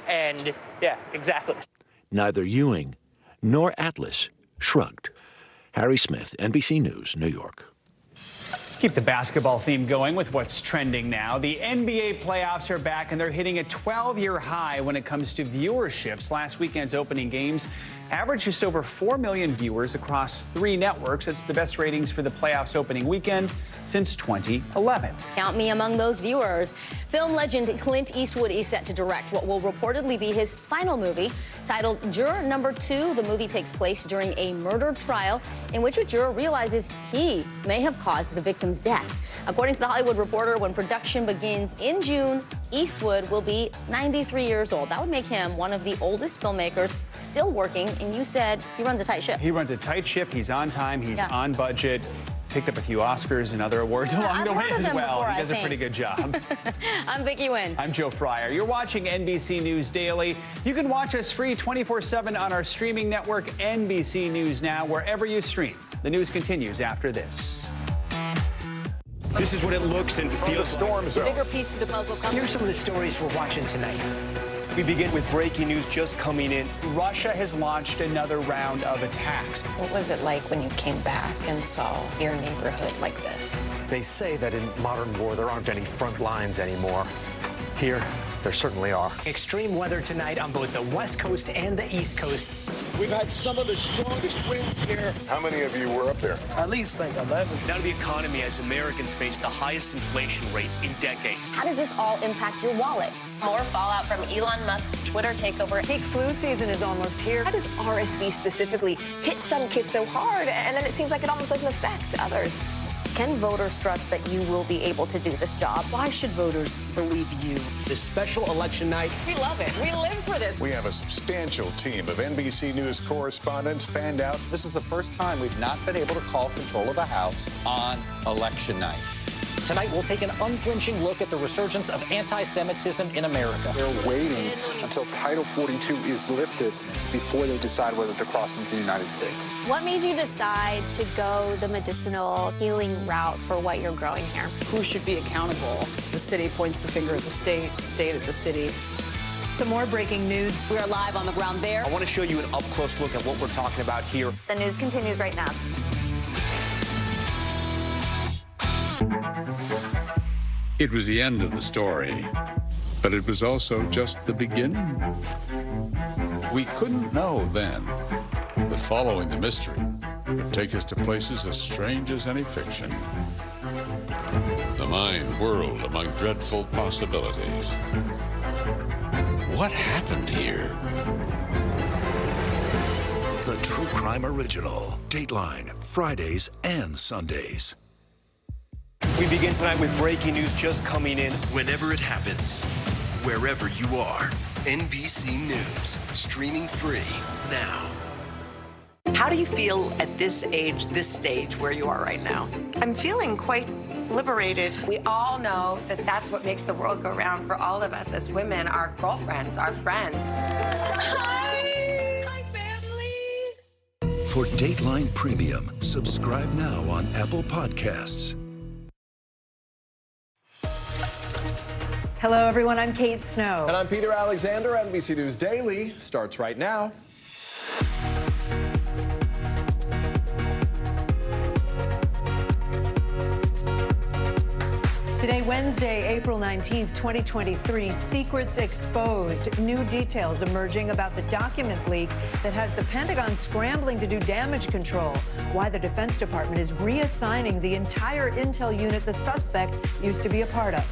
and yeah, exactly. Neither Ewing nor Atlas shrugged. Harry Smith, NBC News, New York. Keep the basketball theme going with what's trending now. The NBA playoffs are back, and they're hitting a 12-year high when it comes to viewerships. Last weekend's opening games averaged just over 4 million viewers across 3 networks. It's the best ratings for the playoffs opening weekend since 2011. Count me among those viewers. Film legend Clint Eastwood is set to direct what will reportedly be his final movie. Titled Juror Number 2, the movie takes place during a murder trial in which a juror realizes he may have caused the victim's death. According to The Hollywood Reporter, when production begins in June, Eastwood will be 93 years old. That would make him one of the oldest filmmakers still working, and you said he runs a tight ship. He runs a tight ship. He's on time. He's on budget. Picked up a few Oscars and other awards along the way as well. He does a pretty good job. I'm Vicki Wynn. I'm Joe Fryer. You're watching NBC News Daily. You can watch us free 24/7 on our streaming network, NBC News Now, wherever you stream. The news continues after this. This is what it looks and feels storm zone. The bigger piece of the puzzle comes. Here's some of the stories we're watching tonight. We begin with breaking news just coming in. Russia has launched another round of attacks. What was it like when you came back and saw your neighborhood like this? They say that in modern war, there aren't any front lines anymore. Here, there certainly are. Extreme weather tonight on both the West Coast and the East Coast. We've had some of the strongest winds here. How many of you were up there? At least like 11. Now to the economy as Americans face the highest inflation rate in decades. How does this all impact your wallet? More fallout from Elon Musk's Twitter takeover. Peak flu season is almost here. How does RSV specifically hit some kids so hard, and then it seems like it almost doesn't affect others? Can voters trust that you will be able to do this job? Why should voters believe you? This special election night. We love it. We live for this. We have a substantial team of NBC News correspondents fanned out. This is the first time we've not been able to call control of the House on election night. Tonight, we'll take an unflinching look at the resurgence of anti-Semitism in America. They're waiting until Title 42 is lifted before they decide whether to cross into the United States. What made you decide to go the medicinal healing route for what you're growing here? Who should be accountable? The city points the finger at the state at the city. Some more breaking news. We are live on the ground there. I want to show you an up-close look at what we're talking about here. The news continues right now. It was the end of the story, but it was also just the beginning. We couldn't know then that following the mystery would take us to places as strange as any fiction. The mind whirled among dreadful possibilities. What happened here? The True Crime Original. Dateline, Fridays and Sundays. We begin tonight with breaking news just coming in. Whenever it happens, wherever you are, NBC News, streaming free now. How do you feel at this age, this stage where you are right now? I'm feeling quite liberated. We all know that that's what makes the world go round for all of us as women, our girlfriends, our friends. Hi! Hi, family! For Dateline Premium, subscribe now on Apple Podcasts. Hello, everyone. I'm Kate Snow. And I'm Peter Alexander. NBC News Daily starts right now. Today, Wednesday, April 19th, 2023, secrets exposed. New details emerging about the document leak that has the Pentagon scrambling to do damage control. Why the Defense Department is reassigning the entire intel unit the suspect used to be a part of.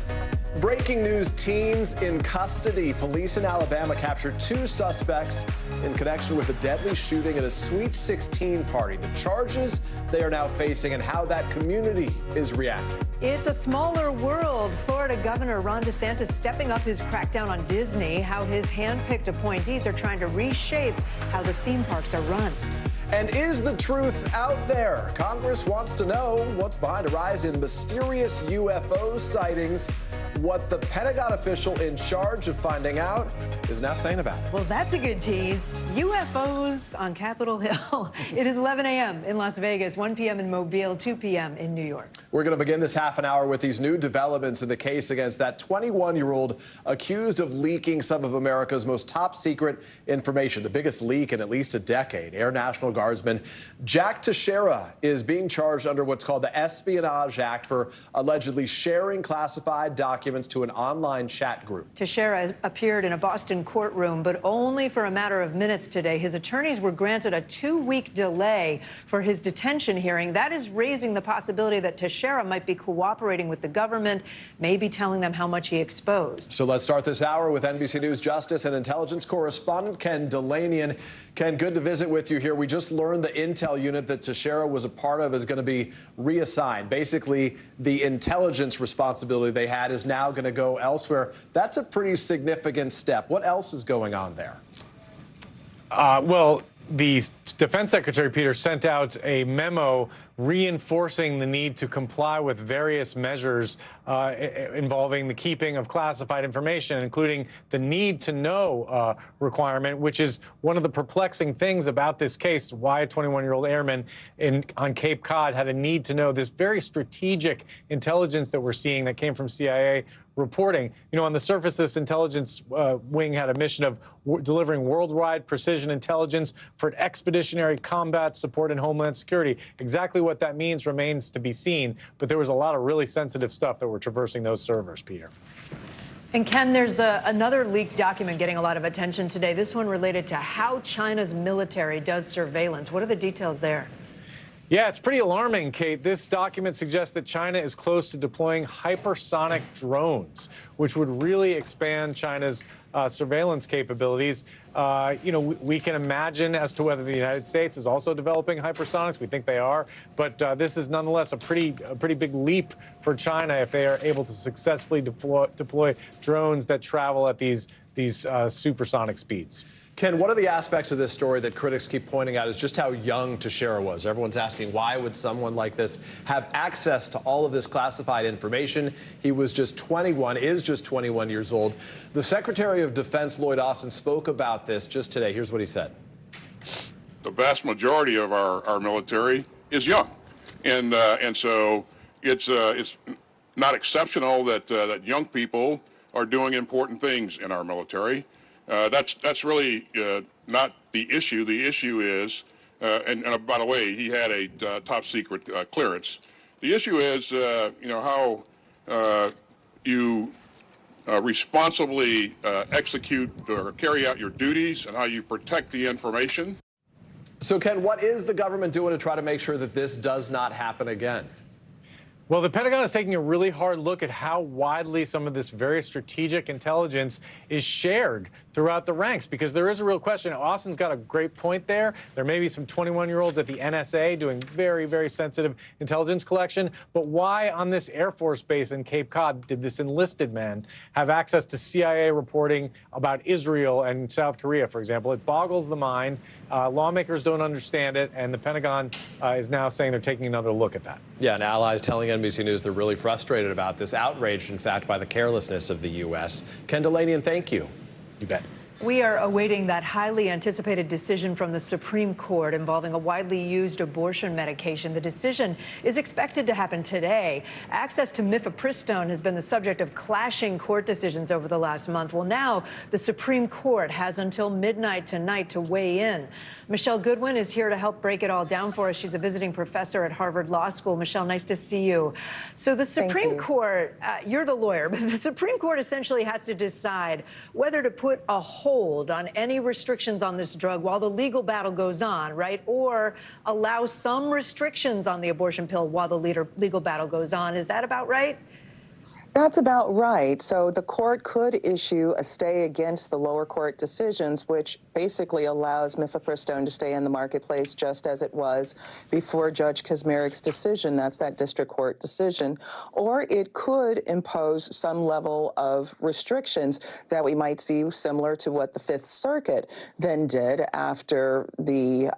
Breaking news, teens in custody. Police in Alabama captured 2 suspects in connection with a deadly shooting at a Sweet 16 party. The charges they are now facing and how that community is reacting. It's a smaller world. Florida Governor Ron DeSantis stepping up his crackdown on Disney, how his hand-picked appointees are trying to reshape how the theme parks are run. And is the truth out there? Congress wants to know what's behind a rise in mysterious UFO sightings. What the Pentagon official in charge of finding out is now saying about it. Well, that's a good tease. UFOs on Capitol Hill. It is 11 a.m. in Las Vegas, 1 p.m. in Mobile, 2 p.m. in New York. We're going to begin this half an hour with these new developments in the case against that 21-year-old accused of leaking some of America's most top secret information, the biggest leak in at least a decade. Air National Guardsman Jack Teixeira is being charged under what's called the Espionage Act for allegedly sharing classified documents to an online chat group. Teixeira appeared in a Boston courtroom, but only for a matter of minutes today. His attorneys were granted a 2-week delay for his detention hearing. That is raising the possibility that Teixeira might be cooperating with the government, maybe telling them how much he exposed. So let's start this hour with NBC News Justice and Intelligence correspondent Ken Delainian. Ken, good to visit with you here. We just learned the intel unit that Teixeira was a part of is going to be reassigned. Basically, the intelligence responsibility they had is now going to go elsewhere. That's a pretty significant step. What else is going on there? Well, the Defense Secretary, Peter, sent out a memo reinforcing the need to comply with various measures involving the keeping of classified information, including the need to know requirement, which is one of the perplexing things about this case, why a 21-year-old airman on Cape Cod had a need to know this very strategic intelligence that we're seeing that came from CIA reporting. You know, on the surface, this intelligence wing had a mission of delivering worldwide precision intelligence for expeditionary combat support and homeland security. Exactly what that means remains to be seen, but there was a lot of really sensitive stuff that were traversing those servers, Peter. And Ken, there's another leaked document getting a lot of attention today. This one related to how China's military does surveillance. What are the details there? Yeah, it's pretty alarming, Kate. This document suggests that China is close to deploying hypersonic drones, which would really expand China's surveillance capabilities. You know, we can imagine as to whether the United States is also developing hypersonics. We think they are, but this is nonetheless a pretty big leap for China if they are able to successfully deploy drones that travel at these supersonic speeds. Ken, one of the aspects of this story that critics keep pointing out is just how young Teixeira was. Everyone's asking, why would someone like this have access to all of this classified information? He was just 21, is just 21 years old. The Secretary of Defense, Lloyd Austin, spoke about this just today. Here's what he said. The vast majority of our military is young. And so it's not exceptional that young people are doing important things in our military. That's really not the issue. The issue is, and by the way, he had a top secret clearance. The issue is, you know, how you responsibly execute or carry out your duties and how you protect the information. So, Ken, what is the government doing to try to make sure that this does not happen again? Well, the Pentagon is taking a really hard look at how widely some of this very strategic intelligence is shared throughout the ranks, because there is a real question. Austin's got a great point there. There may be some 21-year-olds at the NSA doing very, very sensitive intelligence collection, but why on this Air Force base in Cape Cod did this enlisted man have access to CIA reporting about Israel and South Korea, for example? It boggles the mind. Lawmakers don't understand it, and the Pentagon is now saying they're taking another look at that. Yeah, and allies telling NBC News they're really frustrated about this, outraged, in fact, by the carelessness of the U.S. Ken Delainian, thank you. You bet. We are awaiting that highly anticipated decision from the Supreme Court involving a widely used abortion medication. The decision is expected to happen today. Access to mifepristone has been the subject of clashing court decisions over the last month. Well, now the Supreme Court has until midnight tonight to weigh in. Michelle Goodwin is here to help break it all down for us. She's a visiting professor at Harvard Law School. Michelle, nice to see you. So the Supreme Court, you're the lawyer, but the Supreme Court essentially has to decide whether to put a hold on any restrictions on this drug while the legal battle goes on, right? Or allow some restrictions on the abortion pill while the legal battle goes on. Is that about right? That's about right. So the court could issue a stay against the lower court decisions, which basically allows mifepristone to stay in the marketplace just as it was before Judge Kaczmarek's decision. That's that district court decision. Or it could impose some level of restrictions that we might see similar to what the Fifth Circuit then did after the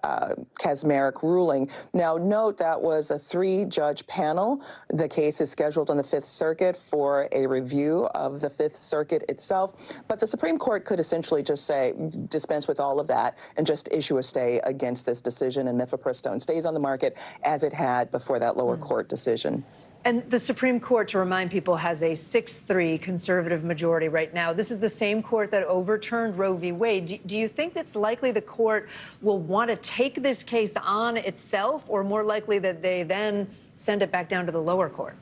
Kaczmarek ruling. Now, note that was a 3-judge panel. The case is scheduled on the Fifth Circuit for a review of the Fifth Circuit itself, but the Supreme Court could essentially just say, dispense with all of that and just issue a stay against this decision, and mifepristone stays on the market as it had before that lower court decision. And the Supreme Court, to remind people, has a 6-3 conservative majority right now. This is the same court that overturned Roe v. Wade. Do you think it's likely the court will want to take this case on itself, or more likely that they then send it back down to the lower court?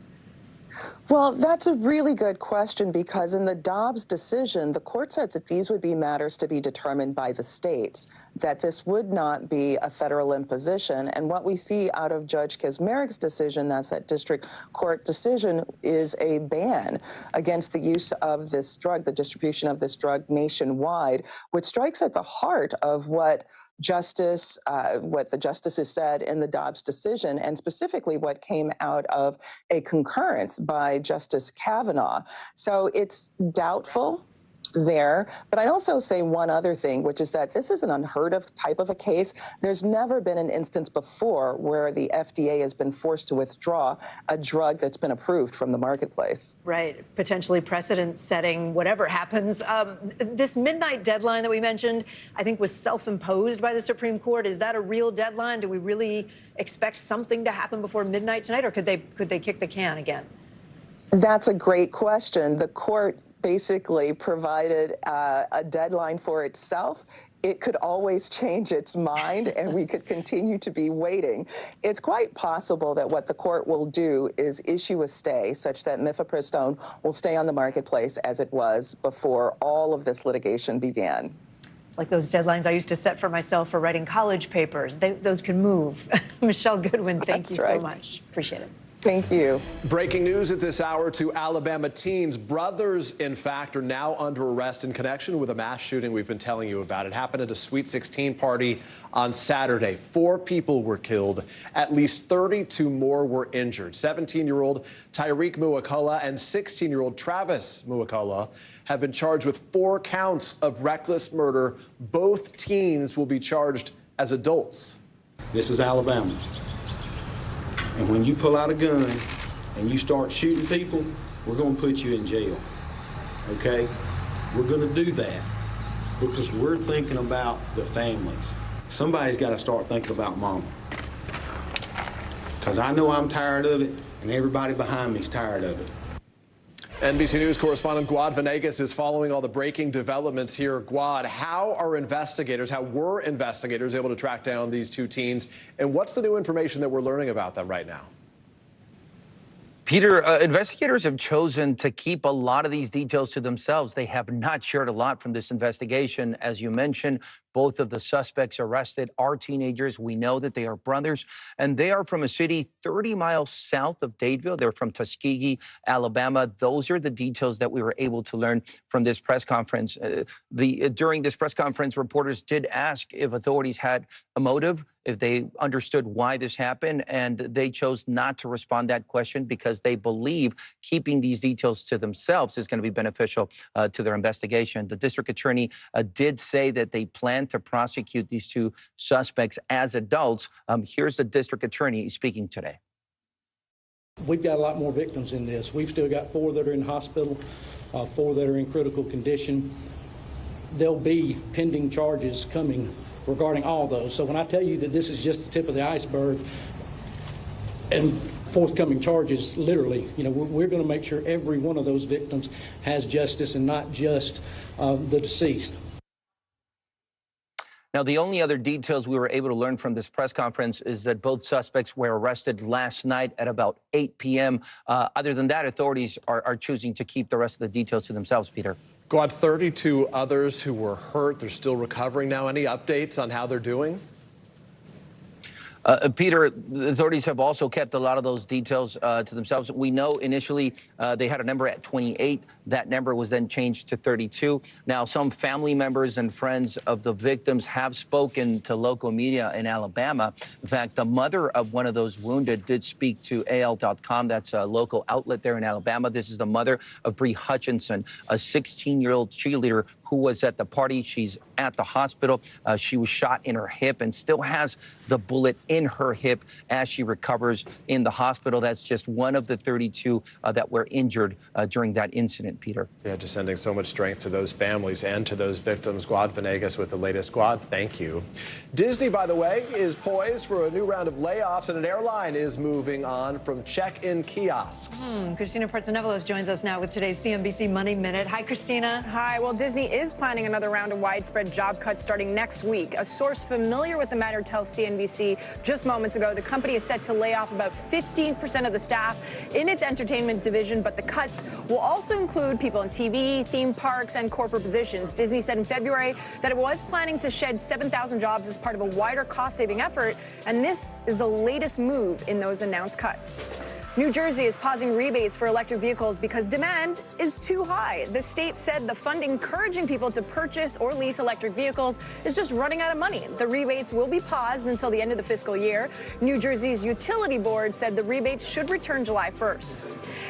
Well, that's a really good question, because in the Dobbs decision, the court said that these would be matters to be determined by the states, that this would not be a federal imposition. And what we see out of Judge Kaczmarek's decision, that's that district court decision, is a ban against the use of this drug, the distribution of this drug nationwide, which strikes at the heart of what the justices said in the Dobbs decision, and specifically what came out of a concurrence by Justice Kavanaugh. So it's doubtful there. But I'd also say one other thing, which is that this is an unheard of type of a case. There's never been an instance before where the FDA has been forced to withdraw a drug that's been approved from the marketplace. Right. Potentially precedent setting, whatever happens. This midnight deadline that we mentioned, I think, was self-imposed by the Supreme Court. Is that a real deadline? Do we really expect something to happen before midnight tonight, or could they kick the can again? That's a great question. The court basically provided a deadline for itself. It could always change its mind, and we could continue to be waiting. It's quite possible that what the court will do is issue a stay such that mifepristone will stay on the marketplace as it was before all of this litigation began. Like those deadlines I used to set for myself for writing college papers. Those can move. Michelle Goodwin, thank you so much. Appreciate it. Thank you. Breaking news at this hour: 2 Alabama teens, brothers in fact, are now under arrest in connection with a mass shooting we've been telling you about. It happened at a Sweet 16 party on Saturday. 4 people were killed. At least 32 more were injured. 17-year-old Tyreek Muakola and 16-year-old Travis Muakola have been charged with 4 counts of reckless murder. Both teens will be charged as adults. This is Alabama. And when you pull out a gun and you start shooting people, we're going to put you in jail, okay? We're going to do that because we're thinking about the families. Somebody's got to start thinking about mama. Because I know I'm tired of it, and everybody behind me is tired of it. NBC News correspondent Guad Venegas is following all the breaking developments here. Guad, how were investigators able to track down these 2 teens, and what's the new information that we're learning about them right now? Peter, investigators have chosen to keep a lot of these details to themselves. They have not shared a lot from this investigation. As you mentioned, both of the suspects arrested are teenagers. We know that they are brothers, and they are from a city 30 miles south of Dadeville. They're from Tuskegee, Alabama. Those are the details that we were able to learn from this press conference. During this press conference, reporters did ask if authorities had a motive, if they understood why this happened, and they chose not to respond to that question because they believe keeping these details to themselves is going to be beneficial to their investigation. The district attorney did say that they plan to prosecute these 2 suspects as adults. Here's the district attorney speaking today. We've got a lot more victims in this. We've still got 4 that are in hospital, 4 that are in critical condition. There'll be pending charges coming regarding all those. So when I tell you that this is just the tip of the iceberg and forthcoming charges, literally, we're going to make sure every one of those victims has justice and not just the deceased. Now, the only other details we were able to learn from this press conference is that both suspects were arrested last night at about 8 p.m. Other than that, authorities are choosing to keep the rest of the details to themselves, Peter. Guad, 32 others who were hurt. They're still recovering now. Any updates on how they're doing? Peter, the authorities have also kept a lot of those details to themselves. We know initially they had a number at 28. That number was then changed to 32. Now, some family members and friends of the victims have spoken to local media in Alabama. In fact, the mother of one of those wounded did speak to AL.com. That's a local outlet there in Alabama. This is the mother of Bree Hutchinson, a 16-year-old cheerleader who was at the party. She's at the hospital. She was shot in her hip and still has the bullet in her hip as she recovers in the hospital. That's just one of the 32 that were injured during that incident, Peter. Yeah, just sending so much strength to those families and to those victims. Guad Venegas with the latest. Guad, thank you. Disney, by the way, is poised for a new round of layoffs, and an airline is moving on from check-in kiosks. Christina Partsinevelos joins us now with today's CNBC Money Minute. Hi, Christina. Hi. Well, Disney is planning another round of widespread job cuts starting next week. A source familiar with the matter tells CNBC just moments ago the company is set to lay off about 15% of the staff in its entertainment division, but the cuts will also include people in TV, theme parks, and corporate positions. Disney said in February that it was planning to shed 7,000 jobs as part of a wider cost-saving effort, and this is the latest move in those announced cuts. New Jersey is pausing rebates for electric vehicles because demand is too high. The state said the fund encouraging people to purchase or lease electric vehicles is just running out of money. The rebates will be paused until the end of the fiscal year. New Jersey's utility board said the rebates should return July 1st.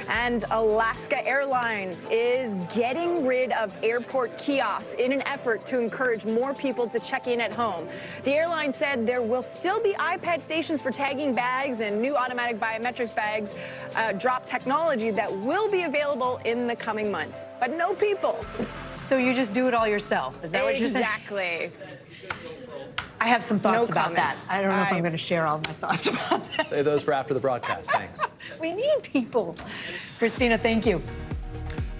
And Alaska Airlines is getting rid of airport kiosks in an effort to encourage more people to check in at home. The airline said there will still be iPad stations for tagging bags and new automatic biometrics bags drop technology that will be available in the coming months, but no people. So you just do it all yourself? Is that what you're saying? Exactly. I have some thoughts about that. comment. I don't know if I'm going to share all my thoughts about that. Say those for after the broadcast. Thanks. We need people. Christina, thank you.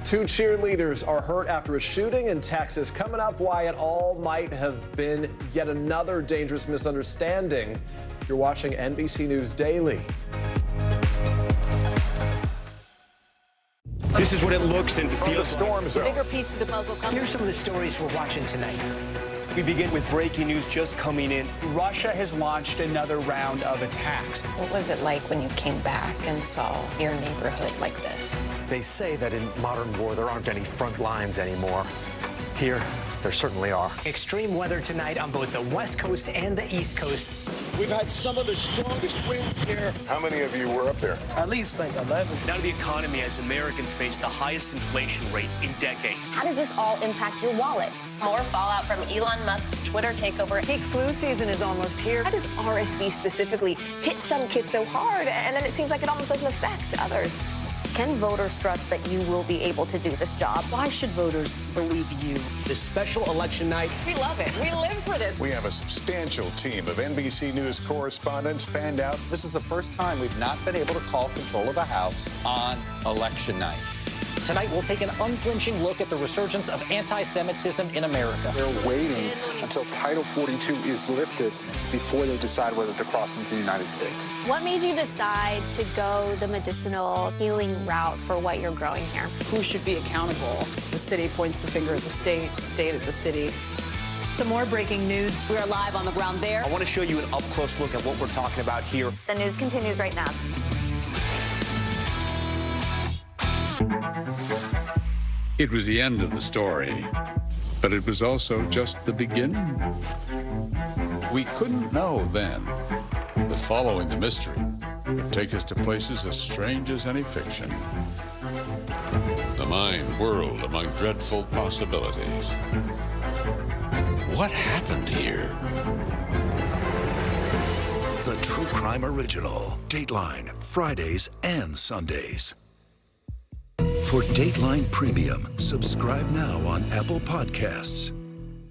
2 cheerleaders are hurt after a shooting in Texas. Coming up, why it all might have been yet another dangerous misunderstanding. You're watching NBC News Daily. This is what it looks and feels. Storm zone. Bigger piece to the puzzle. Here's some of the stories we're watching tonight. We begin with breaking news just coming in. Russia has launched another round of attacks. What was it like when you came back and saw your neighborhood like this? They say that in modern war, there aren't any front lines anymore. Here, there certainly are. Extreme weather tonight on both the West Coast and the East Coast. We've had some of the strongest winds here. How many of you were up there? At least like 11. Now to the economy as Americans face the highest inflation rate in decades. How does this all impact your wallet? More fallout from Elon Musk's Twitter takeover. Peak flu season is almost here. How does RSV specifically hit some kids so hard, and then it seems like it almost doesn't affect others? Can voters trust that you will be able to do this job? Why should voters believe you? This special election night. We love it. We live for this. We have a substantial team of NBC News correspondents fanned out. This is the first time we've not been able to call control of the House on election night. Tonight, we'll take an unflinching look at the resurgence of anti-Semitism in America. They're waiting until Title 42 is lifted before they decide whether to cross into the United States. What made you decide to go the medicinal healing route for what you're growing here? Who should be accountable? The city points the finger at the state at the city. Some more breaking news. We are live on the ground there. I want to show you an up-close look at what we're talking about here. The news continues right now. It was the end of the story, but it was also just the beginning. We couldn't know then that following the mystery would take us to places as strange as any fiction. The mind whirled among dreadful possibilities. What happened here? The True Crime Original. Dateline, Fridays and Sundays. For Dateline Premium, subscribe now on Apple Podcasts.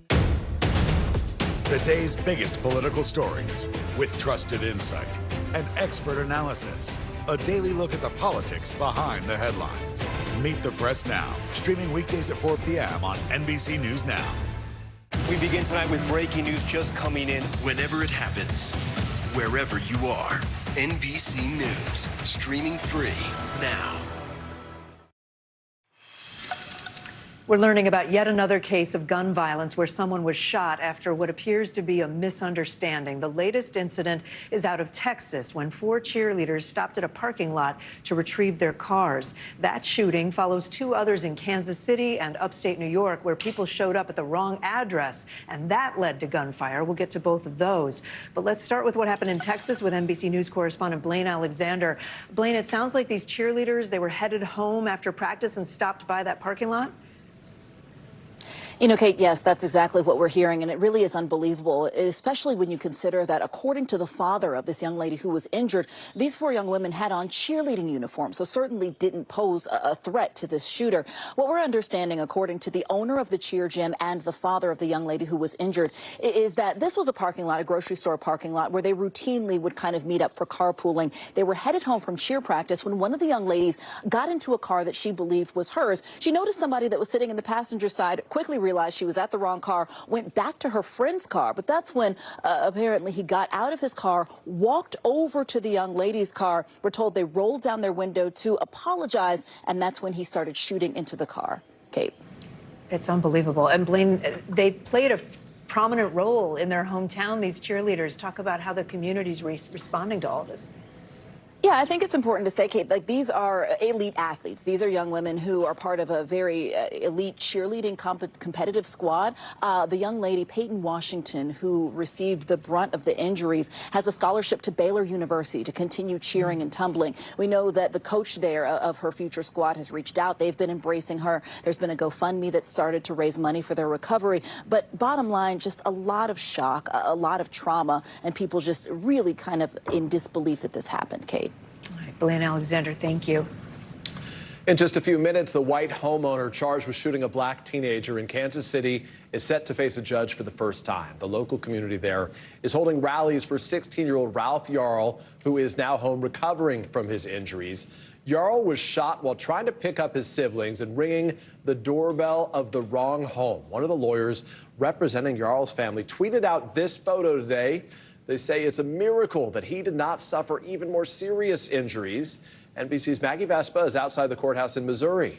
The day's biggest political stories with trusted insight and expert analysis. A daily look at the politics behind the headlines. Meet the Press Now, streaming weekdays at 4 p.m. on NBC News Now. We begin tonight with breaking news just coming in. Whenever it happens, wherever you are, NBC News, streaming free now. We're learning about yet another case of gun violence where someone was shot after what appears to be a misunderstanding. The latest incident is out of Texas when 4 cheerleaders stopped at a parking lot to retrieve their cars. That shooting follows 2 others in Kansas City and upstate New York where people showed up at the wrong address, and that led to gunfire. We'll get to both of those. But let's start with what happened in Texas with NBC News correspondent Blaine Alexander. Blaine, it sounds like these cheerleaders, they were headed home after practice and stopped by that parking lot? You know, Kate, yes, that's exactly what we're hearing, and it really is unbelievable, especially when you consider that, according to the father of this young lady who was injured, these 4 young women had on cheerleading uniforms, so certainly didn't pose a threat to this shooter. What we're understanding, according to the owner of the cheer gym and the father of the young lady who was injured, is that this was a parking lot, a grocery store parking lot, where they routinely would kind of meet up for carpooling. They were headed home from cheer practice when one of the young ladies got into a car that she believed was hers. She noticed somebody that was sitting in the passenger side, quickly realized she was at the wrong car, went back to her friend's car. But that's when apparently he got out of his car, walked over to the young lady's car. We're told they rolled down their window to apologize, and that's when he started shooting into the car. Kate. It's unbelievable. And Blaine, they played a prominent role in their hometown, these cheerleaders. Talk about how the community's responding to all this. Yeah, I think it's important to say, Kate, like, these are elite athletes. These are young women who are part of a very elite cheerleading competitive squad. The young lady, Peyton Washington, who received the brunt of the injuries, has a scholarship to Baylor University to continue cheering and tumbling. We know that the coach there of her future squad has reached out. They've been embracing her. There's been a GoFundMe that started to raise money for their recovery. But bottom line, just a lot of shock, a lot of trauma, and people just really kind of in disbelief that this happened, Kate. All right, Blaine Alexander, thank you. In just a few minutes, the white homeowner charged with shooting a black teenager in Kansas City is set to face a judge for the first time. The local community there is holding rallies for 16-year-old Ralph Yarl, who is now home recovering from his injuries. Yarl was shot while trying to pick up his siblings and ringing the doorbell of the wrong home. One of the lawyers representing Yarl's family tweeted out this photo today. They say it's a miracle that he did not suffer even more serious injuries. NBC's Maggie Vespa is outside the courthouse in Missouri.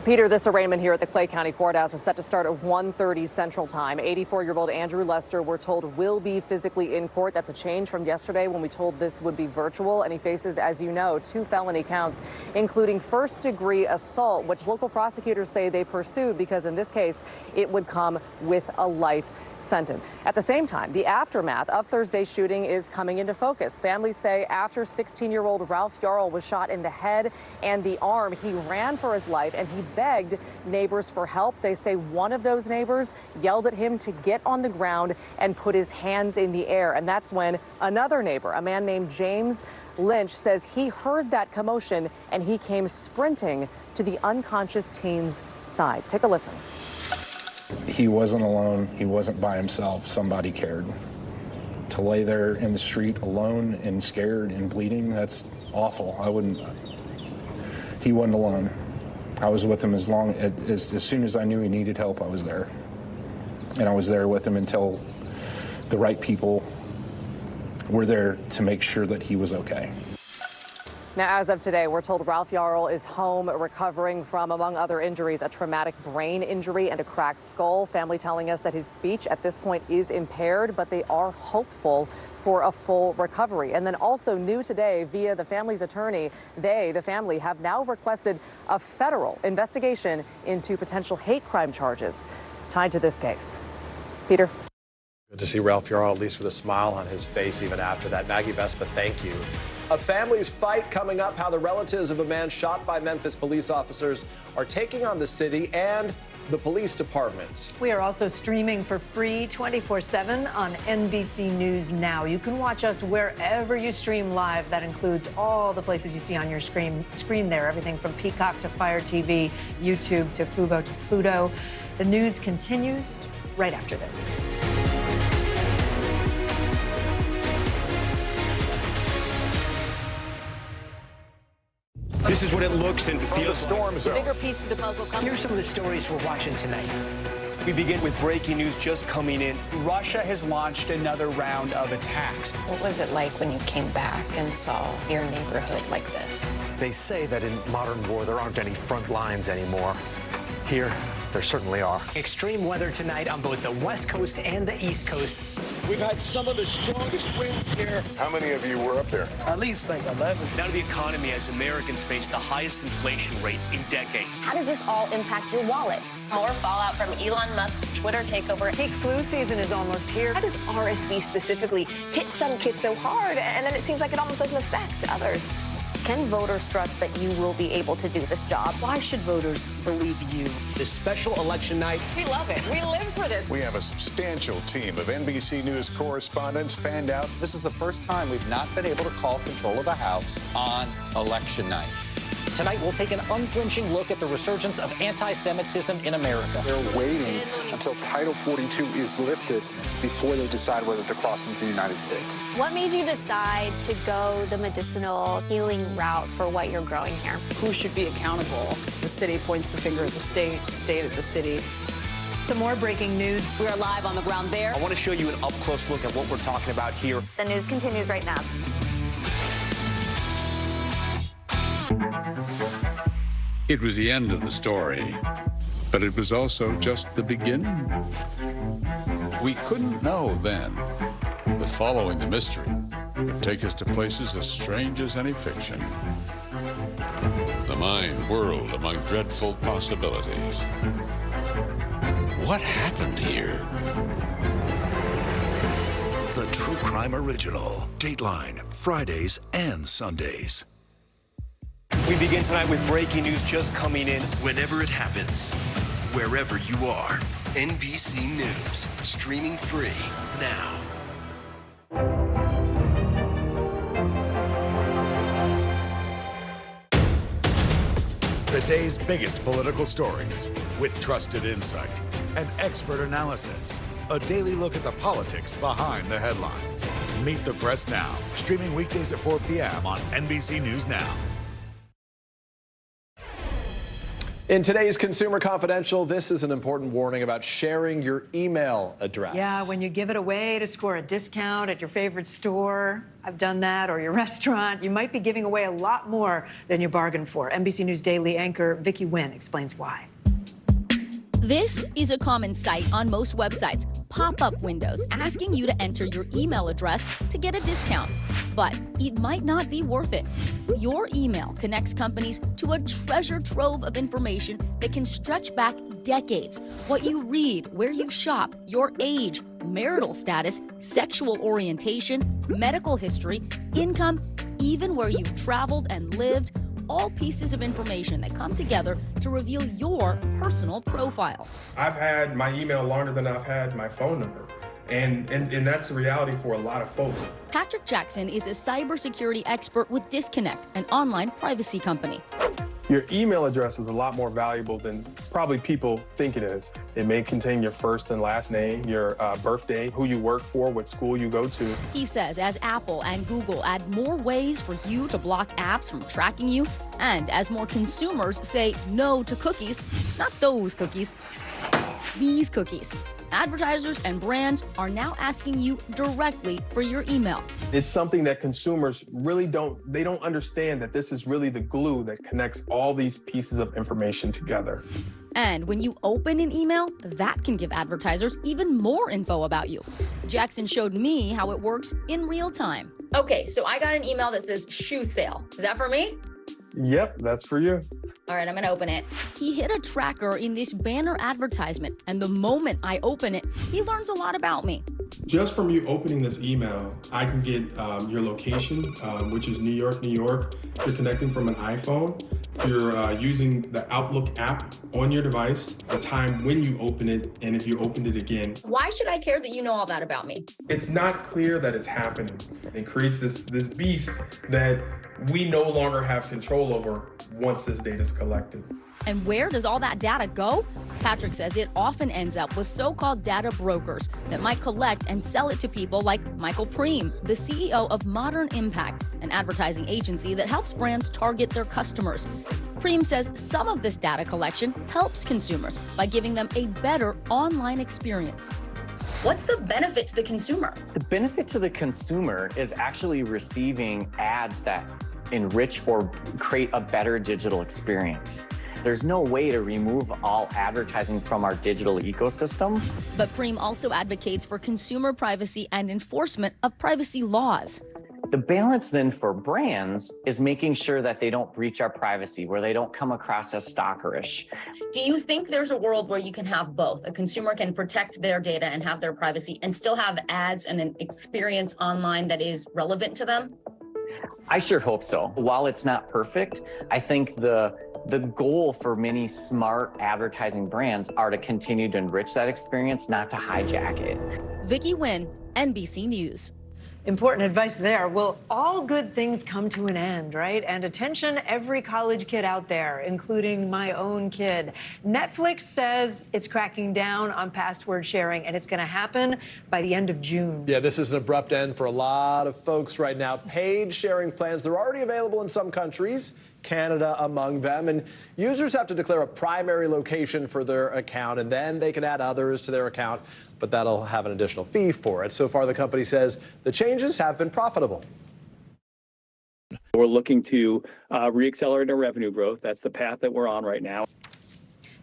Peter, this arraignment here at the Clay County Courthouse is set to start at 1:30 Central Time. 84-year-old Andrew Lester, we're told, will be physically in court. That's a change from yesterday when we told this would be virtual. And he faces, as you know, 2 felony counts, including first-degree assault, which local prosecutors say they pursued because in this case, it would come with a life sentence. At the same time, the aftermath of Thursday's shooting is coming into focus. Families say after 16-year-old Ralph Yarl was shot in the head and the arm, he ran for his life and he begged neighbors for help. They say one of those neighbors yelled at him to get on the ground and put his hands in the air. And that's when another neighbor, a man named James Lynch, says he heard that commotion and he came sprinting to the unconscious teen's side. Take a listen. He wasn't alone. He wasn't by himself. Somebody cared. To lay there in the street alone and scared and bleeding, that's awful. He wasn't alone. I was with him as soon as I knew he needed help, I was there. And I was there with him until the right people were there to make sure that he was okay. Now, as of today, we're told Ralph Yarl is home recovering from, among other injuries, a traumatic brain injury and a cracked skull. Family telling us that his speech at this point is impaired, but they are hopeful for a full recovery. And then also new today via the family's attorney, the family, have now requested a federal investigation into potential hate crime charges tied to this case. Peter. Good to see Ralph Yarl, at least with a smile on his face even after that. Maggie Vespa, thank you. A family's fight coming up, how the relatives of a man shot by Memphis police officers are taking on the city and the police department. We are also streaming for free 24/7 on NBC News Now. You can watch us wherever you stream live. That includes all the places you see on your screen there, everything from Peacock to Fire TV, YouTube to Fubo to Pluto. The news continues right after this. This is what it looks and feels. Storm zone. The bigger piece to the puzzle comes. Here's some of the stories we're watching tonight. We begin with breaking news just coming in. Russia has launched another round of attacks. What was it like when you came back and saw your neighborhood like this? They say that in modern war, there aren't any front lines anymore. Here, there certainly are. Extreme weather tonight on both the West Coast and the East Coast. We've had some of the strongest winds here. How many of you were up there? At least like 11. Now to the economy as Americans face the highest inflation rate in decades. How does this all impact your wallet? More fallout from Elon Musk's Twitter takeover. Peak flu season is almost here. How does RSV specifically hit some kids so hard, and then it seems like it almost doesn't affect others? Can voters trust that you will be able to do this job? Why should voters believe you? This special election night. We love it. We live for this. We have a substantial team of NBC News correspondents fanned out. This is the first time we've not been able to call control of the House on election night. Tonight, we'll take an unflinching look at the resurgence of anti-Semitism in America. They're waiting until Title 42 is lifted before they decide whether to cross into the United States. What made you decide to go the medicinal healing route for what you're growing here? Who should be accountable? The city points the finger at the state at the city. Some more breaking news. We are live on the ground there. I want to show you an up-close look at what we're talking about here. The news continues right now. It was the end of the story, but it was also just the beginning. We couldn't know then that following the mystery would take us to places as strange as any fiction. The mind whirled among dreadful possibilities. What happened here? The True Crime Original. Dateline, Fridays and Sundays. We begin tonight with breaking news just coming in. Whenever it happens, wherever you are, NBC News, streaming free now. The day's biggest political stories with trusted insight and expert analysis. A daily look at the politics behind the headlines. Meet the Press Now, streaming weekdays at 4 p.m. on NBC News Now. In today's Consumer Confidential, this is an important warning about sharing your email address. Yeah, when you give it away to score a discount at your favorite store, I've done that, or your restaurant, you might be giving away a lot more than you bargained for. NBC News Daily anchor Vicki Nguyen explains why. This is a common sight on most websites, pop-up windows asking you to enter your email address to get a discount. But it might not be worth it. Your email connects companies to a treasure trove of information that can stretch back decades. What you read, where you shop, your age, marital status, sexual orientation, medical history, income, even where you've traveled and lived, all pieces of information that come together to reveal your personal profile. I've had my email longer than I've had my phone number. And that's a reality for a lot of folks. Patrick Jackson is a cybersecurity expert with Disconnect, an online privacy company. Your email address is a lot more valuable than probably people think it is. It may contain your first and last name, your birthday, who you work for, what school you go to. He says as Apple and Google add more ways for you to block apps from tracking you, and as more consumers say no to cookies, not those cookies, these cookies, advertisers and brands are now asking you directly for your email. It's something that consumers really don't understand, that this is really the glue that connects all these pieces of information together. And when you open an email, that can give advertisers even more info about you. Jackson showed me how it works in real time. Okay, so I got an email that says shoe sale. Is that for me? Yep, that's for you. All right, I'm gonna open it. He hit a tracker in this banner advertisement, and the moment I open it, he learns a lot about me. Just from you opening this email, I can get your location, which is New York, New York. You're connecting from an iPhone. You're using the Outlook app on your device, the time when you open it, and if you opened it again. Why should I care that you know all that about me? It's not clear that it's happening. It creates this beast that we no longer have control over once this data is collected. And where does all that data go? Patrick says it often ends up with so-called data brokers that might collect and sell it to people like Michael Preem, the CEO of Modern Impact, an advertising agency that helps brands target their customers. Preem says some of this data collection helps consumers by giving them a better online experience. What's the benefit to the consumer? The benefit to the consumer is actually receiving ads that enrich or create a better digital experience. There's no way to remove all advertising from our digital ecosystem. But Preem also advocates for consumer privacy and enforcement of privacy laws. The balance then for brands is making sure that they don't breach our privacy, where they don't come across as stalkerish. Do you think there's a world where you can have both? A consumer can protect their data and have their privacy and still have ads and an experience online that is relevant to them? I sure hope so. While it's not perfect, I think the goal for many smart advertising brands are to continue to enrich that experience, not to hijack it. Vicki Nguyen, NBC News. Important advice there. Will all good things come to an end, right? And attention, every college kid out there, including my own kid. Netflix says it's cracking down on password sharing, and it's going to happen by the end of June. Yeah, this is an abrupt end for a lot of folks right now. Paid sharing plans, they're already available in some countries, Canada among them, and users have to declare a primary location for their account, and then they can add others to their account, but that'll have an additional fee for it. So far, the company says the changes have been profitable. We're looking to reaccelerate our revenue growth. That's the path that we're on right now.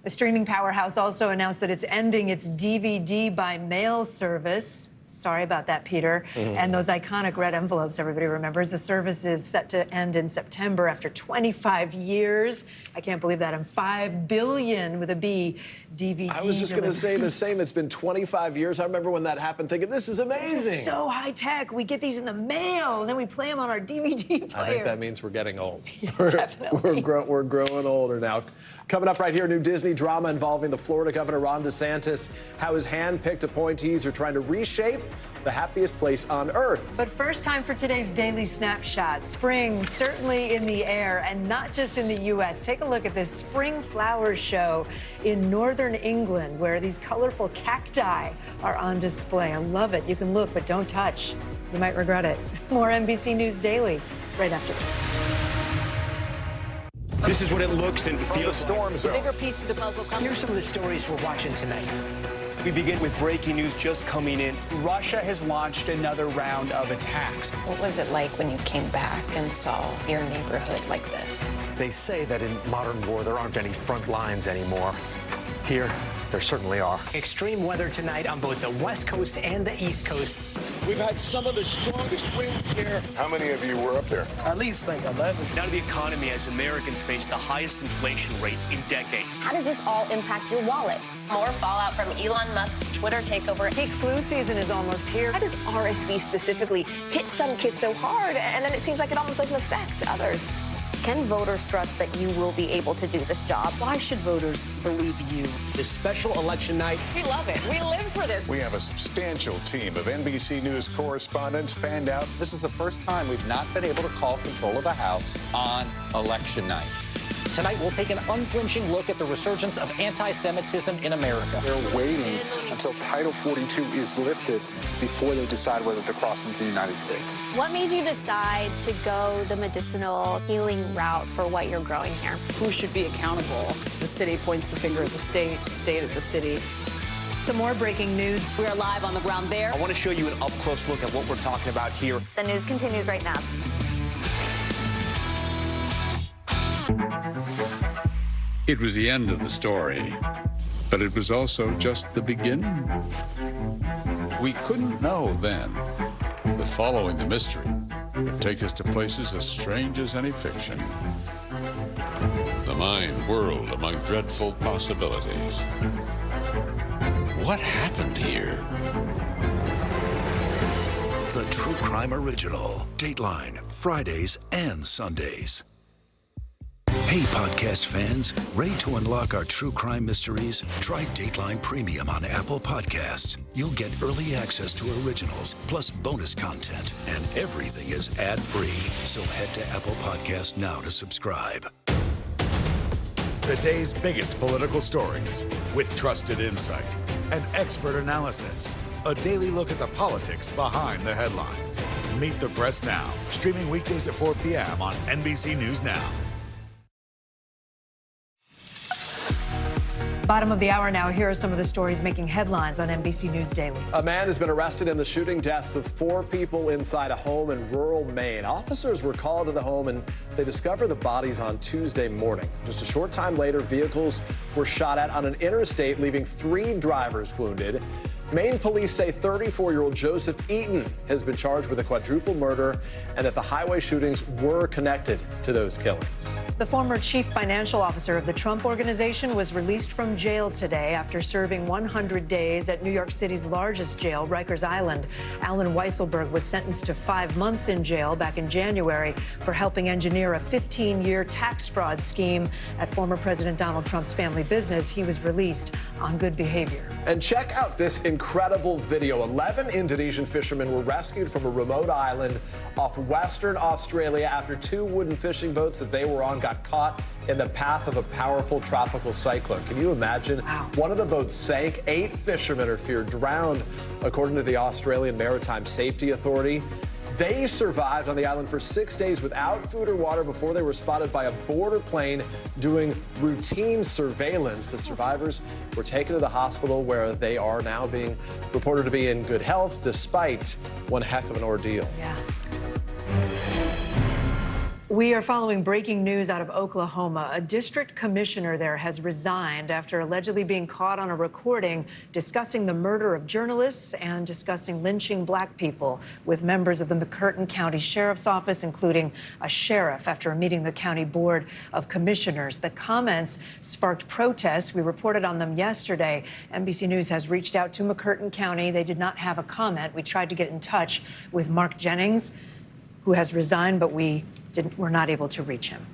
The streaming powerhouse also announced that it's ending its DVD by mail service. Sorry about that, Peter. And those iconic red envelopes everybody remembers. The service is set to end in September after 25 years. I can't believe that. And 5 billion with a B DVD. I was just going to say the same. It's been 25 years. I remember when that happened thinking, this is amazing. This is so high tech. We get these in the mail and then we play them on our DVD player. I think that means we're getting old. Definitely. We're growing older now. Coming up right here, new Disney drama involving the Florida governor, Ron DeSantis, how his hand-picked appointees are trying to reshape the happiest place on earth. But first, time for today's Daily Snapshot. Spring certainly in the air, and not just in the U.S. Take a look at this spring flowers show in northern England, where these colorful cacti are on display. I love it. You can look, but don't touch. You might regret it. More NBC News Daily right after this. This is what it looks and feels. The bigger piece to the puzzle comes. Here's some of the stories we're watching tonight. We begin with breaking news just coming in. Russia has launched another round of attacks. What was it like when you came back and saw your neighborhood like this? They say that in modern war, there aren't any front lines anymore. Here, there certainly are. Extreme weather tonight on both the West Coast and the East Coast. We've had some of the strongest winds here. How many of you were up there? At least like 11. Now to the economy as Americans face the highest inflation rate in decades. How does this all impact your wallet? More fallout from Elon Musk's Twitter takeover. Peak flu season is almost here. How does RSV specifically hit some kids so hard, and then it seems like it almost doesn't affect others? Can voters trust that you will be able to do this job? Why should voters believe you? This special election night. We love it. We live for this. We have a substantial team of NBC News correspondents fanned out. This is the first time we've not been able to call control of the House on election night. Tonight, we'll take an unflinching look at the resurgence of anti-Semitism in America. They're waiting until Title 42 is lifted before they decide whether to cross into the United States. What made you decide to go the medicinal healing route for what you're growing here? Who should be accountable? The city points the finger at the state at the city. Some more breaking news. We are live on the ground there. I want to show you an up-close look at what we're talking about here. The news continues right now. It was the end of the story, but it was also just the beginning. We couldn't know then that following the mystery would take us to places as strange as any fiction. The mind whirled among dreadful possibilities. What happened here? The True Crime Original. Dateline, Fridays and Sundays. Hey, podcast fans, ready to unlock our true crime mysteries? Try Dateline Premium on Apple Podcasts. You'll get early access to originals, plus bonus content, and everything is ad-free. So head to Apple Podcasts now to subscribe. The day's biggest political stories with trusted insight and expert analysis. A daily look at the politics behind the headlines. Meet the Press Now, streaming weekdays at 4 p.m. on NBC News Now. Bottom of the hour now. Here are some of the stories making headlines on NBC News Daily. A man has been arrested in the shooting deaths of 4 people inside a home in rural Maine. Officers were called to the home and they discovered the bodies on Tuesday morning. Just a short time later, vehicles were shot at on an interstate, leaving 3 drivers wounded. Maine police say 34-year-old Joseph Eaton has been charged with a quadruple murder and that the highway shootings were connected to those killings. The former chief financial officer of the Trump Organization was released from jail today after serving 100 days at New York City's largest jail, Rikers Island. Alan Weisselberg was sentenced to 5 months in jail back in January for helping engineer a 15-year tax fraud scheme at former President Donald Trump's family business. He was released on good behavior. And check out this incredible video. 11 Indonesian fishermen were rescued from a remote island off Western Australia after 2 wooden fishing boats that they were on got caught in the path of a powerful tropical cyclone. Can you imagine? Wow. One of the boats sank. 8 fishermen are feared drowned, according to the Australian Maritime Safety Authority. They survived on the island for 6 days without food or water before they were spotted by a border plane doing routine surveillance. The survivors were taken to the hospital where they are now being reported to be in good health despite one heck of an ordeal. Yeah. We are following breaking news out of Oklahoma. A district commissioner there has resigned after allegedly being caught on a recording discussing the murder of journalists and discussing lynching black people with members of the McCurtain County Sheriff's Office, including a sheriff, after a meeting of the County Board of Commissioners. The comments sparked protests. We reported on them yesterday. NBC News has reached out to McCurtain County. They did not have a comment. We tried to get in touch with Mark Jennings, who has resigned, but we're not able to reach him.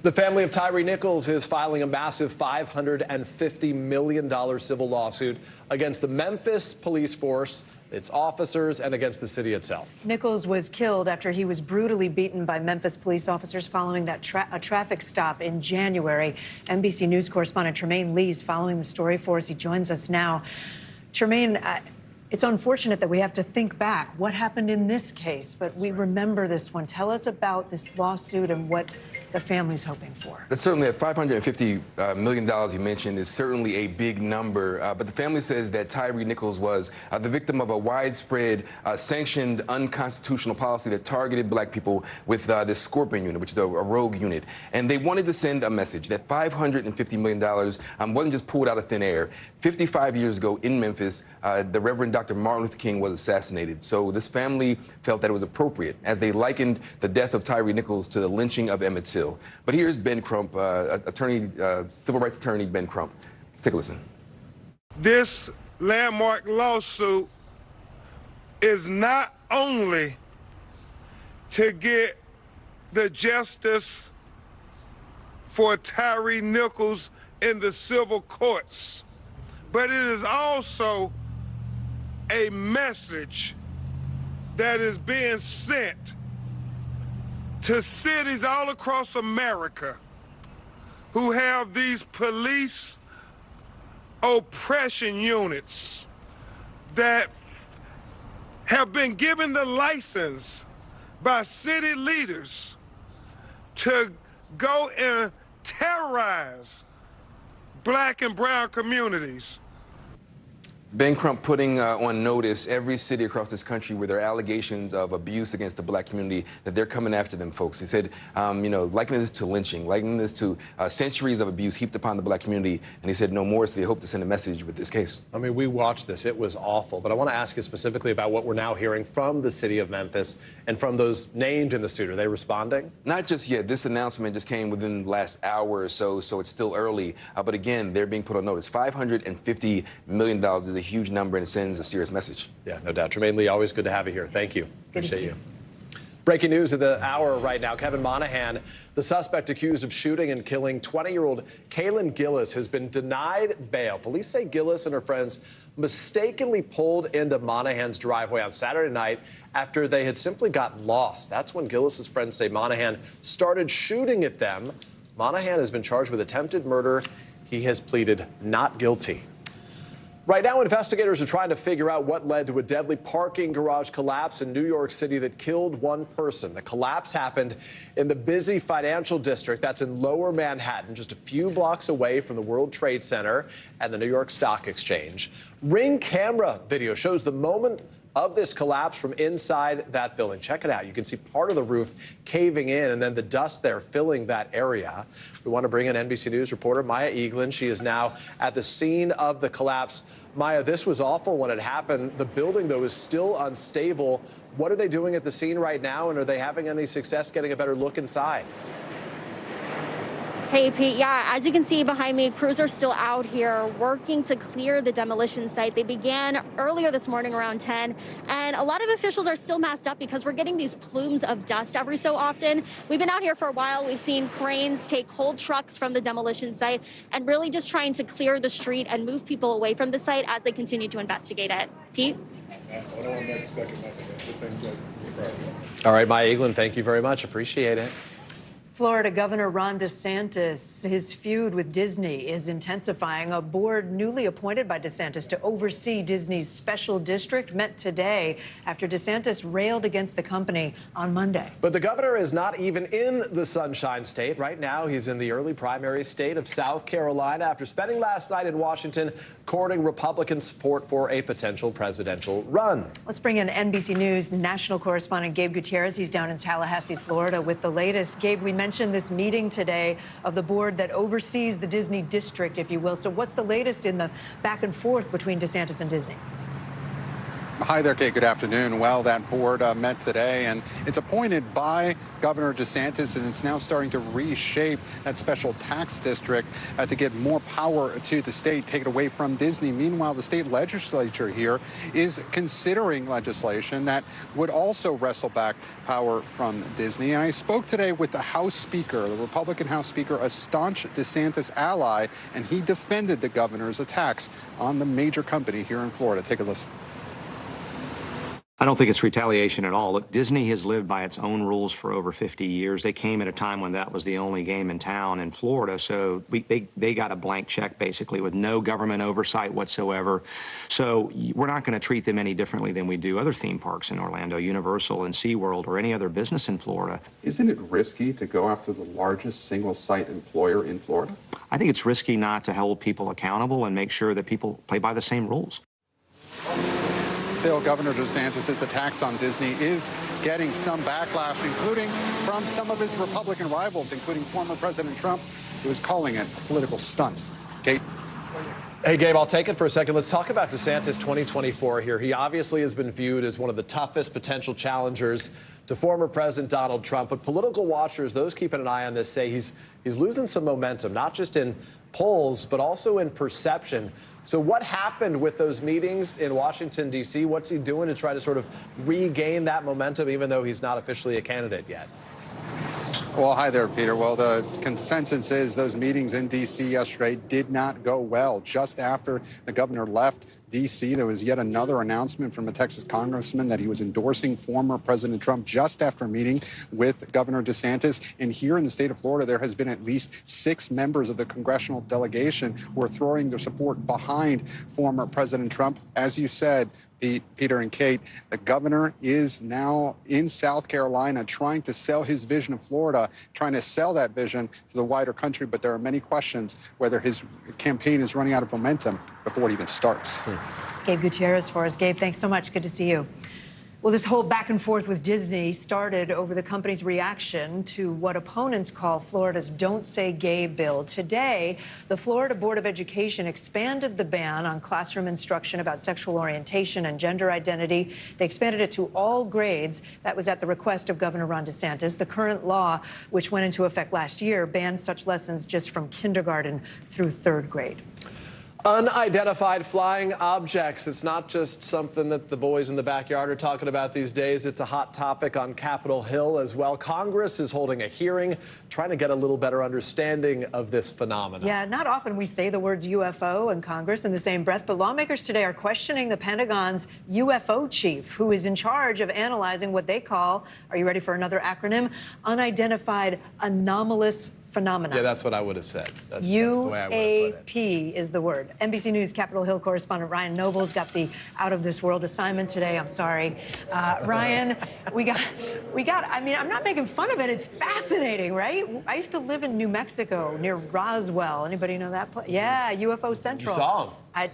The family of Tyree Nichols is filing a massive $550 million civil lawsuit against the Memphis police force, its officers, and against the city itself. Nichols was killed after he was brutally beaten by Memphis police officers following that a traffic stop in January. NBC News correspondent Tremaine Lee is following the story for us. He joins us now. Tremaine, it's unfortunate that we have to think back what happened in this case, but we remember this one. Tell us about this lawsuit and what the family's hoping for. That's certainly at $550 million you mentioned is certainly a big number, but the family says that Tyree Nichols was the victim of a widespread sanctioned unconstitutional policy that targeted black people with this Scorpion unit, which is a rogue unit. And they wanted to send a message that $550 million wasn't just pulled out of thin air. 55 years ago in Memphis, the Reverend Dr. Martin Luther King was assassinated. So this family felt that it was appropriate as they likened the death of Tyree Nichols to the lynching of Emmett Till. But here's Ben Crump, civil rights attorney Ben Crump. Let's take a listen. This landmark lawsuit is not only to get the justice for Tyree Nichols in the civil courts, but it is also a message that is being sent to cities all across America who have these police oppression units that have been given the license by city leaders to go and terrorize black and brown communities. Ben Crump putting on notice every city across this country where there are allegations of abuse against the black community, that they're coming after them folks. He said, likening this to lynching, likening this to centuries of abuse heaped upon the black community. And he said no more, so they hope to send a message with this case. I mean, we watched this. It was awful. But I want to ask you specifically about what we're now hearing from the city of Memphis and from those named in the suit. Are they responding? Not just yet. This announcement just came within the last hour or so, so it's still early. But again, they're being put on notice. $550 million is a huge number and it sends a serious message. Yeah, no doubt. Tremaine Lee, always good to have you here. Thank you. Appreciate you. Breaking news of the hour right now. Kevin Monahan, the suspect accused of shooting and killing 20-year-old Kaylin Gillis, has been denied bail. Police say Gillis and her friends mistakenly pulled into Monahan's driveway on Saturday night after they had simply got lost. That's when Gillis's friends say Monahan started shooting at them. Monahan has been charged with attempted murder. He has pleaded not guilty. Right now, investigators are trying to figure out what led to a deadly parking garage collapse in New York City that killed one person. The collapse happened in the busy financial district that's in Lower Manhattan, just a few blocks away from the World Trade Center and the New York Stock Exchange. Ring camera video shows the moment of this collapse from inside that building. Check it out. You can see part of the roof caving in and then the dust there filling that area. We want to bring in NBC News reporter Maya Eaglin. She is now at the scene of the collapse. Maya, this was awful when it happened. The building, though, is still unstable. What are they doing at the scene right now, and are they having any success getting a better look inside? Hey, Pete. Yeah, as you can see behind me, crews are still out here working to clear the demolition site. They began earlier this morning around 10, and a lot of officials are still masked up because we're getting these plumes of dust every so often. We've been out here for a while. We've seen cranes take whole trucks from the demolition site and really just trying to clear the street and move people away from the site as they continue to investigate it. Pete? All right, Maya Eaglin, thank you very much. Appreciate it. Florida Governor Ron DeSantis, his feud with Disney is intensifying. A board newly appointed by DeSantis to oversee Disney's special district met today after DeSantis railed against the company on Monday. But the governor is not even in the Sunshine State. Right now, he's in the early primary state of South Carolina after spending last night in Washington courting Republican support for a potential presidential run. Let's bring in NBC News national correspondent Gabe Gutierrez. He's down in Tallahassee, Florida, with the latest. Gabe, we mentioned this meeting today of the board that oversees the Disney district, if you will. So what's the latest in the back and forth between DeSantis and Disney? Hi there, Kate. Good afternoon. Well, that board met today, and it's appointed by Governor DeSantis, and it's now starting to reshape that special tax district to give more power to the state, take it away from Disney. Meanwhile, the state legislature here is considering legislation that would also wrestle back power from Disney. And I spoke today with the House Speaker, the Republican House Speaker, a staunch DeSantis ally, and he defended the governor's attacks on the major company here in Florida. Take a listen. I don't think it's retaliation at all. Look, Disney has lived by its own rules for over 50 years. They came at a time when that was the only game in town in Florida, so they got a blank check, basically, with no government oversight whatsoever. So we're not going to treat them any differently than we do other theme parks in Orlando, Universal and SeaWorld, or any other business in Florida. Isn't it risky to go after the largest single-site employer in Florida? I think it's risky not to hold people accountable and make sure that people play by the same rules. Still, Governor DeSantis' attacks on Disney is getting some backlash, including from some of his Republican rivals, including former President Trump, who is calling it a political stunt. Kate? Hey, Gabe, I'll take it for a second. Let's talk about DeSantis 2024 here. He obviously has been viewed as one of the toughest potential challengers to former President Donald Trump. But political watchers, those keeping an eye on this, say he's losing some momentum, not just in polls, but also in perception. So what happened with those meetings in Washington, D.C.? What's he doing to try to sort of regain that momentum, even though he's not officially a candidate yet? Well, hi there, Peter. Well, the consensus is those meetings in D.C. yesterday did not go well. Just after the governor left D.C., there was yet another announcement from a Texas congressman that he was endorsing former President Trump just after a meeting with Governor DeSantis. And here in the state of Florida, there has been at least 6 members of the congressional delegation who are throwing their support behind former President Trump. As you said, Peter and Kate, the governor is now in South Carolina trying to sell his vision of Florida, trying to sell that vision to the wider country. But there are many questions whether his campaign is running out of momentum before it even starts. Gabe Gutierrez for us. Gabe, thanks so much. Good to see you. Well, this whole back and forth with Disney started over the company's reaction to what opponents call Florida's Don't Say Gay bill. Today, the Florida Board of Education expanded the ban on classroom instruction about sexual orientation and gender identity. They expanded it to all grades. That was at the request of Governor Ron DeSantis. The current law, which went into effect last year, bans such lessons just from kindergarten through 3rd grade. Unidentified flying objects. It's not just something that the boys in the backyard are talking about these days. It's a hot topic on Capitol Hill as well. Congress is holding a hearing trying to get a little better understanding of this phenomenon. Yeah, not often we say the words UFO in Congress in the same breath, but lawmakers today are questioning the Pentagon's UFO chief, who is in charge of analyzing what they call, are you ready for another acronym? Unidentified anomalous phenomenon. Yeah, that's what I would have said. That's the way I would have put it. UAP is the word. NBC News Capitol Hill correspondent Ryan Noble's got the out-of-this-world assignment today. I'm sorry. Ryan, we got, I mean, I'm not making fun of it. It's fascinating, right? I used to live in New Mexico near Roswell. Anybody know that place? Yeah, UFO Central. You saw him.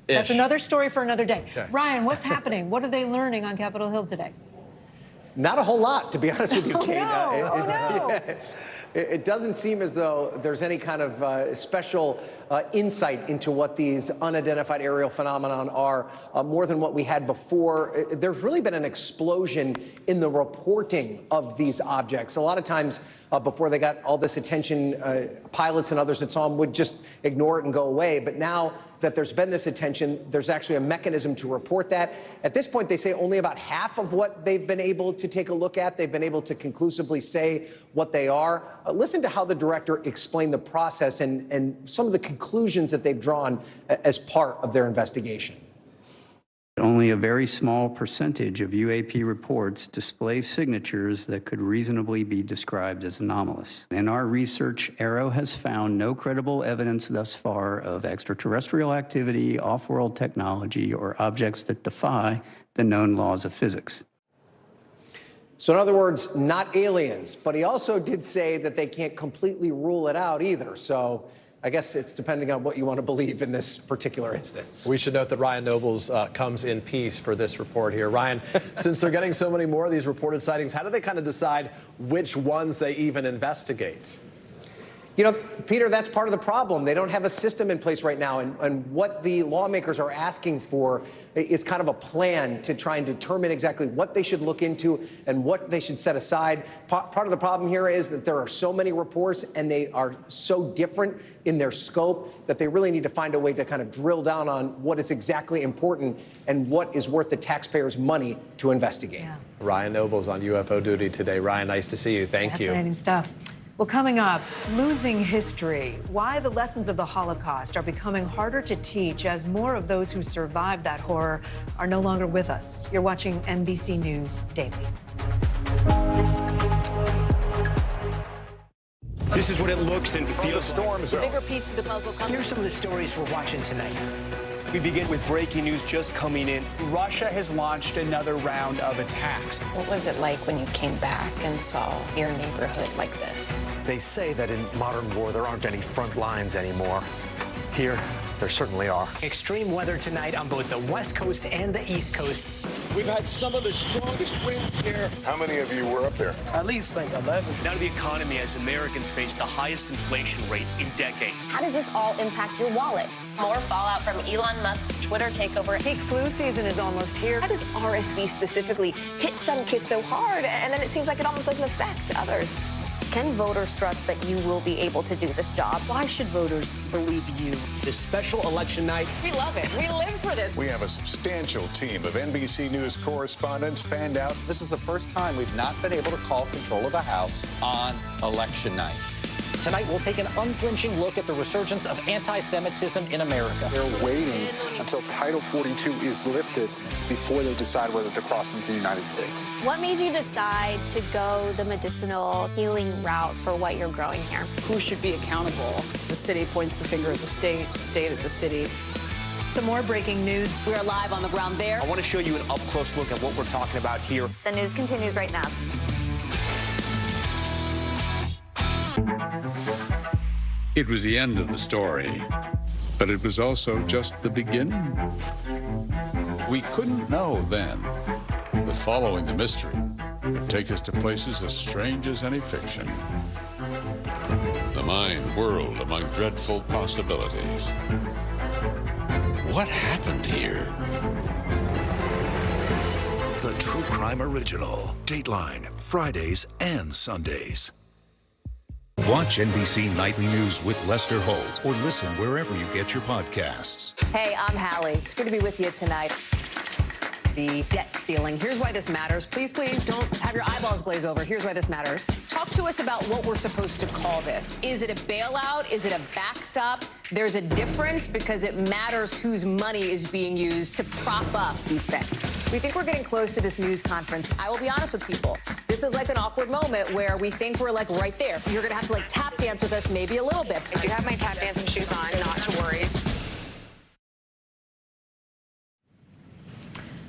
That's another story for another day. Okay. Ryan, what's happening? What are they learning on Capitol Hill today? Not a whole lot, to be honest with you, Oh, Kate. no. It doesn't seem as though there's any kind of special insight into what these unidentified aerial phenomenon are, more than what we had before. There's really been an explosion in the reporting of these objects. A lot of times before they got all this attention, pilots and others that saw them would just ignore it and go away. But now that there's been this attention, there's actually a mechanism to report that. At this point, they say only about half of what they've been able to take a look at, they've been able to conclusively say what they are. Listen to how the director explained the process and some of the conclusions that they've drawn as part of their investigation. Only a very small percentage of UAP reports display signatures that could reasonably be described as anomalous. In our research, AARO has found no credible evidence thus far of extraterrestrial activity, off-world technology, or objects that defy the known laws of physics. So in other words, not aliens, but he also did say that they can't completely rule it out either. So I guess it's depending on what you want to believe in this particular instance. We should note that Ryan Nobles comes in peace for this report here. Ryan, since they're getting so many more of these reported sightings, how do they kind of decide which ones they even investigate? You know, Peter, that's part of the problem. They don't have a system in place right now. And what the lawmakers are asking for is kind of a plan to try and determine exactly what they should look into and what they should set aside. Part of the problem here is that there are so many reports and they are so different in their scope that they really need to find a way to kind of drill down on what is exactly important and what is worth the taxpayers' money to investigate. Yeah. Ryan Nobles on UFO duty today. Ryan, nice to see you. Thank you. Fascinating stuff. Well, coming up, losing history, why the lessons of the Holocaust are becoming harder to teach as more of those who survived that horror are no longer with us. You're watching NBC News Daily. This is what it looks and feels. Storm zone. Bigger piece of the puzzle comes. Here's some of the stories we're watching tonight. We begin with breaking news just coming in. Russia has launched another round of attacks. What was it like when you came back and saw your neighborhood like this? They say that in modern war, there aren't any front lines anymore. Here, there certainly are. Extreme weather tonight on both the West Coast and the East Coast. We've had some of the strongest winds here. How many of you were up there? At least like 11. Now to the economy as Americans face the highest inflation rate in decades. How does this all impact your wallet? More fallout from Elon Musk's Twitter takeover. Peak flu season is almost here. How does RSV specifically hit some kids so hard, and then it seems like it almost doesn't affect others? Can voters trust that you will be able to do this job? Why should voters believe you? This special election night. We love it. We live for this. We have a substantial team of NBC News correspondents fanned out. This is the first time we've not been able to call control of the House on election night. Tonight, we'll take an unflinching look at the resurgence of anti-Semitism in America. They're waiting until Title 42 is lifted before they decide whether to cross into the United States. What made you decide to go the medicinal healing route for what you're growing here? Who should be accountable? The city points the finger at the state at the city. Some more breaking news. We are live on the ground there. I want to show you an up-close look at what we're talking about here. The news continues right now. It was the end of the story, but it was also just the beginning. We couldn't know then that following the mystery would take us to places as strange as any fiction. The mind whirled among dreadful possibilities. What happened here? The True Crime Original. Dateline, Fridays and Sundays. Watch NBC Nightly News with Lester Holt or listen wherever you get your podcasts. Hey, I'm Hallie. It's good to be with you tonight. the debt ceiling. Here's why this matters. Please, please don't have your eyeballs glaze over. Here's why this matters. Talk to us about what we're supposed to call this. Is it a bailout? Is it a backstop? There's a difference because it matters whose money is being used to prop up these banks. We think we're getting close to this news conference. I will be honest with people. This is like an awkward moment where we think we're like right there. You're going to have to like tap dance with us maybe a little bit. I do have my tap dancing shoes on, not to worry.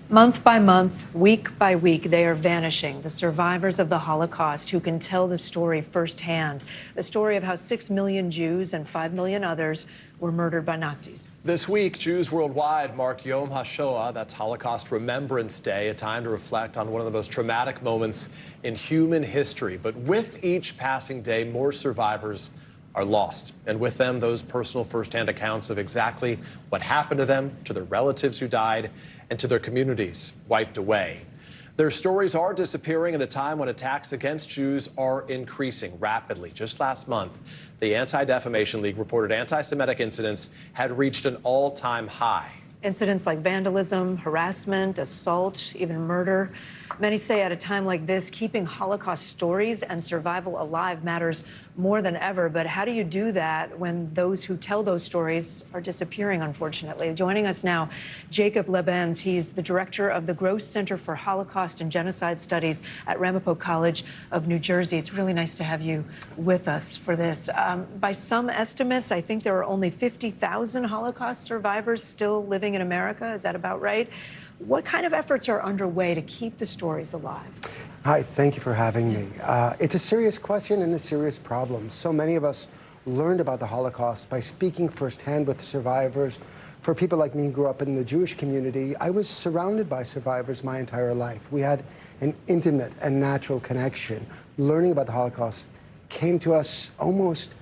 Month by month, week by week, they are vanishing. The survivors of the Holocaust who can tell the story firsthand. The story of how 6 million Jews and 5 million others were murdered by Nazis. This week, Jews worldwide marked Yom HaShoah, that's Holocaust Remembrance Day, a time to reflect on one of the most traumatic moments in human history. But with each passing day, more survivors are lost. And with them, those personal firsthand accounts of exactly what happened to them, to their relatives who died, and to their communities wiped away. Their stories are disappearing at a time when attacks against Jews are increasing rapidly. Just last month, the Anti-Defamation League reported anti-Semitic incidents had reached an all-time high. Incidents like vandalism, harassment, assault, even murder. Many say at a time like this, keeping Holocaust stories and survival alive matters more than ever. But how do you do that when those who tell those stories are disappearing, unfortunately? Joining us now, Jacob Lebens. He's the director of the Gross Center for Holocaust and Genocide Studies at Ramapo College of New Jersey. It's really nice to have you with us for this. By some estimates, I think there are only 50,000 Holocaust survivors still living in America. Is that about right? What kind of efforts are underway to keep the stories alive? Hi, thank you for having me. It's a serious question and a serious problem. So many of us learned about the Holocaust by speaking firsthand with survivors. For people like me who grew up in the Jewish community, I was surrounded by survivors my entire life. We had an intimate and natural connection. Learning about the Holocaust came to us almost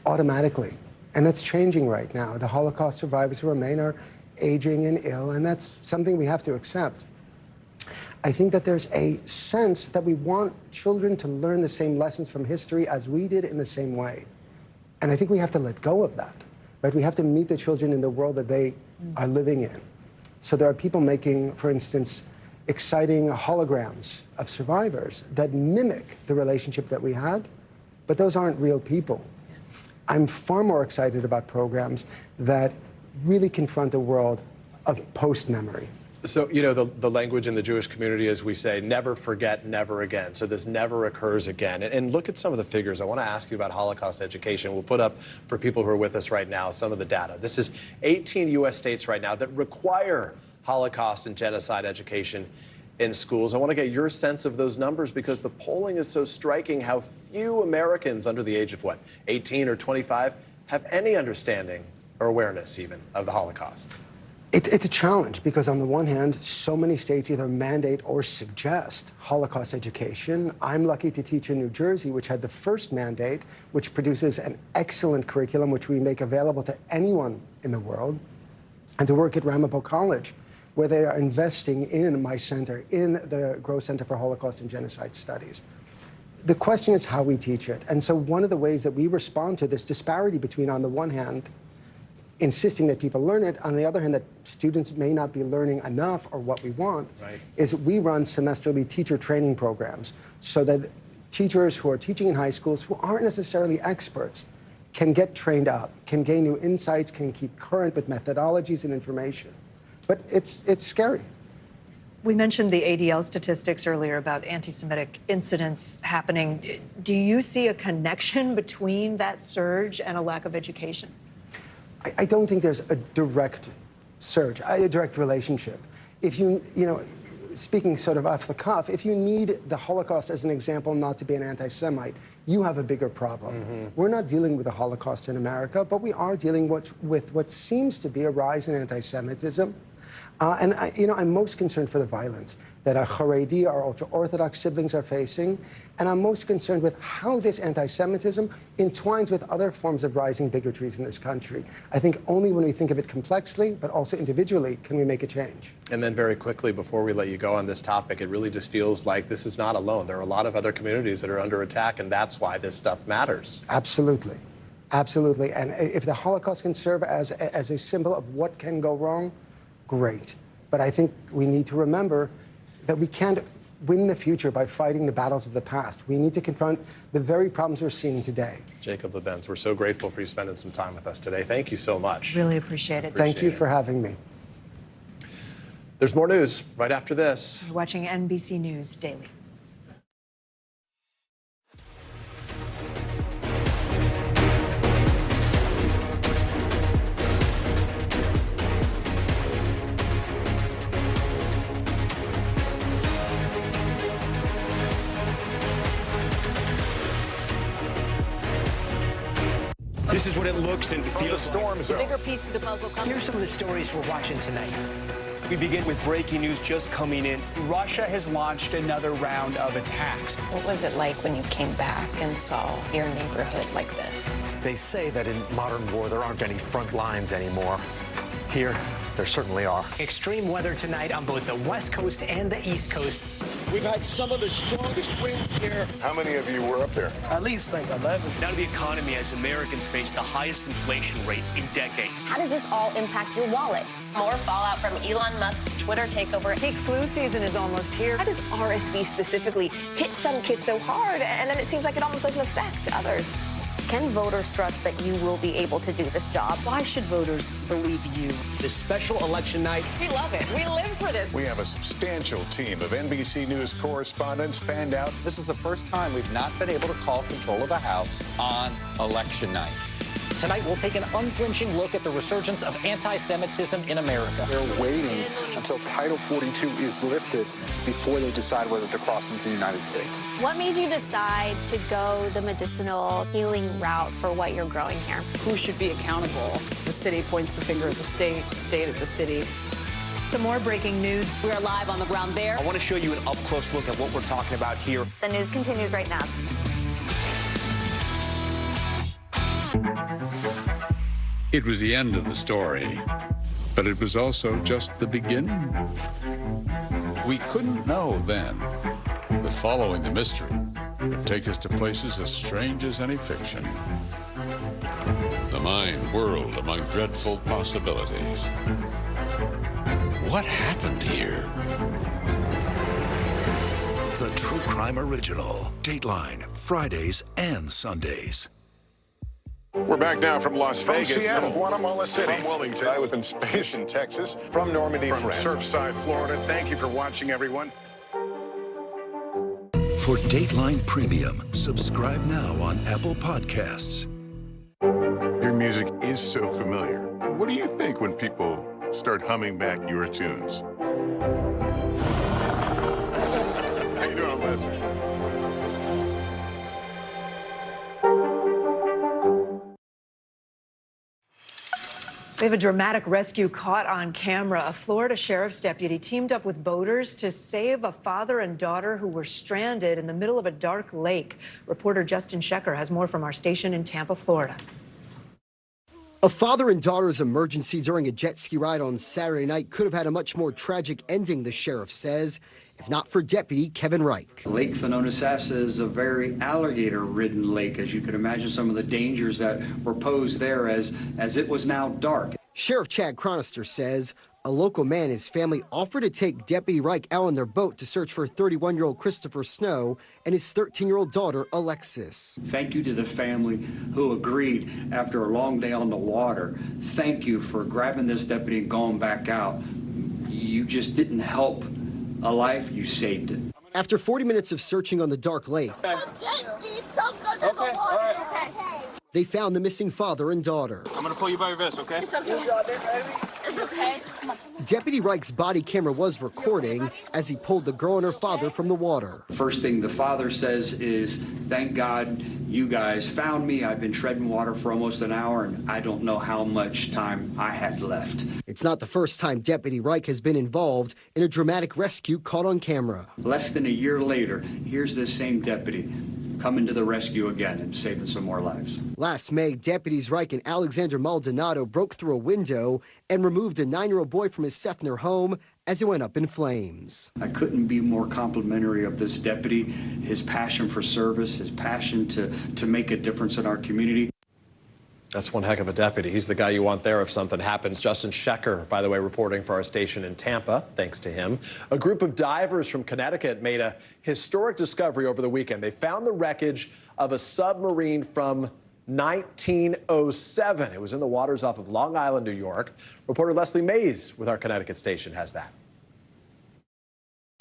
automatically. And that's changing right now. The Holocaust survivors who remain are aging and ill, and that's something we have to accept. I think that there's a sense that we want children to learn the same lessons from history as we did in the same way. And I think we have to let go of that, right? We have to meet the children in the world that they are living in. So there are people making, for instance, exciting holograms of survivors that mimic the relationship that we had, but those aren't real people. I'm far more excited about programs that really confront a world of post-memory. So, you know, the language in the Jewish community is we say, never forget, never again. So this never occurs again. And look at some of the figures. I want to ask you about Holocaust education. We'll put up for people who are with us right now some of the data. This is 18 U.S. states right now that require Holocaust and genocide education in schools. I want to get your sense of those numbers because the polling is so striking how few Americans under the age of, 18 or 25 have any understanding or awareness even of the Holocaust. It's a challenge because on the one hand, so many states either mandate or suggest Holocaust education. I'm lucky to teach in New Jersey, which had the first mandate, which produces an excellent curriculum, which we make available to anyone in the world, and to work at Ramapo College, where they are investing in my center, in the Gross Center for Holocaust and Genocide Studies. The question is how we teach it. And so one of the ways that we respond to this disparity between, on the one hand, insisting that people learn it, on the other hand, that students may not be learning enough or what we want, is we run semesterly teacher training programs so that teachers who are teaching in high schools who aren't necessarily experts can get trained up, can gain new insights, can keep current with methodologies and information. But it's scary. We mentioned the ADL statistics earlier about anti-Semitic incidents happening. Do you see a connection between that surge and a lack of education? I don't think there's a direct surge, a direct relationship. If you know, speaking sort of off the cuff, if you need the Holocaust as an example not to be an anti-Semite, you have a bigger problem. We're not dealing with the Holocaust in America, but we are dealing with what seems to be a rise in anti-Semitism. And I'm most concerned for the violence that our Haredi, our ultra-Orthodox siblings are facing. And I'm most concerned with how this anti-Semitism entwines with other forms of rising bigotries in this country. I think only when we think of it complexly, but also individually, can we make a change. And then very quickly, before we let you go on this topic, it really just feels like this is not alone. There are a lot of other communities that are under attack, and that's why this stuff matters. Absolutely. Absolutely. And if the Holocaust can serve as a symbol of what can go wrong, great. But I think we need to remember that we can't win the future by fighting the battles of the past. We need to confront the very problems we're seeing today. Jacob LeBenz, we're so grateful for you spending some time with us today. Thank you so much. Really appreciate it. Thank you for having me. There's more news right after this. You're watching NBC News Daily. This is what it looks and feels. Storms The bigger piece to the puzzle comes. Here's some of the stories we're watching tonight. We begin with breaking news just coming in. Russia has launched another round of attacks. What was it like when you came back and saw your neighborhood like this? They say that in modern war, there aren't any front lines anymore. Here, there certainly are. Extreme weather tonight on both the West Coast and the East Coast. We've had some of the strongest winds here. How many of you were up there? At least like 11. Now to the economy as Americans face the highest inflation rate in decades. How does this all impact your wallet? More fallout from Elon Musk's Twitter takeover. Peak flu season is almost here. How does RSV specifically hit some kids so hard, and then it seems like it almost doesn't affect others? Can voters trust that you will be able to do this job? Why should voters believe you? This special election night. We love it. We live for this. We have a substantial team of NBC News correspondents fanned out. This is the first time we've not been able to call control of the House on election night. Tonight, we'll take an unflinching look at the resurgence of anti-Semitism in America. They're waiting until Title 42 is lifted before they decide whether to cross into the United States. What made you decide to go the medicinal healing route for what you're growing here? Who should be accountable? The city points the finger at the state at the city. Some more breaking news. We are live on the ground there. I want to show you an up-close look at what we're talking about here. The news continues right now. It was the end of the story, but it was also just the beginning. We couldn't know then that following the mystery would take us to places as strange as any fiction. The mind whirled among dreadful possibilities. What happened here? The True Crime Original. Dateline, Fridays and Sundays. We're back now from Las Vegas. From Seattle, Guatemala City. From Wilmington. I was in space in Texas. From Normandy, From France. Surfside, Florida. Thank you for watching, everyone. For Dateline Premium, subscribe now on Apple Podcasts. Your music is so familiar. What do you think when people start humming back your tunes? How you doing, Lester? We have a dramatic rescue caught on camera. A Florida sheriff's deputy teamed up with boaters to save a father and daughter who were stranded in the middle of a dark lake. Reporter Justin Shecker has more from our station in Tampa, Florida. A father and daughter's emergency during a jet ski ride on Saturday night could have had a much more tragic ending, the sheriff says, if not for Deputy Kevin Reich. Lake Thonotosassa is a very alligator-ridden lake, as you can imagine some of the dangers that were posed there as it was now dark. Sheriff Chad Chronister says a local man and his family offered to take Deputy Reich out on their boat to search for 31-year-old Christopher Snow and his 13-year-old daughter, Alexis. Thank you to the family who agreed after a long day on the water. Thank you for grabbing this deputy and going back out. You just didn't help a life, you saved it. After 40 minutes of searching on the dark lake, they found the missing father and daughter. I'm gonna pull you by your vest, okay? It's okay. It's okay. Come on. Deputy Reich's body camera was recording as he pulled the girl and her father from the water. First thing the father says is, thank God you guys found me. I've been treading water for almost an hour, and I don't know how much time I had left. It's not the first time Deputy Reich has been involved in a dramatic rescue caught on camera. Less than a year later, here's this same deputy coming to the rescue again and saving some more lives. Last May, deputies Reich and Alexander Maldonado broke through a window and removed a 9-year-old boy from his Seffner home as it went up in flames. I couldn't be more complimentary of this deputy, his passion for service, his passion to make a difference in our community. That's one heck of a deputy. He's the guy you want there if something happens. Justin Schecker, by the way, reporting for our station in Tampa. Thanks to him. A group of divers from Connecticut made a historic discovery over the weekend. They found the wreckage of a submarine from 1907. It was in the waters off of Long Island, New York. Reporter Leslie Mays with our Connecticut station has that.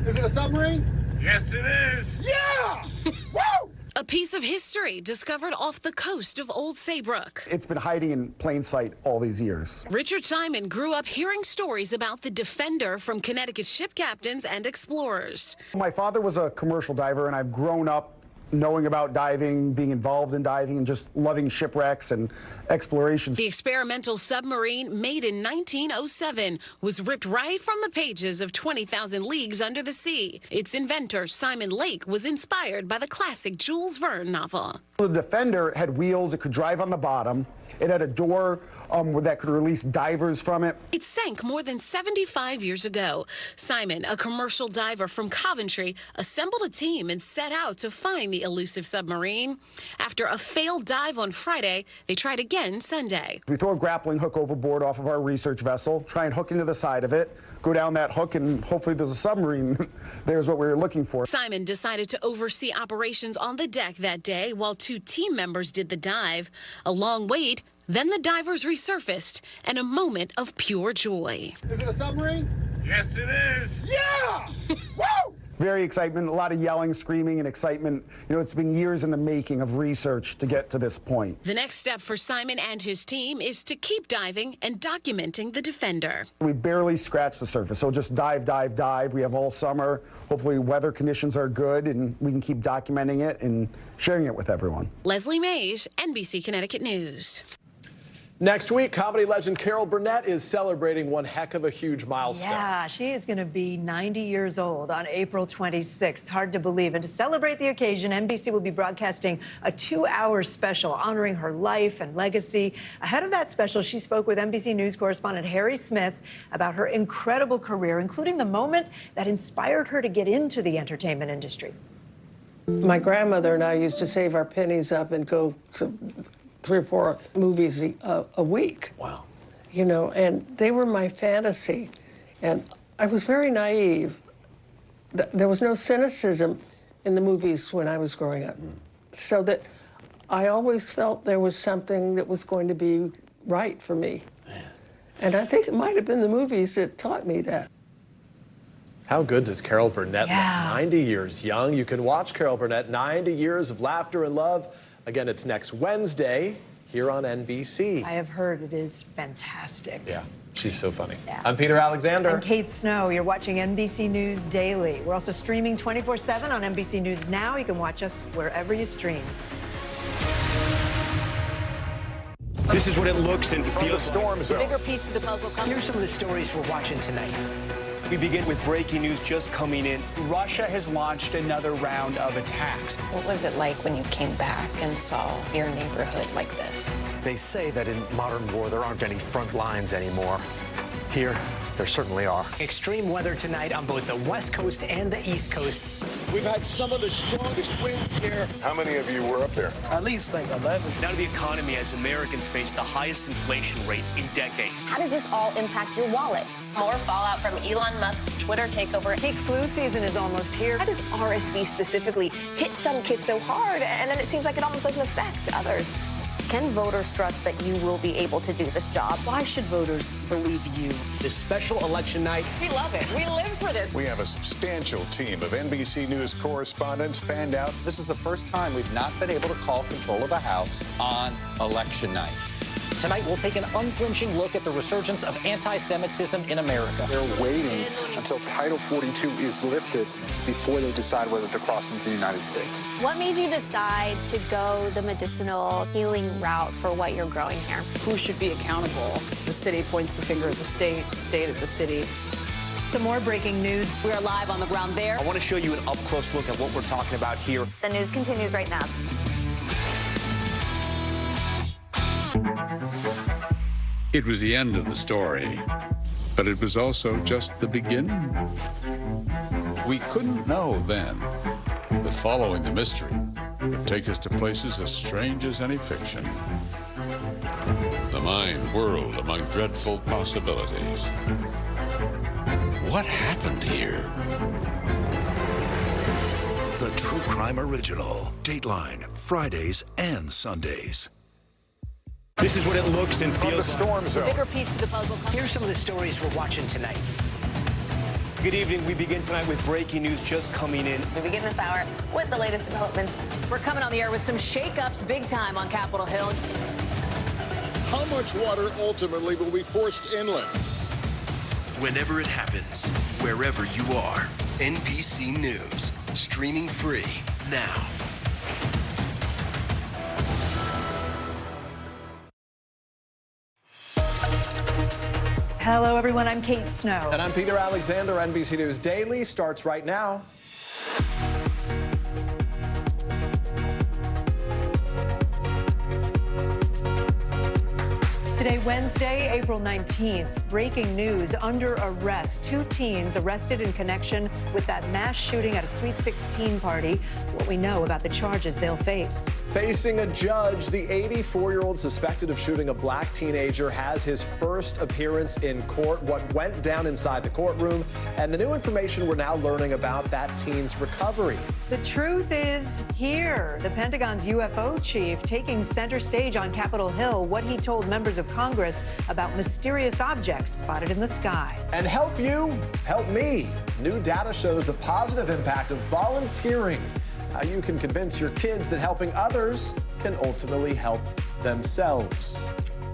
Is it a submarine? Yes, it is. Yeah! Woo! A piece of history discovered off the coast of Old Saybrook. It's been hiding in plain sight all these years. Richard Simon grew up hearing stories about the Defender from Connecticut's ship captains and explorers. My father was a commercial diver, and I've grown up knowing about diving, being involved in diving, and just loving shipwrecks and explorations. The experimental submarine, made in 1907, was ripped right from the pages of 20,000 Leagues Under the Sea. Its inventor, Simon Lake, was inspired by the classic Jules Verne novel. The Defender had wheels. It could drive on the bottom. It had a door that could release divers from it. It sank more than 75 years ago. Simon, a commercial diver from Coventry, assembled a team and set out to find the elusive submarine. After a failed dive on Friday, they tried again Sunday. We throw a grappling hook overboard off of our research vessel, try and hook into the side of it, go down that hook, and hopefully there's a submarine. There's what we were looking for. Simon decided to oversee operations on the deck that day while 2 team members did the dive. A long wait, then the divers resurfaced, and a moment of pure joy. Is it a submarine? Yes, it is. Yeah! Woo! Very excitement, a lot of yelling, screaming, and excitement. You know, it's been years in the making of research to get to this point. The next step for Simon and his team is to keep diving and documenting the Defender. We barely scratched the surface, so just dive, dive, dive. We have all summer. Hopefully weather conditions are good, and we can keep documenting it and sharing it with everyone. Leslie Mays, NBC Connecticut News. Next week, comedy legend Carol Burnett is celebrating one heck of a huge milestone. Yeah, she is going to be 90 years old on April 26th. Hard to believe. And to celebrate the occasion, NBC will be broadcasting a 2-hour special honoring her life and legacy. Ahead of that special, she spoke with NBC News correspondent Harry Smith about her incredible career, including the moment that inspired her to get into the entertainment industry. My grandmother and I used to save our pennies up and go to 3 or 4 movies a week. Wow. You know, and they were my fantasy. And I was very naive. There was no cynicism in the movies when I was growing up. So that I always felt there was something that was going to be right for me. And I think it might have been the movies that taught me that. How good does Carol Burnett look? 90 years young. You can watch Carol Burnett, 90 Years of Laughter and Love. Again, it's next Wednesday here on NBC. I have heard it is fantastic. Yeah, she's so funny. Yeah. I'm Peter Alexander. I'm Kate Snow. You're watching NBC News Daily. We're also streaming 24/7 on NBC News Now. You can watch us wherever you stream. This is what it looks and feels storm The bigger piece to the puzzle comes. Here's some of the stories we're watching tonight. We begin with breaking news just coming in. Russia has launched another round of attacks. What was it like when you came back and saw your neighborhood like this? They say that in modern war, there aren't any front lines anymore. Here, there certainly are. Extreme weather tonight on both the West Coast and the East Coast. We've had some of the strongest winds here. How many of you were up there? At least like 11. Now to the economy as Americans face the highest inflation rate in decades. How does this all impact your wallet? More fallout from Elon Musk's Twitter takeover. Peak flu season is almost here. How does RSV specifically hit some kids so hard, and then it seems like it almost doesn't affect others? Can voters trust that you will be able to do this job? Why should voters believe you? This special election night. We love it. We live for this. We have a substantial team of NBC News correspondents fanned out. This is the first time we've not been able to call control of the House on election night. Tonight, we'll take an unflinching look at the resurgence of anti-Semitism in America. They're waiting until Title 42 is lifted before they decide whether to cross into the United States. What made you decide to go the medicinal healing route for what you're growing here? Who should be accountable? The city points the finger at the state at the city. Some more breaking news. We are live on the ground there. I want to show you an up-close look at what we're talking about here. The news continues right now. It was the end of the story, but it was also just the beginning. We couldn't know then that following the mystery would take us to places as strange as any fiction. mind whirled among dreadful possibilities. What happened here? The True Crime Original. Dateline, Fridays and Sundays. This is what it looks and feels From the storm The zone. bigger piece to the puzzle. Here's some of the stories we're watching tonight. Good evening. We begin tonight with breaking news just coming in. We begin this hour with the latest developments. We're coming on the air with some shakeups big time on Capitol Hill. How much water ultimately will be forced inland? Whenever it happens, wherever you are, NBC News, streaming free now. Hello, everyone. I'm Kate Snow. And I'm Peter Alexander. NBC News Daily starts right now. Today, Wednesday, April 19th, breaking news under arrest. 2 teens arrested in connection with that mass shooting at a Sweet 16 party. What we know about the charges they'll face. Facing a judge, the 84-year-old suspected of shooting a black teenager has his first appearance in court. What went down inside the courtroom and the new information we're now learning about that teen's recovery. The truth is here. The Pentagon's UFO chief taking center stage on Capitol Hill, what he told members of Congress about mysterious objects spotted in the sky. And help you, help me. New data shows the positive impact of volunteering. How you can convince your kids that helping others can ultimately help themselves.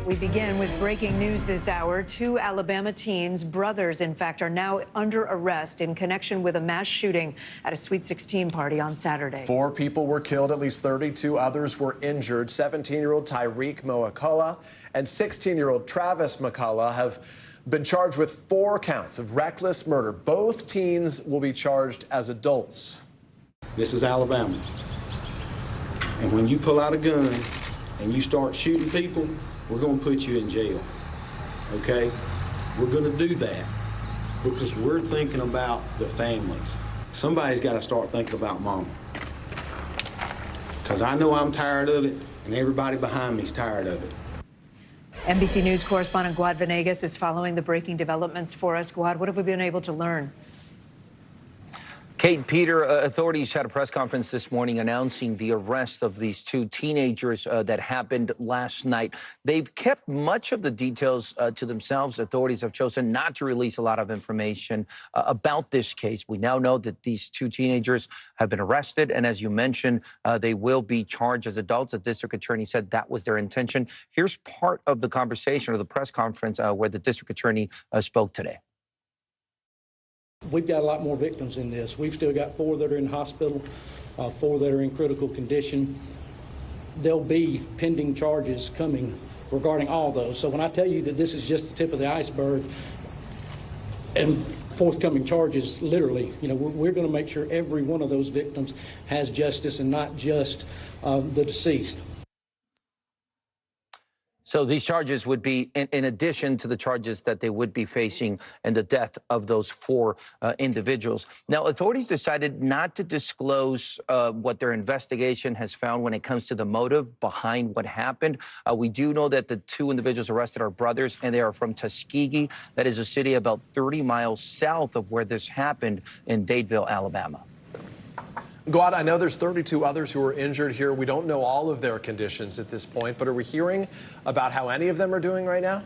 We begin with breaking news this hour. 2 Alabama teens, brothers in fact, are now under arrest in connection with a mass shooting at a Sweet 16 party on Saturday. 4 people were killed, at least 32 others were injured. 17-year-old Tyreek McCullough and 16-year-old Travis McCullough have been charged with 4 counts of reckless murder. Both teens will be charged as adults. This is Alabama. And when you pull out a gun and you start shooting people, we're going to put you in jail, okay? We're going to do that because we're thinking about the families. Somebody's got to start thinking about mama. Because I know I'm tired of it, and everybody behind me is tired of it. NBC News correspondent Guad Venegas is following the breaking developments for us. Guad, what have we been able to learn? Kate, Peter, authorities had a press conference this morning announcing the arrest of these 2 teenagers that happened last night. They've kept much of the details to themselves. Authorities have chosen not to release a lot of information about this case. We now know that these 2 teenagers have been arrested, and as you mentioned, they will be charged as adults. The district attorney said that was their intention. Here's part of the conversation or the press conference where the district attorney spoke today. We've got a lot more victims in this. We've still got 4 that are in hospital, 4 that are in critical condition. There'll be pending charges coming regarding all those. So when I tell you that this is just the tip of the iceberg and forthcoming charges, literally, you know, we're going to make sure every one of those victims has justice and not just the deceased. So these charges would be in addition to the charges that they would be facing and the death of those 4 individuals. Now, authorities decided not to disclose what their investigation has found when it comes to the motive behind what happened. We do know that the 2 individuals arrested are brothers, and they are from Tuskegee. That is a city about 30 miles south of where this happened in Dadeville, Alabama. Guad, I know there's 32 others who are injured here. We don't know all of their conditions at this point, but are we hearing about how any of them are doing right now?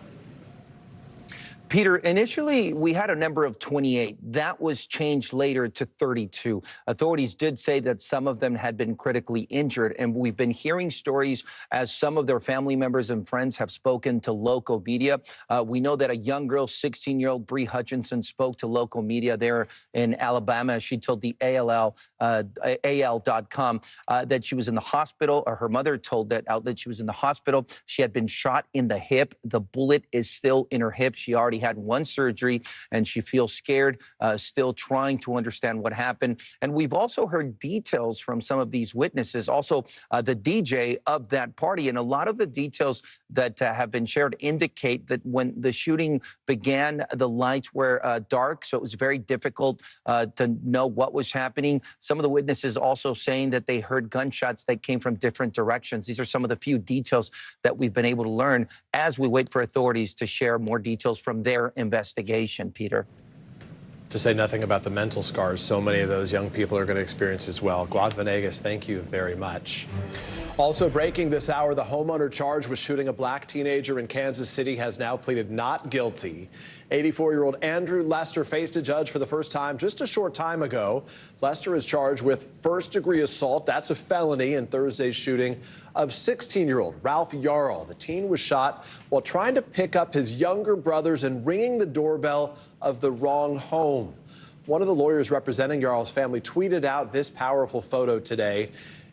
Peter, initially, we had a number of 28. That was changed later to 32. Authorities did say that some of them had been critically injured, and we've been hearing stories as some of their family members and friends have spoken to local media. We know that a young girl, 16-year-old Bree Hutchinson, spoke to local media there in Alabama. She told the AL.com that she was in the hospital, or her mother told that outlet she was in the hospital. She had been shot in the hip. The bullet is still in her hip. She already had one surgery, and she feels scared, still trying to understand what happened. And we've also heard details from some of these witnesses, also the DJ of that party. And a lot of the details that have been shared indicate that when the shooting began, the lights were dark, so it was very difficult to know what was happening. Some of the witnesses also saying that they heard gunshots that came from different directions. These are some of the few details that we've been able to learn as we wait for authorities to share more details from their investigation, Peter. To say nothing about the mental scars so many of those young people are going to experience as well. Guad Venegas, thank you very much. Also breaking this hour, the homeowner charged with shooting a black teenager in Kansas City has now pleaded not guilty. 84-year-old Andrew Lester faced a judge for the first time just a short time ago. Lester is charged with first-degree assault. That's a felony in Thursday's shooting of 16-year-old Ralph Yarl. The teen was shot while trying to pick up his younger brothers and ringing the doorbell of the wrong home. One of the lawyers representing Yarl's family tweeted out this powerful photo today.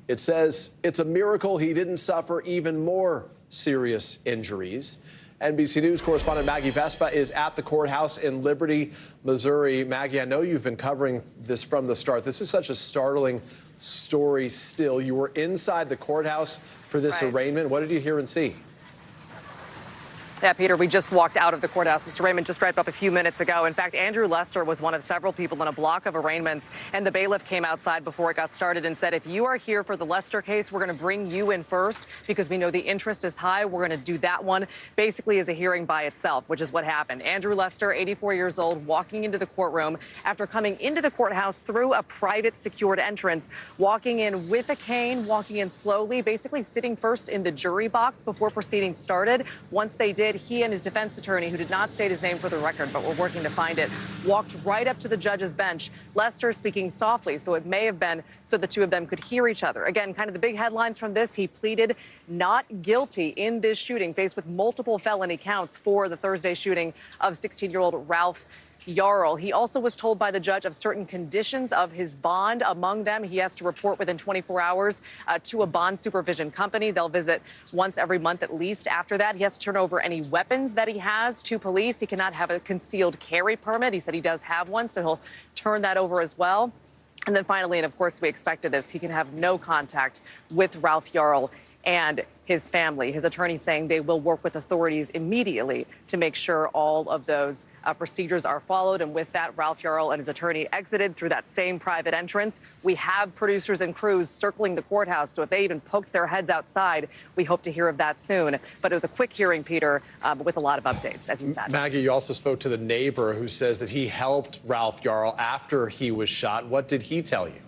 It says, "It's a miracle he didn't suffer even more serious injuries." NBC News correspondent Maggie Vespa is at the courthouse in Liberty, Missouri. Maggie, I know you've been covering this from the start. This is such a startling story still. You were inside the courthouse for this arraignment. What did you hear and see? Yeah, Peter, we just walked out of the courthouse. Mr. Raymond just wrapped up a few minutes ago. In fact, Andrew Lester was one of several people in a block of arraignments, and the bailiff came outside before it got started and said, if you are here for the Lester case, we're going to bring you in first because we know the interest is high. We're going to do that one basically as a hearing by itself, which is what happened. Andrew Lester, 84 years old, walking into the courtroom after coming into the courthouse through a private secured entrance, walking in with a cane, walking in slowly, basically sitting first in the jury box before proceedings started. Once they did, he and his defense attorney, who did not state his name for the record, but we're working to find it, walked right up to the judge's bench. Lester speaking softly, so it may have been so the two of them could hear each other. Again, kind of the big headlines from this, he pleaded not guilty in this shooting, faced with multiple felony counts for the Thursday shooting of 16-year-old Ralph Yarl. He also was told by the judge of certain conditions of his bond. Among them, he has to report within 24 hours to a bond supervision company. They'll visit once every month at least. After that, he has to turn over any weapons that he has to police. He cannot have a concealed carry permit. He said he does have one, so he'll turn that over as well. And then finally, and of course we expected this, he can have no contact with Ralph Yarl and his family. His attorney saying they will work with authorities immediately to make sure all of those procedures are followed. And with that, Ralph Yarl and his attorney exited through that same private entrance. We have producers and crews circling the courthouse, so if they even poked their heads outside, we hope to hear of that soon. But it was a quick hearing, Peter, with a lot of updates, as you said. Maggie, you also spoke to the neighbor who says that he helped Ralph Yarl after he was shot. What did he tell you?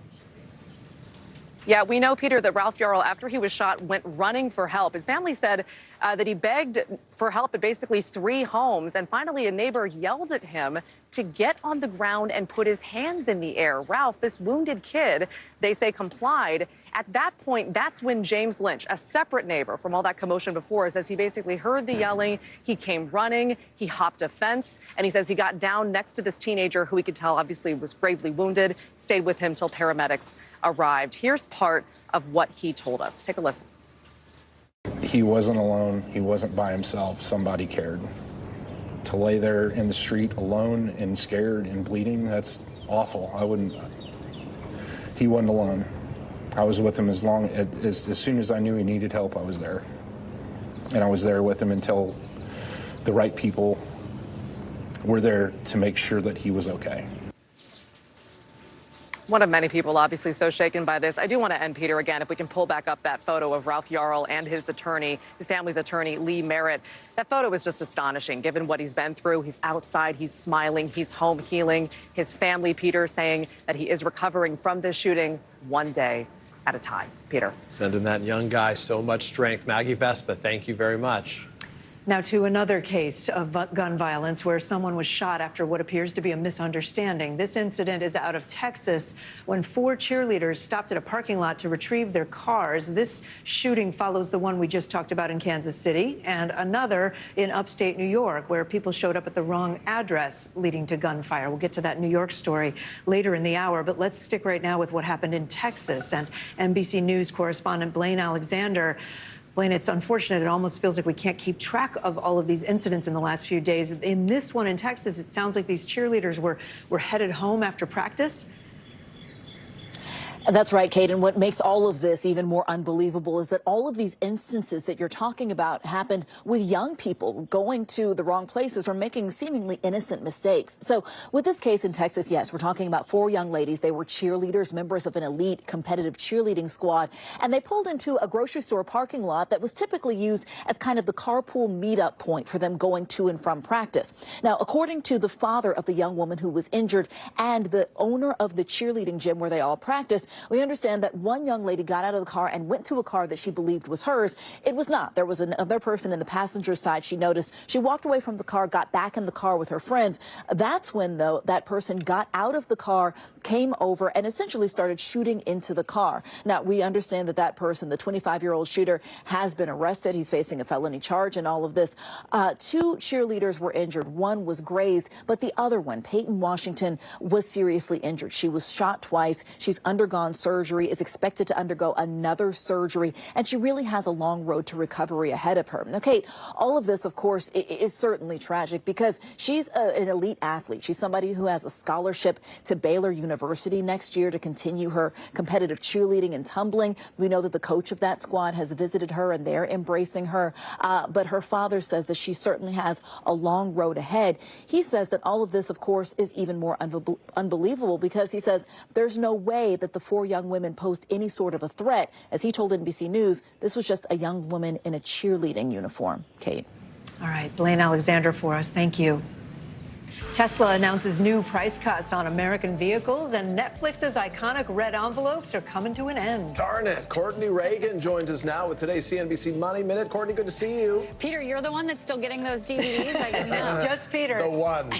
Yeah, we know, Peter, that Ralph Yarl, after he was shot, went running for help. His family said that he begged for help at basically 3 homes, and finally a neighbor yelled at him to get on the ground and put his hands in the air. Ralph, this wounded kid, they say complied. At that point, that's when James Lynch, a separate neighbor from all that commotion before, says he basically heard the yelling. He came running. He hopped a fence. And he says he got down next to this teenager who he could tell obviously was gravely wounded, stayed with him till paramedics arrived. Here's part of what he told us. Take a listen. He wasn't alone. He wasn't by himself. Somebody cared. To lay there in the street alone and scared and bleeding, that's awful. He wasn't alone. I was with him as soon as I knew he needed help, I was there. And I was there with him until the right people were there to make sure that he was okay. One of many people obviously so shaken by this. I do want to end, Peter, again, if we can pull back up that photo of Ralph Yarl and his attorney, his family's attorney, Lee Merritt. That photo is just astonishing, given what he's been through. He's outside, he's smiling, he's home healing. His family, Peter, saying that he is recovering from this shooting one day at a time. Peter. Sending that young guy so much strength. Maggie Vespa, thank you very much. Now to another case of gun violence where someone was shot after what appears to be a misunderstanding. This incident is out of Texas when 4 cheerleaders stopped at a parking lot to retrieve their cars. This shooting follows the one we just talked about in Kansas City and another in upstate New York where people showed up at the wrong address, leading to gunfire. We'll get to that New York story later in the hour, but let's stick right now with what happened in Texas. And NBC News correspondent Blaine Alexander. Blaine, it's unfortunate. It almost feels like we can't keep track of all of these incidents in the last few days. In this one in Texas, it sounds like these cheerleaders were headed home after practice. That's right, Kate. And what makes all of this even more unbelievable is that all of these instances that you're talking about happened with young people going to the wrong places or making seemingly innocent mistakes. So with this case in Texas, yes, we're talking about 4 young ladies. They were cheerleaders, members of an elite competitive cheerleading squad, and they pulled into a grocery store parking lot that was typically used as kind of the carpool meetup point for them going to and from practice. Now, according to the father of the young woman who was injured and the owner of the cheerleading gym where they all practiced, we understand that one young lady got out of the car and went to a car that she believed was hers. It was not. There was another person in the passenger side. She noticed. She walked away from the car, got back in the car with her friends. That's when, though, that person got out of the car, came over, and essentially started shooting into the car. Now, we understand that that person, the 25-year-old shooter, has been arrested. He's facing a felony charge in all of this. 2 cheerleaders were injured. One was grazed, but the other one, Peyton Washington, was seriously injured. She was shot twice. She's undergone surgery, is expected to undergo another surgery, and she really has a long road to recovery ahead of her. Now, Kate, all of this, of course, is certainly tragic because she's an elite athlete. She's somebody who has a scholarship to Baylor University next year to continue her competitive cheerleading and tumbling. We know that the coach of that squad has visited her and they're embracing her, but her father says that she certainly has a long road ahead. He says that all of this, of course, is even more unbelievable because he says there's no way that the 4 young women posed any sort of a threat. As he told NBC News, this was just a young woman in a cheerleading uniform. Kate. All right, Blaine Alexander for us. Thank you. Tesla announces new price cuts on American vehicles, and Netflix's iconic red envelopes are coming to an end. Darn it. Courtney Reagan joins us now with today's CNBC Money Minute. Courtney, good to see you. Peter, you're the one that's still getting those DVDs. I didn't know. It's just Peter. The one.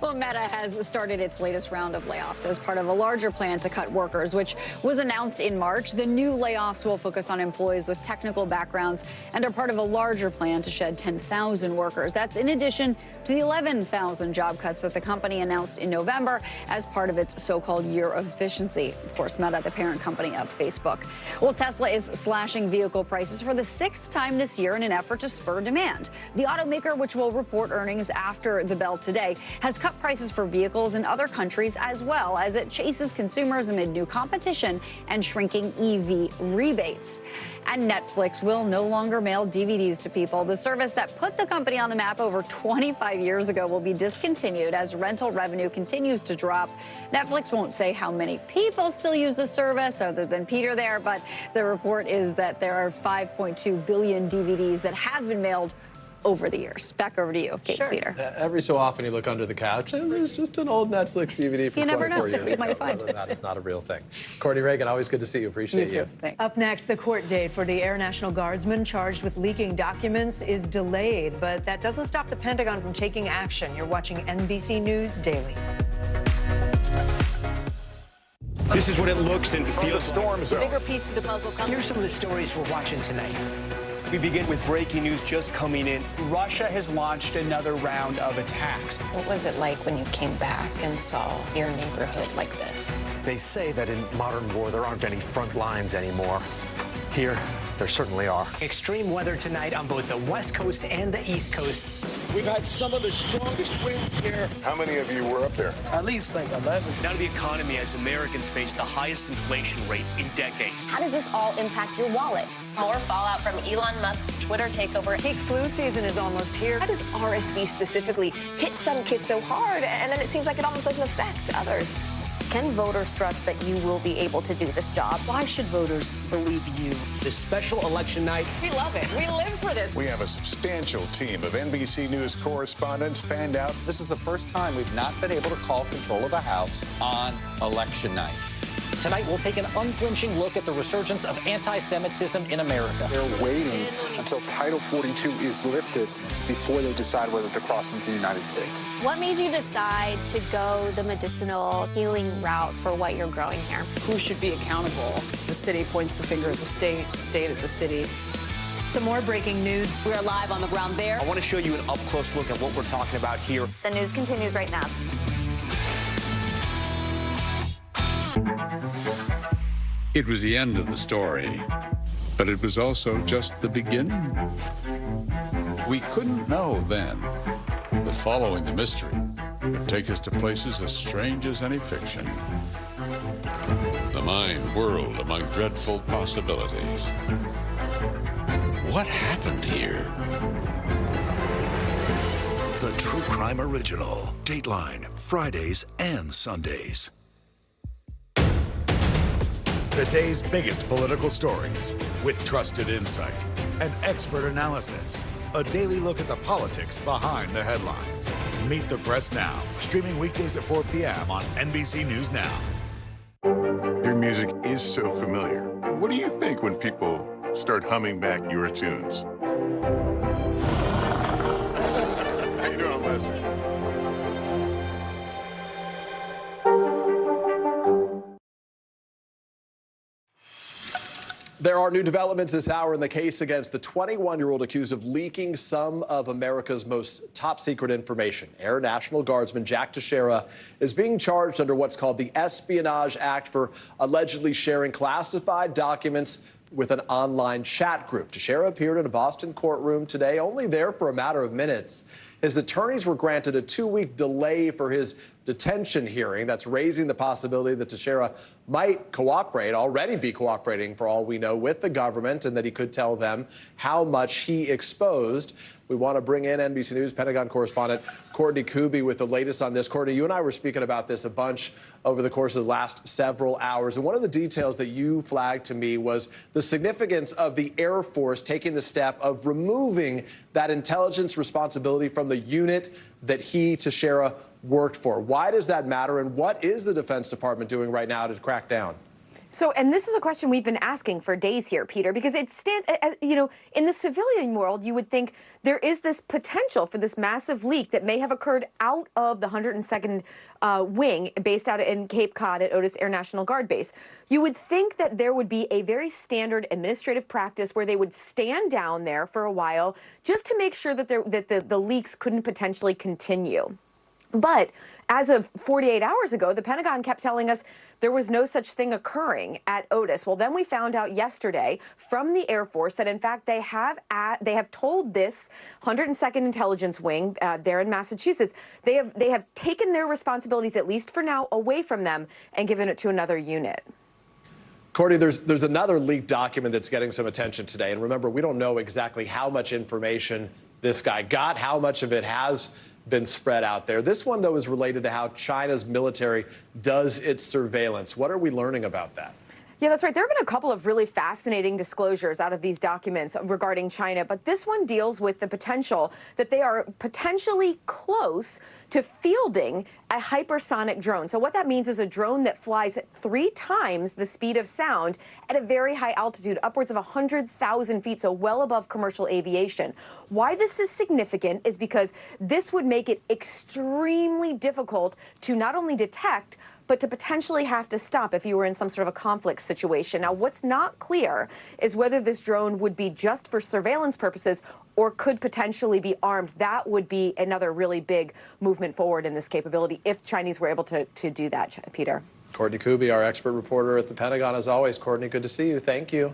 Well, Meta has started its latest round of layoffs as part of a larger plan to cut workers, which was announced in March. The new layoffs will focus on employees with technical backgrounds and are part of a larger plan to shed 10,000 workers. That's in addition to the 11,000 job cuts that the company announced in November as part of its so-called year of efficiency. Of course, Meta, the parent company of Facebook. Well, Tesla is slashing vehicle prices for the 6th time this year in an effort to spur demand. The automaker, which will report earnings after the bell today, has cut prices for vehicles in other countries as well as it chases consumers amid new competition and shrinking EV rebates. And Netflix will no longer mail DVDs to people. The service that put the company on the map over 25 years ago will be discontinued as rental revenue continues to drop. Netflix won't say how many people still use the service other than Peter there, but the report is that there are 5.2 billion DVDs that have been mailed over the years. Back over to you, Kate. Sure. Peter. Every so often you look under the couch and there's just an old Netflix DVD from 24 years ago. Other than that, it's not a real thing. Courtney Reagan, always good to see you. Appreciate you. Up next, the court date for the Air National Guardsman charged with leaking documents is delayed, but that doesn't stop the Pentagon from taking action. You're watching NBC News Daily. This is what it looks and feels storm zone. The bigger piece to the puzzle comes. Here's some of the stories we're watching tonight. We begin with breaking news just coming in. Russia has launched another round of attacks. What was it like when you came back and saw your neighborhood like this? They say that in modern war, there aren't any front lines anymore. Here, there certainly are. Extreme weather tonight on both the West Coast and the East Coast. We've had some of the strongest winds here. How many of you were up there? At least like 11. Now to the economy as Americans face the highest inflation rate in decades. How does this all impact your wallet? More fallout from Elon Musk's Twitter takeover. Peak flu season is almost here. How does RSV specifically hit some kids so hard, and then it seems like it almost doesn't affect others? Can voters trust that you will be able to do this job? Why should voters believe you? This special election night. We love it. We live for this. We have a substantial team of NBC News correspondents fanned out. This is the first time we've not been able to call control of the House on election night. Tonight, we'll take an unflinching look at the resurgence of anti-Semitism in America. They're waiting until Title 42 is lifted before they decide whether to cross into the United States. What made you decide to go the medicinal healing route for what you're growing here? Who should be accountable? The city points the finger at the state at the city. Some more breaking news. We're live on the ground there. I want to show you an up-close look at what we're talking about here. The news continues right now. It was the end of the story, but it was also just the beginning. We couldn't know then that following the mystery would take us to places as strange as any fiction. The mind whirled among dreadful possibilities. What happened here? The True Crime Original. Dateline, Fridays and Sundays. The day's biggest political stories with trusted insight and expert analysis. A daily look at the politics behind the headlines. Meet the Press Now, streaming weekdays at 4 p.m. on NBC News Now. Your music is so familiar. What do you think when people start humming back your tunes? How you doing, Lester? There are new developments this hour in the case against the 21-year-old accused of leaking some of America's most top-secret information. Air National Guardsman Jack Teixeira is being charged under what's called the Espionage Act for allegedly sharing classified documents with an online chat group. Teixeira appeared in a Boston courtroom today, only there for a matter of minutes. His attorneys were granted a 2-week delay for his detention hearing. That's raising the possibility that Teixeira might cooperate, already be cooperating for all we know, with the government, and that he could tell them how much he exposed. We want to bring in NBC News Pentagon correspondent Courtney Kuby with the latest on this. Courtney, you and I were speaking about this a bunch over the course of the last several hours. And one of the details that you flagged to me was the significance of the Air Force taking the step of removing that intelligence responsibility from the unit that he, Teixeira, worked for. Why does that matter, and what is the Defense Department doing right now to crack down? So, and this is a question we've been asking for days here, Peter, because it stands, you know, in the civilian world, you would think there is this potential for this massive leak that may have occurred out of the 102nd Wing based out in Cape Cod at Otis Air National Guard Base. You would think that there would be a very standard administrative practice where they would stand down there for a while just to make sure that, the leaks couldn't potentially continue. But as of 48 hours ago, the Pentagon kept telling us there was no such thing occurring at Otis. Well, then we found out yesterday from the Air Force that, in fact, they have told this 102nd Intelligence Wing there in Massachusetts, they have taken their responsibilities, at least for now, away from them and given it to another unit. Courtney, there's another leaked document that's getting some attention today. And remember, we don't know exactly how much information this guy got, how much of it has been spread out there. This one, though, is related to how China's military does its surveillance. What are we learning about that? Yeah, that's right. There have been a couple of really fascinating disclosures out of these documents regarding China, but this one deals with the potential that they are potentially close to fielding a hypersonic drone. So what that means is a drone that flies 3 times the speed of sound at a very high altitude, upwards of 100,000 feet, so well above commercial aviation. Why this is significant is because this would make it extremely difficult to not only detect, but to potentially have to stop if you were in some sort of a conflict situation. Now, what's not clear is whether this drone would be just for surveillance purposes or could potentially be armed. That would be another really big movement forward in this capability if Chinese were able to do that, Peter. Courtney Kuby, our expert reporter at the Pentagon, as always. Courtney, good to see you. Thank you.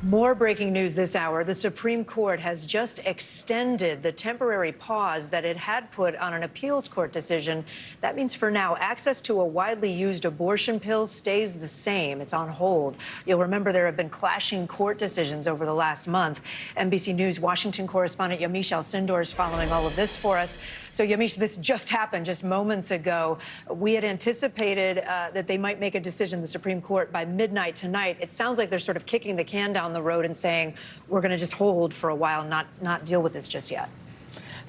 More breaking news this hour. The Supreme Court has just extended the temporary pause that it had put on an appeals court decision. That means for now, access to a widely used abortion pill stays the same. It's on hold. You'll remember there have been clashing court decisions over the last month. NBC News Washington correspondent Yamiche Alcindor is following all of this for us. So, Yamiche, this just happened just moments ago. We had anticipated that they might make a decision, the Supreme Court, by midnight tonight. It sounds like they're sort of kicking the can down the road and saying, we're going to just hold for a while, not deal with this just yet.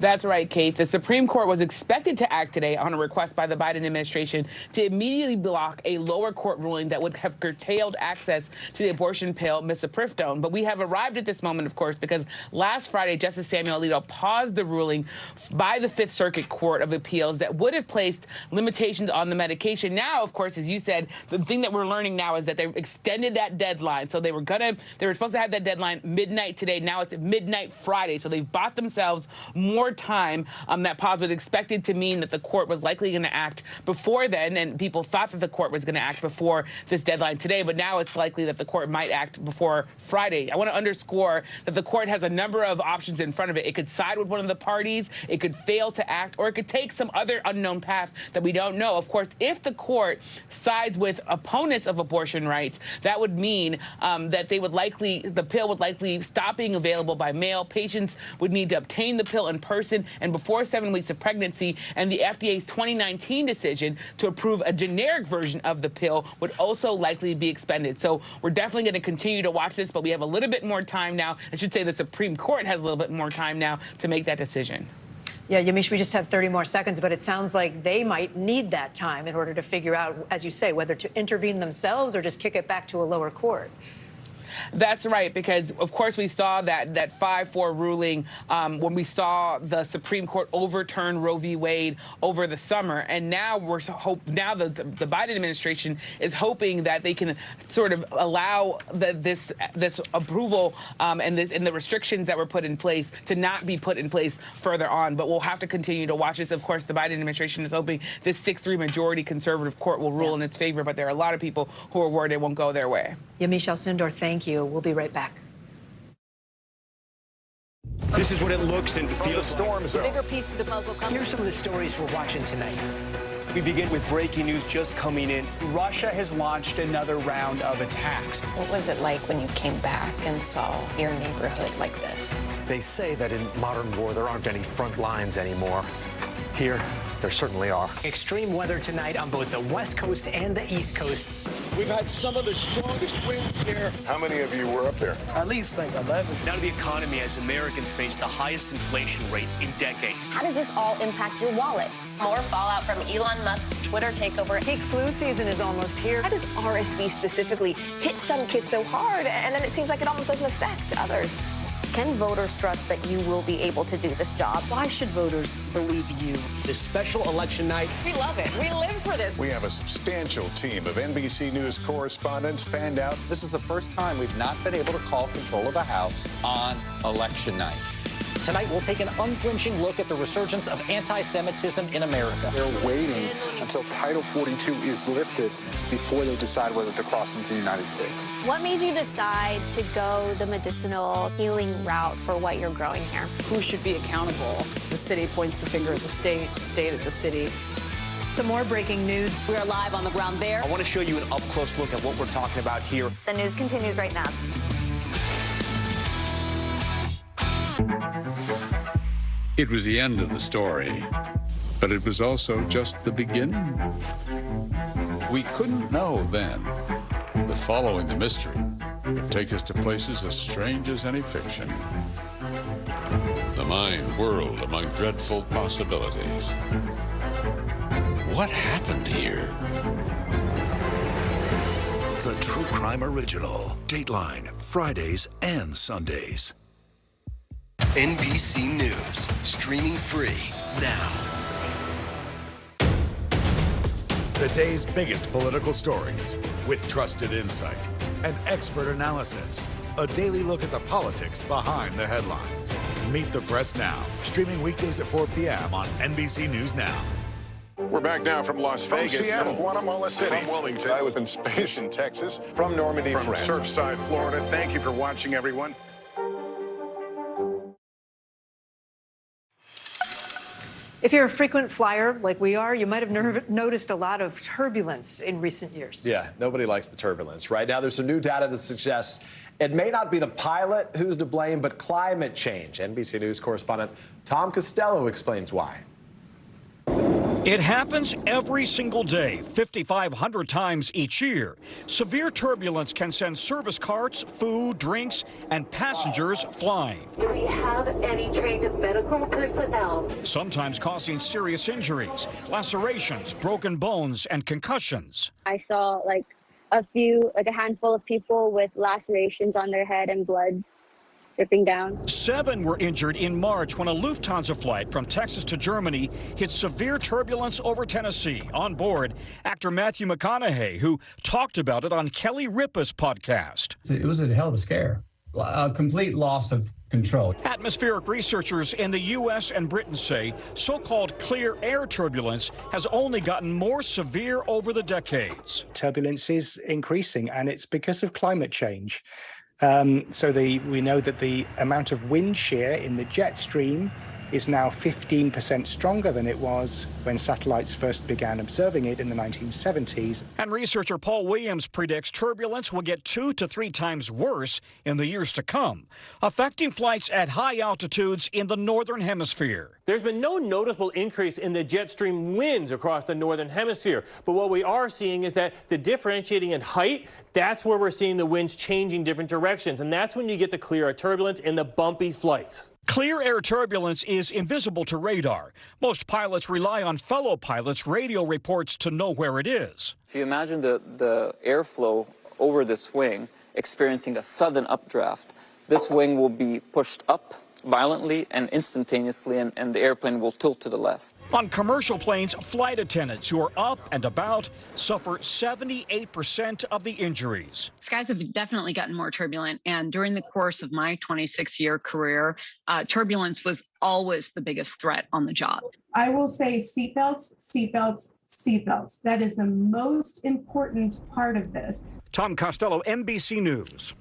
That's right, Kate. The Supreme Court was expected to act today on a request by the Biden administration to immediately block a lower court ruling that would have curtailed access to the abortion pill, misoprostol. But we have arrived at this moment, of course, because last Friday, Justice Samuel Alito paused the ruling by the Fifth Circuit Court of Appeals that would have placed limitations on the medication. Now, of course, as you said, the thing that we're learning now is that they've extended that deadline. So they were supposed to have that deadline midnight today. Now it's midnight Friday. So they've bought themselves more more time. That pause was expected to mean that the court was likely going to act before then, and people thought that the court was going to act before this deadline today, but now it's likely that the court might act before Friday. I want to underscore that the court has a number of options in front of it. It could side with one of the parties, it could fail to act, or it could take some other unknown path that we don't know. Of course, if the court sides with opponents of abortion rights, that would mean that the pill would likely stop being available by mail. Patients would need to obtain the pill in person and before 7 weeks of pregnancy, and the FDA's 2019 decision to approve a generic version of the pill would also likely be expended. So we're definitely going to continue to watch this, but we have a little bit more time now. I should say the Supreme Court has a little bit more time now to make that decision. Yeah, Yamiche, we just have 30 more seconds, but it sounds like they might need that time in order to figure out, as you say, whether to intervene themselves or just kick it back to a lower court. That's right, because of course we saw that 5-4 ruling when we saw the Supreme Court overturn Roe v. Wade over the summer, and now the Biden administration is hoping that they can sort of allow this approval and the restrictions that were put in place to not be put in place further on. But we'll have to continue to watch this. Of course, the Biden administration is hoping this 6-3 majority conservative court will rule in its favor, but there are a lot of people who are worried it won't go their way. Yamiche Alcindor, thank you. We'll be right back. This is what it looks and feels. Storms. The bigger piece of the puzzle comes. Here's some of the stories we're watching tonight. We begin with breaking news just coming in. Russia has launched another round of attacks. What was it like when you came back and saw your neighborhood like this? They say that in modern war, there aren't any front lines anymore. Here, there certainly are. Extreme weather tonight on both the West Coast and the East Coast. We've had some of the strongest winds here. How many of you were up there? At least like 11. Now to the economy as Americans face the highest inflation rate in decades. How does this all impact your wallet? More fallout from Elon Musk's Twitter takeover. Peak flu season is almost here. How does RSV specifically hit some kids so hard, and then it seems like it almost doesn't affect others? Can voters trust that you will be able to do this job? Why should voters believe you? This special election night. We love it. We live for this. We have a substantial team of NBC News correspondents fanned out. This is the first time we've not been able to call control of the House on election night. Tonight, we'll take an unflinching look at the resurgence of anti-Semitism in America. They're waiting until Title 42 is lifted before they decide whether to cross into the United States. What made you decide to go the medicinal healing route for what you're growing here? Who should be accountable? The city points the finger at the state at the city. Some more breaking news. We are live on the ground there. I want to show you an up-close look at what we're talking about here. The news continues right now. It was the end of the story, but it was also just the beginning. We couldn't know then that following the mystery would take us to places as strange as any fiction. The mind whirled among dreadful possibilities. What happened here? The True Crime Original. Dateline, Fridays and Sundays. NBC News, streaming free now. The day's biggest political stories with trusted insight and expert analysis. A daily look at the politics behind the headlines. Meet the Press Now, streaming weekdays at 4 p.m. on NBC News Now. We're back now from Las Vegas. From Seattle, Guatemala City. From Wilmington. I was in space in Texas. From Normandy, from France. Surfside, Florida. Thank you for watching, everyone. If you're a frequent flyer like we are, you might have noticed a lot of turbulence in recent years. Yeah, nobody likes the turbulence. Right now, there's some new data that suggests it may not be the pilot who's to blame, but climate change. NBC News correspondent Tom Costello explains why. It happens every single day, 5,500 times each year. Severe turbulence can send service carts, food, drinks, and passengers flying. Do we have any trained medical personnel? Sometimes causing serious injuries, lacerations, broken bones, and concussions. I saw a handful of people with lacerations on their head and blood dripping down. 7 were injured in March when a Lufthansa flight from Texas to Germany hit severe turbulence over Tennessee. On board, actor Matthew McConaughey, who talked about it on Kelly Ripa's podcast. It was a hell of a scare. A complete loss of control. Atmospheric researchers in the U.S. and Britain say so-called clear air turbulence has only gotten more severe over the decades. Turbulence is increasing, and it's because of climate change. We know that the amount of wind shear in the jet stream is now 15% stronger than it was when satellites first began observing it in the 1970s. And researcher Paul Williams predicts turbulence will get 2 to 3 times worse in the years to come, affecting flights at high altitudes in the northern hemisphere. There's been no noticeable increase in the jet stream winds across the northern hemisphere, but what we are seeing is that the differentiating in height, that's where we're seeing the winds changing different directions, and that's when you get the clear air turbulence in the bumpy flights. Clear air turbulence is invisible to radar. Most pilots rely on fellow pilots' radio reports to know where it is. If you imagine the airflow over this wing experiencing a sudden updraft, this wing will be pushed up violently and instantaneously, and the airplane will tilt to the left. On commercial planes, flight attendants who are up and about suffer 78% of the injuries. Skies have definitely gotten more turbulent, and during the course of my 26-year career, turbulence was always the biggest threat on the job. I will say seatbelts, seatbelts, seatbelts. That is the most important part of this. Tom Costello, NBC News.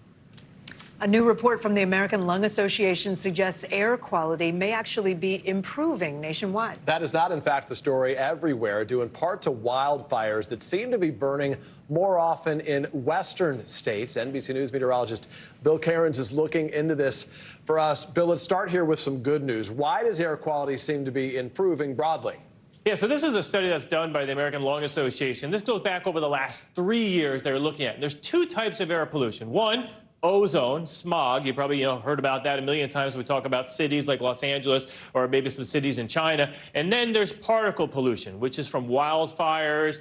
A new report from the American Lung Association suggests air quality may actually be improving nationwide. That is not, in fact, the story everywhere, due in part to wildfires that seem to be burning more often in western states. NBC News meteorologist Bill Cairns is looking into this for us. Bill, let's start here with some good news. Why does air quality seem to be improving broadly? Yeah, so this is a study that's done by the American Lung Association. This goes back over the last 3 years they're looking at. There's 2 types of air pollution. One, ozone, smog. You probably heard about that a million times when we talk about cities like Los Angeles or maybe some cities in China. And then there's particle pollution, which is from wildfires,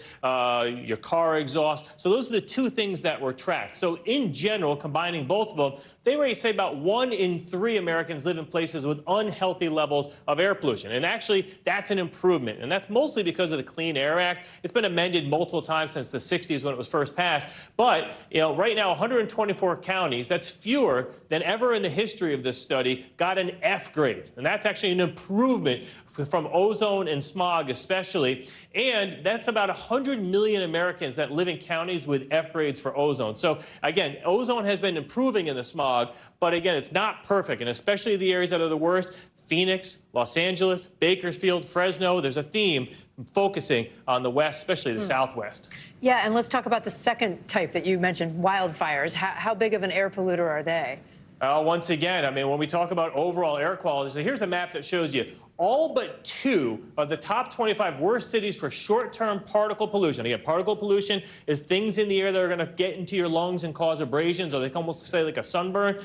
your car exhaust. So those are the 2 things that were tracked. So in general, combining both of them, they already say about 1 in 3 Americans live in places with unhealthy levels of air pollution. And actually, that's an improvement. And that's mostly because of the Clean Air Act. It's been amended multiple times since the 60s when it was first passed. But right now, 124 counties, that's fewer than ever in the history of this study, got an F grade. And that's actually an improvement from ozone and smog especially. And that's about 100 million Americans that live in counties with F grades for ozone. So again, ozone has been improving in the smog, but again, it's not perfect. And especially the areas that are the worst, Phoenix, Los Angeles, Bakersfield, Fresno, there's a theme focusing on the west, especially the southwest. Yeah, and let's talk about the second type that you mentioned, wildfires. How big of an air polluter are they? Once again, I mean, when we talk about overall air quality, so here's a map that shows you all but 2 of the top 25 worst cities for short-term particle pollution. Again, particle pollution is things in the air that are going to get into your lungs and cause abrasions, or they can almost say like a sunburn.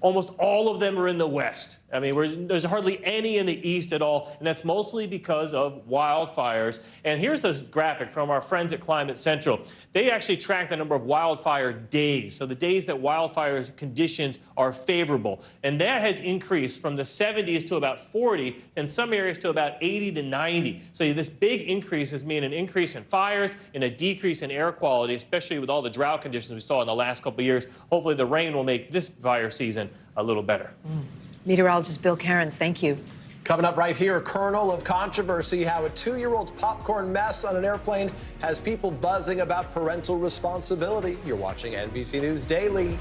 Almost all of them are in the west. I mean, there's hardly any in the east at all, and that's mostly because of wildfires. And here's this graphic from our friends at Climate Central. They actually track the number of wildfire days, so the days that wildfires conditions are favorable. And that has increased from the 70s to about 40, and some areas to about 80 to 90. So this big increase has meant an increase in fires and a decrease in air quality, especially with all the drought conditions we saw in the last couple of years. Hopefully the rain will make this fire season a little better. Meteorologist Bill Cairns, thank you. Coming up right here, kernel of controversy, how a 2-year-old's popcorn mess on an airplane has people buzzing about parental responsibility. You're watching NBC News Daily.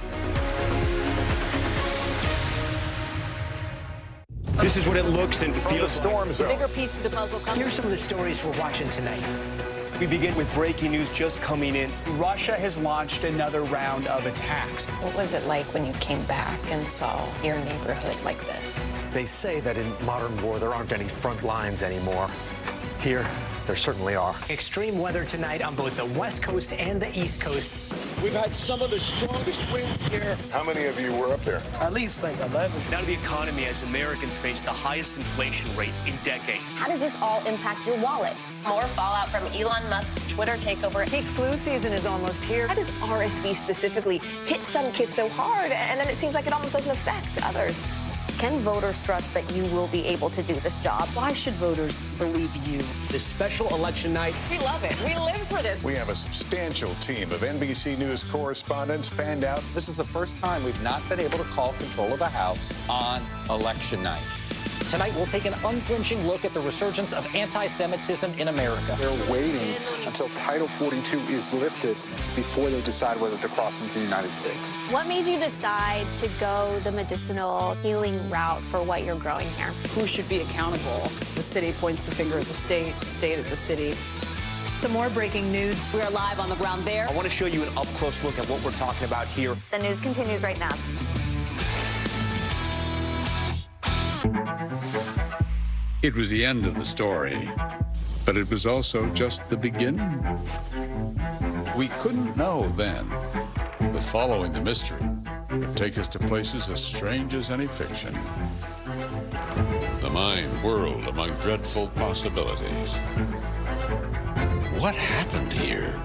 This is what it looks and feels storm The bigger piece of the puzzle comes. Here's some of the stories we're watching tonight. We begin with breaking news just coming in. Russia has launched another round of attacks. What was it like when you came back and saw your neighborhood like this? They say that in modern war, there aren't any front lines anymore. Here, there certainly are. Extreme weather tonight on both the West Coast and the East Coast. We've had some of the strongest winds here. How many of you were up there? At least like 11. Now to the economy as Americans face the highest inflation rate in decades. How does this all impact your wallet? More fallout from Elon Musk's Twitter takeover. Peak flu season is almost here. How does RSV specifically hit some kids so hard, and then it seems like it almost doesn't affect others? Can voters trust that you will be able to do this job? Why should voters believe you? This special election night, We love it. We live for this. We have a substantial team of NBC News correspondents fanned out. This is the first time we've not been able to call control of the House on election night. Tonight, we'll take an unflinching look at the resurgence of anti-Semitism in America. They're waiting until Title 42 is lifted before they decide whether to cross into the United States. What made you decide to go the medicinal healing route for what you're growing here? Who should be accountable? The city points the finger at the state at the city. Some more breaking news. We are live on the ground there. I want to show you an up-close look at what we're talking about here. The news continues right now. It was the end of the story, but it was also just the beginning. We couldn't know then that following the mystery would take us to places as strange as any fiction. The mind whirled among dreadful possibilities. What happened here?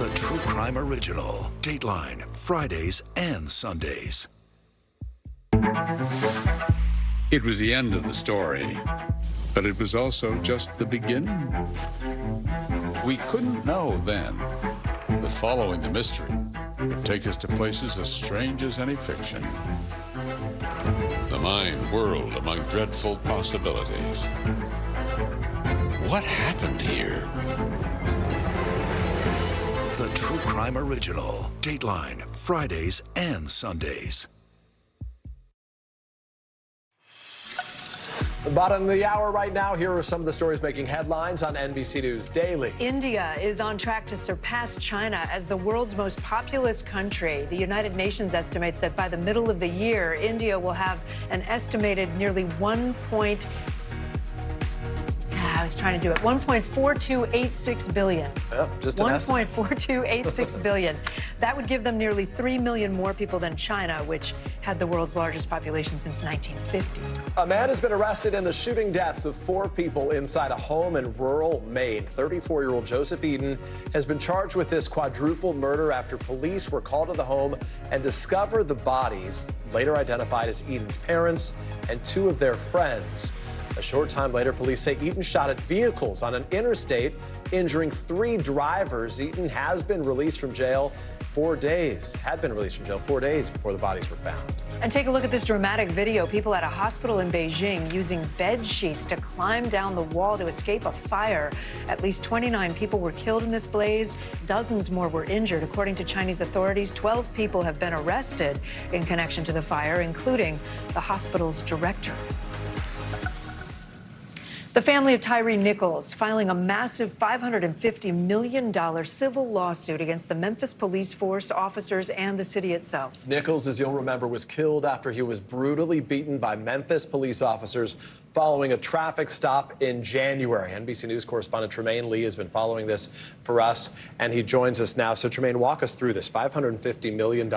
The True Crime Original. Dateline, Fridays and Sundays. It was the end of the story, but it was also just the beginning. We couldn't know then that following the mystery would take us to places as strange as any fiction. The mind whirled among dreadful possibilities. What happened here? The True Crime Original. Dateline, Fridays and Sundays. The bottom of the hour right now, here are some of the stories making headlines on NBC News Daily. India is on track to surpass China as the world's most populous country. The United Nations estimates that by the middle of the year, India will have an estimated nearly 1.4286 billion. Just an estimate. 1.4286 billion. That would give them nearly 3 million more people than China, which had the world's largest population since 1950. A man has been arrested in the shooting deaths of 4 people inside a home in rural Maine. 34-year-old Joseph Eden has been charged with this quadruple murder after police were called to the home and discovered the bodies, later identified as Eden's parents and 2 of their friends. A short time later, police say Eden shot at vehicles on an interstate, injuring 3 drivers. Eden has been released from jail 4 days, before the bodies were found. And take a look at this dramatic video. People at a hospital in Beijing using bed sheets to climb down the wall to escape a fire. At least 29 people were killed in this blaze. Dozens more were injured. According to Chinese authorities, 12 people have been arrested in connection to the fire, including the hospital's director. The family of Tyree Nichols filing a massive $550 million civil lawsuit against the Memphis police force, officers, and the city itself. Nichols, as you'll remember, was killed after he was brutally beaten by Memphis police officers following a traffic stop in January. NBC News correspondent Tremaine Lee has been following this for us, and he joins us now. So, Tremaine, walk us through this $550 million.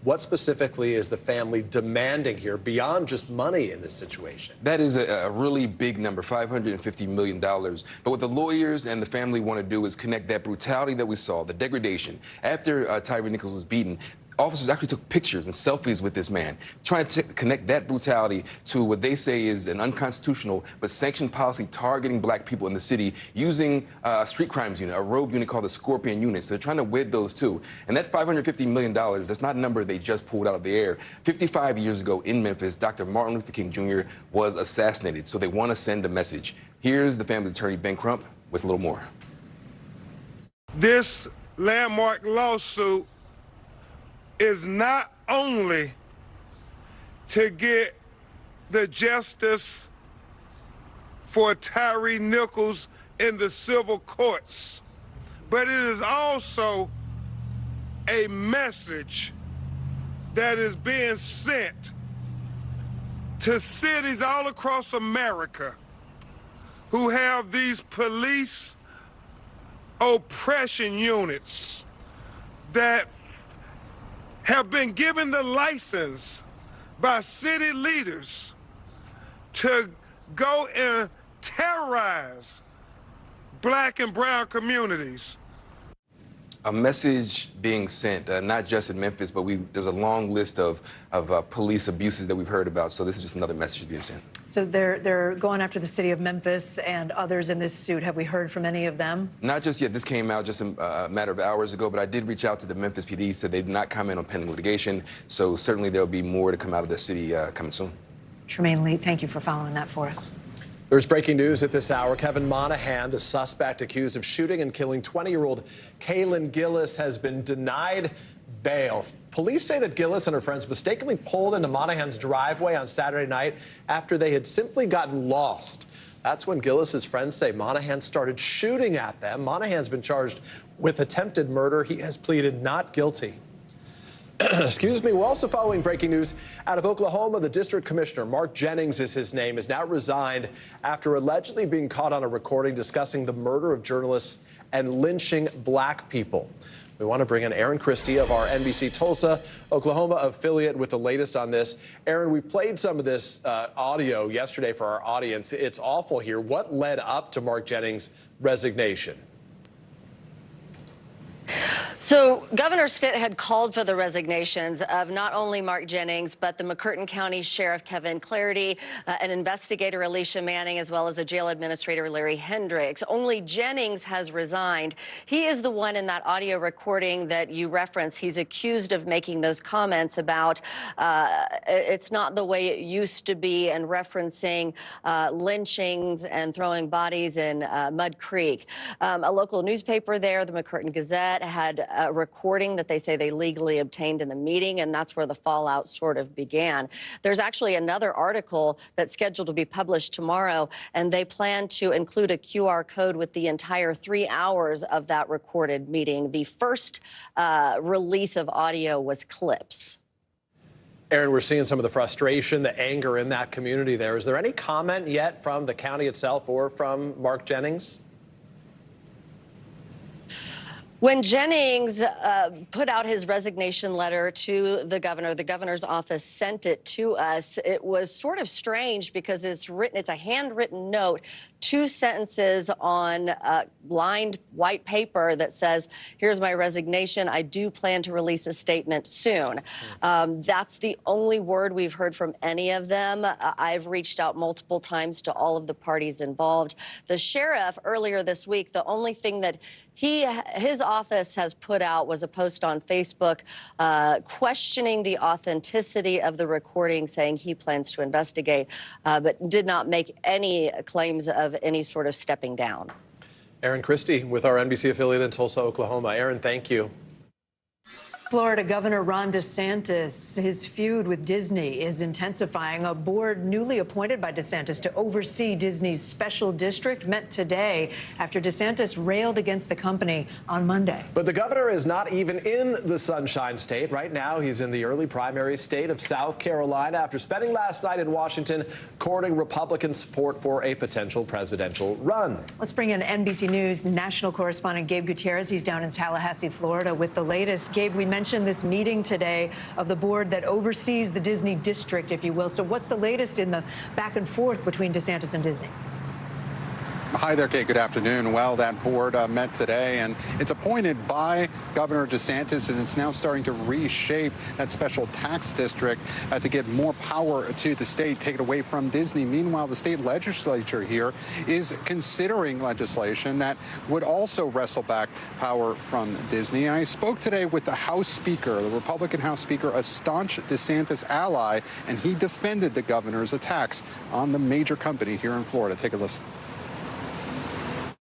What specifically is the family demanding here beyond just money in this situation? That is a really big number, $550 million. But what the lawyers and the family want to do is connect that brutality that we saw, the degradation. After Tyree Nichols was beaten, officers actually took pictures and selfies with this man, trying to connect that brutality to what they say is an unconstitutional but sanctioned policy targeting black people in the city using a street crimes unit, a rogue unit called the Scorpion Unit. So they're trying to wed those two. And that $550 million, that's not a number they just pulled out of the air. 55 years ago in Memphis, Dr. Martin Luther King Jr. was assassinated. So they want to send a message. Here's the family's attorney, Ben Crump, with a little more. This landmark lawsuit is not only to get the justice for Tyree Nichols in the civil courts, but it is also a message that is being sent to cities all across America who have these police oppression units that have been given the license by city leaders to go and terrorize black and brown communities. A message being sent, not just in Memphis, but there's a long list of police abuses that we've heard about. So this is just another message being sent. So they're going after the city of Memphis and others in this suit. Have we heard from any of them? Not just yet. This came out just a matter of hours ago, but I did reach out to the Memphis PD, said they did not comment on pending litigation. So certainly there'll be more to come out of the city coming soon. Tremaine Lee, thank you for following that for us. There's breaking news at this hour. Kevin Monahan, the suspect accused of shooting and killing 20-year-old Kaylin Gillis, has been denied bail. Police say that Gillis and her friends mistakenly pulled into Monahan's driveway on Saturday night after they had simply gotten lost. That's when Gillis's friends say Monahan started shooting at them. Monahan's been charged with attempted murder. He has pleaded not guilty. Excuse me. We're also following breaking news out of Oklahoma. The district commissioner, Mark Jennings is his name, is now resigned after allegedly being caught on a recording discussing the murder of journalists and lynching black people. We want to bring in Aaron Christie of our NBC Tulsa, Oklahoma affiliate with the latest on this. Aaron, we played some of this audio yesterday for our audience. It's awful here. What led up to Mark Jennings' resignation? So Governor Stitt had called for the resignations of not only Mark Jennings, but the McCurtain County Sheriff Kevin Clarity, an investigator Alicia Manning, as well as a jail administrator Larry Hendricks. Only Jennings has resigned. He is the one in that audio recording that you reference. He's accused of making those comments about it's not the way it used to be, and referencing lynchings and throwing bodies in Mud Creek. A local newspaper there, the McCurtain Gazette, had a recording that they say they legally obtained in the meeting, and that's where the fallout sort of began. There's actually another article that's scheduled to be published tomorrow, and they plan to include a QR code with the entire 3 hours of that recorded meeting. The first release of audio was clips. Aaron, we're seeing some of the frustration, the anger in that community there. Is there any comment yet from the county itself or from Mark Jennings? When Jennings put out his resignation letter to the governor's office sent it to us. It was sort of strange because it's a handwritten note, 2 sentences on lined white paper that says, here's my resignation. I do plan to release a statement soon. That's the only word we've heard from any of them. I've reached out multiple times to all of the parties involved. The sheriff earlier this week, the only thing that his office has put out was a post on Facebook questioning the authenticity of the recording, saying he plans to investigate, but did not make any claims of any sort of stepping down. Aaron Christie with our NBC affiliate in Tulsa, Oklahoma. Aaron, thank you. Florida Governor Ron DeSantis, his feud with Disney is intensifying. A board newly appointed by DeSantis to oversee Disney's special district met today after DeSantis railed against the company on Monday. But the governor is not even in the Sunshine State. Right now, he's in the early primary state of South Carolina after spending last night in Washington courting Republican support for a potential presidential run. Let's bring in NBC News national correspondent Gabe Gutierrez. He's down in Tallahassee, Florida, with the latest. Gabe, we mentioned this meeting today of the board that oversees the Disney district, if you will. So what's the latest in the back and forth between DeSantis and Disney? Hi there, Kate. Good afternoon. Well, that board met today, and it's appointed by Governor DeSantis, and it's now starting to reshape that special tax district to give more power to the state, take it away from Disney. Meanwhile, the state legislature here is considering legislation that would also wrestle back power from Disney. And I spoke today with the House Speaker, the Republican House Speaker, a staunch DeSantis ally, and he defended the governor's attacks on the major company here in Florida. Take a listen.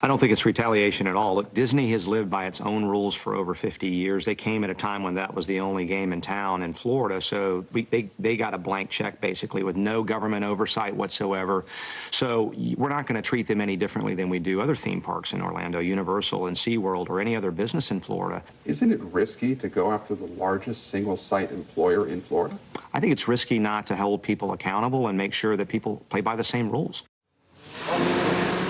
I don't think it's retaliation at all. Look, Disney has lived by its own rules for over 50 years. They came at a time when that was the only game in town in Florida, so they got a blank check, basically, with no government oversight whatsoever. So we're not going to treat them any differently than we do other theme parks in Orlando, Universal and SeaWorld, or any other business in Florida. Isn't it risky to go after the largest single-site employer in Florida? I think it's risky not to hold people accountable and make sure that people play by the same rules.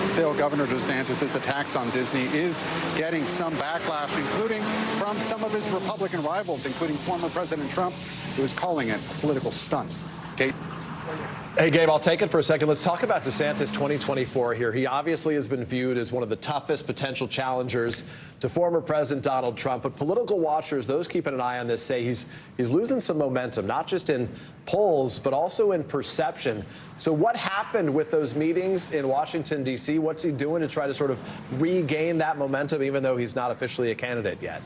Still, Governor DeSantis' attacks on Disney is getting some backlash, including from some of his Republican rivals, including former President Trump, who is calling it a political stunt. Kate? Hey, Gabe, I'll take it for a second. Let's talk about DeSantis 2024 here. He obviously has been viewed as one of the toughest potential challengers to former President Donald Trump. But political watchers, those keeping an eye on this, say he's losing some momentum, not just in polls, but also in perception. So what happened with those meetings in Washington, D.C.? What's he doing to try to sort of regain that momentum, even though he's not officially a candidate yet?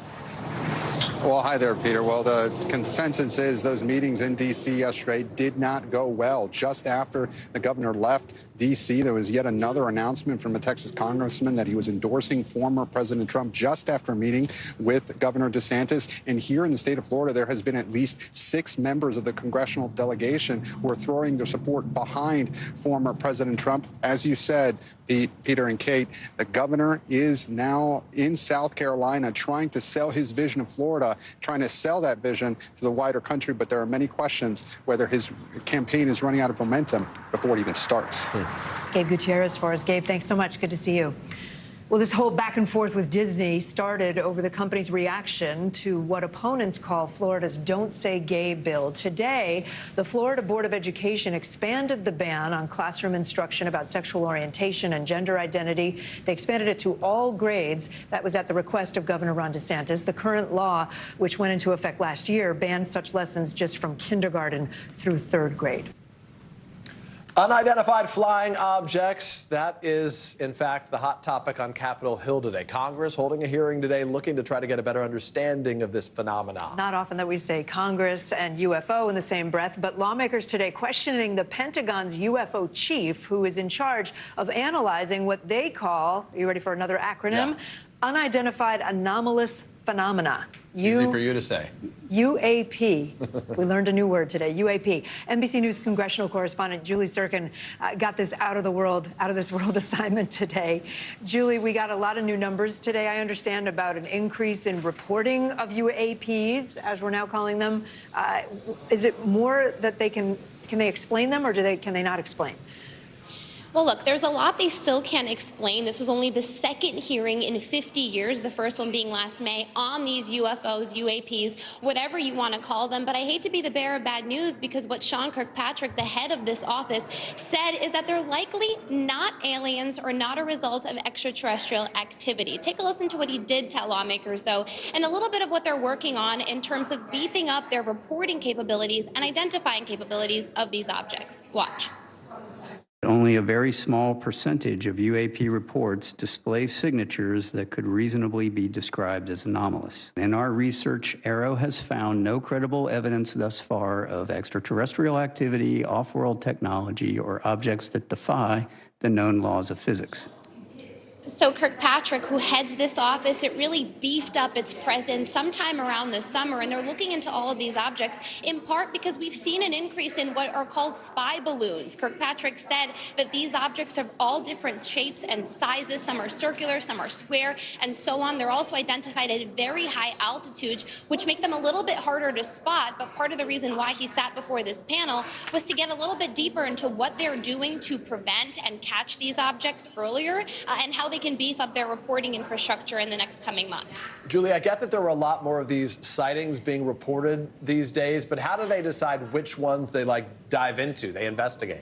Well, hi there, Peter. Well, the consensus is those meetings in D.C. yesterday did not go well. Just after the governor left D.C., there was yet another announcement from a Texas congressman that he was endorsing former President Trump just after a meeting with Governor DeSantis. And here in the state of Florida, there has been at least 6 members of the congressional delegation who are throwing their support behind former President Trump. As you said, Peter and Kate, the governor is now in South Carolina trying to sell his vision of Florida, trying to sell that vision to the wider country. But there are many questions whether his campaign is running out of momentum before it even starts. Gabe Gutierrez for us. Gabe, thanks so much. Good to see you. Well, this whole back and forth with Disney started over the company's reaction to what opponents call Florida's Don't Say Gay bill. Today, the Florida Board of Education expanded the ban on classroom instruction about sexual orientation and gender identity. They expanded it to all grades. That was at the request of Governor Ron DeSantis. The current law, which went into effect last year, bans such lessons just from kindergarten through 3rd grade. Unidentified flying objects. That is, in fact, the hot topic on Capitol Hill today. Congress holding a hearing today looking to try to get a better understanding of this phenomenon. Not often that we say Congress and UFO in the same breath, but lawmakers today questioning the Pentagon's UFO chief, who is in charge of analyzing what they call, are you ready for another acronym? Yeah. Unidentified anomalous phenomena. Easy for you to say. UAP. We learned a new word today, UAP. NBC News congressional correspondent Julie Sirkin got this out of this world assignment today. Julie, we got a lot of new numbers today, I understand, about an increase in reporting of UAPs, as we're now calling them. Is it more that can they explain them, or can they not explain? Well, look, there's a lot they still can't explain. This was only the 2nd hearing in 50 years, the first one being last May, on these UFOs, UAPs, whatever you want to call them. But I hate to be the bearer of bad news, because what Sean Kirkpatrick, the head of this office, said is that they're likely not aliens or not a result of extraterrestrial activity. Take a listen to what he did tell lawmakers, though, and a little bit of what they're working on in terms of beefing up their reporting capabilities and identifying capabilities of these objects. Watch. Only a very small percentage of UAP reports display signatures that could reasonably be described as anomalous. In our research, AARO has found no credible evidence thus far of extraterrestrial activity, off-world technology, or objects that defy the known laws of physics. So Kirkpatrick, who heads this office, it really beefed up its presence sometime around the summer, and they're looking into all of these objects in part because we've seen an increase in what are called spy balloons. Kirkpatrick said that these objects have all different shapes and sizes. Some are circular, some are square, and so on. They're also identified at very high altitudes, which make them a little bit harder to spot. But part of the reason why he sat before this panel was to get a little bit deeper into what they're doing to prevent and catch these objects earlier, and how they can beef up their reporting infrastructure in the next coming months. Julie, I get that there were a lot more of these sightings being reported these days, but how do they decide which ones they dive into, they investigate?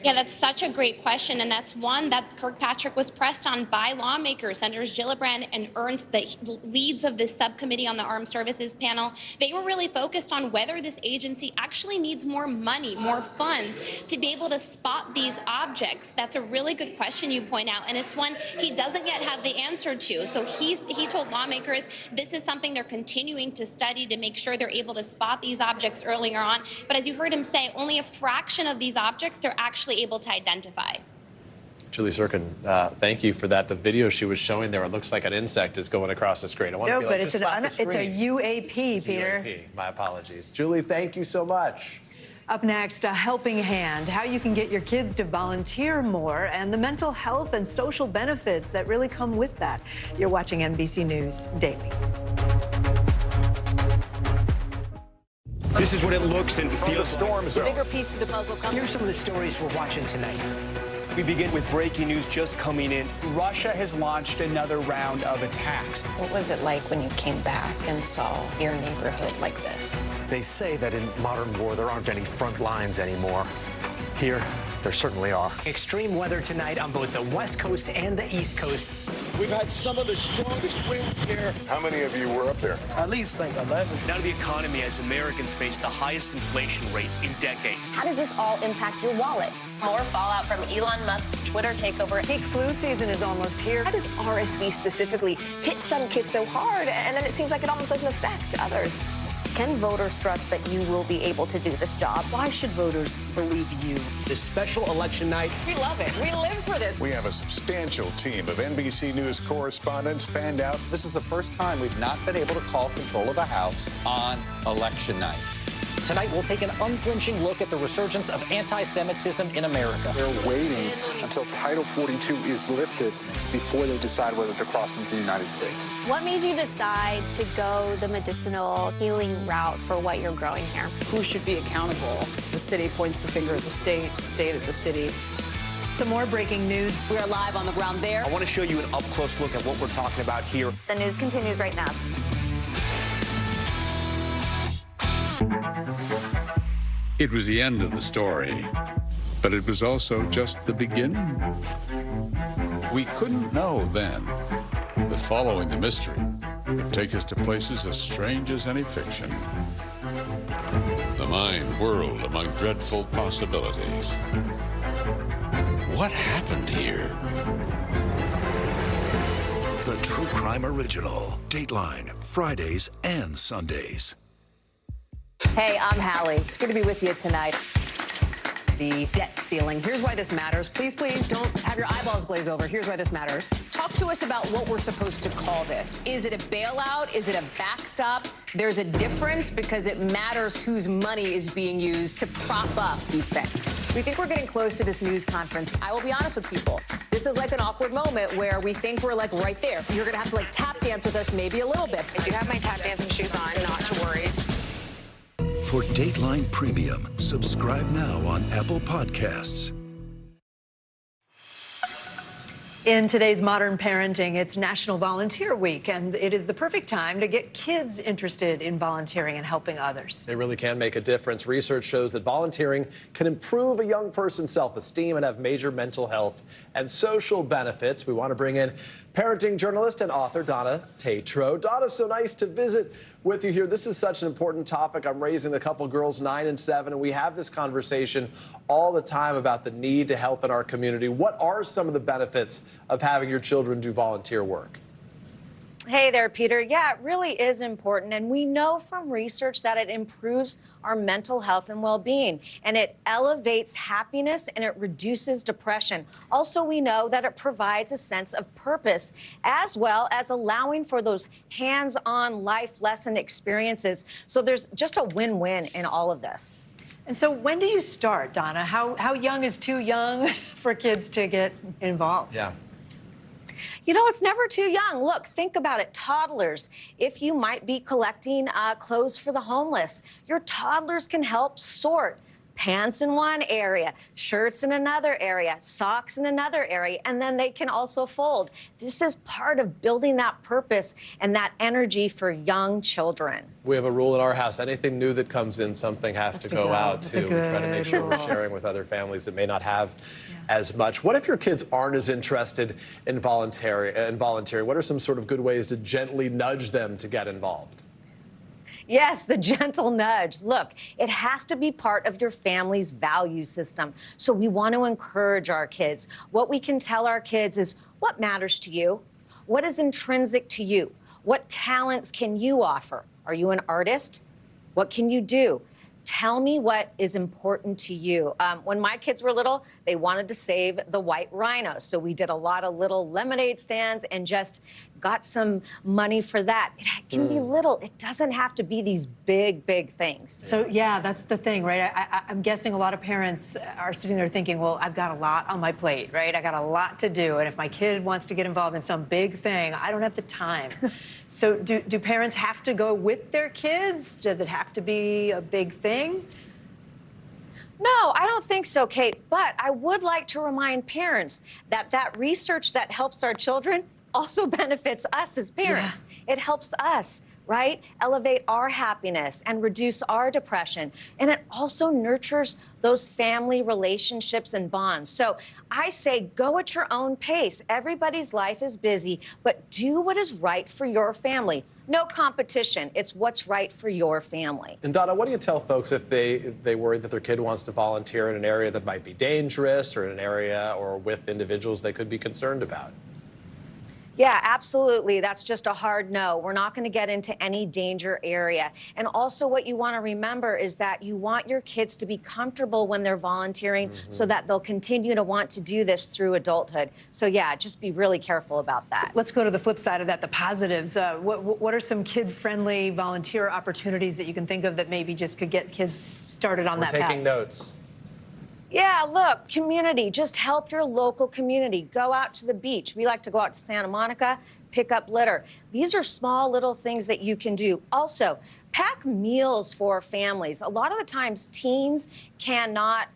Yeah, that's such a great question, and that's one that Kirkpatrick was pressed on by lawmakers. Senators Gillibrand and Ernst, the leads of this subcommittee on the Armed Services panel, they were really focused on whether this agency actually needs more money, more funds to be able to spot these objects. That's a really good question you point out, and it's one he doesn't yet have the answer to. So he told lawmakers this is something they're continuing to study to make sure they're able to spot these objects earlier on. But as you heard him say, only a fraction of these objects they're actually able to identify. Julie Sirkin, thank you for that. The video she was showing there, it looks like an insect is going across the screen. I want to be like, it's a UAP, Peter. UAP. My apologies. Julie, thank you so much. Up next, a helping hand, how you can get your kids to volunteer more, and the mental health and social benefits that really come with that. You're watching NBC News Daily. This is what it looks and feels The bigger piece to the puzzle comes. Here's some of the stories we're watching tonight. We begin with breaking news just coming in. Russia has launched another round of attacks. What was it like when you came back and saw your neighborhood like this? They say that in modern war, there aren't any front lines anymore. Here, there certainly are. Extreme weather tonight on both the West Coast and the East Coast. We've had some of the strongest winds here. How many of you were up there? At least like 11. Now to the economy as Americans face the highest inflation rate in decades. How does this all impact your wallet? More fallout from Elon Musk's Twitter takeover. Peak flu season is almost here. How does RSV specifically hit some kids so hard, and then it seems like it almost doesn't affect others? Can voters trust that you will be able to do this job? Why should voters believe you? This special election night. We love it. We live for this. We have a substantial team of NBC News correspondents fanned out. This is the first time we've not been able to call control of the House on election night. Tonight, we'll take an unflinching look at the resurgence of anti-Semitism in America. They're waiting until Title 42 is lifted before they decide whether to cross into the United States. What made you decide to go the medicinal healing route for what you're growing here? Who should be accountable? The city points the finger at the state at the city. Some more breaking news. We are live on the ground there. I want to show you an up-close look at what we're talking about here. The news continues right now. It was the end of the story, but it was also just the beginning. We couldn't know then that following the mystery would take us to places as strange as any fiction. The mind whirled among dreadful possibilities. What happened here? The True Crime Original. Dateline, Fridays and Sundays. Hey, I'm Hallie. It's good to be with you tonight. The debt ceiling. Here's why this matters. Please, please don't have your eyeballs glaze over. Here's why this matters. Talk to us about what we're supposed to call this. Is it a bailout? Is it a backstop? There's a difference because it matters whose money is being used to prop up these banks. We think we're getting close to this news conference. I will be honest with people. This is like an awkward moment where we think we're like right there. You're going to have to like tap dance with us maybe a little bit. I do have my tap dancing shoes on, not to worry. For Dateline Premium, subscribe now on Apple Podcasts. In today's modern parenting, it's National Volunteer Week, and it is the perfect time to get kids interested in volunteering and helping others. They really can make a difference. Research shows that volunteering can improve a young person's self-esteem and have major mental health and social benefits. We want to bring in parenting journalist and author Donna Tatro. Donna, so nice to visit with you here. This is such an important topic. I'm raising a couple girls, 9 and 7, and we have this conversation all the time about the need to help in our community. What are some of the benefits of having your children do volunteer work? Hey there, Peter. Yeah, it really is important. And we know from research that it improves our mental health and well-being, and it elevates happiness and it reduces depression. Also, we know that it provides a sense of purpose, as well as allowing for those hands-on life lesson experiences. So there's just a win-win in all of this. And so when do you start, Donna? How young is too young for kids to get involved? Yeah. You know, it's never too young. Look, think about it. Toddlers, if you might be collecting clothes for the homeless, your toddlers can help sort pants in one area, shirts in another area, socks in another area, and then they can also fold. This is part of building that purpose and that energy for young children. We have a rule in our house. Anything new that comes in, something has to go out, too. We try to make sure we're sharing with other families that may not have as much. What if your kids aren't as interested in volunteering? What are some sort of good ways to gently nudge them to get involved? Yes, the gentle nudge. Look, it has to be part of your family's value system. So we want to encourage our kids. What we can tell our kids is what matters to you? What is intrinsic to you? What talents can you offer? Are you an artist? What can you do? Tell me what is important to you. When my kids were little, they wanted to save the white rhino. So we did a lot of little lemonade stands and just got some money for that. It can be little. It doesn't have to be these big, big things. So, yeah, that's the thing, right? I'm guessing a lot of parents are sitting there thinking, well, I've got a lot on my plate, right? I got a lot to do. And if my kid wants to get involved in some big thing, I don't have the time. So do parents have to go with their kids? Does it have to be a big thing? No, I don't think so, Kate. But I would like to remind parents that that research that helps our children also benefits us as parents. Yeah. It helps us, right, elevate our happiness and reduce our depression. And it also nurtures those family relationships and bonds. So I say go at your own pace. Everybody's life is busy, but do what is right for your family. No competition. It's what's right for your family. And Donna, what do you tell folks if they worry that their kid wants to volunteer in an area that might be dangerous or in an area or with individuals they could be concerned about? Yeah, absolutely. That's just a hard no. We're not going to get into any danger area. And also what you want to remember is that you want your kids to be comfortable when they're volunteering so that they'll continue to want to do this through adulthood. So yeah, just be really careful about that. So let's go to the flip side of that, the positives. What are some kid-friendly volunteer opportunities that you can think of that maybe just could get kids started on that path? We're taking notes. Yeah, look, community, just help your local community. Go out to the beach. We like to go out to Santa Monica, pick up litter. These are small little things that you can do. Also, pack meals for families. A lot of the times teens cannot,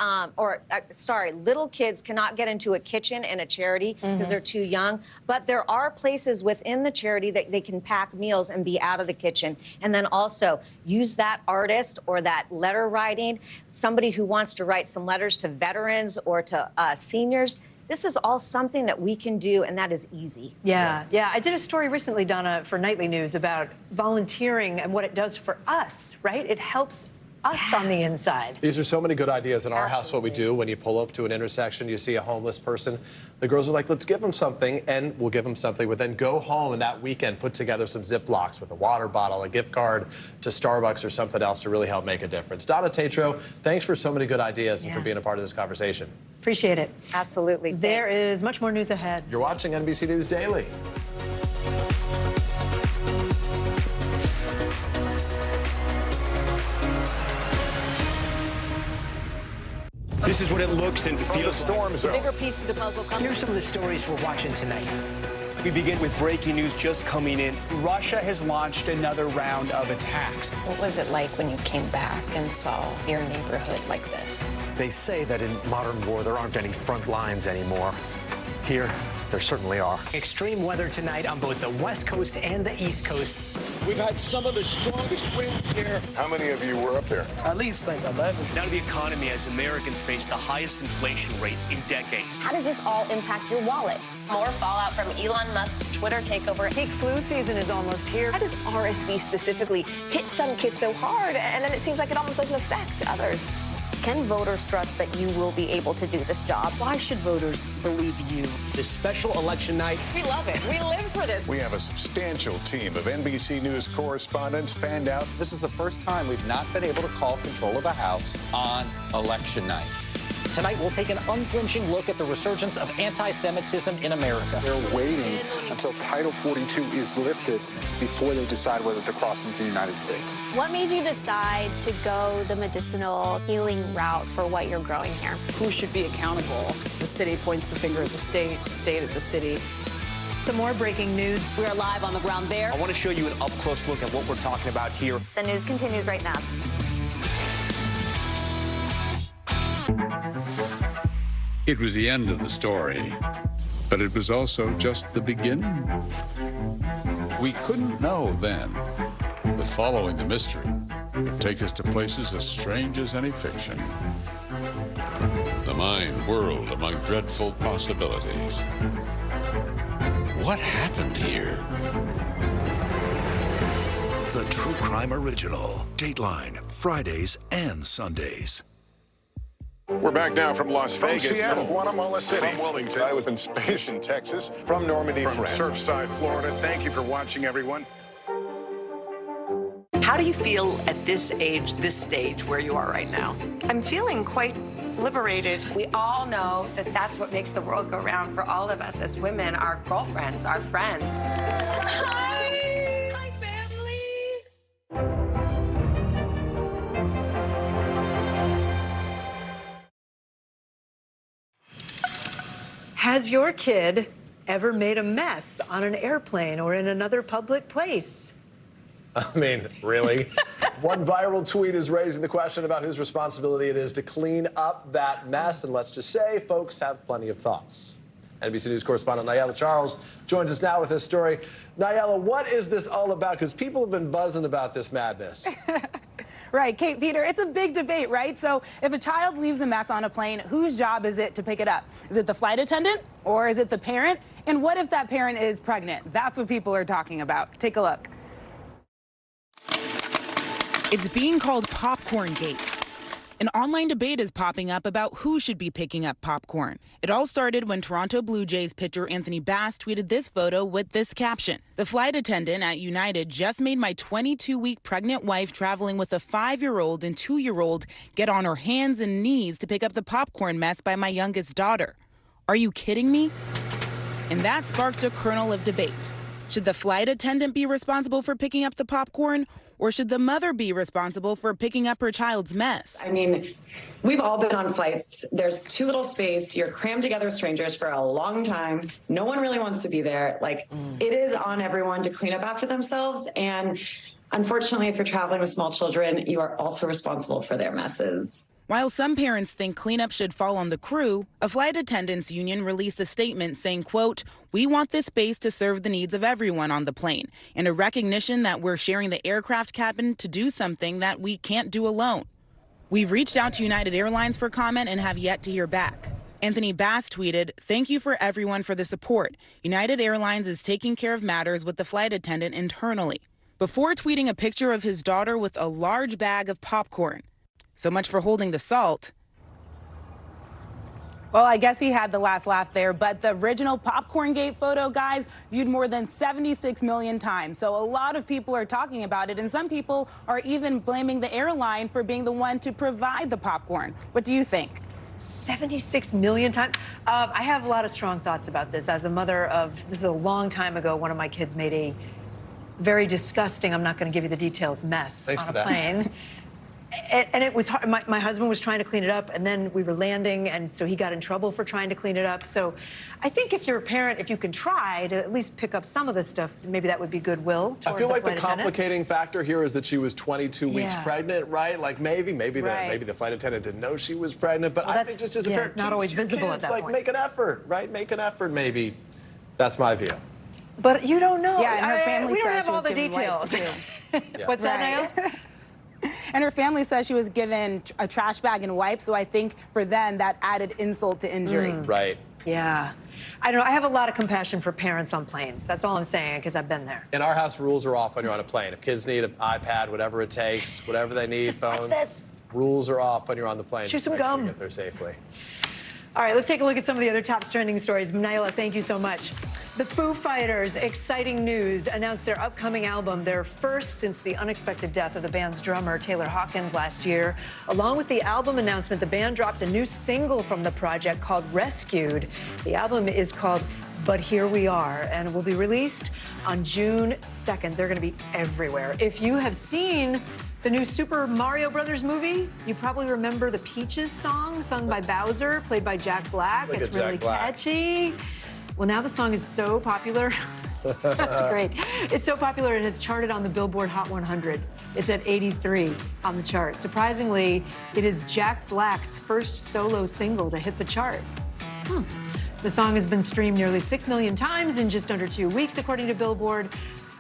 little kids cannot get into a kitchen in a charity because they're too young. But there are places within the charity that they can pack meals and be out of the kitchen. And then also use that artist or that letter writing, somebody who wants to write some letters to veterans or to seniors. This is all something that we can do, and that is easy. Yeah. I did a story recently, Donna, for Nightly News about volunteering and what it does for us, right? It helps us on the inside. These are so many good ideas. In our house, what we do when you pull up to an intersection, you see a homeless person, the girls are like, let's give them something, and we'll give them something, but then go home and that weekend put together some Ziplocs with a water bottle, a gift card to Starbucks or something else to really help make a difference. Donna Tatro, thanks for so many good ideas and for being a part of this conversation. Appreciate it. Absolutely. There is much more news ahead. You're watching NBC News Daily. This is what it looks and feels storms. The bigger piece to the puzzle comes. Here's some of the stories we're watching tonight. We begin with breaking news just coming in. Russia has launched another round of attacks. What was it like when you came back and saw your neighborhood like this? They say that in modern war, there aren't any front lines anymore. Here, there certainly are. Extreme weather tonight on both the West Coast and the East Coast. We've had some of the strongest winds here. How many of you were up there? At least like 11. Now to the economy as Americans face the highest inflation rate in decades. How does this all impact your wallet? More fallout from Elon Musk's Twitter takeover. Peak flu season is almost here. How does RSV specifically hit some kids so hard, and then it seems like it almost doesn't affect others? Can voters trust that you will be able to do this job? Why should voters believe you? This special election night. We love it. We live for this. We have a substantial team of NBC News correspondents fanned out. This is the first time we've not been able to call control of the House on election night. Tonight, we'll take an unflinching look at the resurgence of anti-Semitism in America. They're waiting until Title 42 is lifted before they decide whether to cross into the United States. What made you decide to go the medicinal healing route for what you're growing here? Who should be accountable? The city points the finger at the state at the city. Some more breaking news. We are live on the ground there. I want to show you an up-close look at what we're talking about here. The news continues right now. It was the end of the story, but it was also just the beginning. We couldn't know then that following the mystery would take us to places as strange as any fiction. The mind whirled among dreadful possibilities. What happened here? The True Crime Original. Dateline, Fridays and Sundays. We're back now from Las Vegas. Seattle, Guatemala City. From Wilmington. I was in space in Texas. From Normandy, From France. Surfside, Florida. Thank you for watching, everyone. How do you feel at this age, this stage where you are right now? I'm feeling quite liberated. We all know that that's what makes the world go round for all of us as women, our girlfriends, our friends. Hi! Hi, family! Has your kid ever made a mess on an airplane or in another public place? I mean, really? One viral tweet is raising the question about whose responsibility it is to clean up that mess. And let's just say folks have plenty of thoughts. NBC News correspondent Nayela Charles joins us now with this story. Nayela, what is this all about? Because people have been buzzing about this madness. Right, Kate, Peter, it's a big debate, right? So if a child leaves a mess on a plane, whose job is it to pick it up? Is it the flight attendant or is it the parent? And what if that parent is pregnant? That's what people are talking about. Take a look. It's being called Popcorn Gate. An online debate is popping up about who should be picking up popcorn. It all started when Toronto Blue Jays pitcher Anthony Bass tweeted this photo with this caption: "The flight attendant at United just made my 22-week pregnant wife traveling with a 5-year-old and 2-year-old get on her hands and knees to pick up the popcorn mess by my youngest daughter. Are you kidding me?" And that sparked a kernel of debate. Should the flight attendant be responsible for picking up the popcorn? Or should the mother be responsible for picking up her child's mess? I mean, we've all been on flights. There's too little space. You're crammed together with strangers for a long time. No one really wants to be there. Like, it is on everyone to clean up after themselves. And unfortunately, if you're traveling with small children, you are also responsible for their messes. While some parents think cleanup should fall on the crew, a flight attendants union released a statement saying, quote, "We want this space to serve the needs of everyone on the plane and a recognition that we're sharing the aircraft cabin to do something that we can't do alone." We've reached out to United Airlines for comment and have yet to hear back. Anthony Bass tweeted, "Thank you for everyone for the support. United Airlines is taking care of matters with the flight attendant internally," before tweeting a picture of his daughter with a large bag of popcorn. So much for holding the salt. Well, I guess he had the last laugh there, but the original Popcorn Gate photo, guys, viewed more than 76 million times. So a lot of people are talking about it, and some people are even blaming the airline for being the one to provide the popcorn. What do you think? 76 million times. I have a lot of strong thoughts about this. As a mother of, this is a long time ago, one of my kids made a very disgusting, I'm not going to give you the details, mess on a plane. And it was hard. My husband was trying to clean it up, and then we were landing, and so he got in trouble for trying to clean it up. So I think if you're a parent, if you can try to at least pick up some of this stuff, maybe that would be goodwill toward I feel like the the flight attendant. complicating factor here is that she was 22 weeks Yeah. pregnant, right? Like maybe the flight attendant didn't know she was pregnant, but Well, I think just as a parent, not always visible at kids, that like point. make an effort, right? Make an effort, maybe. That's my view. But you don't know. Yeah, and her family we don't says have she all was the given details. wipes, too. What's that, Nail? And her family says she was given a trash bag and wipes, so I think for them that added insult to injury. Right. Yeah. I don't know. I have a lot of compassion for parents on planes. That's all I'm saying, because I've been there. In our house, rules are off when you're on a plane. If kids need an iPad, whatever it takes, whatever they need, Just watch phones, this. rules are off when you're on the plane. Chew some Make sure you gum. get there safely. All right, let's take a look at some of the other top trending stories. Naila, thank you so much. The Foo Fighters, exciting news, announced their upcoming album, their first since the unexpected death of the band's drummer, Taylor Hawkins, last year. Along with the album announcement, the band dropped a new single from the project called Rescued. The album is called But Here We Are, and will be released on June 2nd. They're going to be everywhere. If you have seen the new Super Mario Brothers movie, you probably remember the Peaches song sung by Bowser, played by Jack Black. Look It's at Jack really Black. catchy. Well, now the song is so popular. That's great. It's so popular it has charted on the Billboard Hot 100. It's at 83 on the chart. Surprisingly, it is Jack Black's first solo single to hit the chart. The song has been streamed nearly 6 million times in just under 2 weeks, according to Billboard.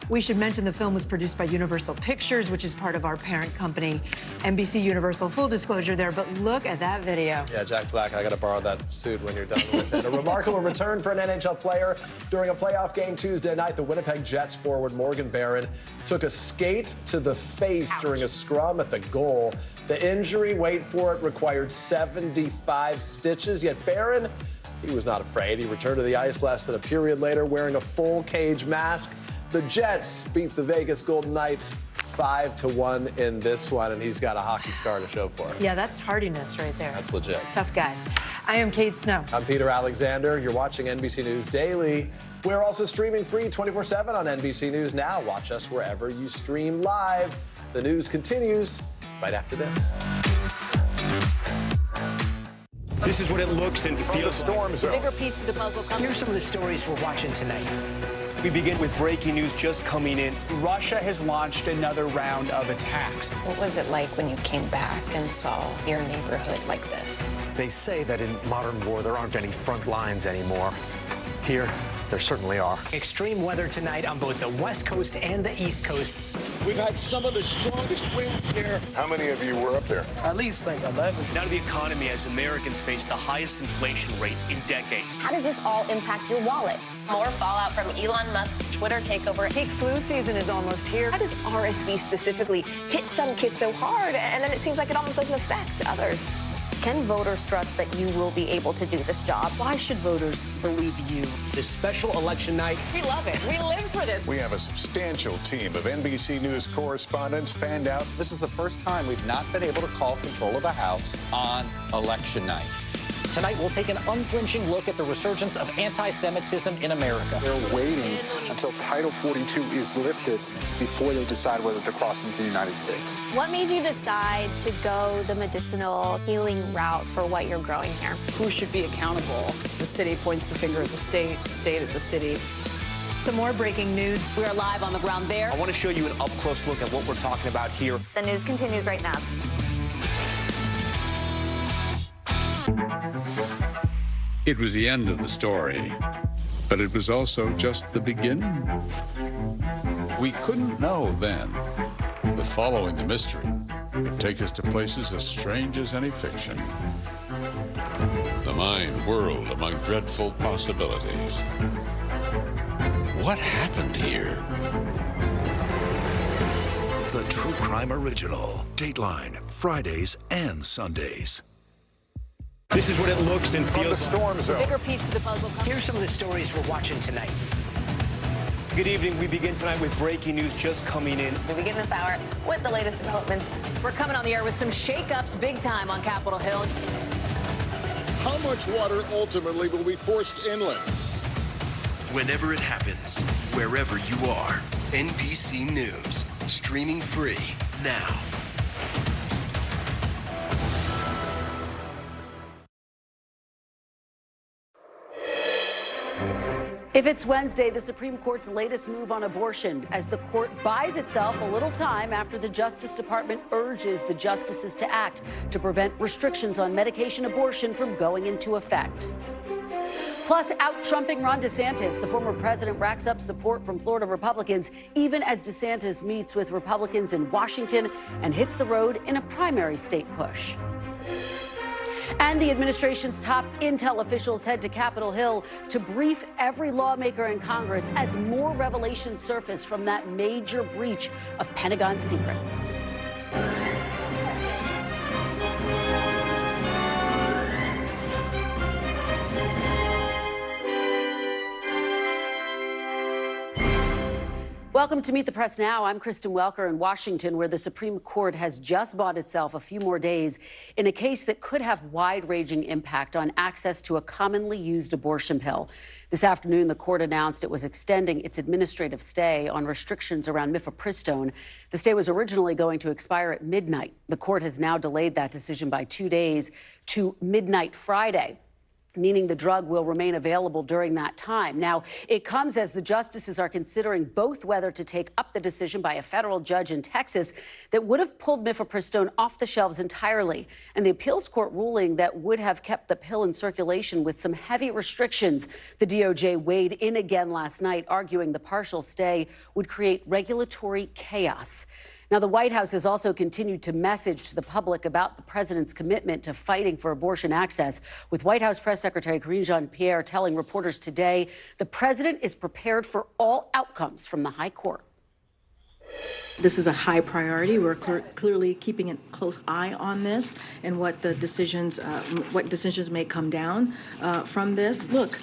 We should mention the film was produced by Universal Pictures, which is part of our parent company, NBC Universal. Full disclosure there, but look at that video. Yeah, Jack Black, I got to borrow that suit when you're done with it. A remarkable return for an NHL player. During a playoff game Tuesday night, the Winnipeg Jets forward Morgan Barron took a skate to the face during a scrum at the goal. The injury, wait for it, required 75 stitches, yet Barron, he was not afraid. He returned to the ice less than a period later wearing a full cage mask. The Jets beat the Vegas Golden Knights 5-1 in this one, and he's got a hockey scar to show for it. Yeah, that's hardiness right there. That's legit. Tough guys. I am Kate Snow. I'm Peter Alexander. You're watching NBC News Daily. We're also streaming free 24/7 on NBC News Now. Watch us wherever you stream live. The news continues right after this. This is what it looks and feels storm The zone. bigger piece to the puzzle comes. Here's some of the stories we're watching tonight. We begin with breaking news just coming in. Russia has launched another round of attacks. What was it like when you came back and saw your neighborhood like this? They say that in modern war, there aren't any front lines anymore. Here, there certainly are. Extreme weather tonight on both the West Coast and the East Coast. We've had some of the strongest winds here. How many of you were up there? At least like 11. Now to the economy as Americans face the highest inflation rate in decades. How does this all impact your wallet? More fallout from Elon Musk's Twitter takeover. Peak flu season is almost here. How does RSV specifically hit some kids so hard, and then it seems like it almost doesn't affect others? Can voters trust that you will be able to do this job? Why should voters believe you? This special election night. We love it. We live for this. We have a substantial team of NBC News correspondents fanned out. This is the first time we've not been able to call control of the House on election night. Tonight, we'll take an unflinching look at the resurgence of anti-Semitism in America. They're waiting until Title 42 is lifted before they decide whether to cross into the United States. What made you decide to go the medicinal healing route for what you're growing here? Who should be accountable? The city points the finger at the state at the city. Some more breaking news. We are live on the ground there. I want to show you an up-close look at what we're talking about here. The news continues right now. It was the end of the story, but it was also just the beginning. We couldn't know then that following the mystery would take us to places as strange as any fiction. The mind whirled among dreadful possibilities. What happened here? The True Crime Original. Dateline, Fridays and Sundays. This is what it looks and feels the storm The zone. bigger piece to the puzzle. Here's some of the stories we're watching tonight. Good evening. We begin tonight with breaking news just coming in. We begin this hour with the latest developments. We're coming on the air with some shakeups big time on Capitol Hill. How much water ultimately will be forced inland? Whenever it happens, wherever you are, NBC News, streaming free now. If it's Wednesday, the Supreme Court's latest move on abortion, as the court buys itself a little time after the Justice Department urges the justices to act to prevent restrictions on medication abortion from going into effect. Plus, out-trumping Ron DeSantis, the former president racks up support from Florida Republicans, even as DeSantis meets with Republicans in Washington and hits the road in a primary state push. And the administration's top intel officials head to Capitol Hill to brief every lawmaker in Congress as more revelations surface from that major breach of Pentagon secrets. Welcome to Meet the Press Now. I'm Kristen Welker in Washington, where the Supreme Court has just bought itself a few more days in a case that could have wide-ranging impact on access to a commonly used abortion pill. This afternoon, the court announced it was extending its administrative stay on restrictions around mifepristone. The stay was originally going to expire at midnight. The court has now delayed that decision by 2 days to midnight Friday, meaning the drug will remain available during that time. Now, it comes as the justices are considering both whether to take up the decision by a federal judge in Texas that would have pulled mifepristone off the shelves entirely, and the appeals court ruling that would have kept the pill in circulation with some heavy restrictions. The DOJ weighed in again last night, arguing the partial stay would create regulatory chaos. Now, the White House has also continued to message to the public about the president's commitment to fighting for abortion access, with White House Press Secretary Karine Jean-Pierre telling reporters today the president is prepared for all outcomes from the high court. This is a high priority. We're clearly keeping a close eye on this and what decisions may come down from this. Look,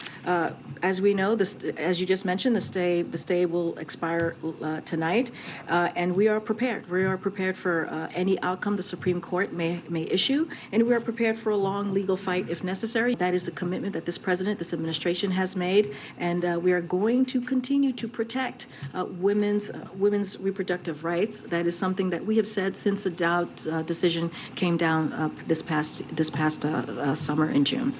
as we know, as you just mentioned, the stay will expire tonight, and we are prepared. We are prepared for any outcome the Supreme Court may issue, and we are prepared for a long legal fight if necessary. That is the commitment that this president, this administration has made, and we are going to continue to protect women's reproductive rights. That is something that we have said since the Dow decision came down this past summer in June.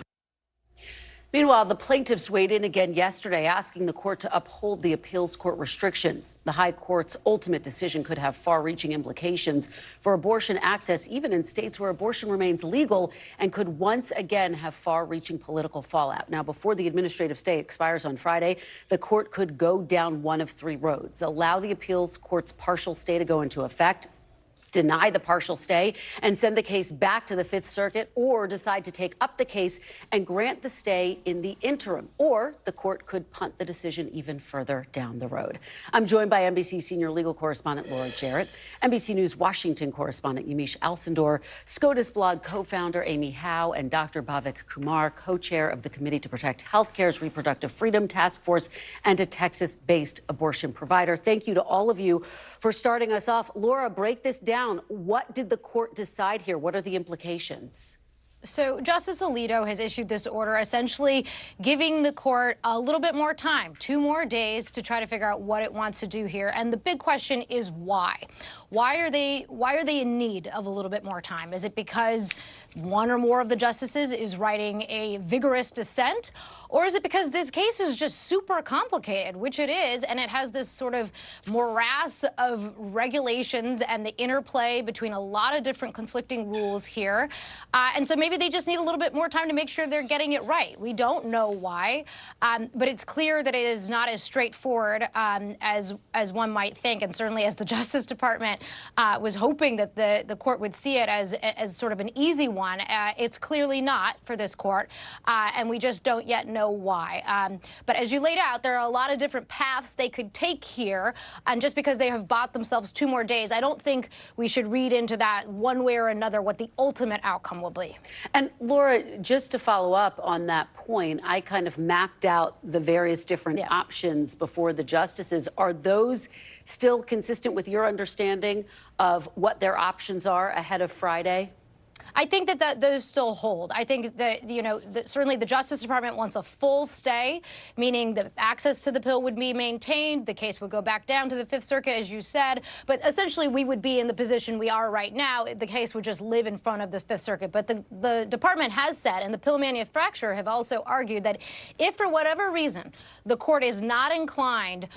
Meanwhile, the plaintiffs weighed in again yesterday, asking the court to uphold the appeals court restrictions. The high court's ultimate decision could have far-reaching implications for abortion access, even in states where abortion remains legal, and could once again have far-reaching political fallout. Now, before the administrative stay expires on Friday, the court could go down one of three roads: allow the appeals court's partial stay to go into effect, deny the partial stay and send the case back to the Fifth Circuit, or decide to take up the case and grant the stay in the interim. Or the court could punt the decision even further down the road. I'm joined by NBC senior legal correspondent Laura Jarrett, NBC News Washington correspondent Yamiche Alcindor, SCOTUS blog co-founder Amy Howe, and Dr. Bhavik Kumar, co-chair of the Committee to Protect Healthcare's Reproductive Freedom Task Force and a Texas-based abortion provider. Thank you to all of you for starting us off. Laura, break this down. What did the court decide here? What are the implications? So Justice Alito has issued this order essentially giving the court a little bit more time, 2 more days to try to figure out what it wants to do here. And the big question is why? Why are they in need of a little bit more time? Is it because one or more of the justices is writing a vigorous dissent? Or is it because this case is just super complicated, which it is, and it has this sort of morass of regulations and the interplay between a lot of different conflicting rules here. And so maybe they just need a little bit more time to make sure they're getting it right. We don't know why, but it's clear that it is not as straightforward as one might think, and certainly as the Justice Department was hoping that the court would see it as sort of an easy one. It's clearly not for this court, and we just don't yet know why. But as you laid out, there are a lot of different paths they could take here, and just because they have bought themselves 2 more days, I don't think we should read into that one way or another what the ultimate outcome will be. And Laura, just to follow up on that point, I kind of mapped out the various different options before the justices. Are those still consistent with your understanding of what their options are ahead of Friday? I think that those still hold. I think that, certainly the Justice Department wants a full stay, meaning that access to the pill would be maintained. The case would go back down to the Fifth Circuit, as you said. But essentially, we would be in the position we are right now. The case would just live in front of the Fifth Circuit. But the department has said, and the pill manufacturer have also argued, that if for whatever reason the court is not inclined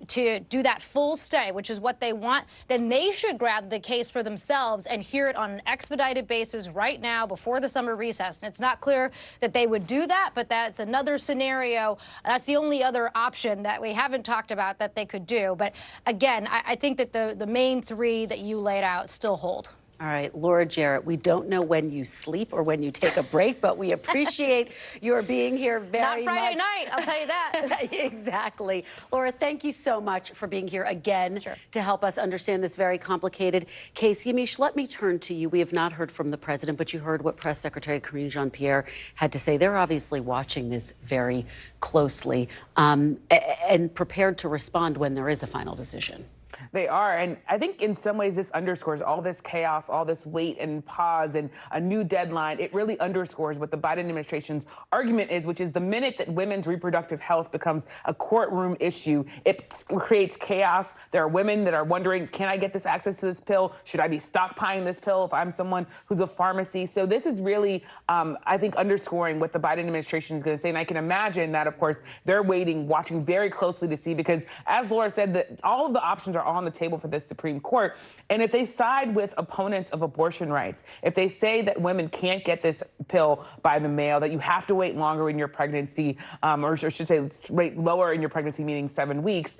to do that full stay, which is what they want, then they should grab the case for themselves and hear it on an expedited basis right now before the summer recess. And it's not clear that they would do that, but that's another scenario. That's the only other option that we haven't talked about that they could do. But again, I think that the main 3 that you laid out still hold. All right, Laura Jarrett, we don't know when you sleep or when you take a break, but we appreciate your being here very much. Not Friday night, I'll tell you that. Exactly. Laura, thank you so much for being here again to help us understand this very complicated case. Yamiche, let me turn to you. We have not heard from the president, but you heard what Press Secretary Karine Jean-Pierre had to say. They're obviously watching this very closely and prepared to respond when there is a final decision. They are, and I think in some ways this underscores all this chaos, all this wait and pause and a new deadline. It really underscores what the Biden administration's argument is, which is the minute that women's reproductive health becomes a courtroom issue, it creates chaos. There are women that are wondering, can I get this access to this pill? Should I be stockpiling this pill if I'm someone who's a pharmacy? So this is really, I think, underscoring what the Biden administration is going to say. And I can imagine that, of course, they're waiting, watching very closely to see, because as Laura said, that all of the options are on the table for the Supreme Court. And if they side with opponents of abortion rights, if they say that women can't get this pill by the mail, that you have to wait longer in your pregnancy, or I should say wait lower in your pregnancy, meaning 7 weeks,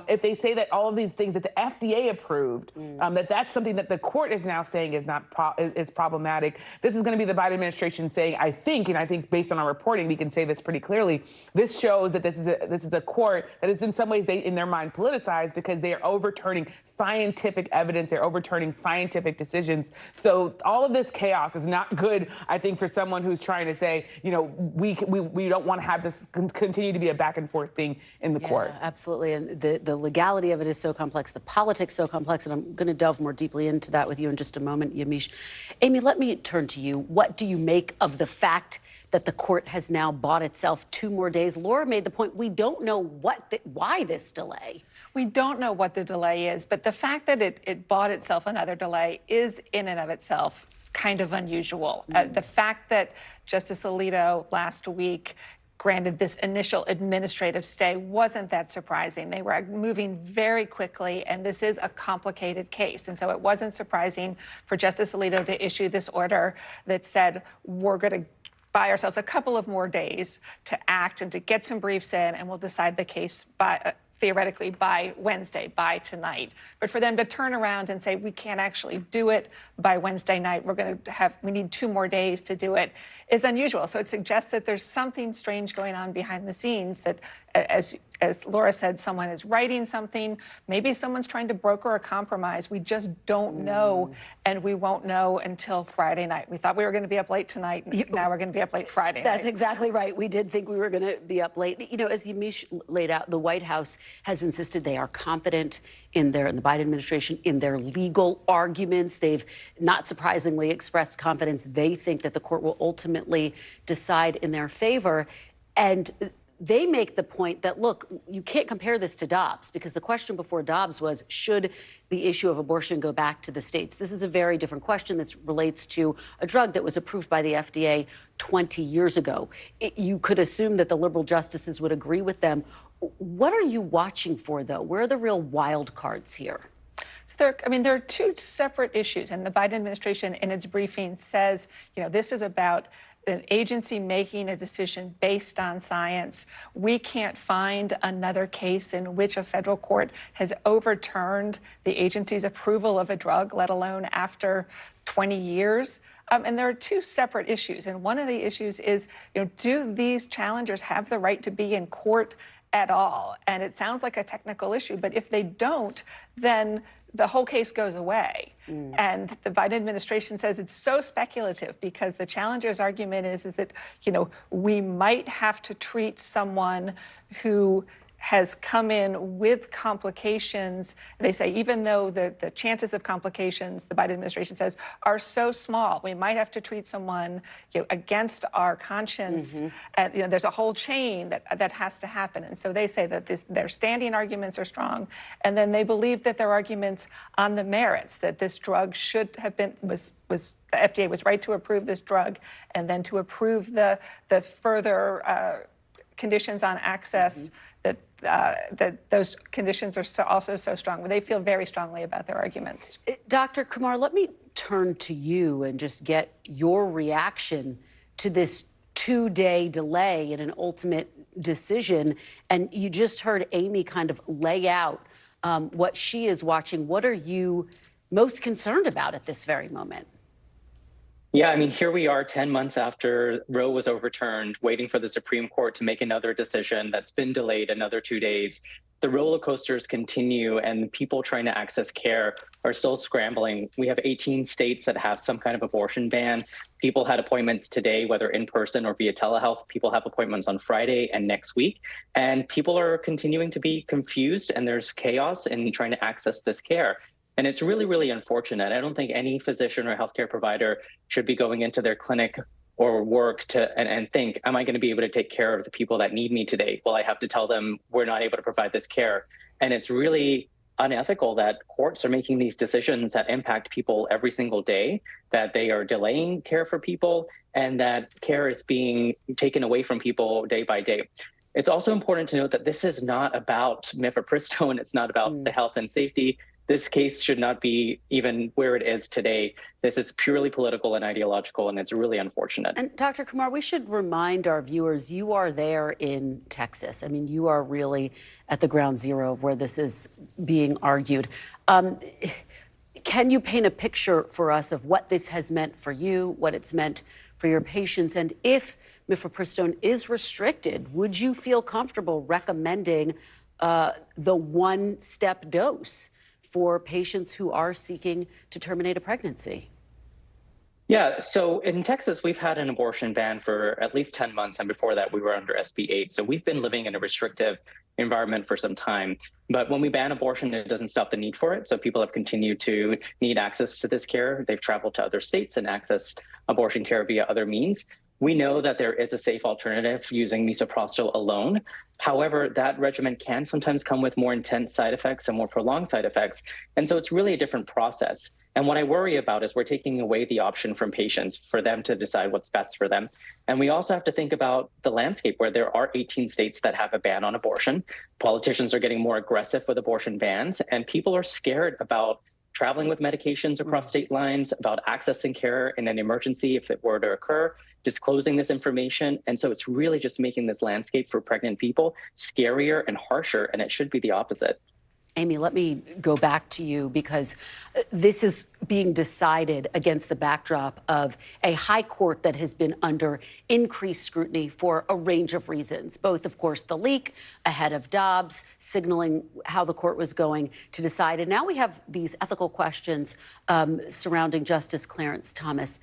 if they say that all of these things that the FDA approved, that's something that the court is now saying is is problematic, this is going to be the Biden administration saying, I think based on our reporting, we can say this pretty clearly, this shows that this is a court that is in some ways, in their mind, politicized, because they are overturning scientific evidence. They're overturning scientific decisions. So all of this chaos is not good, I think, for someone who's trying to say, we don't want to have this continue to be a back and forth thing in the court. Absolutely. And the legality of it is so complex, the politics so complex, and I'm going to delve more deeply into that with you in just a moment, Yamiche. Amy, let me turn to you. What do you make of the fact that the court has now bought itself 2 more days? Laura made the point, we don't know why this delay. We don't know what the delay is, but the fact that it bought itself another delay is in and of itself kind of unusual. The fact that Justice Alito last week granted this initial administrative stay wasn't that surprising. They were moving very quickly, and this is a complicated case. And so it wasn't surprising for Justice Alito to issue this order that said, we're going to buy ourselves a couple of more days to act and to get some briefs in, and we'll decide the case by theoretically by Wednesday, by tonight. But for them to turn around and say, we can't actually do it by Wednesday night, we need 2 more days to do it, is unusual. So it suggests that there's something strange going on behind the scenes, that as Laura said, someone is writing something, maybe someone's trying to broker a compromise. We just don't know, and we won't know until Friday night. We thought we were going to be up late tonight, now we're going to be up late Friday night. That's exactly right. We did think we were going to be up late. You know, as Yamiche laid out, the White House has insisted they are confident in the Biden administration, in their legal arguments. They've not surprisingly expressed confidence. They think that the court will ultimately decide in their favor. And they make the point that, look, you can't compare this to Dobbs, because the question before Dobbs was, should the issue of abortion go back to the states? This is a very different question that relates to a drug that was approved by the FDA 20 years ago. You could assume that the liberal justices would agree with them. What are you watching for, though? Where are the real wild cards here? So there are 2 separate issues, and the Biden administration in its briefing says, this is about an agency making a decision based on science. We can't find another case in which a federal court has overturned the agency's approval of a drug, let alone after 20 years. And there are 2 separate issues. And one of the issues is, do these challengers have the right to be in court at all? And it sounds like a technical issue, but if they don't, then the whole case goes away. And the Biden administration says it's so speculative, because the challenger's argument is that, we might have to treat someone who has come in with complications. They say, even though the chances of complications, the Biden administration says, are so small, we might have to treat someone against our conscience. And there's a whole chain that has to happen. And so they say that their standing arguments are strong, and then they believe that their arguments on the merits, that this drug should have been, the FDA was right to approve this drug, and then to approve the further conditions on access, that those conditions are also so strong. They feel very strongly about their arguments. Dr. Kumar, let me turn to you and just get your reaction to this 2-day delay in an ultimate decision. And you just heard Amy kind of lay out what she is watching. What are you most concerned about at this very moment? Yeah, I mean, here we are 10 months after Roe was overturned, waiting for the Supreme Court to make another decision that's been delayed another 2 days. The roller coasters continue, and people trying to access care are still scrambling. We have 18 states that have some kind of abortion ban. People had appointments today, whether in person or via telehealth. People have appointments on Friday and next week. And people are continuing to be confused, and there's chaos in trying to access this care. And it's really, really unfortunate. I don't think any physician or healthcare provider should be going into their clinic or work and think, am I going to be able to take care of the people that need me today? Well, I have to tell them we're not able to provide this care. And it's really unethical that courts are making these decisions that impact people every single day, that they are delaying care for people, and that care is being taken away from people day by day. It's also important to note that this is not about mifepristone. It's not about the health and safety. This case should not be even where it is today. This is purely political and ideological, and it's really unfortunate. And Dr. Kumar, we should remind our viewers, you are there in Texas. I mean, you are really at the ground zero of where this is being argued. Can you paint a picture for us of what this has meant for you, what it's meant for your patients? And if mifepristone is restricted, would you feel comfortable recommending the 1-step dose for patients who are seeking to terminate a pregnancy? Yeah, so in Texas, we've had an abortion ban for at least 10 months. And before that, we were under SB 8. So we've been living in a restrictive environment for some time. But when we ban abortion, it doesn't stop the need for it. So people have continued to need access to this care. They've traveled to other states and accessed abortion care via other means. We know that there is a safe alternative using misoprostol alone. However, that regimen can sometimes come with more intense side effects and more prolonged side effects. And so it's really a different process. And what I worry about is we're taking away the option from patients for them to decide what's best for them. And we also have to think about the landscape where there are 18 states that have a ban on abortion. Politicians are getting more aggressive with abortion bans, and people are scared about traveling with medications across state lines, about accessing care in an emergency if it were to occur, disclosing this information. And so it's really just making this landscape for pregnant people scarier and harsher, and it should be the opposite. Amy, let me go back to you because this is being decided against the backdrop of a high court that has been under increased scrutiny for a range of reasons, both, of course, the leak ahead of Dobbs, signaling how the court was going to decide. And now we have these ethical questions surrounding Justice Clarence Thomas.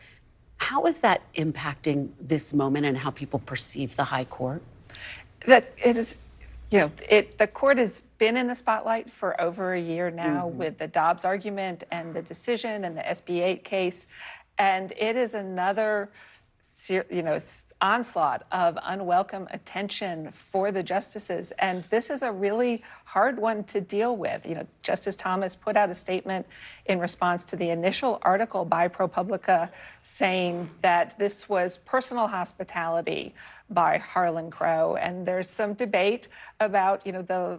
How is that impacting this moment and how people perceive the high court? That is, the court has been in the spotlight for over a year now with the Dobbs argument and the decision and the SB 8 case. And it is another, onslaught of unwelcome attention for the justices. And this is a really hard one to deal with. Justice Thomas put out a statement in response to the initial article by ProPublica saying that this was personal hospitality by Harlan Crow. And there's some debate about,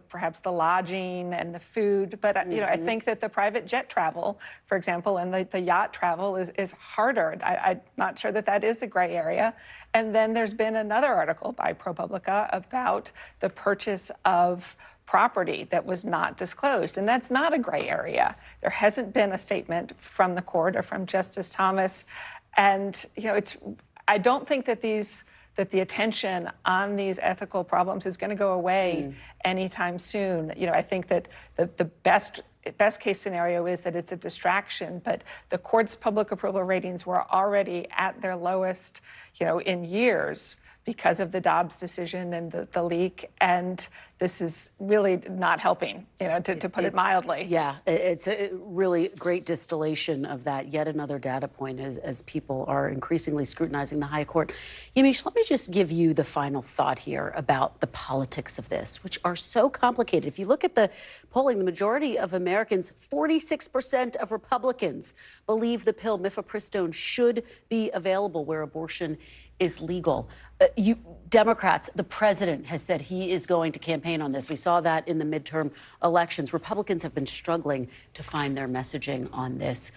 perhaps the lodging and the food. But, I think that the private jet travel, for example, and the yacht travel is harder. I'm not sure that is a gray area. And then there's been another article by ProPublica about the purchase of property that was not disclosed. And that's not a gray area. There hasn't been a statement from the court or from Justice Thomas. And, I don't think that the attention on these ethical problems is going to go away anytime soon. I think that the best case scenario is that it's a distraction, but the court's public approval ratings were already at their lowest, in years because of the Dobbs decision and the leak. And this is really not helping, to put it mildly. Yeah, it's a really great distillation of that. Yet another data point as people are increasingly scrutinizing the high court. Yamiche, let me just give you the final thought here about the politics of this, which are so complicated. If you look at the polling, the majority of Americans, 46% of Republicans believe the pill mifepristone should be available where abortion is legal. Democrats, the president has said he is going to campaign on this. We saw that in the midterm elections. Republicans have been struggling to find their messaging on this.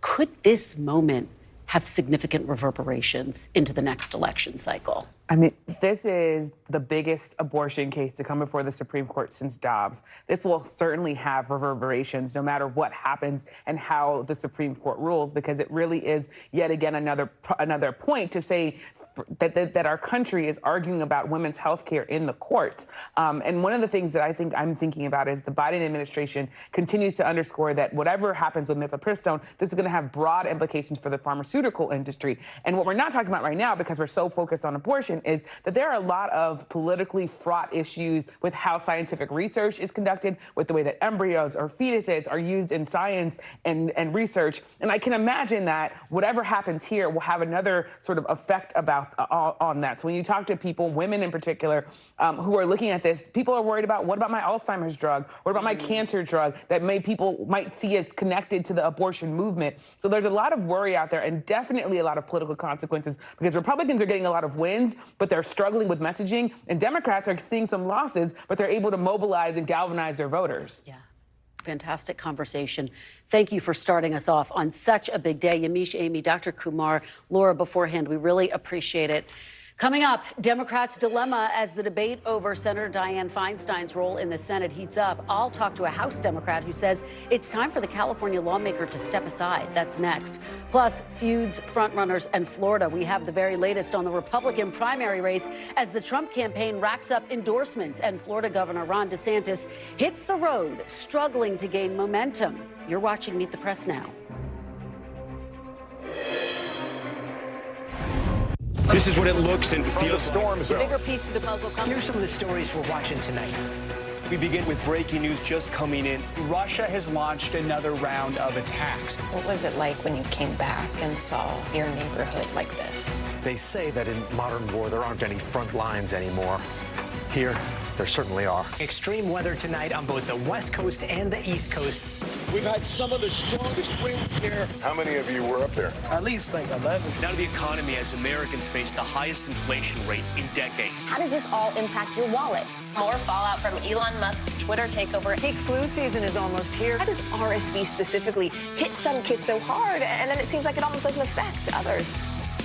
Could this moment have significant reverberations into the next election cycle? I mean, this is the biggest abortion case to come before the Supreme Court since Dobbs. This will certainly have reverberations no matter what happens and how the Supreme Court rules, because it really is yet again another point to say that our country is arguing about women's health care in the courts. And one of the things that I'm thinking about is the Biden administration continues to underscore that whatever happens with mifepristone, this is going to have broad implications for the pharmaceutical industry. And what we're not talking about right now, because we're so focused on abortion, is that there are a lot of politically fraught issues with how scientific research is conducted, with the way that embryos or fetuses are used in science and research. And I can imagine that whatever happens here will have another sort of effect on that. So when you talk to people, women in particular, who are looking at this, people are worried about, what about my Alzheimer's drug? What about my cancer drug that people might see as connected to the abortion movement? So there's a lot of worry out there, and definitely a lot of political consequences, because Republicans are getting a lot of wins, but they're struggling with messaging, and Democrats are seeing some losses, but they're able to mobilize and galvanize their voters. Yeah. Fantastic conversation. Thank you for starting us off on such a big day. Yamiche, Amy, Dr. Kumar, Laura beforehand, we really appreciate it. Coming up, Democrats' dilemma as the debate over Senator Dianne Feinstein's role in the Senate heats up. I'll talk to a House Democrat who says it's time for the California lawmaker to step aside. That's next. Plus, feuds, frontrunners, and Florida. We have the very latest on the Republican primary race as the Trump campaign racks up endorsements and Florida Governor Ron DeSantis hits the road, struggling to gain momentum. You're watching Meet the Press now. This is what it looks and feels. The bigger piece to the puzzle comes. Here's some of the stories we're watching tonight. We begin with breaking news just coming in. Russia has launched another round of attacks. What was it like when you came back and saw your neighborhood like this? They say that in modern war, there aren't any front lines anymore. Here, there certainly are. Extreme weather tonight on both the West Coast and the East Coast. We've had some of the strongest winds here. How many of you were up there? At least like 11. Now to the economy as Americans face the highest inflation rate in decades. How does this all impact your wallet? More fallout from Elon Musk's Twitter takeover. Peak flu season is almost here. How does RSV specifically hit some kids so hard, and then it seems like it almost doesn't affect others?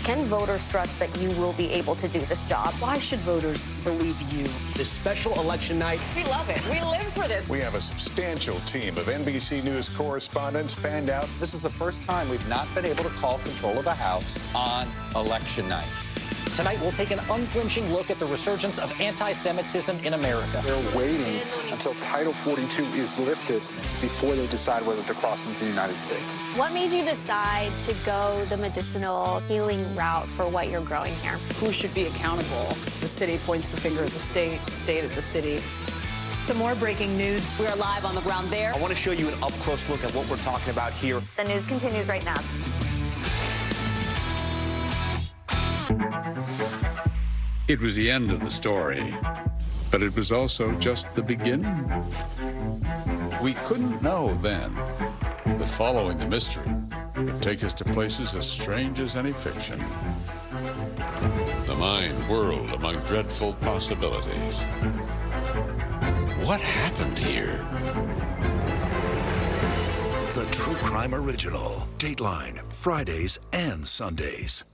Can voters trust that you will be able to do this job? Why should voters believe you? This special election night. We love it. We live for this. We have a substantial team of NBC News correspondents fanned out. This is the first time we've not been able to call control of the House on election night. Tonight, we'll take an unflinching look at the resurgence of anti-Semitism in America. They're waiting until Title 42 is lifted before they decide whether to cross into the United States. What made you decide to go the medicinal healing route for what you're growing here? Who should be accountable? The city points the finger at the state at the city. Some more breaking news. We are live on the ground there. I want to show you an up-close look at what we're talking about here. The news continues right now. It was the end of the story, but it was also just the beginning. We couldn't know then that following the mystery would take us to places as strange as any fiction. The mind whirled among dreadful possibilities. What happened here? The True Crime Original. Dateline, Fridays and Sundays.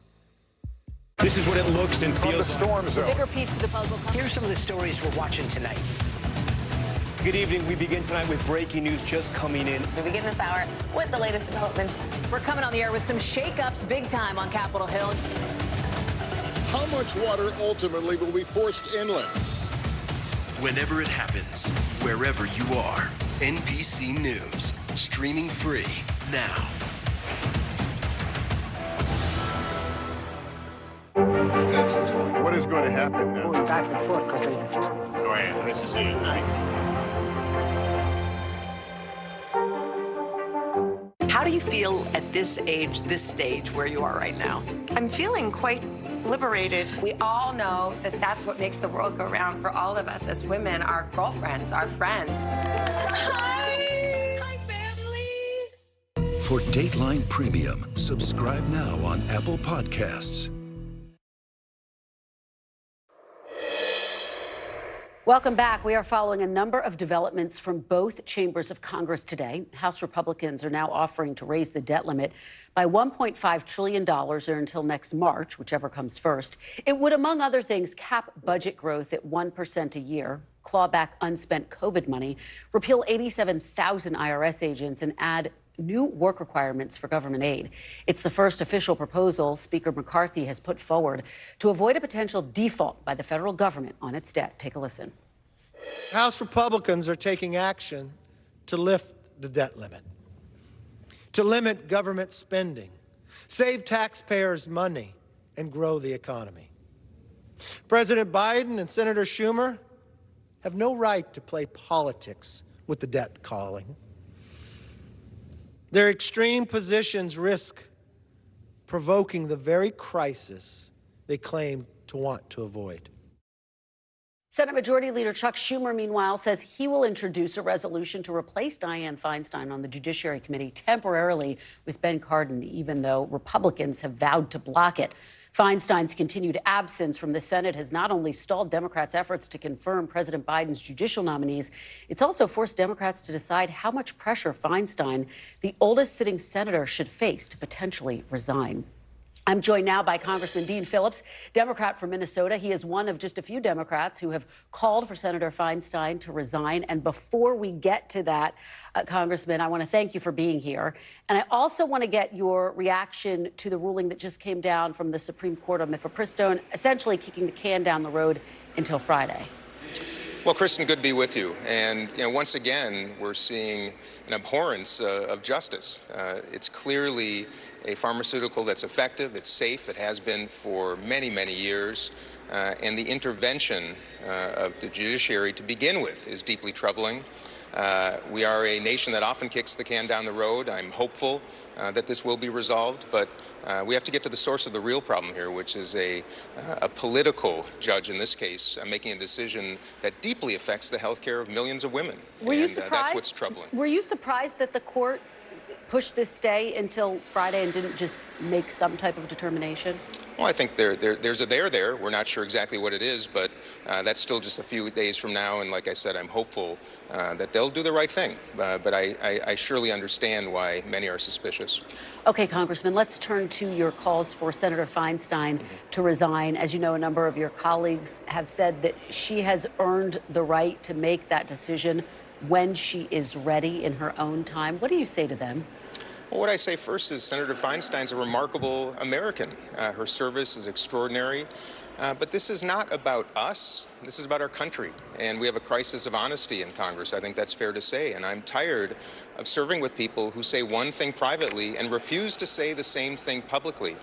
This is what it looks and feels From the storm The zone. bigger piece to the puzzle. Here's some of the stories we're watching tonight. Good evening. We begin tonight with breaking news just coming in. We begin this hour with the latest developments. We're coming on the air with some shakeups big time on Capitol Hill. How much water ultimately will be forced inland? Whenever it happens, wherever you are, NBC News, streaming free now. What is going to happen now? Back and forth, Go ahead. This is it. How do you feel at this age, this stage where you are right now? I'm feeling quite liberated. We all know that that's what makes the world go round for all of us as women, our girlfriends, our friends. Hi, family. For Dateline Premium, subscribe now on Apple Podcasts. Welcome back. We are following a number of developments from both chambers of Congress today. House Republicans are now offering to raise the debt limit by $1.5 trillion or until next March, whichever comes first. It would, among other things, cap budget growth at 1% a year, claw back unspent COVID money, repeal 87,000 IRS agents, and add new work requirements for government aid. It's the first official proposal Speaker McCarthy has put forward to avoid a potential default by the federal government on its debt. Take a listen. House Republicans are taking action to lift the debt limit, to limit government spending, save taxpayers money, and grow the economy. President Biden and Senator Schumer have no right to play politics with the debt calling. Their extreme positions risk provoking the very crisis they claim to want to avoid. Senate Majority Leader Chuck Schumer, meanwhile, says he will introduce a resolution to replace Dianne Feinstein on the Judiciary Committee temporarily with Ben Cardin, even though Republicans have vowed to block it. Feinstein's continued absence from the Senate has not only stalled Democrats' efforts to confirm President Biden's judicial nominees, it's also forced Democrats to decide how much pressure Feinstein, the oldest sitting senator, should face to potentially resign. I'm joined now by Congressman Dean Phillips, Democrat from Minnesota. He is one of just a few Democrats who have called for Senator Feinstein to resign. And before we get to that, Congressman, I want to thank you for being here. And I also want to get your reaction to the ruling that just came down from the Supreme Court on mifepristone, essentially kicking the can down the road until Friday. Well, Kristen, good to be with you. And once again, we're seeing an abhorrence of justice. It's clearly a pharmaceutical that's effective, it's safe, it has been for many, many years, and the intervention of the judiciary to begin with is deeply troubling. We are a nation that often kicks the can down the road. I'm hopeful that this will be resolved, but we have to get to the source of the real problem here, which is a political judge in this case making a decision that deeply affects the health care of millions of women. Were you surprised? That's what's troubling. Were you surprised that the court pushed this stay until Friday and didn't just make some type of determination? Well, I think there's a there. We're not sure exactly what it is, but that's still just a few days from now. And like I said, I'm hopeful that they'll do the right thing. But I surely understand why many are suspicious. Okay, Congressman, let's turn to your calls for Senator Feinstein to resign. As you know, a number of your colleagues have said that she has earned the right to make that decision when she is ready in her own time. What do you say to them? Well, what I say first is Senator Feinstein's a remarkable American. Her service is extraordinary. But this is not about us. This is about our country. And we have a crisis of honesty in Congress. I think that's fair to say. And I'm tired of serving with people who say one thing privately and refuse to say the same thing publicly.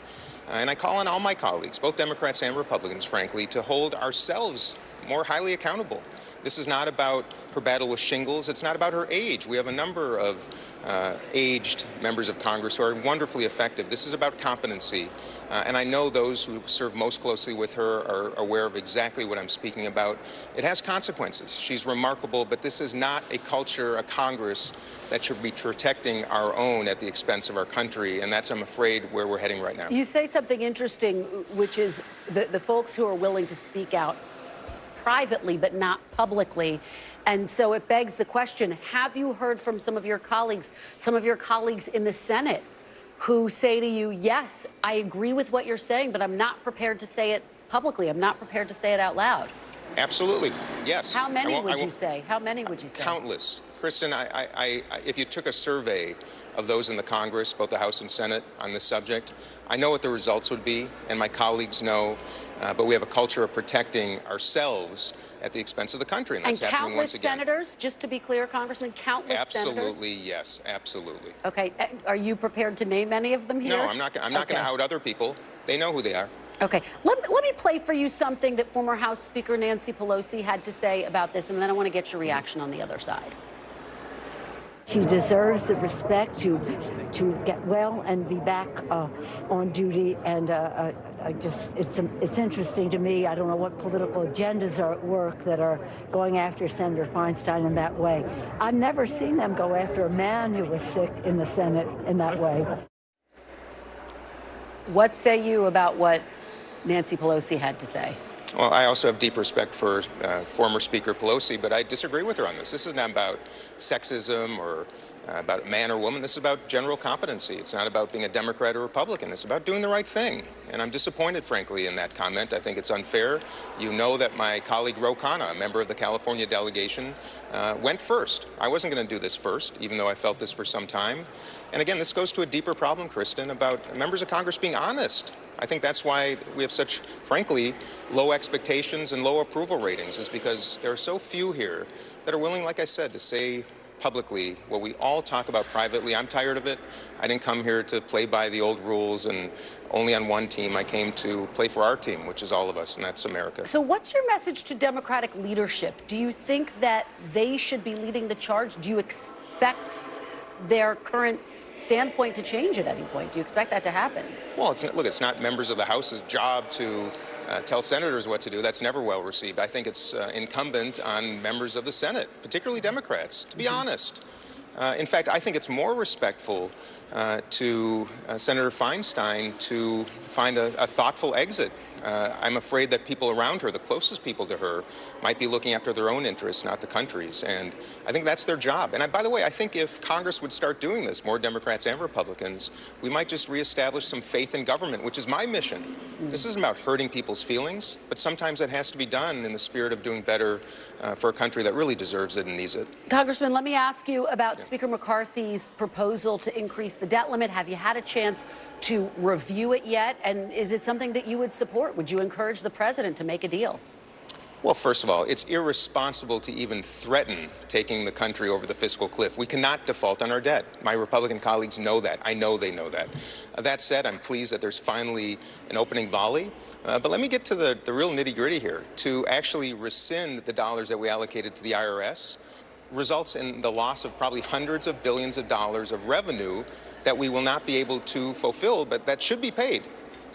And I call on all my colleagues, both Democrats and Republicans, frankly, to hold ourselves more highly accountable. This is not about her battle with shingles. It's not about her age. We have a number of aged members of Congress who are wonderfully effective. This is about competency. And I know those who serve most closely with her are aware of exactly what I'm speaking about. It has consequences. She's remarkable, but this is not a culture, a Congress that should be protecting our own at the expense of our country. And that's, I'm afraid, where we're heading right now. You say something interesting, which is the folks who are willing to speak out privately but not publicly. And so it begs the question, have you heard from some of your colleagues in the Senate who say to you, yes, I agree with what you're saying, but I'm not prepared to say it publicly. I'm not prepared to say it out loud? Absolutely, yes. How many would you say? How many would you say? Countless. Kristen, if you took a survey of those in the Congress, both the House and Senate, on this subject, I know what the results would be, and my colleagues know, but we have a culture of protecting ourselves at the expense of the country, and that's happening once again. And countless senators, just to be clear, Congressman, countless senators? Absolutely, yes, absolutely. Okay, are you prepared to name any of them here? No, I'm not going to out other people. They know who they are. Okay, let me play for you something that former House Speaker Nancy Pelosi had to say about this, and then I want to get your reaction on the other side. She deserves the respect to get well and be back on duty, and it's interesting to me. I don't know what political agendas are at work that are going after Senator Feinstein in that way. I've never seen them go after a man who was sick in the Senate in that way. What say you about what Nancy Pelosi had to say? Well, I also have deep respect for former Speaker Pelosi, but I disagree with her on this. This is not about sexism or about man or woman. This is about general competency. It's not about being a Democrat or Republican. It's about doing the right thing. And I'm disappointed, frankly, in that comment. I think it's unfair. You know that my colleague Ro Khanna, a member of the California delegation, went first. I wasn't going to do this first, even though I felt this for some time. And again, this goes to a deeper problem, Kristen, about members of Congress being honest. I think that's why we have such, frankly, low expectations and low approval ratings, is because there are so few here that are willing, like I said, to say publicly what we all talk about privately. I'm tired of it. I didn't come here to play by the old rules and only on one team. I came to play for our team, which is all of us, and that's America. So what's your message to Democratic leadership? Do you think that they should be leading the charge? Do you expect their current standpoint to change at any point? Do you expect that to happen? Well, it's not members of the House's job to tell senators what to do. That's never well received. I think it's incumbent on members of the Senate, particularly Democrats, to be honest. In fact, I think it's more respectful to Senator Feinstein to find a thoughtful exit. I'm afraid that people around her, the closest people to her, might be looking after their own interests, not the country's. And I think that's their job. And by the way, I think if Congress would start doing this, more Democrats and Republicans, we might just reestablish some faith in government, which is my mission. This isn't about hurting people's feelings, but sometimes it has to be done in the spirit of doing better for a country that really deserves it and needs it. Congressman, let me ask you about Speaker McCarthy's proposal to increase the debt limit. Have you had a chance to review it yet? And is it something that you would support? Would you encourage the president to make a deal? Well, first of all, it's irresponsible to even threaten taking the country over the fiscal cliff. We cannot default on our debt. My Republican colleagues know that. I know they know that. That said, I'm pleased that there's finally an opening volley. But let me get to the real nitty-gritty here. To actually rescind the dollars that we allocated to the IRS results in the loss of probably hundreds of billions of dollars of revenue that we will not be able to fulfill, but that should be paid.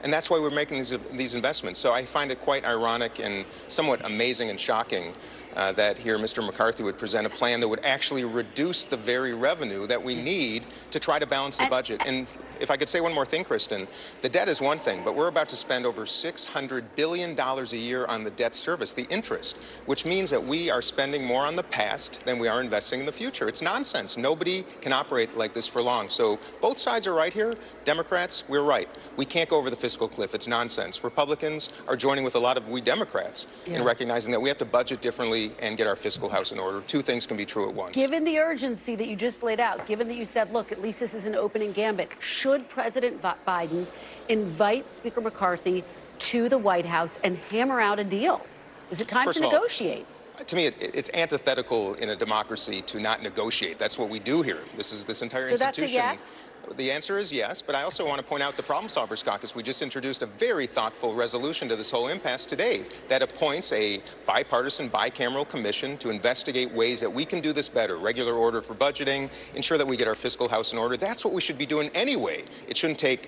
And that's why we're making these investments. So I find it quite ironic and somewhat amazing and shocking that here Mr. McCarthy would present a plan that would actually reduce the very revenue that we need to try to balance the budget. And if I could say one more thing, Kristen, the debt is one thing, but we're about to spend over $600 billion a year on the debt service, the interest, which means that we are spending more on the past than we are investing in the future. It's nonsense. Nobody can operate like this for long. So both sides are right here. Democrats, we're right. We can't go over the fiscal cliff. It's nonsense. Republicans are joining with a lot of we Democrats in recognizing that we have to budget differently and get our fiscal house in order. Two things can be true at once. Given the urgency that you just laid out, given that you said, look, at least this is an opening gambit, should President Biden invite Speaker McCarthy to the White House and hammer out a deal? Is it time to negotiate? To me, it's antithetical in a democracy to not negotiate. That's what we do here. This entire institution. So that's a yes? The answer is yes, but I also want to point out the Problem Solvers Caucus. We just introduced a very thoughtful resolution to this whole impasse today that appoints a bipartisan, bicameral commission to investigate ways that we can do this better. Regular order for budgeting, ensure that we get our fiscal house in order. That's what we should be doing anyway. It shouldn't take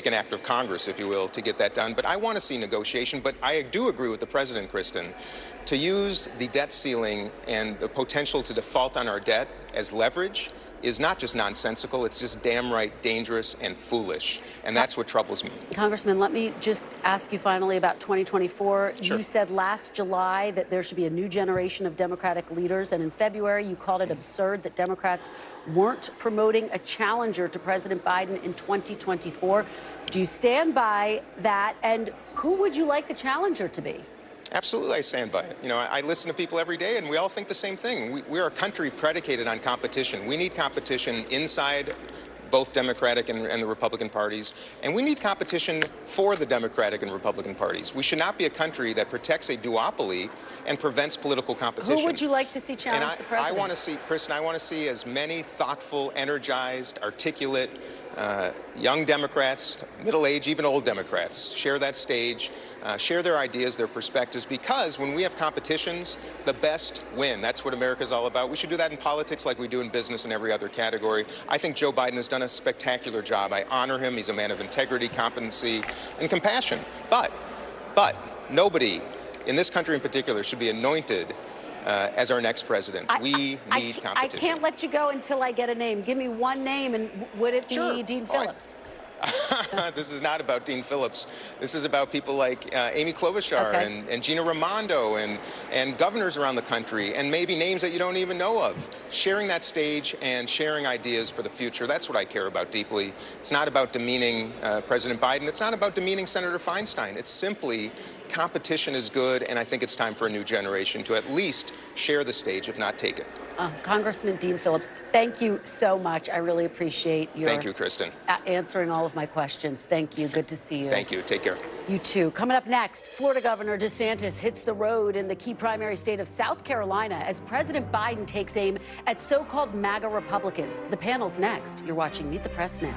an act of Congress, if you will, to get that done. But I want to see negotiation. But I do agree with the president, Kristen, to use the debt ceiling and the potential to default on our debt as leverage is not just nonsensical, it's just damn right dangerous and foolish. And that's what troubles me. Congressman, let me just ask you finally about 2024. Sure. You said last July that there should be a new generation of Democratic leaders, and in February you called it absurd that Democrats weren't promoting a challenger to President Biden in 2024. Do you stand by that, and who would you like the challenger to be? Absolutely, I stand by it. You know, I listen to people every day, and we all think the same thing. We are a country predicated on competition. We need competition inside both Democratic and the Republican parties, and we need competition for the Democratic and Republican parties. We should not be a country that protects a duopoly and prevents political competition. Who would you like to see challenge the president? I want to see, Kristen, I want to see as many thoughtful, energized, articulate, young Democrats, middle-aged, even old Democrats, share that stage, share their ideas, their perspectives, because when we have competitions, the best win. That's what America's all about. We should do that in politics like we do in business and every other category. I think Joe Biden has done a spectacular job. I honor him. He's a man of integrity, competency, and compassion. But nobody in this country in particular should be anointed as our next president. We need competition. I can't let you go until I get a name. Give me one name, and would it be Dean Phillips? This is not about Dean Phillips. This is about people like Amy Klobuchar and Gina Raimondo and governors around the country, and maybe names that you don't even know of. Sharing that stage and sharing ideas for the future, that's what I care about deeply. It's not about demeaning President Biden. It's not about demeaning Senator Feinstein. It's simply competition is good, and I think it's time for a new generation to at least share the stage, if not take it. Congressman Dean Phillips, thank you so much. I really appreciate your Thank you, Kristen. Answering all of my questions. Thank you. Good to see you. Thank you. Take care. You too. Coming up next, Florida Governor DeSantis hits the road in the key primary state of South Carolina as President Biden takes aim at so-called MAGA Republicans. The panel's next. You're watching Meet the Press Now.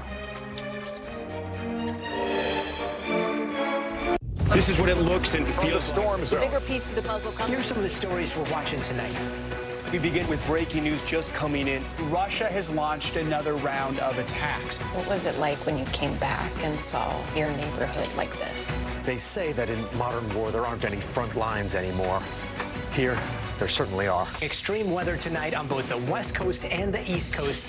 This is what it looks and feels. The bigger piece to the puzzle comes. Here's some of the stories we're watching tonight. We begin with breaking news just coming in. Russia has launched another round of attacks. What was it like when you came back and saw your neighborhood like this? They say that in modern war, there aren't any front lines anymore. Here, there certainly are. Extreme weather tonight on both the West Coast and the East Coast.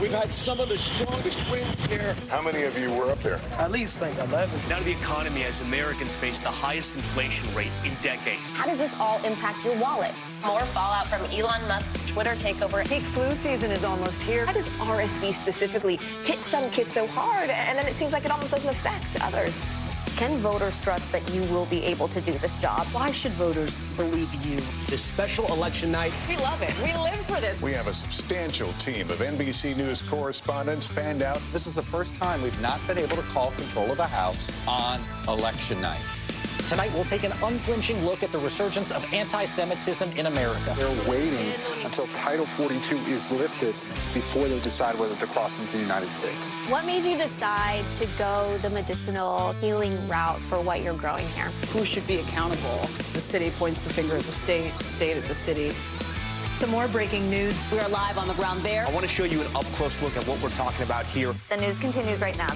We've had some of the strongest winds here. How many of you were up there? At least like 11. Now to the economy as Americans face the highest inflation rate in decades. How does this all impact your wallet? More fallout from Elon Musk's Twitter takeover. Peak flu season is almost here. How does RSV specifically hit some kids so hard, and then it seems like it almost doesn't affect others? Can voters trust that you will be able to do this job? Why should voters believe you? This special election night. We love it. We live for this. We have a substantial team of NBC News correspondents fanned out. This is the first time we've not been able to call control of the House on election night. Tonight, we'll take an unflinching look at the resurgence of anti-Semitism in America. They're waiting until Title 42 is lifted before they decide whether to cross into the United States. What made you decide to go the medicinal healing route for what you're growing here? Who should be accountable? The city points the finger at the state at the city. Some more breaking news. We are live on the ground there. I want to show you an up-close look at what we're talking about here. The news continues right now.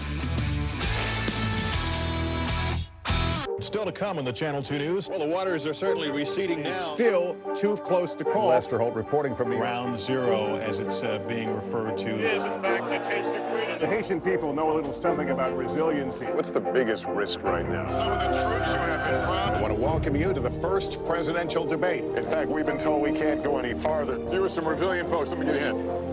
Still to come in the Channel 2 News. Well, the waters are certainly receding now. Still too close to call. Lester Holt reporting from Ground Zero, as it's being referred to. It is, in fact, the taste of freedom. The Haitian people know a little something about resiliency. What's the biggest risk right now? Some of the troops who have been proud. I want to welcome you to the first presidential debate. In fact, we've been told we can't go any farther. You are some resilient folks. Let me get a hint.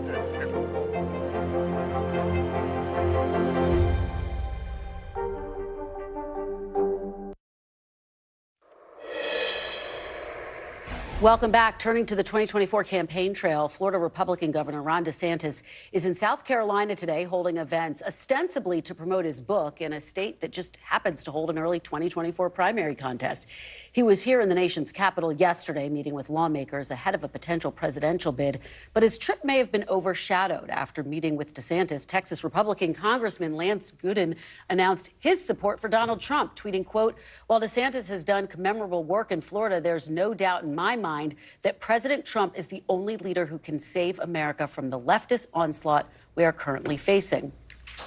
Welcome back. Turning to the 2024 campaign trail, Florida Republican Governor Ron DeSantis is in South Carolina today holding events ostensibly to promote his book in a state that just happens to hold an early 2024 primary contest. He was here in the nation's capital yesterday meeting with lawmakers ahead of a potential presidential bid, but his trip may have been overshadowed after meeting with DeSantis. Texas Republican Congressman Lance Gooden announced his support for Donald Trump, tweeting, quote, "While DeSantis has done commemorable work in Florida, there's no doubt in my mind that President Trump is the only leader who can save America from the leftist onslaught we are currently facing."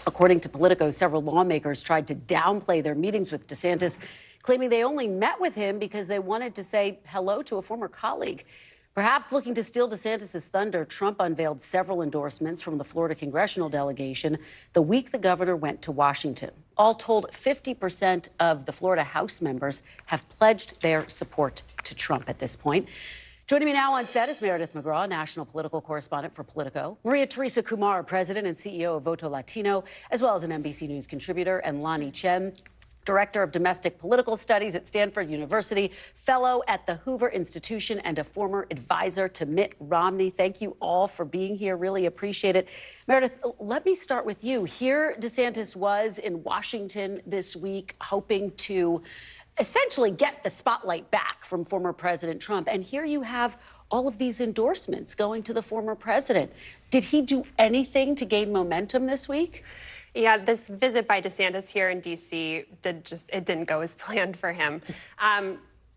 According to Politico, several lawmakers tried to downplay their meetings with DeSantis, claiming they only met with him because they wanted to say hello to a former colleague. Perhaps looking to steal DeSantis' thunder, Trump unveiled several endorsements from the Florida congressional delegation the week the governor went to Washington. All told, 50% of the Florida House members have pledged their support to Trump at this point. Joining me now on set is Meredith McGraw, national political correspondent for Politico, Maria Teresa Kumar, president and CEO of Voto Latino, as well as an NBC News contributor, and Lonnie Chen, director of domestic political studies at Stanford University, fellow at the Hoover Institution, and a former advisor to Mitt Romney. Thank you all for being here. Really appreciate it. Meredith, let me start with you. Here, DeSantis was in Washington this week, hoping to essentially get the spotlight back from former President Trump. And here you have all of these endorsements going to the former president. Did he do anything to gain momentum this week? Yeah, this visit by DeSantis here in D.C. didn't go as planned for him.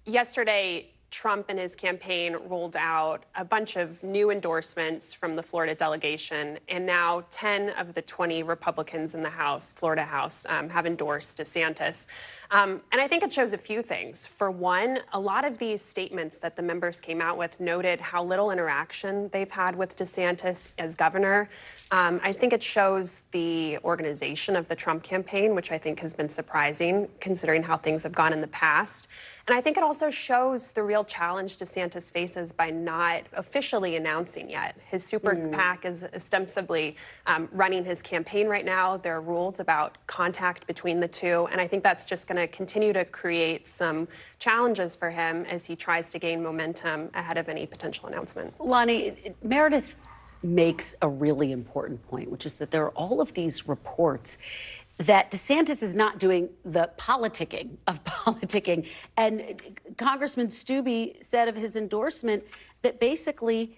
Yesterday, Trump and his campaign rolled out a bunch of new endorsements from the Florida delegation, and now 10 of the 20 Republicans in the House, Florida House, have endorsed DeSantis. And I think it shows a few things. For one, a lot of these statements that the members came out with noted how little interaction they've had with DeSantis as governor. I think it shows the organization of the Trump campaign, which I think has been surprising considering how things have gone in the past. And I think it also shows the real challenge DeSantis faces by not officially announcing yet. His super PAC is ostensibly running his campaign right now. There are rules about contact between the two, and I think that's just going to continue to create some challenges for him as he tries to gain momentum ahead of any potential announcement. Lonnie, Meredith makes a really important point, which is that there are all of these reports that DeSantis is not doing the politicking of politicking. And Congressman Stubbe said of his endorsement that basically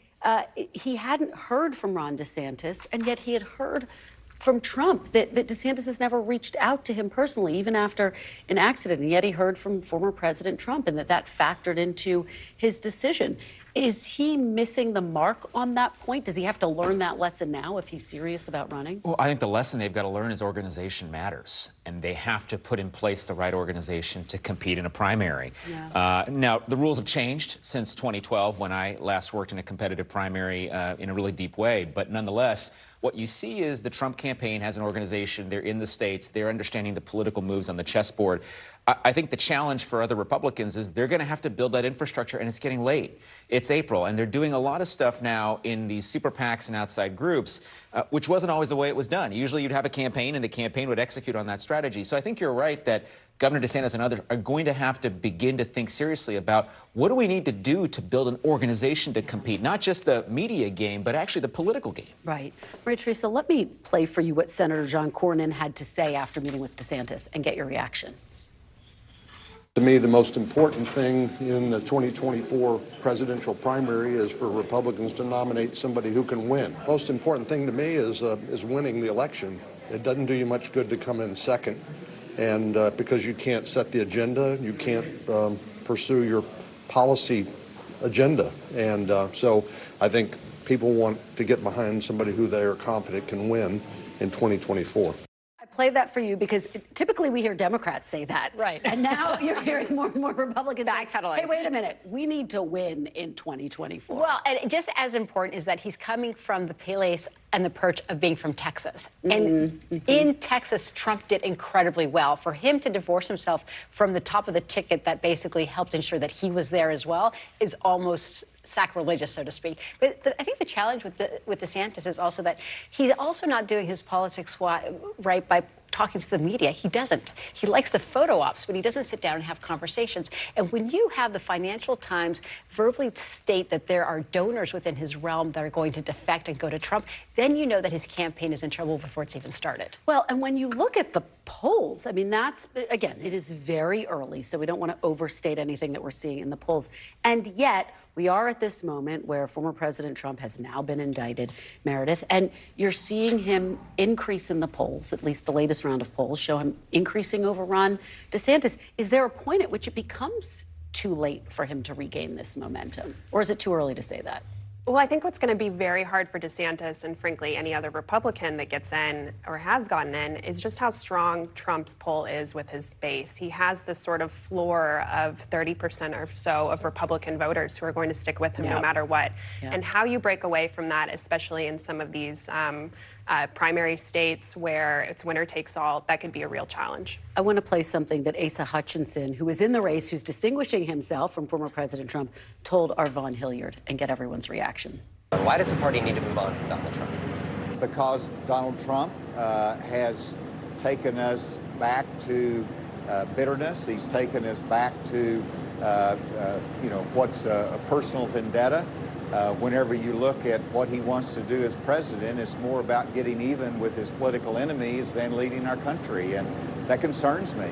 he hadn't heard from Ron DeSantis, and yet he had heard from Trump, that DeSantis has never reached out to him personally, even after an accident, and yet he heard from former President Trump, and that factored into his decision. Is he missing the mark on that point? Does he have to learn that lesson now if he's serious about running? Well, I think the lesson they've got to learn is organization matters, and they have to put in place the right organization to compete in a primary. Yeah. Now, the rules have changed since 2012 when I last worked in a competitive primary in a really deep way, but nonetheless, what you see is the Trump campaign has an organization. They're in the states. They're understanding the political moves on the chessboard. I think the challenge for other Republicans is they're going to have to build that infrastructure, and it's getting late. It's April, and they're doing a lot of stuff now in these super PACs and outside groups, which wasn't always the way it was done. Usually you'd have a campaign, and the campaign would execute on that strategy. So I think you're right that Governor DeSantis and others are going to have to begin to think seriously about what do we need to do to build an organization to compete, not just the media game, but actually the political game. Right. Maria Teresa, let me play for you what Senator John Cornyn had to say after meeting with DeSantis and get your reaction. To me, the most important thing in the 2024 presidential primary is for Republicans to nominate somebody who can win. Most important thing to me is winning the election. It doesn't do you much good to come in second, and because you can't set the agenda, you can't pursue your policy agenda. And so I think people want to get behind somebody who they are confident can win in 2024. I played that for you because typically we hear Democrats say that. Right. And now you're hearing more and more Republicans backpedaling. Hey, wait a minute. We need to win in 2024. Well, and just as important is that he's coming from the place and the perch of being from Texas. And in Texas, Trump did incredibly well. For him to divorce himself from the top of the ticket that basically helped ensure that he was there as well is almost sacrilegious, so to speak. But I think the challenge with DeSantis is also that he's also not doing his politics right by talking to the media. He doesn't. He likes the photo ops, but he doesn't sit down and have conversations. And when you have the Financial Times verbally state that there are donors within his realm that are going to defect and go to Trump, then you know that his campaign is in trouble before it's even started. Well, and when you look at the polls, I mean, that's, again, it is very early, so we don't want to overstate anything that we're seeing in the polls. And yet, we are at this moment where former President Trump has now been indicted, Meredith, and you're seeing him increase in the polls, at least the latest round of polls show him increasing over Ron DeSantis. Is there a point at which it becomes too late for him to regain this momentum? Or is it too early to say that? Well, I think what's going to be very hard for DeSantis and, frankly, any other Republican that gets in or has gotten in is just how strong Trump's poll is with his base. He has this sort of floor of 30% or so of Republican voters who are going to stick with him no matter what. And how you break away from that, especially in some of these primary states where it's winner takes all, that could be a real challenge. I want to play something that Asa Hutchinson, who is in the race, who's distinguishing himself from former President Trump, told Arvon Hilliard, and get everyone's reaction. Why does the party need to move on from Donald Trump? Because Donald Trump has taken us back to bitterness. He's taken us back to, what's a personal vendetta. Whenever you look at what he wants to do as president, it's more about getting even with his political enemies than leading our country, and that concerns me.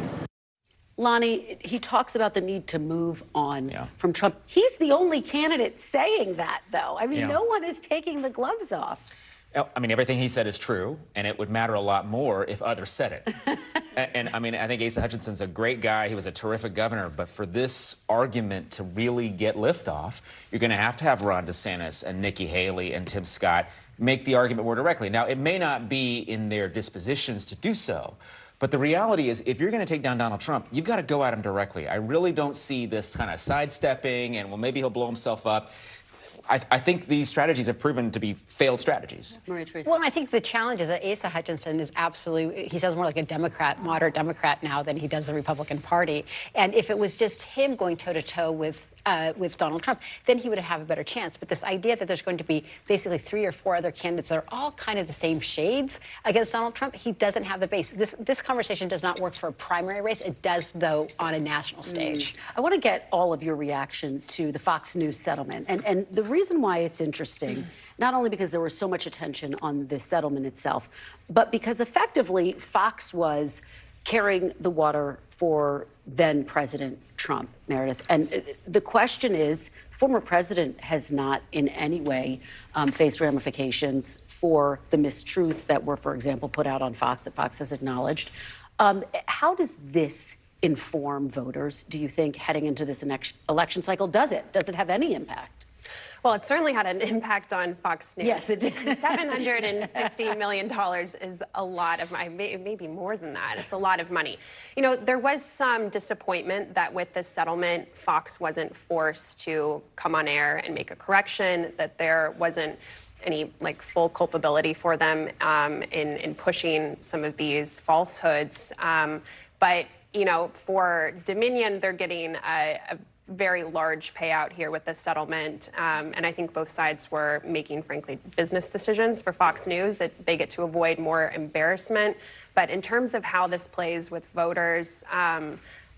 Lonnie, he talks about the need to move on from Trump. He's the only candidate saying that, though. I mean, no one is taking the gloves off. I mean, everything he said is true, and it would matter a lot more if others said it. And I mean, I think Asa Hutchinson's a great guy. He was a terrific governor. But for this argument to really get liftoff, you're going to have Ron DeSantis and Nikki Haley and Tim Scott make the argument more directly. Now, it may not be in their dispositions to do so, but the reality is, if you're going to take down Donald Trump, you've got to go at him directly. I really don't see this kind of sidestepping and, well, maybe he'll blow himself up. I think these strategies have proven to be failed strategies. Well, I think the challenge is that Asa Hutchinson is absolutely, he sounds more like a Democrat, moderate Democrat now than he does the Republican Party. And if it was just him going toe-to-toe with Donald Trump, then he would have a better chance. But this idea that there's going to be basically 3 or 4 other candidates that are all kind of the same shades against Donald Trump, he doesn't have the base. This conversation does not work for a primary race. It does, though, on a national stage. I want to get all of your reaction to the Fox News settlement. And the reason why it's interesting, not only because there was so much attention on this settlement itself, but because effectively Fox was carrying the water for then President Trump, Meredith. And the question is, former president has not in any way faced ramifications for the mistruths that were, for example, put out on Fox, that Fox has acknowledged. How does this inform voters, do you think, heading into this election cycle? Does it? Does it have any impact? Well, it certainly had an impact on Fox News. Yes, it did. $750 million is a lot of money, maybe more than that. It's a lot of money. You know, there was some disappointment that with this settlement, Fox wasn't forced to come on air and make a correction, that there wasn't any full culpability for them in pushing some of these falsehoods. But, you know, for Dominion, they're getting a very large payout here with this settlement. And I think both sides were making, frankly, business decisions. For Fox News, they get to avoid more embarrassment. But in terms of how this plays with voters,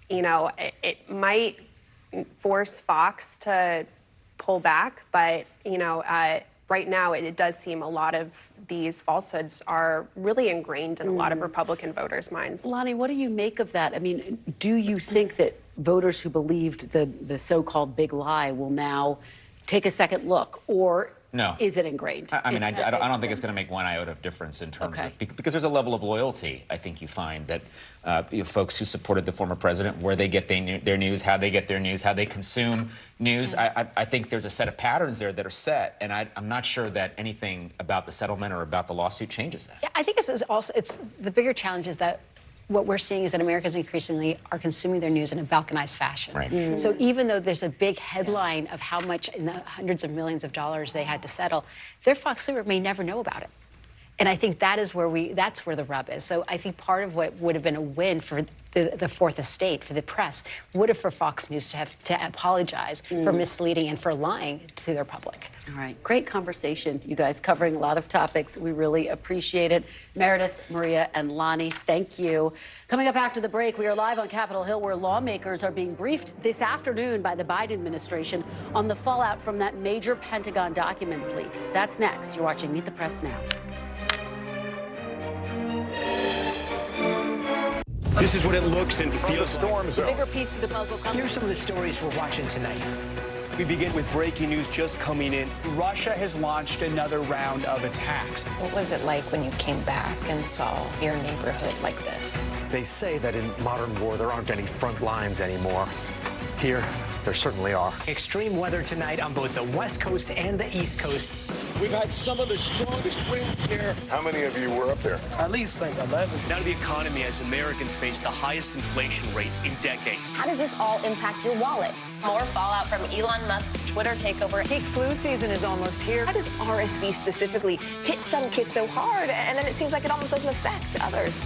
you know, it might force Fox to pull back. But, you know, right now it does seem a lot of these falsehoods are really ingrained in a lot of Republican voters' minds. Lonnie, what do you make of that? I mean, do you think that voters who believed the so-called big lie will now take a second look, or no, is it ingrained? I mean, I don't think it's going to make one iota of difference in terms of, because there's a level of loyalty, I think you find, that folks who supported the former president, where they get their news, how they get their news, how they consume news. I think there's a set of patterns there that are set, and I'm not sure that anything about the settlement or about the lawsuit changes that. Yeah, I think it's the bigger challenge is that what we're seeing is that Americans increasingly are consuming their news in a balkanized fashion. Right. So even though there's a big headline of how much in the hundreds of millions of dollars they had to settle, their Fox viewer may never know about it. And I think that's where the rub is. So I think part of what would have been a win for the Fourth Estate, for the press, would have for Fox News to have to apologize for misleading and for lying to their public. All right, great conversation, you guys, covering a lot of topics. We really appreciate it. Meredith, Maria, and Lonnie, thank you. Coming up after the break, we are live on Capitol Hill, where lawmakers are being briefed this afternoon by the Biden administration on the fallout from that major Pentagon documents leak. That's next. You're watching Meet the Press Now. This is what it looks and feels. The bigger piece to the puzzle comes. Here's some of the stories we're watching tonight. We begin with breaking news just coming in. Russia has launched another round of attacks. What was it like when you came back and saw your neighborhood like this? They say that in modern war, there aren't any front lines anymore. Here, there certainly are. Extreme weather tonight on both the West Coast and the East Coast. We've had some of the strongest winds here. How many of you were up there? At least like 11. Now to the economy, as Americans face the highest inflation rate in decades. How does this all impact your wallet? More fallout from Elon Musk's Twitter takeover. Peak flu season is almost here. How does RSV specifically hit some kids so hard, and then it seems like it almost doesn't affect others?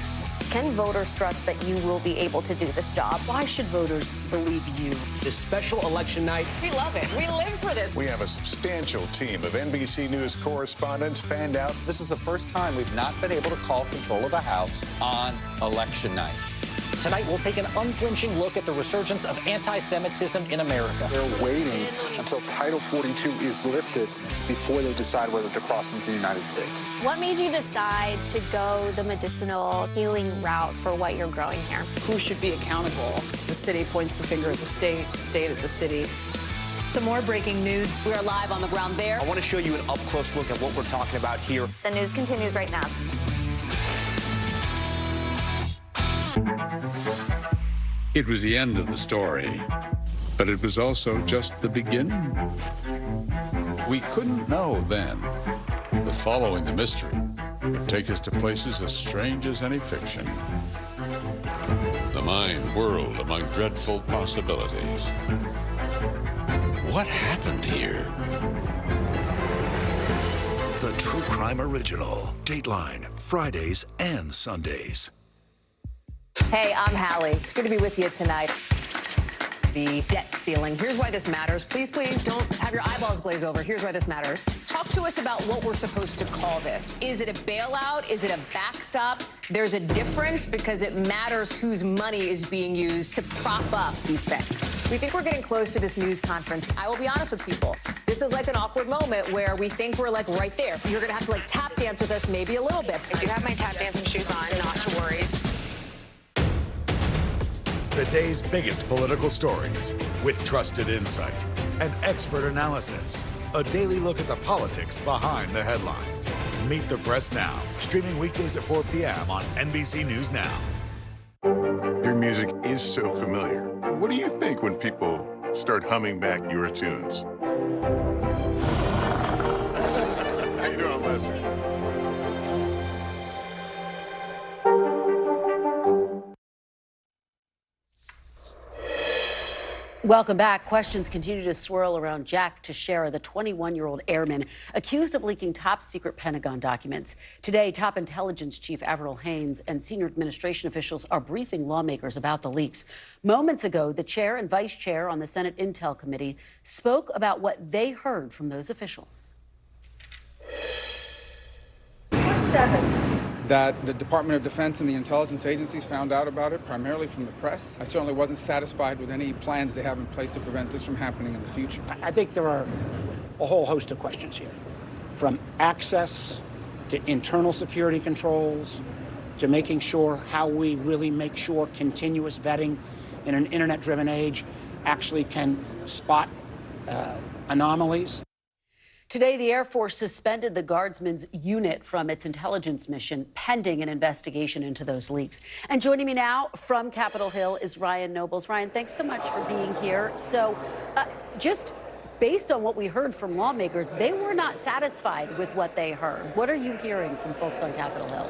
Can voters trust that you will be able to do this job? Why should voters believe you? This special election night. We love it. We live for this. We have a substantial team of NBC News correspondents fanned out. This is the first time we've not been able to call control of the House on election night. Tonight, we'll take an unflinching look at the resurgence of anti-Semitism in America. They're waiting until Title 42 is lifted before they decide whether to cross into the United States. What made you decide to go the medicinal healing route for what you're growing here? Who should be accountable? The city points the finger at the state at the city. Some more breaking news. We are live on the ground there. I want to show you an up-close look at what we're talking about here. The news continues right now. It was the end of the story, but it was also just the beginning. We couldn't know then that following the mystery would take us to places as strange as any fiction. The mind whirled among dreadful possibilities. What happened here? The True Crime Original. Dateline, Fridays and Sundays. Hey, I'm Hallie. It's good to be with you tonight. The debt ceiling. Here's why this matters. Please, please don't have your eyeballs glaze over. Here's why this matters. Talk to us about what we're supposed to call this. Is it a bailout? Is it a backstop? There's a difference because it matters whose money is being used to prop up these banks. We think we're getting close to this news conference. I will be honest with people. This is like an awkward moment where we think we're like right there. You're going to have to like tap dance with us maybe a little bit. I do have my tap dancing shoes on, not to worry. The day's biggest political stories with trusted insight and expert analysis. A daily look at the politics behind the headlines. Meet the Press Now, streaming weekdays at 4 p.m. on NBC News Now. Your music is so familiar. What do you think when people start humming back your tunes? How you doing, Lester? Welcome back. Questions continue to swirl around Jack Teixeira, the 21-year-old airman accused of leaking top-secret Pentagon documents. Today, top intelligence chief Avril Haines and senior administration officials are briefing lawmakers about the leaks. Moments ago, the chair and vice chair on the Senate Intel Committee spoke about what they heard from those officials. That the Department of Defense and the intelligence agencies found out about it primarily from the press. I certainly wasn't satisfied with any plans they have in place to prevent this from happening in the future. I think there are a whole host of questions here. from access to internal security controls to making sure how we really make sure continuous vetting in an internet-driven age actually can spot anomalies. Today, the Air Force suspended the Guardsman's unit from its intelligence mission, pending an investigation into those leaks. And joining me now from Capitol Hill is Ryan Nobles. Ryan, thanks so much for being here. So just based on what we heard from lawmakers, they were not satisfied with what they heard. What are you hearing from folks on Capitol Hill?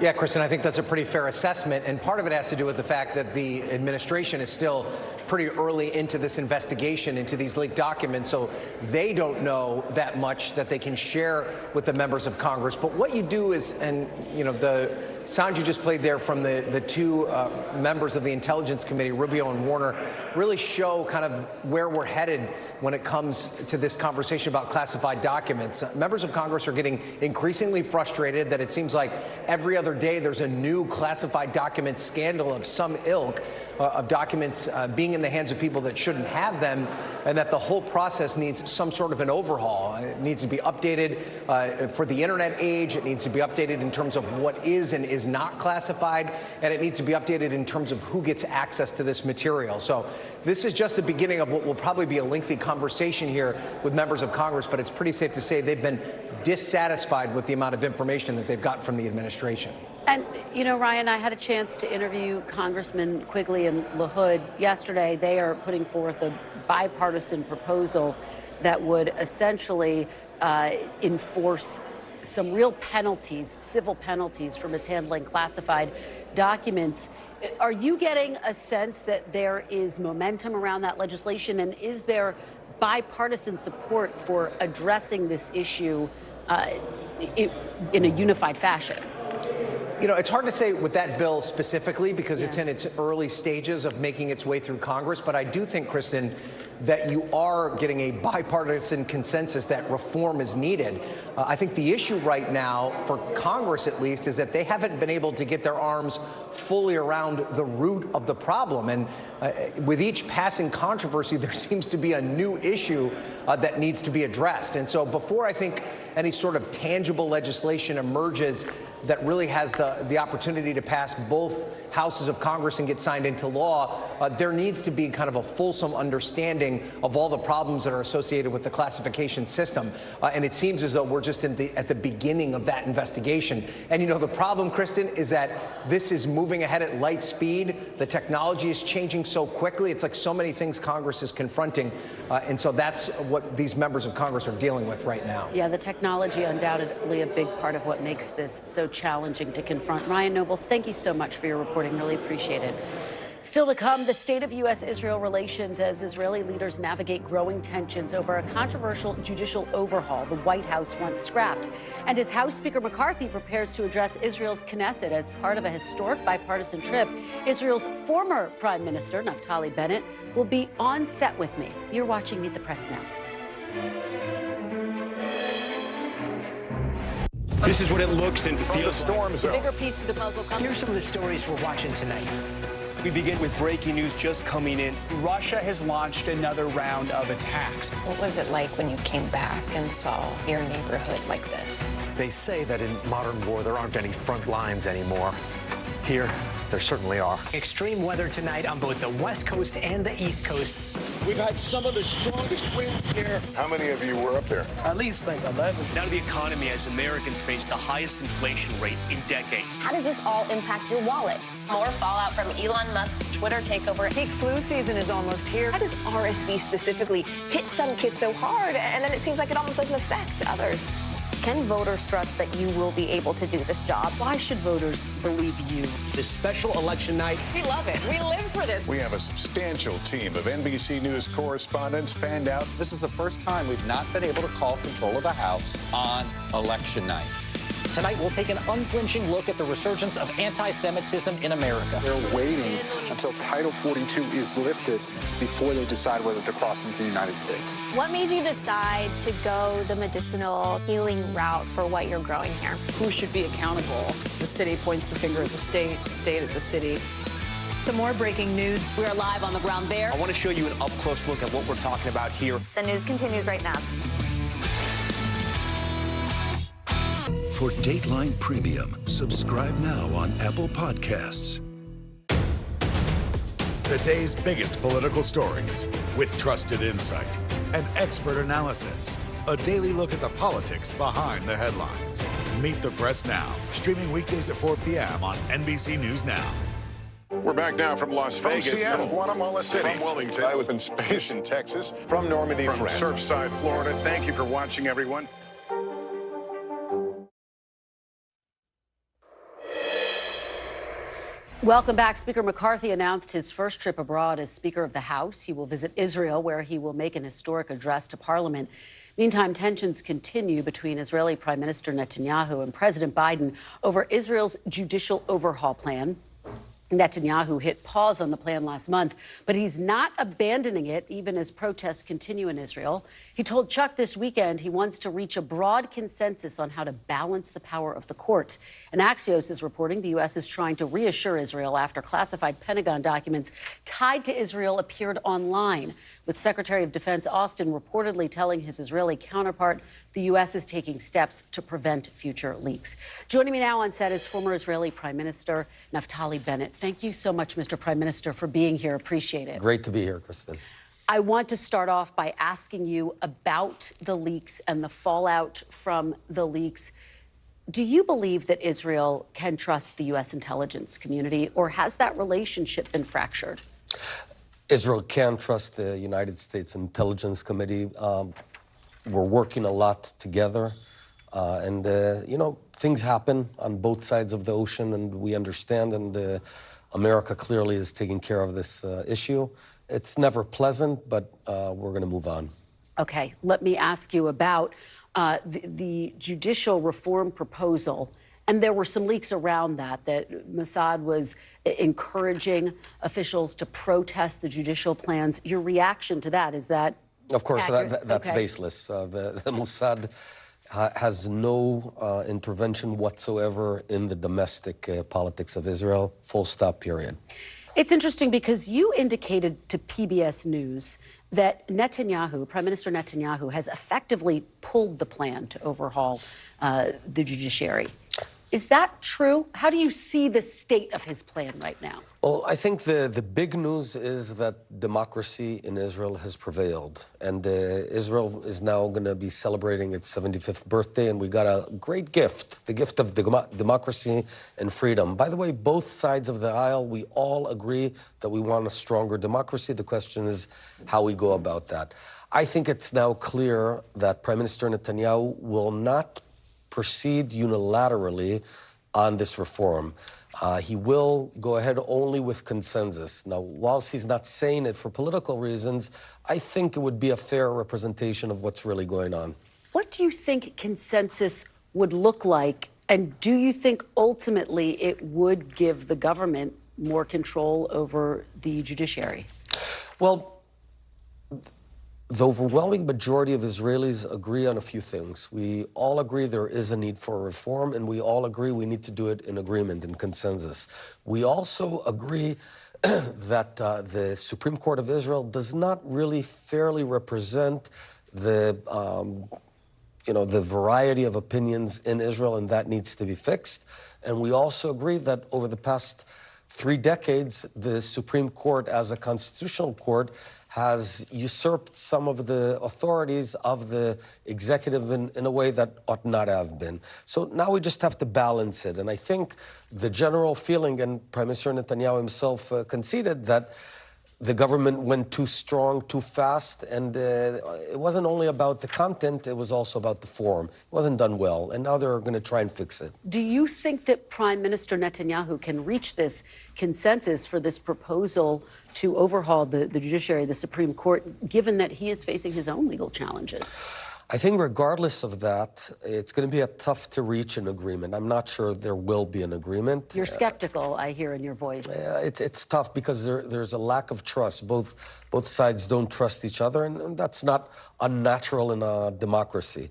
Yeah, Kristen, I think that's a pretty fair assessment. And part of it has to do with the fact that the administration is still pretty early into this investigation into these leaked documents. So they don't know that much that they can share with the members of Congress. But what you do is, and you know, the sound you just played there from the two members of the Intelligence Committee, Rubio and Warner, really show kind of where we're headed when it comes to this conversation about classified documents. Members of Congress are getting increasingly frustrated that it seems like every other day there's a new classified document scandal of some ilk, of documents being in the hands of people that shouldn't have them, and that the whole process needs some sort of an overhaul. It needs to be updated for the internet age. It needs to be updated in terms of what is and is not classified, and it needs to be updated in terms of who gets access to this material. So this is just the beginning of what will probably be a lengthy conversation here with members of Congress, but it's pretty safe to say they've been dissatisfied with the amount of information that they've got from the administration. And, you know, Ryan, I had a chance to interview Congressman Quigley and LaHood yesterday. They are putting forth a bipartisan proposal that would essentially enforce some real penalties, civil penalties for mishandling classified documents. Are you getting a sense that there is momentum around that legislation, and is there bipartisan support for addressing this issue in a unified fashion? You know, it's hard to say with that bill specifically because it's in its early stages of making its way through Congress. But I do think, Kristen, that you are getting a bipartisan consensus that reform is needed. I think the issue right now, for Congress at least, is that they haven't been able to get their arms fully around the root of the problem. And with each passing controversy, there seems to be a new issue that needs to be addressed. And so before I think any sort of tangible legislation emerges that really has the opportunity to pass both houses of Congress and get signed into law, there needs to be kind of a fulsome understanding of all the problems that are associated with the classification system. And it seems as though we're just at the beginning of that investigation. And, you know, the problem, Kristen, is that this is moving ahead at light speed. The technology is changing so quickly. It's like so many things Congress is confronting. And so that's what these members of Congress are dealing with right now. Yeah, the technology undoubtedly a big part of what makes this so challenging to confront. Ryan Nobles, thank you so much for your reporting. Really appreciate it. Still to come, the state of U.S.-Israel relations as Israeli leaders navigate growing tensions over a controversial judicial overhaul the White House wants scrapped. And as House Speaker McCarthy prepares to address Israel's Knesset as part of a historic bipartisan trip, Israel's former Prime Minister, Naftali Bennett, will be on set with me. You're watching Meet the Press Now. This is what it looks and feels storm zone. The bigger piece to the puzzle comes. Here's some of the stories we're watching tonight. We begin with breaking news just coming in. Russia has launched another round of attacks. What was it like when you came back and saw your neighborhood like this? They say that in modern war, there aren't any front lines anymore. Here, there certainly are. Extreme weather tonight on both the West Coast and the East Coast. We've had some of the strongest winds here. How many of you were up there? At least like 11. Now to the economy as Americans face the highest inflation rate in decades. How does this all impact your wallet? More fallout from Elon Musk's Twitter takeover. Peak flu season is almost here. How does RSV specifically hit some kids so hard, and then it seems like it almost doesn't affect others? Can voters trust that you will be able to do this job? Why should voters believe you? This special election night. We love it. We live for this. We have a substantial team of NBC News correspondents fanned out. This is the first time we've not been able to call control of the House on election night. Tonight, we'll take an unflinching look at the resurgence of anti-Semitism in America. They're waiting until Title 42 is lifted before they decide whether to cross into the United States. What made you decide to go the medicinal healing route for what you're growing here? Who should be accountable? The city points the finger at the state at the city. Some more breaking news. We are live on the ground there. I want to show you an up-close look at what we're talking about here. The news continues right now. For Dateline Premium, subscribe now on Apple Podcasts. The day's biggest political stories with trusted insight and expert analysis. A daily look at the politics behind the headlines. Meet the Press Now, streaming weekdays at 4 p.m. on NBC News Now. We're back now from Las Vegas, Seattle, Guatemala City, from Wellington, I was in space in Texas, from Normandy, from France, Surfside, Florida. Thank you for watching, everyone. Welcome back. Speaker McCarthy announced his first trip abroad as Speaker of the House. He will visit Israel, where he will make an historic address to Parliament. Meantime, tensions continue between Israeli Prime Minister Netanyahu and President Biden over Israel's judicial overhaul plan. Netanyahu hit pause on the plan last month, but he's not abandoning it, even as protests continue in Israel. He told Chuck this weekend he wants to reach a broad consensus on how to balance the power of the court. And Axios is reporting the U.S. is trying to reassure Israel after classified Pentagon documents tied to Israel appeared online, with Secretary of Defense Austin reportedly telling his Israeli counterpart the U.S. is taking steps to prevent future leaks. Joining me now on set is former Israeli Prime Minister Naftali Bennett. Thank you so much, Mr. Prime Minister, for being here. Appreciate it. Great to be here, Kristen. I want to start off by asking you about the leaks and the fallout from the leaks. Do you believe that Israel can trust the U.S. intelligence community, or has that relationship been fractured? Israel can trust the United States Intelligence Committee. We're working a lot together. And things happen on both sides of the ocean, and we understand, and America clearly is taking care of this issue. It's never pleasant, but we're going to move on. Okay, let me ask you about the judicial reform proposal. And there were some leaks around that Mossad was encouraging officials to protest the judicial plans. Your reaction to that, is that Of course, that's okay. baseless. The Mossad has no intervention whatsoever in the domestic politics of Israel, full stop, period. It's interesting because you indicated to PBS News that Netanyahu, Prime Minister Netanyahu, has effectively pulled the plan to overhaul the judiciary. Is that true? How do you see the state of his plan right now? Well, I think the big news is that democracy in Israel has prevailed. And Israel is now going to be celebrating its 75th birthday, and we got a great gift, the gift of democracy and freedom. By the way, both sides of the aisle, we all agree that we want a stronger democracy. The question is how we go about that. I think it's now clear that Prime Minister Netanyahu will not proceed unilaterally on this reform. He will go ahead only with consensus. Now, whilst he's not saying it for political reasons, I think it would be a fair representation of what's really going on. What do you think consensus would look like? And do you think ultimately it would give the government more control over the judiciary? Well, the overwhelming majority of Israelis agree on a few things. We all agree there is a need for reform, and we all agree we need to do it in agreement, in consensus. We also agree that the Supreme Court of Israel does not really fairly represent the variety of opinions in Israel, and that needs to be fixed. And we also agree that over the past 3 decades, the Supreme Court, as a constitutional court, has usurped some of the authorities of the executive in a way that ought not have been. So now we just have to balance it. And I think the general feeling, and Prime Minister Netanyahu himself conceded, that the government went too strong, too fast, and it wasn't only about the content, it was also about the form. It wasn't done well, and now they're going to try and fix it. Do you think that Prime Minister Netanyahu can reach this consensus for this proposal to overhaul the judiciary, the Supreme Court, given that he is facing his own legal challenges? I think regardless of that, it's going to be tough to reach an agreement. I'm not sure there will be an agreement. You're skeptical, I hear in your voice. It's tough because there's a lack of trust. Both sides don't trust each other, and that's not unnatural in a democracy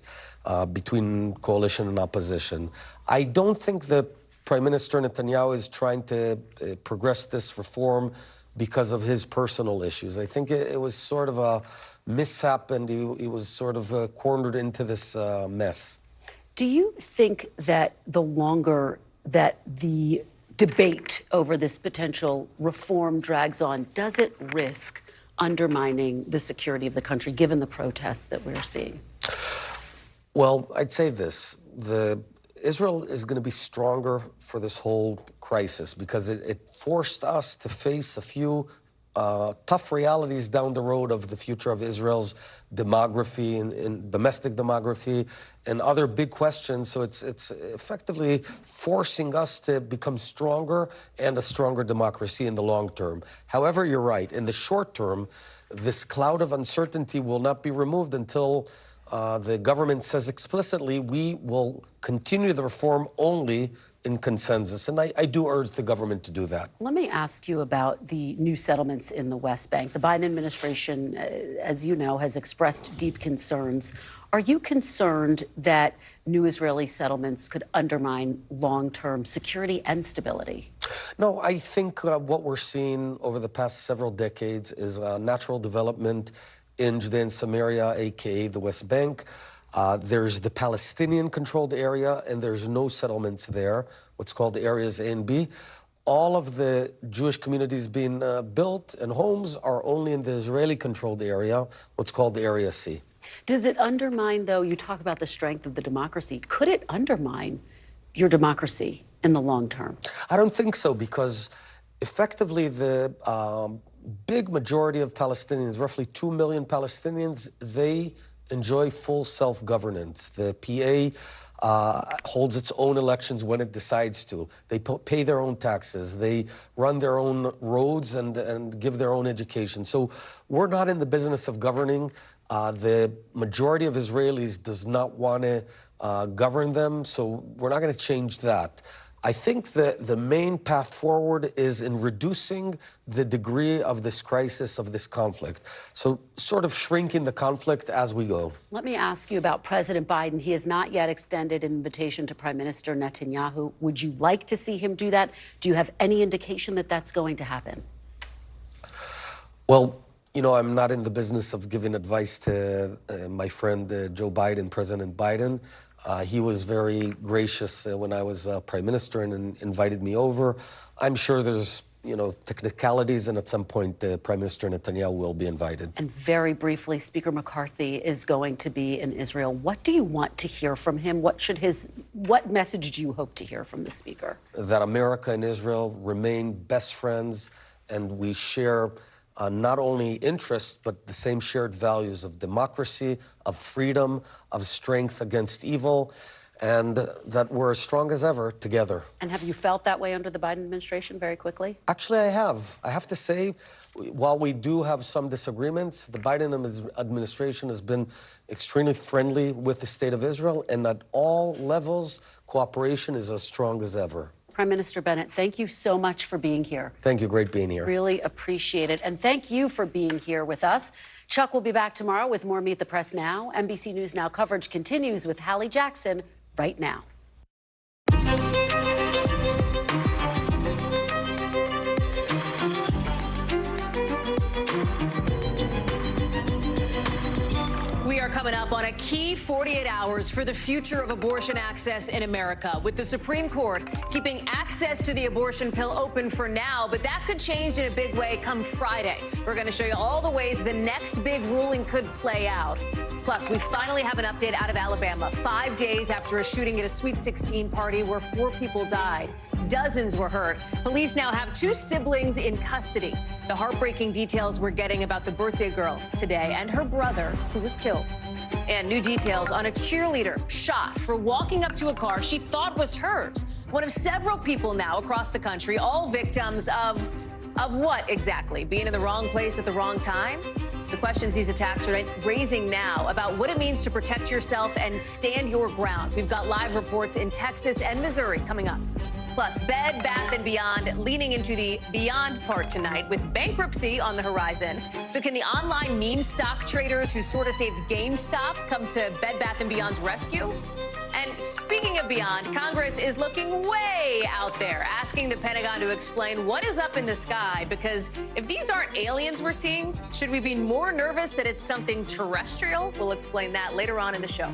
between coalition and opposition. I don't think the Prime Minister Netanyahu is trying to progress this reform because of his personal issues. I think it was sort of a mishap, and he was sort of cornered into this mess. Do you think that the longer that the debate over this potential reform drags on, does it risk undermining the security of the country, given the protests that we're seeing? Well, I'd say this. Israel is going to be stronger for this whole crisis because it forced us to face a few tough realities down the road of the future of Israel's demography and domestic demography and other big questions. So it's effectively forcing us to become stronger and a stronger democracy in the long term. However, you're right. In the short term, this cloud of uncertainty will not be removed until the government says explicitly we will continue the reform only in consensus. And I do urge the government to do that. Let me ask you about the new settlements in the West Bank. The Biden administration, as you know, has expressed deep concerns. Are you concerned that new Israeli settlements could undermine long-term security and stability? No, I think what we're seeing over the past several decades is natural development in Judea and Samaria, a.k.a. the West Bank. There's the Palestinian-controlled area, and there's no settlements there, what's called Areas A and B. All of the Jewish communities being built and homes are only in the Israeli-controlled area, what's called Area C. Does it undermine, though, you talk about the strength of the democracy, could it undermine your democracy in the long term? I don't think so, because effectively the big majority of Palestinians, roughly 2 million Palestinians, they enjoy full self-governance. The PA holds its own elections when it decides to. They pay their own taxes. They run their own roads and give their own education. So we're not in the business of governing. The majority of Israelis does not want to govern them, so we're not going to change that. I think that the main path forward is in reducing the degree of this crisis, of this conflict. So sort of shrinking the conflict as we go. Let me ask you about President Biden. He has not yet extended an invitation to Prime Minister Netanyahu. Would you like to see him do that? Do you have any indication that that's going to happen? Well, you know, I'm not in the business of giving advice to my friend Joe Biden, President Biden. He was very gracious when I was Prime Minister and invited me over. I'm sure there's, you know, technicalities, and at some point Prime Minister Netanyahu will be invited. And very briefly, Speaker McCarthy is going to be in Israel. What do you want to hear from him? What message do you hope to hear from the Speaker? That America and Israel remain best friends, and we share not only interests, but the same shared values of democracy, of freedom, of strength against evil, and that we're as strong as ever together. And have you felt that way under the Biden administration, very quickly? Actually, I have. I have to say, while we do have some disagreements, the Biden administration has been extremely friendly with the state of Israel, and at all levels, cooperation is as strong as ever. Prime Minister Bennett, thank you so much for being here. Thank you. Great being here. Really appreciate it. And thank you for being here with us. Chuck will be back tomorrow with more Meet the Press Now. NBC News Now coverage continues with Hallie Jackson right now. We are coming up on a key 48 hours for the future of abortion access in America, with the Supreme Court keeping access to the abortion pill open for now, but that could change in a big way come Friday. We're going to show you all the ways the next big ruling could play out. Plus, we finally have an update out of Alabama, 5 days after a shooting at a Sweet 16 party where 4 people died. Dozens were hurt. Police now have 2 siblings in custody. The heartbreaking details we're getting about the birthday girl today and her brother who was killed. And new details on a cheerleader shot for walking up to a car she thought was hers. One of several people now across the country, all victims of what exactly? Being in the wrong place at the wrong time? The questions these attacks are raising now about what it means to protect yourself and stand your ground. We've got live reports in Texas and Missouri coming up. Plus, Bed Bath & Beyond leaning into the Beyond part tonight with bankruptcy on the horizon. So can the online meme stock traders who sort of saved GameStop come to Bed Bath & Beyond's rescue? And speaking of Beyond, Congress is looking way out there, asking the Pentagon to explain what is up in the sky, because if these aren't aliens we're seeing, should we be more nervous that it's something terrestrial? We'll explain that later on in the show.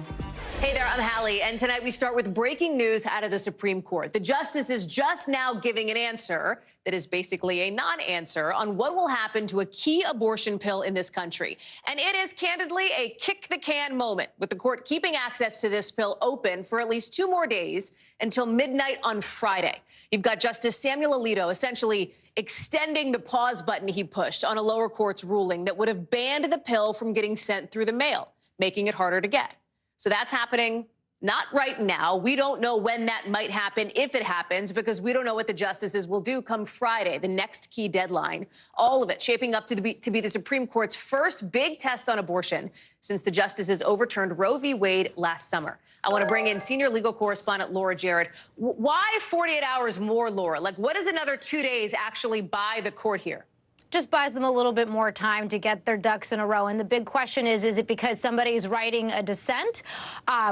Hey there, I'm Hallie, and tonight we start with breaking news out of the Supreme Court. The justice is just now giving an answer that is basically a non-answer on what will happen to a key abortion pill in this country. And it is candidly a kick-the-can moment, with the court keeping access to this pill open for at least 2 more days until midnight on Friday. You've got Justice Samuel Alito essentially extending the pause button he pushed on a lower court's ruling that would have banned the pill from getting sent through the mail, making it harder to get. So that's happening not right now. We don't know when that might happen, if it happens, because we don't know what the justices will do come Friday, the next key deadline. All of it shaping up to be the Supreme Court's first big test on abortion since the justices overturned Roe v. Wade last summer. I want to bring in senior legal correspondent Laura Jarrett. Why 48 hours more, Laura? Like, what does another 2 days actually buy the court here? Just buys them a little bit more time to get their ducks in a row. And the big question is it because somebody's writing a dissent,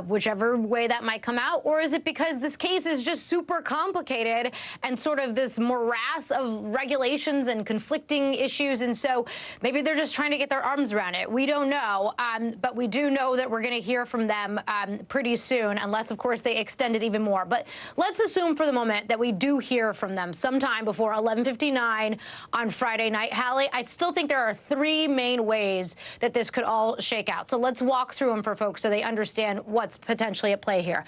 whichever way that might come out, or is it because this case is just super complicated and sort of this morass of regulations and conflicting issues? And so maybe they're just trying to get their arms around it. We don't know, but we do know that we're going to hear from them pretty soon, unless, of course, they extend it even more. But let's assume for the moment that we do hear from them sometime before 11:59 on Friday night. Hallie, I still think there are 3 main ways that this could all shake out. So let's walk through them for folks so they understand what's potentially at play here.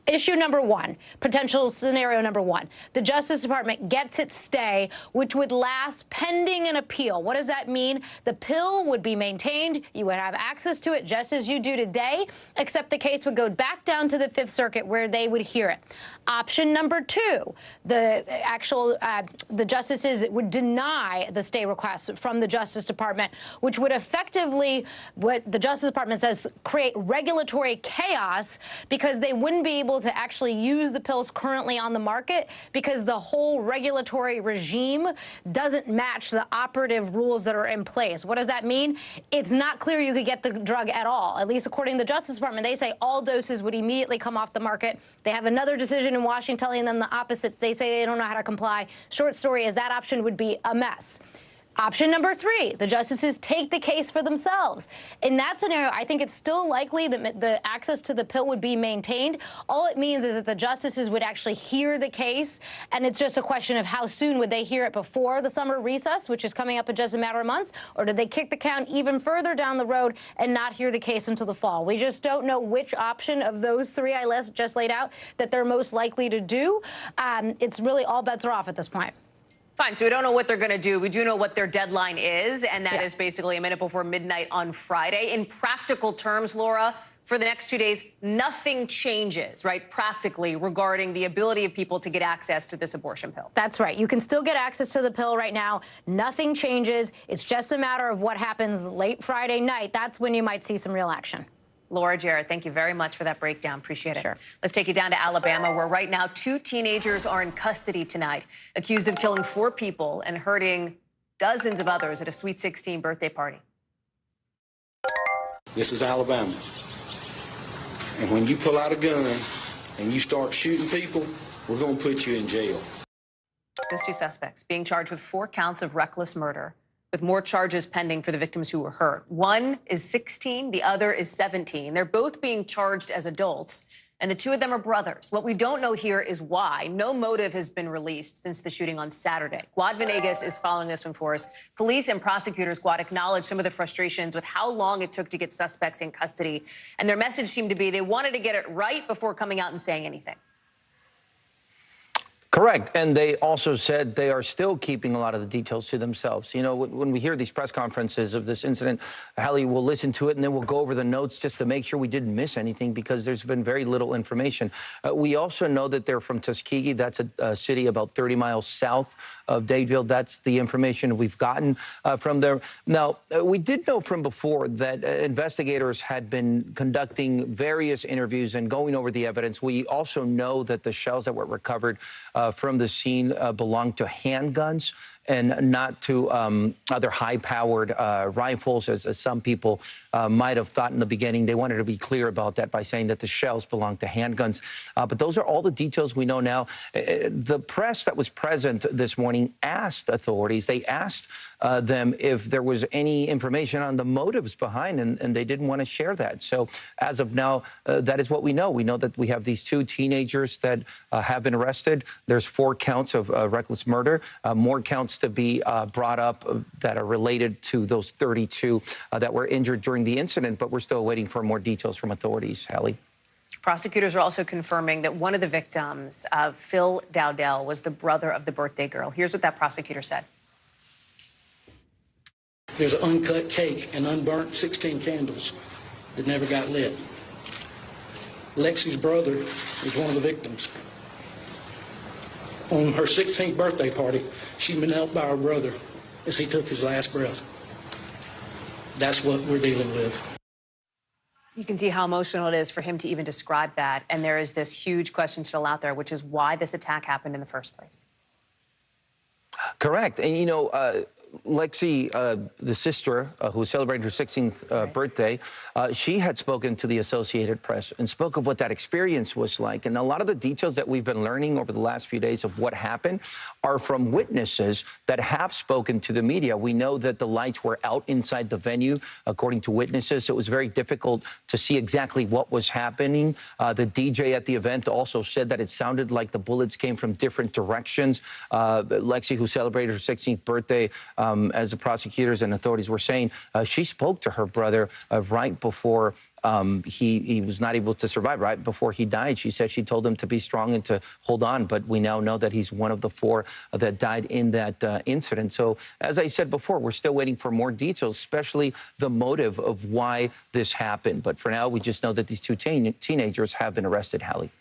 Issue number 1, potential scenario number 1, the Justice Department gets its stay, which would last pending an appeal. What does that mean? The pill would be maintained. You would have access to it just as you do today, except the case would go back down to the 5th Circuit where they would hear it. Option number 2, the justices would deny the stay request from the Justice Department, which would effectively, what the Justice Department says, create regulatory chaos because they wouldn't be able to actually use the pills currently on the market because the whole regulatory regime doesn't match the operative rules that are in place. What does that mean? It's not clear you could get the drug at all. At least according to the Justice Department, they say all doses would immediately come off the market. They have another decision in Washington telling them the opposite. They say they don't know how to comply. Short story is that option would be a mess. Option number 3, the justices take the case for themselves. In that scenario, I think it's still likely that the access to the pill would be maintained. All it means is that the justices would actually hear the case, and it's just a question of how soon would they hear it before the summer recess, which is coming up in just a matter of months, or do they kick the can even further down the road and not hear the case until the fall? We just don't know which option of those 3 I just laid out that they're most likely to do. It's really all bets are off at this point. Fine, so we don't know what they're going to do. We do know what their deadline is, and that is basically a minute before midnight on Friday. In practical terms, Laura, for the next 2 days, nothing changes, right, practically, regarding the ability of people to get access to this abortion pill. That's right. You can still get access to the pill right now. Nothing changes. It's just a matter of what happens late Friday night. That's when you might see some real action. Laura Jarrett, thank you very much for that breakdown. Appreciate it. Sure. Let's take you down to Alabama, where right now 2 teenagers are in custody tonight, accused of killing 4 people and hurting dozens of others at a Sweet 16 birthday party. This is Alabama. And when you pull out a gun and you start shooting people, we're going to put you in jail. Those 2 suspects being charged with 4 counts of reckless murder, with more charges pending for the victims who were hurt. One is 16, the other is 17. They're both being charged as adults, and the 2 of them are brothers. What we don't know here is why. No motive has been released since the shooting on Saturday. Guad Venegas is following this one for us. Police and prosecutors, Guad, acknowledged some of the frustrations with how long it took to get suspects in custody, and their message seemed to be they wanted to get it right before coming out and saying anything. Correct. And they also said they are still keeping a lot of the details to themselves. You know, when we hear these press conferences of this incident, Hallie will listen to it and then we'll go over the notes just to make sure we didn't miss anything because there's been very little information. We also know that they're from Tuskegee. That's a city about 30 miles south of Dadeville. That's the information we've gotten from there. Now, we did know from before that investigators had been conducting various interviews and going over the evidence. We also know that the shells that were recovered from the scene belonged to handguns. and not to other high-powered rifles, as some people might have thought in the beginning. They wanted to be clear about that by saying that the shells belong to handguns. But those are all the details we know now. The press that was present this morning asked authorities, they asked them if there was any information on the motives behind, and they didn't want to share that. So as of now, that is what we know. We know that we have these 2 teenagers that have been arrested. There's 4 counts of reckless murder, more counts to be brought up that are related to those 32 that were injured during the incident, but we're still waiting for more details from authorities. Hallie? Prosecutors are also confirming that one of the victims of Phil Dowdell was the brother of the birthday girl. Here's what that prosecutor said. There's an uncut cake and unburnt 16 candles that never got lit. Lexi's brother is one of the victims. On her 16th birthday party, she been knelt by her brother as he took his last breath. That's what we're dealing with. You can see how emotional it is for him to even describe that. And there is this huge question still out there, which is why this attack happened in the first place. Correct. And, you know, Lexi, the sister who was celebrating her 16th birthday, she had spoken to the Associated Press and spoke of what that experience was like. And a lot of the details that we've been learning over the last few days of what happened are from witnesses that have spoken to the media. We know that the lights were out inside the venue, according to witnesses. It was very difficult to see exactly what was happening. The DJ at the event also said that it sounded like the bullets came from different directions. Lexi, who celebrated her 16th birthday, as the prosecutors and authorities were saying, she spoke to her brother right before he was not able to survive, right before he died. She said she told him to be strong and to hold on, but we now know that he's one of the 4 that died in that incident. So, as I said before, we're still waiting for more details, especially the motive of why this happened. But for now, we just know that these 2 teenagers have been arrested, Hallie.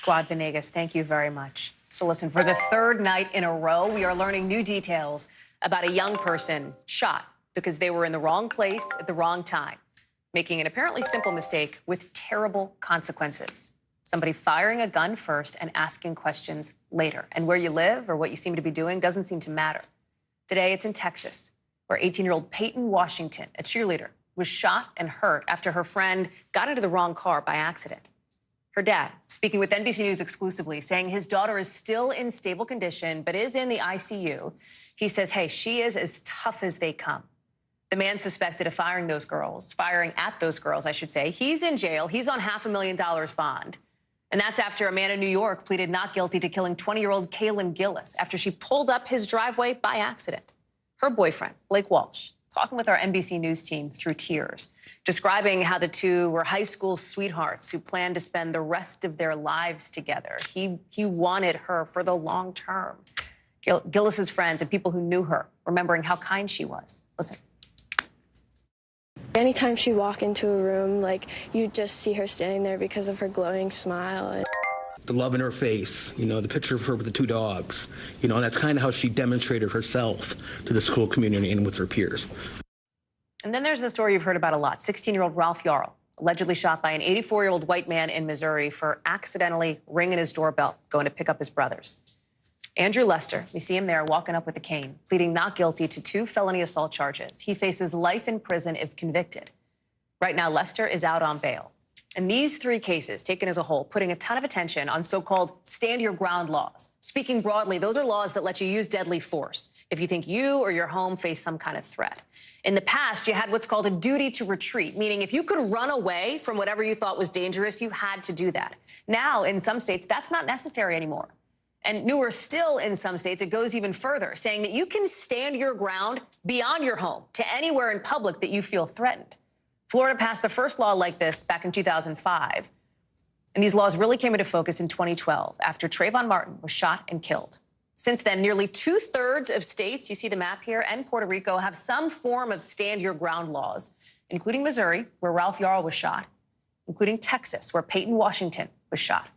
Quad Venegas, thank you very much. So listen, for the 3rd night in a row, we are learning new details about a young person shot because they were in the wrong place at the wrong time, making an apparently simple mistake with terrible consequences. Somebody firing a gun first and asking questions later. And where you live or what you seem to be doing doesn't seem to matter. Today, it's in Texas, where 18-year-old Peyton Washington, a cheerleader, was shot and hurt after her friend got into the wrong car by accident. Her dad, speaking with NBC News exclusively, saying his daughter is still in stable condition but is in the ICU. He says, hey, she is as tough as they come. The man suspected of firing at those girls, I should say. He's in jail. He's on $500,000 bond. And that's after a man in New York pleaded not guilty to killing 20-year-old Kaylin Gillis after she pulled up his driveway by accident. Her boyfriend, Blake Walsh, talking with our NBC News team through tears, describing how the 2 were high school sweethearts who planned to spend the rest of their lives together. He wanted her for the long term. Gillis's friends and people who knew her, remembering how kind she was. Listen. Anytime she walked into a room, like, you just see her standing there because of her glowing smile. The love in her face, you know, the picture of her with the 2 dogs, you know, and that's kind of how she demonstrated herself to the school community and with her peers. And then there's the story you've heard about a lot. 16-year-old Ralph Yarl, allegedly shot by an 84-year-old white man in Missouri for accidentally ringing his doorbell, going to pick up his brothers. Andrew Lester, we see him there walking up with a cane, pleading not guilty to 2 felony assault charges. He faces life in prison if convicted. Right now, Lester is out on bail. And these 3 cases, taken as a whole, putting a ton of attention on so-called stand-your-ground laws. Speaking broadly, those are laws that let you use deadly force if you think you or your home face some kind of threat. In the past, you had what's called a duty to retreat, meaning if you could run away from whatever you thought was dangerous, you had to do that. Now, in some states, that's not necessary anymore. And newer still, in some states, it goes even further, saying that you can stand your ground beyond your home to anywhere in public that you feel threatened. Florida passed the first law like this back in 2005. And these laws really came into focus in 2012 after Trayvon Martin was shot and killed. Since then, nearly 2/3 of states, you see the map here, and Puerto Rico have some form of stand your ground laws, including Missouri, where Ralph Yarl was shot, including Texas, where Peyton Washington was shot.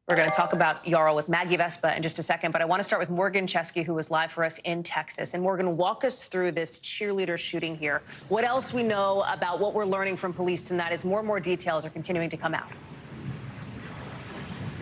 We're going to talk about Yarl with Maggie Vespa in just a second, but I want to start with Morgan Chesky, who was live for us in Texas. And Morgan, walk us through this cheerleader shooting here. What else we know about what we're learning from police tonight as more and more details are continuing to come out?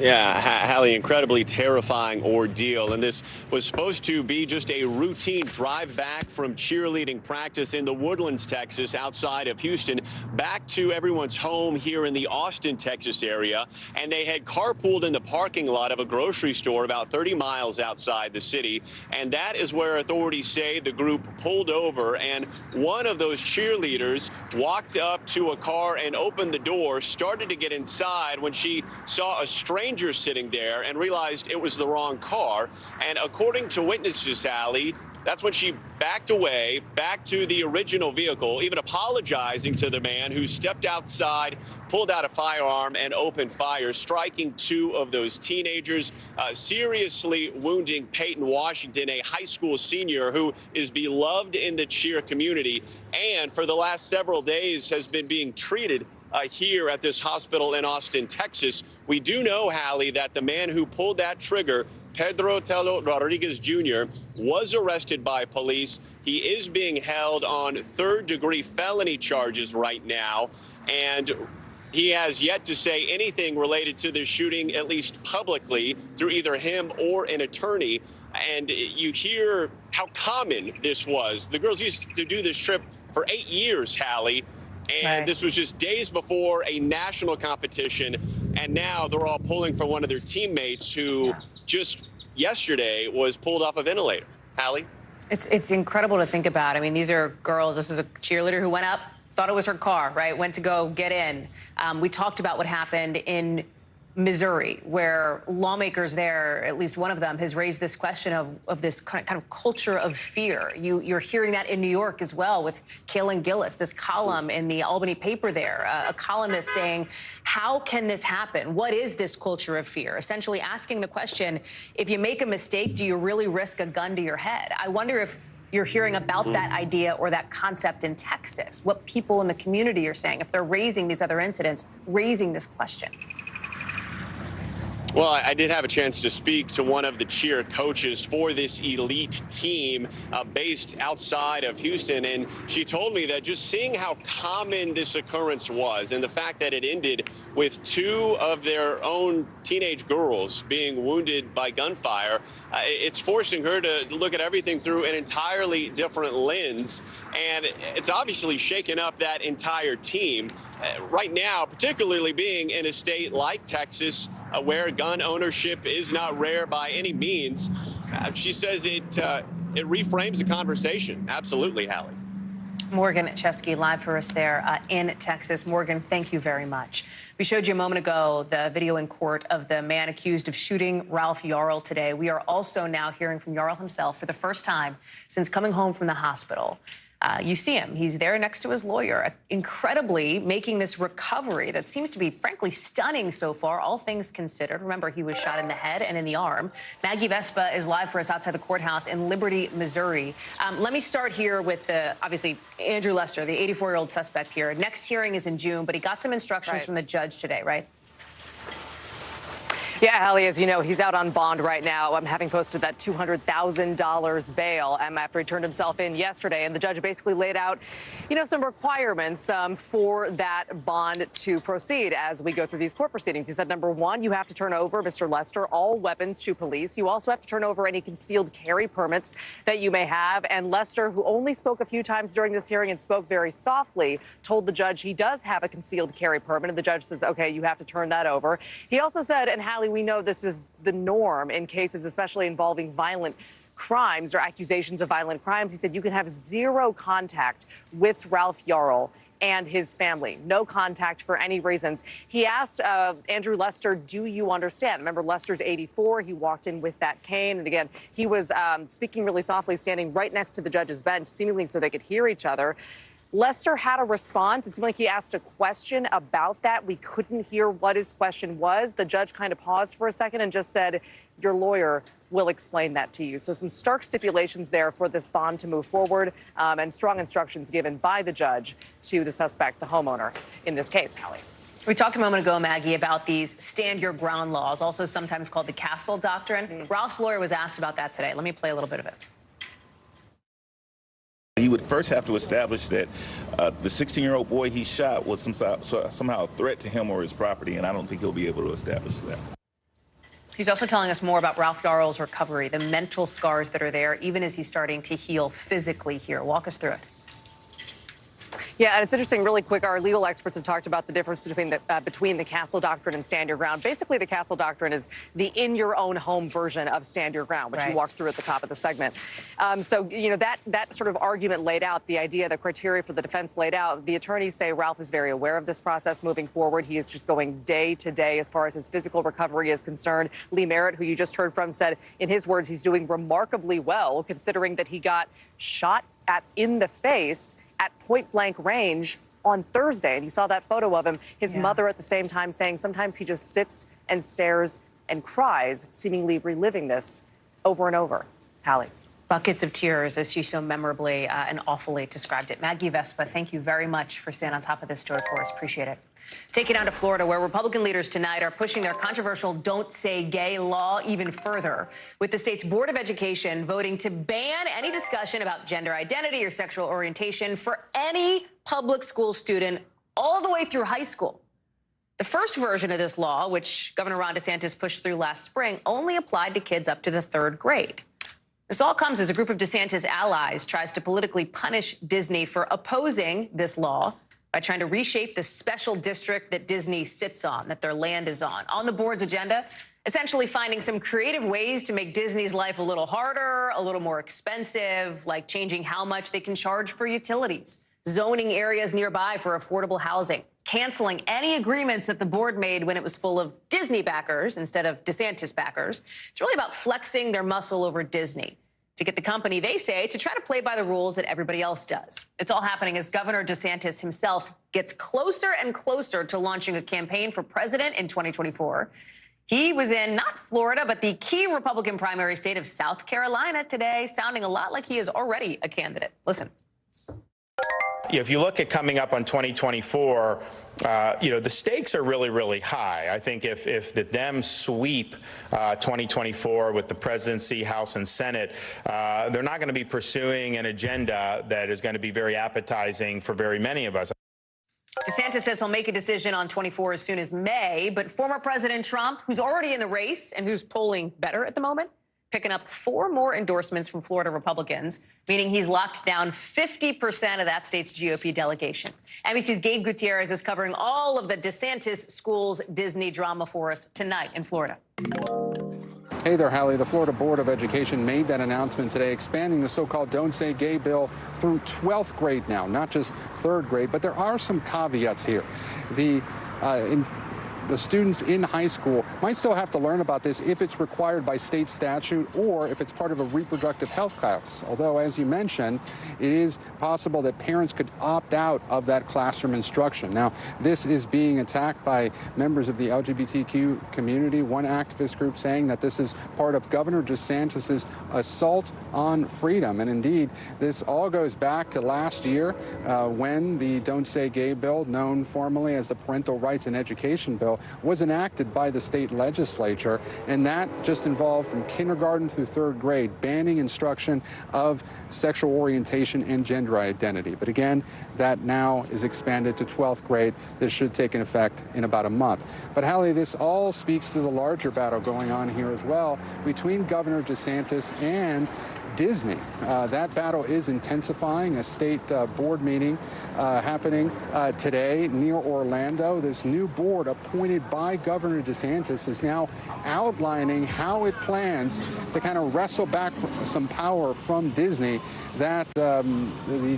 Yeah, Hallie, incredibly terrifying ordeal. And this was supposed to be just a routine drive back from cheerleading practice in the Woodlands, Texas, outside of Houston, back to everyone's home here in the Austin, Texas area. And they had carpooled in the parking lot of a grocery store about 30 miles outside the city. And that is where authorities say the group pulled over. And one of those cheerleaders walked up to a car and opened the door, started to get inside when she saw a stranger sitting there and realized it was the wrong car. And according to witnesses, Hallie, that's when she backed away, back to the original vehicle, even apologizing to the man who stepped outside, pulled out a firearm and opened fire, striking two of those teenagers, seriously wounding Peyton Washington, a high school senior who is beloved in the cheer community and for the last several days has been being treated here at this hospital in Austin, Texas. We do know, Hallie, that the man who pulled that trigger, Pedro Tello Rodriguez Jr., was arrested by police. He is being held on third-degree felony charges right now, and he has yet to say anything related to this shooting, at least publicly, through either him or an attorney. And you hear how common this was. The girls used to do this trip for 8 years, Hallie. And this was just days before a national competition. And now they're all pulling for one of their teammates who just yesterday was pulled off a ventilator. Hallie? It's incredible to think about. I mean, these are girls. This is a cheerleader who went up, thought it was her car, right? Went to go get in. We talked about what happened in Missouri, where lawmakers there, at least one of them, has raised this question of this kind of culture of fear. You're hearing that in New York as well with Kaylin Gillis, this column in the Albany paper there, a columnist saying, how can this happen? What is this culture of fear? Essentially asking the question, if you make a mistake, do you really risk a gun to your head? I wonder if you're hearing about that idea or that concept in Texas, what people in the community are saying, if they're raising these other incidents, raising this question. Well, I did have a chance to speak to one of the cheer coaches for this elite team based outside of Houston, and she told me that just seeing how common this occurrence was and the fact that it ended with two of their own teenage girls being wounded by gunfire, it's forcing her to look at everything through an entirely different lens, and it's obviously shaken up that entire team. Right now, particularly being in a state like Texas, where gun ownership is not rare by any means, she says it reframes the conversation. Absolutely, Hallie. Morgan Chesky live for us there in Texas. Morgan, thank you very much. We showed you a moment ago the video in court of the man accused of shooting Ralph Yarl today. We are also now hearing from Yarl himself for the first time since coming home from the hospital. You see him. He's there next to his lawyer, incredibly making this recovery that seems to be, frankly, stunning so far, all things considered. Remember, he was shot in the head and in the arm. Maggie Vespa is live for us outside the courthouse in Liberty, Missouri. Let me start here with, obviously, Andrew Lester, the 84-year-old suspect here. Next hearing is in June, but he got some instructions from the judge today, right? Yeah, Hallie, as you know, he's out on bond right now. Having posted that $200,000 bail after he turned himself in yesterday. And the judge basically laid out, some requirements for that bond to proceed as we go through these court proceedings. He said, number one, you have to turn over, Mr. Lester, all weapons to police. You also have to turn over any concealed carry permits that you may have. And Lester, who only spoke a few times during this hearing and spoke very softly, told the judge he does have a concealed carry permit. And the judge says, OK, you have to turn that over. He also said, and Hallie, we know this is the norm in cases, especially involving violent crimes or accusations of violent crimes. He said you can have zero contact with Ralph Yarl and his family. No contact for any reasons. He asked Andrew Lester, do you understand? Remember, Lester's 84. He walked in with that cane. And again, he was speaking really softly, standing right next to the judge's bench, seemingly so they could hear each other. Lester had a response. It seemed like he asked a question about that. We couldn't hear what his question was. The judge kind of paused for a second and just said, your lawyer will explain that to you. So some stark stipulations there for this bond to move forward, and strong instructions given by the judge to the suspect, the homeowner, in this case, Hallie. We talked a moment ago, Maggie, about these stand your ground laws, also sometimes called the Castle Doctrine. Ralph's lawyer was asked about that today. Let me play a little bit of it. He would first have to establish that the 16-year-old boy he shot was somehow a threat to him or his property, and I don't think he'll be able to establish that. He's also telling us more about Ralph Yarl's recovery, the mental scars that are there, even as he's starting to heal physically here. Walk us through it. Yeah, and it's interesting, really quick, our legal experts have talked about the difference between the Castle Doctrine and Stand Your Ground. Basically, the Castle Doctrine is the in-your-own-home version of Stand Your Ground, which you walked through at the top of the segment. So, you know, that sort of argument laid out, the idea, the criteria for the defense laid out, the attorneys say Ralph is very aware of this process moving forward. He is just going day to day as far as his physical recovery is concerned. Lee Merritt, who you just heard from, said, in his words, he's doing remarkably well, considering that he got shot in the face at point-blank range on Thursday. And you saw that photo of him, his mother at the same time saying sometimes he just sits and stares and cries, seemingly reliving this over and over. Hallie. Buckets of tears, as she so memorably and awfully described it. Maggie Vespa, thank you very much for staying on top of this story for us. Appreciate it. Take it down to Florida, where Republican leaders tonight are pushing their controversial Don't Say Gay law even further, with the state's Board of Education voting to ban any discussion about gender identity or sexual orientation for any public school student all the way through high school. The first version of this law, which Governor Ron DeSantis pushed through last spring, only applied to kids up to the 3rd grade. This all comes as a group of DeSantis allies tries to politically punish Disney for opposing this law by trying to reshape the special district that Disney sits on, that their land is on. On the board's agenda, essentially finding some creative ways to make Disney's life a little harder, a little more expensive, like changing how much they can charge for utilities, zoning areas nearby for affordable housing, canceling any agreements that the board made when it was full of Disney backers instead of DeSantis backers. It's really about flexing their muscle over Disney to get the company, they say, to try to play by the rules that everybody else does. It's all happening as Governor DeSantis himself gets closer and closer to launching a campaign for president in 2024. He was in not Florida, but the key Republican primary state of South Carolina today, sounding a lot like he is already a candidate. Listen. If you look at coming up on 2024, the stakes are really, really high. I think if the Dems sweep 2024 with the presidency, House, and Senate, they're not going to be pursuing an agenda that is going to be very appetizing for very many of us. DeSantis says he'll make a decision on 24 as soon as May, but former President Trump, who's already in the race and who's polling better at the moment, picking up 4 more endorsements from Florida Republicans, meaning he's locked down 50% of that state's GOP delegation. NBC's Gabe Gutierrez is covering all of the DeSantis schools Disney drama for us tonight in Florida. Hey there, Hallie. The Florida Board of Education made that announcement today, expanding the so-called Don't Say Gay bill through 12th grade now, not just 3rd grade. But there are some caveats here. The students in high school might still have to learn about this if it's required by state statute or if it's part of a reproductive health class. Although, as you mentioned, it is possible that parents could opt out of that classroom instruction. Now, this is being attacked by members of the LGBTQ community, one activist group saying that this is part of Governor DeSantis's assault on freedom. And indeed, this all goes back to last year when the Don't Say Gay bill, known formally as the Parental Rights and Education bill, was enacted by the state legislature, and that just involved from kindergarten through 3rd grade, banning instruction of sexual orientation and gender identity. But again, that now is expanded to 12th grade. This should take effect in about a month. But Hallie, this all speaks to the larger battle going on here as well between Governor DeSantis and Disney. That battle is intensifying. A state board meeting happening today near Orlando. This new board appointed by Governor DeSantis is now outlining how it plans to kind of wrestle back some power from Disney that the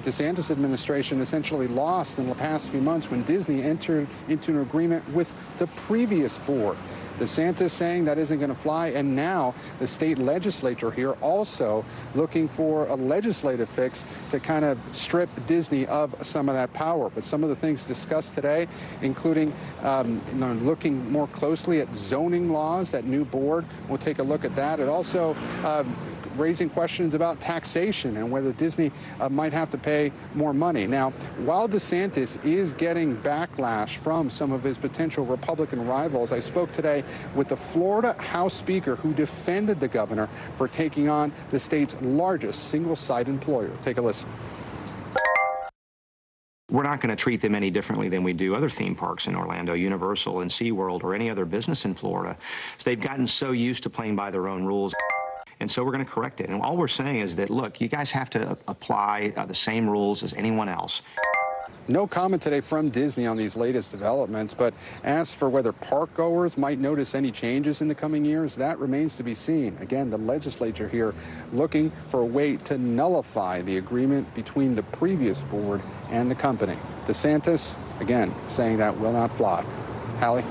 DeSantis administration essentially lost in the past few months when Disney entered into an agreement with the previous board. DeSantis saying that isn't going to fly, and now the state legislature here also looking for a legislative fix to kind of strip Disney of some of that power. But some of the things discussed today, including looking more closely at zoning laws, that new board will take a look at that. It also raising questions about taxation and whether Disney might have to pay more money. Now, while DeSantis is getting backlash from some of his potential Republican rivals, I spoke today with the Florida House Speaker who defended the governor for taking on the state's largest single-site employer. Take a listen. We're not going to treat them any differently than we do other theme parks in Orlando, Universal and SeaWorld, or any other business in Florida. So they've gotten so used to playing by their own rules. And so we're going to correct it. And all we're saying is that, look, you guys have to apply the same rules as anyone else. No comment today from Disney on these latest developments, but as for whether park goers might notice any changes in the coming years, that remains to be seen. Again, the legislature here looking for a way to nullify the agreement between the previous board and the company. DeSantis, again, saying that will not fly. Hallie?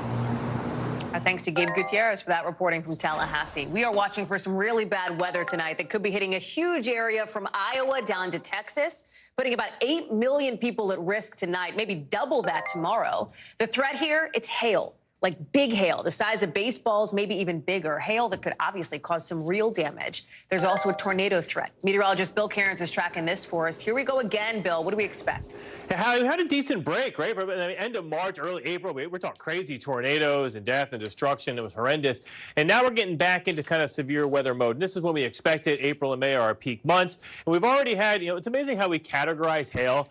Thanks to Gabe Gutierrez for that reporting from Tallahassee. We are watching for some really bad weather tonight that could be hitting a huge area from Iowa down to Texas, putting about 8 million people at risk tonight, maybe double that tomorrow. The threat here, it's hail. Like big hail, the size of baseballs, maybe even bigger. Hail that could obviously cause some real damage. There's also a tornado threat. Meteorologist Bill Cairns is tracking this for us. Here we go again, Bill. What do we expect? Yeah, we had a decent break, right? From the end of March, early April, we're talking crazy tornadoes and death and destruction. It was horrendous. And now we're getting back into kind of severe weather mode. And this is when we expected. April and May are our peak months. And we've already had, it's amazing how we categorize hail.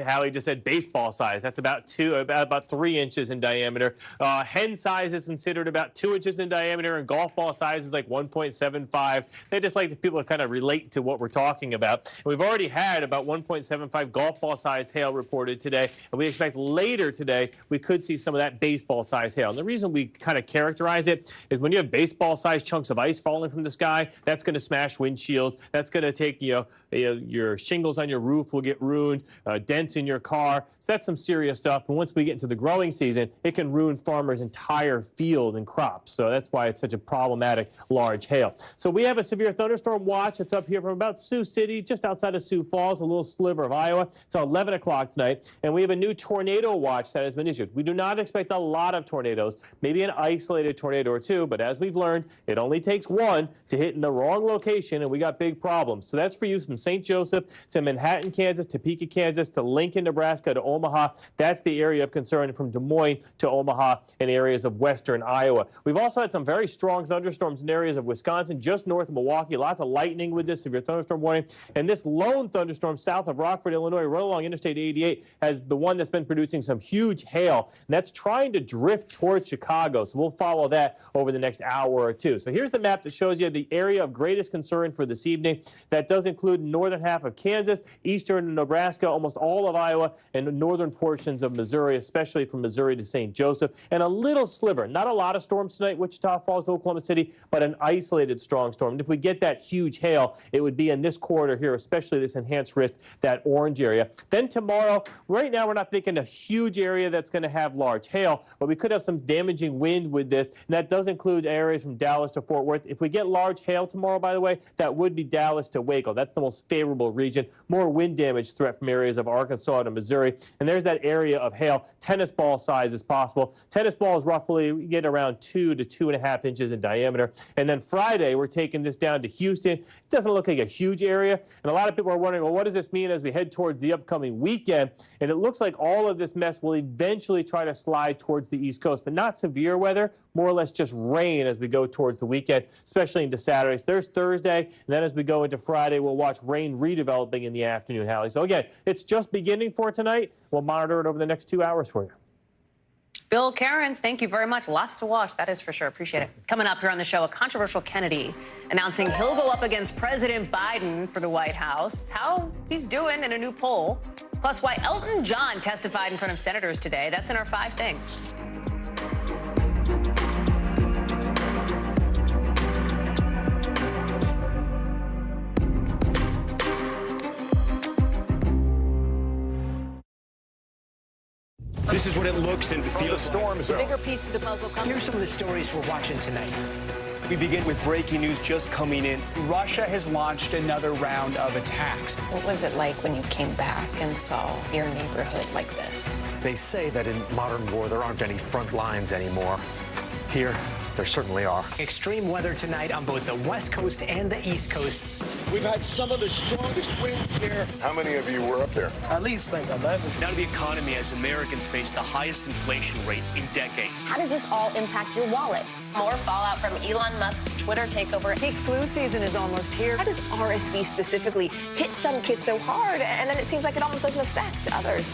Hallie just said baseball size. That's about 3 inches in diameter. Hen size is considered about 2 inches in diameter, and golf ball size is like 1.75. They just like the people to kind of relate to what we're talking about. And we've already had about 1.75 golf ball size hail reported today, and we expect later today we could see some of that baseball size hail. And the reason we kind of characterize it is when you have baseball size chunks of ice falling from the sky, that's going to smash windshields. That's going to take your shingles on your roof will get ruined, dents in your car. So that's some serious stuff. And once we get into the growing season, it can ruin farmers' entire field and crops. So that's why it's such a problematic large hail. So we have a severe thunderstorm watch. It's up here from about Sioux City, just outside of Sioux Falls, a little sliver of Iowa. It's 11 o'clock tonight. And we have a new tornado watch that has been issued. We do not expect a lot of tornadoes, maybe an isolated tornado or two, but as we've learned, it only takes one to hit in the wrong location, and we got big problems. So that's for you from St. Joseph to Manhattan, Kansas, Topeka, Kansas, to Lincoln, Nebraska, to Omaha. That's the area of concern from Des Moines to Omaha and areas of western Iowa. We've also had some very strong thunderstorms in areas of Wisconsin, just north of Milwaukee. Lots of lightning with this severe thunderstorm warning. And this lone thunderstorm south of Rockford, Illinois, right along Interstate 88, has the one that's been producing some huge hail. And that's trying to drift towards Chicago. So we'll follow that over the next hour or two. So here's the map that shows you the area of greatest concern for this evening. That does include northern half of Kansas, eastern Nebraska, almost all of Iowa, and the northern portions of Missouri, especially from Missouri to St. Joseph, and a little sliver. Not a lot of storms tonight, Wichita Falls to Oklahoma City, but an isolated strong storm. And if we get that huge hail, it would be in this corridor here, especially this enhanced risk, that orange area. Then tomorrow, right now we're not thinking a huge area that's going to have large hail, but we could have some damaging wind with this, and that does include areas from Dallas to Fort Worth. If we get large hail tomorrow, by the way, that would be Dallas to Waco. That's the most favorable region. More wind damage threat from areas of Arkansas to Missouri. And there's that area of hail. Tennis ball size is possible. Tennis balls roughly get around 2 to 2.5 inches in diameter. And then Friday, we're taking this down to Houston. It doesn't look like a huge area. And a lot of people are wondering, well, what does this mean as we head towards the upcoming weekend? And it looks like all of this mess will eventually try to slide towards the East Coast, but not severe weather, more or less just rain as we go towards the weekend, especially into Saturday. So there's Thursday, and then as we go into Friday, we'll watch rain redeveloping in the afternoon, Hallie. So again, it's just beginning for tonight. We'll monitor it over the next 2 hours for you. Bill Cairns, thank you very much. Lots to watch, that is for sure. Appreciate it. Coming up here on the show, a controversial Kennedy announcing he'll go up against President Biden for the White House. How he's doing in a new poll. Plus, why Elton John testified in front of senators today. That's in our 5 things. This is what it looks and feels. The bigger piece to the puzzle comes. Here's some of the stories we're watching tonight. We begin with breaking news just coming in. Russia has launched another round of attacks. What was it like when you came back and saw your neighborhood like this? They say that in modern war, there aren't any front lines anymore. Here, there certainly are. Extreme weather tonight on both the West Coast and the East Coast. We've had some of the strongest winds here. How many of you were up there? At least like 11. Now to the economy as Americans face the highest inflation rate in decades. How does this all impact your wallet? More fallout from Elon Musk's Twitter takeover. Peak flu season is almost here. How does RSV specifically hit some kids so hard, and then it seems like it almost doesn't affect others?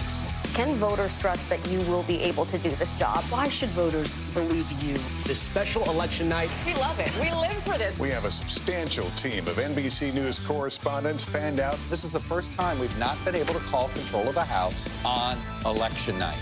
Can voters trust that you will be able to do this job? Why should voters believe you? This special election night. We love it. We live for this. We have a substantial team of NBC News correspondents fanned out. This is the first time we've not been able to call control of the House on election night.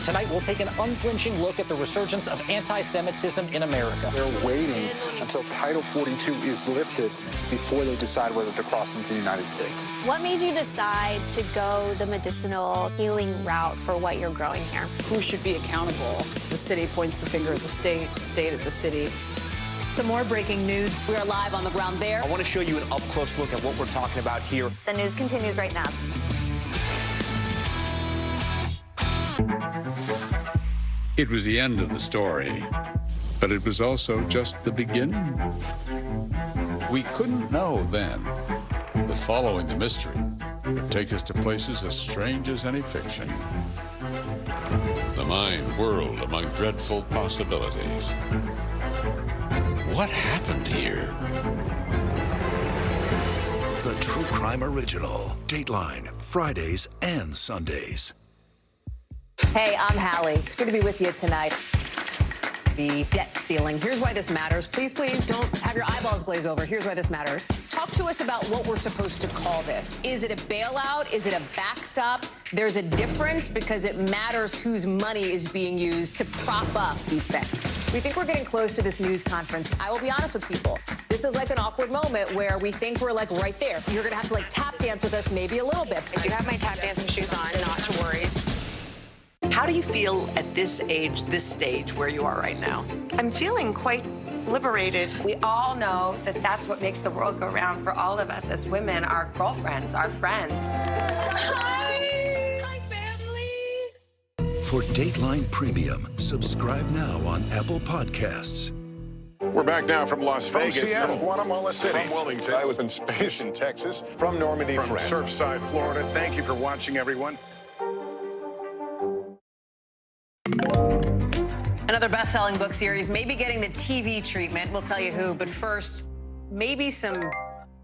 Tonight, we'll take an unflinching look at the resurgence of anti-Semitism in America. They're waiting until Title 42 is lifted before they decide whether to cross into the United States. What made you decide to go the medicinal healing route for what you're growing here? Who should be accountable? The city points the finger at the state at the city. Some more breaking news. We are live on the ground there. I want to show you an up-close look at what we're talking about here. The news continues right now. It was the end of the story, but it was also just the beginning. We couldn't know then that following the mystery would take us to places as strange as any fiction. The mind whirled among dreadful possibilities. What happened here? The True Crime Original. Dateline, Fridays and Sundays. Hey, I'm Hallie. It's good to be with you tonight. The debt ceiling. Here's why this matters. Please, please don't have your eyeballs glaze over. Here's why this matters. Talk to us about what we're supposed to call this. Is it a bailout? Is it a backstop? There's a difference because it matters whose money is being used to prop up these banks. We think we're getting close to this news conference. I will be honest with people. This is like an awkward moment where we think we're like right there. You're going to have to like tap dance with us maybe a little bit. I do have my tap dancing shoes on, not to worry. How do you feel at this age, this stage where you are right now? I'm feeling quite liberated. We all know that that's what makes the world go round for all of us as women, our girlfriends, our friends. Hi! Hi, family! For Dateline Premium, subscribe now on Apple Podcasts. We're back now from Las Vegas. From Seattle, Guatemala City. From Wilmington. I was in space in Texas. From Normandy, from France. Surfside, Florida. Thank you for watching, everyone. Another best-selling book series may be getting the TV treatment. We'll tell you who. But first, maybe some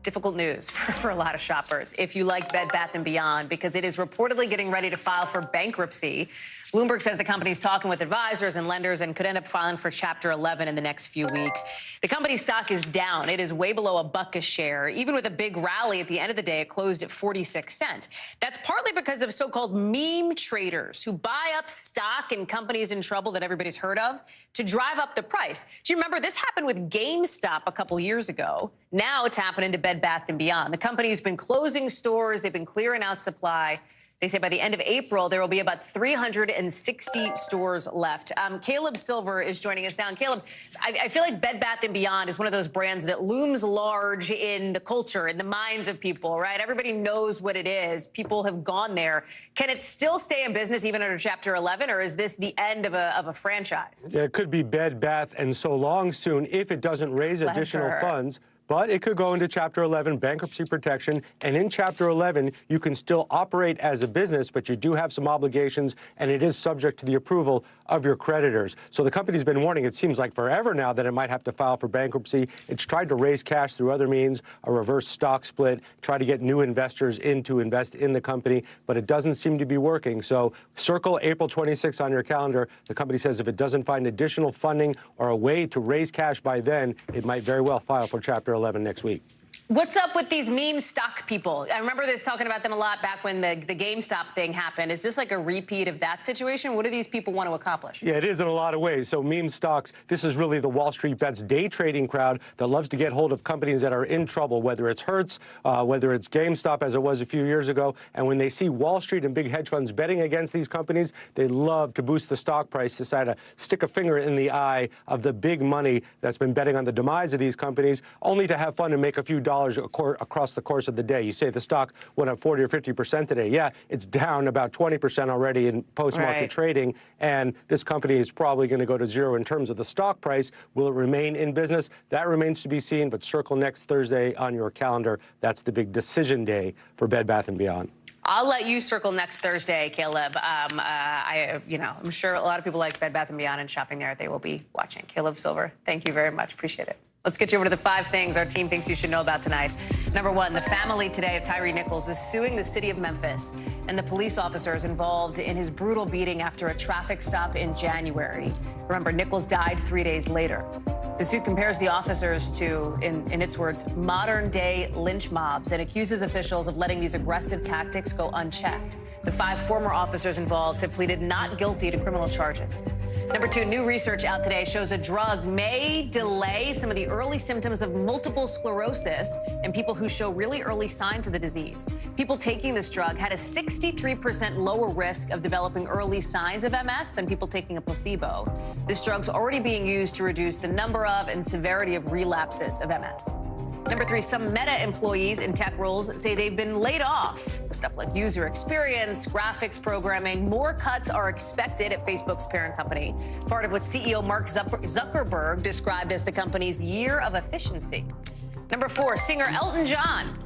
difficult news for a lot of shoppers if you like Bed Bath & Beyond, because it is reportedly getting ready to file for bankruptcy. Bloomberg says the company's talking with advisors and lenders and could end up filing for Chapter 11 in the next few weeks. The company's stock is down. It is way below $1 a share. Even with a big rally at the end of the day, it closed at 46 cents. That's partly because of so-called meme traders who buy up stock in companies in trouble that everybody's heard of to drive up the price. Do you remember this happened with GameStop a couple years ago? Now it's happening to Bed Bath & Beyond. The company's been closing stores. They've been clearing out supply. They say by the end of April, there will be about 360 stores left. Caleb Silver is joining us now. And Caleb, I feel like Bed Bath & Beyond is one of those brands that looms large in the culture, in the minds of people, right? Everybody knows what it is. People have gone there. Can it still stay in business even under Chapter 11, or is this the end of a franchise? Yeah, it could be Bed Bath and so long soon if it doesn't raise additional funds. But it could go into Chapter 11 bankruptcy protection. And in Chapter 11, you can still operate as a business, but you do have some obligations, and it is subject to the approval of your creditors. So the company's been warning, it seems like forever now, that it might have to file for bankruptcy. It's tried to raise cash through other means, a reverse stock split, try to get new investors in to invest in the company, but it doesn't seem to be working. So circle April 26th on your calendar. The company says if it doesn't find additional funding or a way to raise cash by then, it might very well file for Chapter 11 next week. What's up with these meme stock people? I remember this talking about them a lot back when the GameStop thing happened. Is this like a repeat of that situation? What do these people want to accomplish? Yeah, it is in a lot of ways. So meme stocks, this is really the Wall Street Bets day trading crowd that loves to get hold of companies that are in trouble, whether it's Hertz, whether it's GameStop, as it was a few years ago. And when they see Wall Street and big hedge funds betting against these companies, they love to boost the stock price, decide to stick a finger in the eye of the big money that's been betting on the demise of these companies, only to have fun and make a few few dollars across the course of the day. You say the stock went up 40 or 50% today. Yeah, it's down about 20% already in post-market trading, and this company is probably going to go to zero in terms of the stock price. Will it remain in business? That remains to be seen, but circle next Thursday on your calendar. That's the big decision day for Bed Bath & Beyond. I'll let you circle next Thursday, Caleb. I'm sure a lot of people like Bed Bath & Beyond and shopping there. They will be watching. Caleb Silver, thank you very much. Appreciate it. Let's get you over to the 5 things our team thinks you should know about tonight. Number 1, the family today of Tyree Nichols is suing the city of Memphis and the police officers involved in his brutal beating after a traffic stop in January. Remember, Nichols died 3 days later. The suit compares the officers to, in its words, modern-day lynch mobs and accuses officials of letting these aggressive tactics go unchecked. The 5 former officers involved have pleaded not guilty to criminal charges. Number 2, new research out today shows a drug may delay some of the early symptoms of multiple sclerosis in people who show really early signs of the disease. People taking this drug had a 63% lower risk of developing early signs of MS than people taking a placebo. This drug's already being used to reduce the number of and severity of relapses of MS. Number 3, some Meta employees in tech roles say they've been laid off. Stuff like user experience, graphics programming. More cuts are expected at Facebook's parent company, part of what CEO Mark Zuckerberg described as the company's year of efficiency. Number 4, singer Elton John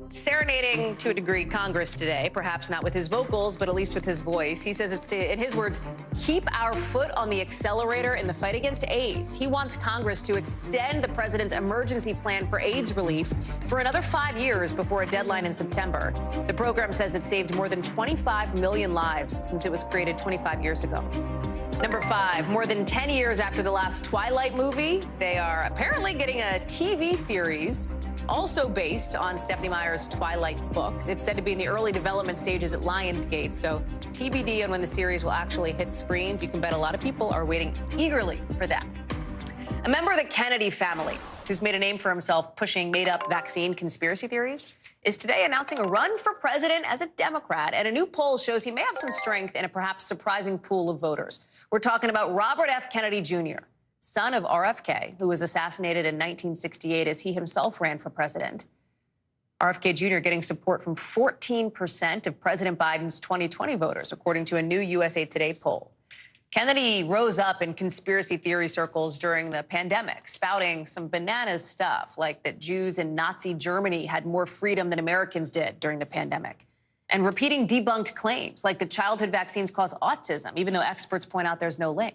serenading, to a degree, Congress today, perhaps not with his vocals, but at least with his voice. He says it's to, in his words, keep our foot on the accelerator in the fight against AIDS. He wants Congress to extend the president's emergency plan for AIDS relief for another 5 years before a deadline in September. The program says it saved more than 25 million lives since it was created 25 years ago. Number 5, more than 10 years after the last Twilight movie, they are apparently getting a TV series also based on Stephenie Meyer's Twilight books. It's said to be in the early development stages at Lionsgate, so TBD on when the series will actually hit screens. You can bet a lot of people are waiting eagerly for that. A member of the Kennedy family, who's made a name for himself pushing made-up vaccine conspiracy theories, is today announcing a run for president as a Democrat, and a new poll shows he may have some strength in a perhaps surprising pool of voters. We're talking about Robert F. Kennedy Jr., son of RFK, who was assassinated in 1968 as he himself ran for president. RFK Jr. getting support from 14% of President Biden's 2020 voters, according to a new USA Today poll. Kennedy rose up in conspiracy theory circles during the pandemic, spouting some bananas stuff like that Jews in Nazi Germany had more freedom than Americans did during the pandemic, and repeating debunked claims like that childhood vaccines cause autism, even though experts point out there's no link.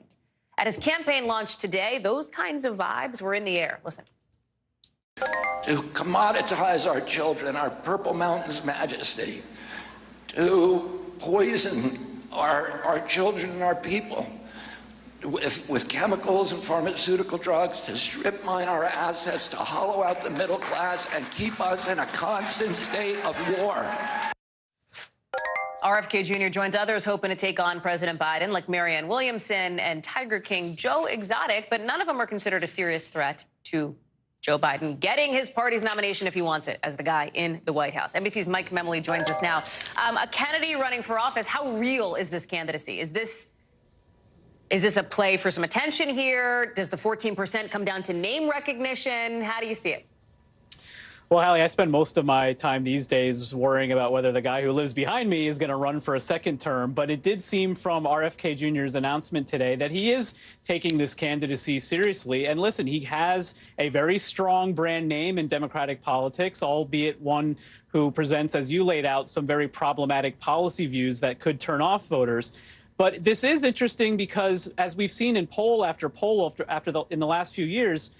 At his campaign launch today, those kinds of vibes were in the air. Listen. To commoditize our children, our Purple Mountain's majesty, to poison our children and our people with chemicals and pharmaceutical drugs, to strip mine our assets, to hollow out the middle class and keep us in a constant state of war. RFK Jr. joins others hoping to take on President Biden, like Marianne Williamson and Tiger King Joe Exotic, but none of them are considered a serious threat to Joe Biden getting his party's nomination if he wants it as the guy in the White House. NBC's Mike Memoli joins us now. A Kennedy running for office. How real is this candidacy? Is this a play for some attention here? Does the 14% come down to name recognition? How do you see it? Well, Hallie, I spend most of my time these days worrying about whether the guy who lives behind me is going to run for a second term. But it did seem from RFK Jr.'s announcement today that he is taking this candidacy seriously. And listen, he has a very strong brand name in Democratic politics, albeit one who presents, as you laid out, some very problematic policy views that could turn off voters. But this is interesting because, as we've seen in poll after poll in the last few years,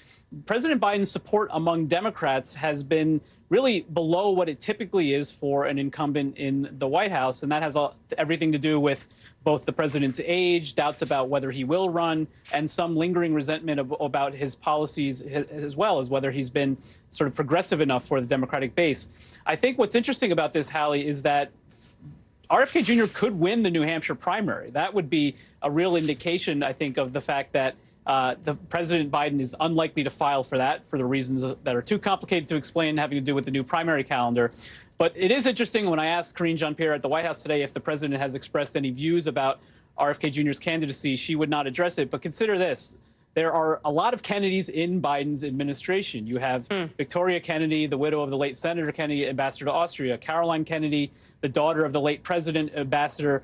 President Biden's support among Democrats has been really below what it typically is for an incumbent in the White House. And that has everything to do with both the president's age, doubts about whether he will run, and some lingering resentment about his policies, as well as whether he's been sort of progressive enough for the Democratic base. I think what's interesting about this, Hallie, is that RFK Jr. could win the New Hampshire primary. That would be a real indication, I think, of the fact that the President Biden is unlikely to file for that for the reasons that are too complicated to explain, having to do with the new primary calendar. But it is interesting when I asked Karine Jean-Pierre at the White House today if the president has expressed any views about RFK Jr.'s candidacy, she would not address it. But consider this. there are a lot of Kennedys in Biden's administration. You have Victoria Kennedy, the widow of the late Senator Kennedy, ambassador to Austria; Caroline Kennedy, the daughter of the late president, ambassador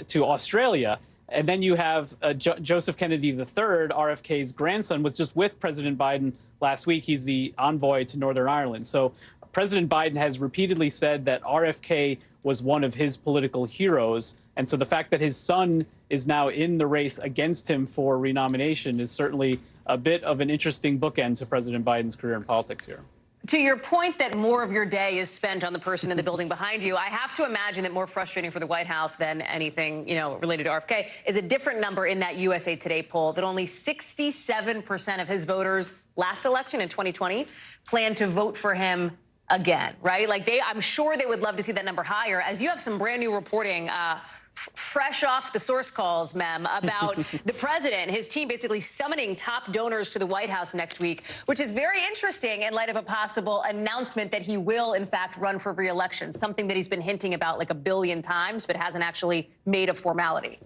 to Australia. And then you have Joseph Kennedy III, RFK's grandson, was just with President Biden last week. He's the envoy to Northern Ireland. So President Biden has repeatedly said that RFK was one of his political heroes. And so the fact that his son is now in the race against him for renomination is certainly a bit of an interesting bookend to President Biden's career in politics here. To your point that more of your day is spent on the person in the building behind you, I have to imagine that more frustrating for the White House than anything, related to RFK is a different number in that USA Today poll that only 67% of his voters last election in 2020 plan to vote for him again, right? I'm sure they would love to see that number higher. As you have some brand new reporting, fresh off the source calls, Mem, about the president, his team basically summoning top donors to the White House next week, which is very interesting in light of a possible announcement that he will, in fact, run for re-election, something that he's been hinting about like a billion times, but hasn't actually made a formality.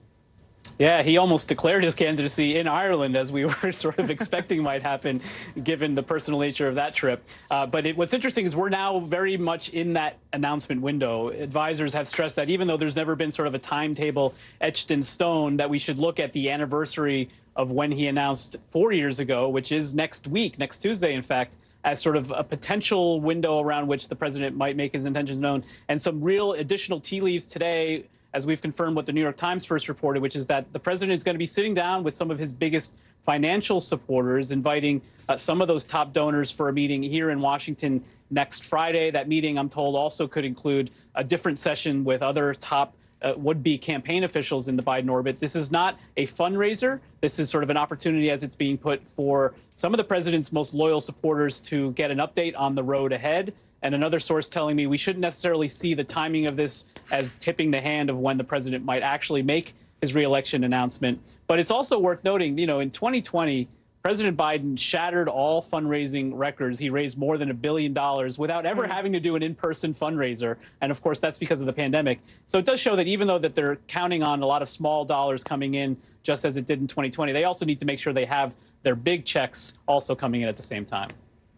Yeah, he almost declared his candidacy in Ireland, as we were sort of expecting might happen, given the personal nature of that trip. But what's interesting is we're now very much in that announcement window. Advisors have stressed that even though there's never been sort of a timetable etched in stone, that we should look at the anniversary of when he announced 4 years ago, which is next week, next Tuesday, in fact, as sort of a potential window around which the president might make his intentions known. And some real additional tea leaves today, as we've confirmed what the New York Times first reported, which is that the president is going to be sitting down with some of his biggest financial supporters, inviting some of those top donors for a meeting here in Washington next Friday. That meeting, I'm told, also could include a different session with other top would-be campaign officials in the Biden orbit. This is not a fundraiser. This is sort of an opportunity, as it's being put, for some of the president's most loyal supporters to get an update on the road ahead. And another source telling me we shouldn't necessarily see the timing of this as tipping the hand of when the president might actually make his re-election announcement. But it's also worth noting, in 2020, President Biden shattered all fundraising records. He raised more than $1 billion without ever having to do an in-person fundraiser. And of course, that's because of the pandemic. So it does show that even though that they're counting on a lot of small dollars coming in, just as it did in 2020, they also need to make sure they have their big checks also coming in at the same time.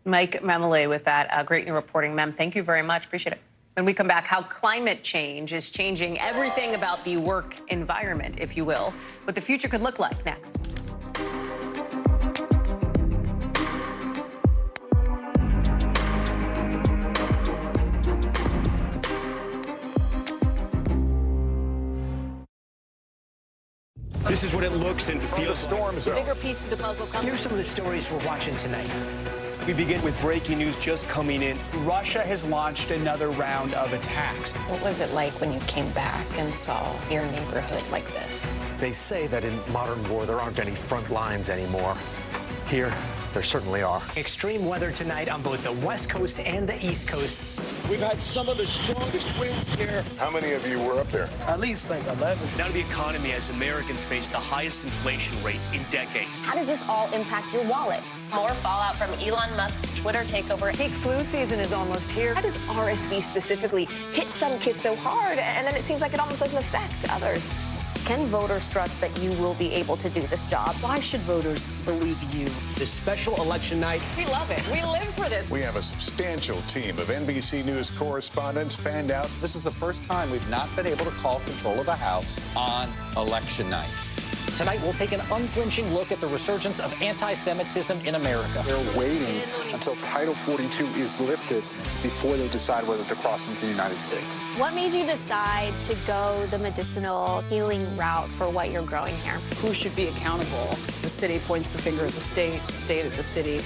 Mike Memele with that great new reporting. Mem, thank you very much. Appreciate it. When we come back, how climate change is changing everything about the work environment, if you will, what the future could look like next. This is what it looks and feels like. The bigger piece of the puzzle comes. Here's some of the stories we're watching tonight. We begin with breaking news just coming in. Russia has launched another round of attacks. What was it like when you came back and saw your neighborhood like this? They say that in modern war, there aren't any front lines anymore. Here, there certainly are. Extreme weather tonight on both the West Coast and the East Coast. We've had some of the strongest winds here. How many of you were up there? At least like 11. Now to the economy as Americans face the highest inflation rate in decades. How does this all impact your wallet? More fallout from Elon Musk's Twitter takeover. Peak flu season is almost here. How does RSV specifically hit some kids so hard, and then it seems like it almost doesn't affect others? Can voters trust that you will be able to do this job? Why should voters believe you? This special election night. We love it. We live for this. We have a substantial team of NBC News correspondents fanned out. This is the first time we've not been able to call control of the House on election night. Tonight, we'll take an unflinching look at the resurgence of anti-Semitism in America. They're waiting until Title 42 is lifted before they decide whether to cross into the United States. What made you decide to go the medicinal healing route for what you're growing here? Who should be accountable? The city points the finger at the state at the city.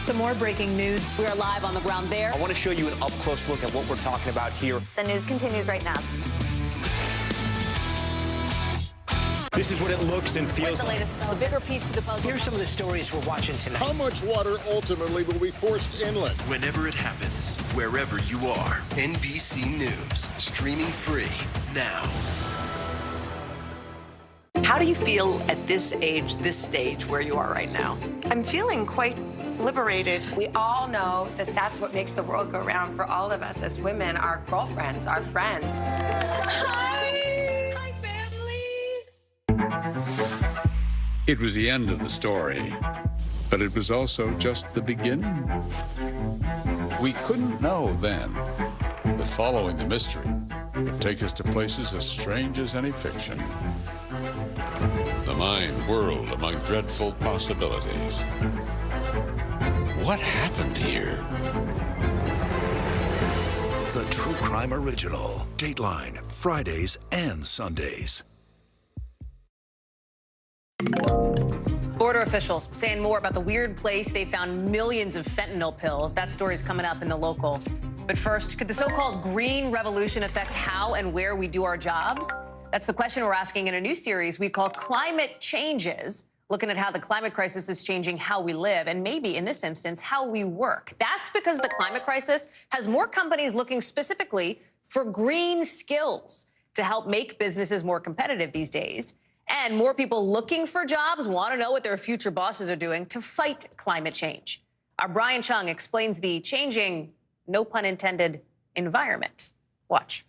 Some more breaking news. We are live on the ground there. I want to show you an up-close look at what we're talking about here. The news continues right now. This is what it looks and feels With the latest, the bigger piece of the puzzle. Here's some of the stories we're watching tonight. How much water ultimately will be forced inland? Whenever it happens, wherever you are, NBC News, streaming free now. How do you feel at this age, this stage where you are right now? I'm feeling quite liberated. We all know that that's what makes the world go round for all of us as women, our girlfriends, our friends. Hi, family. It was the end of the story, but it was also just the beginning. We couldn't know then that following the mystery would take us to places as strange as any fiction. The mind whirled among dreadful possibilities. What happened here? The True Crime Original. Dateline, Fridays and Sundays. Border officials saying more about the weird place they found millions of fentanyl pills. That story's coming up in The Local. But first, could the so-called green revolution affect how and where we do our jobs? That's the question we're asking in a new series we call Climate Changes, looking at how the climate crisis is changing how we live and maybe, in this instance, how we work. That's because the climate crisis has more companies looking specifically for green skills to help make businesses more competitive these days. And more people looking for jobs want to know what their future bosses are doing to fight climate change. Our Brian Chung explains the changing, no pun intended, environment. Watch.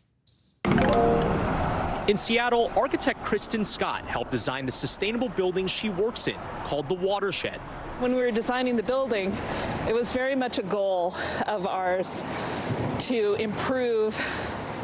In Seattle, architect Kristen Scott helped design the sustainable building she works in, called the Watershed. When we were designing the building, it was very much a goal of ours to improve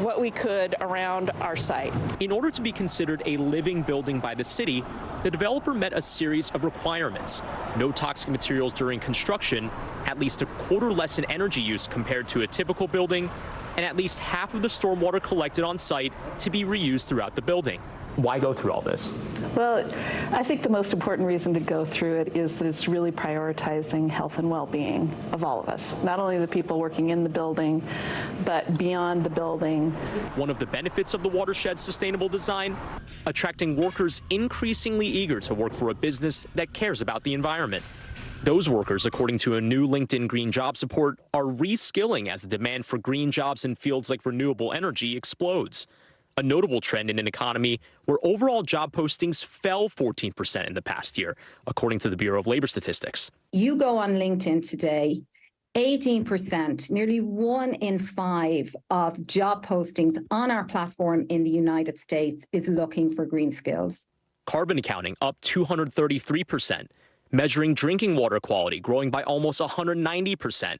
what we could around our site. In order to be considered a living building by the city, the developer met a series of requirements. No toxic materials during construction, at least a quarter less in energy use compared to a typical building, and at least half of the stormwater collected on site to be reused throughout the building. Why go through all this? Well, I think the most important reason to go through it is that it's really prioritizing health and well-being of all of us, not only the people working in the building, but beyond the building. One of the benefits of the Watershed's sustainable design, attracting workers increasingly eager to work for a business that cares about the environment. Those workers, according to a new LinkedIn Green Jobs report, are reskilling as the demand for green jobs in fields like renewable energy explodes. A notable trend in an economy where overall job postings fell 14% in the past year, according to the Bureau of Labor Statistics. You go on LinkedIn today, 18%, nearly 1 in 5 of job postings on our platform in the United States is looking for green skills. Carbon accounting up 233%, measuring drinking water quality growing by almost 190%,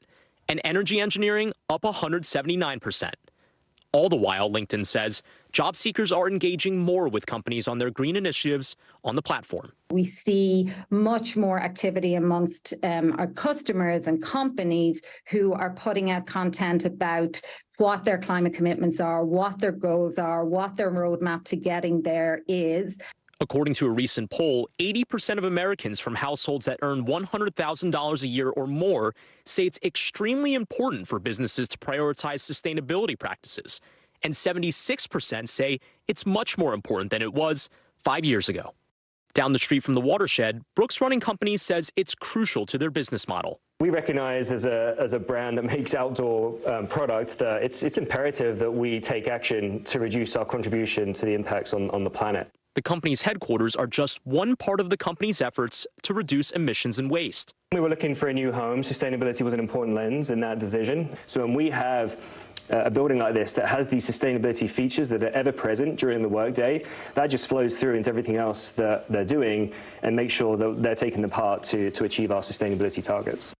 and energy engineering up 179%. All the while, LinkedIn says, job seekers are engaging more with companies on their green initiatives on the platform. We see much more activity amongst our customers and companies who are putting out content about what their climate commitments are, what their goals are, what their roadmap to getting there is. According to a recent poll, 80% of Americans from households that earn $100,000 a year or more say it's extremely important for businesses to prioritize sustainability practices. And 76% say it's much more important than it was 5 years ago. Down the street from the Watershed, Brooks Running Company says it's crucial to their business model. We recognize as a brand that makes outdoor products that it's imperative that we take action to reduce our contribution to the impacts on the planet. The company's headquarters are just one part of the company's efforts to reduce emissions and waste. We were looking for a new home. Sustainability was an important lens in that decision. So when we have a building like this that has these sustainability features that are ever present during the workday, that just flows through into everything else that they're doing and make sure that they're taking the part to achieve our sustainability targets.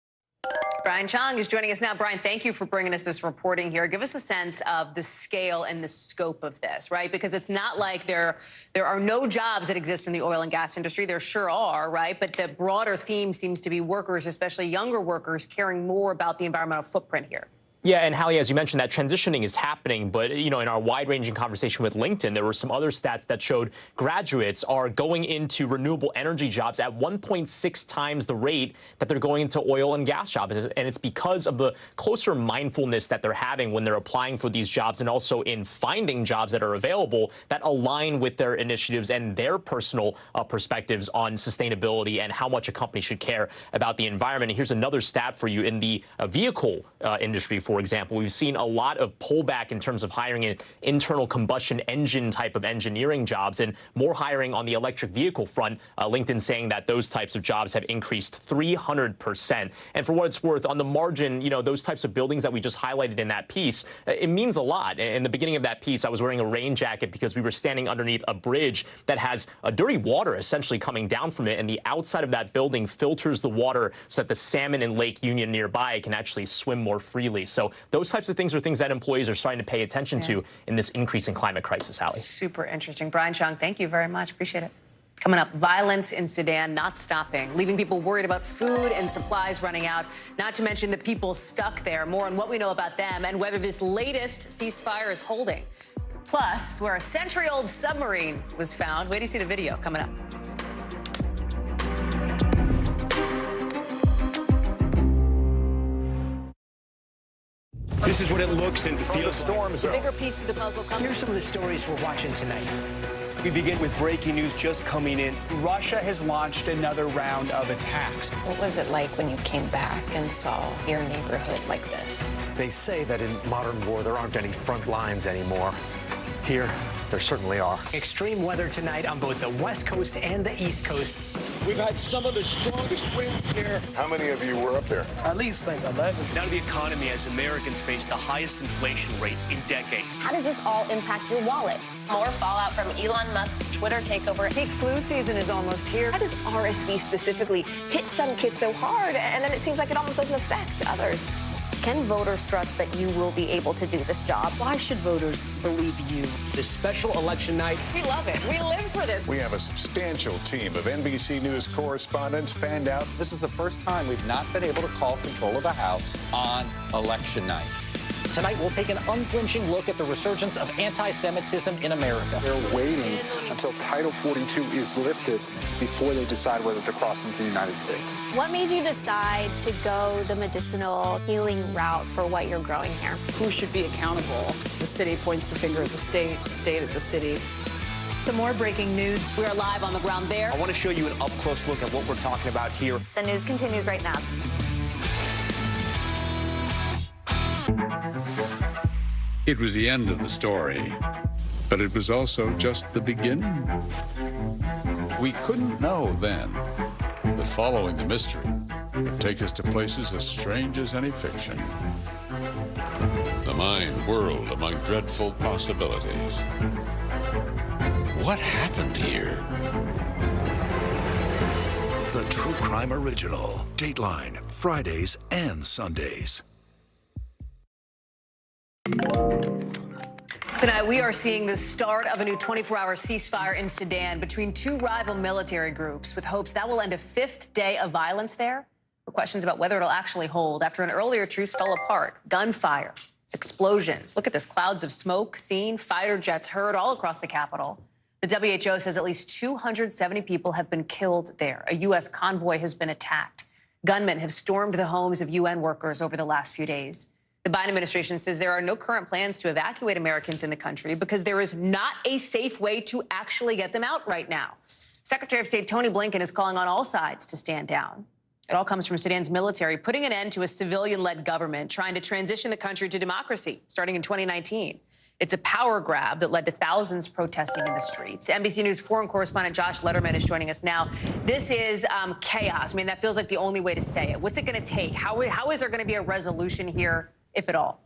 Brian Chung is joining us now. Brian, thank you for bringing us this reporting here. Give us a sense of the scale and the scope of this, right? Because it's not like there are no jobs that exist in the oil and gas industry. There sure are, right? But the broader theme seems to be workers, especially younger workers, caring more about the environmental footprint here. Yeah, and Hallie, as you mentioned, that transitioning is happening. But, you know, in our wide-ranging conversation with LinkedIn, there were some other stats that showed graduates are going into renewable energy jobs at 1.6 times the rate that they're going into oil and gas jobs. And it's because of the closer mindfulness that they're having when they're applying for these jobs and also in finding jobs that are available that align with their initiatives and their personal perspectives on sustainability and how much a company should care about the environment. And here's another stat for you in the vehicle industry, for for example. We've seen a lot of pullback in terms of hiring in internal combustion engine type of engineering jobs and more hiring on the electric vehicle front. LinkedIn saying that those types of jobs have increased 300%. And for what it's worth, on the margin, you know, those types of buildings that we just highlighted in that piece, it means a lot. In the beginning of that piece, I was wearing a rain jacket because we were standing underneath a bridge that has a dirty water essentially coming down from it, and the outside of that building filters the water so that the salmon in Lake Union nearby can actually swim more freely. So those types of things are things that employees are starting to pay attention to in this increasing climate crisis, Hallie. Super interesting. Brian Chung, thank you very much. Appreciate it. Coming up, violence in Sudan not stopping, leaving people worried about food and supplies running out, not to mention the people stuck there. More on what we know about them and whether this latest ceasefire is holding. Plus, where a century-old submarine was found. Wait to see the video coming up. This is what it looks and feels. Storm The bigger piece to the puzzle comes. Here's some of the stories we're watching tonight. We begin with breaking news just coming in. Russia has launched another round of attacks. What was it like when you came back and saw your neighborhood like this? They say that in modern war there aren't any front lines anymore. Here, there certainly are. Extreme weather tonight on both the West Coast and the East Coast. We've had some of the strongest winds here. How many of you were up there? At least like 11. Now to the economy as Americans face the highest inflation rate in decades. How does this all impact your wallet? More fallout from Elon Musk's Twitter takeover. Peak flu season is almost here. How does RSV specifically hit some kids so hard, and then it seems like it almost doesn't affect others? Can voters trust that you will be able to do this job? Why should voters believe you? This special election night. We love it. We live for this. We have a substantial team of NBC News correspondents fanned out. This is the first time we've not been able to call control of the House on election night. Tonight, we'll take an unflinching look at the resurgence of anti-Semitism in America. They're waiting until Title 42 is lifted before they decide whether to cross into the United States. What made you decide to go the medicinal healing route for what you're growing here? Who should be accountable? The city points the finger at the state at the city. Some more breaking news. We are live on the ground there. I want to show you an up-close look at what we're talking about here. The news continues right now. It was the end of the story, but it was also just the beginning. We couldn't know then that following the mystery would take us to places as strange as any fiction. The mind whirled among dreadful possibilities. What happened here? The True Crime Original. Dateline, Fridays and Sundays. Tonight, we are seeing the start of a new 24-hour ceasefire in Sudan between two rival military groups, with hopes that will end a fifth day of violence there. For questions about whether it'll actually hold after an earlier truce fell apart. Gunfire, explosions. Look at this, clouds of smoke seen, fighter jets heard all across the capital. The WHO says at least 270 people have been killed there. A U.S. convoy has been attacked. Gunmen have stormed the homes of UN workers over the last few days. The Biden administration says there are no current plans to evacuate Americans in the country because there is not a safe way to actually get them out right now. Secretary of State Tony Blinken is calling on all sides to stand down. It all comes from Sudan's military putting an end to a civilian-led government trying to transition the country to democracy starting in 2019. It's a power grab that led to thousands protesting in the streets. NBC News foreign correspondent Josh Letterman is joining us now. This is chaos. I mean, that feels like the only way to say it. What's it going to take? How is there going to be a resolution here, if at all?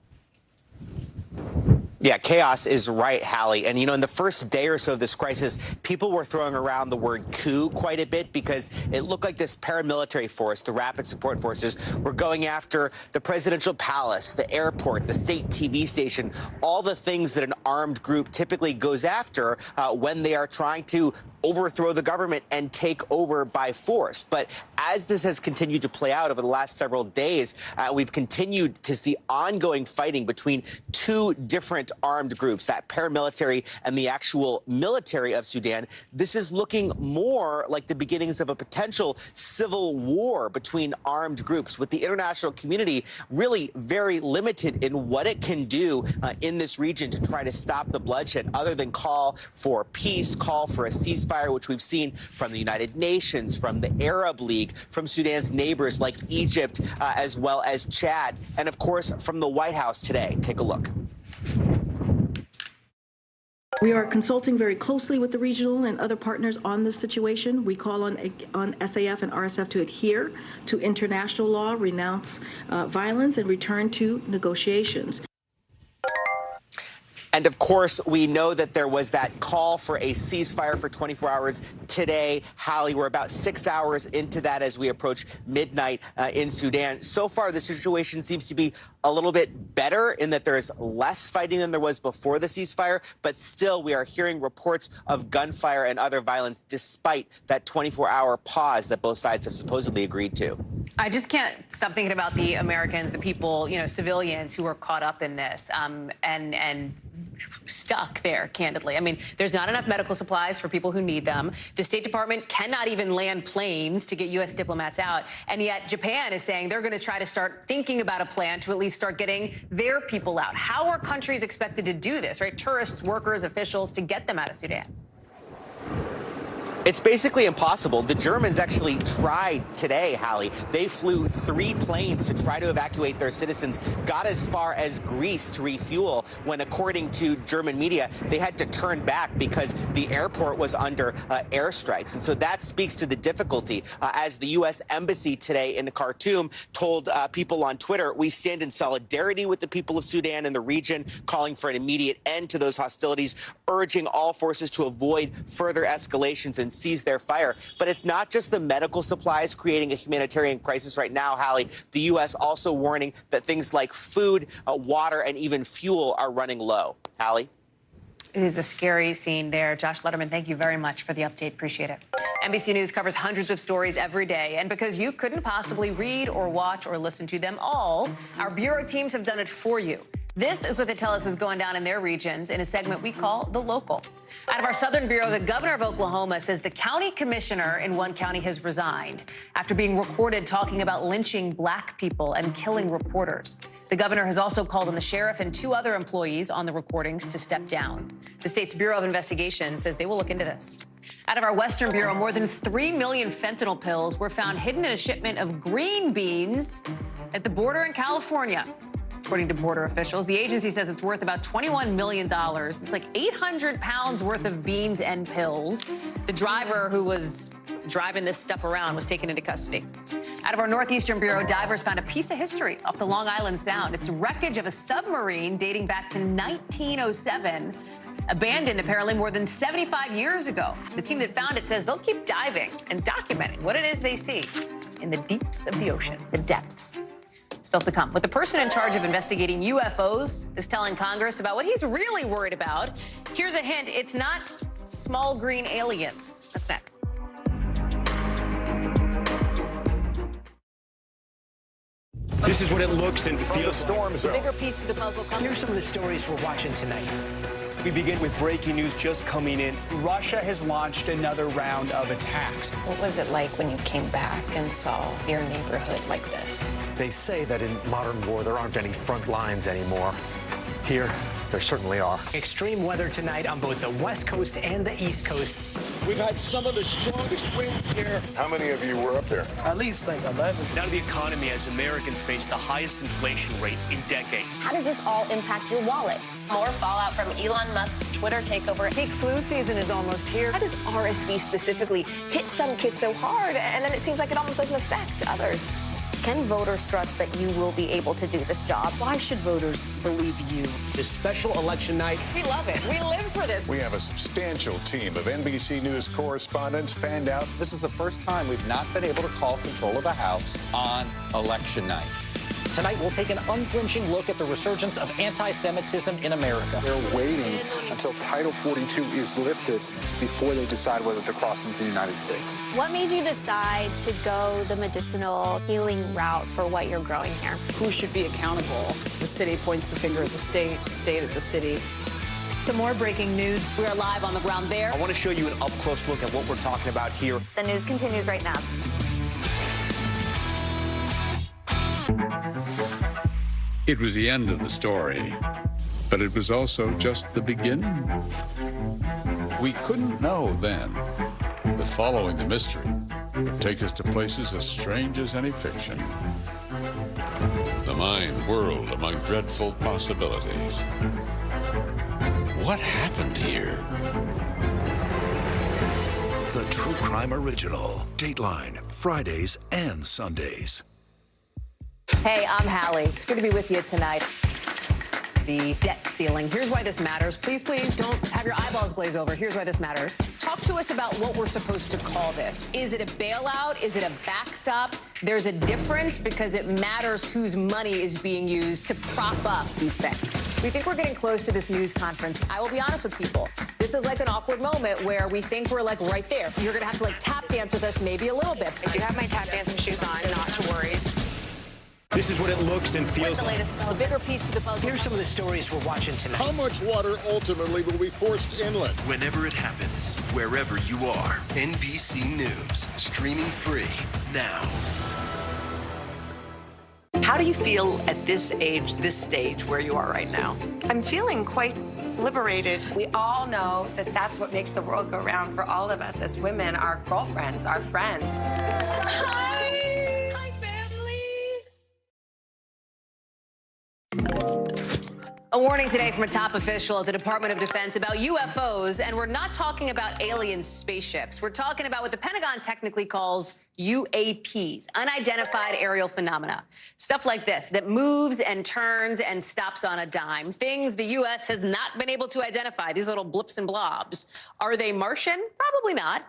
Yeah, chaos is right, Hallie. And, you know, in the first day or so of this crisis, people were throwing around the word coup quite a bit because it looked like this paramilitary force, the rapid support forces, were going after the presidential palace, the airport, the state TV station, all the things that an armed group typically goes after when they are trying to overthrow the government and take over by force. But as this has continued to play out over the last several days, we've continued to see ongoing fighting between two different armed groups, that paramilitary and the actual military of Sudan. This is looking more like the beginnings of a potential civil war between armed groups, with the international community really very limited in what it can do in this region to try to stop the bloodshed, other than call for peace, call for a ceasefire. ceasefire, which we've seen from the United Nations, from the Arab League, from Sudan's neighbors like Egypt, as well as Chad, and of course from the White House today. Take a look. We are consulting very closely with the regional and other partners on this situation. We call on SAF and RSF to adhere to international law, renounce violence, and return to negotiations. And of course, we know that there was that call for a ceasefire for 24 hours today. Hallie, we're about 6 hours into that as we approach midnight in Sudan. So far, the situation seems to be a little bit better in that there is less fighting than there was before the ceasefire. But still, we are hearing reports of gunfire and other violence despite that 24-hour pause that both sides have supposedly agreed to. I just can't stop thinking about the Americans, the people, civilians who are caught up in this and stuck there, candidly. I mean, there's not enough medical supplies for people who need them. The State Department cannot even land planes to get U.S. diplomats out. And yet Japan is saying they're going to try to start thinking about a plan to at least start getting their people out. How are countries expected to do this, right? Tourists, workers, officials, to get them out of Sudan? It's basically impossible. The Germans actually tried today, Hallie. They flew 3 planes to try to evacuate their citizens, got as far as Greece to refuel when, according to German media, they had to turn back because the airport was under airstrikes. And so that speaks to the difficulty. As the U.S. Embassy today in Khartoum told people on Twitter, we stand in solidarity with the people of Sudan and the region, calling for an immediate end to those hostilities, urging all forces to avoid further escalations and cease their fire. But it's not just the medical supplies creating a humanitarian crisis right now, Hallie. The U.S. also warning that things like food, water, and even fuel are running low. Hallie? It is a scary scene there. Josh Letterman, thank you very much for the update. Appreciate it. NBC News covers hundreds of stories every day. And because you couldn't possibly read or watch or listen to them all, our bureau teams have done it for you. This is what they tell us is going down in their regions in a segment we call The Local. Out of our Southern Bureau, the governor of Oklahoma says the county commissioner in one county has resigned after being recorded talking about lynching black people and killing reporters. The governor has also called on the sheriff and 2 other employees on the recordings to step down. The state's Bureau of Investigation says they will look into this. Out of our Western Bureau, more than 3 million fentanyl pills were found hidden in a shipment of green beans at the border in California. According to border officials, the agency says it's worth about $21 million. It's like 800 pounds worth of beans and pills. The driver who was driving this stuff around was taken into custody. Out of our Northeastern Bureau, divers found a piece of history off the Long Island Sound. It's the wreckage of a submarine dating back to 1907, abandoned apparently more than 75 years ago. The team that found it says they'll keep diving and documenting what it is they see in the deeps of the ocean, the depths. Still to come. What the person in charge of investigating UFOs is telling Congress about what he's really worried about. Here's a hint. It's not small green aliens. That's next. This is what it looks and feels. Storm zone. The bigger piece to the puzzle. Here's some of the stories we're watching tonight. We begin with breaking news just coming in. Russia has launched another round of attacks. What was it like when you came back and saw your neighborhood like this? They say that in modern war, there aren't any front lines anymore. Here, there certainly are. Extreme weather tonight on both the West Coast and the East Coast. We've had some of the strongest winds here. How many of you were up there? At least like 11. Now the economy as Americans face the highest inflation rate in decades. How does this all impact your wallet? More fallout from Elon Musk's Twitter takeover. Peak flu season is almost here. How does RSV specifically hit some kids so hard, and then it seems like it almost doesn't affect others? Can voters trust that you will be able to do this job? Why should voters believe you? This special election night. We love it. We live for this. We have a substantial team of NBC News correspondents fanned out. This is the first time we've not been able to call control of the House on election night. Tonight, we'll take an unflinching look at the resurgence of anti-Semitism in America. They're waiting until Title 42 is lifted before they decide whether to cross into the United States. What made you decide to go the medicinal healing route for what you're growing here? Who should be accountable? The city points the finger at the state at the city. Some more breaking news. We are live on the ground there. I want to show you an up-close look at what we're talking about here. The news continues right now. It was the end of the story, but it was also just the beginning. We couldn't know then But following the mystery would take us to places as strange as any fiction. The mind whirled among dreadful possibilities. What happened here? The True Crime Original. Dateline, Fridays and Sundays. Hey, I'm Hallie. It's good to be with you tonight. The debt ceiling. Here's why this matters. Please, please don't have your eyeballs glaze over. Here's why this matters. Talk to us about what we're supposed to call this. Is it a bailout? Is it a backstop? There's a difference because it matters whose money is being used to prop up these banks. We think we're getting close to this news conference. I will be honest with people. This is like an awkward moment where we think we're like right there. You're going to have to like tap dance with us maybe a little bit. I do have my tap dancing shoes on, not to worry. This is what it looks and feels What's the latest? A bigger piece to the puzzle. Here's some of the stories we're watching tonight. How much water ultimately will be forced inland? Whenever it happens, wherever you are, NBC News, streaming free now. How do you feel at this age, this stage where you are right now? I'm feeling quite liberated. We all know that that's what makes the world go round for all of us as women, our girlfriends, our friends. Hi! Hi, family! A warning today from a top official at the Department of Defense about UFOs, and we're not talking about alien spaceships. We're talking about what the Pentagon technically calls UAPs, unidentified aerial phenomena. Stuff like this that moves and turns and stops on a dime. Things the U.S. has not been able to identify, these little blips and blobs. Are they Martian? Probably not.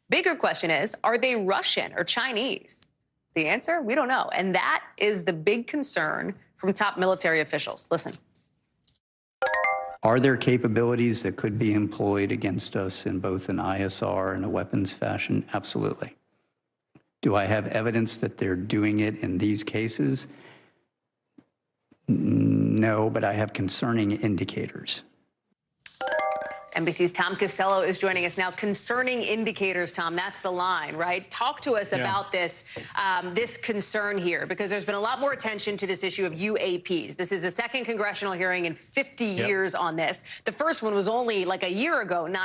Bigger question is, are they Russian or Chinese? The answer, we don't know. And that is the big concern from top military officials. Listen. Are there capabilities that could be employed against us in both an ISR and a weapons fashion? Absolutely. Do I have evidence that they're doing it in these cases? No, but I have concerning indicators. NBC's Tom Costello is joining us now. Concerning indicators, Tom, that's the line, right? Talk to us about this, this concern here, because there's been a lot more attention to this issue of UAPs. This is the second congressional hearing in 50 years on this. The first one was only like a year ago, not